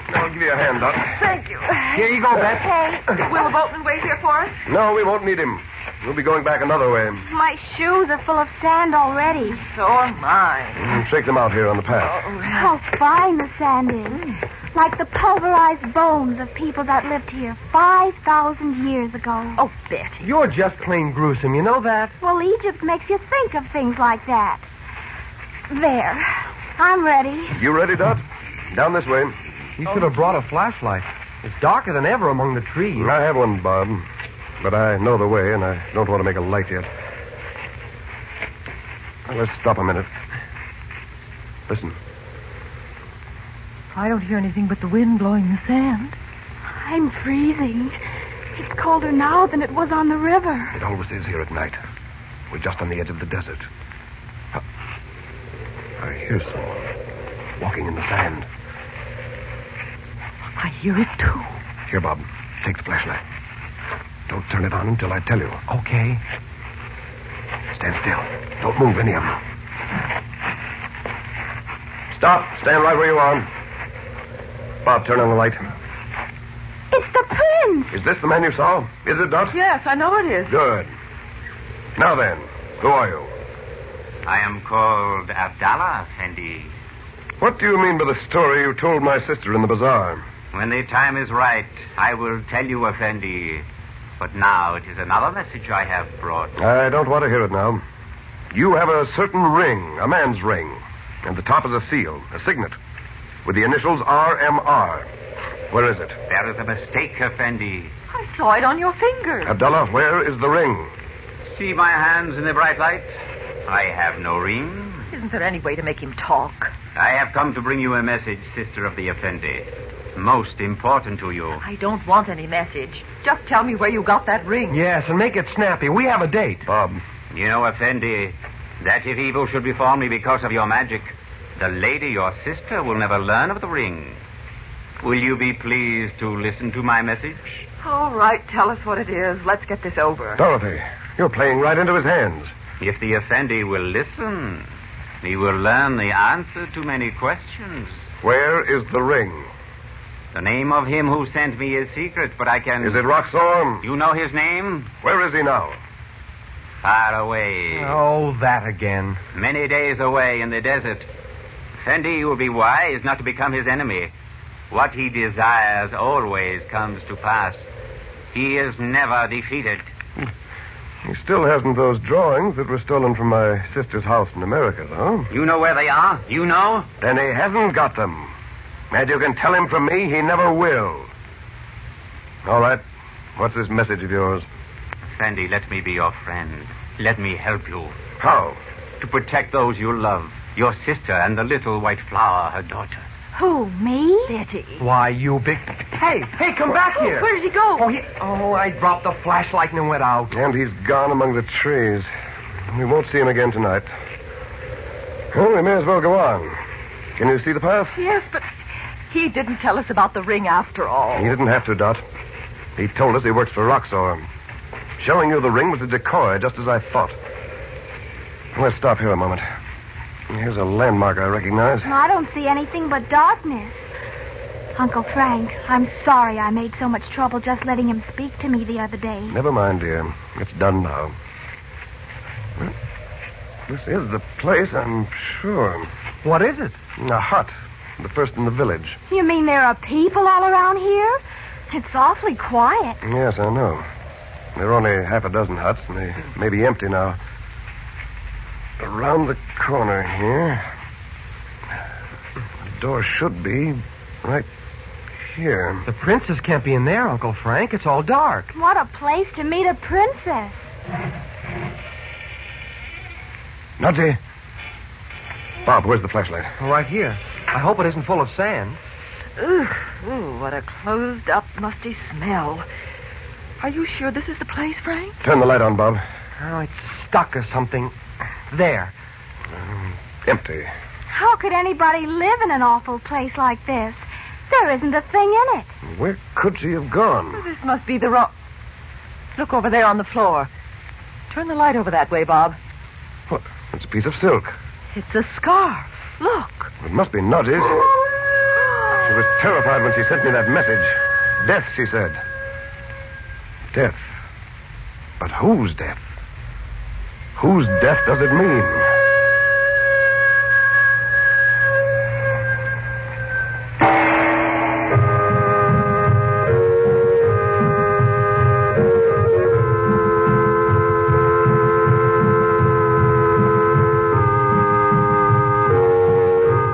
I'll give you a hand, Dot. Thank you. Here you go, Beth. Okay. Will the boatman wait here for us? No, we won't need him. We'll be going back another way. My shoes are full of sand already. So are mine. Shake them out here on the path. How fine the sand is. Like the pulverized bones of people that lived here 5,000 years ago. Oh, Betty. You're just plain gruesome, you know that? Well, Egypt makes you think of things like that. There. I'm ready. You ready, Dot? Down this way. You should have brought a flashlight. It's darker than ever among the trees. I have one, Bob. But I know the way, and I don't want to make a light yet. Now, let's stop a minute. Listen. I don't hear anything but the wind blowing the sand. I'm freezing. It's colder now than it was on the river. It always is here at night. We're just on the edge of the desert. I hear someone walking in the sand. I hear it, too. Here, Bob. Take the flashlight. Don't turn it on until I tell you. Okay. Stand still. Don't move, any of you. Stop. Stand right where you are. Bob, turn on the light. It's the prince. Is this the man you saw? Is it, Dot? Yes, I know it is. Good. Now then, who are you? I am called Abdullah, Effendi. What do you mean by the story you told my sister in the bazaar? When the time is right, I will tell you, Effendi. But now it is another message I have brought. I don't want to hear it now. You have a certain ring, a man's ring. And the top is a seal, a signet, with the initials RMR. Where is it? There is a mistake, Effendi. I saw it on your finger. Abdullah, where is the ring? See my hands in the bright light? I have no ring. Isn't there any way to make him talk? I have come to bring you a message, sister of the Effendi. Most important to you. I don't want any message. Just tell me where you got that ring. Yes, and make it snappy. We have a date. Bob. You know, Effendi, that if evil should befall me because of your magic, the lady, your sister, will never learn of the ring. Will you be pleased to listen to my message? All right, tell us what it is. Let's get this over. Dorothy, you're playing right into his hands. If the Effendi will listen, he will learn the answer to many questions. Where is the ring? The name of him who sent me is secret, but I can... Is it Roxor? You know his name? Where is he now? Far away. Oh, that again. Many days away in the desert. Effendi, you will be wise not to become his enemy. What he desires always comes to pass. He is never defeated. He still hasn't those drawings that were stolen from my sister's house in America, though. You know where they are? You know? Then he hasn't got them. And you can tell him from me he never will. All right. What's this message of yours? Effendi, let me be your friend. Let me help you. How? To protect those you love. Your sister and the little white flower, her daughter. Who, me? Betty. Why, you big... Hey, come back here. Where did he go? I dropped the flashlight and it went out. And he's gone among the trees. We won't see him again tonight. Well, we may as well go on. Can you see the path? Yes, but he didn't tell us about the ring after all. He didn't have to, Dot. He told us he works for Roxor. Showing you the ring was a decoy, just as I thought. Let's stop here a moment. Here's a landmark I recognize. I don't see anything but darkness. Uncle Frank, I'm sorry I made so much trouble just letting him speak to me the other day. Never mind, dear. It's done now. Well, this is the place, I'm sure. What is it? A hut. The first in the village. You mean there are people all around here? It's awfully quiet. Yes, I know. There are only half a dozen huts, and they may be empty now. Around the corner here, the door should be right here. The princess can't be in there, Uncle Frank. It's all dark. What a place to meet a princess. Nadji. Bob, where's the flashlight? Right here. I hope it isn't full of sand. Ooh, what a closed-up, musty smell. Are you sure this is the place, Frank? Turn the light on, Bob. Oh, it's stuck or something. There. Empty. How could anybody live in an awful place like this? There isn't a thing in it. Where could she have gone? This must be the wrong... Look over there on the floor. Turn the light over that way, Bob. What? It's a piece of silk. It's a scarf. Look. It must be Nadji's. She was terrified when she sent me that message. Death, she said. Death. But whose death? Whose death does it mean?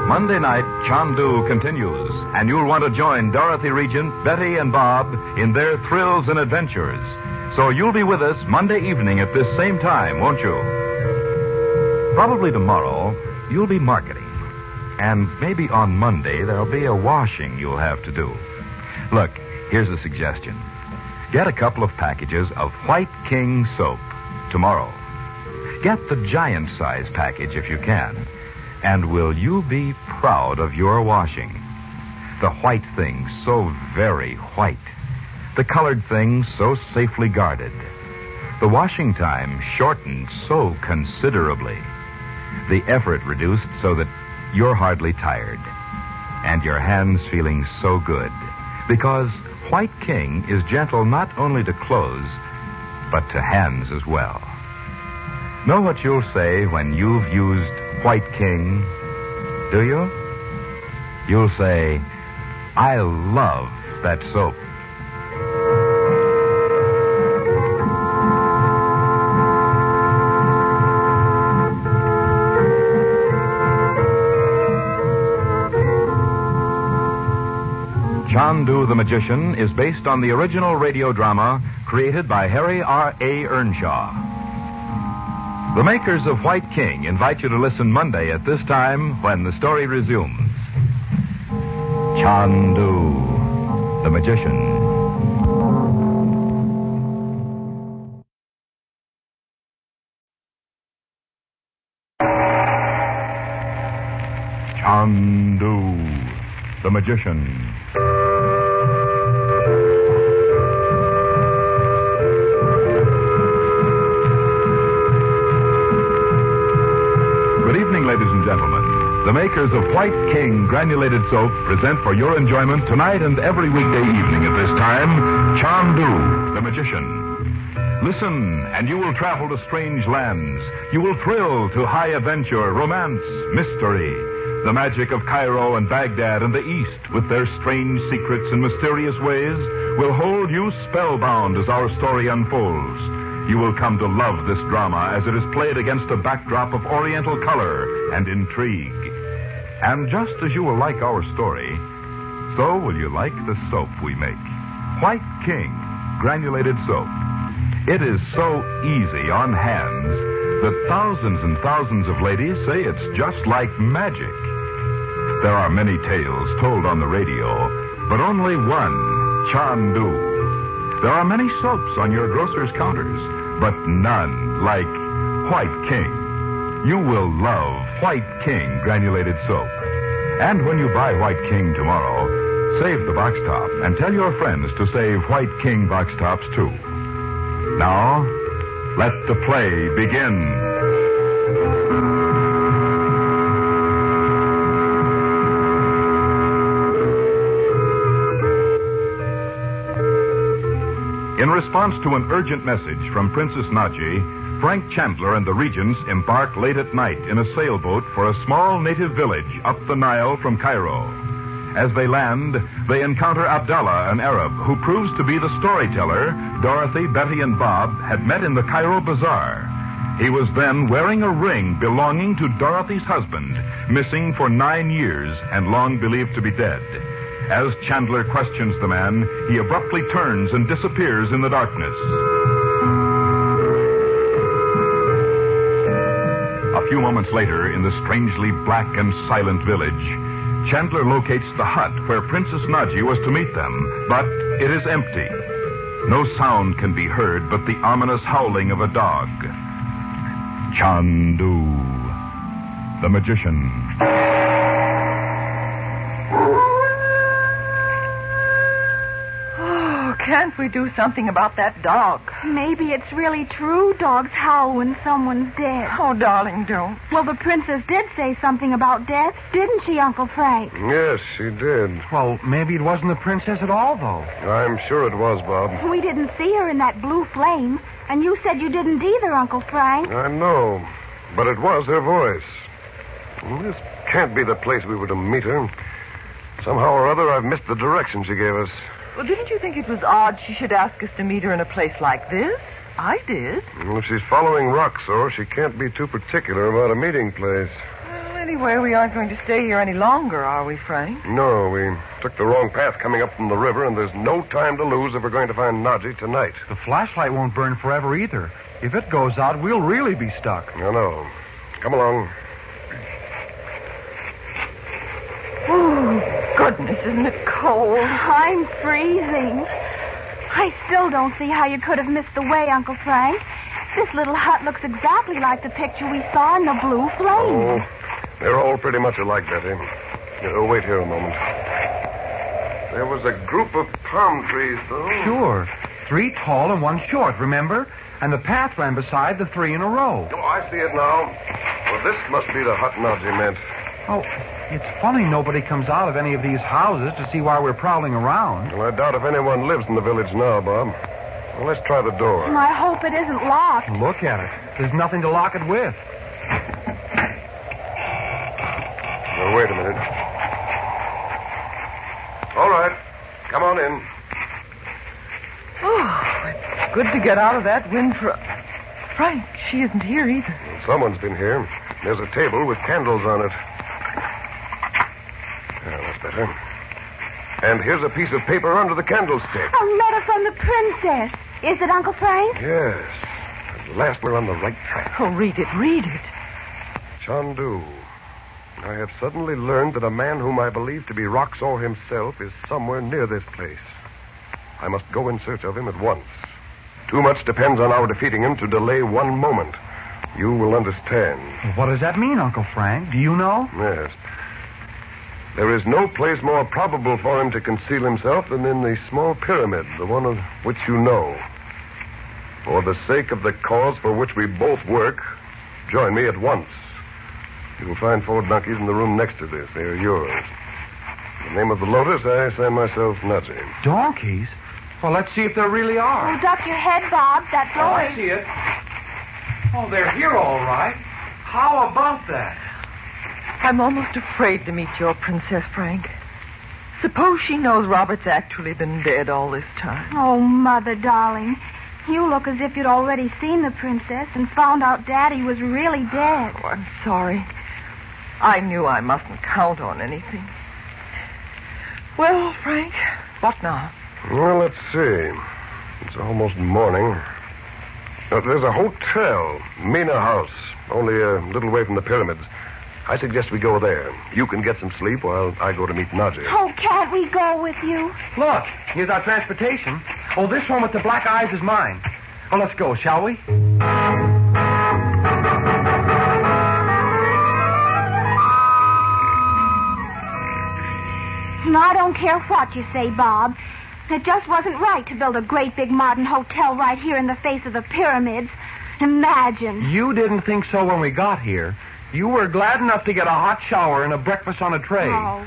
Monday night, Chandu continues, and you'll want to join Dorothy Regent, Betty, and Bob in their thrills and adventures. So you'll be with us Monday evening at this same time, won't you? Probably tomorrow, you'll be marketing. And maybe on Monday, there'll be a washing you'll have to do. Look, here's a suggestion. Get a couple of packages of White King soap tomorrow. Get the giant size package if you can. And will you be proud of your washing? The white thing so very white. The colored thing so safely guarded. The washing time shortened so considerably. The effort reduced so that you're hardly tired. And your hands feeling so good. Because White King is gentle not only to clothes, but to hands as well. Know what you'll say when you've used White King, do you? You'll say, I love that soap. Chandu the Magician is based on the original radio drama created by Harry R.A. Earnshaw. The makers of White King invite you to listen Monday at this time when the story resumes. Chandu the Magician. Chandu the Magician. Good evening, ladies and gentlemen. The makers of White King granulated soap present for your enjoyment tonight and every weekday evening at this time, Chandu the Magician. Listen, and you will travel to strange lands. You will thrill to high adventure, romance, mystery. The magic of Cairo and Baghdad and the East, with their strange secrets and mysterious ways, will hold you spellbound as our story unfolds. You will come to love this drama as it is played against a backdrop of oriental color and intrigue. And just as you will like our story, so will you like the soap we make. White King granulated soap. It is so easy on hands that thousands and thousands of ladies say it's just like magic. There are many tales told on the radio, but only one, Chandu. There are many soaps on your grocer's counters, but none like White King. You will love White King granulated soap. And when you buy White King tomorrow, save the box top and tell your friends to save White King box tops too. Now, let the play begin. In response to an urgent message from Princess Nadji, Frank Chandler and the Regents embark late at night in a sailboat for a small native village up the Nile from Cairo. As they land, they encounter Abdullah, an Arab, who proves to be the storyteller Dorothy, Betty, and Bob had met in the Cairo bazaar. He was then wearing a ring belonging to Dorothy's husband, missing for 9 years and long believed to be dead. As Chandler questions the man, he abruptly turns and disappears in the darkness. A few moments later, in the strangely black and silent village, Chandler locates the hut where Princess Nadji was to meet them, but it is empty. No sound can be heard but the ominous howling of a dog. Chandu, the magician. Can't we do something about that dog? Maybe it's really true dogs howl when someone's dead. Oh, darling, don't. Well, the princess did say something about death, didn't she, Uncle Frank? Yes, she did. Well, maybe it wasn't the princess at all, though. I'm sure it was, Bob. We didn't see her in that blue flame, and you said you didn't either, Uncle Frank. I know, but it was her voice. This can't be the place we were to meet her. Somehow or other, I've missed the direction she gave us. Well, didn't you think it was odd she should ask us to meet her in a place like this? I did. Well, if she's following Roxor, she can't be too particular about a meeting place. Well, anyway, we aren't going to stay here any longer, are we, Frank? No, we took the wrong path coming up from the river, and there's no time to lose if we're going to find Nadji tonight. The flashlight won't burn forever either. If it goes out, we'll really be stuck. I know. Come along. Oh, goodness, isn't it cold? I'm freezing. I still don't see how you could have missed the way, Uncle Frank. This little hut looks exactly like the picture we saw in the blue flame. Oh, they're all pretty much alike, Betty. Wait here a moment. There was a group of palm trees, though. Sure. 3 tall and 1 short, remember? And the path ran beside the 3 in a row. Oh, I see it now. Well, this must be the hut Nadji meant. Oh, it's funny nobody comes out of any of these houses to see why we're prowling around. Well, I doubt if anyone lives in the village now, Bob. Well, let's try the door. And I hope it isn't locked. Look at it. There's nothing to lock it with. Now, wait a minute. All right. Come on in. Oh, it's good to get out of that wind for... Frank, she isn't here either. Well, someone's been here. There's a table with candles on it. That's better. And here's a piece of paper under the candlestick. A letter from the princess. Is it, Uncle Frank? Yes. At last we're on the right track. Oh, read it, read it. Chandu, I have suddenly learned that a man whom I believe to be Roxor himself is somewhere near this place. I must go in search of him at once. Too much depends on our defeating him to delay one moment. You will understand. What does that mean, Uncle Frank? Do you know? Yes. There is no place more probable for him to conceal himself than in the small pyramid, the one of which you know. For the sake of the cause for which we both work, join me at once. You will find 4 donkeys in the room next to this. They are yours. In the name of the Lotus, I sign myself Nadji. Donkeys? Well, let's see if there really are. Oh, duck your head, Bob. That door. Oh, I see it. Oh, they're here all right. How about that? I'm almost afraid to meet your princess, Frank. Suppose she knows Robert's actually been dead all this time. Oh, Mother, darling. You look as if you'd already seen the princess and found out Daddy was really dead. Oh, I'm sorry. I knew I mustn't count on anything. Well, Frank, what now? Well, let's see. It's almost morning. There's a hotel, Mina House, only a little way from the pyramids. I suggest we go there. You can get some sleep while I go to meet Nadji. Oh, can't we go with you? Look, here's our transportation. Oh, this one with the black eyes is mine. Well, let's go, shall we? I don't care what you say, Bob. It just wasn't right to build a great big modern hotel right here in the face of the pyramids. Imagine. You didn't think so when we got here. You were glad enough to get a hot shower and a breakfast on a tray. Oh.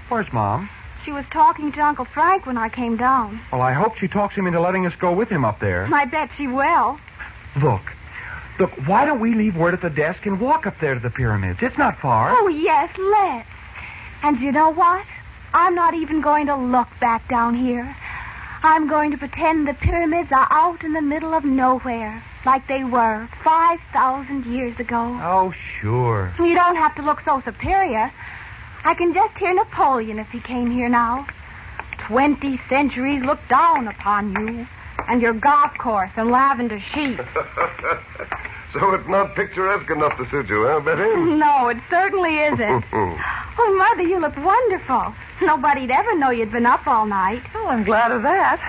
Where's Mom? She was talking to Uncle Frank when I came down. Well, I hope she talks him into letting us go with him up there. I bet she will. Look, why don't we leave word at the desk and walk up there to the pyramids? It's not far. Oh, yes, let's. And you know what? I'm not even going to look back down here. I'm going to pretend the pyramids are out in the middle of nowhere, like they were 5,000 years ago. Oh, sure. You don't have to look so superior. I can just hear Napoleon if he came here now. 20 centuries looked down upon you and your golf course and lavender sheets. So it's not picturesque enough to suit you, huh, Betty? No, it certainly isn't. Oh, Mother, you look wonderful. Nobody'd ever know you'd been up all night. Oh, I'm glad of that.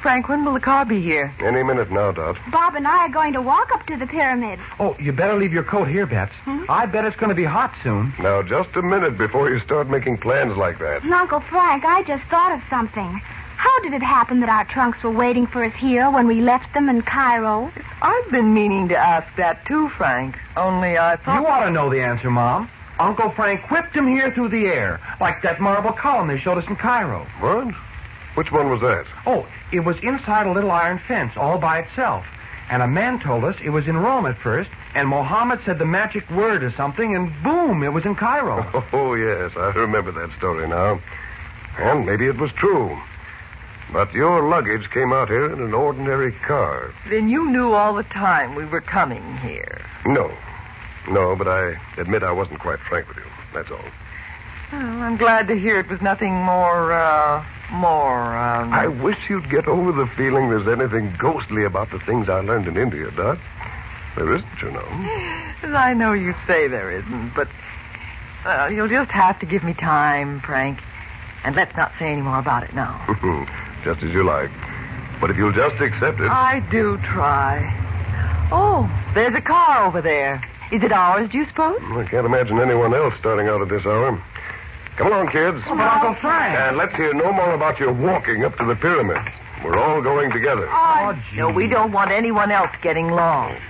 Frank, when will the car be here? Any minute now, Dot. Bob and I are going to walk up to the pyramids. Oh, you better leave your coat here, Bets. I bet it's going to be hot soon. Now, just a minute before you start making plans like that. Uncle Frank, I just thought of something. How did it happen that our trunks were waiting for us here when we left them in Cairo? I've been meaning to ask that too, Frank. Only I thought... You ought to know the answer, Mom. Uncle Frank whipped him here through the air, like that marble column they showed us in Cairo. What? Which one was that? Oh, it was inside a little iron fence all by itself. And a man told us it was in Rome at first, and Mohammed said the magic word or something, and boom, it was in Cairo. Oh, yes, I remember that story now. And maybe it was true. But your luggage came out here in an ordinary car. Then you knew all the time we were coming here. No, but I admit I wasn't quite frank with you. That's all. Well, I'm glad to hear it was nothing more. I wish you'd get over the feeling there's anything ghostly about the things I learned in India, Dot. There isn't, you know. I know you say there isn't, but you'll just have to give me time, Frank. And let's not say any more about it now. Just as you like. But if you'll just accept it... I do try. Oh, there's a car over there. Is it ours, do you suppose? I can't imagine anyone else starting out at this hour. Come along, kids. Oh, Uncle Frank. And let's hear no more about your walking up to the pyramids. We're all going together. Oh, no, we don't want anyone else getting lost.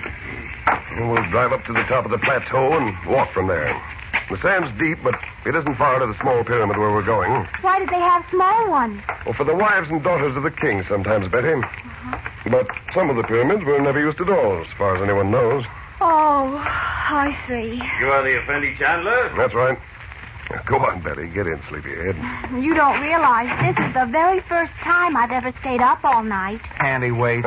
And we'll drive up to the top of the plateau and walk from there. The sand's deep, but it isn't far to the small pyramid where we're going. Why did they have small ones? Well, for the wives and daughters of the king sometimes, Betty. But some of the pyramids were never used at all, as far as anyone knows. Oh, I see. You are the Effendi Chandler? That's right. Now, go on, Betty. Get in, sleepyhead. You don't realize this is the very first time I've ever stayed up all night. Handy wait.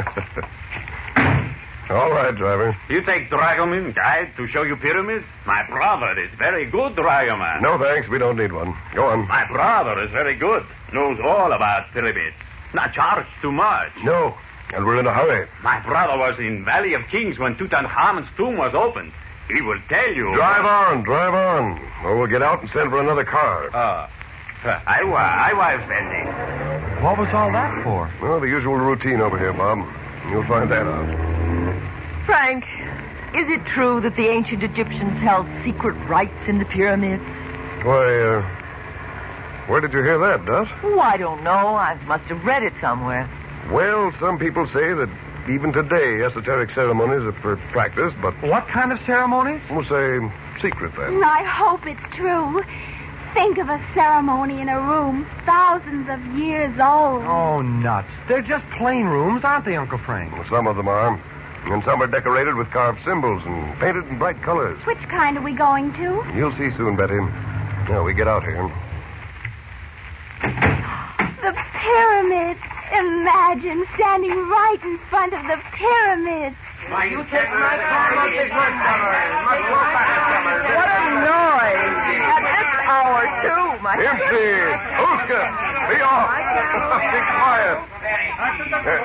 All right, driver. You take dragoman guide to show you pyramids? My brother is very good dragoman. No, thanks. We don't need one. Go on. My brother is very good. Knows all about pyramids. Not charged too much. No, and we're in a hurry. My brother was in Valley of Kings when Tutankhamun's tomb was opened. He will tell you. Drive on. Or we'll get out and send for another car. I was Fendi. What was all that for? Well, the usual routine over here, Bob. You'll find that out. Frank, is it true that the ancient Egyptians held secret rites in the pyramids? Why, where did you hear that, Dot? Oh, I don't know. I must have read it somewhere. Well, some people say that even today esoteric ceremonies are for practice, but... What kind of ceremonies? We'll say secret, then. I hope it's true. Think of a ceremony in a room thousands of years old. Oh, nuts. They're just plain rooms, aren't they, Uncle Frank? Well, some of them are. And some are decorated with carved symbols and painted in bright colors. Which kind are we going to? You'll see soon, Betty. Now, we get out here. The pyramids. Imagine standing right in front of the pyramids. Why, you take my car. What a noise. At this power, too, my Empty! Uska! Be off! Be quiet!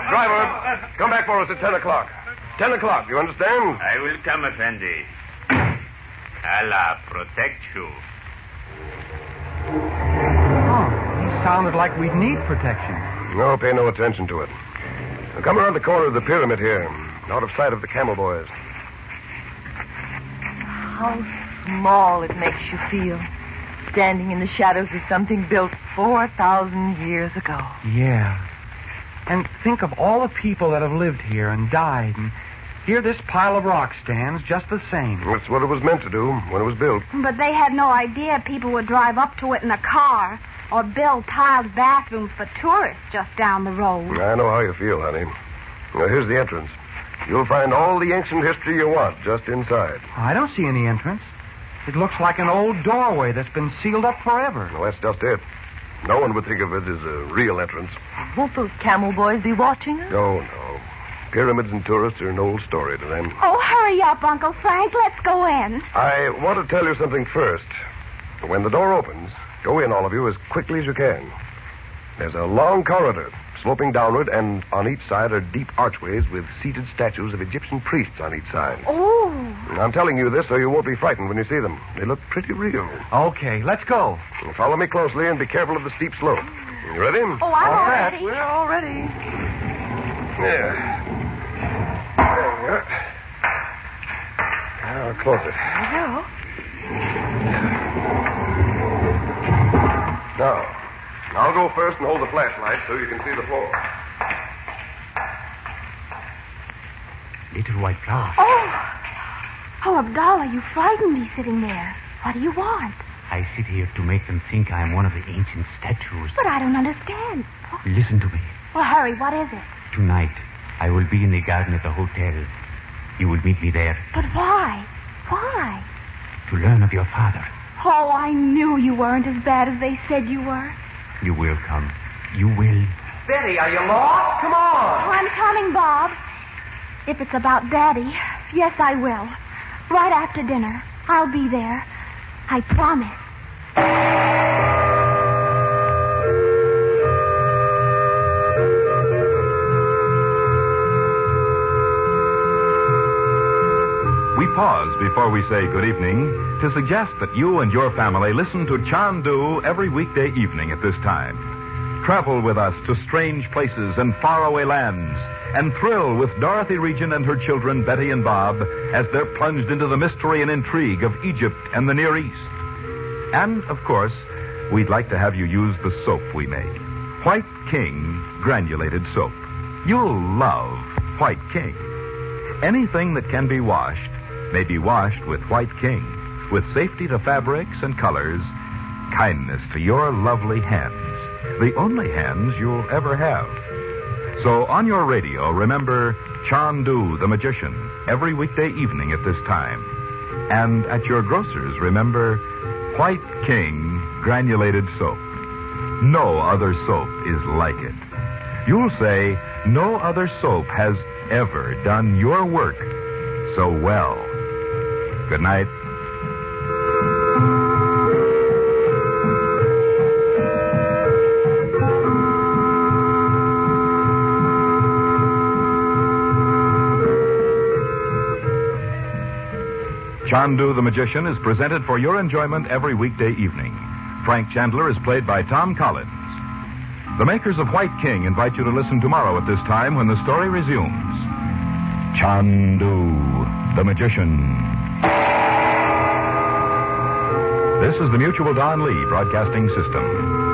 Driver, come back for us at 10 o'clock. 10 o'clock, you understand? I will come, Effendi. Allah protect you. Oh, he sounded like we'd need protection. No, pay no attention to it. Now come around the corner of the pyramid here, out of sight of the camel boys. How small it makes you feel, standing in the shadows of something built 4,000 years ago. Yeah. And think of all the people that have lived here and died, and here this pile of rock stands just the same. That's what it was meant to do when it was built. But they had no idea people would drive up to it in a car or build tiled bathrooms for tourists just down the road. I know how you feel, honey. Now, here's the entrance. You'll find all the ancient history you want just inside. I don't see any entrance. It looks like an old doorway that's been sealed up forever. Well, that's just it. No one would think of it as a real entrance. Won't those camel boys be watching us? No. Pyramids and tourists are an old story to them. Oh, hurry up, Uncle Frank. Let's go in. I want to tell you something first. When the door opens, go in, all of you, as quickly as you can. There's a long corridor sloping downward, and on each side are deep archways with seated statues of Egyptian priests on each side. Oh. I'm telling you this so you won't be frightened when you see them. They look pretty real. Okay, let's go. Follow me closely and be careful of the steep slope. You ready? Oh, I'm all ready. We're all ready. There you are. Now, close it. There you go. Now, I'll go first and hold the flashlight so you can see the floor. Little white flower. Oh, Abdullah, you frightened me sitting there. What do you want? I sit here to make them think I am one of the ancient statues. But I don't understand. Listen to me. Well, hurry, what is it? Tonight, I will be in the garden at the hotel. You will meet me there But why? Why? to learn of your father. Oh, I knew you weren't as bad as they said you were. You will come. You will. Betty, are you lost? Come on. Oh, I'm coming, Bob. If it's about Daddy, yes, I will. Right after dinner. I'll be there. I promise. We pause before we say good evening to suggest that you and your family listen to Chandu every weekday evening at this time. Travel with us to strange places and faraway lands and thrill with Dorothy Region and her children, Betty and Bob, as they're plunged into the mystery and intrigue of Egypt and the Near East. And, of course, we'd like to have you use the soap we make. White King granulated soap. You'll love White King. Anything that can be washed may be washed with White King, with safety to fabrics and colors, kindness to your lovely hands, the only hands you'll ever have. So on your radio, remember Chandu the Magician every weekday evening at this time. And at your grocer's, remember White King granulated soap. No other soap is like it. You'll say no other soap has ever done your work so well. Good night. Chandu the Magician is presented for your enjoyment every weekday evening. Frank Chandler is played by Tom Collins. The makers of White King invite you to listen tomorrow at this time when the story resumes. Chandu the Magician. This is the Mutual Don Lee Broadcasting System.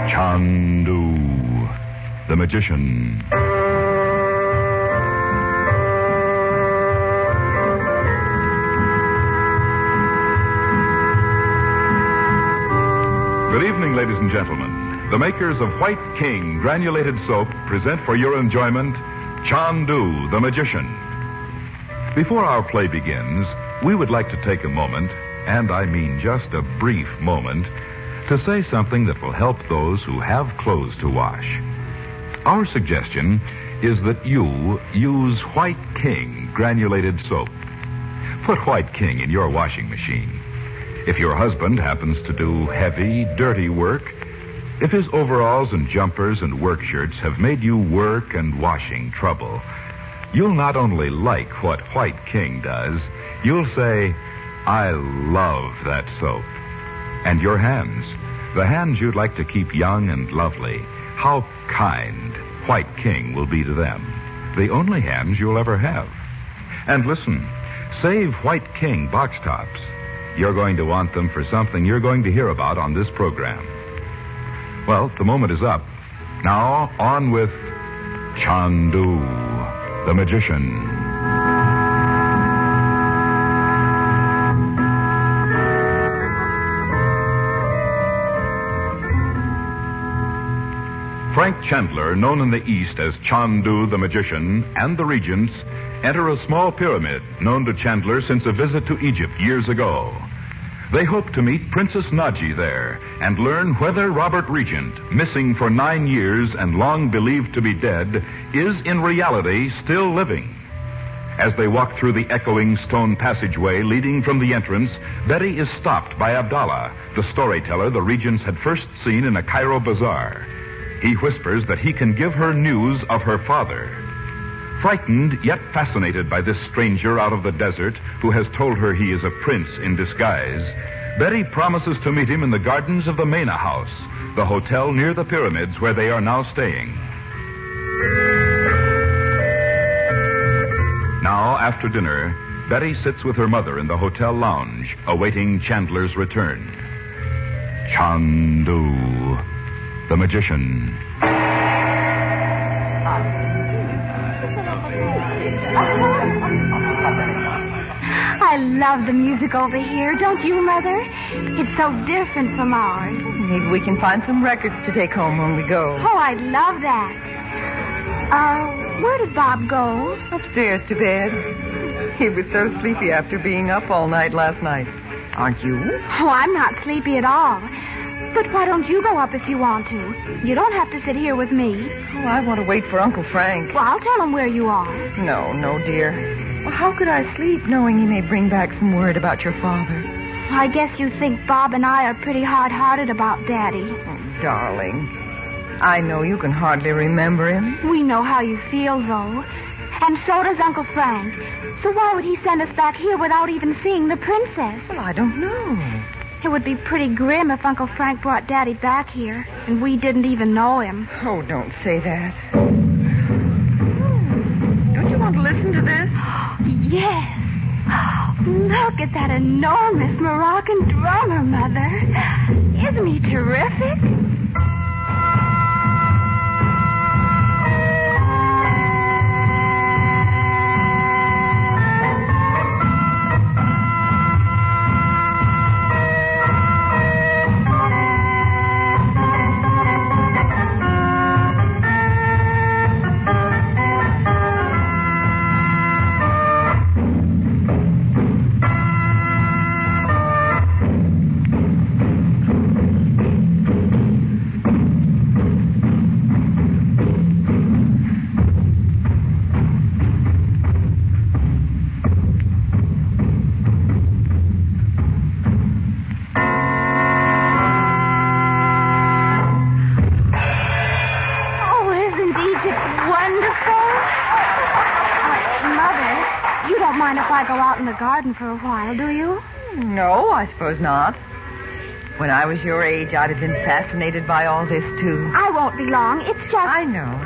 Chandu the Magician. Good evening, ladies and gentlemen. The makers of White King granulated soap present for your enjoyment Chandu the Magician. Before our play begins, we would like to take a moment, and I mean just a brief moment, to say something that will help those who have clothes to wash. Our suggestion is that you use White King granulated soap. Put White King in your washing machine. If your husband happens to do heavy, dirty work, if his overalls and jumpers and work shirts have made you work and washing trouble, you'll not only like what White King does, you'll say, I love that soap. And your hands, the hands you'd like to keep young and lovely, how kind White King will be to them. The only hands you'll ever have. And listen, save White King box tops. You're going to want them for something you're going to hear about on this program. Well, the moment is up. Now, on with Chandu, the magician. Frank Chandler, known in the East as Chandu the Magician, and the regents enter a small pyramid known to Chandler since a visit to Egypt years ago. They hope to meet Princess Nadji there and learn whether Robert Regent, missing for 9 years and long believed to be dead, is in reality still living. As they walk through the echoing stone passageway leading from the entrance, Betty is stopped by Abdullah, the storyteller the regents had first seen in a Cairo bazaar. He whispers that he can give her news of her father. Frightened, yet fascinated by this stranger out of the desert who has told her he is a prince in disguise, Betty promises to meet him in the gardens of the Mena House, the hotel near the pyramids where they are now staying. Now, after dinner, Betty sits with her mother in the hotel lounge, awaiting Chandler's return. Chandu, the magician. I love the music over here, don't you, Mother? It's so different from ours. Maybe we can find some records to take home when we go. Oh, I'd love that. Where did Bob go? Upstairs to bed. He was so sleepy after being up all night last night. Aren't you? Oh, I'm not sleepy at all. But why don't you go up if you want to? You don't have to sit here with me. Oh, I want to wait for Uncle Frank. Well, I'll tell him where you are. No, dear. Well, how could I sleep knowing he may bring back some word about your father? I guess you think Bob and I are pretty hard-hearted about Daddy. Oh, darling. I know you can hardly remember him. We know how you feel, though. And so does Uncle Frank. So why would he send us back here without even seeing the princess? Well, I don't know. It would be pretty grim if Uncle Frank brought Daddy back here and we didn't even know him. Oh, don't say that. Don't you want to listen to this? Yes. Look at that enormous Moroccan drummer, Mother. Isn't he terrific? Garden for a while, do you? No, I suppose not. When I was your age, I'd have been fascinated by all this, too. I won't be long. It's just... I know.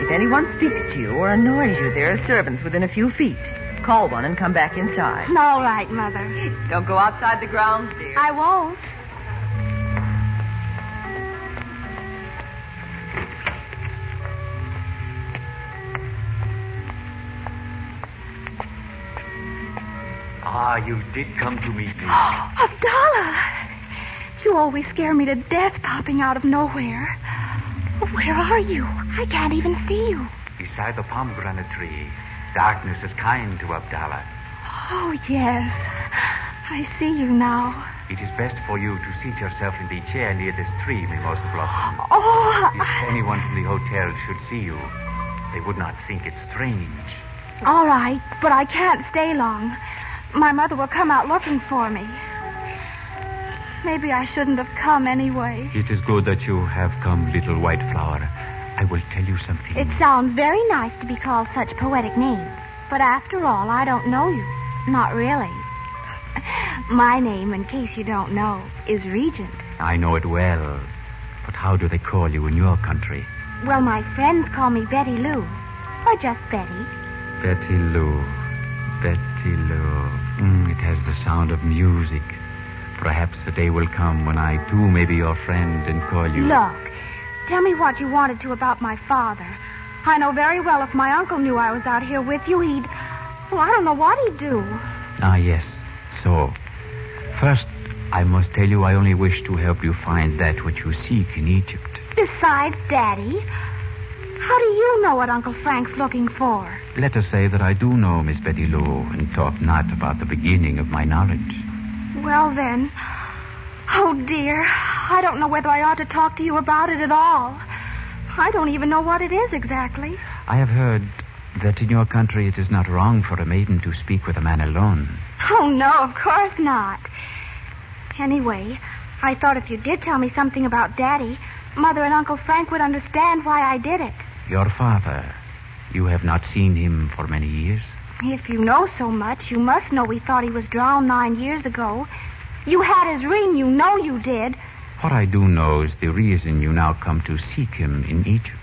If anyone speaks to you or annoys you, there are servants within a few feet. Call one and come back inside. All right, Mother. Don't go outside the grounds, dear. I won't. Ah, you did come to meet me. Abdullah! You always scare me to death popping out of nowhere. Where are you? I can't even see you. Beside the pomegranate tree. Darkness is kind to Abdullah. Oh, yes. I see you now. It is best for you to seat yourself in the chair near this tree, Mimosa Blossom. Oh, If anyone from the hotel should see you, They would not think it strange. All right, but I can't stay long. My mother will come out looking for me. Maybe I shouldn't have come anyway. It is good that you have come, little white flower. I will tell you something. It sounds very nice to be called such poetic names. But after all, I don't know you. Not really. My name, in case you don't know, is Regent. I know it well. But how do they call you in your country? Well, my friends call me Betty Lou. Or just Betty. Betty Lou. Betty Lou. It has the sound of music. Perhaps a day will come when I, too, may be your friend and call you... Look, tell me what you wanted to about my father. I know very well if my uncle knew I was out here with you, he'd... Well, I don't know what he'd do. Ah, yes. So, first, I must tell you I only wish to help you find that which you seek in Egypt. Besides, Daddy, how do you know what Uncle Frank's looking for? Let us say that I do know Miss Betty Lou and talk not about the beginning of my knowledge. Well, then... Oh, dear. I don't know whether I ought to talk to you about it at all. I don't even know what it is exactly. I have heard that in your country it is not wrong for a maiden to speak with a man alone. Oh, no, of course not. Anyway, I thought if you did tell me something about Daddy, Mother and Uncle Frank would understand why I did it. Your father, you have not seen him for many years? If you know so much, you must know we thought he was drowned 9 years ago. You had his ring, you know you did. What I do know is the reason you now come to seek him in Egypt.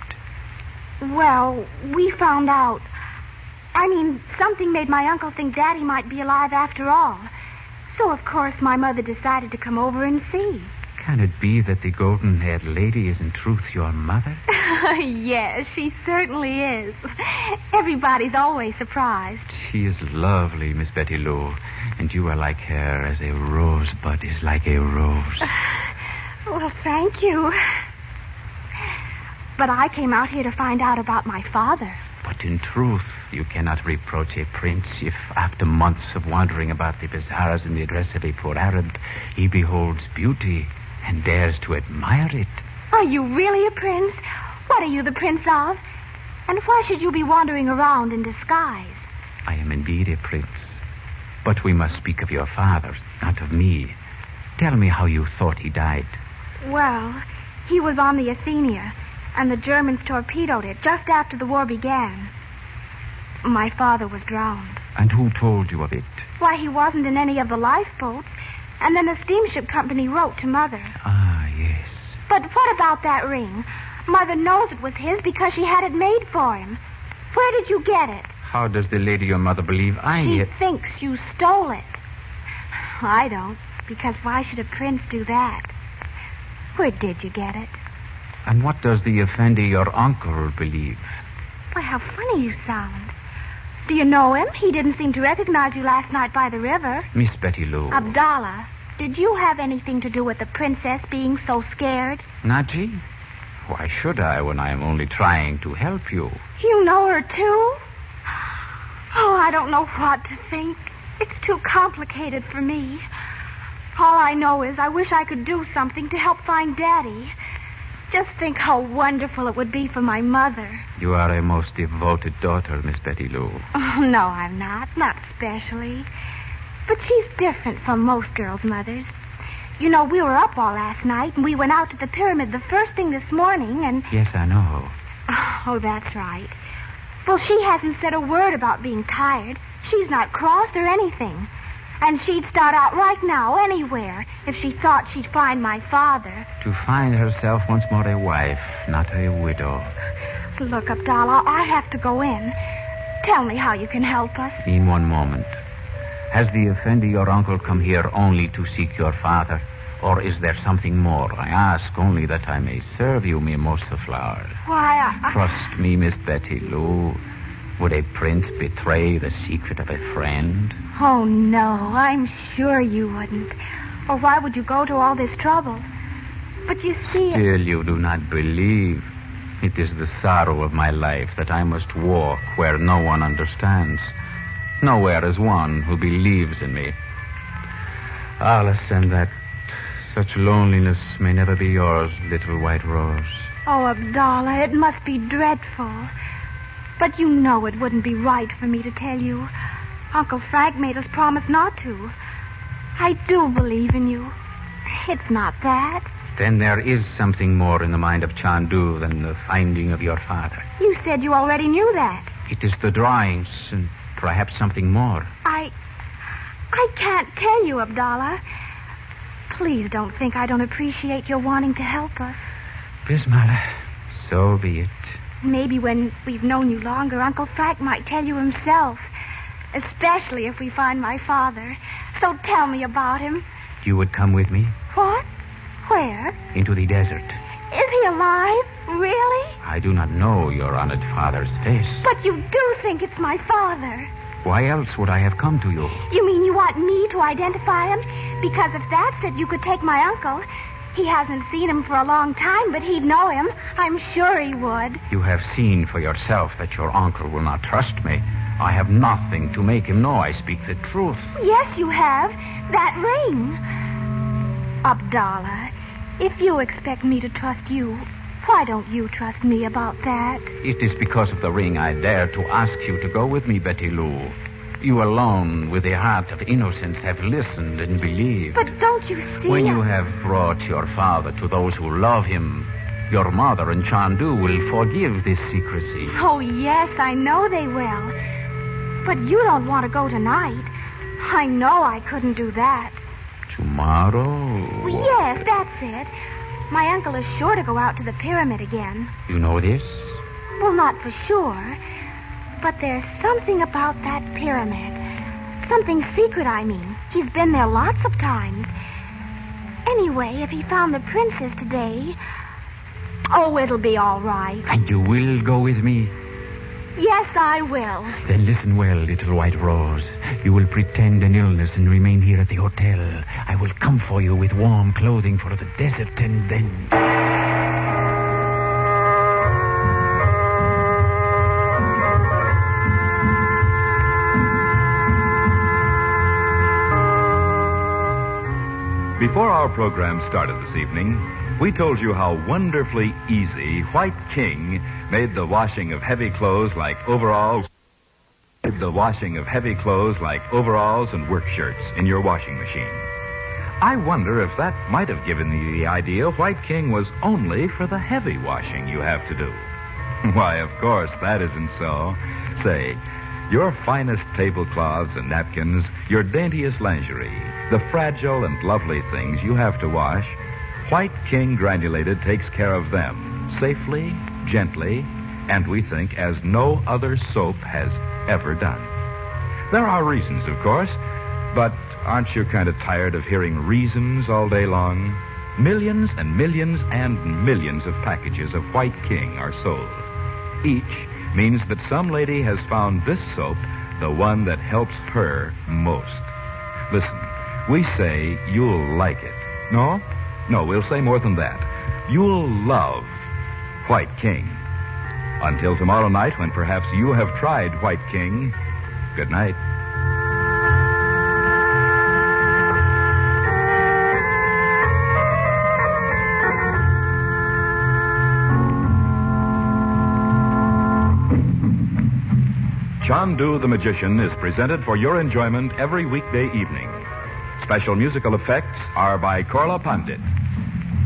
Well, we found out. I mean, something made my uncle think Daddy might be alive after all. So, of course, my mother decided to come over and see. Can it be that the golden-haired lady is in truth your mother? Yes, she certainly is. Everybody's always surprised. She is lovely, Miss Betty Lou, and you are like her as a rosebud is like a rose. Well, thank you. But I came out here to find out about my father. But in truth, you cannot reproach a prince if, after months of wandering about the bazaars in the dress of a poor Arab, he beholds beauty and dares to admire it. Are you really a prince? What are you the prince of? And why should you be wandering around in disguise? I am indeed a prince. But we must speak of your father, not of me. Tell me how you thought he died. Well, he was on the Athenia, and the Germans torpedoed it just after the war began. My father was drowned. And who told you of it? Why, he wasn't in any of the lifeboats. And then the steamship company wrote to Mother. Ah, yes. But what about that ring? Mother knows it was his because she had it made for him. Where did you get it? How does the lady your mother believe She thinks you stole it. I don't, because why should a prince do that? Where did you get it? And what does the Effendi, your uncle, believe? Why, how funny you sound. Do you know him? He didn't seem to recognize you last night by the river. Miss Betty Lou. Abdullah, did you have anything to do with the princess being so scared? Nadji? Why should I when I am only trying to help you? You know her, too? Oh, I don't know what to think. It's too complicated for me. All I know is I wish I could do something to help find Daddy. Just think how wonderful it would be for my mother. You are a most devoted daughter, Miss Betty Lou. Oh, no, I'm not. Not especially. But she's different from most girls' mothers. You know, we were up all last night, and we went out to the pyramid the first thing this morning, and... Yes, I know. Oh, that's right. Well, she hasn't said a word about being tired. She's not cross or anything. And she'd start out right now, anywhere, if she thought she'd find my father. To find herself once more a wife, not a widow. Look, Abdullah, I have to go in. Tell me how you can help us. In one moment. Has the Effendi, your uncle, come here only to seek your father? Or is there something more? I ask only that I may serve you, mimosa flower. Why, Trust me, Miss Betty Lou. Would a prince betray the secret of a friend? Oh, no, I'm sure you wouldn't. Or why would you go to all this trouble? But you see... Still, you do not believe. It is the sorrow of my life that I must walk where no one understands. Nowhere is one who believes in me. Alice, and that such loneliness may never be yours, little white rose. Oh, Abdullah, it must be dreadful. But you know it wouldn't be right for me to tell you. Uncle Frank made us promise not to. I do believe in you. It's not that. Then there is something more in the mind of Chandu than the finding of your father. You said you already knew that. It is the drawings and perhaps something more. I can't tell you, Abdullah. Please don't think I don't appreciate your wanting to help us. Bismillah, so be it. Maybe when we've known you longer, Uncle Frank might tell you himself. Especially if we find my father. So tell me about him. You would come with me? What? Where? Into the desert. Is he alive? Really? I do not know your honored father's face. But you do think it's my father. Why else would I have come to you? You mean you want me to identify him? Because if that's it, you could take my uncle. He hasn't seen him for a long time, but he'd know him. I'm sure he would. You have seen for yourself that your uncle will not trust me. I have nothing to make him know I speak the truth. Yes, you have. That ring. Abdullah, if you expect me to trust you, why don't you trust me about that? It is because of the ring I dare to ask you to go with me, Betty Lou. You alone, with a heart of innocence, have listened and believed. But don't you see... When you have brought your father to those who love him, your mother and Chandu will forgive this secrecy. Oh, yes, I know they will. But you don't want to go tonight. I know I couldn't do that. Tomorrow? Yes, that's it. My uncle is sure to go out to the pyramid again. You know this? Well, not for sure. But there's something about that pyramid. Something secret, I mean. He's been there lots of times. Anyway, if he found the princess today... Oh, it'll be all right. And you will go with me? Yes, I will. Then listen well, little white rose. You will pretend an illness and remain here at the hotel. I will come for you with warm clothing for the desert, and then... Before our program started this evening, we told you how wonderfully easy White King made the washing of heavy clothes like overalls and work shirts in your washing machine. I wonder if that might have given you the idea White King was only for the heavy washing you have to do. Why, of course, that isn't so. Say, your finest tablecloths and napkins, your daintiest lingerie, the fragile and lovely things you have to wash, White King Granulated takes care of them safely, gently, and we think as no other soap has ever done. There are reasons, of course, but aren't you kind of tired of hearing reasons all day long? Millions and millions and millions of packages of White King are sold. Each means that some lady has found this soap the one that helps her most. Listen, we say you'll like it. No, we'll say more than that. You'll love White King. Until tomorrow night, when perhaps you have tried White King, good night. Chandu the Magician is presented for your enjoyment every weekday evening. Special musical effects are by Korla Pandit.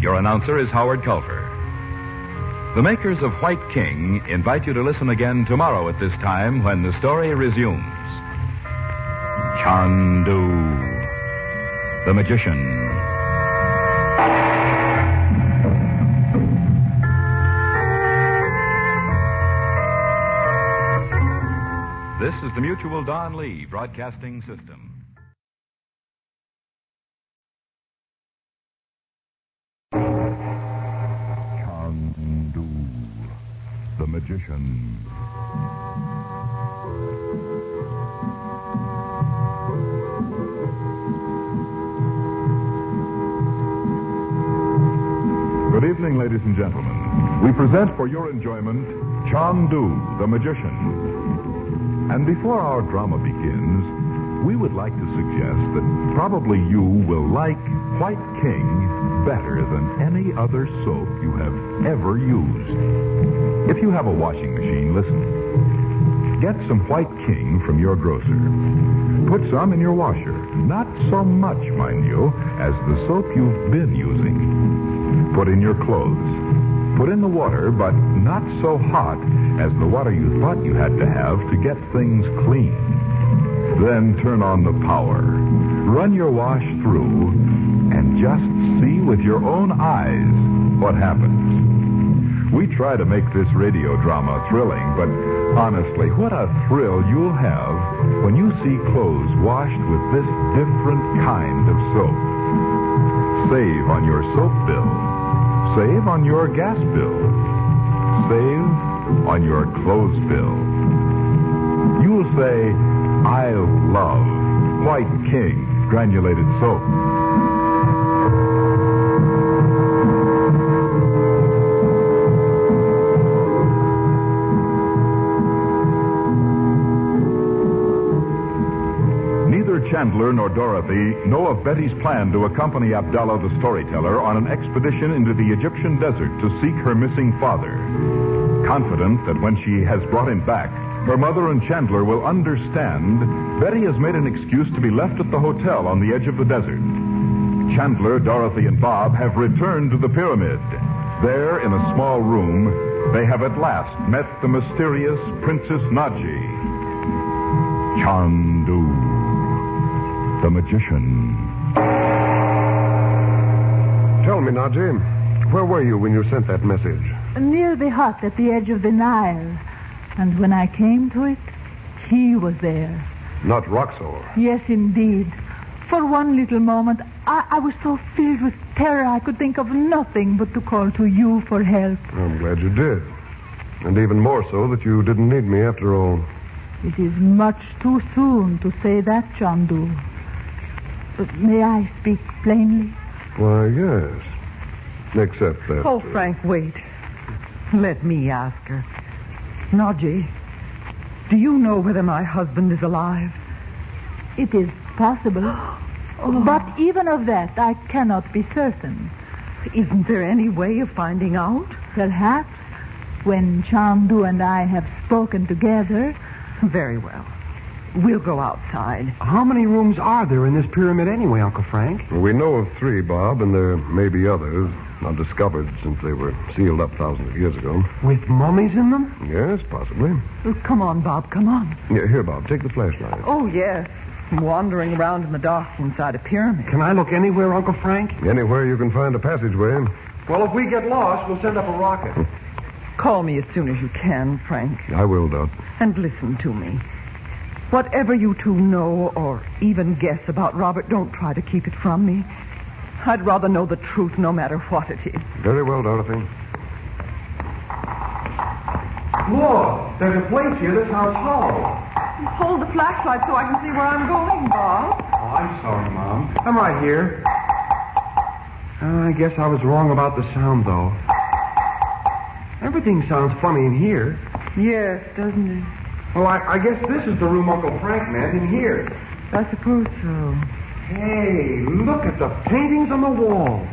Your announcer is Howard Culver. The makers of White King invite you to listen again tomorrow at this time when the story resumes. Chandu the Magician. This is the Mutual Don Lee Broadcasting System. Chandu, the Magician. Good evening, ladies and gentlemen. We present for your enjoyment Chandu, the Magician. And before our drama begins, we would like to suggest that probably you will like White King better than any other soap you have ever used. If you have a washing machine, listen. Get some White King from your grocer. Put some in your washer. Not so much, mind you, as the soap you've been using. Put in your clothes. Put in the water, but not so hot as the water you thought you had to have to get things clean. Then turn on the power. Run your wash through and just see with your own eyes what happens. We try to make this radio drama thrilling, but honestly, what a thrill you'll have when you see clothes washed with this different kind of soap. Save on your soap bill. Save on your gas bill. Save on your clothes bill. You'll say, I love White King granulated soap. Chandler nor Dorothy know of Betty's plan to accompany Abdullah the storyteller on an expedition into the Egyptian desert to seek her missing father. Confident that when she has brought him back, her mother and Chandler will understand, Betty has made an excuse to be left at the hotel on the edge of the desert. Chandler, Dorothy, and Bob have returned to the pyramid. There, in a small room, they have at last met the mysterious Princess Nadji. Chandu, the magician. Tell me, Nadji, where were you when you sent that message? Near the hut at the edge of the Nile. And when I came to it, he was there. Not Roxor. Yes, indeed. For one little moment, I was so filled with terror I could think of nothing but to call to you for help. I'm glad you did. And even more so that you didn't need me after all. It is much too soon to say that, Chandu. But may I speak plainly? Why, yes. Except that... Oh, Frank, wait. Let me ask her. Nadji, do you know whether my husband is alive? It is possible. But even of that, I cannot be certain. Isn't there any way of finding out? Perhaps when Chandu and I have spoken together. Very well. We'll go outside. How many rooms are there in this pyramid anyway, Uncle Frank? We know of 3, Bob, and there may be others, undiscovered since they were sealed up thousands of years ago. With mummies in them? Yes, possibly. Oh, come on, Bob, come on. Yeah, here, Bob, take the flashlight. Oh, yes. Wandering around in the dark inside a pyramid. Can I look anywhere, Uncle Frank? Anywhere you can find a passageway. Well, if we get lost, we'll send up a rocket. Call me as soon as you can, Frank. I will, Dot. And listen to me. Whatever you two know or even guess about Robert, don't try to keep it from me. I'd rather know the truth no matter what it is. Very well, Dorothy. Look, there's a place here that sounds hollow. Hold the flashlight so I can see where I'm going, Bob. Oh, I'm sorry, Mom. I'm right here. I guess I was wrong about the sound, though. Everything sounds funny in here. Yes, doesn't it? Well, I guess this is the room Uncle Frank meant in here. I suppose so. Hey, look at the paintings on the walls.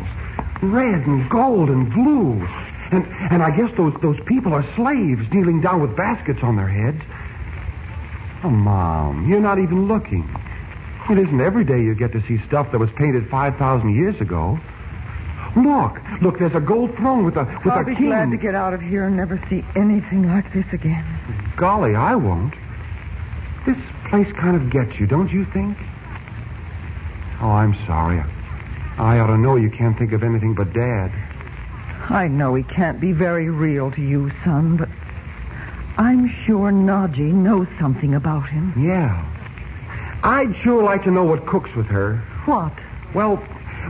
Red and gold and blue. And I guess those people are slaves kneeling down with baskets on their heads. Oh, Mom, you're not even looking. It isn't every day you get to see stuff that was painted 5,000 years ago. Look, there's a gold throne with a king. I'll be glad to get out of here and never see anything like this again. Golly, I won't. This place kind of gets you, don't you think? Oh, I'm sorry. I ought to know you can't think of anything but Dad. I know he can't be very real to you, son, but I'm sure Nadji knows something about him. Yeah. I'd sure like to know what cooks with her. What? Well,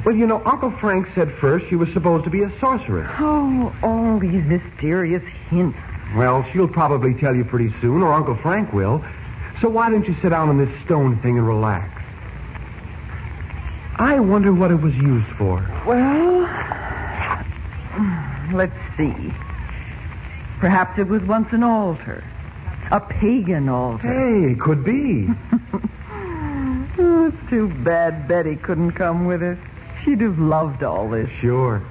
you know, Uncle Frank said first she was supposed to be a sorceress. Oh, all these mysterious hints. Well, she'll probably tell you pretty soon, or Uncle Frank will. So why don't you sit down on this stone thing and relax? I wonder what it was used for. Well, let's see. Perhaps it was once an altar. A pagan altar. Hey, could be. Oh, it's too bad Betty couldn't come with us. She'd have loved all this. Sure.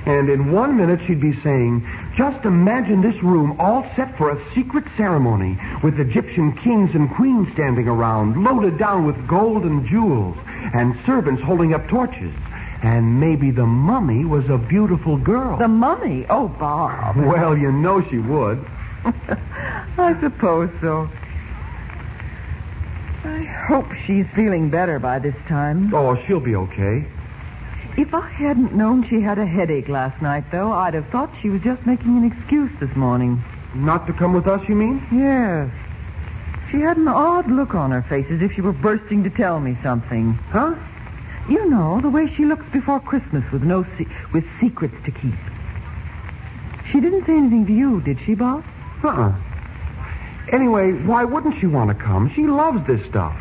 And in 1 minute she'd be saying, Just imagine this room all set for a secret ceremony with Egyptian kings and queens standing around, loaded down with gold and jewels, and servants holding up torches. And maybe the mummy was a beautiful girl. The mummy? Oh, Bob. Well, you know she would. I suppose so. I hope she's feeling better by this time. Oh, she'll be okay. If I hadn't known she had a headache last night, though, I'd have thought she was just making an excuse this morning. Not to come with us, you mean? Yes. She had an odd look on her face, as if she were bursting to tell me something. Huh? You know, the way she looks before Christmas with with secrets to keep. She didn't say anything to you, did she, Bob? Uh-uh. Anyway, why wouldn't she want to come? She loves this stuff.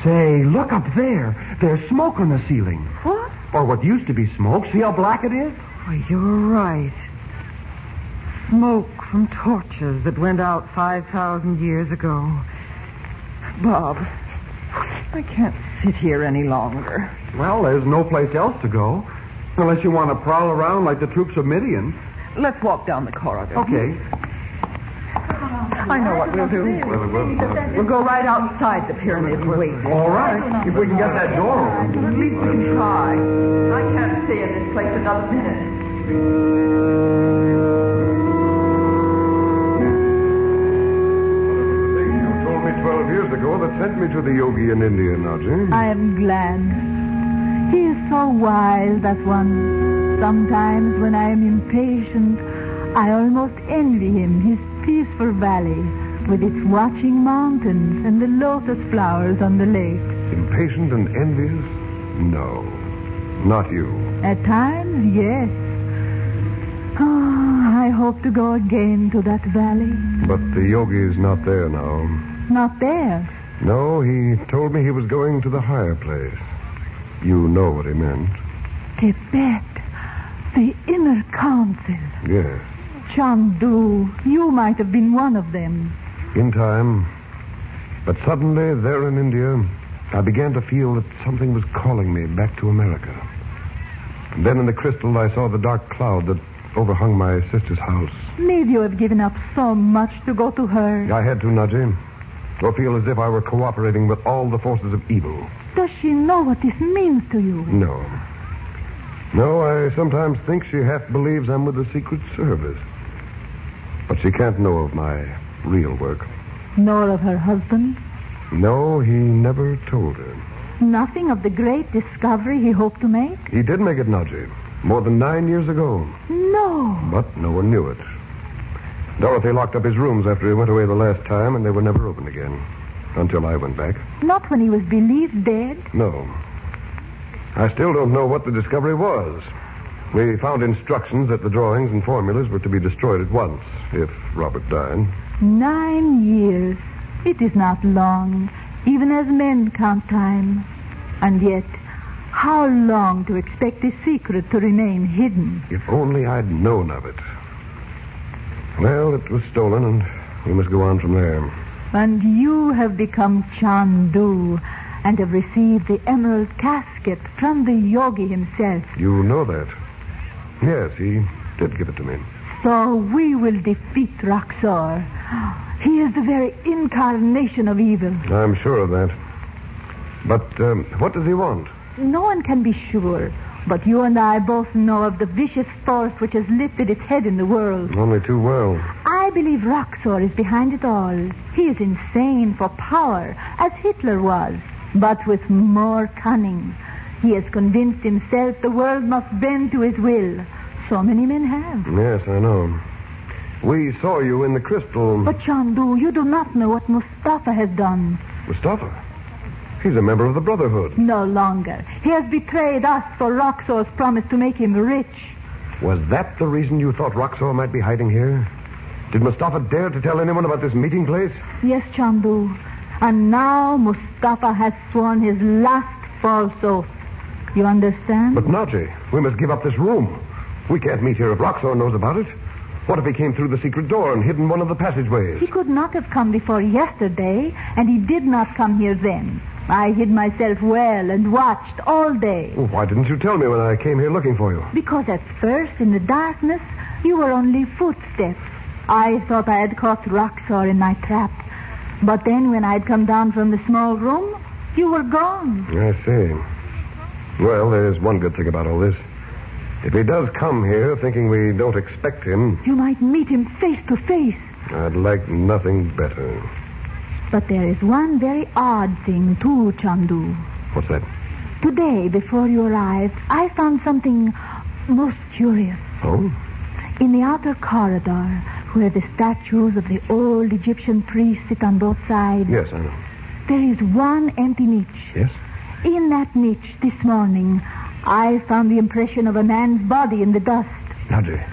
Say, look up there. There's smoke on the ceiling. What? Or what used to be smoke. See how black it is? Oh, you're right. Smoke from torches that went out 5,000 years ago. Bob, I can't sit here any longer. Well, there's no place else to go. Unless you want to prowl around like the troops of Midian. Let's walk down the corridor. Okay. I know what we'll do. We'll go right outside the pyramid and wait. All right. If we can get that door open. At least we can try. I can't stay in this place another minute. You told me 12 years ago that sent me to the yogi in India, Nadji. I am glad. He is so wild, that one. Sometimes when I am impatient, I almost envy him, his peaceful valley, with its watching mountains and the lotus flowers on the lake. Impatient and envious? No, not you. At times, yes. Oh, I hope to go again to that valley. But the yogi's not there now. Not there? No, he told me he was going to the higher place. You know what he meant. Tibet, the inner council. Yes. Chandu, you might have been one of them. In time. But suddenly, there in India, I began to feel that something was calling me back to America. And then in the crystal, I saw the dark cloud that overhung my sister's house. Maybe you have given up so much to go to her. I had to, Nadji. Or feel as if I were cooperating with all the forces of evil. Does she know what this means to you? No. No, I sometimes think she half believes I'm with the Secret Service. But she can't know of my real work. Nor of her husband? No, he never told her. Nothing of the great discovery he hoped to make? He did make it, Nadji. More than 9 years ago. No. But no one knew it. Dorothy locked up his rooms after he went away the last time, and they were never opened again. Until I went back. Not when he was believed dead? No. I still don't know what the discovery was. We found instructions that the drawings and formulas were to be destroyed at once, if Robert died. 9 years. It is not long, even as men count time. And yet, how long to expect a secret to remain hidden? If only I'd known of it. Well, it was stolen, and we must go on from there. And you have become Chandu and have received the emerald casket from the yogi himself. You know that? Yes, he did give it to me. So we will defeat Roxor. He is the very incarnation of evil. I'm sure of that. But what does he want? No one can be sure, but you and I both know of the vicious force which has lifted its head in the world. Only too well. I believe Roxor is behind it all. He is insane for power, as Hitler was, but with more cunning. He has convinced himself the world must bend to his will. So many men have. Yes, I know. We saw you in the crystal. But, Chandu, you do not know what Mustafa has done. Mustafa? He's a member of the Brotherhood. No longer. He has betrayed us for Roxor's promise to make him rich. Was that the reason you thought Roxor might be hiding here? Did Mustafa dare to tell anyone about this meeting place? Yes, Chandu. And now Mustafa has sworn his last false oath. You understand? But, Nadji, we must give up this room. We can't meet here if Roxor knows about it. What if he came through the secret door and hid in one of the passageways? He could not have come before yesterday, and he did not come here then. I hid myself well and watched all day. Well, why didn't you tell me when I came here looking for you? Because at first, in the darkness, You were only footsteps. I thought I had caught Roxor in my trap. But then when I'd come down from the small room, you were gone. I see. Well, there's one good thing about all this. If he does come here thinking we don't expect him, You might meet him face to face. I'd like nothing better. But there is one very odd thing, too, Chandu. What's that? Today, before you arrived, I found something most curious. Oh? In the outer corridor, where the statues of the old Egyptian priests sit on both sides, Yes, I know. there is one empty niche. Yes? In that niche, this morning, I found the impression of a man's body in the dust. Nadji,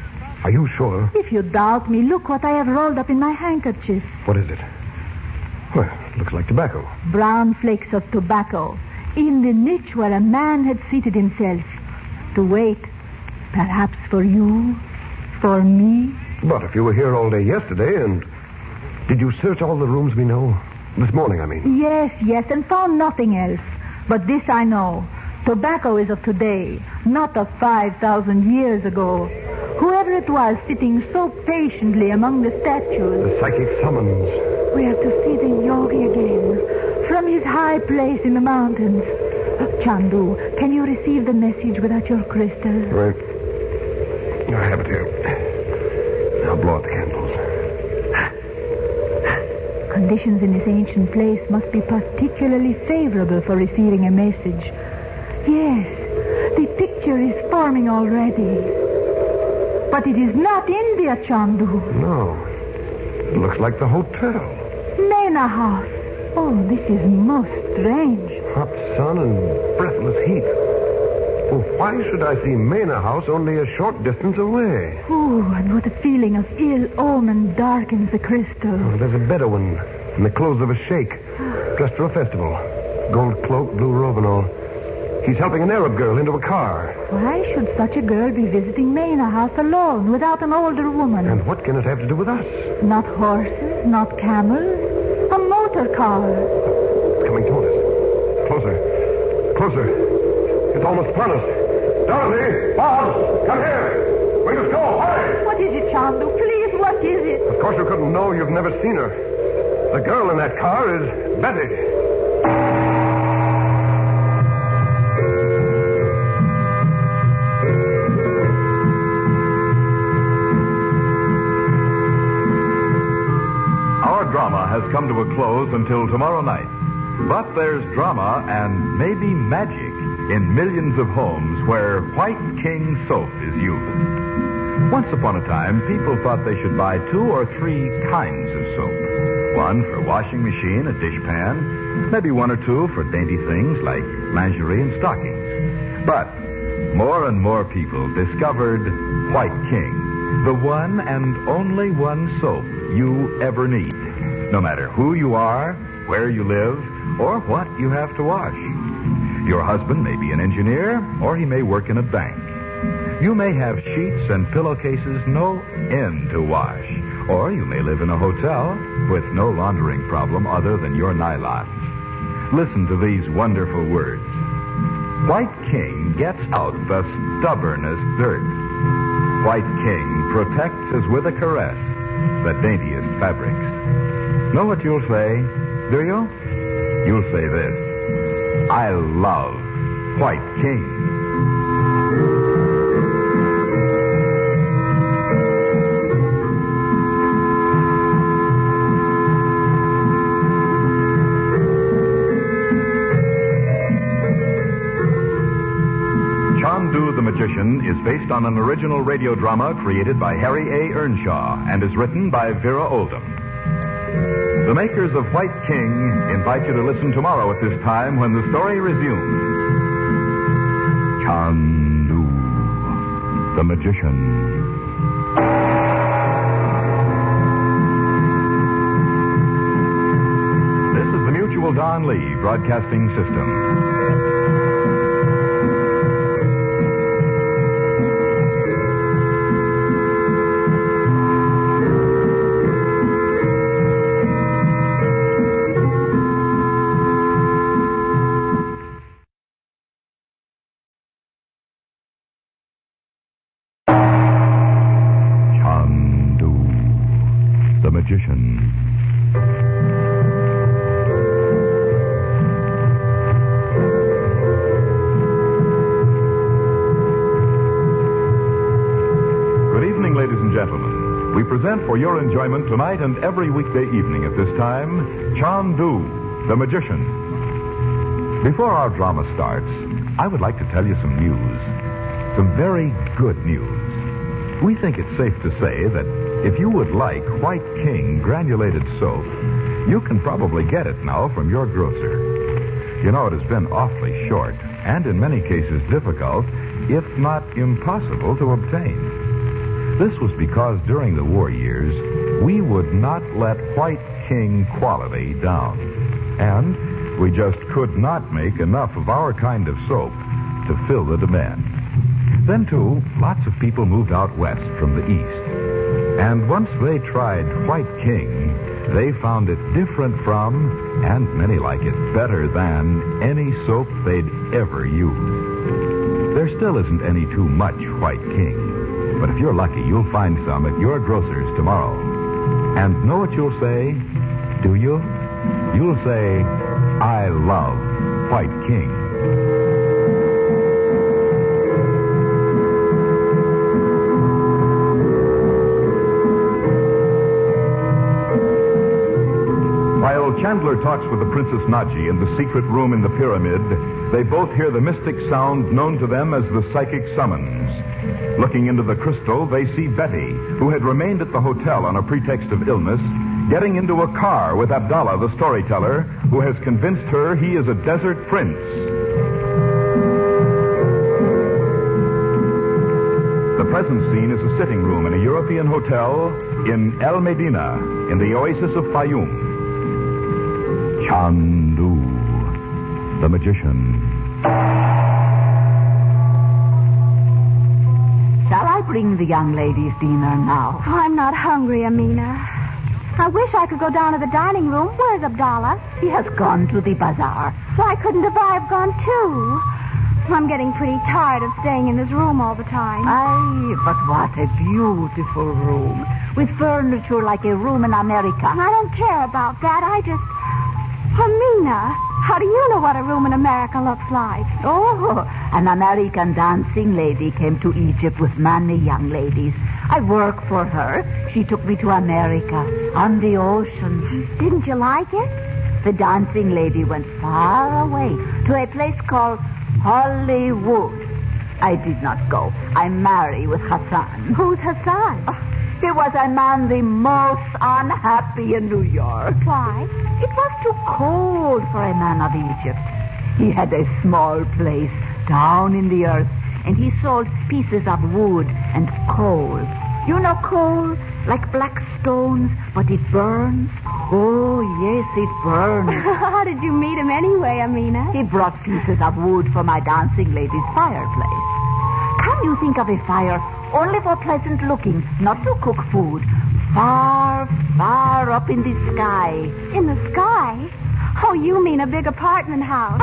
are you sure? If you doubt me, look what I have rolled up in my handkerchief. What is it? Well, it looks like tobacco. Brown flakes of tobacco in the niche where a man had seated himself to wait, perhaps for you, for me. But if you were here all day yesterday and... Did you search all the rooms we know? This morning, I mean. Yes, and found nothing else. But this I know. Tobacco is of today, not of 5,000 years ago. Whoever it was sitting so patiently among the statues... The psychic summons. We are to see the yogi again, from his high place in the mountains. Chandu, can you receive the message without your crystal? Right. I have it here. Now blow out the candles. Conditions in this ancient place must be particularly favorable for receiving a message. Yes, the picture is forming already. But it is not India, Chandu. No. It looks like the hotel. Mena House. Oh, this is most strange. Hot sun and breathless heat. Well, why should I see Mena House only a short distance away? Oh, and what a feeling of ill omen darkens the crystal. Oh, there's a Bedouin in the clothes of a sheikh, dressed for a festival. Gold cloak, blue robe and all. He's helping an Arab girl into a car. Why should such a girl be visiting Mena House alone, without an older woman? And what can it have to do with us? Not horses, not camels. A motor car. It's coming toward us. Closer. Closer. It's almost upon us. Dorothy! Bob! Come here! We must go! Hurry! What is it, Chandu? Please, what is it? Of course you couldn't know. You've never seen her. The girl in that car is Betty. Our drama has come to a close until tomorrow night. But there's drama and maybe magic in millions of homes where White King soap is used. Once upon a time, people thought they should buy 2 or 3 kinds of soap. One for washing machine, a dishpan, maybe 1 or 2 for dainty things like lingerie and stockings. But more and more people discovered White King, the one and only one soap you ever need, no matter who you are, where you live, or what you have to wash. Your husband may be an engineer, or he may work in a bank. You may have sheets and pillowcases no end to wash, or you may live in a hotel with no laundering problem other than your nylon. Listen to these wonderful words. White King gets out the stubbornest dirt. White King protects as with a caress the daintiest fabrics. Know what you'll say, do you? You'll say this: I love White King. Chandu the Magician is based on an original radio drama created by Harry A. Earnshaw and is written by Vera Oldham. The makers of White King invite you to listen tomorrow at this time when the story resumes. Chandu the Magician. This is the Mutual Don Lee Broadcasting System. for your enjoyment tonight and every weekday evening at this time, Chandu, the Magician. Before our drama starts, I would like to tell you some news. Some very good news. We think it's safe to say that if you would like White King granulated soap, you can probably get it now from your grocer. You know, it has been awfully short and in many cases difficult, if not impossible to obtain. This was because during the war years, we would not let White King quality down. And we just could not make enough of our kind of soap to fill the demand. Then, too, lots of people moved out west from the east. And once they tried White King, they found it different from, and many like it better than, any soap they'd ever used. There still isn't any too much White King. But if you're lucky, you'll find some at your grocer's tomorrow. And know what you'll say? Do you? You'll say, I love White King. While Chandler talks with the Princess Nadji in the secret room in the pyramid, they both hear the mystic sound known to them as the psychic summons. Looking into the crystal, they see Betty, who had remained at the hotel on a pretext of illness, getting into a car with Abdullah, the storyteller, who has convinced her he is a desert prince. The present scene is a sitting room in a European hotel in El Medina, in the oasis of Fayum. Chandu, the magician. Shall I bring the young ladies' dinner now? Oh, I'm not hungry, Amina. I wish I could go down to the dining room. Where's Abdullah? He has gone to the bazaar. Why couldn't I have gone too? I'm getting pretty tired of staying in this room all the time. Aye, but what a beautiful room. With furniture like a room in America. I don't care about that. Amina, how do you know what a room in America looks like? Oh, an American dancing lady came to Egypt with many young ladies. I work for her. She took me to America, on the ocean. Didn't you like it? The dancing lady went far away to a place called Hollywood. I did not go. I married with Hassan. Who's Hassan? He was a man the most unhappy in New York. Why? It was too cold for a man of Egypt. He had a small place down in the earth, and he sold pieces of wood and coal. You know coal? Like black stones, but it burns. Oh, yes, it burns. How did you meet him anyway, Amina? He brought pieces of wood for my dancing lady's fireplace. Can you think of a fire only for pleasant looking, not to cook food? Far, far up in the sky. In the sky? Oh, you mean a big apartment house.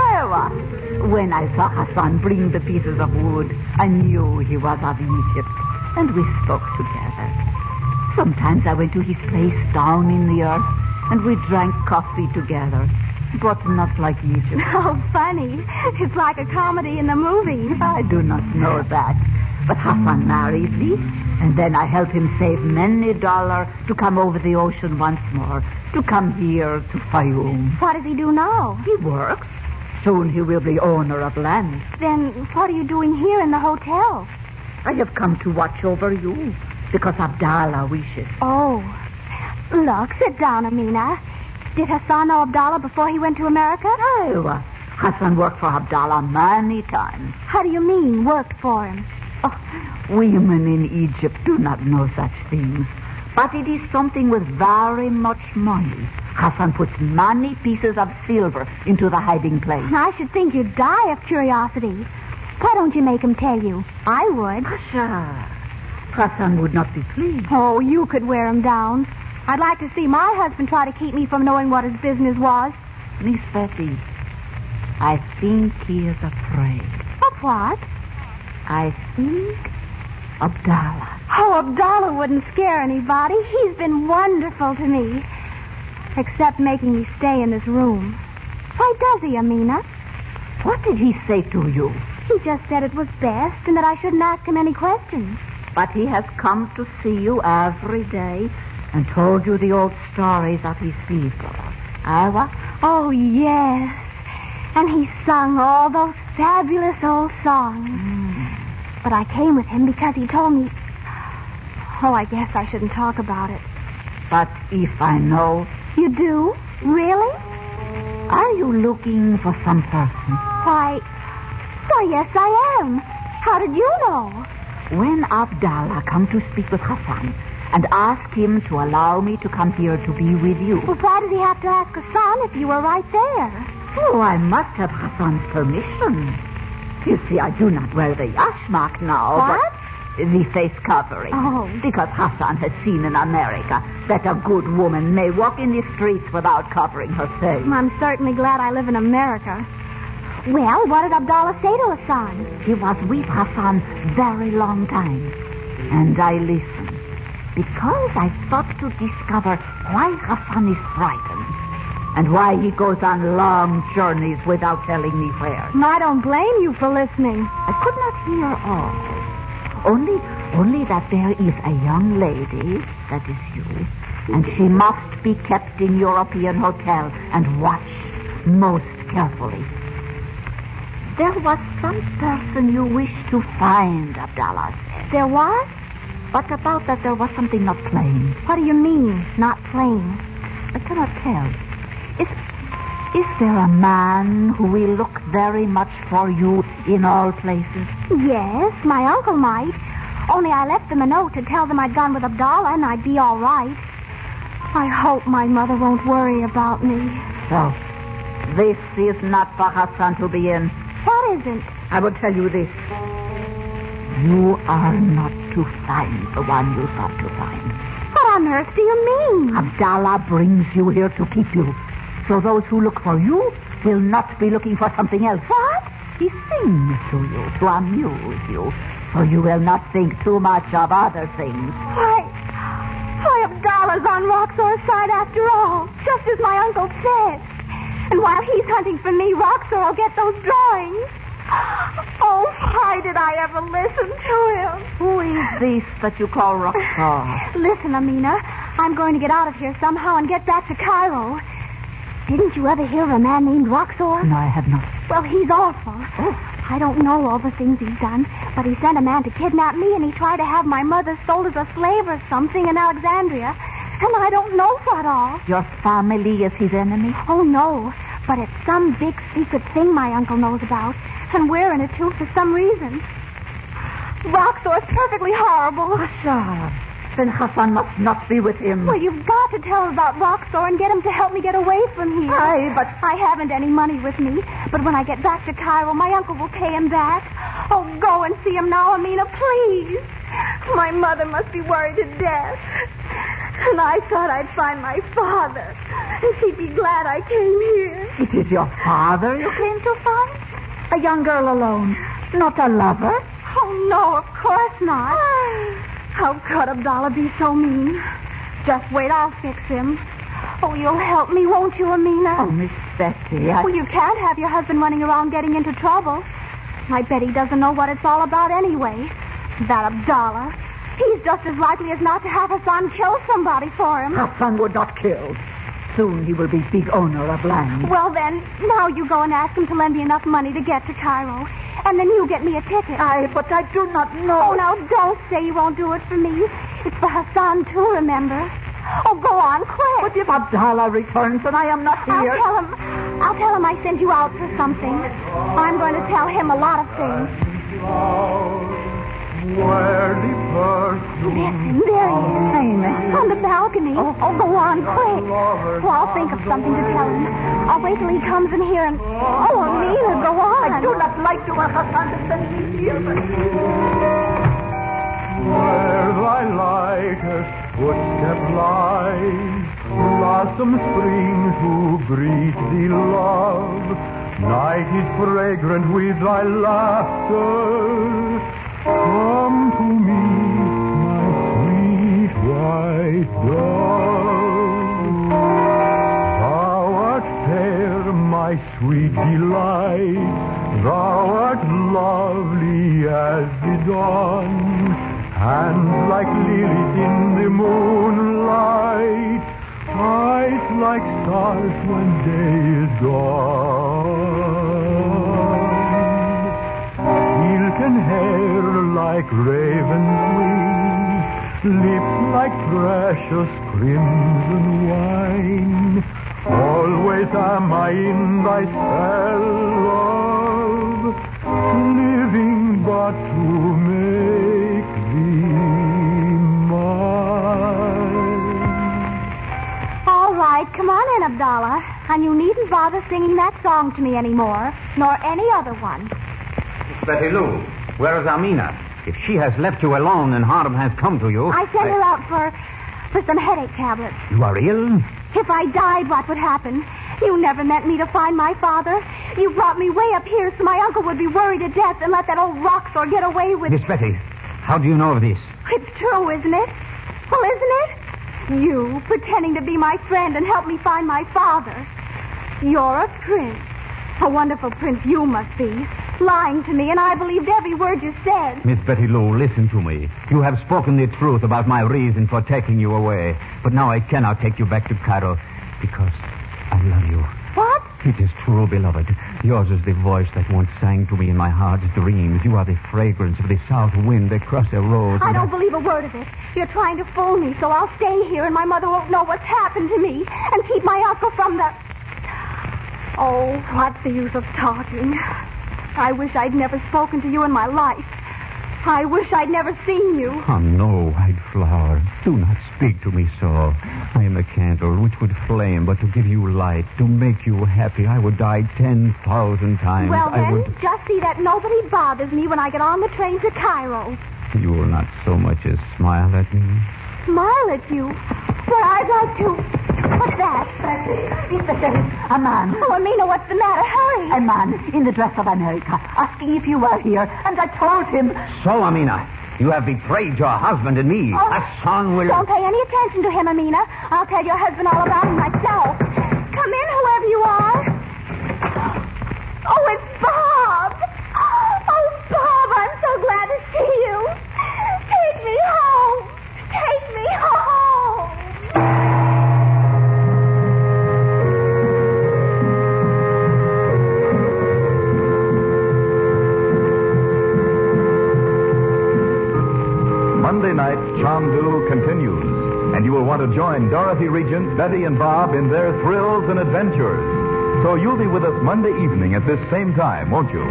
When I saw Hassan bring the pieces of wood, I knew he was of Egypt, and we spoke together. Sometimes I went to his place down in the earth, and we drank coffee together, but not like Egypt. Oh, funny. It's like a comedy in the movies. I do not know that. But Hassan married me, and then I helped him save many dollars to come over the ocean once more, to come here to Fayum. What does he do now? He works. Soon he will be owner of land. Then what are you doing here in the hotel? I have come to watch over you, because Abdullah wishes. Oh. Look, sit down, Amina. Did Hassan know Abdullah before he went to America? No. Hassan worked for Abdullah many times. How do you mean, worked for him? Oh, women in Egypt do not know such things. But it is something with very much money. Hassan puts many pieces of silver into the hiding place. I should think you'd die of curiosity. Why don't you make him tell you? I would. Hassan would not be pleased. Oh, you could wear him down. I'd like to see my husband try to keep me from knowing what his business was. Miss Betty, I think he is afraid. Of what? I think Abdullah. Oh, Abdullah wouldn't scare anybody. He's been wonderful to me. Except making me stay in this room. Why does he, Amina? What did he say to you? He just said it was best and that I shouldn't ask him any questions. But he has come to see you every day, and told you the old stories of his people. What? Oh, yes. And he sung all those fabulous old songs. But I came with him because he told me... Oh, I guess I shouldn't talk about it. But if I know... You do? Really? Are you looking for some person? Why, yes, I am. How did you know? When Abdullah come to speak with Hassan and asked him to allow me to come here to be with you. Well, why did he have to ask Hassan if you were right there? Oh, I must have Hassan's permission. You see, I do not wear the yashmak now. What? But the face covering. Oh. Because Hassan has seen in America that a good woman may walk in the streets without covering her face. I'm certainly glad I live in America. Well, what did Abdullah say to Hassan? He was with Hassan very long time. And I listened. Because I thought to discover why Hassan is frightened. And why he goes on long journeys without telling me where. I don't blame you for listening. I could not hear all. Only that there is a young lady, that is you, and she must be kept in European hotel and watched most carefully. There was some person you wished to find, Abdullah said. There was? But about that there was something not plain. What do you mean, not plain? I cannot tell. Is there a man who will look very much for you in all places? Yes, my uncle might. Only I left them a note to tell them I'd gone with Abdullah and I'd be all right. I hope my mother won't worry about me. So, this is not for Hassan to be in. What isn't? I will tell you this. You are not to find the one you thought to find. What on earth do you mean? Abdullah brings you here to keep you. So those who look for you will not be looking for something else. What? He sings to you to amuse you, so you will not think too much of other things. Why, Abdullah's on Roxor's side after all, just as my uncle said. And while he's hunting for me, Roxor will get those drawings. Oh, why did I ever listen to him? Who is this that you call Roxor? Listen, Amina, I'm going to get out of here somehow and get back to Cairo. Didn't you ever hear of a man named Roxor? No, I have not. Well, he's awful. Oh. I don't know all the things he's done, but he sent a man to kidnap me, and he tried to have my mother sold as a slave or something in Alexandria. And I don't know what all. Your family is his enemy? Oh, no. But it's some big secret thing my uncle knows about, and we're in it, too, for some reason. Roxor's perfectly horrible. Hassan. Then Hassan must not be with him. Well, you've got to tell him about Roxor and get him to help me get away from here. But I haven't any money with me. But when I get back to Cairo, my uncle will pay him back. Oh, go and see him now, Amina, please. My mother must be worried to death. And I thought I'd find my father. And she'd be glad I came here. It is your father you came to find? A young girl alone, not a lover? Oh, no, of course not. How could Abdullah be so mean? Just wait, I'll fix him. Oh, you'll help me, won't you, Amina? Oh, Miss Betty, Well, you can't have your husband running around getting into trouble. I bet he doesn't know what it's all about anyway. That Abdullah. He's just as likely as not to have Hassan kill somebody for him. Hassan would not kill. Soon he will be big owner of land. Well, then, now you go and ask him to lend me enough money to get to Cairo. And then you get me a ticket. But I do not know. Oh, now, don't say you won't do it for me. It's for Hassan, too, remember? Oh, go on, quick. But if Abdullah returns and I am not here... I'll tell him I sent you out for something. I'm going to tell him a lot of things. Listen, there he is. On the balcony. Oh, go on, quick. Well, I'll think of something to tell him. I'll wait till he comes in here and... Oh, Amina, go on. I do not like to have Hassan to send me here, but... Where thy lightest footstep lies, blossom springs who greet thee, love. Night is fragrant with thy laughter. Come to me, my sweet white dove. Thou art fair, my sweet delight. Thou art lovely as the dawn, hands like lilies in the moonlight, eyes like stars when day is gone, silken hair like raven's wings, lips like precious crimson wine. Always am I in thy spell, love, living but to make thee mine. All right, come on in, Abdullah. And you needn't bother singing that song to me anymore, nor any other one. Miss Betty Lou, where is Amina? If she has left you alone and harm has come to you... I sent her out for some headache tablets. You are ill? If I died, what would happen? You never meant me to find my father. You brought me way up here so my uncle would be worried to death and let that old Roxor get away with... Miss Betty, how do you know of this? It's true, isn't it? Well, isn't it? You pretending to be my friend and help me find my father. You're a prince. A wonderful prince you must be. Lying to me, and I believed every word you said. Miss Betty Lou, listen to me. You have spoken the truth about my reason for taking you away. But now I cannot take you back to Cairo because I love you. What? It is true, beloved. Yours is the voice that once sang to me in my heart's dreams. You are the fragrance of the south wind across a road. I don't believe a word of it. You're trying to fool me, so I'll stay here and my mother won't know what's happened to me and keep my uncle from the... Oh, what's the use of talking? I wish I'd never spoken to you in my life. I wish I'd never seen you. Oh, no, white flower. Do not speak to me so. I am a candle which would flame, but to give you light, to make you happy, I would die 10,000 times. Well, then, I would... just see that nobody bothers me when I get on the train to Cairo. You will not so much as smile at me. Smile at you? Well, I'd like to... What's that? It's the sheriff. A man. Oh, Amina, what's the matter? Hurry. A man in the dress of America, asking if you were here, and I told him... So, Amina, you have betrayed your husband and me. Oh, a son will... Don't pay any attention to him, Amina. I'll tell your husband all about him myself. Come in, whoever you are. Oh, it's Bob. Oh, Bob, I'm so glad to see you. Take me home. Take me home. Monday night, Chandu continues, and you will want to join Dorothy Regent, Betty, and Bob in their thrills and adventures. So you'll be with us Monday evening at this same time, won't you?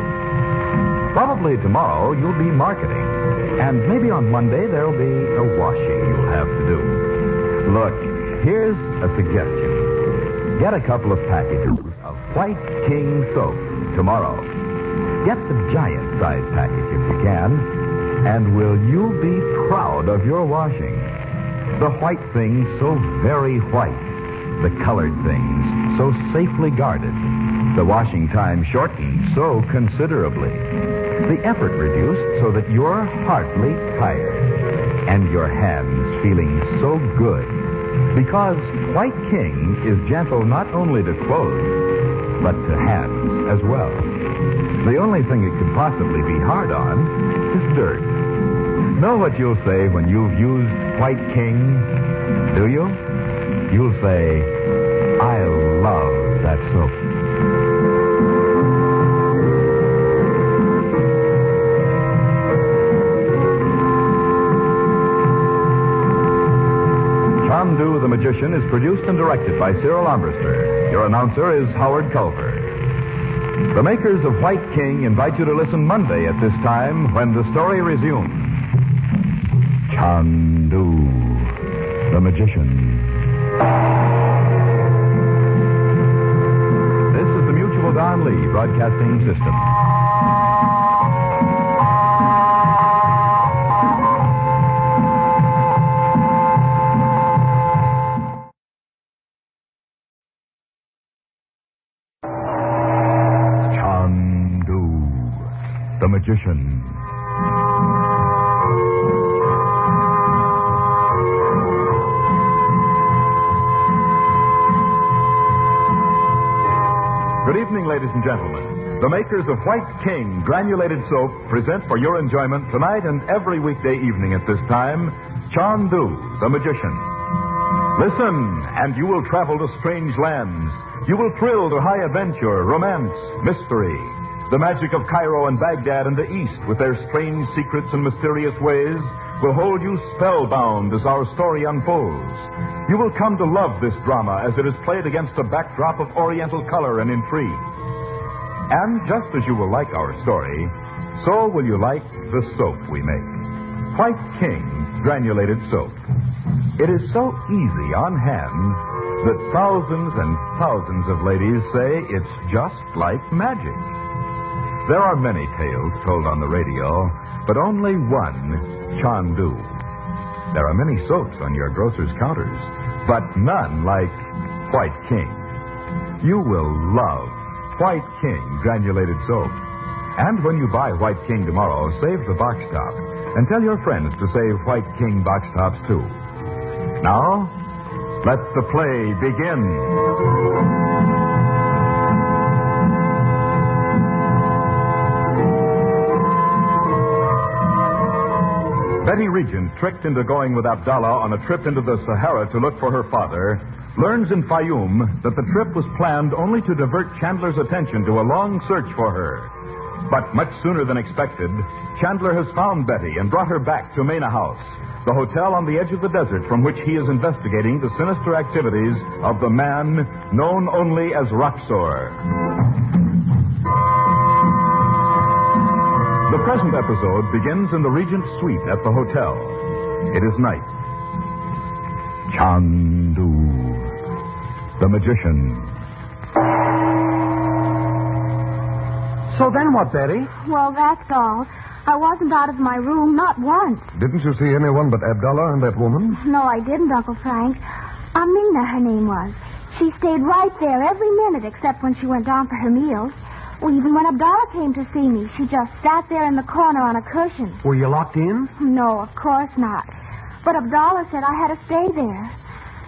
Probably tomorrow you'll be marketing, and maybe on Monday there'll be a washing you'll have to do. Look, here's a suggestion. Get a couple of packages of White King soap tomorrow. Get the giant-size package if you can. And will you be proud of your washing? The white things so very white. The colored things so safely guarded. The washing time shortened so considerably. The effort reduced so that you're hardly tired. And your hands feeling so good. Because White King is gentle not only to clothes, but to hands as well. The only thing it could possibly be hard on is dirt. Know what you'll say when you've used White King, do you? You'll say, I love that soap. Chandu the Magician is produced and directed by Cyril Armbruster. Your announcer is Howard Culver. The makers of White King invite you to listen Monday at this time when the story resumes. Chandu the Magician. This is the Mutual Don Lee Broadcasting System. Chandu the Magician. Good evening, ladies and gentlemen. The makers of White King Granulated Soap present for your enjoyment tonight and every weekday evening at this time, Chandu, the Magician. Listen, and you will travel to strange lands. You will thrill to high adventure, romance, mystery. The magic of Cairo and Baghdad and the East, with their strange secrets and mysterious ways, will hold you spellbound as our story unfolds. You will come to love this drama as it is played against a backdrop of Oriental color and intrigue. And just as you will like our story, so will you like the soap we make. White King Granulated Soap. It is so easy on hand that thousands and thousands of ladies say it's just like magic. There are many tales told on the radio, but only one Chandu. There are many soaps on your grocer's counters, but none like White King. You will love White King Granulated Soap. And when you buy White King tomorrow, save the box top and tell your friends to save White King box tops too. Now, let the play begin. Betty Regent, tricked into going with Abdullah on a trip into the Sahara to look for her father, learns in Fayum that the trip was planned only to divert Chandler's attention to a long search for her. But much sooner than expected, Chandler has found Betty and brought her back to Mena House, the hotel on the edge of the desert from which he is investigating the sinister activities of the man known only as Roxor. The present episode begins in the Regent's suite at the hotel. It is night. Chandu, the magician. So then what, Betty? Well, that's all. I wasn't out of my room, not once. Didn't you see anyone but Abdullah and that woman? No, I didn't, Uncle Frank. Amina, her name was. She stayed right there every minute except when she went down for her meals. Well, even when Abdullah came to see me, she just sat there in the corner on a cushion. Were you locked in? No, of course not. But Abdullah said I had to stay there.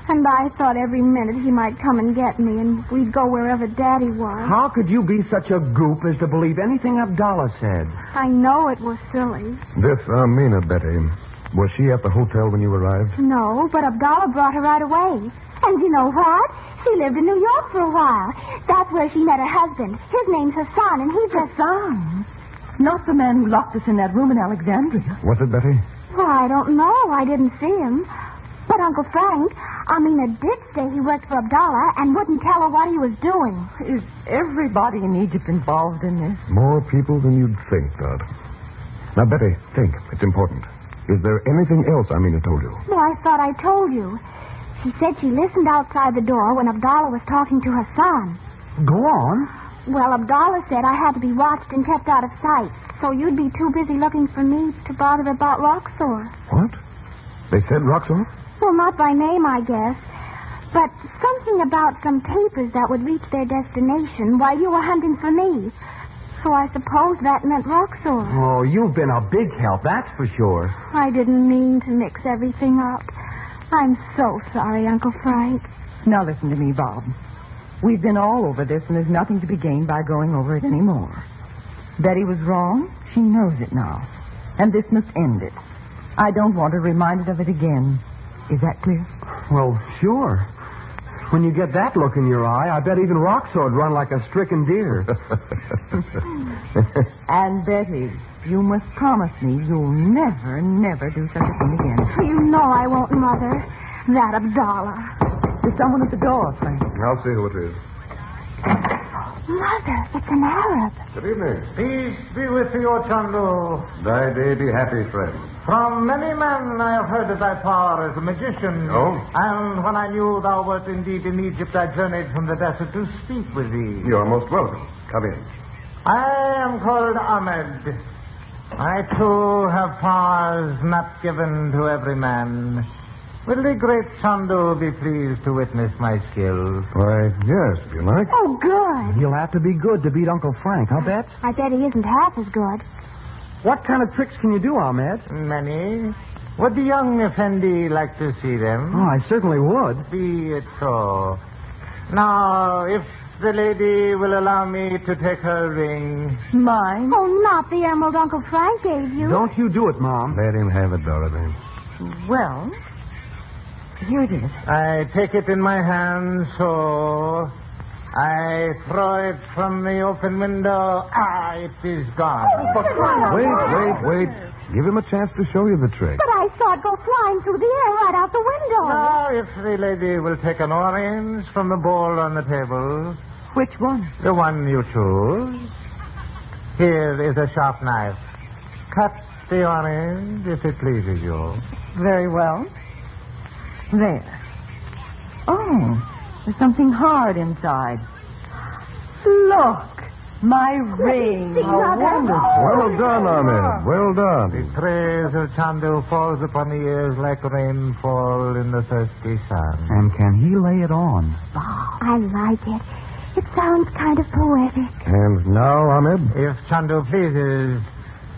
And I thought every minute he might come and get me, and we'd go wherever Daddy was. How could you be such a goop as to believe anything Abdullah said? I know it was silly. This Amina, Betty, was she at the hotel when you arrived? No, but Abdullah brought her right away. And you know what? She lived in New York for a while. That's where she met her husband. His name's Hassan, and he's Hassan? Not the man who locked us in that room in Alexandria. Was it, Betty? Well, I don't know. I didn't see him. But Uncle Frank, Amina did say he worked for Abdullah and wouldn't tell her what he was doing. Is everybody in Egypt involved in this? More people than you'd think, Dot. Now, Betty, think. It's important. Is there anything else Amina told you? Well, I thought I told you. She said she listened outside the door when Abdullah was talking to Hassan. Go on. Well, Abdullah said I had to be watched and kept out of sight, so you'd be too busy looking for me to bother about Roxor. What? They said Roxor? Well, not by name, I guess. But something about some papers that would reach their destination while you were hunting for me. So I suppose that meant Roxor. Oh, you've been a big help, that's for sure. I didn't mean to mix everything up. I'm so sorry, Uncle Frank. Now listen to me, Bob. We've been all over this, and there's nothing to be gained by going over it anymore. Betty was wrong. She knows it now. And this must end it. I don't want her reminded of it again. Is that clear? Well, sure. When you get that look in your eye, I bet even Roxor would run like a stricken deer. And Betty, you must promise me you'll never, never do such a thing again. You know I won't, Mother. That Abdullah. There's someone at the door, Frank. I'll see who it is. Mother, it's an Arab. Good evening. Peace be with you, Chandu. Thy day be happy, friend. From many men I have heard of thy power as a magician. Oh? And when I knew thou wert indeed in Egypt, I journeyed from the desert to speak with thee. You're most welcome. Come in. I am called Ahmed. I, too, have powers not given to every man. Will the great Chandu be pleased to witness my skill? Why, yes, if you like. Oh, good. You'll have to be good to beat Uncle Frank, I'll bet. I bet he isn't half as good. What kind of tricks can you do, Ahmed? Many. Would the young Effendi like to see them? Oh, I certainly would. Be it so. Now, if the lady will allow me to take her ring. Mine? Oh, not the emerald Uncle Frank gave you. Don't you do it, Mom. Let him have it, Dorothy. Well, here it is. I take it in my hand, so I throw it from the open window. Ah, it is gone. Wait. Give him a chance to show you the trick. But I saw it go flying through the air right out the window. Now, if the lady will take an orange from the bowl on the table. Which one? The one you choose. Here is a sharp knife. Cut the orange if it pleases you. Very well. There. Oh, there's something hard inside. Look, my ring. How wonderful. Well done, Ahmed. Well done. The praise of Chandu falls upon the ears like rainfall in the thirsty sun. And can he lay it on? I like it. It sounds kind of poetic. And now, Ahmed? If Chandu pleases,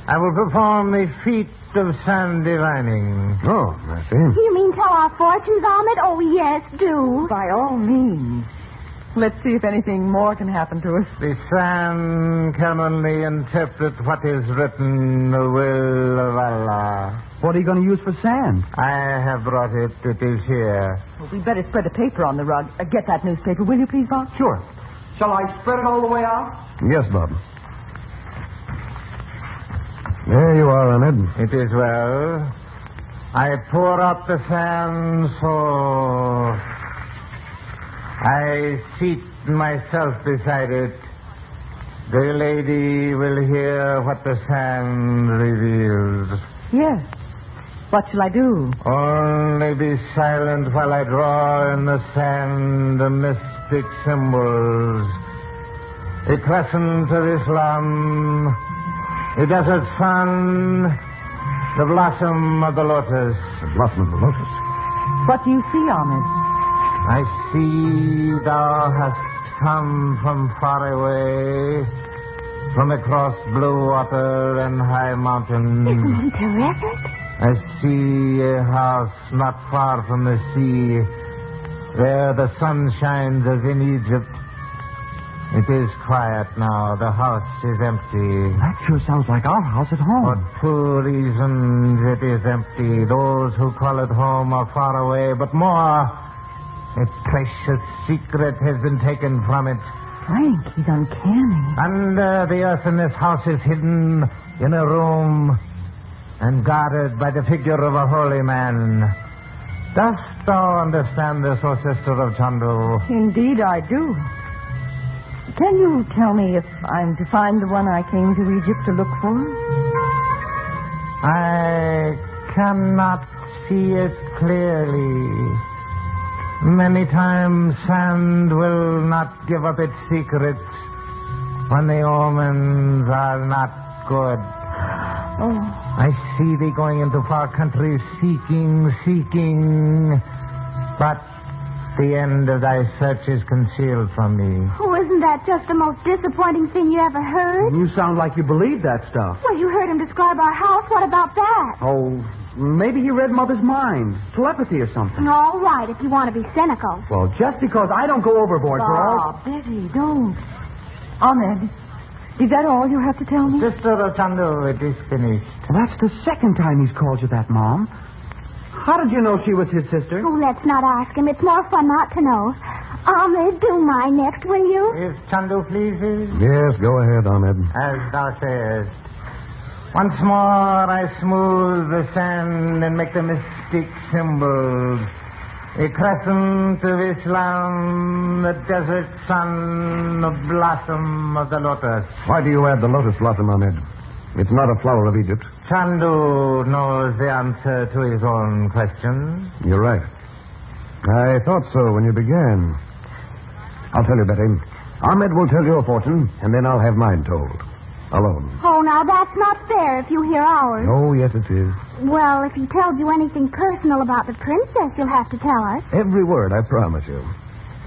I will perform the feat of sand divining. Oh, I see. You mean tell our fortunes, Ahmed? Oh, yes, do. By all means. Let's see if anything more can happen to us. The sand can only interpret what is written, the will of Allah. What are you going to use for sand? I have brought it. It is here. Well, we'd better spread the paper on the rug. Get that newspaper, will you please, Bob? Sure. Shall I spread it all the way out? Yes, Bob. There you are, Ahmed. It is well. I pour out the sand so I seat myself beside it. The lady will hear what the sand reveals. Yes. What shall I do? Only be silent while I draw in the sand the mystic symbols. The crescent of Islam, the desert sun, the blossom of the lotus. The blossom of the lotus. What do you see, Ahmed? I see thou hast come from far away, from across blue water and high mountains. Isn't it terrific? I see a house not far from the sea, where the sun shines as in Egypt. It is quiet now. The house is empty. That sure sounds like our house at home. For two reasons it is empty. Those who call it home are far away, but more, a precious secret has been taken from it. Frank, he's uncanny. Under the earth in this house is hidden in a room and guarded by the figure of a holy man. Dost thou understand this, O sister of Chandu? Indeed, I do. Can you tell me if I'm to find the one I came to Egypt to look for? I cannot see it clearly. Many times sand will not give up its secrets when the omens are not good. Oh. I see thee going into far countries seeking, but the end of thy search is concealed from me. Oh, isn't that just the most disappointing thing you ever heard? You sound like you believe that stuff. Well, you heard him describe our house. What about that? Oh, maybe he read Mother's mind. Telepathy or something. All right, if you want to be cynical. Well, just because I don't go overboard for all... Oh, Betty, don't. Ahmed, is that all you have to tell me? Sister of Chandu, it is finished. Well, that's the second time he's called you that, Mom. How did you know she was his sister? Oh, let's not ask him. It's more fun not to know. Ahmed, do mine next, will you? If Chandu pleases. Yes, go ahead, Ahmed. As thou sayest. Once more I smooth the sand and make the mystic symbols. A crescent of Islam, the desert sun, the blossom of the lotus. Why do you add the lotus blossom, Ahmed? It's not a flower of Egypt. Chandu knows the answer to his own question. You're right. I thought so when you began. I'll tell you, Betty. Ahmed will tell you a fortune, and then I'll have mine told. Alone. Oh, now that's not fair if you hear ours. Oh, yes, it is. Well, if he tells you anything personal about the princess, you'll have to tell us. Every word, I promise you.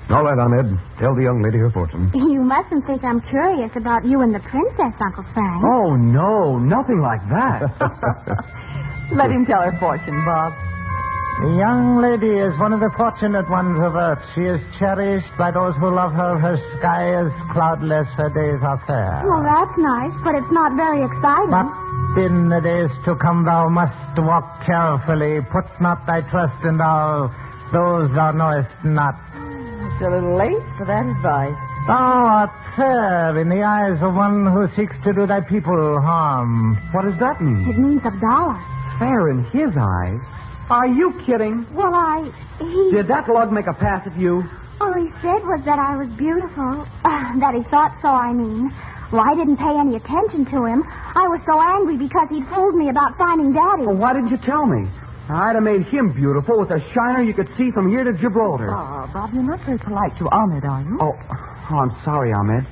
All right, Ahmed. Tell the young lady her fortune. You mustn't think I'm curious about you and the princess, Uncle Frank. Oh, no, nothing like that. Let him tell her fortune, Bob. The young lady is one of the fortunate ones of Earth. She is cherished by those who love her. Her sky is cloudless. Her days are fair. Well, that's nice, but it's not very exciting. But in the days to come thou must walk carefully. Put not thy trust in those thou knowest not. It's a little late for that advice. Thou art fair in the eyes of one who seeks to do thy people harm. What does that mean? It means Abdullah. Fair in his eyes? Are you kidding? Well, Did that lug make a pass at you? All he said was that I was beautiful. That he thought so, I mean. Well, I didn't pay any attention to him. I was so angry because he'd fooled me about finding Daddy. Well, why didn't you tell me? I'd have made him beautiful with a shiner you could see from here to Gibraltar. Oh, Bob, you're not very polite to Ahmed, are you? Oh, I'm sorry, Ahmed.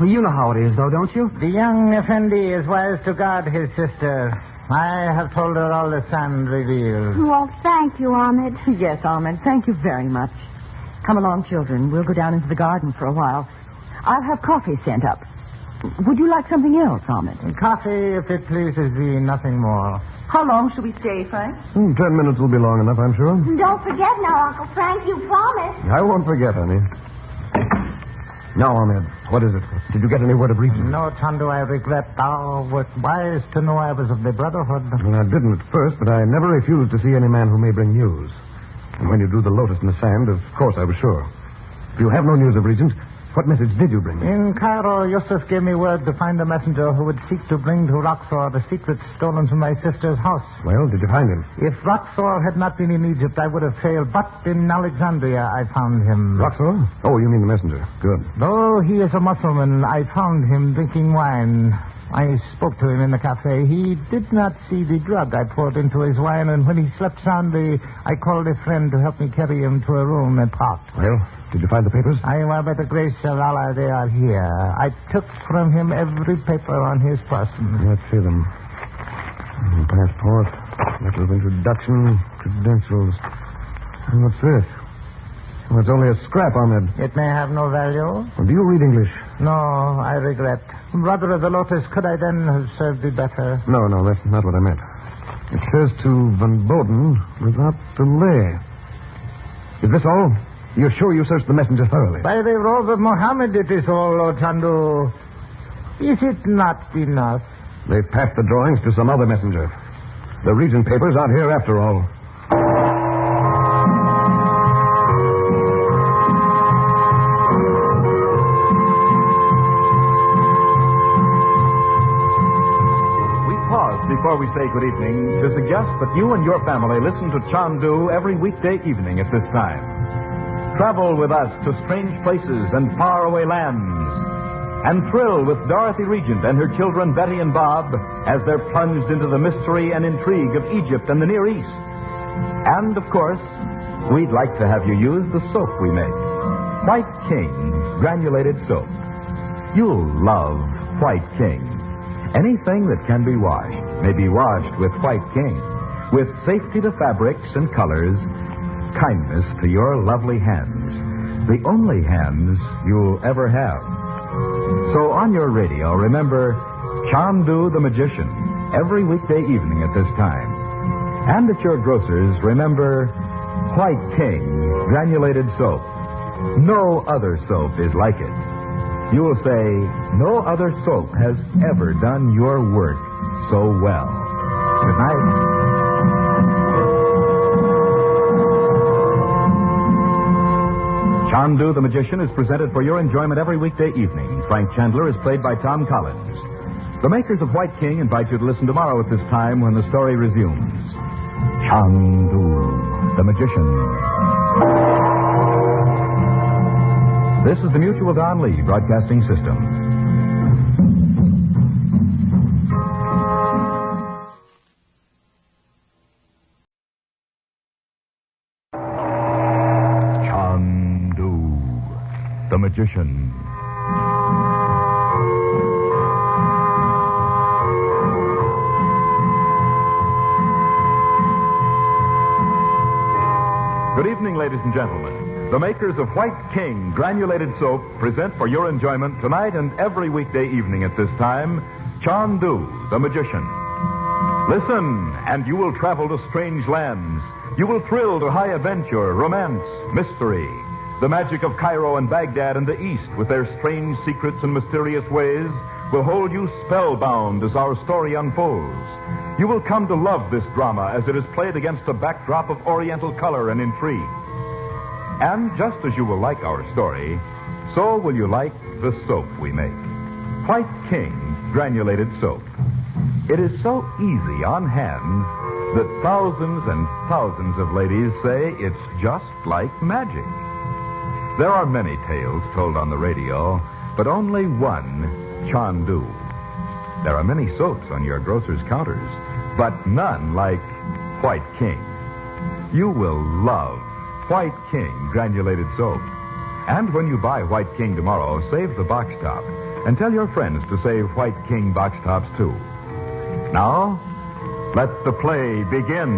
Well, you know how it is, though, don't you? The young Effendi is wise to guard his sister. I have told her all the sand reveals. Well, thank you, Ahmed. Yes, Ahmed, thank you very much. Come along, children. We'll go down into the garden for a while. I'll have coffee sent up. Would you like something else, Ahmed? Coffee, if it pleases thee, nothing more. How long shall we stay, Frank? 10 minutes will be long enough, I'm sure. Don't forget now, Uncle Frank, you promised. I won't forget, honey. Now, Ahmed, what is it? Did you get any word of reason? No, Chandu, I regret. Thou wert wise to know I was of the Brotherhood. Well, I didn't at first, but I never refused to see any man who may bring news. And when you drew the lotus in the sand, of course I was sure. If you have no news of Regent, what message did you bring me? In Cairo, Yusuf gave me word to find a messenger who would seek to bring to Roxor the secrets stolen from my sister's house. Well, did you find him? If Roxor had not been in Egypt, I would have failed. But in Alexandria, I found him. Roxor? Oh, you mean the messenger. Good. Though he is a Mussulman, I found him drinking wine. I spoke to him in the cafe. He did not see the drug I poured into his wine, and when he slept soundly, I called a friend to help me carry him to a room apart. Well, did you find the papers? By the grace of Allah, they are here. I took from him every paper on his person. Let's see them. Passport, letter of introduction, credentials. And what's this? Well, it's only a scrap, Ahmed. It may have no value. Well, do you read English? No, I regret. Brother of the Lotus, could I then have served thee better? No, that's not what I meant. It says to Van Boden without delay. Is this all? You're sure you searched the messenger thoroughly? By the robe of Mohammed, it is all, O Chandu. Is it not enough? They've passed the drawings to some other messenger. The Regent papers aren't here after all. Before we say good evening, to suggest that you and your family listen to Chandu every weekday evening at this time. Travel with us to strange places and faraway lands, and thrill with Dorothy Regent and her children Betty and Bob as they're plunged into the mystery and intrigue of Egypt and the Near East. And, of course, we'd like to have you use the soap we make, White King's granulated soap. You'll love White King. Anything that can be washed may be washed with White King, with safety to fabrics and colors, kindness to your lovely hands, the only hands you'll ever have. So on your radio, remember Chandu the Magician every weekday evening at this time. And at your grocer's, remember White King granulated soap. No other soap is like it. You'll say, no other soap has ever done your work so well. Good night. Chandu the Magician is presented for your enjoyment every weekday evening. Frank Chandler is played by Tom Collins. The makers of White King invite you to listen tomorrow at this time when the story resumes. Chandu the Magician. This is the Mutual Don Lee Broadcasting System. Chandu, the Magician. Good evening, ladies and gentlemen. The makers of White King granulated soap present for your enjoyment tonight and every weekday evening at this time, Chandu, the Magician. Listen, and you will travel to strange lands, You will thrill to high adventure, romance, mystery. The magic of Cairo and Baghdad and the East, with their strange secrets and mysterious ways, will hold you spellbound as our story unfolds. You will come to love this drama as it is played against a backdrop of Oriental color and intrigue. And just as you will like our story, so will you like the soap we make. White King granulated soap. It is so easy on hands that thousands and thousands of ladies say it's just like magic. There are many tales told on the radio, but only one, Chandu. There are many soaps on your grocer's counters, but none like White King. You will love White King granulated soap. And when you buy White King tomorrow, save the box top and tell your friends to save White King box tops too. Now, let the play begin.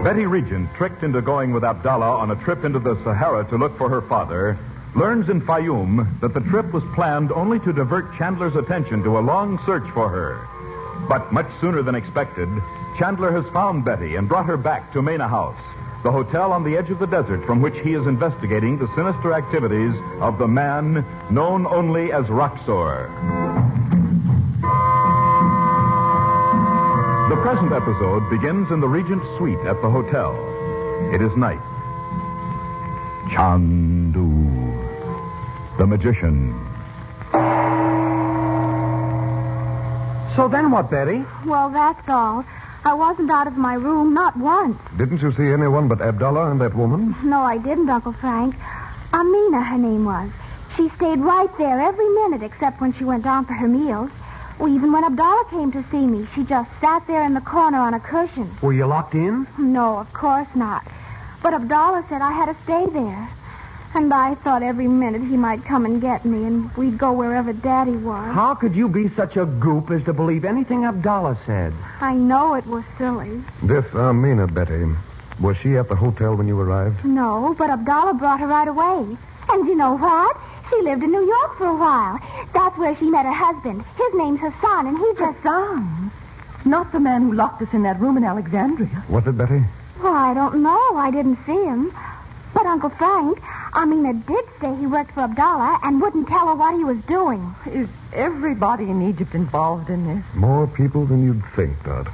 Betty Regent, tricked into going with Abdullah on a trip into the Sahara to look for her father, learns in Fayoum that the trip was planned only to divert Chandler's attention to a long search for her. But much sooner than expected, Chandler has found Betty and brought her back to Mena House, the hotel on the edge of the desert from which he is investigating the sinister activities of the man known only as Roxor. The present episode begins in the Regent's suite at the hotel. It is night. Chandu, the magician. So then what, Betty? Well, that's all. I wasn't out of my room, not once. Didn't you see anyone but Abdullah and that woman? No, I didn't, Uncle Frank. Amina, her name was. She stayed right there every minute except when she went down for her meals. Well, even when Abdullah came to see me, she just sat there in the corner on a cushion. Were you locked in? No, of course not. But Abdullah said I had to stay there. And I thought every minute he might come and get me, and we'd go wherever Daddy was. How could you be such a goop as to believe anything Abdullah said? I know it was silly. This Amina, Betty, was she at the hotel when you arrived? No, but Abdullah brought her right away. And you know what? She lived in New York for a while. That's where she met her husband. His name's Hassan, and he just... Hassan? Not the man who locked us in that room in Alexandria. Was it, Betty? Well, I don't know. I didn't see him. But Uncle Frank, Amina did say he worked for Abdullah and wouldn't tell her what he was doing. Is everybody in Egypt involved in this? More people than you'd think, Dot.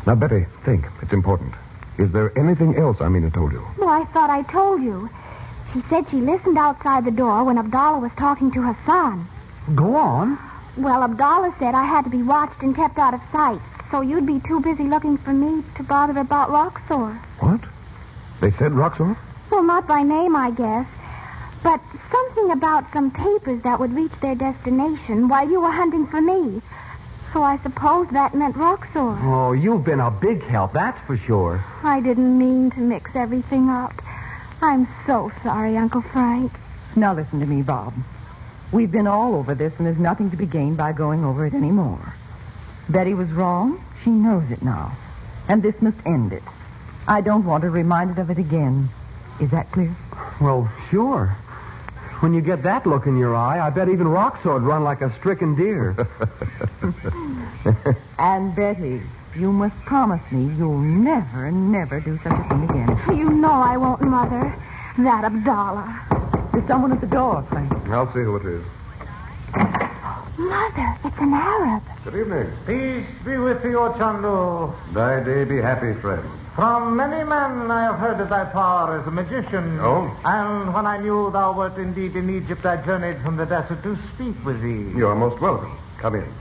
Now, Betty, think. It's important. Is there anything else Amina told you? Well, I thought I told you. She said she listened outside the door when Abdullah was talking to Hassan. Go on. Well, Abdullah said I had to be watched and kept out of sight, so you'd be too busy looking for me to bother about Roxor. What? They said Roxor? Well, not by name, I guess. But something about some papers that would reach their destination while you were hunting for me. So I suppose that meant Roxor. Oh, you've been a big help, that's for sure. I didn't mean to mix everything up. I'm so sorry, Uncle Frank. Now listen to me, Bob. We've been all over this, and there's nothing to be gained by going over it anymore. Betty was wrong. She knows it now. And this must end it. I don't want her reminded of it again. Is that clear? Well, sure. When you get that look in your eye, I bet even Roxor would run like a stricken deer. And Betty, you must promise me you'll never, never do such a thing again. You know I won't, Mother. That Abdullah. There's someone at the door, Frank. I'll see who it is. Mother, it's an Arab. Good evening. Peace be with you, O Chandu. Thy day be happy, friend. From many men I have heard of thy power as a magician. Oh? And when I knew thou wert indeed in Egypt, I journeyed from the desert to speak with thee. You are most welcome. Come in.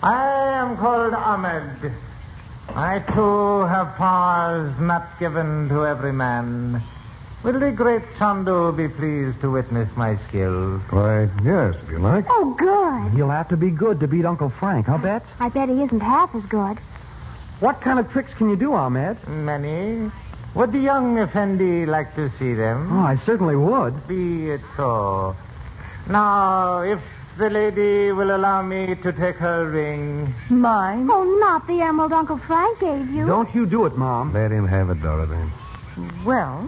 I am called Ahmed. I, too, have powers not given to every man. Will the great Chandu be pleased to witness my skill? Why, yes, if you like. Oh, good. He'll have to be good to beat Uncle Frank, I'll bet. I bet he isn't half as good. What kind of tricks can you do, Ahmed? Many. Would the young Effendi like to see them? Oh, I certainly would. Be it so. Now, if the lady will allow me to take her ring. Mine? Oh, not the emerald Uncle Frank gave you. Don't you do it, Mom. Let him have it, Dorothy. Well,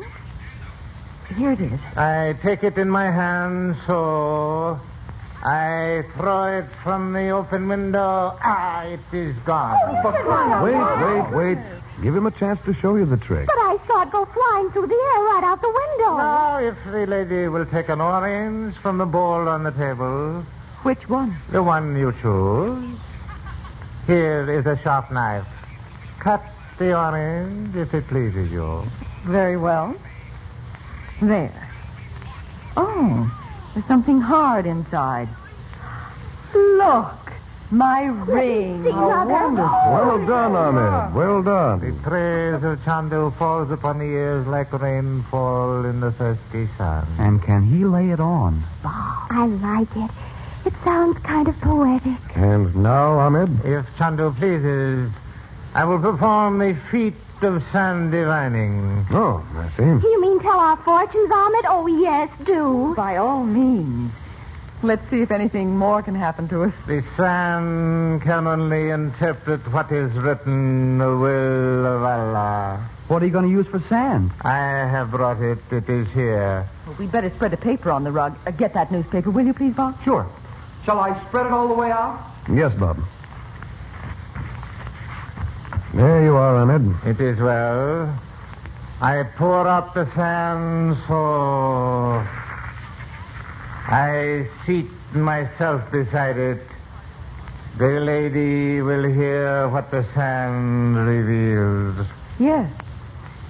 here it is. I take it in my hand, so... I throw it from the open window. It is gone. Wait. Give him a chance to show you the trick. But I saw it go flying through the air right out the window. Now, if the lady will take an orange from the bowl on the table. Which one? The one you choose. Here is a sharp knife. Cut the orange if it pleases you. Very well. There. Oh, there's something hard inside. Look, my ring. How wonderful. Well done, Ahmed. Well done. The praise of Chandu falls upon the ears like rainfall in the thirsty sun. And can he lay it on? I like it. It sounds kind of poetic. And now, Ahmed? If Chandu pleases, I will perform the feat of sand divining. Oh, I see. You mean tell our fortunes, Ahmed? Oh, yes, do. By all means. Let's see if anything more can happen to us. The sand can only interpret what is written, the will of Allah. What are you going to use for sand? I have brought it. It is here. Well, we'd better spread the paper on the rug. Get that newspaper, will you please, Bob? Sure. Shall I spread it all the way out? Yes, Bob. There you are, Ahmed. It is well. I pour out the sand so I seat myself beside it. The lady will hear what the sand reveals. Yes.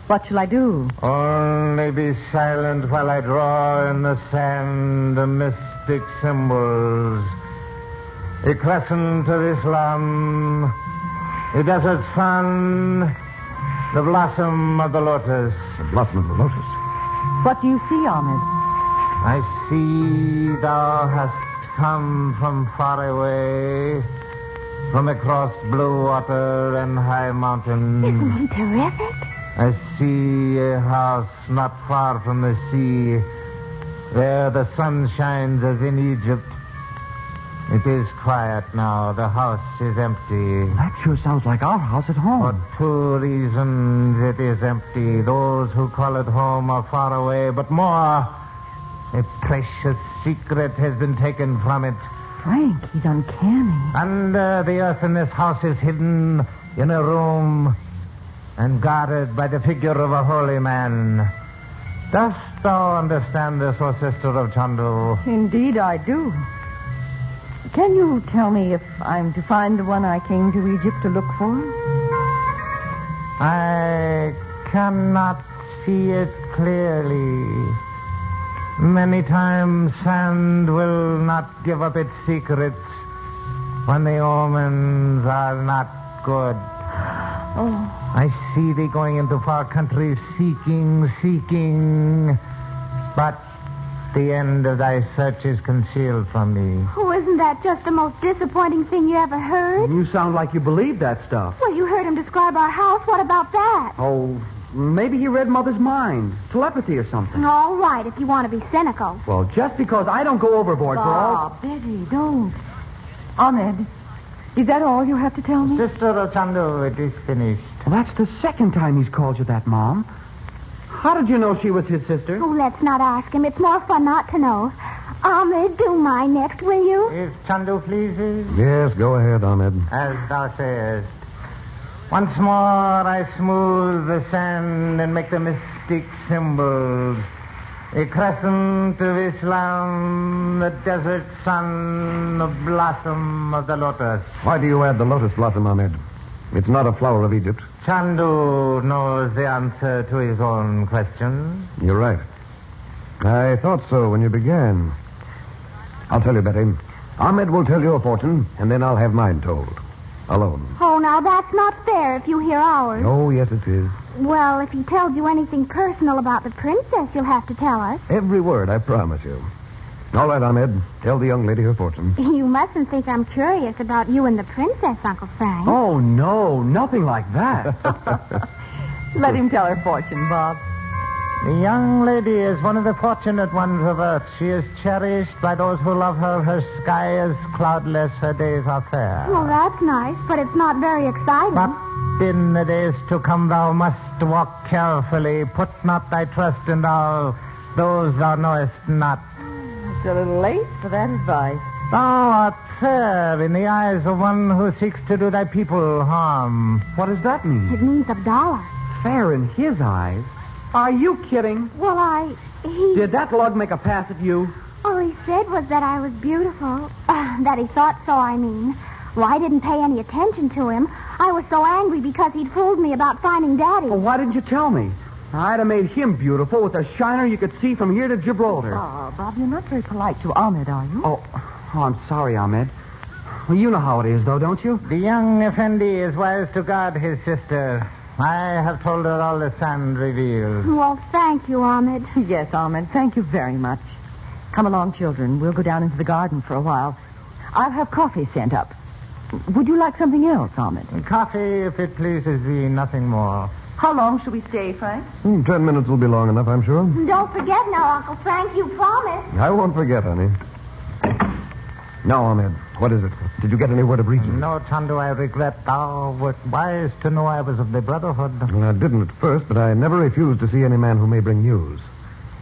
What shall I do? Only be silent while I draw in the sand the mystic symbols. A crescent of Islam, a desert sun, the blossom of the lotus. The blossom of the lotus? What do you see, Ahmed? I see thou hast come from far away, from across blue water and high mountains. Isn't he terrific? I see a house not far from the sea, where the sun shines as in Egypt. It is quiet now. The house is empty. That sure sounds like our house at home. For two reasons it is empty. Those who call it home are far away, but more, a precious secret has been taken from it. Frank, he's uncanny. Under the earth in this house is hidden in a room and guarded by the figure of a holy man. Dost thou understand this, O sister of Chandu? Indeed I do. Can you tell me if I'm to find the one I came to Egypt to look for? I cannot see it clearly. Many times sand will not give up its secrets when the omens are not good. Oh. I see thee going into far countries seeking, but the end of thy search is concealed from me. Oh, isn't that just the most disappointing thing you ever heard? You sound like you believe that stuff. Well, you heard him describe our house. What about that? Oh, maybe he read Mother's mind. Telepathy or something. All right, if you want to be cynical. Well, just because I don't go overboard for all... Betty, don't. Ahmed, is that all you have to tell me? Sister of Chandu, it is finished. Well, that's the second time he's called you that, Mom. How did you know she was his sister? Oh, let's not ask him. It's more fun not to know. Ahmed, do mine next, will you? If Chandu pleases. Yes, go ahead, Ahmed. As thou sayest. Once more I smooth the sand and make the mystic symbols. A crescent of Islam, the desert sun, the blossom of the lotus. Why do you add the lotus blossom, Ahmed? It's not a flower of Egypt. Chandu knows the answer to his own question. You're right. I thought so when you began. I'll tell you, Betty. Ahmed will tell your fortune, and then I'll have mine told. Alone. Oh, now that's not fair if you hear ours. Oh, yes, it is. Well, if he tells you anything personal about the princess, you'll have to tell us. Every word, I promise you. All right, Ahmed. Tell the young lady her fortune. You mustn't think I'm curious about you and the princess, Uncle Frank. Oh, no, nothing like that. Let him tell her fortune, Bob. The young lady is one of the fortunate ones of earth. She is cherished by those who love her. Her sky is cloudless. Her days are fair. Well, that's nice, but it's not very exciting. But in the days to come thou must walk carefully. Put not thy trust in those thou knowest not. It's a little late for that advice. Thou art fair in the eyes of one who seeks to do thy people harm. What does that mean? It means Abdullah. Fair in his eyes? Are you kidding? Well, Did that lug make a pass at you? All he said was that I was beautiful. That he thought so, I mean. Well, I didn't pay any attention to him. I was so angry because he'd fooled me about finding Daddy. Well, why didn't you tell me? I'd have made him beautiful with a shiner you could see from here to Gibraltar. Oh, Bob, you're not very polite to Ahmed, are you? Oh, I'm sorry, Ahmed. Well, you know how it is, though, don't you? The young Effendi is wise to guard his sister. I have told her all the sand reveals. Well, thank you, Ahmed. Yes, Ahmed, thank you very much. Come along, children. We'll go down into the garden for a while. I'll have coffee sent up. Would you like something else, Ahmed? Coffee, if it pleases thee, nothing more. How long shall we stay, Frank? 10 minutes will be long enough, I'm sure. Don't forget now, Uncle Frank, you promised. I won't forget, honey. Now, Ahmed, what is it? Did you get any word of Regent? No, Chandu, I regret. Thou wert wise to know I was of the Brotherhood. Well, I didn't at first, but I never refused to see any man who may bring news.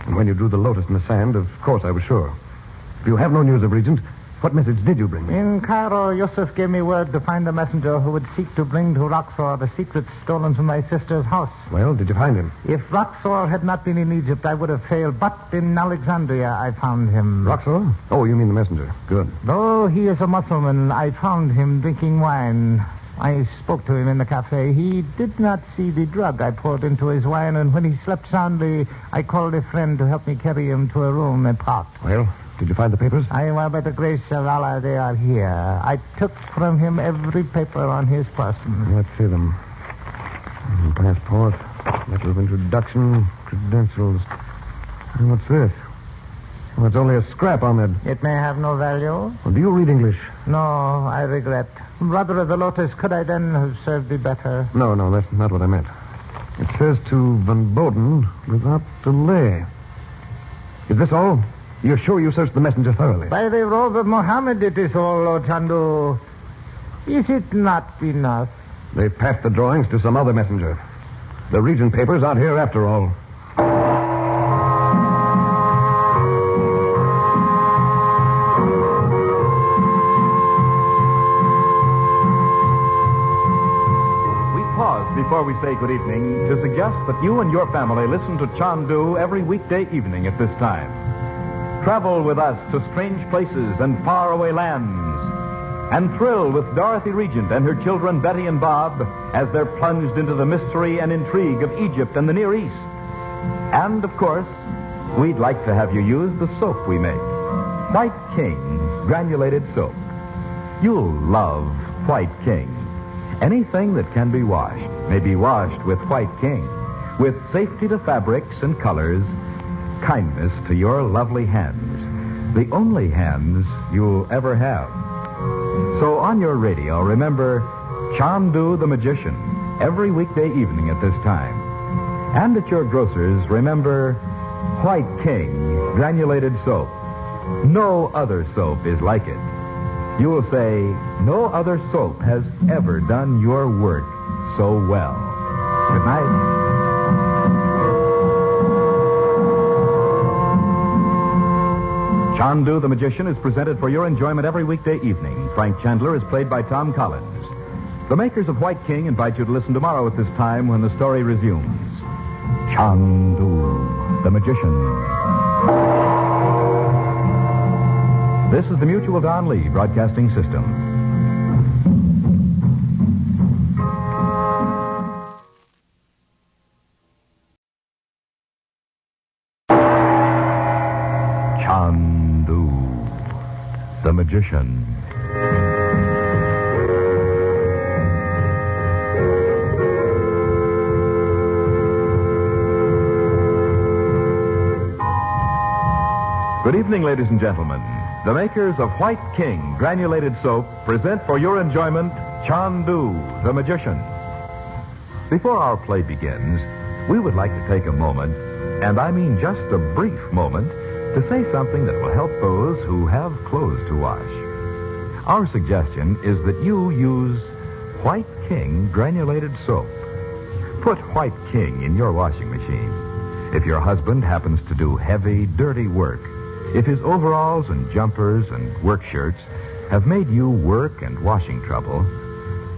And when you drew the lotus in the sand, of course I was sure. If you have no news of Regent, what message did you bring me? In Cairo, Yusuf gave me word to find a messenger who would seek to bring to Roxor the secrets stolen from my sister's house. Well, did you find him? If Roxor had not been in Egypt, I would have failed. But in Alexandria, I found him. Roxor? Oh, you mean the messenger. Good. Though he is a Mussulman, I found him drinking wine. I spoke to him in the cafe. He did not see the drug I poured into his wine, and when he slept soundly, I called a friend to help me carry him to a room and parked. Well, did you find the papers? Well, by the grace of Allah, they are here. I took from him every paper on his person. Let's see them. Passport, letter of introduction, credentials. And what's this? Well, it's only a scrap, Ahmed. It may have no value. Well, do you read English? No, I regret. Brother of the Lotus, could I then have served thee better? No, that's not what I meant. It says to Van Boden without delay. Is this all? You're sure you searched the messenger thoroughly? By the robe of Mohammed, it is all, O Chandu. Is it not enough? They've passed the drawings to some other messenger. The Regent papers aren't here after all. Before we say good evening, to suggest that you and your family listen to Chandu every weekday evening at this time. Travel with us to strange places and faraway lands, and thrill with Dorothy Regent and her children Betty and Bob as they're plunged into the mystery and intrigue of Egypt and the Near East. And, of course, we'd like to have you use the soap we make, White King Granulated Soap. You'll love White King. Anything that can be washed may be washed with White King, with safety to fabrics and colors, kindness to your lovely hands, the only hands you'll ever have. So on your radio, remember Chandu the Magician every weekday evening at this time. And at your grocer's, remember White King Granulated Soap. No other soap is like it. You will say, no other soap has ever done your work so well. Good night. Chandu the Magician is presented for your enjoyment every weekday evening. Frank Chandler is played by Tom Collins. The makers of White King invite you to listen tomorrow at this time when the story resumes. Chandu the Magician. This is the Mutual Don Lee Broadcasting System. Chandu the Magician. Good evening, ladies and gentlemen. The makers of White King Granulated Soap present for your enjoyment Chandu the Magician. Before our play begins, we would like to take a moment, and I mean just a brief moment, to say something that will help those who have clothes to wash. Our suggestion is that you use White King Granulated Soap. Put White King in your washing machine. If your husband happens to do heavy, dirty work, If his overalls and jumpers and work shirts have made you work and washing trouble,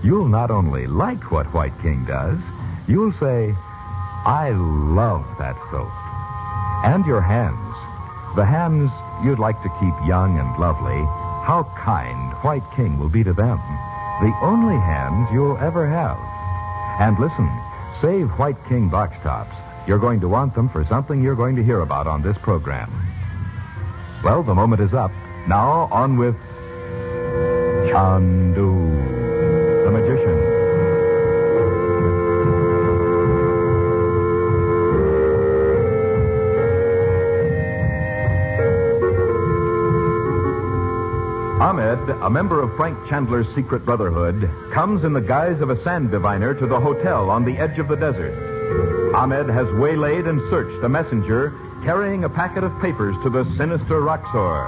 you'll not only like what White King does, you'll say, I love that soap. And your hands, the hands you'd like to keep young and lovely, how kind White King will be to them. The only hands you'll ever have. And listen, save White King box tops. You're going to want them for something you're going to hear about on this program. Well, the moment is up. Now, on with Chandu, the magician. Ahmed, a member of Frank Chandler's secret brotherhood, comes in the guise of a sand diviner to the hotel on the edge of the desert. Ahmed has waylaid and searched a messenger carrying a packet of papers to the sinister Roxor.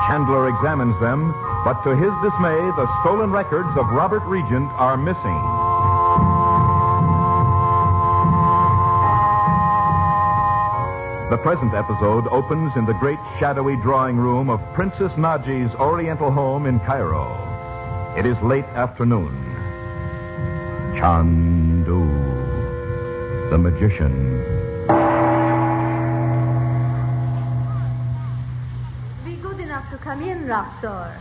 Chandler examines them, but to his dismay, the stolen records of Robert Regent are missing. The present episode opens in the great shadowy drawing room of Princess Nadji's Oriental home in Cairo. It is late afternoon. Chandu, the magician. Be good enough to come in, Roxor.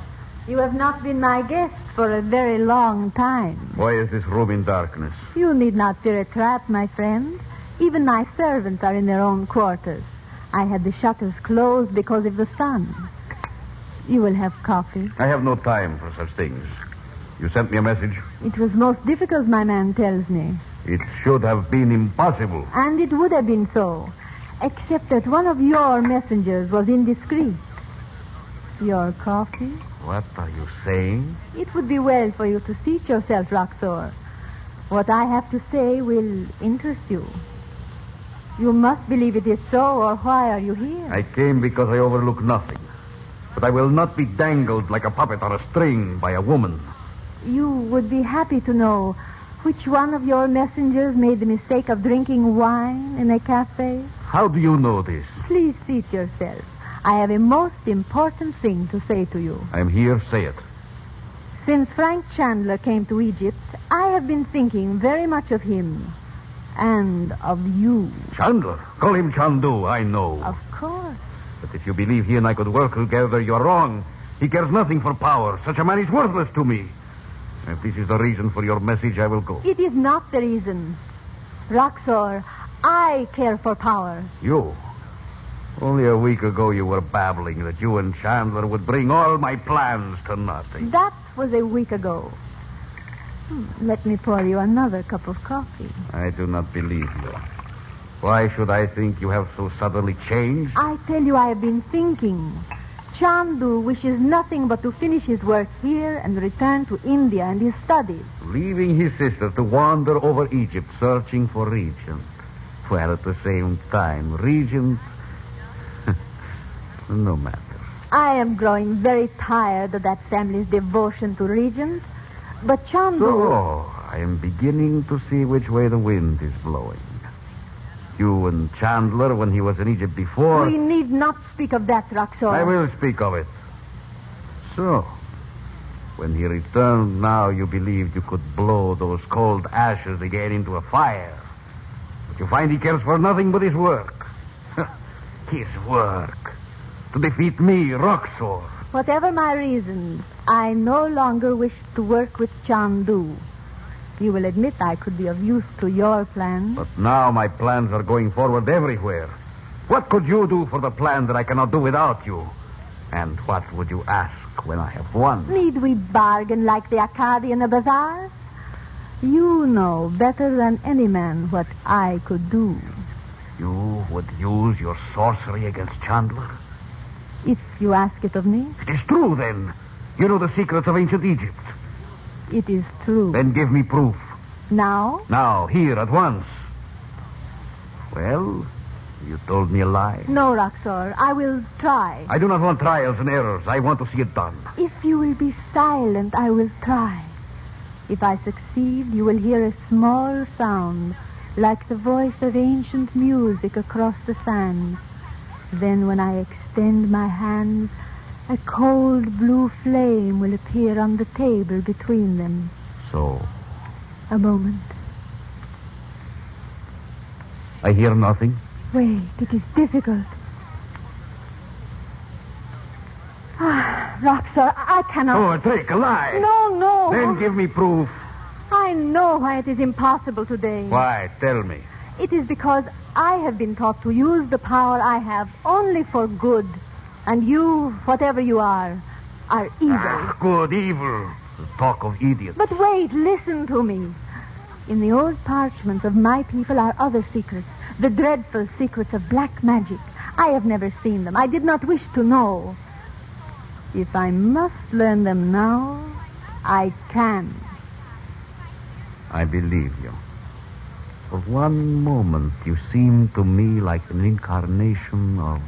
You have not been my guest for a very long time. Why is this room in darkness? You need not fear a trap, my friend. Even my servants are in their own quarters. I had the shutters closed because of the sun. You will have coffee. I have no time for such things. You sent me a message? It was most difficult, my man tells me. It should have been impossible. And it would have been so, except that one of your messengers was indiscreet. Your coffee? What are you saying? It would be well for you to seat yourself, Roxor. What I have to say will interest you. You must believe it is so, or why are you here? I came because I overlook nothing. But I will not be dangled like a puppet on a string by a woman. You would be happy to know which one of your messengers made the mistake of drinking wine in a cafe? How do you know this? Please seat yourself. I have a most important thing to say to you. I'm here, say it. Since Frank Chandler came to Egypt, I have been thinking very much of him. And of you. Chandler? Call him Chandu, I know. Of course. But if you believe he and I could work together, you're wrong. He cares nothing for power. Such a man is worthless to me. If this is the reason for your message, I will go. It is not the reason. Roxor, I care for power. You? Only a week ago you were babbling that you and Chandler would bring all my plans to nothing. That was a week ago. Let me pour you another cup of coffee. I do not believe you. Why should I think you have so suddenly changed? I tell you, I have been thinking. Chandu wishes nothing but to finish his work here and return to India and his studies. Leaving his sister to wander over Egypt searching for Regent. Well, at the same time, Regent... no matter. I am growing very tired of that family's devotion to Regent. But Chandu... So, I am beginning to see which way the wind is blowing. You and Chandler, when he was in Egypt before... We need not speak of that, Roxor. I will speak of it. So, when he returned now, you believed you could blow those cold ashes again into a fire. But you find he cares for nothing but his work. His work. To defeat me, Roxor. Whatever my reasons, I no longer wish to work with Chandu. You will admit I could be of use to your plans. But now my plans are going forward everywhere. What could you do for the plan that I cannot do without you? And what would you ask when I have won? Need we bargain like the Akkadi in the bazaars? You know better than any man what I could do. You would use your sorcery against Chandler? If you ask it of me. It is true, then. You know the secrets of ancient Egypt. It is true. Then give me proof. Now? Now, here, at once. Well, you told me a lie. No, Roxor. I will try. I do not want trials and errors. I want to see it done. If you will be silent, I will try. If I succeed, you will hear a small sound, like the voice of ancient music across the sands. Then when I extend my hands, a cold blue flame will appear on the table between them. So, A moment. I hear nothing. Wait, it is difficult. Roxor, I cannot... Oh, a trick, a lie. No. Then give me proof. I know why it is impossible today. Why? Tell me. It is because I have been taught to use the power I have only for good. And you, whatever you are evil. Good, evil. The talk of idiots. But wait, listen to me. In the old parchments of my people are other secrets. The dreadful secrets of black magic. I have never seen them. I did not wish to know. If I must learn them now, I can. I believe you. For one moment, you seemed to me like an incarnation of...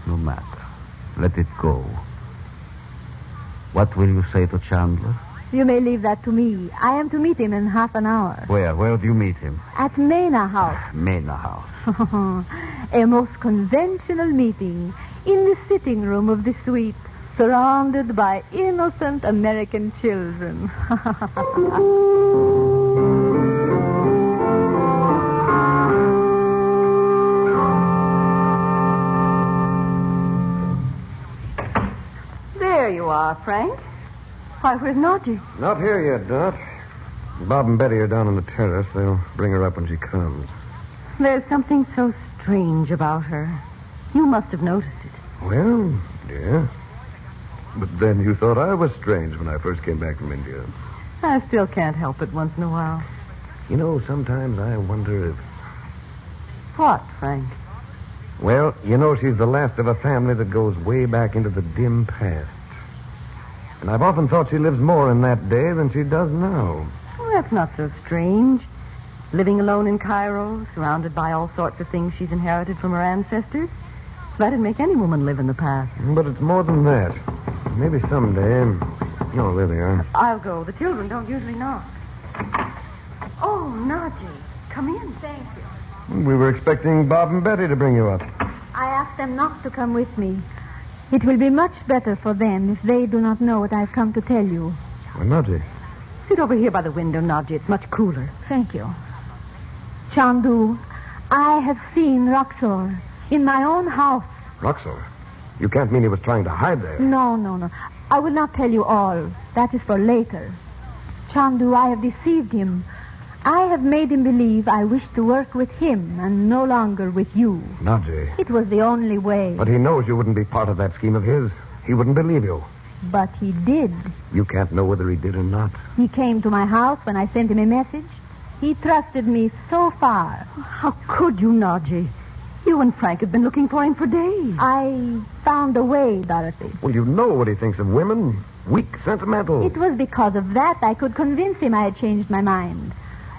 No matter. Let it go. What will you say to Chandler? You may leave that to me. I am to meet him in half an hour. Where? Where do you meet him? At Mena House. Mena House. A most conventional meeting in the sitting room of the suite, surrounded by innocent American children. There you are, Frank. Why, where's Nadji? Not here yet, Dot. Bob and Betty are down on the terrace. They'll bring her up when she comes. There's something so strange about her. You must have noticed it. Well, yeah. But then you thought I was strange when I first came back from India. I still can't help it once in a while. You know, sometimes I wonder if... What, Frank? Well, you know, she's the last of a family that goes way back into the dim past. And I've often thought she lives more in that day than she does now. Well, that's not so strange. Living alone in Cairo, surrounded by all sorts of things she's inherited from her ancestors. That'd make any woman live in the past. But it's more than that. Maybe someday... Oh, there they are. I'll go. The children don't usually knock. Oh, Nadji, come in. Thank you. We were expecting Bob and Betty to bring you up. I asked them not to come with me. It will be much better for them if they do not know what I've come to tell you. Well, Nadji. Sit over here by the window, Nadji. It's much cooler. Thank you. Chandu, I have seen Roxor in my own house. Roxor? You can't mean he was trying to hide there. No. I will not tell you all. That is for later. Chandu, I have deceived him. I have made him believe I wish to work with him and no longer with you. Nadji. It was the only way. But he knows you wouldn't be part of that scheme of his. He wouldn't believe you. But he did. You can't know whether he did or not. He came to my house when I sent him a message. He trusted me so far. How could you, Nadji? You and Frank have been looking for him for days. I found a way, Dorothy. Well, you know what he thinks of women. Weak, sentimental. It was because of that I could convince him I had changed my mind.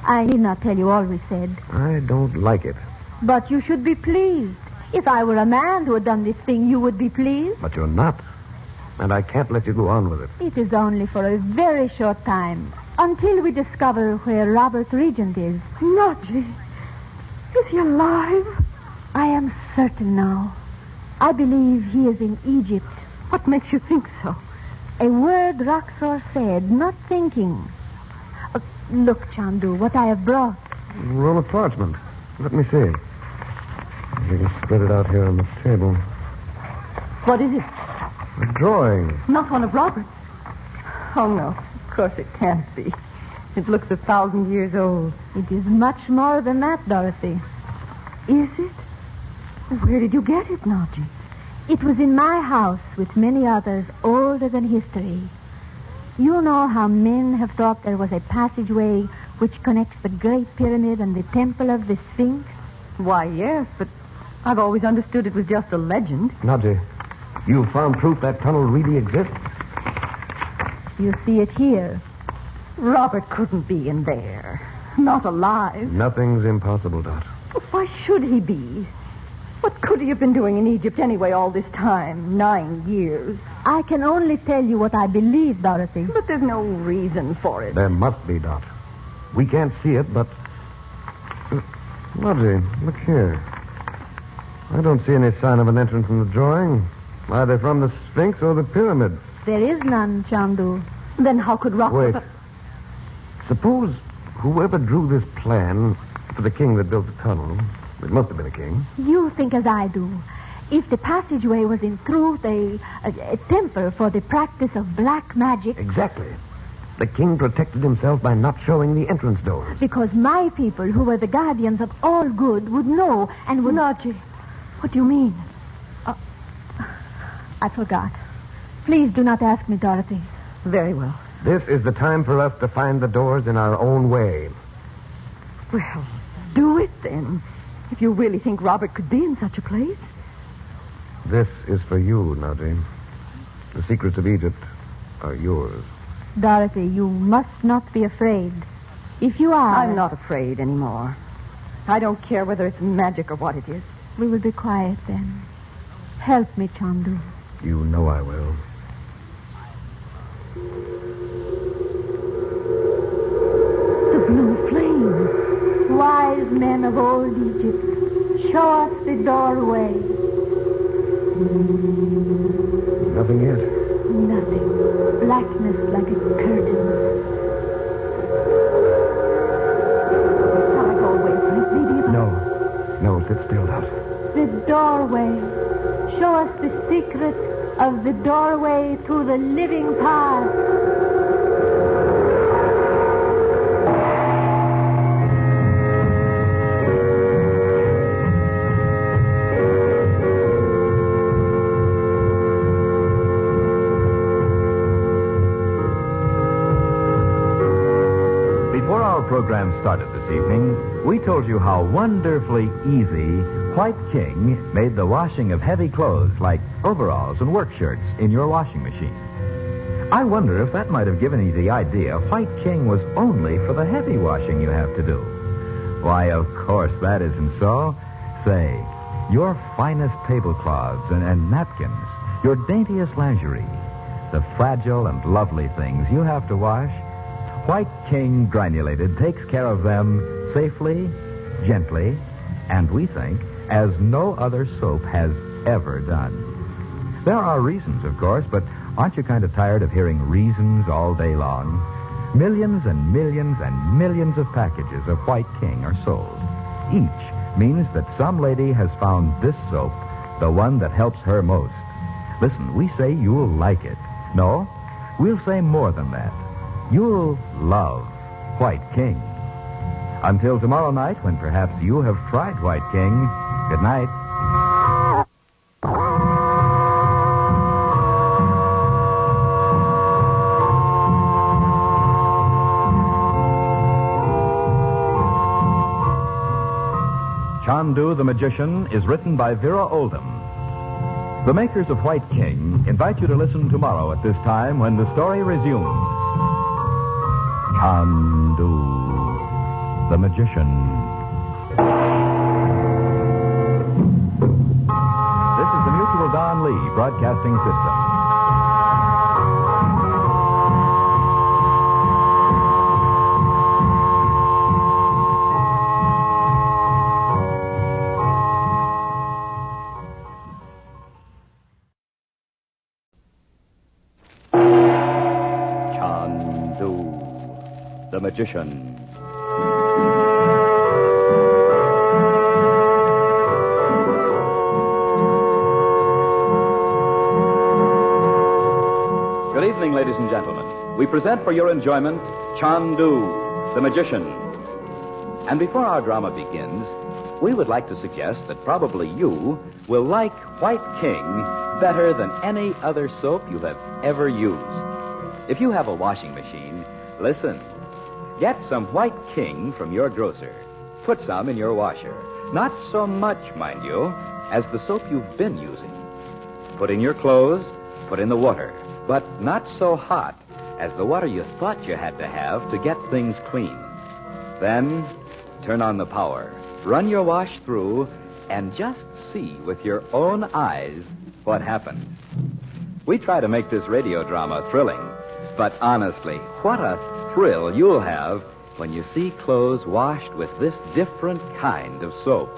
I need not tell you all we said. I don't like it. But you should be pleased. If I were a man who had done this thing, you would be pleased. But you're not. And I can't let you go on with it. It is only for a very short time. Until we discover where Robert Regent is. Nadji, is he alive? I am certain now. I believe he is in Egypt. What makes you think so? A word Roxor said, not thinking. Look, Chandu, what I have brought. A roll of parchment. Let me see. We can spread it out here on the table. What is it? A drawing. Not one of Robert's. Oh, no. Of course it can't be. It looks 1,000 years old. It is much more than that, Dorothy. Is it? Where did you get it, Nadji? It was in my house with many others older than history. You know how men have thought there was a passageway which connects the Great Pyramid and the Temple of the Sphinx? Why, yes, but I've always understood it was just a legend. Nadji, you found proof that tunnel really exists? You see it here. Robert couldn't be in there. Not alive. Nothing's impossible, Dot. But why should he be? What could he have been doing in Egypt anyway all this time? 9 years. I can only tell you what I believe, Dorothy. But there's no reason for it. There must be, Dot. We can't see it, but... Nadji, look here. I don't see any sign of an entrance in the drawing, either from the Sphinx or the pyramid. There is none, Chandu. Then how could Roxor... Wait. Suppose whoever drew this plan for the king that built the tunnel, it must have been a king. You think as I do. If the passageway was in truth a temple for the practice of black magic... Exactly. The king protected himself by not showing the entrance doors. Because my people, who were the guardians of all good, would know and would... Nadji. What do you mean? I forgot. Please do not ask me, Dorothy. Very well. This is the time for us to find the doors in our own way. Well, do it then. If you really think Robert could be in such a place. This is for you, Nadji. The secrets of Egypt are yours. Dorothy, you must not be afraid. If you are... I'm not afraid anymore. I don't care whether it's magic or what it is. We will be quiet then. Help me, Chandu. You know I will. The blue flame. Wise men of old Egypt, show us the doorway. Nothing yet. Nothing. Blackness like a curtain. Shall I go away from it, maybe? No, sit still, Dot. The doorway. Show us the secret of the doorway to the living past. Before our program started this evening, we told you how wonderfully easy White King made the washing of heavy clothes like overalls and work shirts in your washing machine. I wonder if that might have given you the idea White King was only for the heavy washing you have to do. Why, of course, that isn't so. Say, your finest tablecloths and napkins, your daintiest lingerie, the fragile and lovely things you have to wash, White King Granulated takes care of them safely, gently, and we think, as no other soap has ever done. There are reasons, of course, but aren't you kind of tired of hearing reasons all day long? Millions and millions and millions of packages of White King are sold. Each means that some lady has found this soap, the one that helps her most. Listen, we say you'll like it. No, we'll say more than that. You'll love White King. Until tomorrow night, when perhaps you have tried White King, good night. Chandu the Magician is written by Vera Oldham. The makers of White King invite you to listen tomorrow at this time when the story resumes. Chandu the Magician. This is the Mutual Don Lee Broadcasting System. Chandu the Magician. Good evening, ladies and gentlemen. We present for your enjoyment Chandu, the Magician. And before our drama begins, we would like to suggest that probably you will like White King better than any other soap you have ever used. If you have a washing machine, listen. Get some White King from your grocer. Put some in your washer. Not so much, mind you, as the soap you've been using. Put in your clothes, put in the water, but not so hot as the water you thought you had to have to get things clean. Then turn on the power, run your wash through, and just see with your own eyes what happens. We try to make this radio drama thrilling, but honestly, what a thrill you'll have when you see clothes washed with this different kind of soap.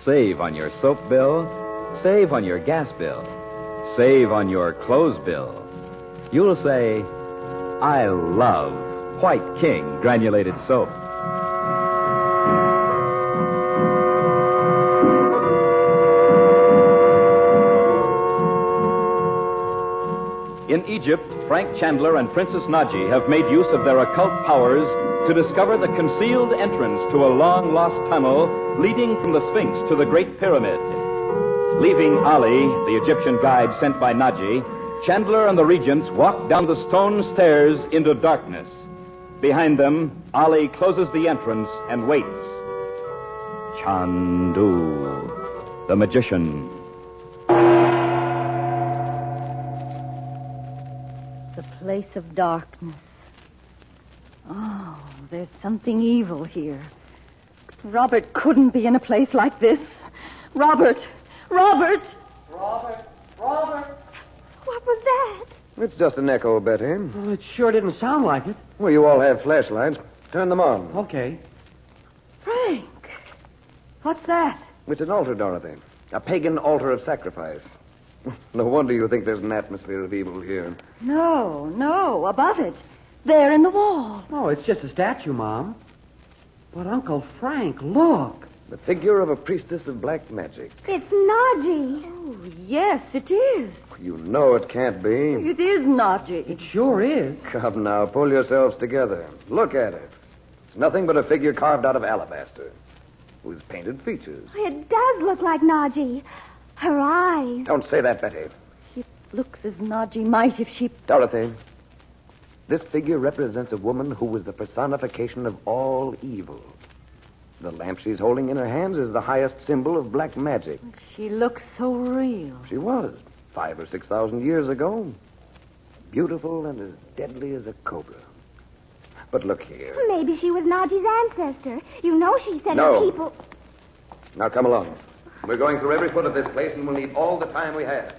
Save on your soap bill. Save on your gas bill. Save on your clothes bill. You'll say, I love White King granulated soap. In Egypt, Frank Chandler and Princess Nadji have made use of their occult powers to discover the concealed entrance to a long-lost tunnel leading from the Sphinx to the Great Pyramid. Leaving Ali, the Egyptian guide sent by Nadji, Chandler and the regents walk down the stone stairs into darkness. Behind them, Ali closes the entrance and waits. Chandu, the magician. The place of darkness. Oh, there's something evil here. Robert couldn't be in a place like this. Robert! Robert! Robert! What was that? It's just an echo, Betty. Well, it sure didn't sound like it. Well, you all have flashlights. Turn them on. Okay. Frank! What's that? It's an altar, Dorothy. A pagan altar of sacrifice. No wonder you think there's an atmosphere of evil here. No, above it. There in the wall. Oh, it's just a statue, Mom. But Uncle Frank, look. The figure of a priestess of black magic. It's Nadji. Oh, yes, it is. You know it can't be. It is Nadji. It sure is. Come now, pull yourselves together. Look at it. It's nothing but a figure carved out of alabaster with painted features. It does look like Nadji. Her eyes. Don't say that, Betty. It looks as Nadji might if she... Dorothy, this figure represents a woman who was the personification of all evil. The lamp she's holding in her hands is the highest symbol of black magic. She looks so real. She was, 5,000 or 6,000 years ago. Beautiful and as deadly as a cobra. But look here. Maybe she was Nadji's ancestor. You know she said No. her people... Now come along. We're going through every foot of this place, and we'll need all the time we have.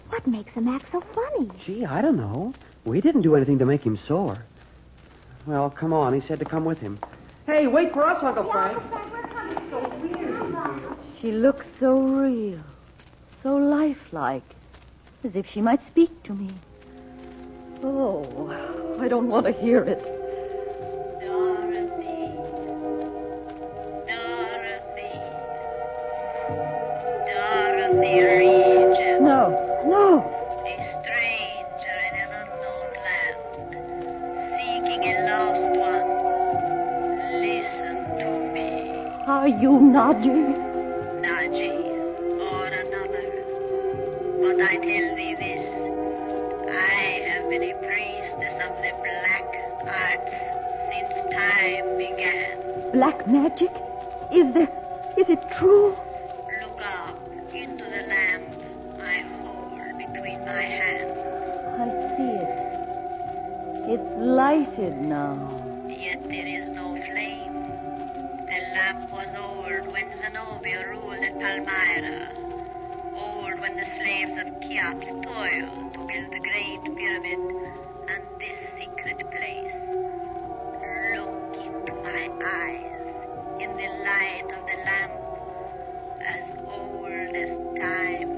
What makes him act so funny? Gee, I don't know. We didn't do anything to make him sore. Well, come on. He said to come with him. Hey, wait for us, Uncle Frank. She looks so real, so lifelike, as if she might speak to me. Oh, I don't want to hear it. Dorothy, Regent. No. A stranger in an unknown land, seeking a lost one. Listen to me. Are you Nadji? Nadji, or another. But I tell thee this. I have been a priestess of the black arts since time began. Black magic? Is it true? Look up into the lamp I hold between my hands. I see it. It's lighted now. Yet there is no flame. The lamp was old when Zenobia ruled at Palmyra. Old when the slaves of Cheops toiled to build the Great Pyramid and this secret place. Look into my eyes in the light of the lamp. As old as time,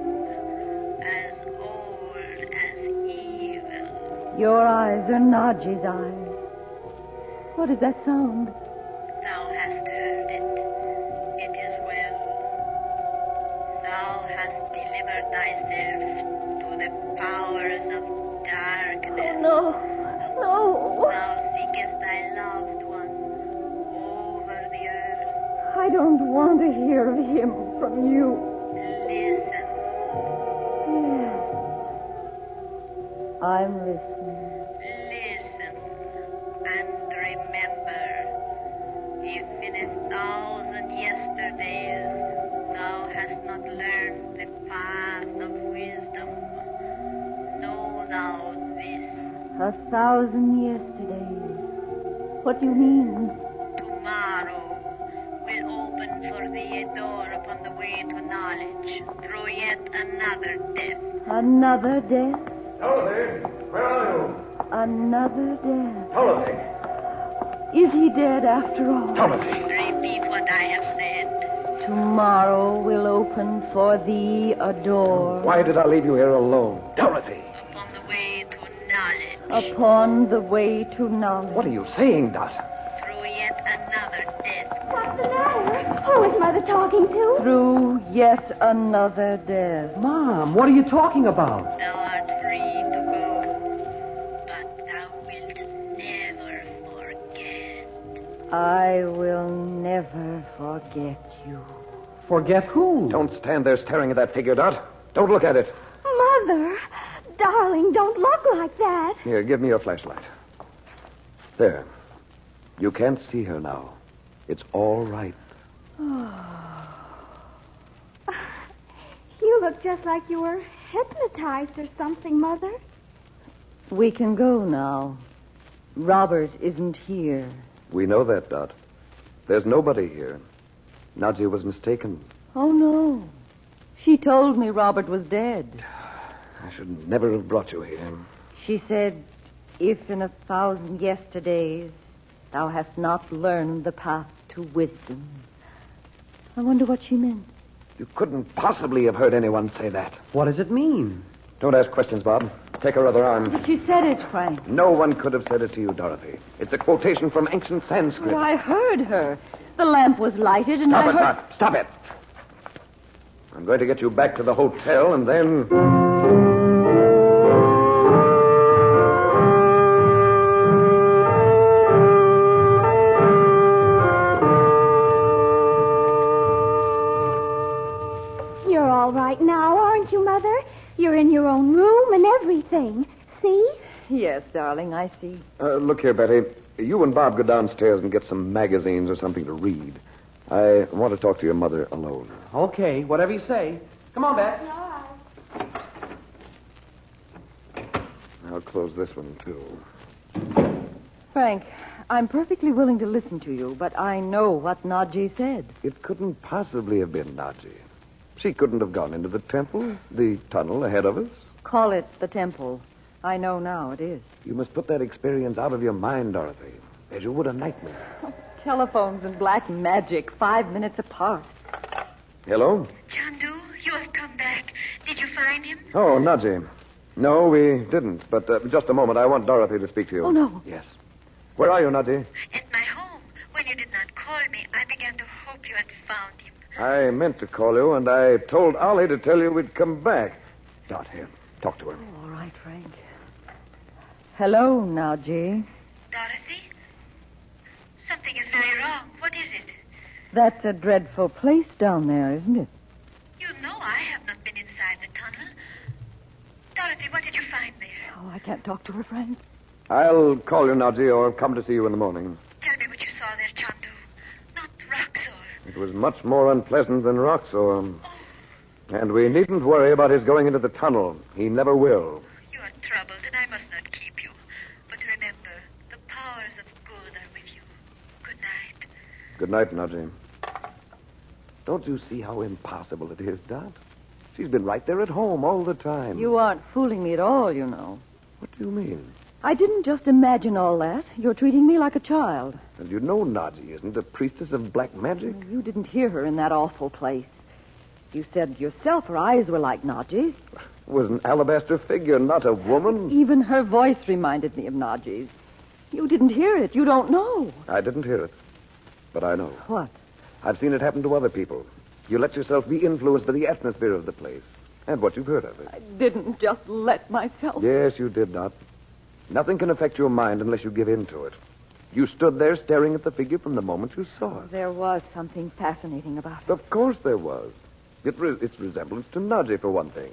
as old as evil. Your eyes are Nadji's eyes. What is that sound? Thou hast heard it. It is well. Thou hast delivered thyself to the powers of darkness. No. Thou seekest thy loved one over the earth. I don't want to hear of him from you. Listen. Yes. I'm listening. Listen and remember. If in 1,000 yesterdays thou hast not learned the path of wisdom, know thou this. 1,000 yesterdays. What do you mean? Tomorrow will open for thee a door upon the way to knowledge through yet another death. Another death? Dorothy, where are you? Another death. Dorothy. Is he dead after all? Dorothy. Repeat what I have said. Tomorrow Tomorrow will open for thee a door. Why did I leave you here alone? Dorothy! Upon the way to knowledge. Upon the way to knowledge. What are you saying, Dot? Through yet another death. What's the matter? Who is Mother talking to? Through yet another death. Mom, what are you talking about? Thou art free to go, but thou wilt never forget. I will never forget you. Forget who? Don't stand there staring at that figure, Dot. Don't look at it. Mother, darling, don't look like that. Here, give me your flashlight. There. You can't see her now. It's all right. You look just like you were hypnotized or something, Mother. We can go now. Robert isn't here. We know that, Dot. There's nobody here. Nadji was mistaken. Oh, no. She told me Robert was dead. I should never have brought you here. She said, if in 1,000 yesterdays thou hast not learned the path to wisdom. I wonder what she meant. You couldn't possibly have heard anyone say that. What does it mean? Don't ask questions, Bob. Take her other arm. But she said it, Frank. No one could have said it to you, Dorothy. It's a quotation from ancient Sanskrit. Oh, I heard her. The lamp was lighted and Stop I it, heard... Dot. Stop it. I'm going to get you back to the hotel and then... You're all right now, aren't you, Mother? You're in your own room and everything. See? Yes, darling, I see. Look here, Betty. You and Bob go downstairs and get some magazines or something to read. I want to talk to your mother alone. Okay, whatever you say. Come on, Beth. I'll close this one, too. Frank, I'm perfectly willing to listen to you, but I know what Nadji said. It couldn't possibly have been Nadji. She couldn't have gone into the temple, the tunnel ahead of us. Call it the temple. I know now it is. You must put that experience out of your mind, Dorothy, as you would a nightmare. Telephones and black magic, 5 minutes apart. Hello? Chandu, you have come back. Did you find him? Oh, Nadji. No, we didn't. But just a moment. I want Dorothy to speak to you. Oh, no. Yes. Where are you, Nadji? At my home. When you did not call me, I began to hope you had found him. I meant to call you, and I told Ollie to tell you we'd come back. Dot, here. Talk to her. Oh, all right, Frank. Hello, Nadji. Dorothy? Something is very wrong. What is it? That's a dreadful place down there, isn't it? You know I have not been inside the tunnel. Dorothy, what did you find there? Oh, I can't talk to her, Frank. I'll call you, Nadji, or come to see you in the morning. Tell me what you saw there, Chandu. Not Roxor. It was much more unpleasant than Roxor. And we needn't worry about his going into the tunnel. He never will. You are troubled, and I must not keep you. But remember, the powers of good are with you. Good night. Good night, Nadji. Don't you see how impossible it is, Dot? She's been right there at home all the time. You aren't fooling me at all, you know. What do you mean? I didn't just imagine all that. You're treating me like a child. And you know Nadji isn't a priestess of black magic. You didn't hear her in that awful place. You said yourself her eyes were like Nadji's. It was an alabaster figure, not a woman. Even her voice reminded me of Nadji's. You didn't hear it. You don't know. I didn't hear it. But I know. What? I've seen it happen to other people. You let yourself be influenced by the atmosphere of the place and what you've heard of it. I didn't just let myself. Yes, you did not. Nothing can affect your mind unless you give in to it. You stood there staring at the figure from the moment you saw it. There was something fascinating about it. Of course there was. Its resemblance to Nadji, for one thing.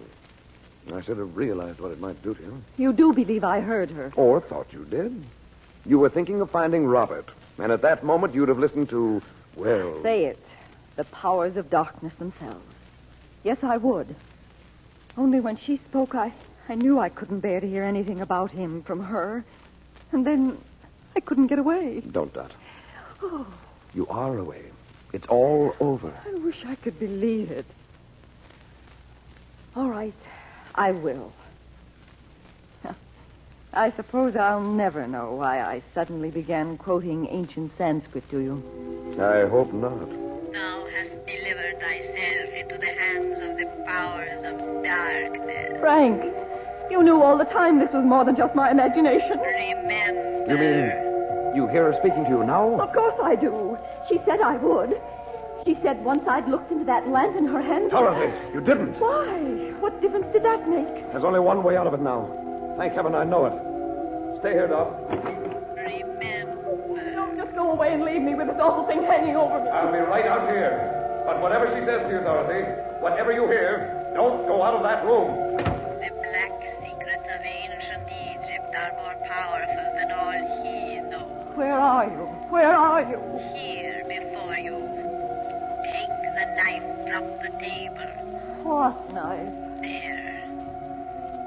I should have realized what it might do to you. You do believe I heard her? Or thought you did. You were thinking of finding Robert, and at that moment you'd have listened to, well... Say it. The powers of darkness themselves. Yes, I would. Only when she spoke, I knew I couldn't bear to hear anything about him from her. And then I couldn't get away. Don't, Dot. Oh, You are away. It's all over. I wish I could believe it. All right, I will. I suppose I'll never know why I suddenly began quoting ancient Sanskrit to you. I hope not. Thou hast delivered thy powers of darkness. Frank, you knew all the time this was more than just my imagination. Remember. You mean you hear her speaking to you now? Of course I do. She said I would. She said once I'd looked into that lamp in her hand. Dorothy, you didn't. Why? What difference did that make? There's only one way out of it now. Thank heaven I know it. Stay here, Doc. Don't just go away and leave me with this awful thing hanging over me. I'll be right out here. But whatever she says to you, Dorothy, whatever you hear, don't go out of that room. The black secrets of ancient Egypt are more powerful than all he knows. Where are you? Where are you? Here before you. Take the knife from the table. What knife? There.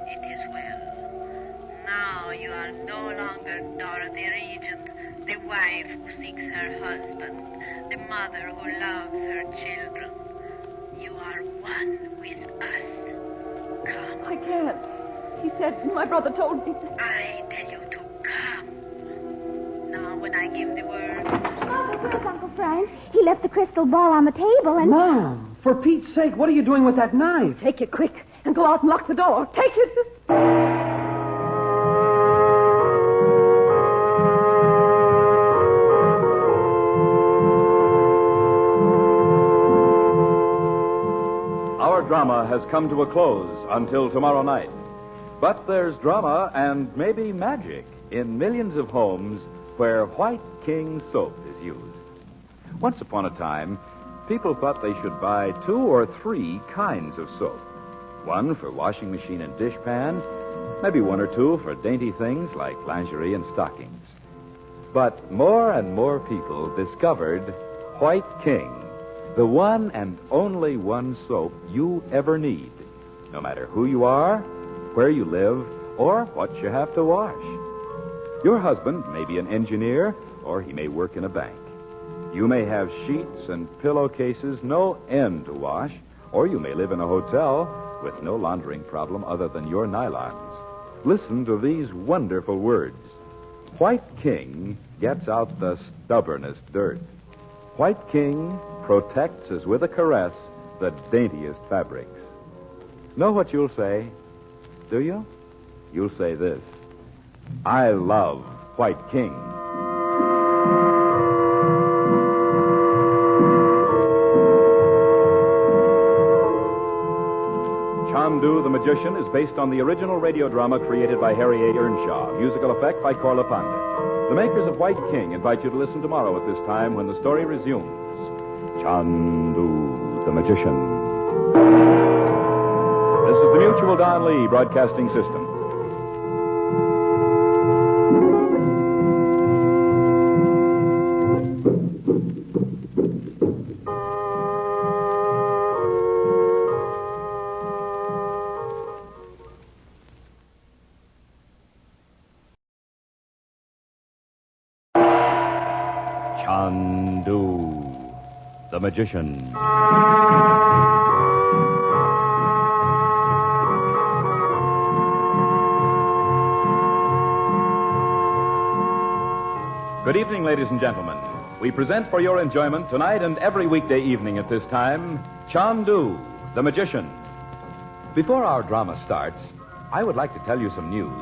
It is well. Now you are no longer Dorothy Regent, the wife who seeks her husband, the mother who loves her children. You are one with us. Come. I can't. He said, my brother told me. I tell you to come. Now when I give the word. Where's Uncle Frank? He left the crystal ball on the table and... Mom, for Pete's sake, what are you doing with that knife? Take it quick and go out and lock the door. Take it. Our drama has come to a close until tomorrow night. But there's drama and maybe magic in millions of homes where White King soap is used. Once upon a time, people thought they should buy 2 or 3 kinds of soap. One for washing machine and dishpan, maybe 1 or 2 for dainty things like lingerie and stockings. But more and more people discovered White King, the one and only one soap you ever need, no matter who you are, where you live, or what you have to wash. Your husband may be an engineer, or he may work in a bank. You may have sheets and pillowcases no end to wash, or you may live in a hotel with no laundering problem other than your nylons. Listen to these wonderful words. White King gets out the stubbornest dirt. White King protects as with a caress the daintiest fabrics. Know what you'll say? Do you? You'll say this. I love White King. Chandu the Magician is based on the original radio drama created by Harry A. Earnshaw. Musical effect by Corla Pandit. The makers of White King invite you to listen tomorrow at this time when the story resumes. Chandu the Magician. This is the Mutual Don Lee Broadcasting System. Chandu the Magician. Good evening, ladies and gentlemen. We present for your enjoyment tonight and every weekday evening at this time, Chandu the Magician. Before our drama starts, I would like to tell you some news.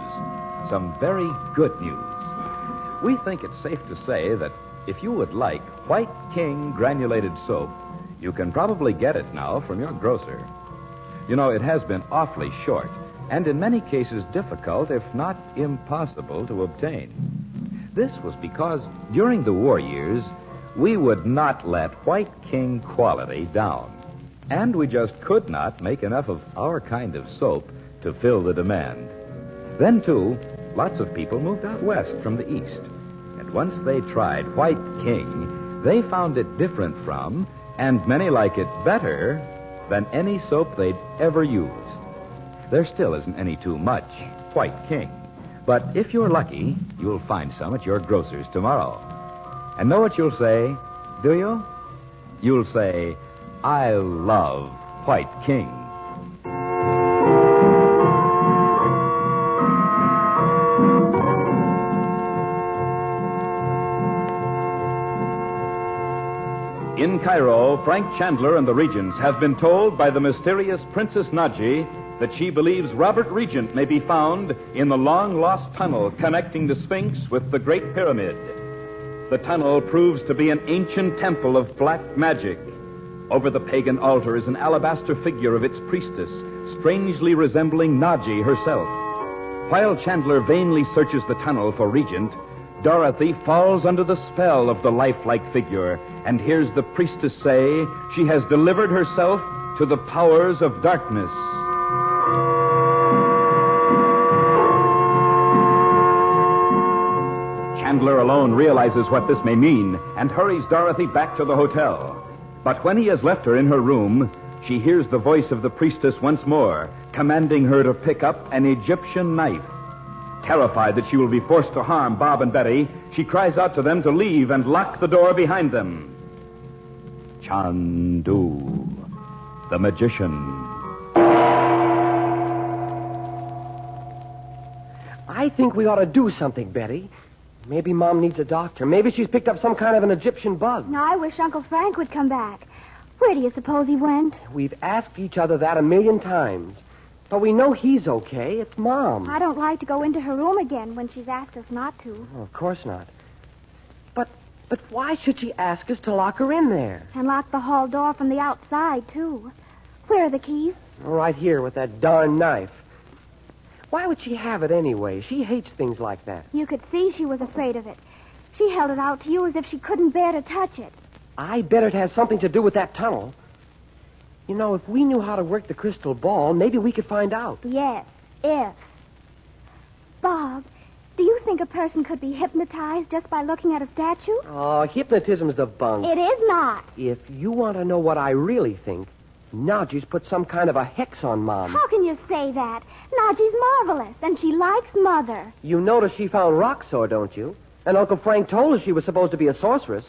Some very good news. We think it's safe to say that if you would like White King granulated soap, you can probably get it now from your grocer. You know, it has been awfully short, and in many cases difficult, if not impossible, to obtain. This was because during the war years, we would not let White King quality down. And we just could not make enough of our kind of soap to fill the demand. Then, too, lots of people moved out west from the east. And once they tried White King, they found it different from, and many like it better, than any soap they'd ever used. There still isn't any too much White King. But if you're lucky, you'll find some at your grocer's tomorrow. And know what you'll say, do you? You'll say, I love White King. In Cairo, Frank Chandler and the Regents have been told by the mysterious Princess Nadji that she believes Robert Regent may be found in the long-lost tunnel connecting the Sphinx with the Great Pyramid. The tunnel proves to be an ancient temple of black magic. Over the pagan altar is an alabaster figure of its priestess, strangely resembling Nadji herself. While Chandler vainly searches the tunnel for Regent, Dorothy falls under the spell of the lifelike figure and hears the priestess say she has delivered herself to the powers of darkness. Chandler alone realizes what this may mean and hurries Dorothy back to the hotel. But when he has left her in her room, she hears the voice of the priestess once more, commanding her to pick up an Egyptian knife. Terrified that she will be forced to harm Bob and Betty, she cries out to them to leave and lock the door behind them. Chandu, the magician. I think we ought to do something, Betty. Maybe Mom needs a doctor. Maybe she's picked up some kind of an Egyptian bug. Now, I wish Uncle Frank would come back. Where do you suppose he went? We've asked each other that 1,000,000 times. But we know he's okay. It's Mom. I don't like to go into her room again when she's asked us not to. Oh, of course not. But why should she ask us to lock her in there? And lock the hall door from the outside, too. Where are the keys? Right here with that darn knife. Why would she have it anyway? She hates things like that. You could see she was afraid of it. She held it out to you as if she couldn't bear to touch it. I bet it has something to do with that tunnel. You know, if we knew how to work the crystal ball, maybe we could find out. Yes, if. Bob, do you think a person could be hypnotized just by looking at a statue? Oh, hypnotism's the bunk. It is not. If you want to know what I really think, Nadji's put some kind of a hex on Mom. How can you say that? Nadji's marvelous, and she likes Mother. You notice she found Roxor, don't you? And Uncle Frank told us she was supposed to be a sorceress.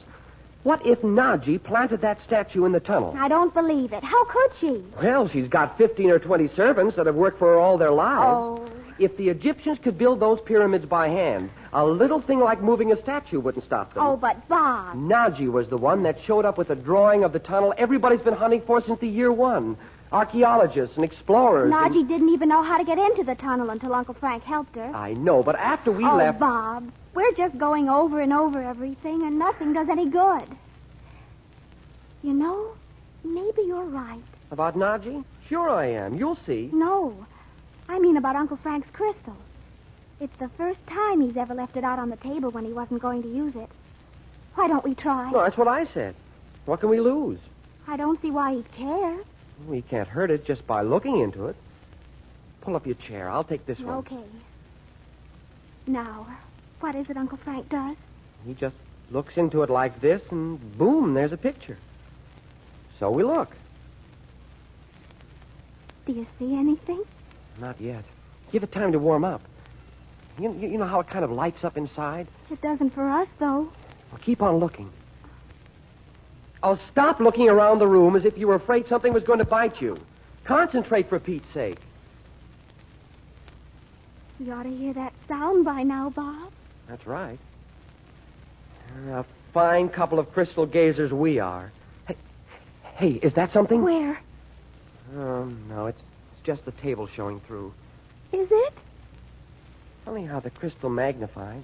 What if Nadji planted that statue in the tunnel? I don't believe it. How could she? Well, she's got 15 or 20 servants that have worked for her all their lives. Oh. If the Egyptians could build those pyramids by hand, a little thing like moving a statue wouldn't stop them. Oh, but Bob. Nadji was the one that showed up with a drawing of the tunnel everybody's been hunting for since the year 1. Archaeologists and explorers. Nadji didn't even know how to get into the tunnel until Uncle Frank helped her. I know, but after we left... Oh, Bob, we're just going over and over everything, and nothing does any good. You know, maybe you're right. About Nadji? Sure I am. You'll see. No, I mean about Uncle Frank's crystal. It's the first time he's ever left it out on the table when he wasn't going to use it. Why don't we try? No, that's what I said. What can we lose? I don't see why he'd care. We can't hurt it just by looking into it. Pull up your chair. I'll take this one. Okay. Now, what is it Uncle Frank does? He just looks into it like this, and boom, there's a picture. So we look. Do you see anything? Not yet. Give it time to warm up. You know how it kind of lights up inside? It doesn't for us, though. Well, keep on looking. Oh, stop looking around the room as if you were afraid something was going to bite you. Concentrate, for Pete's sake. You ought to hear that sound by now, Bob. That's right. A fine couple of crystal gazers we are. Hey, is that something? Where? No, it's just the table showing through. Is it? Funny how the crystal magnifies.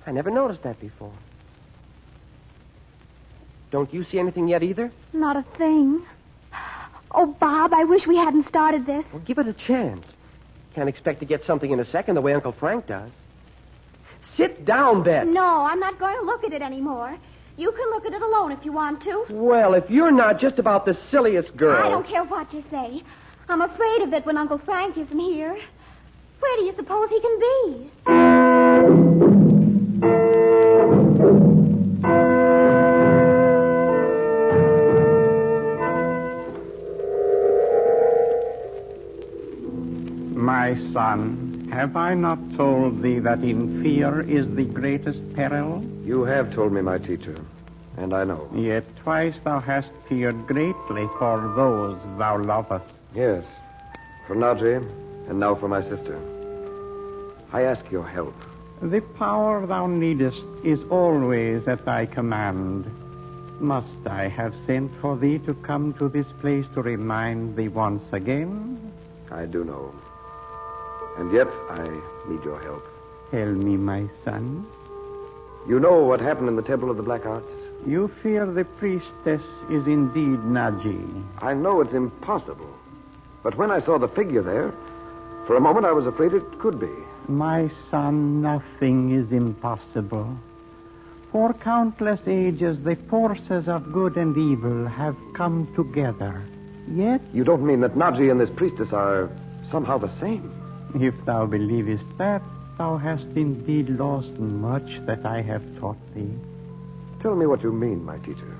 I never noticed that before. Don't you see anything yet either? Not a thing. Oh, Bob, I wish we hadn't started this. Well, give it a chance. Can't expect to get something in a second the way Uncle Frank does. Sit down, Beth. No, I'm not going to look at it anymore. You can look at it alone if you want to. Well, if you're not just about the silliest girl... I don't care what you say. I'm afraid of it when Uncle Frank isn't here. Where do you suppose he can be? My son, have I not told thee that in fear is the greatest peril? You have told me, my teacher, and I know. Yet twice thou hast feared greatly for those thou lovest. Yes, for Nadji, and now for my sister. I ask your help. The power thou needest is always at thy command. Must I have sent for thee to come to this place to remind thee once again? I do know. And yet, I need your help. Tell me, my son. You know what happened in the Temple of the Black Arts? You fear the priestess is indeed Nadji. I know it's impossible. But when I saw the figure there, for a moment I was afraid it could be. My son, nothing is impossible. For countless ages, the forces of good and evil have come together. Yet... You don't mean that Nadji and this priestess are somehow the same? If thou believest that, thou hast indeed lost much that I have taught thee. Tell me what you mean, my teacher.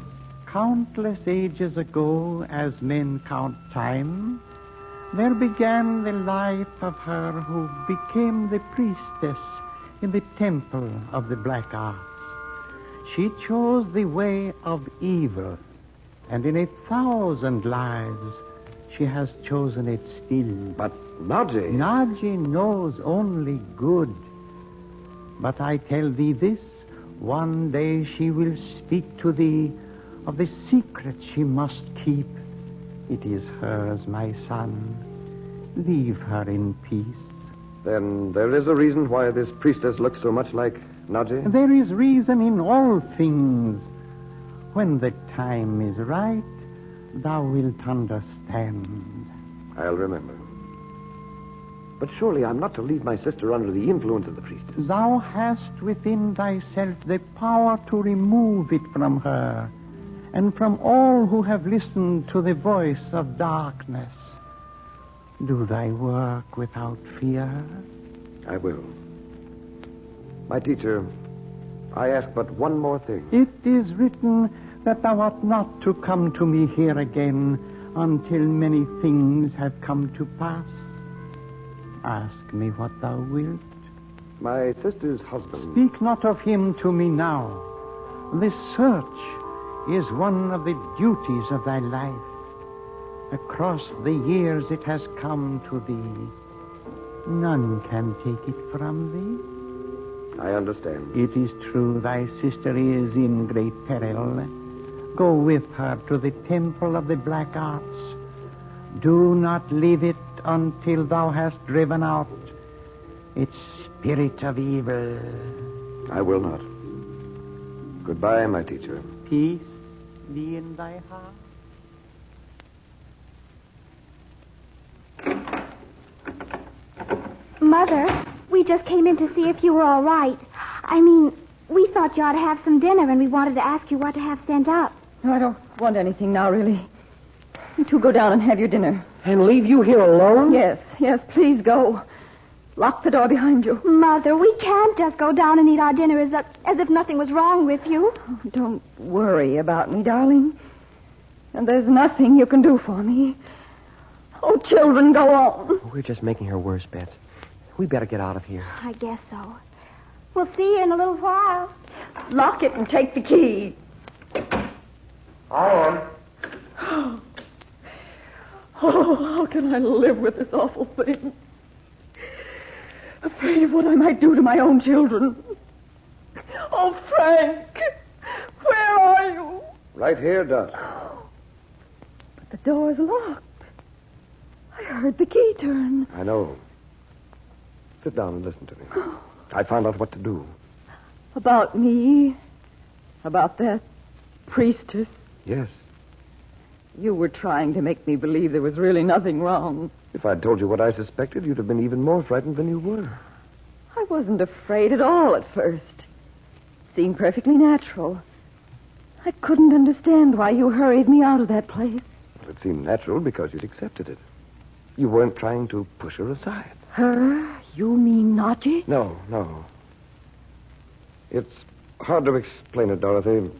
Countless ages ago, as men count time, there began the life of her who became the priestess in the Temple of the Black Arts. She chose the way of evil, and in 1,000 lives she has chosen it still. But Nadji... Nadji knows only good. But I tell thee this, one day she will speak to thee of the secret she must keep. It is hers, my son. Leave her in peace. Then there is a reason why this priestess looks so much like Nadji? There is reason in all things. When the time is right, thou wilt understand. I'll remember. But surely I'm not to leave my sister under the influence of the priestess. Thou hast within thyself the power to remove it from her and from all who have listened to the voice of darkness. Do thy work without fear. I will. My teacher, I ask but one more thing. It is written that thou art not to come to me here again until many things have come to pass. Ask me what thou wilt. My sister's husband... Speak not of him to me now. This search is one of the duties of thy life. Across the years it has come to thee. None can take it from thee. I understand. It is true thy sister is in great peril. Go with her to the Temple of the Black Arts. Do not leave it until thou hast driven out its spirit of evil. I will not. Goodbye, my teacher. Peace be in thy heart. Mother, we just came in to see if you were all right. I mean, we thought you ought to have some dinner, and we wanted to ask you what to have sent up. No, I don't want anything now, really. You two go down and have your dinner. And leave you here alone? Yes, please go. Lock the door behind you. Mother, we can't just go down and eat our dinner as if nothing was wrong with you. Oh, don't worry about me, darling. And there's nothing you can do for me. Oh, children, go on. We're just making her worse, Bets. We better get out of here. I guess so. We'll see you in a little while. Lock it and take the key. On. Oh, how can I live with this awful thing? Afraid of what I might do to my own children. Oh, Frank, where are you? Right here, Dot. But the door's locked. I heard the key turn. I know. Sit down and listen to me. I found out what to do. About me? About that priestess? Yes. You were trying to make me believe there was really nothing wrong. If I'd told you what I suspected, you'd have been even more frightened than you were. I wasn't afraid at all at first. It seemed perfectly natural. I couldn't understand why you hurried me out of that place. Well, it seemed natural because you'd accepted it. You weren't trying to push her aside. Her? You mean Nadji? No. It's hard to explain it, Dorothy.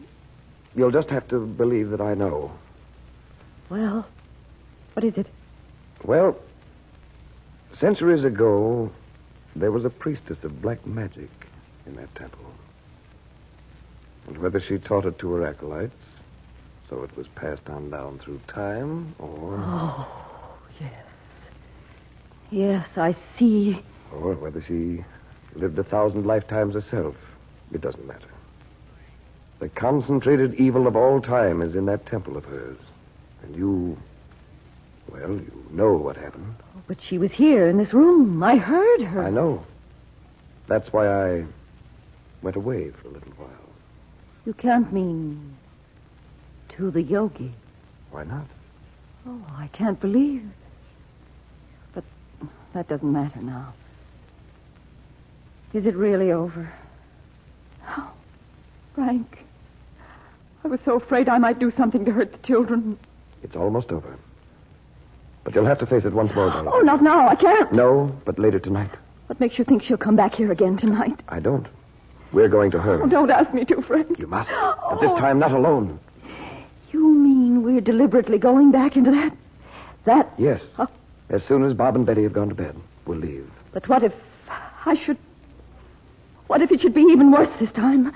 You'll just have to believe that I know. Well, what is it? Well, centuries ago, there was a priestess of black magic in that temple. And whether she taught it to her acolytes, so it was passed on down through time, or... Oh, yes. Yes, I see. Or whether she lived 1,000 lifetimes herself, it doesn't matter. The concentrated evil of all time is in that temple of hers. And you know what happened. Oh, but she was here in this room. I heard her. I know. That's why I went away for a little while. You can't mean to the yogi. Why not? Oh, I can't believe. But that doesn't matter now. Is it really over? Oh, Frank. I was so afraid I might do something to hurt the children. It's almost over. But you'll have to face it once more, Dorothy. Oh, not now. I can't. No, but later tonight. What makes you think she'll come back here again tonight? I don't. We're going to her. Oh, don't ask me to, Frank. You must. But this time, not alone. You mean we're deliberately going back into that? Yes. As soon as Bob and Betty have gone to bed, we'll leave. But what if it should be even worse this time?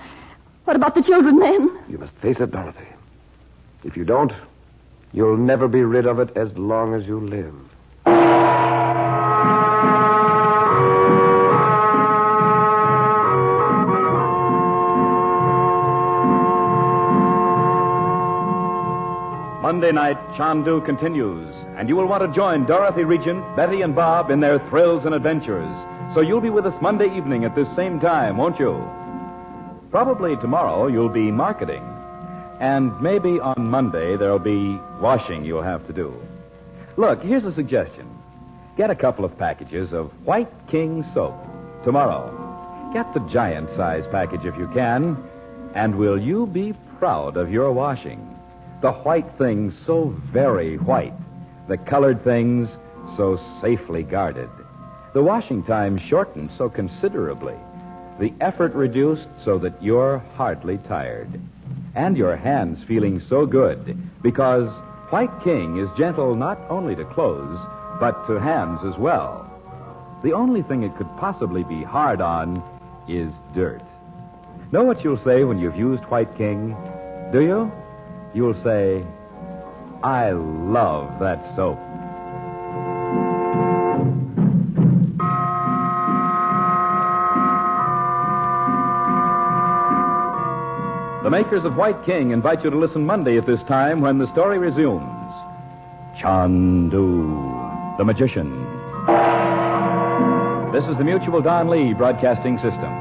What about the children then? You must face it, Dorothy. If you don't, you'll never be rid of it as long as you live. Monday night, Chandu continues, and you will want to join Dorothy Regent, Betty, and Bob in their thrills and adventures. So you'll be with us Monday evening at this same time, won't you? Probably tomorrow you'll be marketing. And maybe on Monday there'll be washing you'll have to do. Look, here's a suggestion. Get a couple of packages of White King soap tomorrow. Get the giant size package if you can. And will you be proud of your washing? The white things so very white. The colored things so safely guarded. The washing time shortened so considerably. The effort reduced so that you're hardly tired. And your hands feeling so good because White King is gentle not only to clothes, but to hands as well. The only thing it could possibly be hard on is dirt. Know what you'll say when you've used White King? Do you? You'll say, I love that soap. The makers of White King invite you to listen Monday at this time when the story resumes. Chandu, the Magician. This is the Mutual Don Lee Broadcasting System.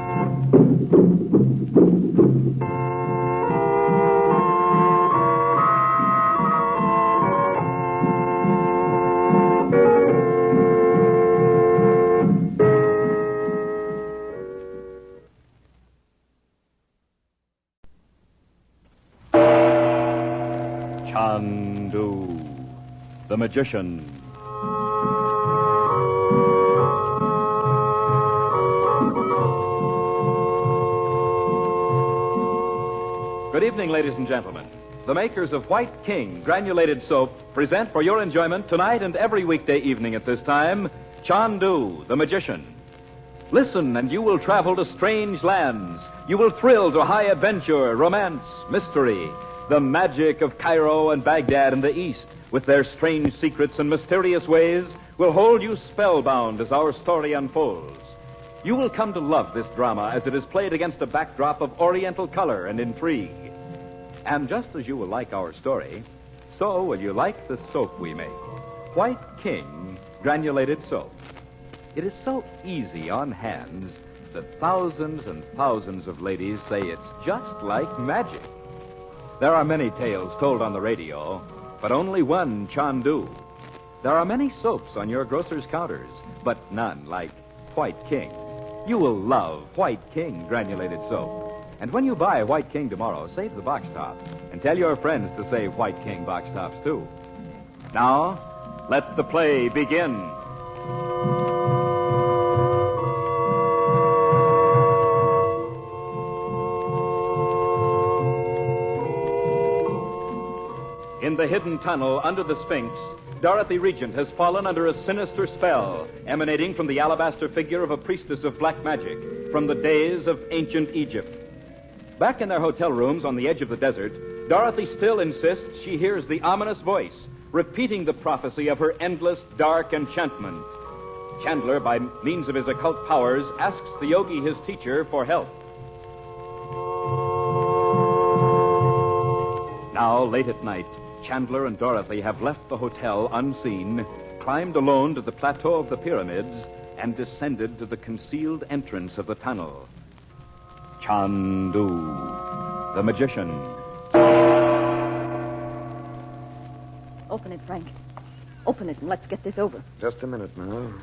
Chandu, the Magician. Good evening, ladies and gentlemen. The makers of White King granulated soap present for your enjoyment tonight and every weekday evening at this time, Chandu, the Magician. Listen, and you will travel to strange lands. You will thrill to high adventure, romance, mystery. The magic of Cairo and Baghdad in the East, with their strange secrets and mysterious ways, will hold you spellbound as our story unfolds. You will come to love this drama as it is played against a backdrop of oriental color and intrigue. And just as you will like our story, so will you like the soap we make. White King granulated soap. It is so easy on hands that thousands and thousands of ladies say it's just like magic. There are many tales told on the radio, but only one Chandu. There are many soaps on your grocer's counters, but none like White King. You will love White King granulated soap. And when you buy White King tomorrow, save the box top. And tell your friends to save White King box tops, too. Now, let the play begin. In the hidden tunnel under the Sphinx, Dorothy Regent has fallen under a sinister spell emanating from the alabaster figure of a priestess of black magic from the days of ancient Egypt. Back in their hotel rooms on the edge of the desert, Dorothy still insists she hears the ominous voice repeating the prophecy of her endless dark enchantment. Chandler, by means of his occult powers, asks the yogi, his teacher, for help. Now, late at night, Chandler and Dorothy have left the hotel unseen, climbed alone to the plateau of the pyramids, and descended to the concealed entrance of the tunnel. Chandu, the magician. Open it, Frank. Open it and let's get this over. Just a minute now.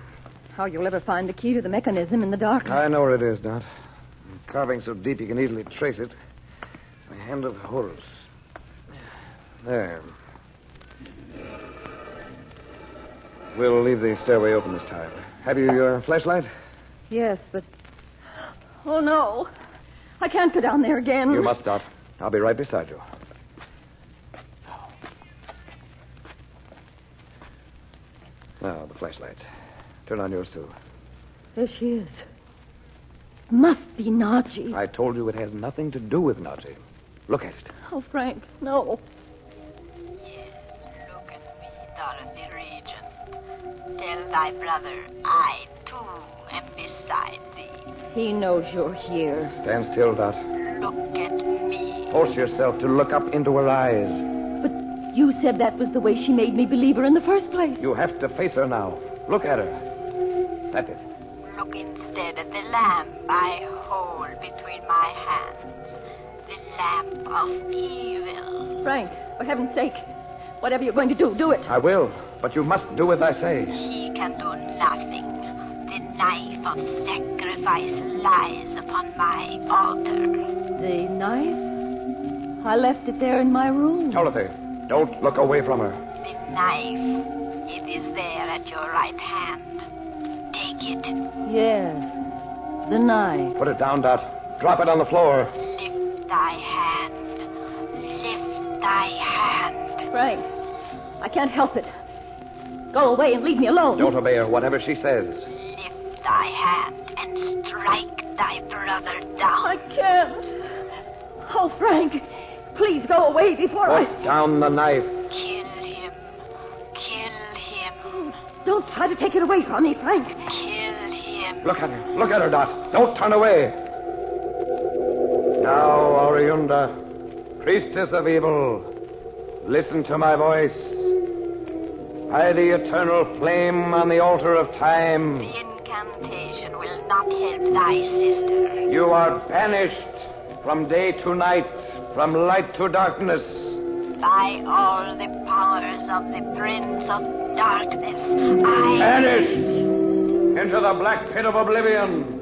How you'll ever find the key to the mechanism in the dark. I know where it is, Dot. Carving so deep you can easily trace it. The hand of Horus. There. We'll leave the stairway open this time. Have you your flashlight? Yes, but... Oh, no. I can't go down there again. You must, Dot. I'll be right beside you. Now, the flashlights. Turn on yours, too. There she is. Must be Nadji. I told you it has nothing to do with Nadji. Look at it. Oh, Frank, no. Dorothy Regent. Tell thy brother I, too, am beside thee. He knows you're here. Stand still, Dot. Look at me. Force yourself to look up into her eyes. But you said that was the way she made me believe her in the first place. You have to face her now. Look at her. That's it. Look instead at the lamp I hold between my hands. The lamp of evil. Frank, for heaven's sake, whatever you're going to do, do it. I will, but you must do as I say. He can do nothing. The knife of sacrifice lies upon my altar. The knife? I left it there in my room. Dorothy, don't look away from her. The knife, it is there at your right hand. Take it. Yes, the knife. Put it down, Dot. Drop it on the floor. Lift thy hand. Lift thy hand. Frank, I can't help it. Go away and leave me alone. Don't obey her, whatever she says. Lift thy hand and strike thy brother down. I can't. Oh, Frank, please go away before Put down the knife. Kill him. Kill him. Don't try to take it away from me, Frank. Kill him. Look at her. Look at her, Dot. Don't turn away. Now, Oriunda, priestess of evil, listen to my voice. By the eternal flame on the altar of time. The incantation will not help thy sister. You are banished from day to night, from light to darkness. By all the powers of the Prince of Darkness, I... Banished into the black pit of oblivion.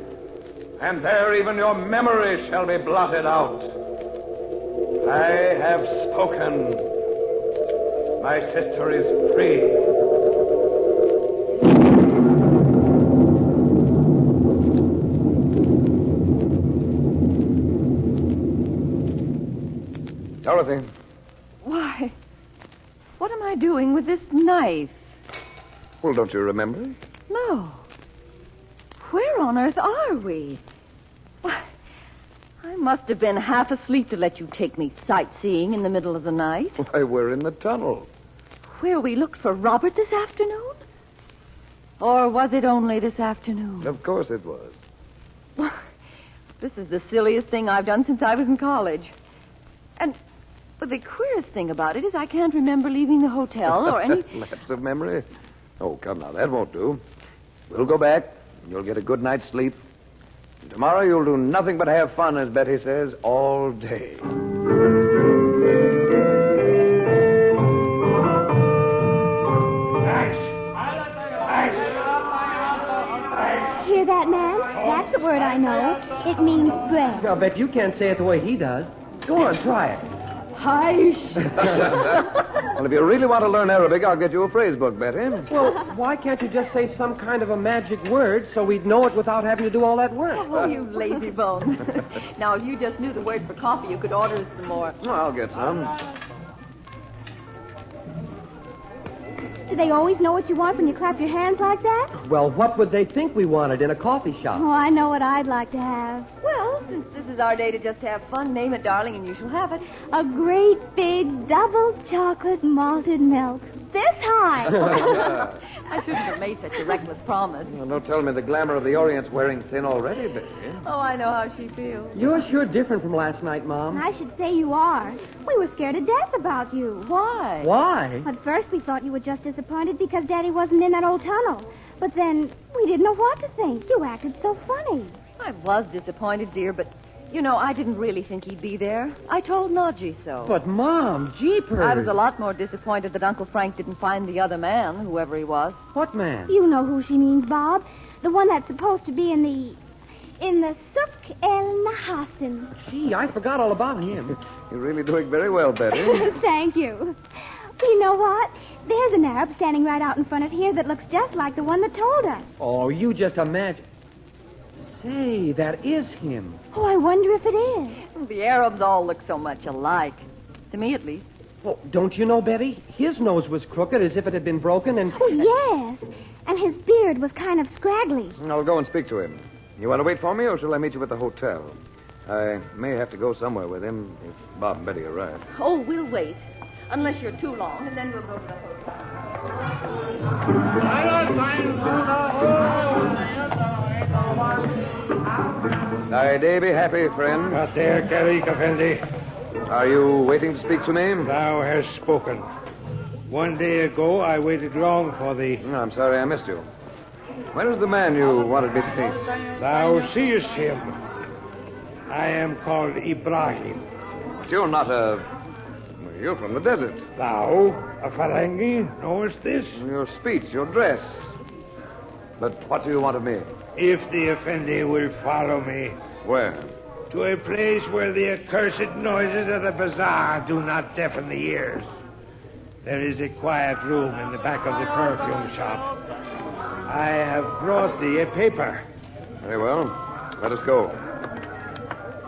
And there even your memory shall be blotted out. I have spoken. My sister is free. Dorothy. Why? What am I doing with this knife? Well, don't you remember? No. Where on earth are we? Why, I must have been half asleep to let you take me sightseeing in the middle of the night. Why, we're in the tunnel. Where we looked for Robert this afternoon? Or was it only this afternoon? Of course it was. This is the silliest thing I've done since I was in college. But the queerest thing about it is I can't remember leaving the hotel or any... Lapse of memory? Oh, come now, that won't do. We'll go back, and you'll get a good night's sleep. And tomorrow you'll do nothing but have fun, as Betty says, all day. Hear that, man? That's the word I know. It means bread. I'll bet you can't say it the way he does. Go on, try it. Heish. Well, if you really want to learn Arabic, I'll get you a phrase book, Betty. Well, why can't you just say some kind of a magic word so we'd know it without having to do all that work? Oh, you lazy bone. Now, if you just knew the word for coffee, you could order us some more. Oh, I'll get some. Do they always know what you want when you clap your hands like that? Well, what would they think we wanted in a coffee shop? Oh, I know what I'd like to have. Well, since this is our day to just have fun, name it, darling, and you shall have it. A great big double chocolate malted milk. This high. I shouldn't have made such a reckless promise. Well, don't tell me the glamour of the Orient's wearing thin already, Betty. Oh, I know how she feels. You're sure different from last night, Mom. I should say you are. We were scared to death about you. Why? Why? At first, we thought you were just disappointed because Daddy wasn't in that old tunnel. But then we didn't know what to think. You acted so funny. I was disappointed, dear, but, I didn't really think he'd be there. I told Nadji so. But, Mom, jeepers. I was a lot more disappointed that Uncle Frank didn't find the other man, whoever he was. What man? You know who she means, Bob. The one that's supposed to be in the Souk El Nahasin. Gee, I forgot all about him. You're really doing very well, Betty. Thank you. You know what? There's an Arab standing right out in front of here that looks just like the one that told us. Oh, you just imagine. Say, that is him. Oh, I wonder if it is. The Arabs all look so much alike. To me, at least. Well, don't you know, Betty? His nose was crooked as if it had been broken and... Oh, yes. And his beard was kind of scraggly. I'll go and speak to him. You want to wait for me, or shall I meet you at the hotel? I may have to go somewhere with him if Bob and Betty arrive. Oh, we'll wait. Unless you're too long, and then we'll go to the hotel. Thy day be happy, friend. Not there, Karik Effendi. Are you waiting to speak to me? Thou hast spoken. 1 day ago, I waited long for thee. No, I'm sorry I missed you. Where is the man you wanted me to meet? Thou seest him. I am called Ibrahim. But you're not You're from the desert. Thou, a Ferengi, knowest this? Your speech, your dress. But what do you want of me? If the Effendi will follow me. Where? To a place where the accursed noises of the bazaar do not deafen the ears. There is a quiet room in the back of the perfume shop. I have brought thee a paper. Very well. Let us go.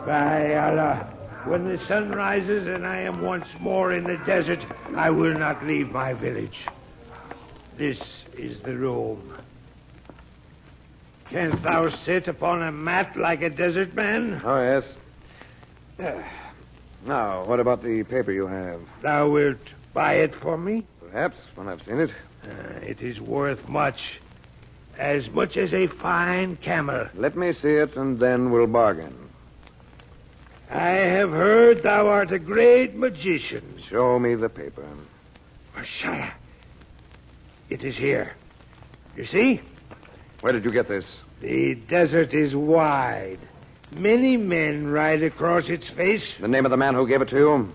By Allah, when the sun rises and I am once more in the desert, I will not leave my village. This is the room. Canst thou sit upon a mat like a desert man? Oh, yes. Now, what about the paper you have? Thou wilt buy it for me? Perhaps, when I've seen it. It is worth much. As much as a fine camel. Let me see it, and then we'll bargain. I have heard thou art a great magician. Show me the paper. Mashallah. It is here. You see? Where did you get this? The desert is wide. Many men ride across its face. The name of the man who gave it to you?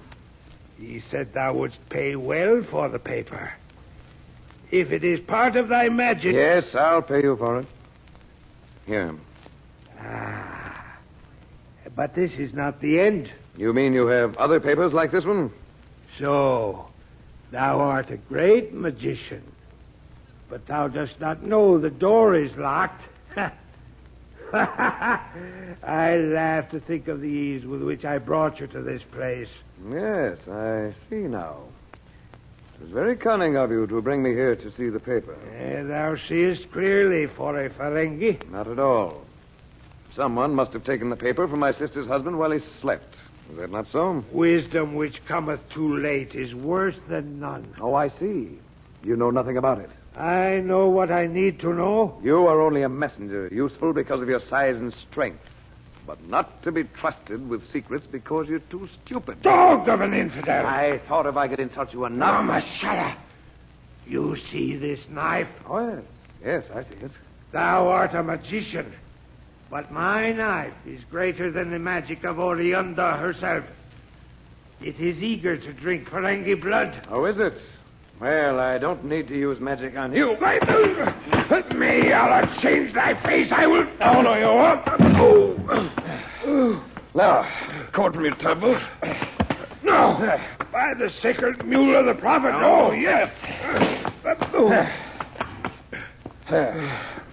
He said thou wouldst pay well for the paper. If it is part of thy magic... Yes, I'll pay you for it. Here. But this is not the end. You mean you have other papers like this one? So, thou art a great magician. But thou dost not know the door is locked. I laugh to think of the ease with which I brought you to this place. Yes, I see now. It was very cunning of you to bring me here to see the paper. Thou seest clearly for a Ferengi. Not at all. Someone must have taken the paper from my sister's husband while he slept. Is that not so? Wisdom which cometh too late is worse than none. Oh, I see. You know nothing about it. I know what I need to know. You are only a messenger, useful because of your size and strength, but not to be trusted with secrets because you're too stupid. Dog of an infidel! I thought if I could insult you enough... No, Mashallah. You see this knife? Oh, yes. Yes, I see it. Thou art a magician, but my knife is greater than the magic of Orianda herself. It is eager to drink Ferengi blood. Oh, is it? Well, I don't need to use magic on you. May Allah change thy face. I will follow you up. Now, cord from your turnbuckles. No. By the sacred mule of the prophet. No, yes.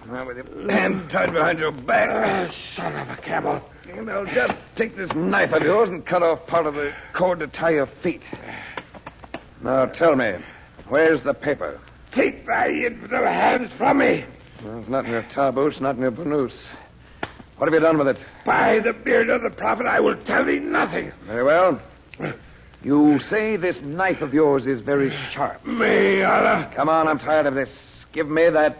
Now, with your hands tied behind your back. Son of a camel. And I'll just take this knife of yours and cut off part of the cord to tie your feet. Now, tell me, where's the paper? Take thy infidel hands from me. Well, it's not in your tarbouche, not in your burnous. What have you done with it? By the beard of the prophet, I will tell thee nothing. Very well. You say this knife of yours is very sharp. May Allah... Come on, I'm tired of this. Give me that.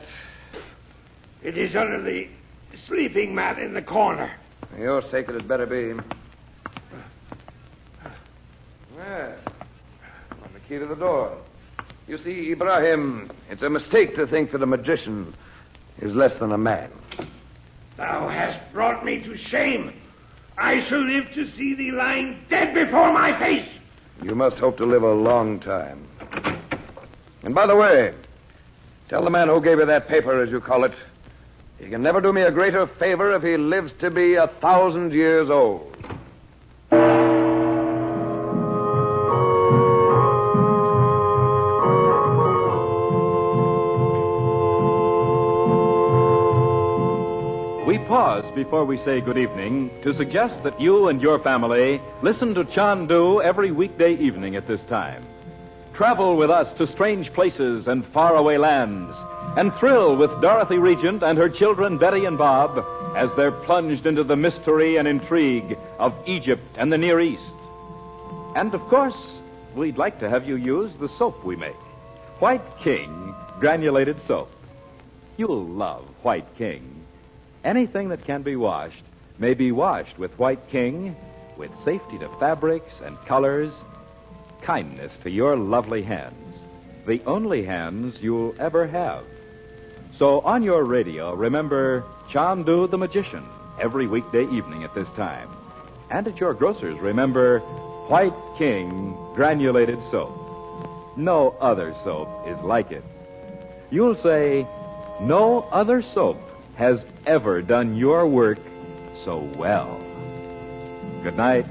It is under the sleeping mat in the corner. For your sake, it had better be. Yes. On the key to the door. You see, Ibrahim, it's a mistake to think that a magician is less than a man. Thou hast brought me to shame. I shall live to see thee lying dead before my face. You must hope to live a long time. And by the way, tell the man who gave you that paper, as you call it, he can never do me a greater favor if he lives to be 1,000 years old. We pause before we say good evening to suggest that you and your family listen to Chandu every weekday evening at this time. Travel with us to strange places and faraway lands, and thrill with Dorothy Regent and her children Betty and Bob as they're plunged into the mystery and intrigue of Egypt and the Near East. And, of course, we'd like to have you use the soap we make, White King Granulated Soap. You'll love White King. Anything that can be washed may be washed with White King, with safety to fabrics and colors, kindness to your lovely hands, the only hands you'll ever have. So on your radio, remember Chandu the Magician every weekday evening at this time. And at your grocer's, remember White King Granulated Soap. No other soap is like it. You'll say, no other soap has ever done your work so well. Good night.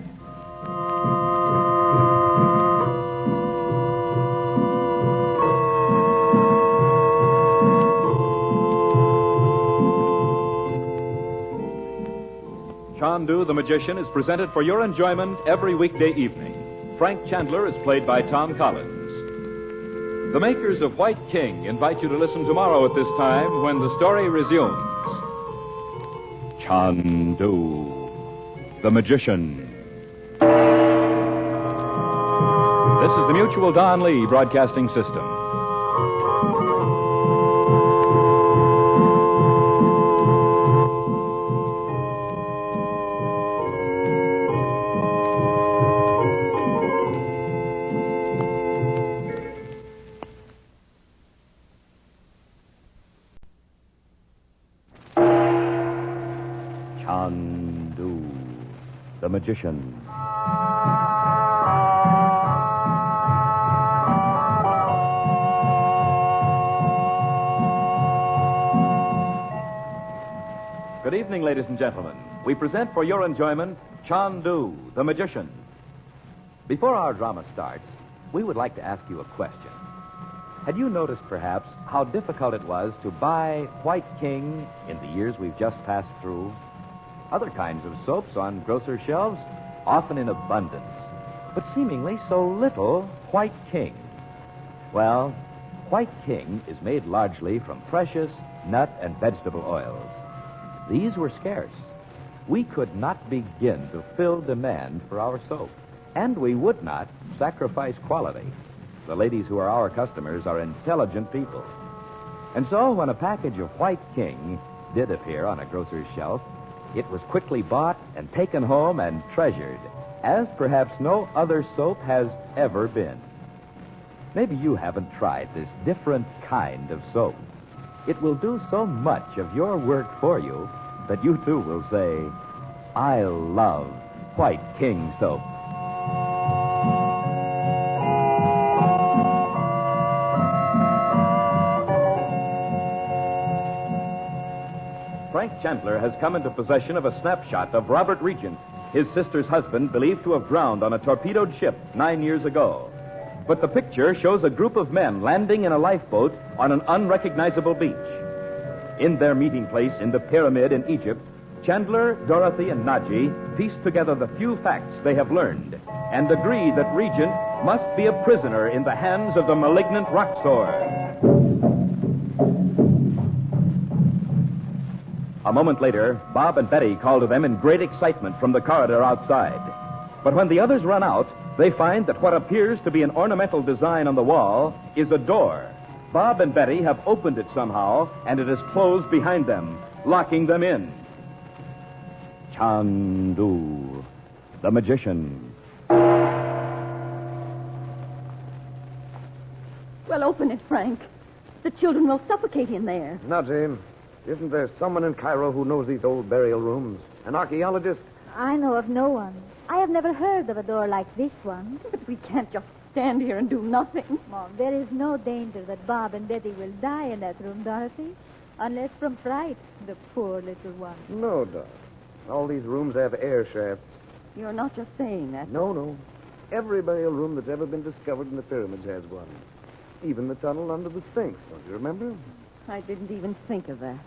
Chandu the Magician is presented for your enjoyment every weekday evening. Frank Chandler is played by Tom Collins. The makers of White King invite you to listen tomorrow at this time when the story resumes. Chandu the Magician. This is the Mutual Don Lee Broadcasting System. Chandu the Magician. Good evening, ladies and gentlemen. We present for your enjoyment Chandu the Magician. Before our drama starts, we would like to ask you a question. Had you noticed, perhaps, how difficult it was to buy White King in the years we've just passed through? Other kinds of soaps on grocer shelves, often in abundance, but seemingly so little White King. Well, White King is made largely from precious nut and vegetable oils. These were scarce. We could not begin to fill demand for our soap, and we would not sacrifice quality. The ladies who are our customers are intelligent people. And so when a package of White King did appear on a grocer's shelf, it was quickly bought and taken home and treasured, as perhaps no other soap has ever been. Maybe you haven't tried this different kind of soap. It will do so much of your work for you that you too will say, I love White King soap. Frank Chandler has come into possession of a snapshot of Robert Regent, his sister's husband, believed to have drowned on a torpedoed ship 9 years ago. But the picture shows a group of men landing in a lifeboat on an unrecognizable beach. In their meeting place in the pyramid in Egypt, Chandler, Dorothy, and Nadji piece together the few facts they have learned and agree that Regent must be a prisoner in the hands of the malignant Roxor. A moment later, Bob and Betty call to them in great excitement from the corridor outside. But when the others run out, they find that what appears to be an ornamental design on the wall is a door. Bob and Betty have opened it somehow, and it is closed behind them, locking them in. Chandu, the magician. Well, open it, Frank. The children will suffocate in there. Nadji, isn't there someone in Cairo who knows these old burial rooms? An archaeologist? I know of no one. I have never heard of a door like this one. But we can't just stand here and do nothing. Mom, there is no danger that Bob and Betty will die in that room, Dorothy. Unless from fright, the poor little one. No, Doc. All these rooms have air shafts. You're not just saying that. No. Every burial room that's ever been discovered in the pyramids has one. Even the tunnel under the Sphinx, don't you remember? I didn't even think of that.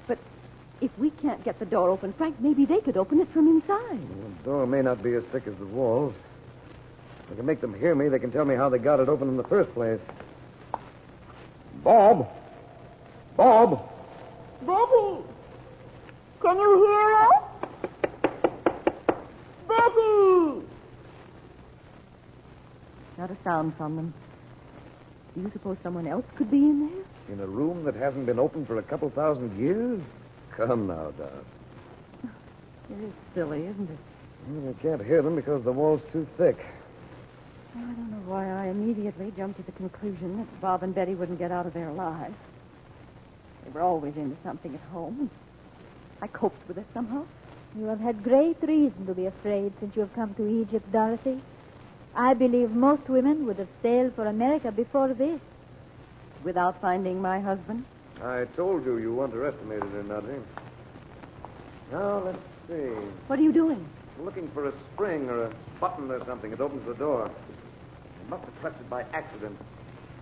But if we can't get the door open, Frank, maybe they could open it from inside. Well, the door may not be as thick as the walls. If I can make them hear me, they can tell me how they got it open in the first place. Bob! Bob! Betty! Can you hear us? Betty! Not a sound from them. Do you suppose someone else could be in there? In a room that hasn't been opened for a couple thousand years? Come now, Doc. It is silly, isn't it? Well, I can't hear them because the wall's too thick. I don't know why I immediately jumped to the conclusion that Bob and Betty wouldn't get out of there alive. They were always into something at home. I coped with it somehow. You have had great reason to be afraid since you have come to Egypt, Dorothy. I believe most women would have sailed for America before this. Without finding my husband? I told you underestimated her, Nadji. Now, let's see. What are you doing? Looking for a spring or a button or something that opens the door. I must have touched it by accident.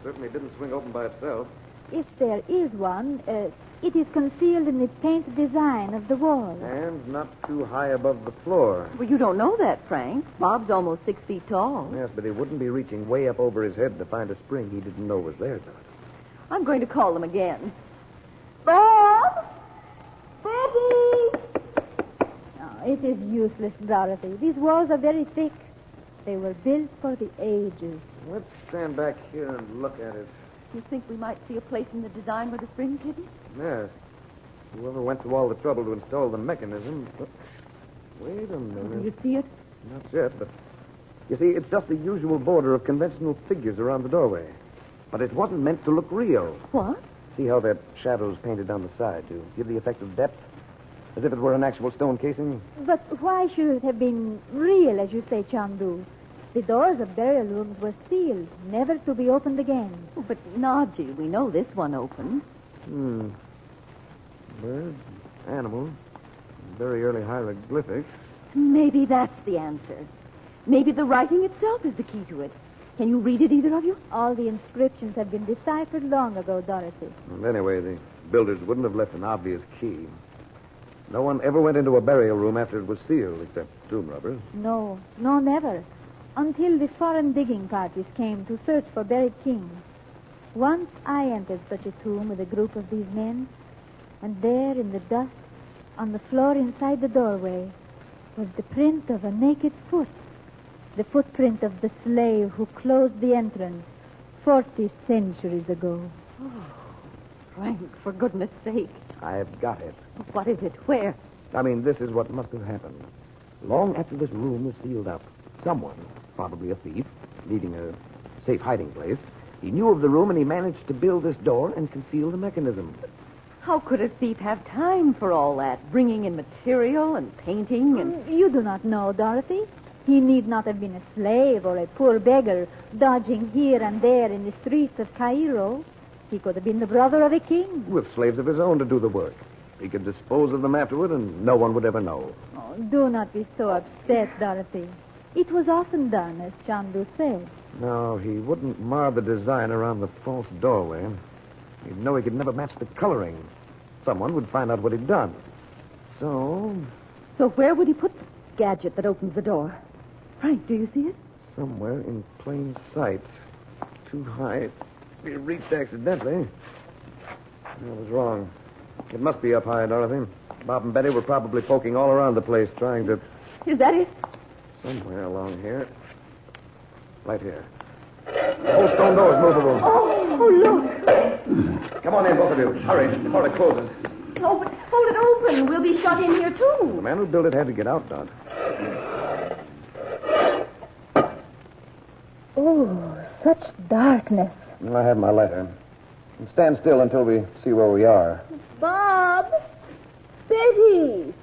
Certainly didn't swing open by itself. If there is one, it is concealed in the painted design of the wall. And not too high above the floor. Well, you don't know that, Frank. Bob's almost 6 feet tall. Yes, but he wouldn't be reaching way up over his head to find a spring he didn't know was there, Dorothy. I'm going to call them again. Bob! Betty! No, it is useless, Dorothy. These walls are very thick. They were built for the ages. Let's stand back here and look at it. You think we might see a place in the design where the spring's hidden? Yes. Whoever went to all the trouble to install the mechanism. But wait a minute. Do you see it? Not yet, but you see, it's just the usual border of conventional figures around the doorway. But it wasn't meant to look real. What? See how that shadow's painted down the side to give the effect of depth? As if it were an actual stone casing? But why should it have been real, as you say, Chandu? The doors of burial rooms were sealed, never to be opened again. Oh, but, Nadji, we know this one opened. Birds, animals, very early hieroglyphics. Maybe that's the answer. Maybe the writing itself is the key to it. Can you read it, either of you? All the inscriptions have been deciphered long ago, Dorothy. And anyway, the builders wouldn't have left an obvious key. No one ever went into a burial room after it was sealed, except tomb robbers. No, never. Until the foreign digging parties came to search for buried kings. Once I entered such a tomb with a group of these men, and there in the dust, on the floor inside the doorway, was the print of a naked foot. The footprint of the slave who closed the entrance 40 centuries ago. Oh, Frank, for goodness sake. I've got it. What is it? Where? I mean, this is what must have happened. Long after this room was sealed up, someone, probably a thief, needing a safe hiding place, he knew of the room and he managed to build this door and conceal the mechanism. How could a thief have time for all that? Bringing in material and painting and... You do not know, Dorothy. He need not have been a slave or a poor beggar dodging here and there in the streets of Cairo. He could have been the brother of a king. With slaves of his own to do the work. He could dispose of them afterward and no one would ever know. Oh, do not be so upset, Dorothy. It was often done, as Chandu said. No, he wouldn't mar the design around the false doorway. He'd know he could never match the coloring. Someone would find out what he'd done. So where would he put the gadget that opens the door? Frank, do you see it? Somewhere in plain sight. Too high. He reached accidentally. I was wrong. It must be up high, Dorothy. Bob and Betty were probably poking all around the place, trying to... Is that it? Somewhere along here. Right here. The whole stone door is movable. Oh, look. Come on in, both of you. Hurry, before it closes. Oh, but hold it open. We'll be shut in here, too. The man who built it had to get out, Dot. Oh, such darkness. Well, I have my lighter. And stand still until we see where we are. Bob! Betty!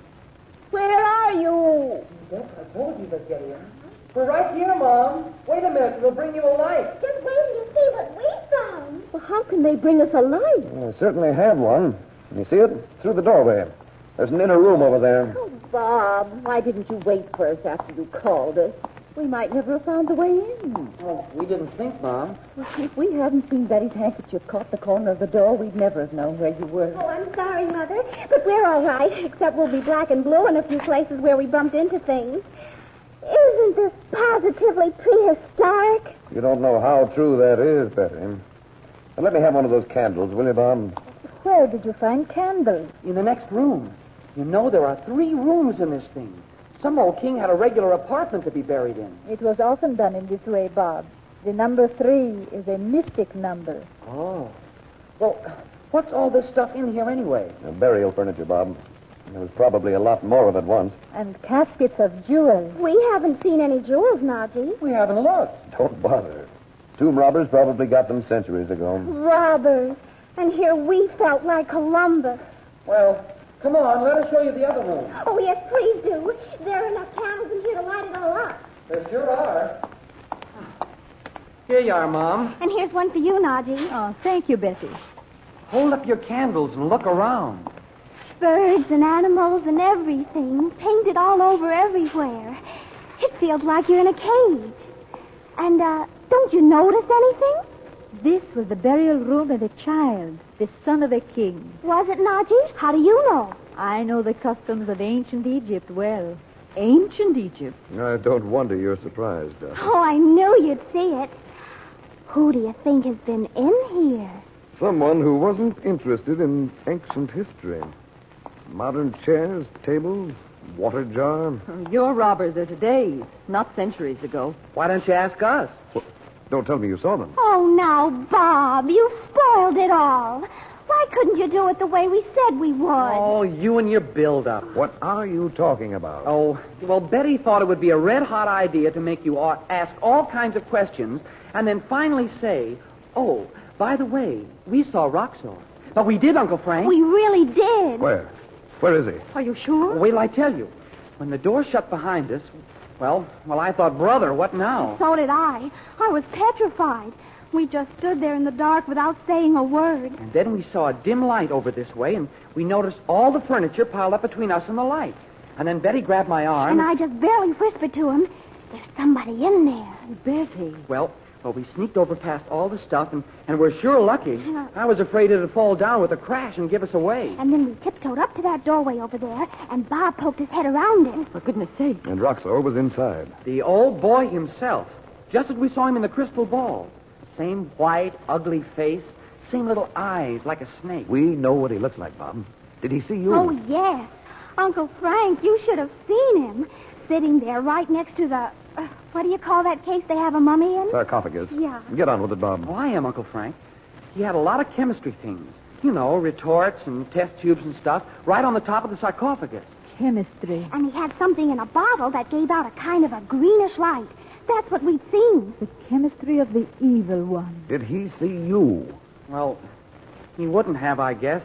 Where are you? I told you to get in. We're right here, Mom. Wait a minute. We'll bring you a light. Just wait till you see what we found. Well, how can they bring us a light? Well, I certainly have one. Can you see it? Through the doorway. There's an inner room over there. Oh, Bob, why didn't you wait for us after you called us? We might never have found the way in. Oh, we didn't think, Mom. Well, if we hadn't seen Betty's handkerchief caught the corner of the door, we'd never have known where you were. Oh, I'm sorry, Mother, but we're all right, except we'll be black and blue in a few places where we bumped into things. Isn't this positively prehistoric? You don't know how true that is, Betty. Now, let me have one of those candles, will you, Bob? Where did you find candles? In the next room. You know, there are 3 rooms in this thing. Some old king had a regular apartment to be buried in. It was often done in this way, Bob. The number 3 is a mystic number. Oh. Well, what's all this stuff in here anyway? Burial furniture, Bob. There was probably a lot more of it once. And caskets of jewels. We haven't seen any jewels, Nadji. We haven't looked. Don't bother. Tomb robbers probably got them centuries ago. Robbers. And here we felt like Columbus. Well, come on, let us show you the other room. Oh, yes, please do. There are enough candles in here to light it all up. There sure are. Here you are, Mom. And here's one for you, Nadji. Oh, thank you, Betty. Hold up your candles and look around. Birds and animals and everything, painted all over everywhere. It feels like you're in a cage. And, don't you notice anything? This was the burial room of a child, the son of a king. Was it, Nadji? How do you know? I know the customs of ancient Egypt well. Ancient Egypt? I don't wonder you're surprised, Dorothy. Oh, I knew you'd see it. Who do you think has been in here? Someone who wasn't interested in ancient history. Modern chairs, tables, water jar. Your robbers are today's, not centuries ago. Why don't you ask us? Well, don't tell me you saw them. Oh, now, Bob, you've spoiled it all. Why couldn't you do it the way we said we would? Oh, you and your build-up. What are you talking about? Oh, well, Betty thought it would be a red-hot idea to make you ask all kinds of questions and then finally say, oh, by the way, we saw Roxor. But we did, Uncle Frank. We really did. Where? Where is he? Are you sure? Wait till I tell you. When the door shut behind us, well, I thought, brother, what now? So did I. I was petrified. We just stood there in the dark without saying a word. And then we saw a dim light over this way, and we noticed all the furniture piled up between us and the light. And then Betty grabbed my arm. And I just barely whispered to him, there's somebody in there. Betty. Well, we sneaked over past all the stuff, and we're sure lucky. I was afraid it'd fall down with a crash and give us away. And then we tiptoed up to that doorway over there, and Bob poked his head around it. For goodness sake. And Roxor was inside. The old boy himself, just as we saw him in the crystal ball. Same white, ugly face, same little eyes like a snake. We know what he looks like, Bob. Did he see you? Oh, yes. Uncle Frank, you should have seen him. Sitting there right next to the... what do you call that case they have a mummy in? Sarcophagus. Yeah. Get on with it, Bob. Oh, I am, Uncle Frank. He had a lot of chemistry things. You know, retorts and test tubes and stuff right on the top of the sarcophagus. Chemistry. And he had something in a bottle that gave out a kind of a greenish light. That's what we'd seen. The chemistry of the evil one. Did he see you? Well, he wouldn't have, I guess.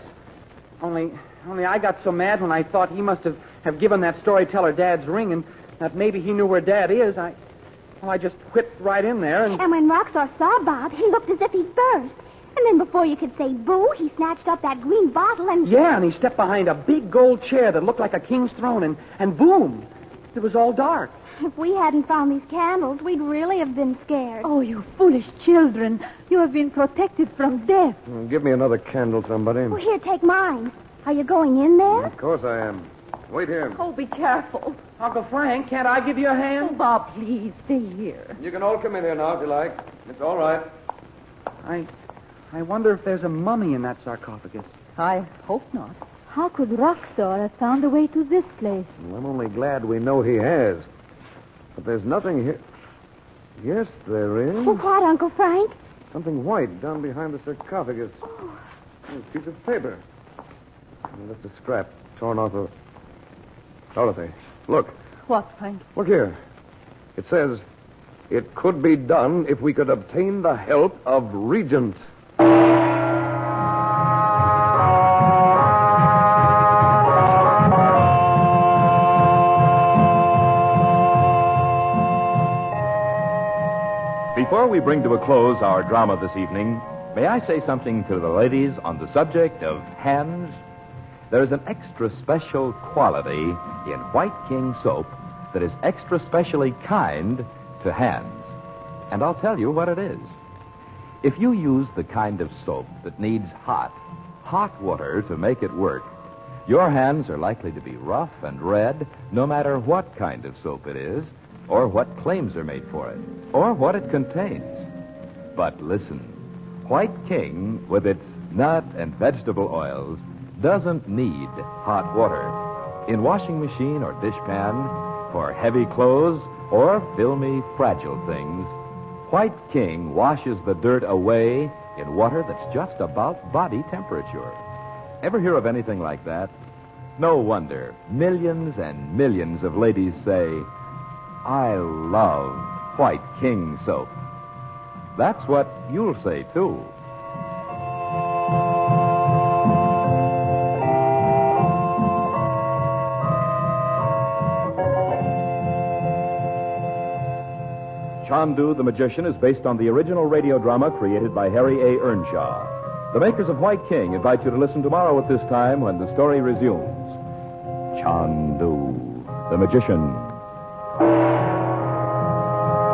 Only I got so mad when I thought he must have given that storyteller Dad's ring and that maybe he knew where Dad is. I just whipped right in there and... And when Roxor saw Bob, he looked as if he'd burst. And then before you could say boo, he snatched up that green bottle and... Yeah, and he stepped behind a big gold chair that looked like a king's throne, and boom, it was all dark. If we hadn't found these candles, we'd really have been scared. Oh, you foolish children. You have been protected from death. Give me another candle, somebody. Well, here, take mine. Are you going in there? Of course I am. Wait here. Oh, be careful. Uncle Frank, can't I give you a hand? Oh, Bob, please, stay here. You can all come in here now if you like. It's all right. I wonder if there's a mummy in that sarcophagus. I hope not. How could Roxor have found a way to this place? Well, I'm only glad we know he has. But there's nothing here. Yes, there is. Well, what, Uncle Frank? Something white down behind the sarcophagus. Oh, A piece of paper. That's a scrap torn off of... Dorothy, look. What, Frank? Look here. It says, it could be done if we could obtain the help of Regent. Before we bring to a close our drama this evening, may I say something to the ladies on the subject of hands? There's an extra special quality in White King soap that is extra specially kind to hands. And I'll tell you what it is. If you use the kind of soap that needs hot water to make it work, your hands are likely to be rough and red no matter what kind of soap it is, or what claims are made for it, or what it contains. But listen, White King, with its nut and vegetable oils, doesn't need hot water. In washing machine or dishpan, for heavy clothes or filmy, fragile things, White King washes the dirt away in water that's just about body temperature. Ever hear of anything like that? No wonder millions and millions of ladies say, I love White King soap. That's what you'll say, too. Chandu the Magician is based on the original radio drama created by Harry A. Earnshaw. The makers of White King invite you to listen tomorrow at this time when the story resumes. Chandu the Magician.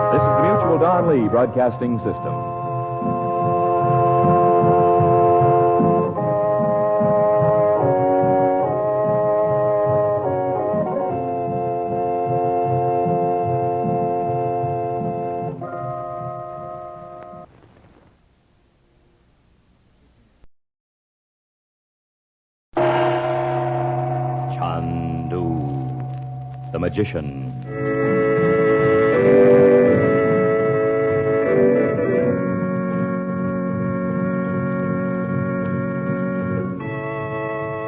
This is the Mutual Don Lee Broadcasting System. The Magician.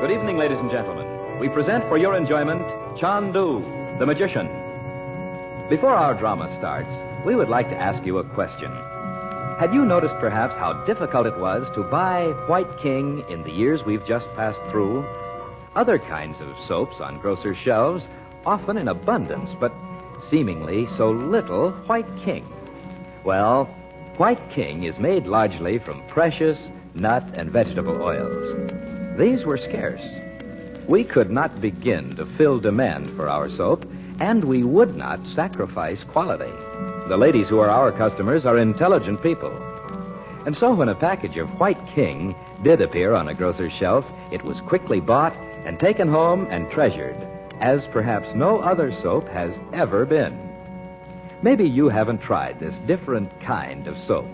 Good evening, ladies and gentlemen. We present for your enjoyment Chandu, the Magician. Before our drama starts, we would like to ask you a question. Had you noticed perhaps how difficult it was to buy White King in the years we've just passed through? Other kinds of soaps on grocers' shelves, often in abundance, but seemingly so little White King. Well, White King is made largely from precious nut and vegetable oils. These were scarce. We could not begin to fill demand for our soap, and we would not sacrifice quality. The ladies who are our customers are intelligent people. And so when a package of White King did appear on a grocer's shelf, it was quickly bought and taken home and treasured, as perhaps no other soap has ever been. Maybe you haven't tried this different kind of soap.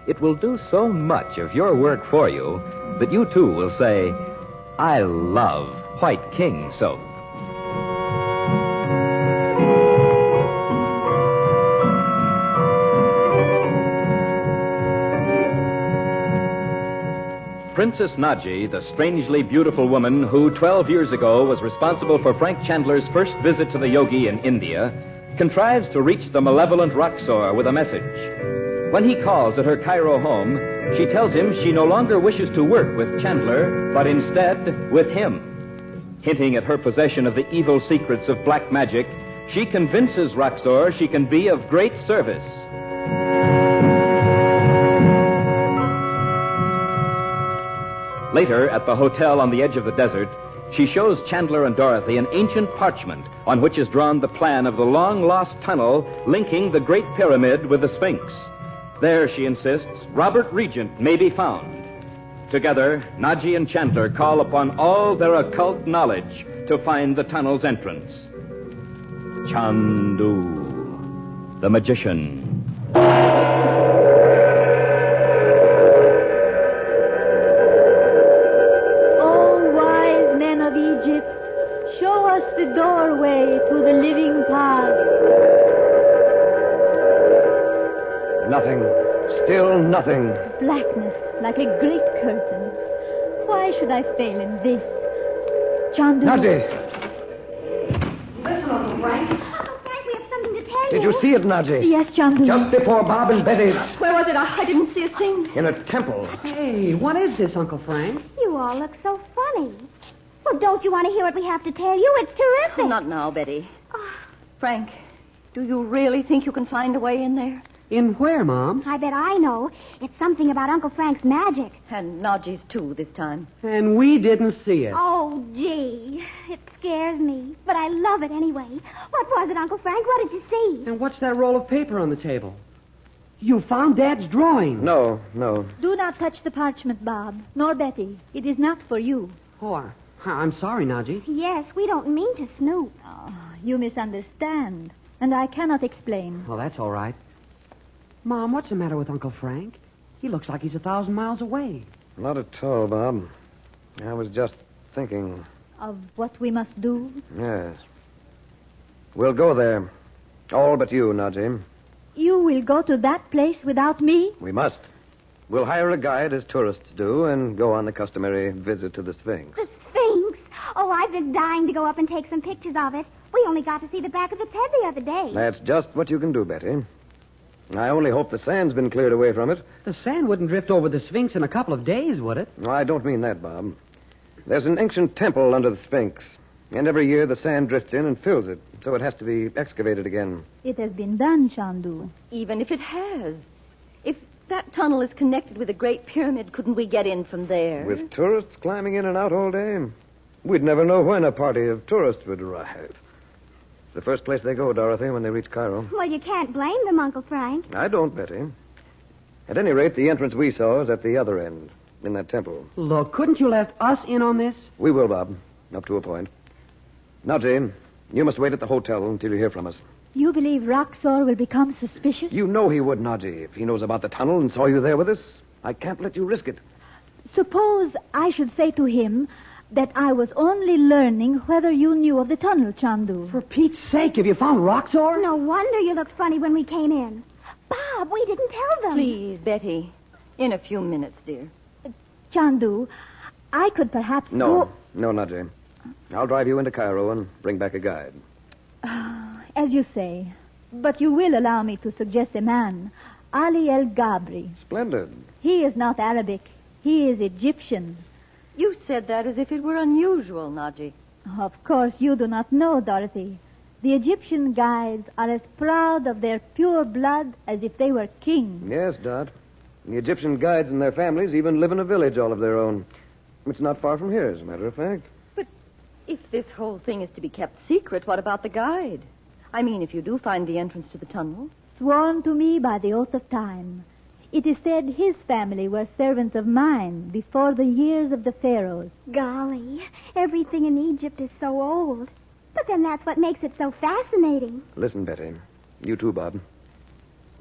It will do so much of your work for you that you too will say, I love White King soap. Princess Nadji, the strangely beautiful woman who 12 years ago was responsible for Frank Chandler's first visit to the yogi in India, contrives to reach the malevolent Roxor with a message. When he calls at her Cairo home, she tells him she no longer wishes to work with Chandler, but instead with him. Hinting at her possession of the evil secrets of black magic, she convinces Roxor she can be of great service. Later, at the hotel on the edge of the desert, she shows Chandler and Dorothy an ancient parchment on which is drawn the plan of the long-lost tunnel linking the Great Pyramid with the Sphinx. There, she insists, Robert Regent may be found. Together, Nadji and Chandler call upon all their occult knowledge to find the tunnel's entrance. Chandu, the Magician. Show us the doorway to the living past. Nothing. Still nothing. Blackness, like a great curtain. Why should I fail in this? Chandu. Nadji! Listen, Uncle Frank. Uncle Frank, we have something to tell you. Did you see it, Nadji? Yes, Chandu. Just before Bob and Betty... Where was it? I didn't see a thing. In a temple. Hey, what is this, Uncle Frank? You all look so funny. Well, don't you want to hear what we have to tell you? It's terrific. Not now, Betty. Frank, do you really think you can find a way in there? In where, Mom? I bet I know. It's something about Uncle Frank's magic. And Nadji's, too, this time. And we didn't see it. Oh, gee. It scares me. But I love it anyway. What was it, Uncle Frank? What did you see? And what's that roll of paper on the table? You found Dad's drawing. No. Do not touch the parchment, Bob, nor Betty. It is not for you. Oh, I'm sorry, Nadji. Yes, we don't mean to snoop. Oh, you misunderstand, and I cannot explain. Well, that's all right. Mom, what's the matter with Uncle Frank? He looks like he's 1,000 miles away. Not at all, Bob. I was just thinking. Of what we must do? Yes. We'll go there. All but you, Nadji. You will go to that place without me? We must. We'll hire a guide, as tourists do, and go on the customary visit to the Sphinx. The Sphinx? Oh, I've been dying to go up and take some pictures of it. We only got to see the back of its head the other day. That's just what you can do, Betty. I only hope the sand's been cleared away from it. The sand wouldn't drift over the Sphinx in a couple of days, would it? No, I don't mean that, Bob. There's an ancient temple under the Sphinx, and every year the sand drifts in and fills it, so it has to be excavated again. It has been done, Chandu. Even if it has. If that tunnel is connected with the Great Pyramid, couldn't we get in from there? With tourists climbing in and out all day, we'd never know when a party of tourists would arrive. It's the first place they go, Dorothy, when they reach Cairo. Well, you can't blame them, Uncle Frank. I don't, Betty. At any rate, the entrance we saw is at the other end, in that temple. Look, couldn't you let us in on this? We will, Bob, up to a point. Now, Jane, you must wait at the hotel until you hear from us. You believe Roxor will become suspicious? You know he would, Nadji, if he knows about the tunnel and saw you there with us. I can't let you risk it. Suppose I should say to him that I was only learning whether you knew of the tunnel, Chandu. For Pete's sake, have you found Roxor? No wonder you looked funny when we came in. Bob, we didn't tell them. Please, Betty. In a few minutes, dear. Chandu, I could perhaps No, Nadji. I'll drive you into Cairo and bring back a guide. As you say. But you will allow me to suggest a man, Ali El-Gabri. Splendid. He is not Arabic. He is Egyptian. You said that as if it were unusual, Nadji. Of course, you do not know, Dorothy. The Egyptian guides are as proud of their pure blood as if they were kings. Yes, Dot. The Egyptian guides and their families even live in a village all of their own. It's not far from here, as a matter of fact. But if this whole thing is to be kept secret, what about the guide? I mean, if you do find the entrance to the tunnel. Sworn to me by the oath of time. It is said his family were servants of mine before the years of the pharaohs. Golly, everything in Egypt is so old. But then that's what makes it so fascinating. Listen, Betty. You too, Bob.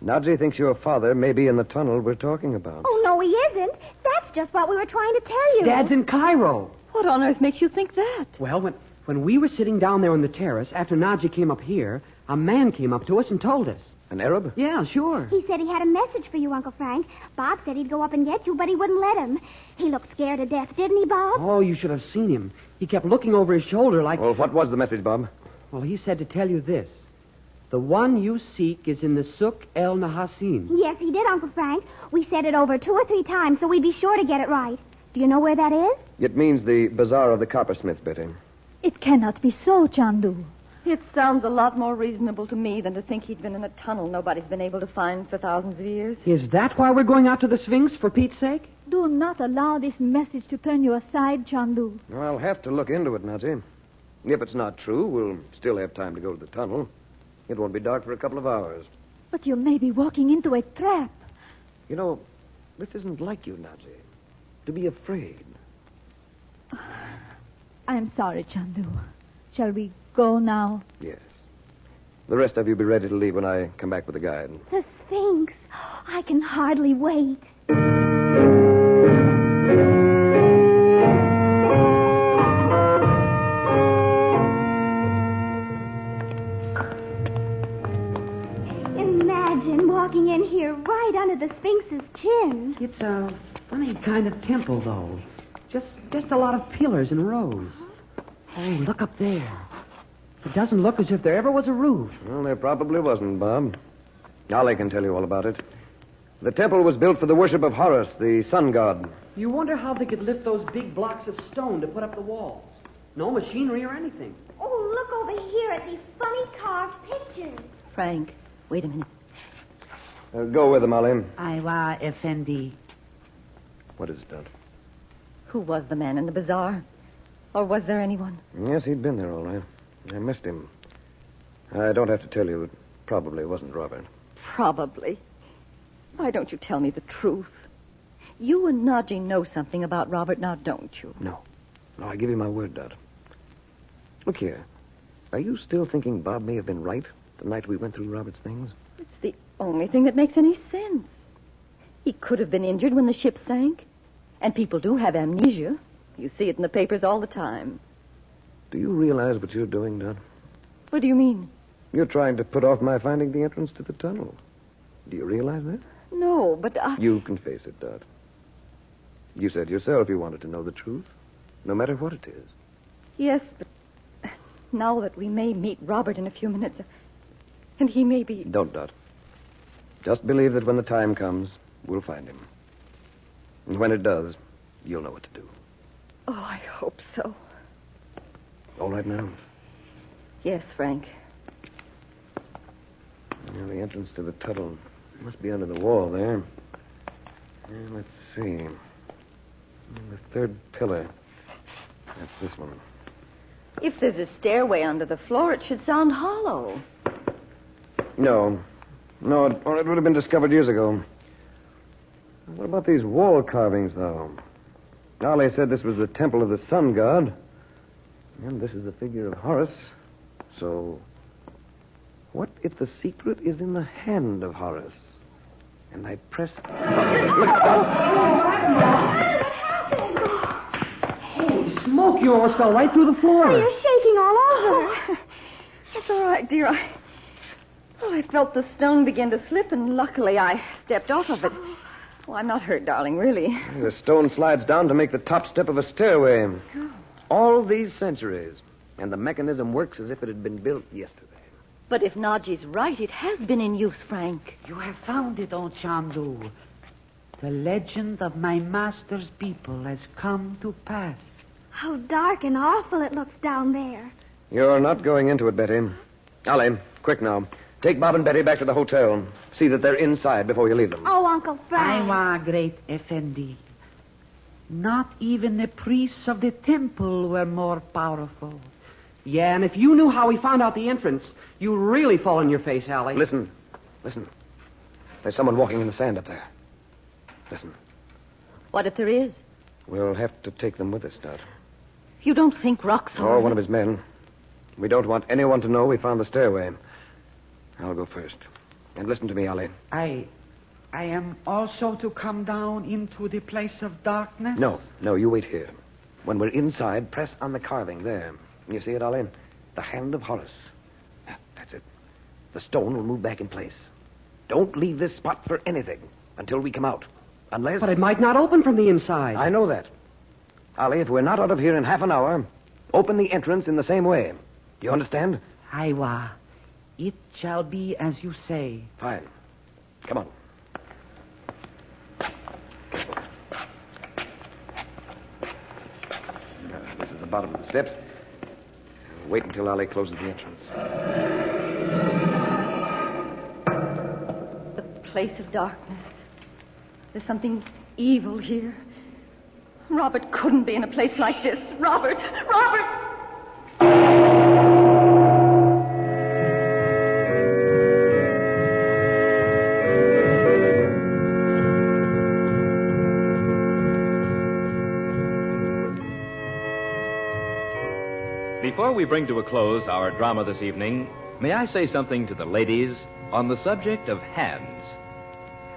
Nadji thinks your father may be in the tunnel we're talking about. Oh, no, he isn't. That's just what we were trying to tell you. Dad's in Cairo. What on earth makes you think that? Well, when we were sitting down there on the terrace, after Nadji came up here, a man came up to us and told us. An Arab? Yeah, sure. He said he had a message for you, Uncle Frank. Bob said he'd go up and get you, but he wouldn't let him. He looked scared to death, didn't he, Bob? Oh, you should have seen him. He kept looking over his shoulder like... Well, what was the message, Bob? Well, he said to tell you this. The one you seek is in the Souk El Nahasin. Yes, he did, Uncle Frank. We said it over 2 or 3 times, so we'd be sure to get it right. Do you know where that is? It means the Bazaar of the Coppersmiths, Betty. It cannot be so, Chandu. It sounds a lot more reasonable to me than to think he'd been in a tunnel nobody's been able to find for thousands of years. Is that why we're going out to the Sphinx, for Pete's sake? Do not allow this message to turn you aside, Chandu. Well, I'll have to look into it, Nadji. If it's not true, we'll still have time to go to the tunnel. It won't be dark for a couple of hours. But you may be walking into a trap. You know, this isn't like you, Nadji. To be afraid. I'm sorry, Chandu. Shall we go now? Yes. The rest of you be ready to leave when I come back with the guide. The Sphinx. I can hardly wait. Imagine walking in here right under the Sphinx's chin. It's a funny kind of temple, though. Just a lot of pillars and rows. Oh, look up there. It doesn't look as if there ever was a roof. Well, there probably wasn't, Bob. Ollie can tell you all about it. The temple was built for the worship of Horus, the sun god. You wonder how they could lift those big blocks of stone to put up the walls. No machinery or anything. Oh, look over here at these funny carved pictures. Frank, wait a minute. Go with him, Ollie. Aywa, Effendi. What is it, Dad? Who was the man in the bazaar? Or was there anyone? Yes, he'd been there all right. I missed him. I don't have to tell you, it probably wasn't Robert. Probably. Why don't you tell me the truth? You and Nadji know something about Robert now, don't you? No, I give you my word, Dad. Look here. Are you still thinking Bob may have been right the night we went through Robert's things? It's the only thing that makes any sense. He could have been injured when the ship sank. And people do have amnesia. You see it in the papers all the time. Do you realize what you're doing, Dad? What do you mean? You're trying to put off my finding the entrance to the tunnel. Do you realize that? No, but I... You can face it, Dad. You said yourself you wanted to know the truth, no matter what it is. Yes, but now that we may meet Robert in a few minutes, and he may be... Don't, Dot. Just believe that when the time comes, we'll find him. And when it does, you'll know what to do. Oh, I hope so. All right now? Yes, Frank. Now, the entrance to the tunnel must be under the wall there. Let's see. The third pillar. That's this one. If there's a stairway under the floor, it should sound hollow. No, it would have been discovered years ago. What about these wall carvings, though? Ollie said this was the temple of the sun god. And this is the figure of Horus. So, what if the secret is in the hand of Horus? And I press... Holy smoke, you almost fell right through the floor. Oh, you're shaking all over. That's all right, dear. I felt the stone begin to slip, and luckily I stepped off of it. Oh, I'm not hurt, darling, really. The stone slides down to make the top step of a stairway. Oh. All these centuries, and the mechanism works as if it had been built yesterday. But if Nadji's right, it has been in use, Frank. You have found it, O Chandu. The legend of my master's people has come to pass. How dark and awful it looks down there. You're not going into it, Betty. Ollie, quick now. Take Bob and Betty back to the hotel. See that they're inside before you leave them. Oh, Uncle Frank. Aywa, great Effendi. Not even the priests of the temple were more powerful. Yeah, and if you knew how we found out the entrance, you'd really fall on your face, Allie. Listen. There's someone walking in the sand up there. Listen. What if there is? We'll have to take them with us, Dot. You don't think Roxor... Oh, one of his men. We don't want anyone to know we found the stairway. I'll go first. And listen to me, Ollie. I am also to come down into the place of darkness? No, you wait here. When we're inside, press on the carving there. You see it, Ollie? The hand of Horus. That's it. The stone will move back in place. Don't leave this spot for anything until we come out. Unless... But it might not open from the inside. I know that. Ollie, if we're not out of here in half an hour, open the entrance in the same way. Do you understand? Aywa. It shall be as you say. Fine. Come on. This is the bottom of the steps. Wait until Ollie closes the entrance. The place of darkness. There's something evil here. Robert couldn't be in a place like this. Robert! Before we bring to a close our drama this evening, may I say something to the ladies on the subject of hands?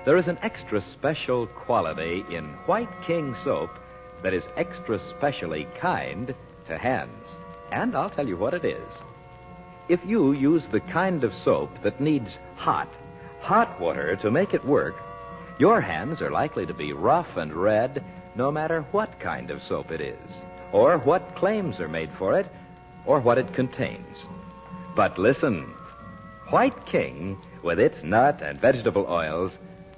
There is an extra special quality in White King soap that is extra specially kind to hands. And I'll tell you what it is. If you use the kind of soap that needs hot water to make it work, your hands are likely to be rough and red no matter what kind of soap it is, or what claims are made for it, or what it contains. But listen, White King, with its nut and vegetable oils,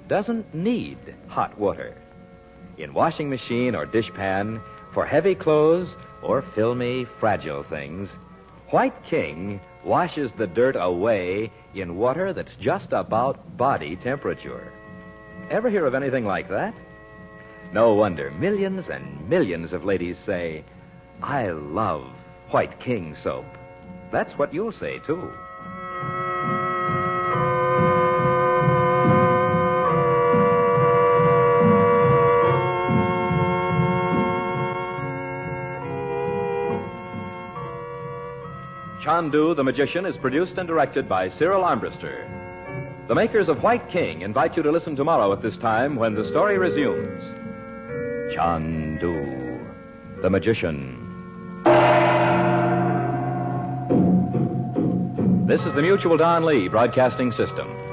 doesn't need hot water. In washing machine or dishpan, for heavy clothes or filmy, fragile things, White King washes the dirt away in water that's just about body temperature. Ever hear of anything like that? No wonder millions and millions of ladies say, I love White King soap. That's what you'll say, too. Chandu, the Magician, is produced and directed by Cyril Armbruster. The makers of White King invite you to listen tomorrow at this time when the story resumes. Chandu, the Magician. This is the Mutual Don Lee Broadcasting System.